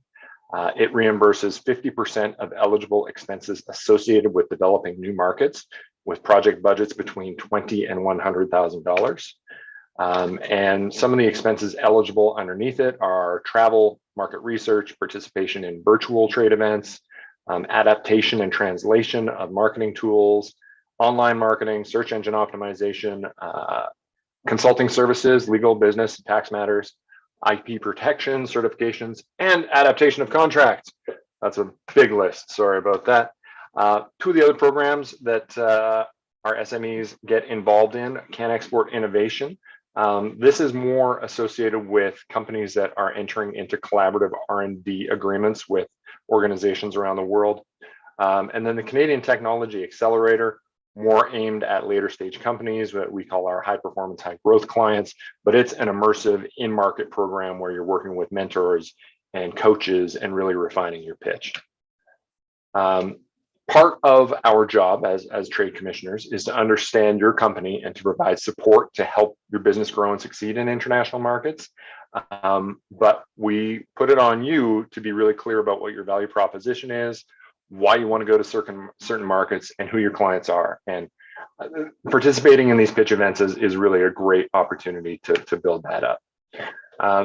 It reimburses 50% of eligible expenses associated with developing new markets with project budgets between $20,000 and $100,000. And some of the expenses eligible underneath it are travel, market research, participation in virtual trade events, adaptation and translation of marketing tools, online marketing, search engine optimization, consulting services, legal, business, and tax matters, IP protection, certifications, and adaptation of contracts. That's a big list, sorry about that. 2 of the other programs that our SMEs get involved in, Can Export Innovation. This is more associated with companies that are entering into collaborative R&D agreements with organizations around the world. And then the Canadian Technology Accelerator, more aimed at later stage companies that we call our high performance, high growth clients, but it's an immersive in-market program where you're working with mentors and coaches and really refining your pitch. Part of our job as trade commissioners is to understand your company and to provide support to help your business grow and succeed in international markets. But we put it on you to be really clear about what your value proposition is, why you want to go to certain markets, and who your clients are. And participating in these pitch events is really a great opportunity to build that up.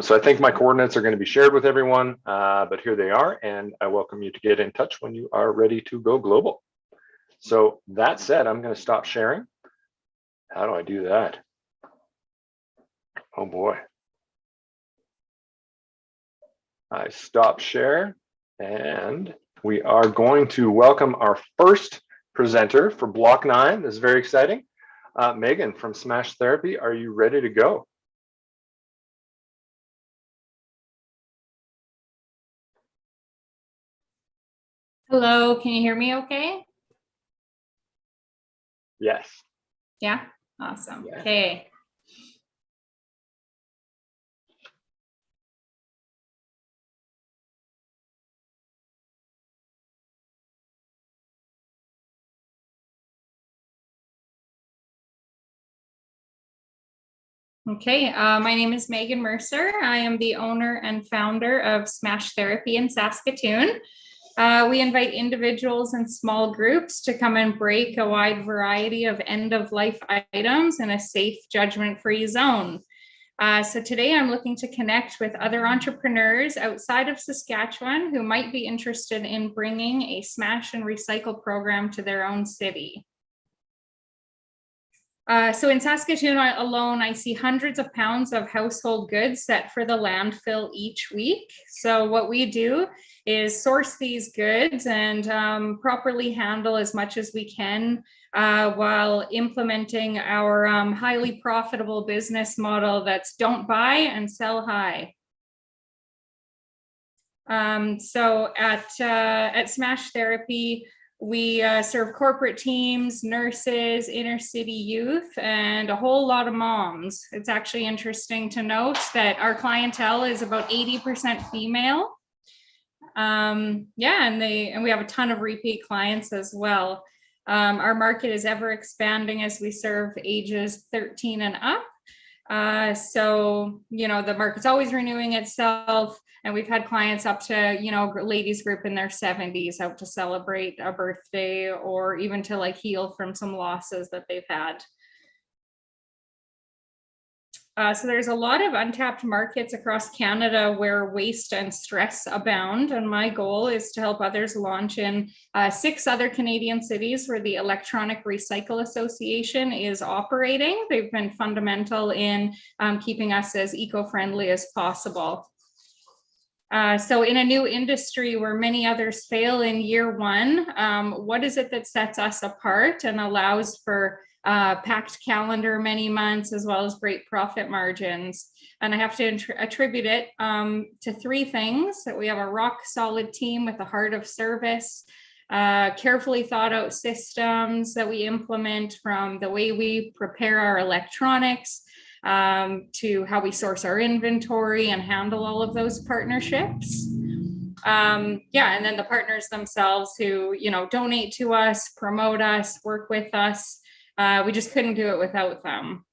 So I think my coordinates are going to be shared with everyone, but here they are, and I welcome you to get in touch when you are ready to go global. So that said, I'm going to stop sharing. How do I do that? Oh boy. I stop share, and we are going to welcome our first presenter for Block 9. This is very exciting. Megan from Smash Therapy, are you ready to go? Hello, can you hear me okay? Yes. Yeah, awesome. Okay. Okay, my name is Megan Mercer. I am the owner and founder of Smash Therapy in Saskatoon. We invite individuals and small groups to come and break a wide variety of end-of-life items in a safe, judgment-free zone. So today I'm looking to connect with other entrepreneurs outside of Saskatchewan who might be interested in bringing a smash and recycle program to their own city. So in Saskatoon alone, I see hundreds of pounds of household goods set for the landfill each week. So what we do is source these goods and properly handle as much as we can while implementing our highly profitable business model that's don't buy and sell high. So at Smash Therapy, we serve corporate teams, nurses, inner city youth, and a whole lot of moms. It's actually interesting to note that our clientele is about 80% female. Yeah, and we have a ton of repeat clients as well. Our market is ever expanding as we serve ages 13 and up. So, you know, the market's always renewing itself. And we've had clients up to, you know, ladies group in their 70s out to celebrate a birthday or even to like heal from some losses that they've had. So there's a lot of untapped markets across Canada where waste and stress abound. And my goal is to help others launch in 6 other Canadian cities where the Electronic Recycle Association is operating. They've been fundamental in keeping us as eco-friendly as possible. So in a new industry where many others fail in year 1, what is it that sets us apart and allows for packed calendar many months, as well as great profit margins? And I have to attribute it to 3 things: that we have a rock solid team with a heart of service, carefully thought out systems that we implement, from the way we prepare our electronics to how we source our inventory and handle all of those partnerships. Yeah, and then the partners themselves who, donate to us, promote us, work with us. We just couldn't do it without them.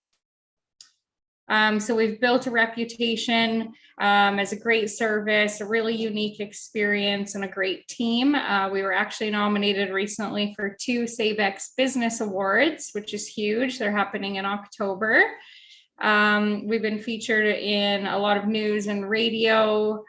So we've built a reputation as a great service, a really unique experience, and a great team. We were actually nominated recently for 2 Savick Business Awards, which is huge. They're happening in October. We've been featured in a lot of news and radio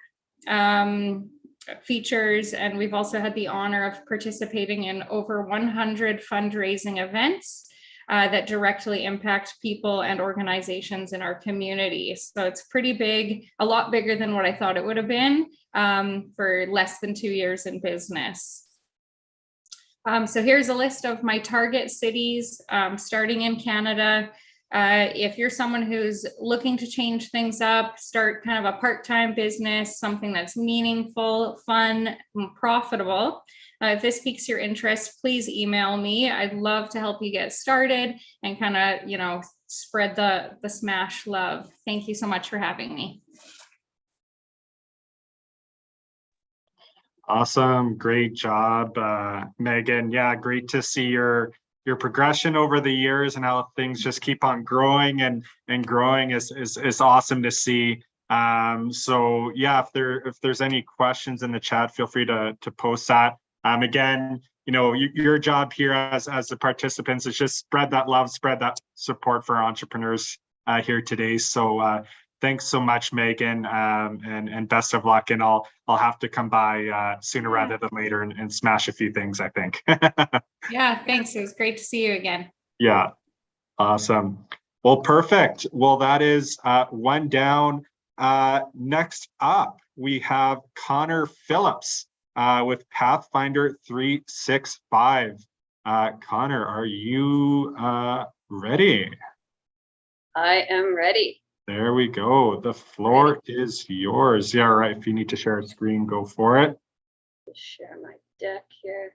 features, and we've also had the honor of participating in over 100 fundraising events that directly impact people and organizations in our community. So it's pretty big, a lot bigger than what I thought it would have been for less than 2 years in business. So here's a list of my target cities, starting in Canada. If you're someone who's looking to change things up, start kind of a part-time business, something that's meaningful, fun, and profitable, if this piques your interest, please email me. I'd love to help you get started and kind of, spread the Smash love. Thank you so much for having me. Awesome. Great job, Megan. Yeah, great to see your progression over the years and how things just keep on growing and growing is awesome to see. So yeah, if there's any questions in the chat, feel free to post that. Again, your job here as the participants is just spread that love, spread that support for entrepreneurs here today. So thanks so much, Megan, and best of luck. And I'll have to come by sooner rather than later and smash a few things, I think. Yeah, thanks. It was great to see you again. Yeah, awesome. Well, perfect. Well, that is one down. Next up, we have Connor Phillips with Pathfinder 365. Connor, are you ready? I am ready. There we go. The floor is yours. Yeah, right. If you need to share a screen, go for it. Share my deck here.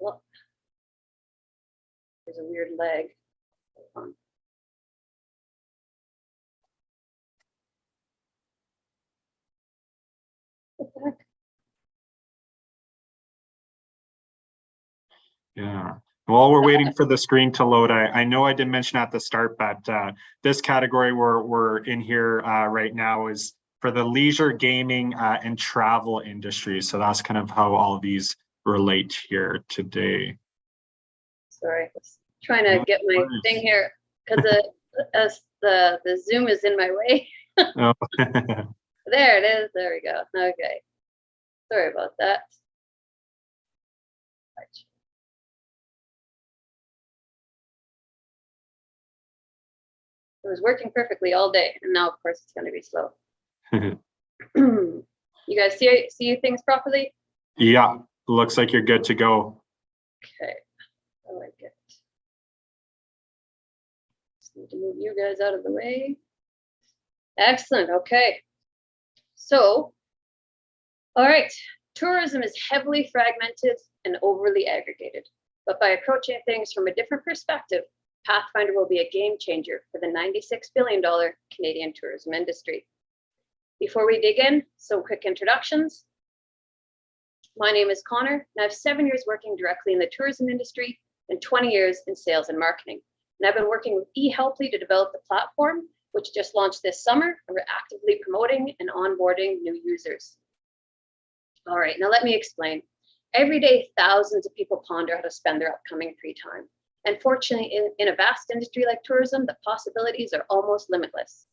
Well, there's a weird lag. Hold on. What the heck? Yeah. While we're waiting for the screen to load, I know I didn't mention at the start, but this category we're in here right now is for the leisure, gaming, and travel industry. So that's kind of how all of these relate here today. Sorry, I was trying to get my thing here because the Zoom is in my way. Oh. There it is. There we go. Okay. Sorry about that. It was working perfectly all day, and now, of course, it's going to be slow. You guys see things properly? Yeah, looks like you're good to go. Okay, I like it. Just need to move you guys out of the way. Excellent. Okay. So, all right. Tourism is heavily fragmented and overly aggregated, but by approaching things from a different perspective, Pathfinder will be a game changer for the $96 billion Canadian tourism industry. Before we dig in, some quick introductions. My name is Connor, and I have 7 years working directly in the tourism industry and 20 years in sales and marketing. And I've been working with eHelply to develop the platform, which just launched this summer, and we're actively promoting and onboarding new users. All right, now let me explain. Every day, thousands of people ponder how to spend their upcoming free time. And fortunately, in a vast industry like tourism, the possibilities are almost limitless.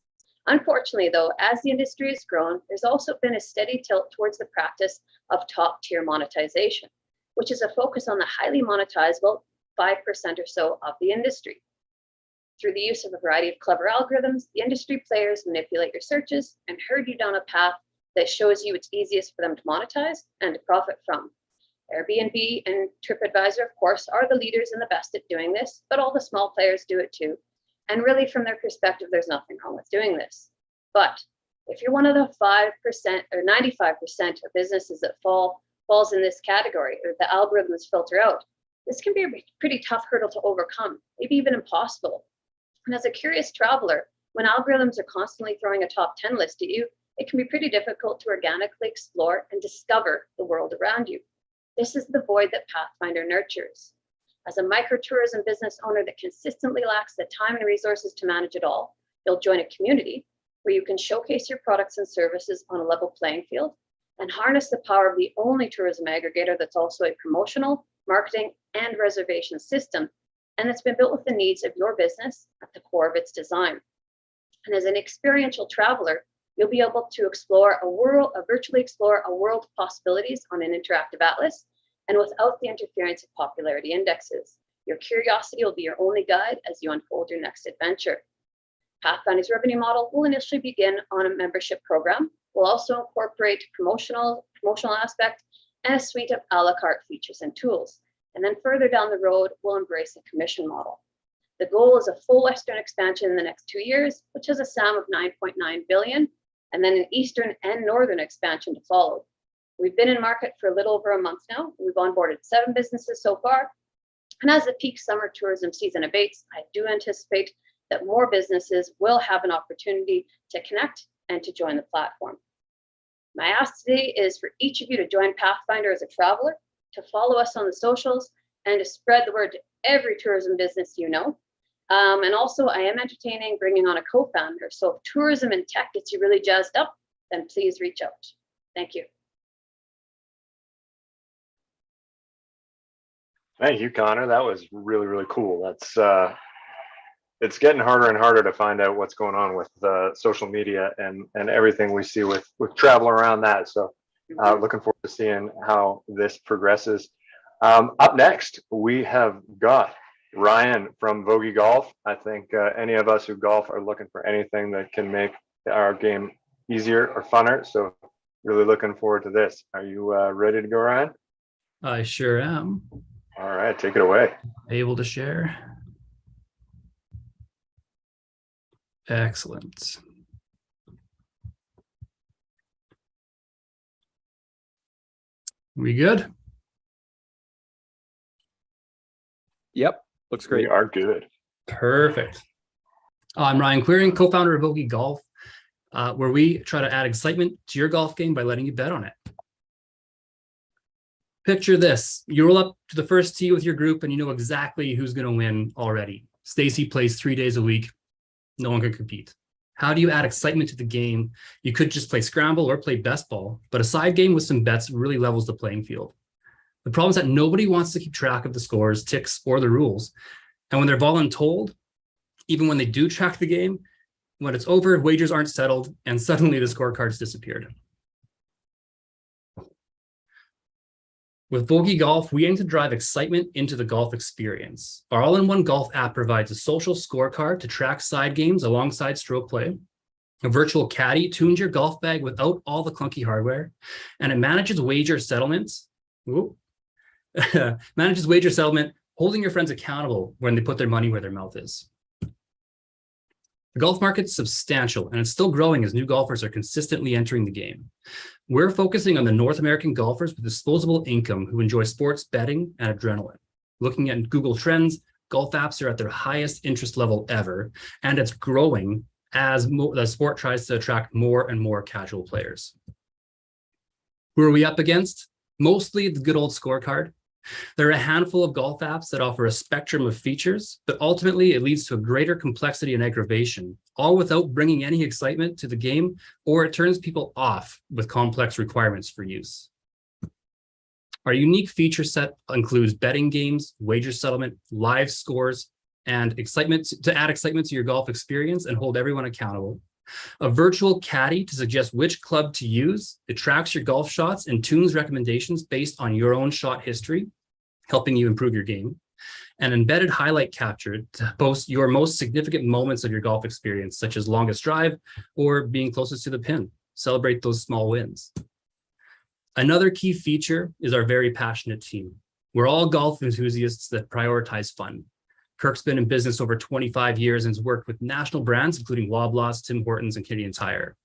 Unfortunately, though, as the industry has grown, there's also been a steady tilt towards the practice of top-tier monetization, which is a focus on the highly monetizable 5% or so of the industry. Through the use of a variety of clever algorithms, the industry players manipulate your searches and herd you down a path that shows you it's easiest for them to monetize and to profit from. Airbnb and TripAdvisor, of course, are the leaders and the best at doing this, but all the small players do it too. And really, from their perspective, there's nothing wrong with doing this. But if you're one of the 5% or 95% of businesses that falls in this category, or the algorithms filter out, this can be a pretty tough hurdle to overcome, maybe even impossible. And as a curious traveler, when algorithms are constantly throwing a top 10 list at you, it can be pretty difficult to organically explore and discover the world around you. This is the void that Pathfinder nurtures. As a microtourism business owner that consistently lacks the time and resources to manage it all, you'll join a community where you can showcase your products and services on a level playing field and harness the power of the only tourism aggregator that's also a promotional, marketing, and reservation system, and it's been built with the needs of your business at the core of its design. And as an experiential traveler, you'll be able to virtually explore a world of possibilities on an interactive atlas and without the interference of popularity indexes. Your curiosity will be your only guide as you unfold your next adventure. Pathfinder's revenue model will initially begin on a membership program. We'll also incorporate promotional aspect and a suite of a la carte features and tools. And then further down the road, we'll embrace a commission model. The goal is a full Western expansion in the next 2 years, which is a SAM of 9.9 billion, and then an Eastern and Northern expansion to follow. We've been in market for a little over a month now. We've onboarded 7 businesses so far. And as the peak summer tourism season abates, I do anticipate that more businesses will have an opportunity to connect and to join the platform. My ask today is for each of you to join Pathfinder as a traveler, to follow us on the socials, and to spread the word to every tourism business you know. And also, I am entertaining bringing on a co-founder. So if tourism and tech gets you really jazzed up, then please reach out. Thank you. Thank you, Connor. That was really, really cool. That's it's getting harder and harder to find out what's going on with social media and everything we see with travel around that. So looking forward to seeing how this progresses. Up next, we have got Ryan from Vogie Golf. I think any of us who golf are looking for anything that can make our game easier or funner. So really looking forward to this. Are you ready to go, Ryan? I sure am. All right, take it away. Able to share. Excellent. We good? Yep, looks great. We are good. Perfect. I'm Ryan Queering, co-founder of Vogie Golf, where we try to add excitement to your golf game by letting you bet on it. Picture this. You roll up to the first tee with your group and you know exactly who's going to win already. Stacy plays 3 days a week. No one can compete. How do you add excitement to the game? You could just play scramble or play best ball, but a side game with some bets really levels the playing field. The problem is that nobody wants to keep track of the scores, ticks, or the rules. And when they're voluntold, even when they do track the game, when it's over, wagers aren't settled, and suddenly the scorecards disappeared. With Vogie Golf, we aim to drive excitement into the golf experience. Our all-in-one golf app provides a social scorecard to track side games alongside stroke play. A virtual caddy tunes your golf bag without all the clunky hardware, and it manages wager settlements. Manages wager settlement, holding your friends accountable when they put their money where their mouth is. The golf market's substantial, and it's still growing as new golfers are consistently entering the game. We're focusing on the North American golfers with disposable income who enjoy sports betting and adrenaline. Looking at Google Trends, golf apps are at their highest interest level ever, and it's growing as the sport tries to attract more and more casual players. Who are we up against? Mostly the good old scorecard. There are a handful of golf apps that offer a spectrum of features, but ultimately it leads to a greater complexity and aggravation, all without bringing any excitement to the game, or it turns people off with complex requirements for use. Our unique feature set includes betting games, wager settlement, live scores, and excitement to add excitement to your golf experience and hold everyone accountable. A virtual caddy to suggest which club to use. It tracks your golf shots and tunes recommendations based on your own shot history, helping you improve your game. An embedded highlight capture to post your most significant moments of your golf experience, such as longest drive or being closest to the pin. Celebrate those small wins. Another key feature is our very passionate team. We're all golf enthusiasts that prioritize fun. Kirk's been in business over 25 years and has worked with national brands, including Loblaws, Tim Hortons, and Canadian Tire.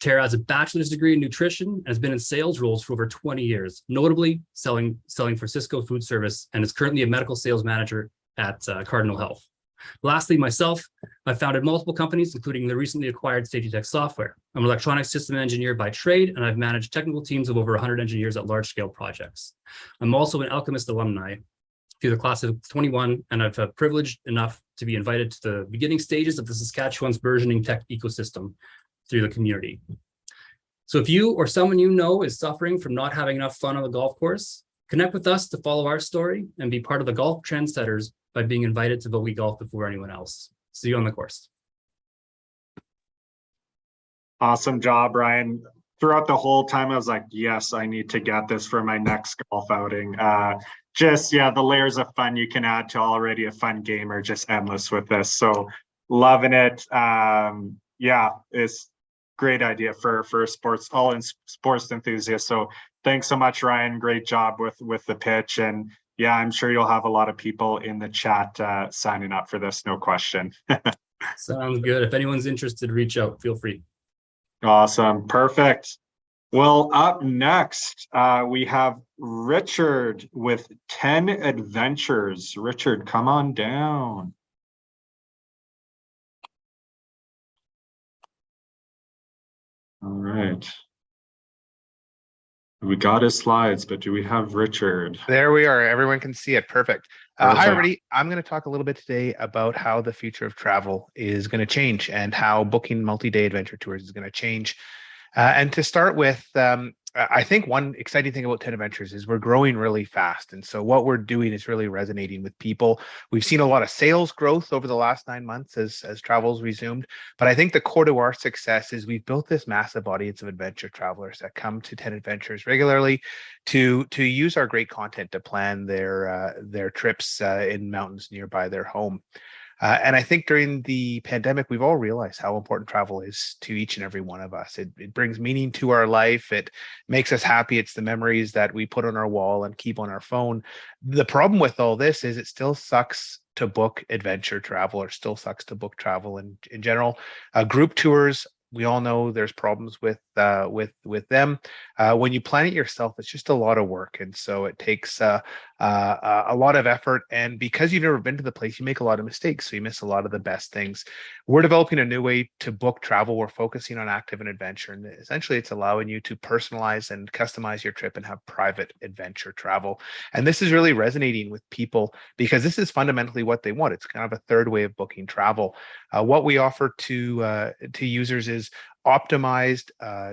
Tara has a bachelor's degree in nutrition and has been in sales roles for over 20 years, notably selling for Cisco Food Service, and is currently a medical sales manager at Cardinal Health. Lastly, myself, I've founded multiple companies, including the recently acquired Safety Tech Software. I'm an electronic system engineer by trade, and I've managed technical teams of over 100 engineers at large-scale projects. I'm also an Alchemist alumni through the class of 21, and I've been privileged enough to be invited to the beginning stages of the Saskatchewan's burgeoning tech ecosystem through the community. So if you or someone you know is suffering from not having enough fun on the golf course, connect with us to follow our story and be part of the golf trendsetters by being invited to Vogue Golf before anyone else. See you on the course. Awesome job, Ryan. Throughout the whole time, I was like, yes, I need to get this for my next golf outing. The layers of fun you can add to already a fun game are just endless with this. So loving it. It's great idea for sports, all in sports enthusiasts. So thanks so much, Ryan. Great job with the pitch. And yeah, I'm sure you'll have a lot of people in the chat signing up for this, no question. Sounds good. If anyone's interested, reach out, feel free. Awesome, perfect. Well, up next, we have Richard with 10 Adventures. Richard, come on down. All right. We got his slides, but do we have Richard? There we are. Everyone can see it. Perfect. Hi, Perfect. everybody. I'm going to talk a little bit today about how the future of travel is going to change and how booking multi-day adventure tours is going to change. And to start with, I think one exciting thing about 10 Adventures is we're growing really fast. And so what we're doing is really resonating with people. We've seen a lot of sales growth over the last 9 months as travel's resumed. But I think the core to our success is we've built this massive audience of adventure travelers that come to 10 Adventures regularly to use our great content to plan their trips in mountains nearby their home. And I think during the pandemic, we've all realized how important travel is to each and every one of us. It brings meaning to our life. It makes us happy. It's the memories that we put on our wall and keep on our phone. The problem with all this is it still sucks to book adventure travel, or still sucks to book travel in general. Group tours, we all know there's problems with them. When you plan it yourself, it's just a lot of work, and so it takes a lot of effort. And because you've never been to the place, you make a lot of mistakes, so you miss a lot of the best things. We're developing a new way to book travel. We're focusing on active and adventure, and essentially, it's allowing you to personalize and customize your trip and have private adventure travel. And this is really resonating with people because this is fundamentally what they want. It's kind of a third way of booking travel. What we offer to users is optimized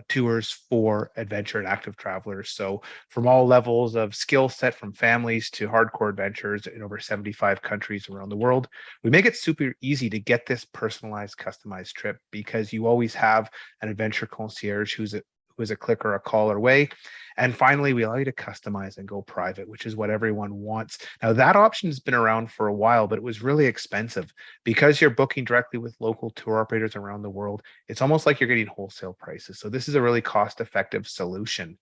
tours for adventure and active travelers. So from all levels of skill set, from families to hardcore adventurers in over 75 countries around the world, we make it super easy to get this personalized, customized trip because you always have an adventure concierge who's a click or a call away. And finally, we allow you to customize and go private, which is what everyone wants. Now, that option has been around for a while, but it was really expensive because you're booking directly with local tour operators around the world. It's almost like you're getting wholesale prices. So this is a really cost-effective solution.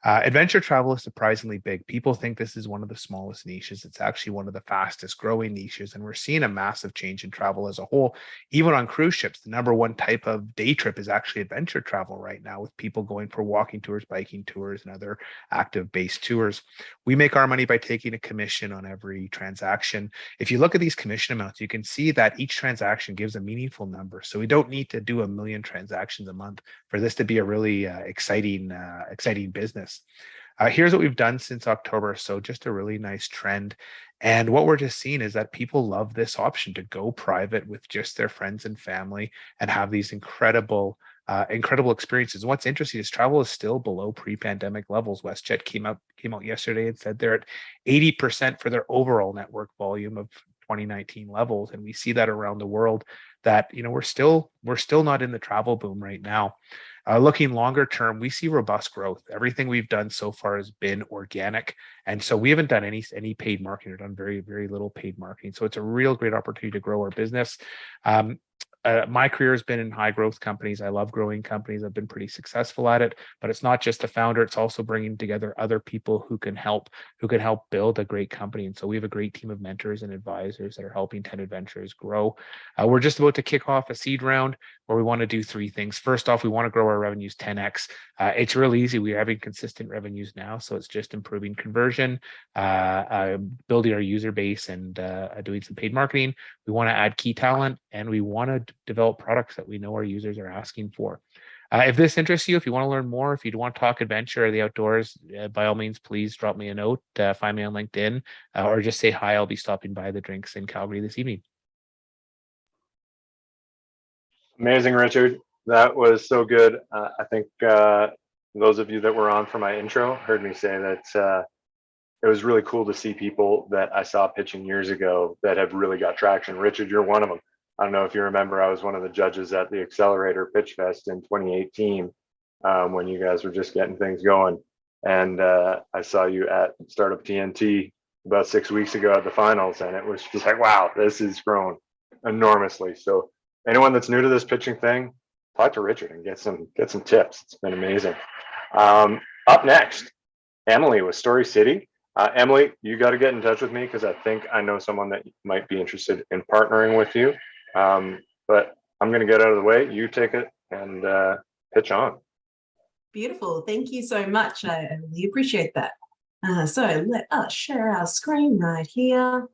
Adventure travel is surprisingly big. People think this is one of the smallest niches. It's actually one of the fastest growing niches. And we're seeing a massive change in travel as a whole. Even on cruise ships, the number one type of day trip is actually adventure travel right now, with people going for walking tours, biking tours, and other active based tours. We make our money by taking a commission on every transaction. If you look at these commission amounts, you can see that each transaction gives a meaningful number. So we don't need to do 1 million transactions a month for this to be a really exciting business. Here's what we've done since October. So just a really nice trend. And what we're just seeing is that people love this option to go private with just their friends and family and have these incredible incredible experiences. And what's interesting is travel is still below pre-pandemic levels. WestJet came out yesterday and said they're at 80% for their overall network volume of 2019 levels, and we see that around the world. That we're still not in the travel boom right now. Looking longer term, we see robust growth. Everything we've done so far has been organic, and so we haven't done any paid marketing, or done very, very little paid marketing. So it's a real great opportunity to grow our business. My career has been in high growth companies. I love growing companies. I've been pretty successful at it, but it's not just the founder. It's also bringing together other people who can help build a great company. And so we have a great team of mentors and advisors that are helping Tenet Ventures grow. We're just about to kick off a seed round where we want to do three things. First off, we want to grow our revenues 10x. It's really easy. We're having consistent revenues now. So it's just improving conversion, building our user base, and doing some paid marketing. We want to add key talent, and we want to develop products that we know our users are asking for. If this interests you, if you want to learn more, if you want to talk adventure or the outdoors, by all means, please drop me a note, find me on LinkedIn, or just say hi. I'll be stopping by the drinks in Calgary this evening. Amazing, Richard. That was so good. I think those of you that were on for my intro heard me say that it was really cool to see people that I saw pitching years ago that have really got traction. Richard, you're one of them. I don't know if you remember, I was one of the judges at the Accelerator Pitch Fest in 2018 when you guys were just getting things going. And I saw you at Startup TNT about 6 weeks ago at the finals, and it was just like, wow, this has grown enormously. So anyone that's new to this pitching thing, talk to Richard and get some tips. It's been amazing. Up next, Emily with Story City. Emily, you got to get in touch with me because I think I know someone that might be interested in partnering with you. But I'm going to get out of the way. You take it and pitch on. Beautiful. Thank you so much. I really appreciate that. So let us share our screen right here.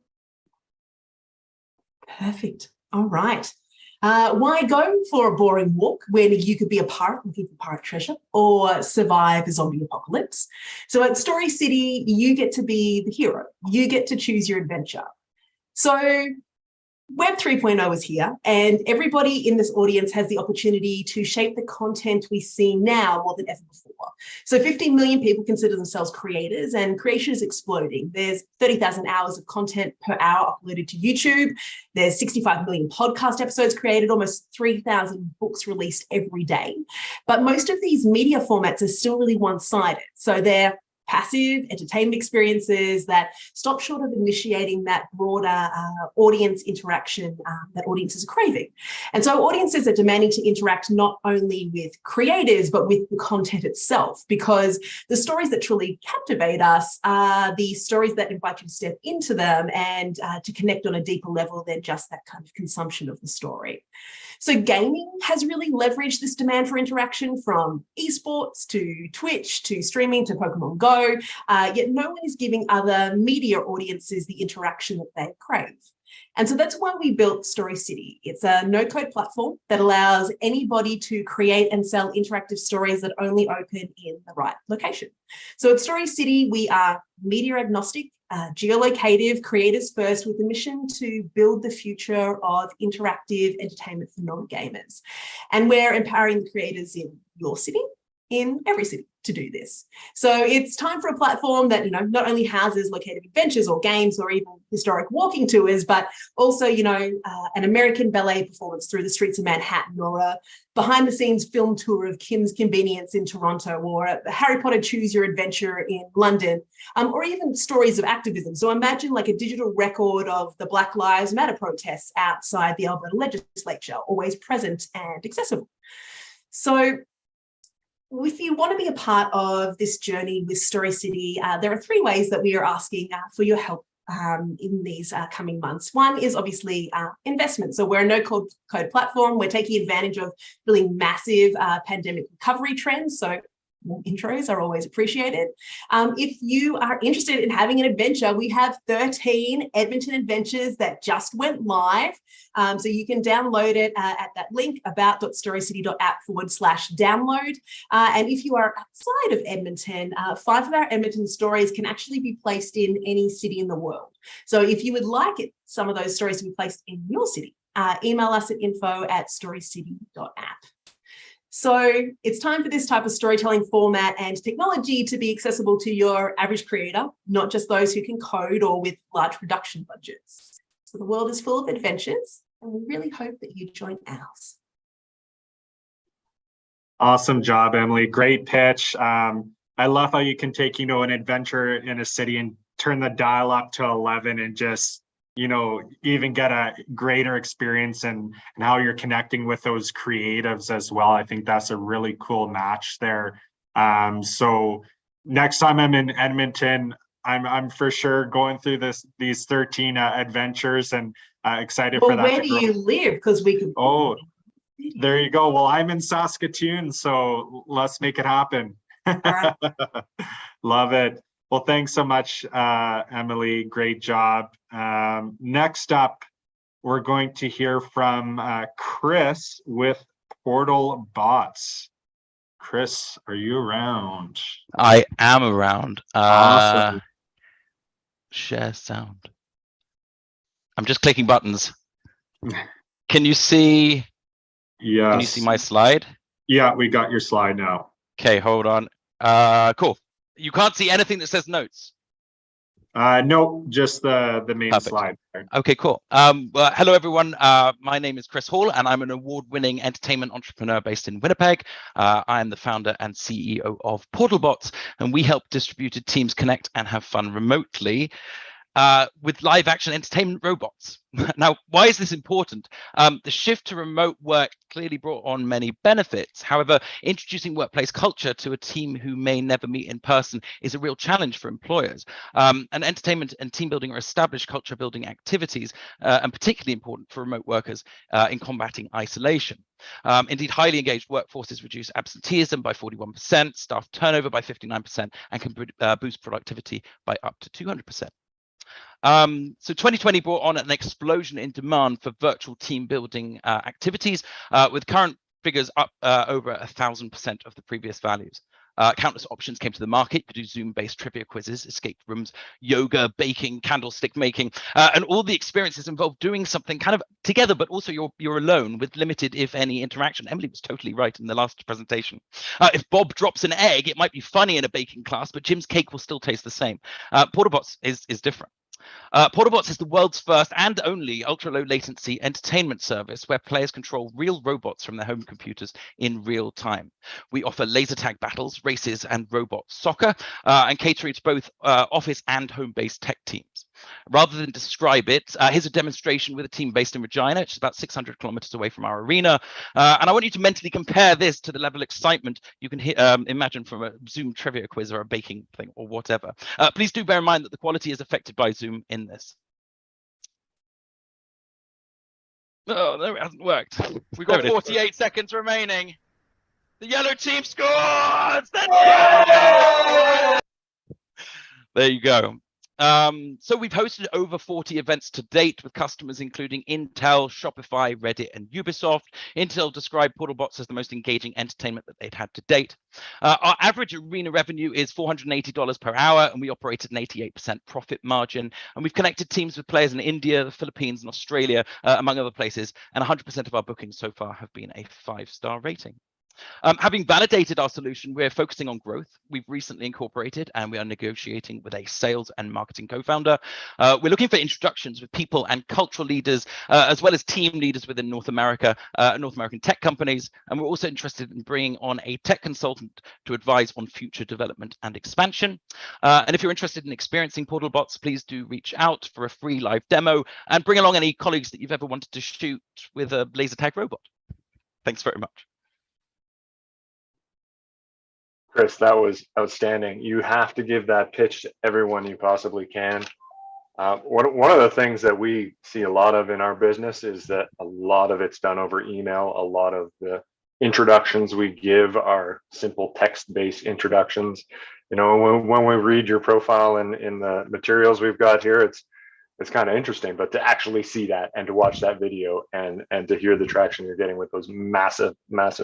Perfect. All right. Why go for a boring walk when you could be a pirate looking for pirate treasure or survive a zombie apocalypse? So at Story City, you get to be the hero. You get to choose your adventure. So Web 3.0 is here, and everybody in this audience has the opportunity to shape the content we see now more than ever before. So 15 million people consider themselves creators, and creation is exploding. There's 30,000 hours of content per hour uploaded to YouTube. There's 65 million podcast episodes created, almost 3,000 books released every day. But most of these media formats are still really one-sided. So they're passive entertainment experiences that stop short of initiating that broader audience interaction that audiences are craving. And so audiences are demanding to interact not only with creators, but with the content itself, because the stories that truly captivate us are the stories that invite you to step into them and to connect on a deeper level than just that kind of consumption of the story. So gaming has really leveraged this demand for interaction, from esports to Twitch to streaming to Pokemon Go, yet no one is giving other media audiences the interaction that they crave. And so that's why we built Story City. It's a no-code platform that allows anybody to create and sell interactive stories that only open in the right location. So at Story City, we are media agnostic, geolocative, creators first, with a mission to build the future of interactive entertainment for non-gamers. And we're empowering the creators in your city, in every city, to do this. So it's time for a platform that, not only houses located adventures or games or even historic walking tours, but also, an American ballet performance through the streets of Manhattan, or a behind the scenes film tour of Kim's Convenience in Toronto, or a Harry Potter Choose Your Adventure in London, or even stories of activism. So imagine like a digital record of the Black Lives Matter protests outside the Alberta legislature, always present and accessible. So if you want to be a part of this journey with Story City, there are three ways that we are asking for your help in these coming months. One is obviously investment. So we're a no-code platform. We're taking advantage of really massive pandemic recovery trends. So more intros are always appreciated. If you are interested in having an adventure, we have 13 Edmonton adventures that just went live. So you can download it at that link, about.storycity.app/download. And if you are outside of Edmonton, 5 of our Edmonton stories can actually be placed in any city in the world. So if you would like some of those stories to be placed in your city, email us at info@storycity.app. So it's time for this type of storytelling format and technology to be accessible to your average creator, not just those who can code or with large production budgets. So the world is full of adventures, and we really hope that you join ours. Awesome job, Emily. Great pitch. I love how you can take, an adventure in a city and turn the dial up to 11 and just, even get a greater experience and how you're connecting with those creatives as well. I think that's a really cool match there. So next time I'm in Edmonton, I'm for sure going through these 13 adventures and excited for that. Where do you live? Because we can. Oh, there you go. Well, I'm in Saskatoon, so let's make it happen. Love it. Well, thanks so much, Emily. Great job. Next up, we're going to hear from Chris with Portal Bots. Chris, are you around? I am around. Awesome. Share sound. I'm just clicking buttons. Can you see? Yes. Can you see my slide? Yeah, we got your slide now. Okay, hold on. Cool. You can't see anything that says notes. No, just the main Perfect. slide. Okay, cool. Well, hello, everyone. My name is Chris Hall, and I'm an award-winning entertainment entrepreneur based in Winnipeg. I am the founder and CEO of PortalBots, and we help distributed teams connect and have fun remotely with live action entertainment robots. Now, why is this important? The shift to remote work clearly brought on many benefits. However, introducing workplace culture to a team who may never meet in person is a real challenge for employers. And entertainment and team building are established culture building activities and particularly important for remote workers in combating isolation. Indeed, highly engaged workforces reduce absenteeism by 41%, staff turnover by 59%, and can boost productivity by up to 200%. So 2020 brought on an explosion in demand for virtual team building activities, with current figures up over 1,000% of the previous values. Countless options came to the market. You could do Zoom-based trivia quizzes, escape rooms, yoga, baking, candlestick making, and all the experiences involve doing something kind of together, but also you're alone with limited, if any, interaction. Emily was totally right in the last presentation. If Bob drops an egg, it might be funny in a baking class, but Jim's cake will still taste the same. PortalBots is different. PortalBots is the world's first and only ultra-low latency entertainment service where players control real robots from their home computers in real time. We offer laser tag battles, races, and robot soccer, and catering to both office and home-based tech teams. Rather than describe it, here's a demonstration with a team based in Regina, which is about 600 kilometers away from our arena. And I want you to mentally compare this to the level of excitement you can imagine from a Zoom trivia quiz or a baking thing or whatever. Please do bear in mind that the quality is affected by Zoom in this. Oh, no, it hasn't worked. We've got 48 seconds remaining. The yellow team scores! There you go. So we've hosted over 40 events to date with customers including Intel, Shopify, Reddit, and Ubisoft. Intel described PortalBots as the most engaging entertainment that they'd had to date. Our average arena revenue is $480 per hour, and we operate at an 88% profit margin. And we've connected teams with players in India, the Philippines, and Australia, among other places. And 100% of our bookings so far have been a 5-star rating. Having validated our solution, we're focusing on growth. We've recently incorporated and we are negotiating with a sales and marketing co-founder. We're looking for introductions with people and cultural leaders, as well as team leaders within North American tech companies. And we're also interested in bringing on a tech consultant to advise on future development and expansion. And if you're interested in experiencing PortalBots, please do reach out for a free live demo and bring along any colleagues that you've ever wanted to shoot with a laser tag robot. Thanks very much. Chris, that was outstanding. You have to give that pitch to everyone you possibly can. One of the things that we see a lot of in our business is that a lot of it's done over email. A lot of the introductions we give are simple text-based introductions. You know, when we read your profile in the materials we've got here, it's kind of interesting, but to actually see that and to watch that video and to hear the traction you're getting with those massive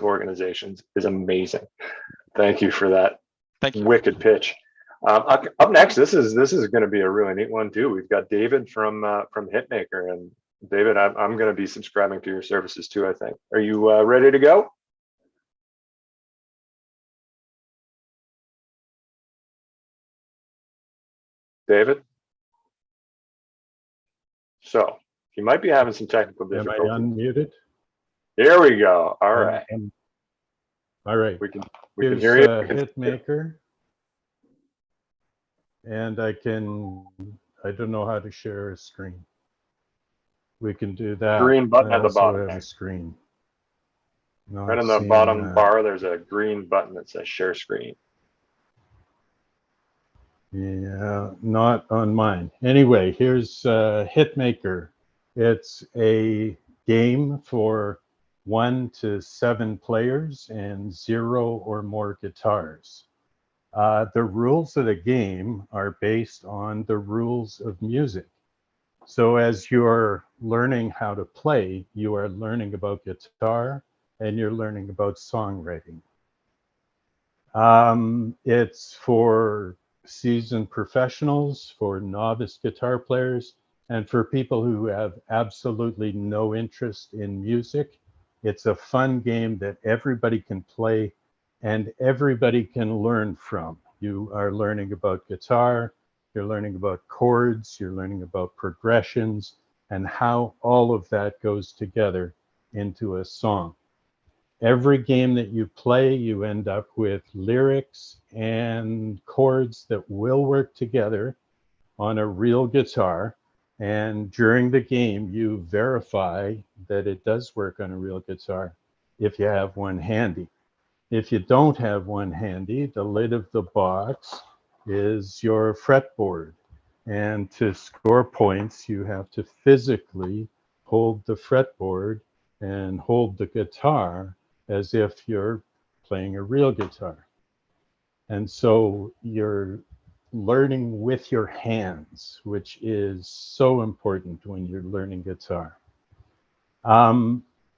organizations is amazing. Thank you for that. Thank you. Wicked pitch. Up next, this is going to be a really neat one too. We've got David from Hitmaker, and David, I'm going to be subscribing to your services too, I think. Are you ready to go? David? So you might be having some technical Am I difficulties. unmuted? Here we go. All right. All right. We can Here's hear you. Hitmaker. And I don't know how to share a screen. We can do that. Green button I at the also bottom have there. a screen. Right on the bottom bar, there's a green button that says share screen. Yeah, not on mine. Anyway, here's Hitmaker. It's a game for 1 to 7 players and 0 or more guitars. The rules of the game are based on the rules of music. So as you're learning how to play, you are learning about guitar and you're learning about songwriting. It's for seasoned professionals, for novice guitar players, and for people who have absolutely no interest in music. It's a fun game that everybody can play and everybody can learn from. You are learning about guitar, you're learning about chords, you're learning about progressions, and how all of that goes together into a song. Every game that you play, you end up with lyrics and chords that will work together on a real guitar. And during the game, you verify that it does work on a real guitar if you have one handy. If you don't have one handy, the lid of the box is your fretboard. And to score points, you have to physically hold the fretboard and hold the guitar as if you're playing a real guitar. And so you're learning with your hands, which is so important when you're learning guitar.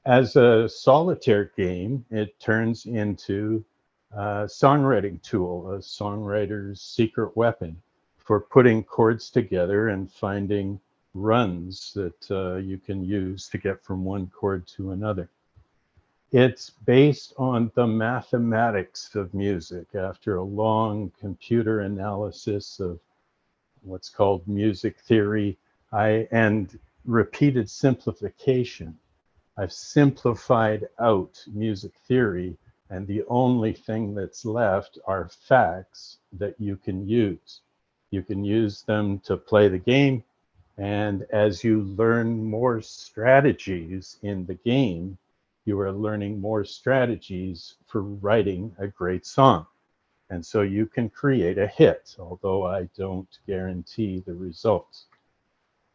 As a solitaire game, it turns into a songwriting tool, a songwriter's secret weapon for putting chords together and finding runs that you can use to get from one chord to another. It's based on the mathematics of music after a long computer analysis of what's called music theory and repeated simplification. I've simplified out music theory, and the only thing that's left are facts that you can use. You can use them to play the game, and as you learn more strategies in the game, you are learning more strategies for writing a great song. And so you can create a hit, although I don't guarantee the results.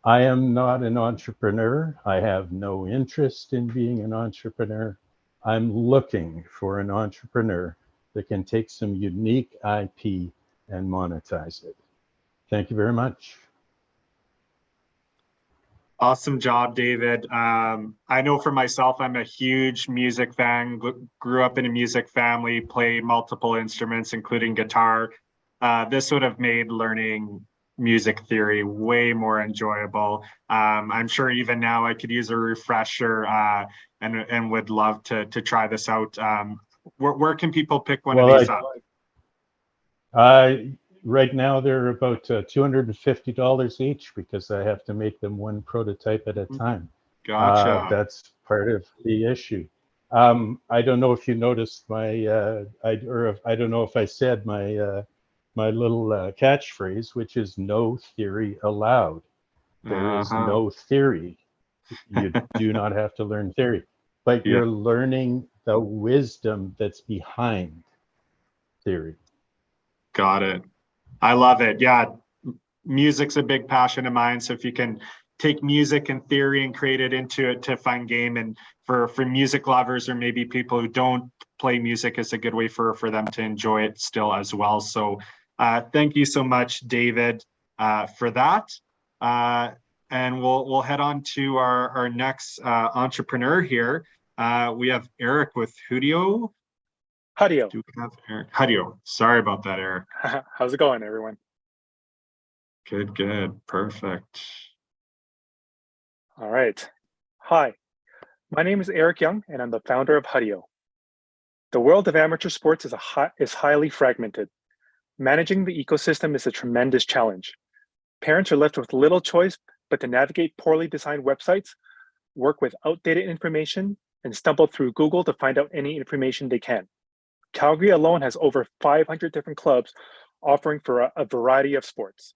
I am not an entrepreneur. I have no interest in being an entrepreneur. I'm looking for an entrepreneur that can take some unique IP and monetize it. Thank you very much. Awesome job, David. I know for myself, I'm a huge music fan, grew up in a music family, play multiple instruments, including guitar. This would have made learning music theory way more enjoyable. I'm sure even now I could use a refresher and would love to try this out. Where can people pick one of these up? Right now they're about $250 each because I have to make them one prototype at a time. Gotcha. That's part of the issue. I don't know if you noticed my, I don't know if I said my my little catchphrase, which is no theory allowed. There is no theory. You do not have to learn theory, but you're learning the wisdom that's behind theory. Got it. I love it. Yeah, music's a big passion of mine. So if you can take music and theory and create it into a fun game, and for music lovers or maybe people who don't play music, it's a good way for them to enjoy it still as well. So thank you so much, David, for that. And we'll head on to our next entrepreneur here. We have Eric with Hudio. Hudio. Do we have Eric? Hudio. Sorry about that, Eric. How's it going, everyone? Good, good. Perfect. All right. Hi, my name is Eric Young, and I'm the founder of Hudio. The world of amateur sports is highly fragmented. Managing the ecosystem is a tremendous challenge. Parents are left with little choice but to navigate poorly designed websites, work with outdated information, and stumble through Google to find out any information they can. Calgary alone has over 500 different clubs offering for a variety of sports.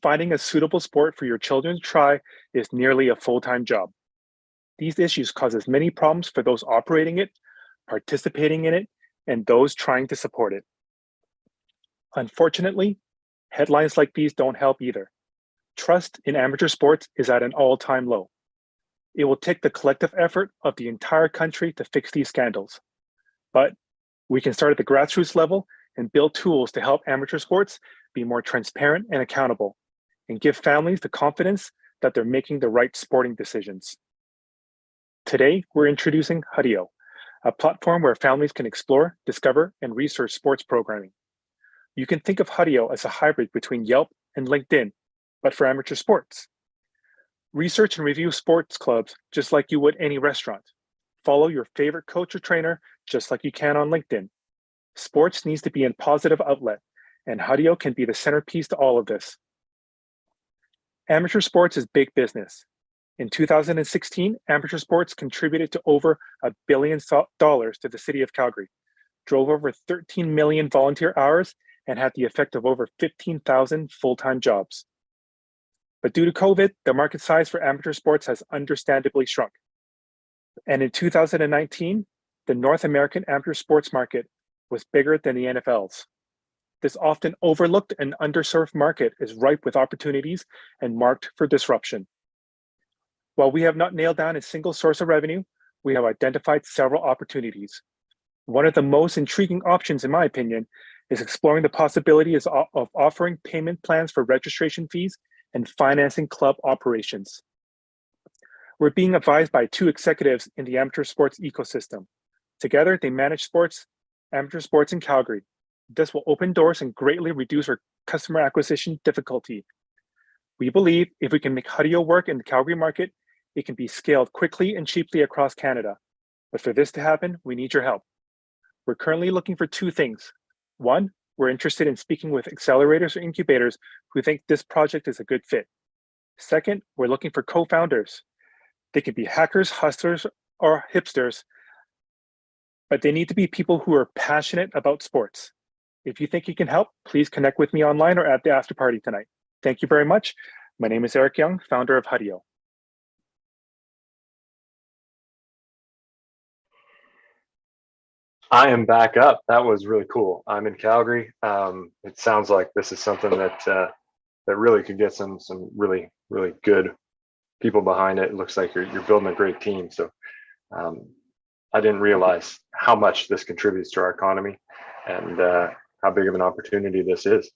Finding a suitable sport for your children to try is nearly a full-time job. These issues cause as many problems for those operating it, participating in it, and those trying to support it. Unfortunately, headlines like these don't help either. Trust in amateur sports is at an all-time low. It will take the collective effort of the entire country to fix these scandals. But we can start at the grassroots level and build tools to help amateur sports be more transparent and accountable, and give families the confidence that they're making the right sporting decisions. Today, we're introducing Huddio, a platform where families can explore, discover, and research sports programming. You can think of Huddio as a hybrid between Yelp and LinkedIn, but for amateur sports. Research and review sports clubs just like you would any restaurant. Follow your favorite coach or trainer just like you can on LinkedIn. Sports needs to be a positive outlet, and Huddio can be the centerpiece to all of this. Amateur sports is big business. In 2016, amateur sports contributed to over $1 billion to the city of Calgary, drove over 13 million volunteer hours, and had the effect of over 15,000 full-time jobs. But due to COVID, the market size for amateur sports has understandably shrunk. And in 2019, the North American amateur sports market was bigger than the NFL's. This often overlooked and underserved market is ripe with opportunities and marked for disruption. While we have not nailed down a single source of revenue, we have identified several opportunities. One of the most intriguing options, in my opinion, is exploring the possibilities of offering payment plans for registration fees and financing club operations. We're being advised by 2 executives in the amateur sports ecosystem. Together, they manage amateur sports in Calgary. This will open doors and greatly reduce our customer acquisition difficulty. We believe if we can make Huddio work in the Calgary market, it can be scaled quickly and cheaply across Canada. But for this to happen, we need your help. We're currently looking for 2 things. 1, we're interested in speaking with accelerators or incubators who think this project is a good fit. 2nd, we're looking for co-founders. They can be hackers, hustlers, or hipsters, but they need to be people who are passionate about sports. If you think you can help, please connect with me online or at the after party tonight. Thank you very much. My name is Eric Young, founder of Huddio. I am back up. That was really cool. I'm in Calgary. It sounds like this is something that that really could get some really good people behind it. It looks like you're building a great team. So I didn't realize how much this contributes to our economy and how big of an opportunity this is.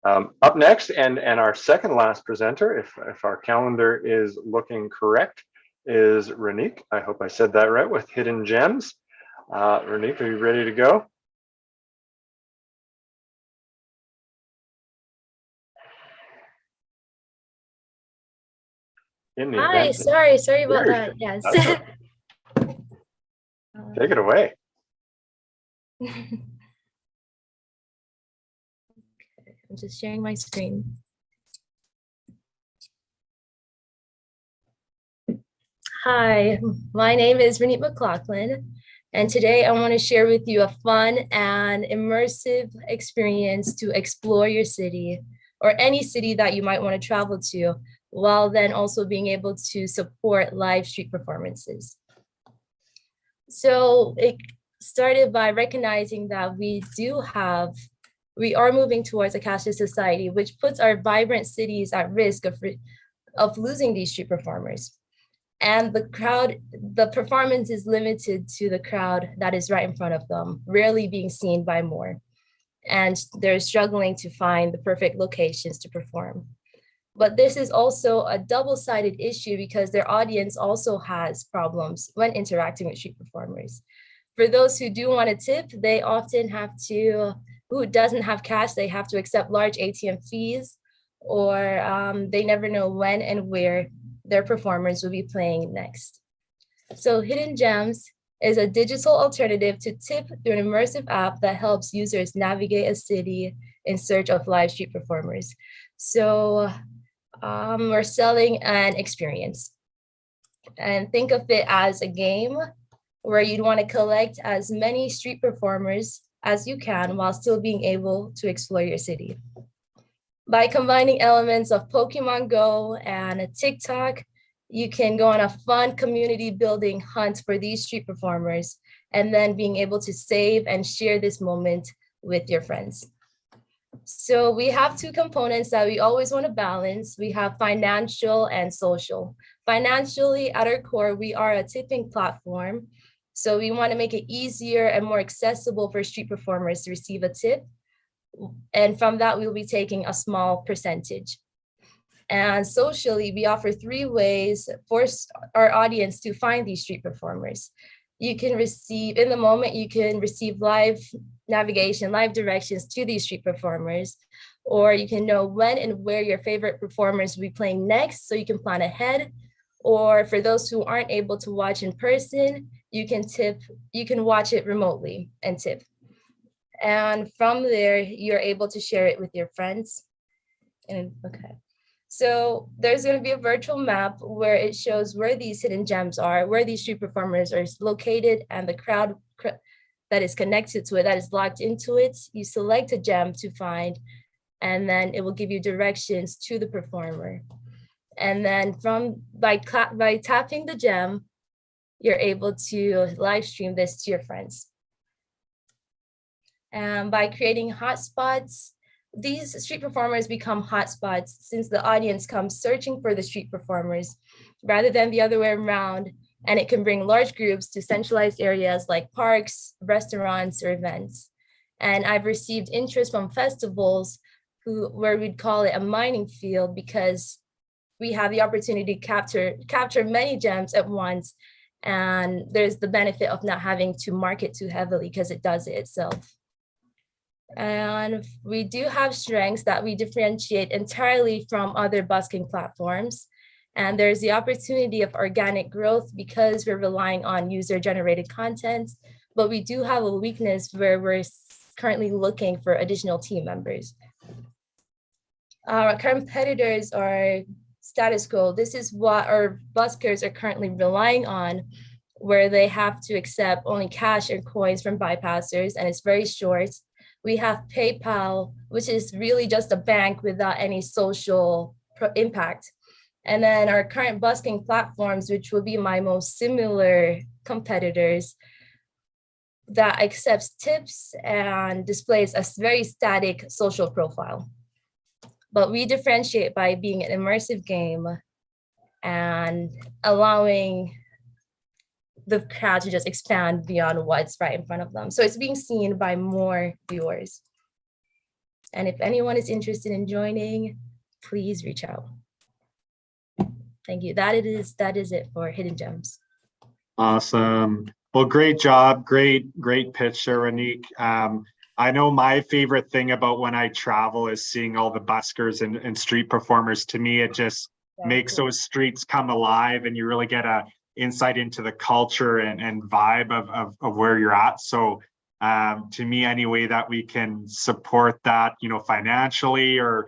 Up next, and our second last presenter, if our calendar is looking correct, is Renique. I hope I said that right, with Hidden Gems. Renique, are you ready to go? Hi, sorry about that. Yes. Take it away. I'm just sharing my screen. Hi, my name is Renique McLaughlin, and today I want to share with you a fun and immersive experience to explore your city or any city that you might want to travel to, while then also being able to support live street performances. So it started by recognizing that we are moving towards a cashless society, which puts our vibrant cities at risk of losing these street performers. And the performance is limited to the crowd that is right in front of them, rarely being seen by more. And they're struggling to find the perfect locations to perform. But this is also a double-sided issue because their audience also has problems when interacting with street performers. For those who do want to tip, they often have to, who doesn't have cash, they have to accept large ATM fees, or they never know when and where their performers will be playing next. So Hidden Gems is a digital alternative to tip through an immersive app that helps users navigate a city in search of live street performers. So We're selling an experience. And think of it as a game where you'd want to collect as many street performers as you can while still being able to explore your city. By combining elements of Pokemon Go and TikTok, you can go on a fun community building hunt for these street performers and then being able to save and share this moment with your friends. So we have two components that we always want to balance. We have financial and social. Financially, at our core, we are a tipping platform. So we want to make it easier and more accessible for street performers to receive a tip. And from that, we'll be taking a small percentage. And socially, we offer 3 ways for our audience to find these street performers. You can receive, in the moment, you can receive live navigation, live directions to these street performers, or you can know when and where your favorite performers will be playing next, so you can plan ahead. Or for those who aren't able to watch in person, you can watch it remotely and tip. And from there, you're able to share it with your friends. And okay. So there's going to be a virtual map where it shows where these hidden gems are, where these street performers are located, and the crowd that is connected to it, that is locked into it. You select a gem to find, and then it will give you directions to the performer. And then by tapping the gem, you're able to live stream this to your friends. And by creating hotspots, these street performers become hotspots since the audience comes searching for the street performers rather than the other way around. And it can bring large groups to centralized areas like parks, restaurants, or events. And I've received interest from festivals where we'd call it a mining field because we have the opportunity to capture many gems at once. And there's the benefit of not having to market too heavily because it does it itself. And we do have strengths that we differentiate entirely from other busking platforms. And there's the opportunity of organic growth because we're relying on user-generated content, but we do have a weakness where we're currently looking for additional team members. Our competitors are status quo. This is what our buskers are currently relying on, where they have to accept only cash or coins from bypassers, and it's very short. We have PayPal, which is really just a bank without any social impact. And then our current busking platforms, which will be my most similar competitors, that accepts tips and displays a very static social profile. But we differentiate by being an immersive game and allowing the crowd to just expand beyond what's right in front of them. So it's being seen by more viewers. And if anyone is interested in joining, please reach out. Thank you. That is it for Hidden Gems. Awesome. Well, great job. Great pitch there, Ranique. I know my favorite thing about when I travel is seeing all the buskers and street performers. To me, it just makes those streets come alive and you really get a insight into the culture and vibe of where you're at. So to me, any way that we can support that, financially or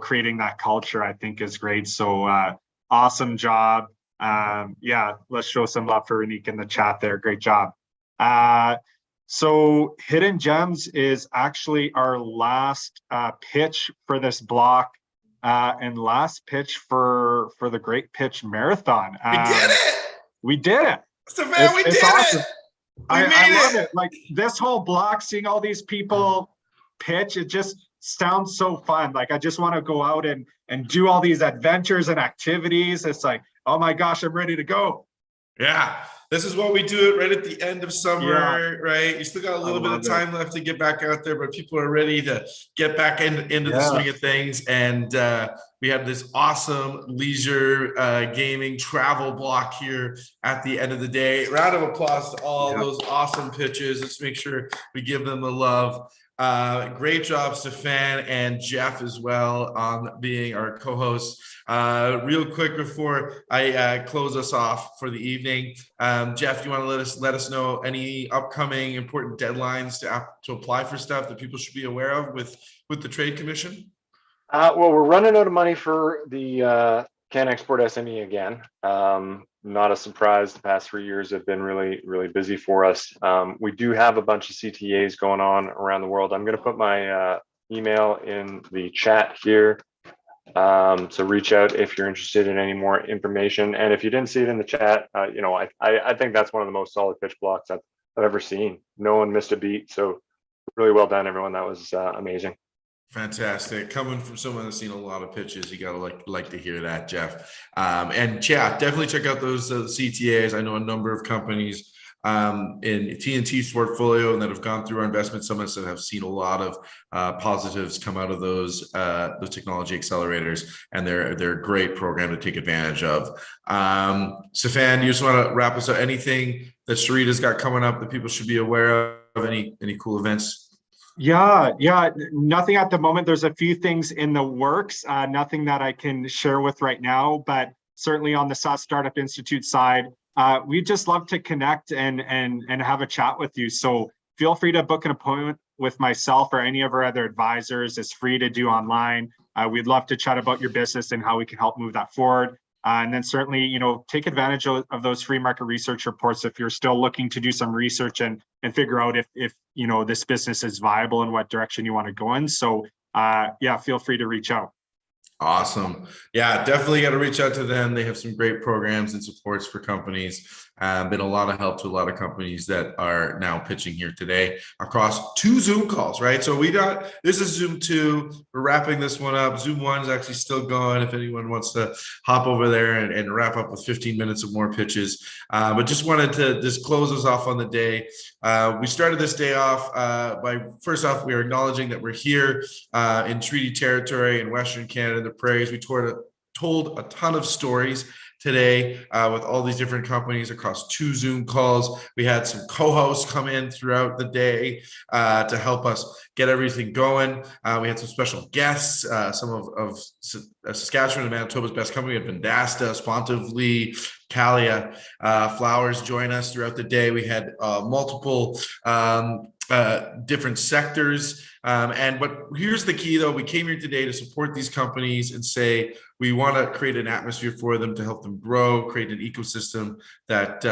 creating that culture, I think is great. So awesome job. Yeah, let's show some love for Ranique in the chat there. Great job. So Hidden Gems is actually our last pitch for this block and last pitch for the Great Pitch Marathon. We did it. So man, we did awesome. It. I love it. Like this whole block, seeing all these people pitch, it just sounds so fun. Like I just want to go out and do all these adventures and activities. It's like, oh my gosh, I'm ready to go. Yeah, this is what we do it right at the end of summer, right? You still got a little bit of time left to get back out there, but people are ready to get back into the swing of things. And we have this awesome leisure gaming travel block here at the end of the day. Round of applause to all those awesome pitches. Let's make sure we give them the love. Great job, Stefan and Jeff as well on being our co-hosts. Real quick before I close us off for the evening, Jeff, you want to let us know any upcoming important deadlines to apply for stuff that people should be aware of with the Trade Commission? Well, we're running out of money for the Can Export SME again. Not a surprise. The past 3 years have been really, really busy for us. We do have a bunch of CTAs going on around the world. I'm going to put my email in the chat here. So reach out if you're interested in any more information. And if you didn't see it in the chat, I think that's one of the most solid pitch blocks I've ever seen. No one missed a beat. So really well done, everyone. That was amazing. Fantastic. Coming from someone that's seen a lot of pitches, you gotta like to hear that, Jeff. And yeah, definitely check out those CTAs. I know a number of companies in TNT's portfolio and that have gone through our investment summits that have seen a lot of positives come out of those technology accelerators, and they're a great program to take advantage of. Stefan, you just want to wrap us up? Anything that Sharita's got coming up that people should be aware of? Any cool events? Yeah, nothing at the moment. There's a few things in the works, nothing that I can share with right now, but certainly on the SaaS Startup Institute side, we'd just love to connect and have a chat with you. So feel free to book an appointment with myself or any of our other advisors. It's free to do online. We'd love to chat about your business and how we can help move that forward. And then certainly, take advantage of those free market research reports if you're still looking to do some research and figure out if this business is viable and what direction you want to go in. So yeah, feel free to reach out. Awesome. Yeah, definitely got to reach out to them. They have some great programs and supports for companies. Been a lot of help to a lot of companies that are now pitching here today across 2 Zoom calls, right? So this is Zoom 2. We're wrapping this one up. Zoom 1 is actually still going if anyone wants to hop over there and wrap up with 15 minutes of more pitches. But just wanted to just close us off on the day. We started this day off by, first off, we are acknowledging that we're here in treaty territory in Western Canada, the Prairies. We told a ton of stories today with all these different companies across 2 Zoom calls. We had some co-hosts come in throughout the day to help us get everything going. We had some special guests, some of Saskatchewan and Manitoba's best company, Vendasta, Spontively, Calia Flowers join us throughout the day. We had multiple different sectors. But here's the key, though. We came here today to support these companies and say we want to create an atmosphere for them to help them grow, create an ecosystem that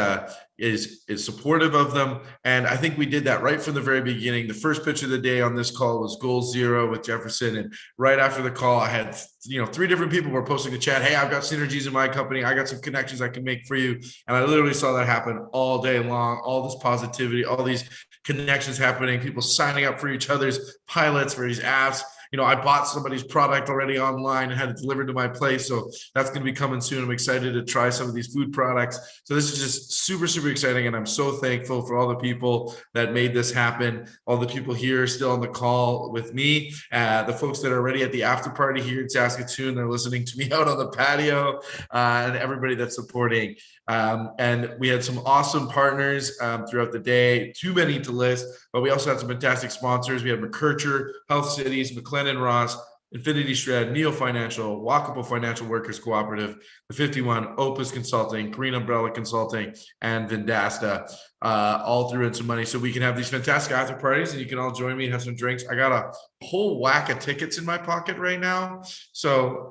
is supportive of them. And I think we did that right from the very beginning. The first pitch of the day on this call was Goal Zero with Jefferson. And right after the call, I had 3 different people were posting a chat. Hey, I've got synergies in my company. I got some connections I can make for you. And I literally saw that happen all day long, all this positivity, all these connections happening, people signing up for each other's pilots for these apps. I bought somebody's product already online and had it delivered to my place. So that's going to be coming soon. I'm excited to try some of these food products. So this is just super, super exciting. And I'm so thankful for all the people that made this happen. All the people here still on the call with me, the folks that are already at the after party here in Saskatoon, they're listening to me out on the patio, and everybody that's supporting. And we had some awesome partners throughout the day, too many to list, but we also had some fantastic sponsors. We had McKercher, Health Cities, McLennan Ross, Infinity Shred, Neo Financial, Walkable Financial Workers Cooperative, the 51, Opus Consulting, Green Umbrella Consulting, and Vendasta, all threw in some money so we can have these fantastic after parties and you can all join me and have some drinks. I got a whole whack of tickets in my pocket right now. So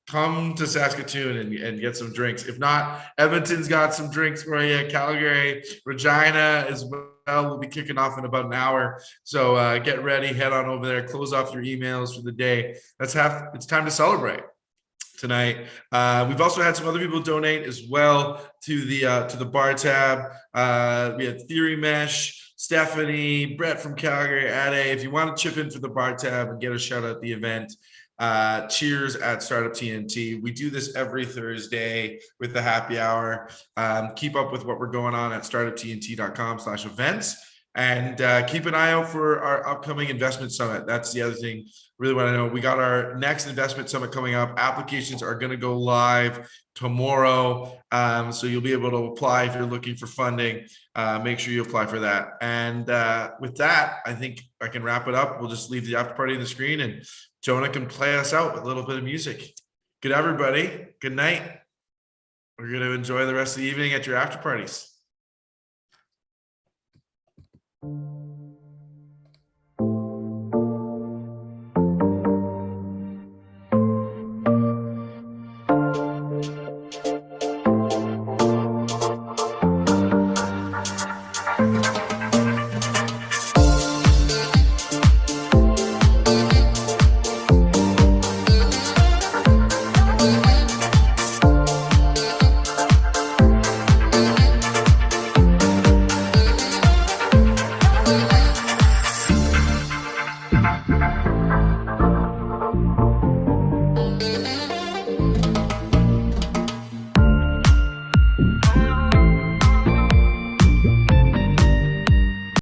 come to Saskatoon and get some drinks. If not, Edmonton's got some drinks for you. Calgary, Regina as well. We'll be kicking off in about an hour. So get ready, head on over there, close off your emails for the day. It's time to celebrate tonight. We've also had some other people donate as well to the bar tab. We had Theory Mesh, Stephanie, Brett from Calgary, Ade. If you want to chip in for the bar tab and get a shout out at the event, cheers at Startup TNT. We do this every Thursday with the happy hour. Keep up with what we're going on at startuptnt.com/events, and keep an eye out for our upcoming investment summit. That's the other thing really want to know. We got our next investment summit coming up. Applications are going to go live tomorrow, so you'll be able to apply if you're looking for funding. Make sure you apply for that. And with that, I think I can wrap it up. We'll just leave the after party on the screen and Jonah can play us out with a little bit of music. Good, everybody. Good night. We're going to enjoy the rest of the evening at your after parties.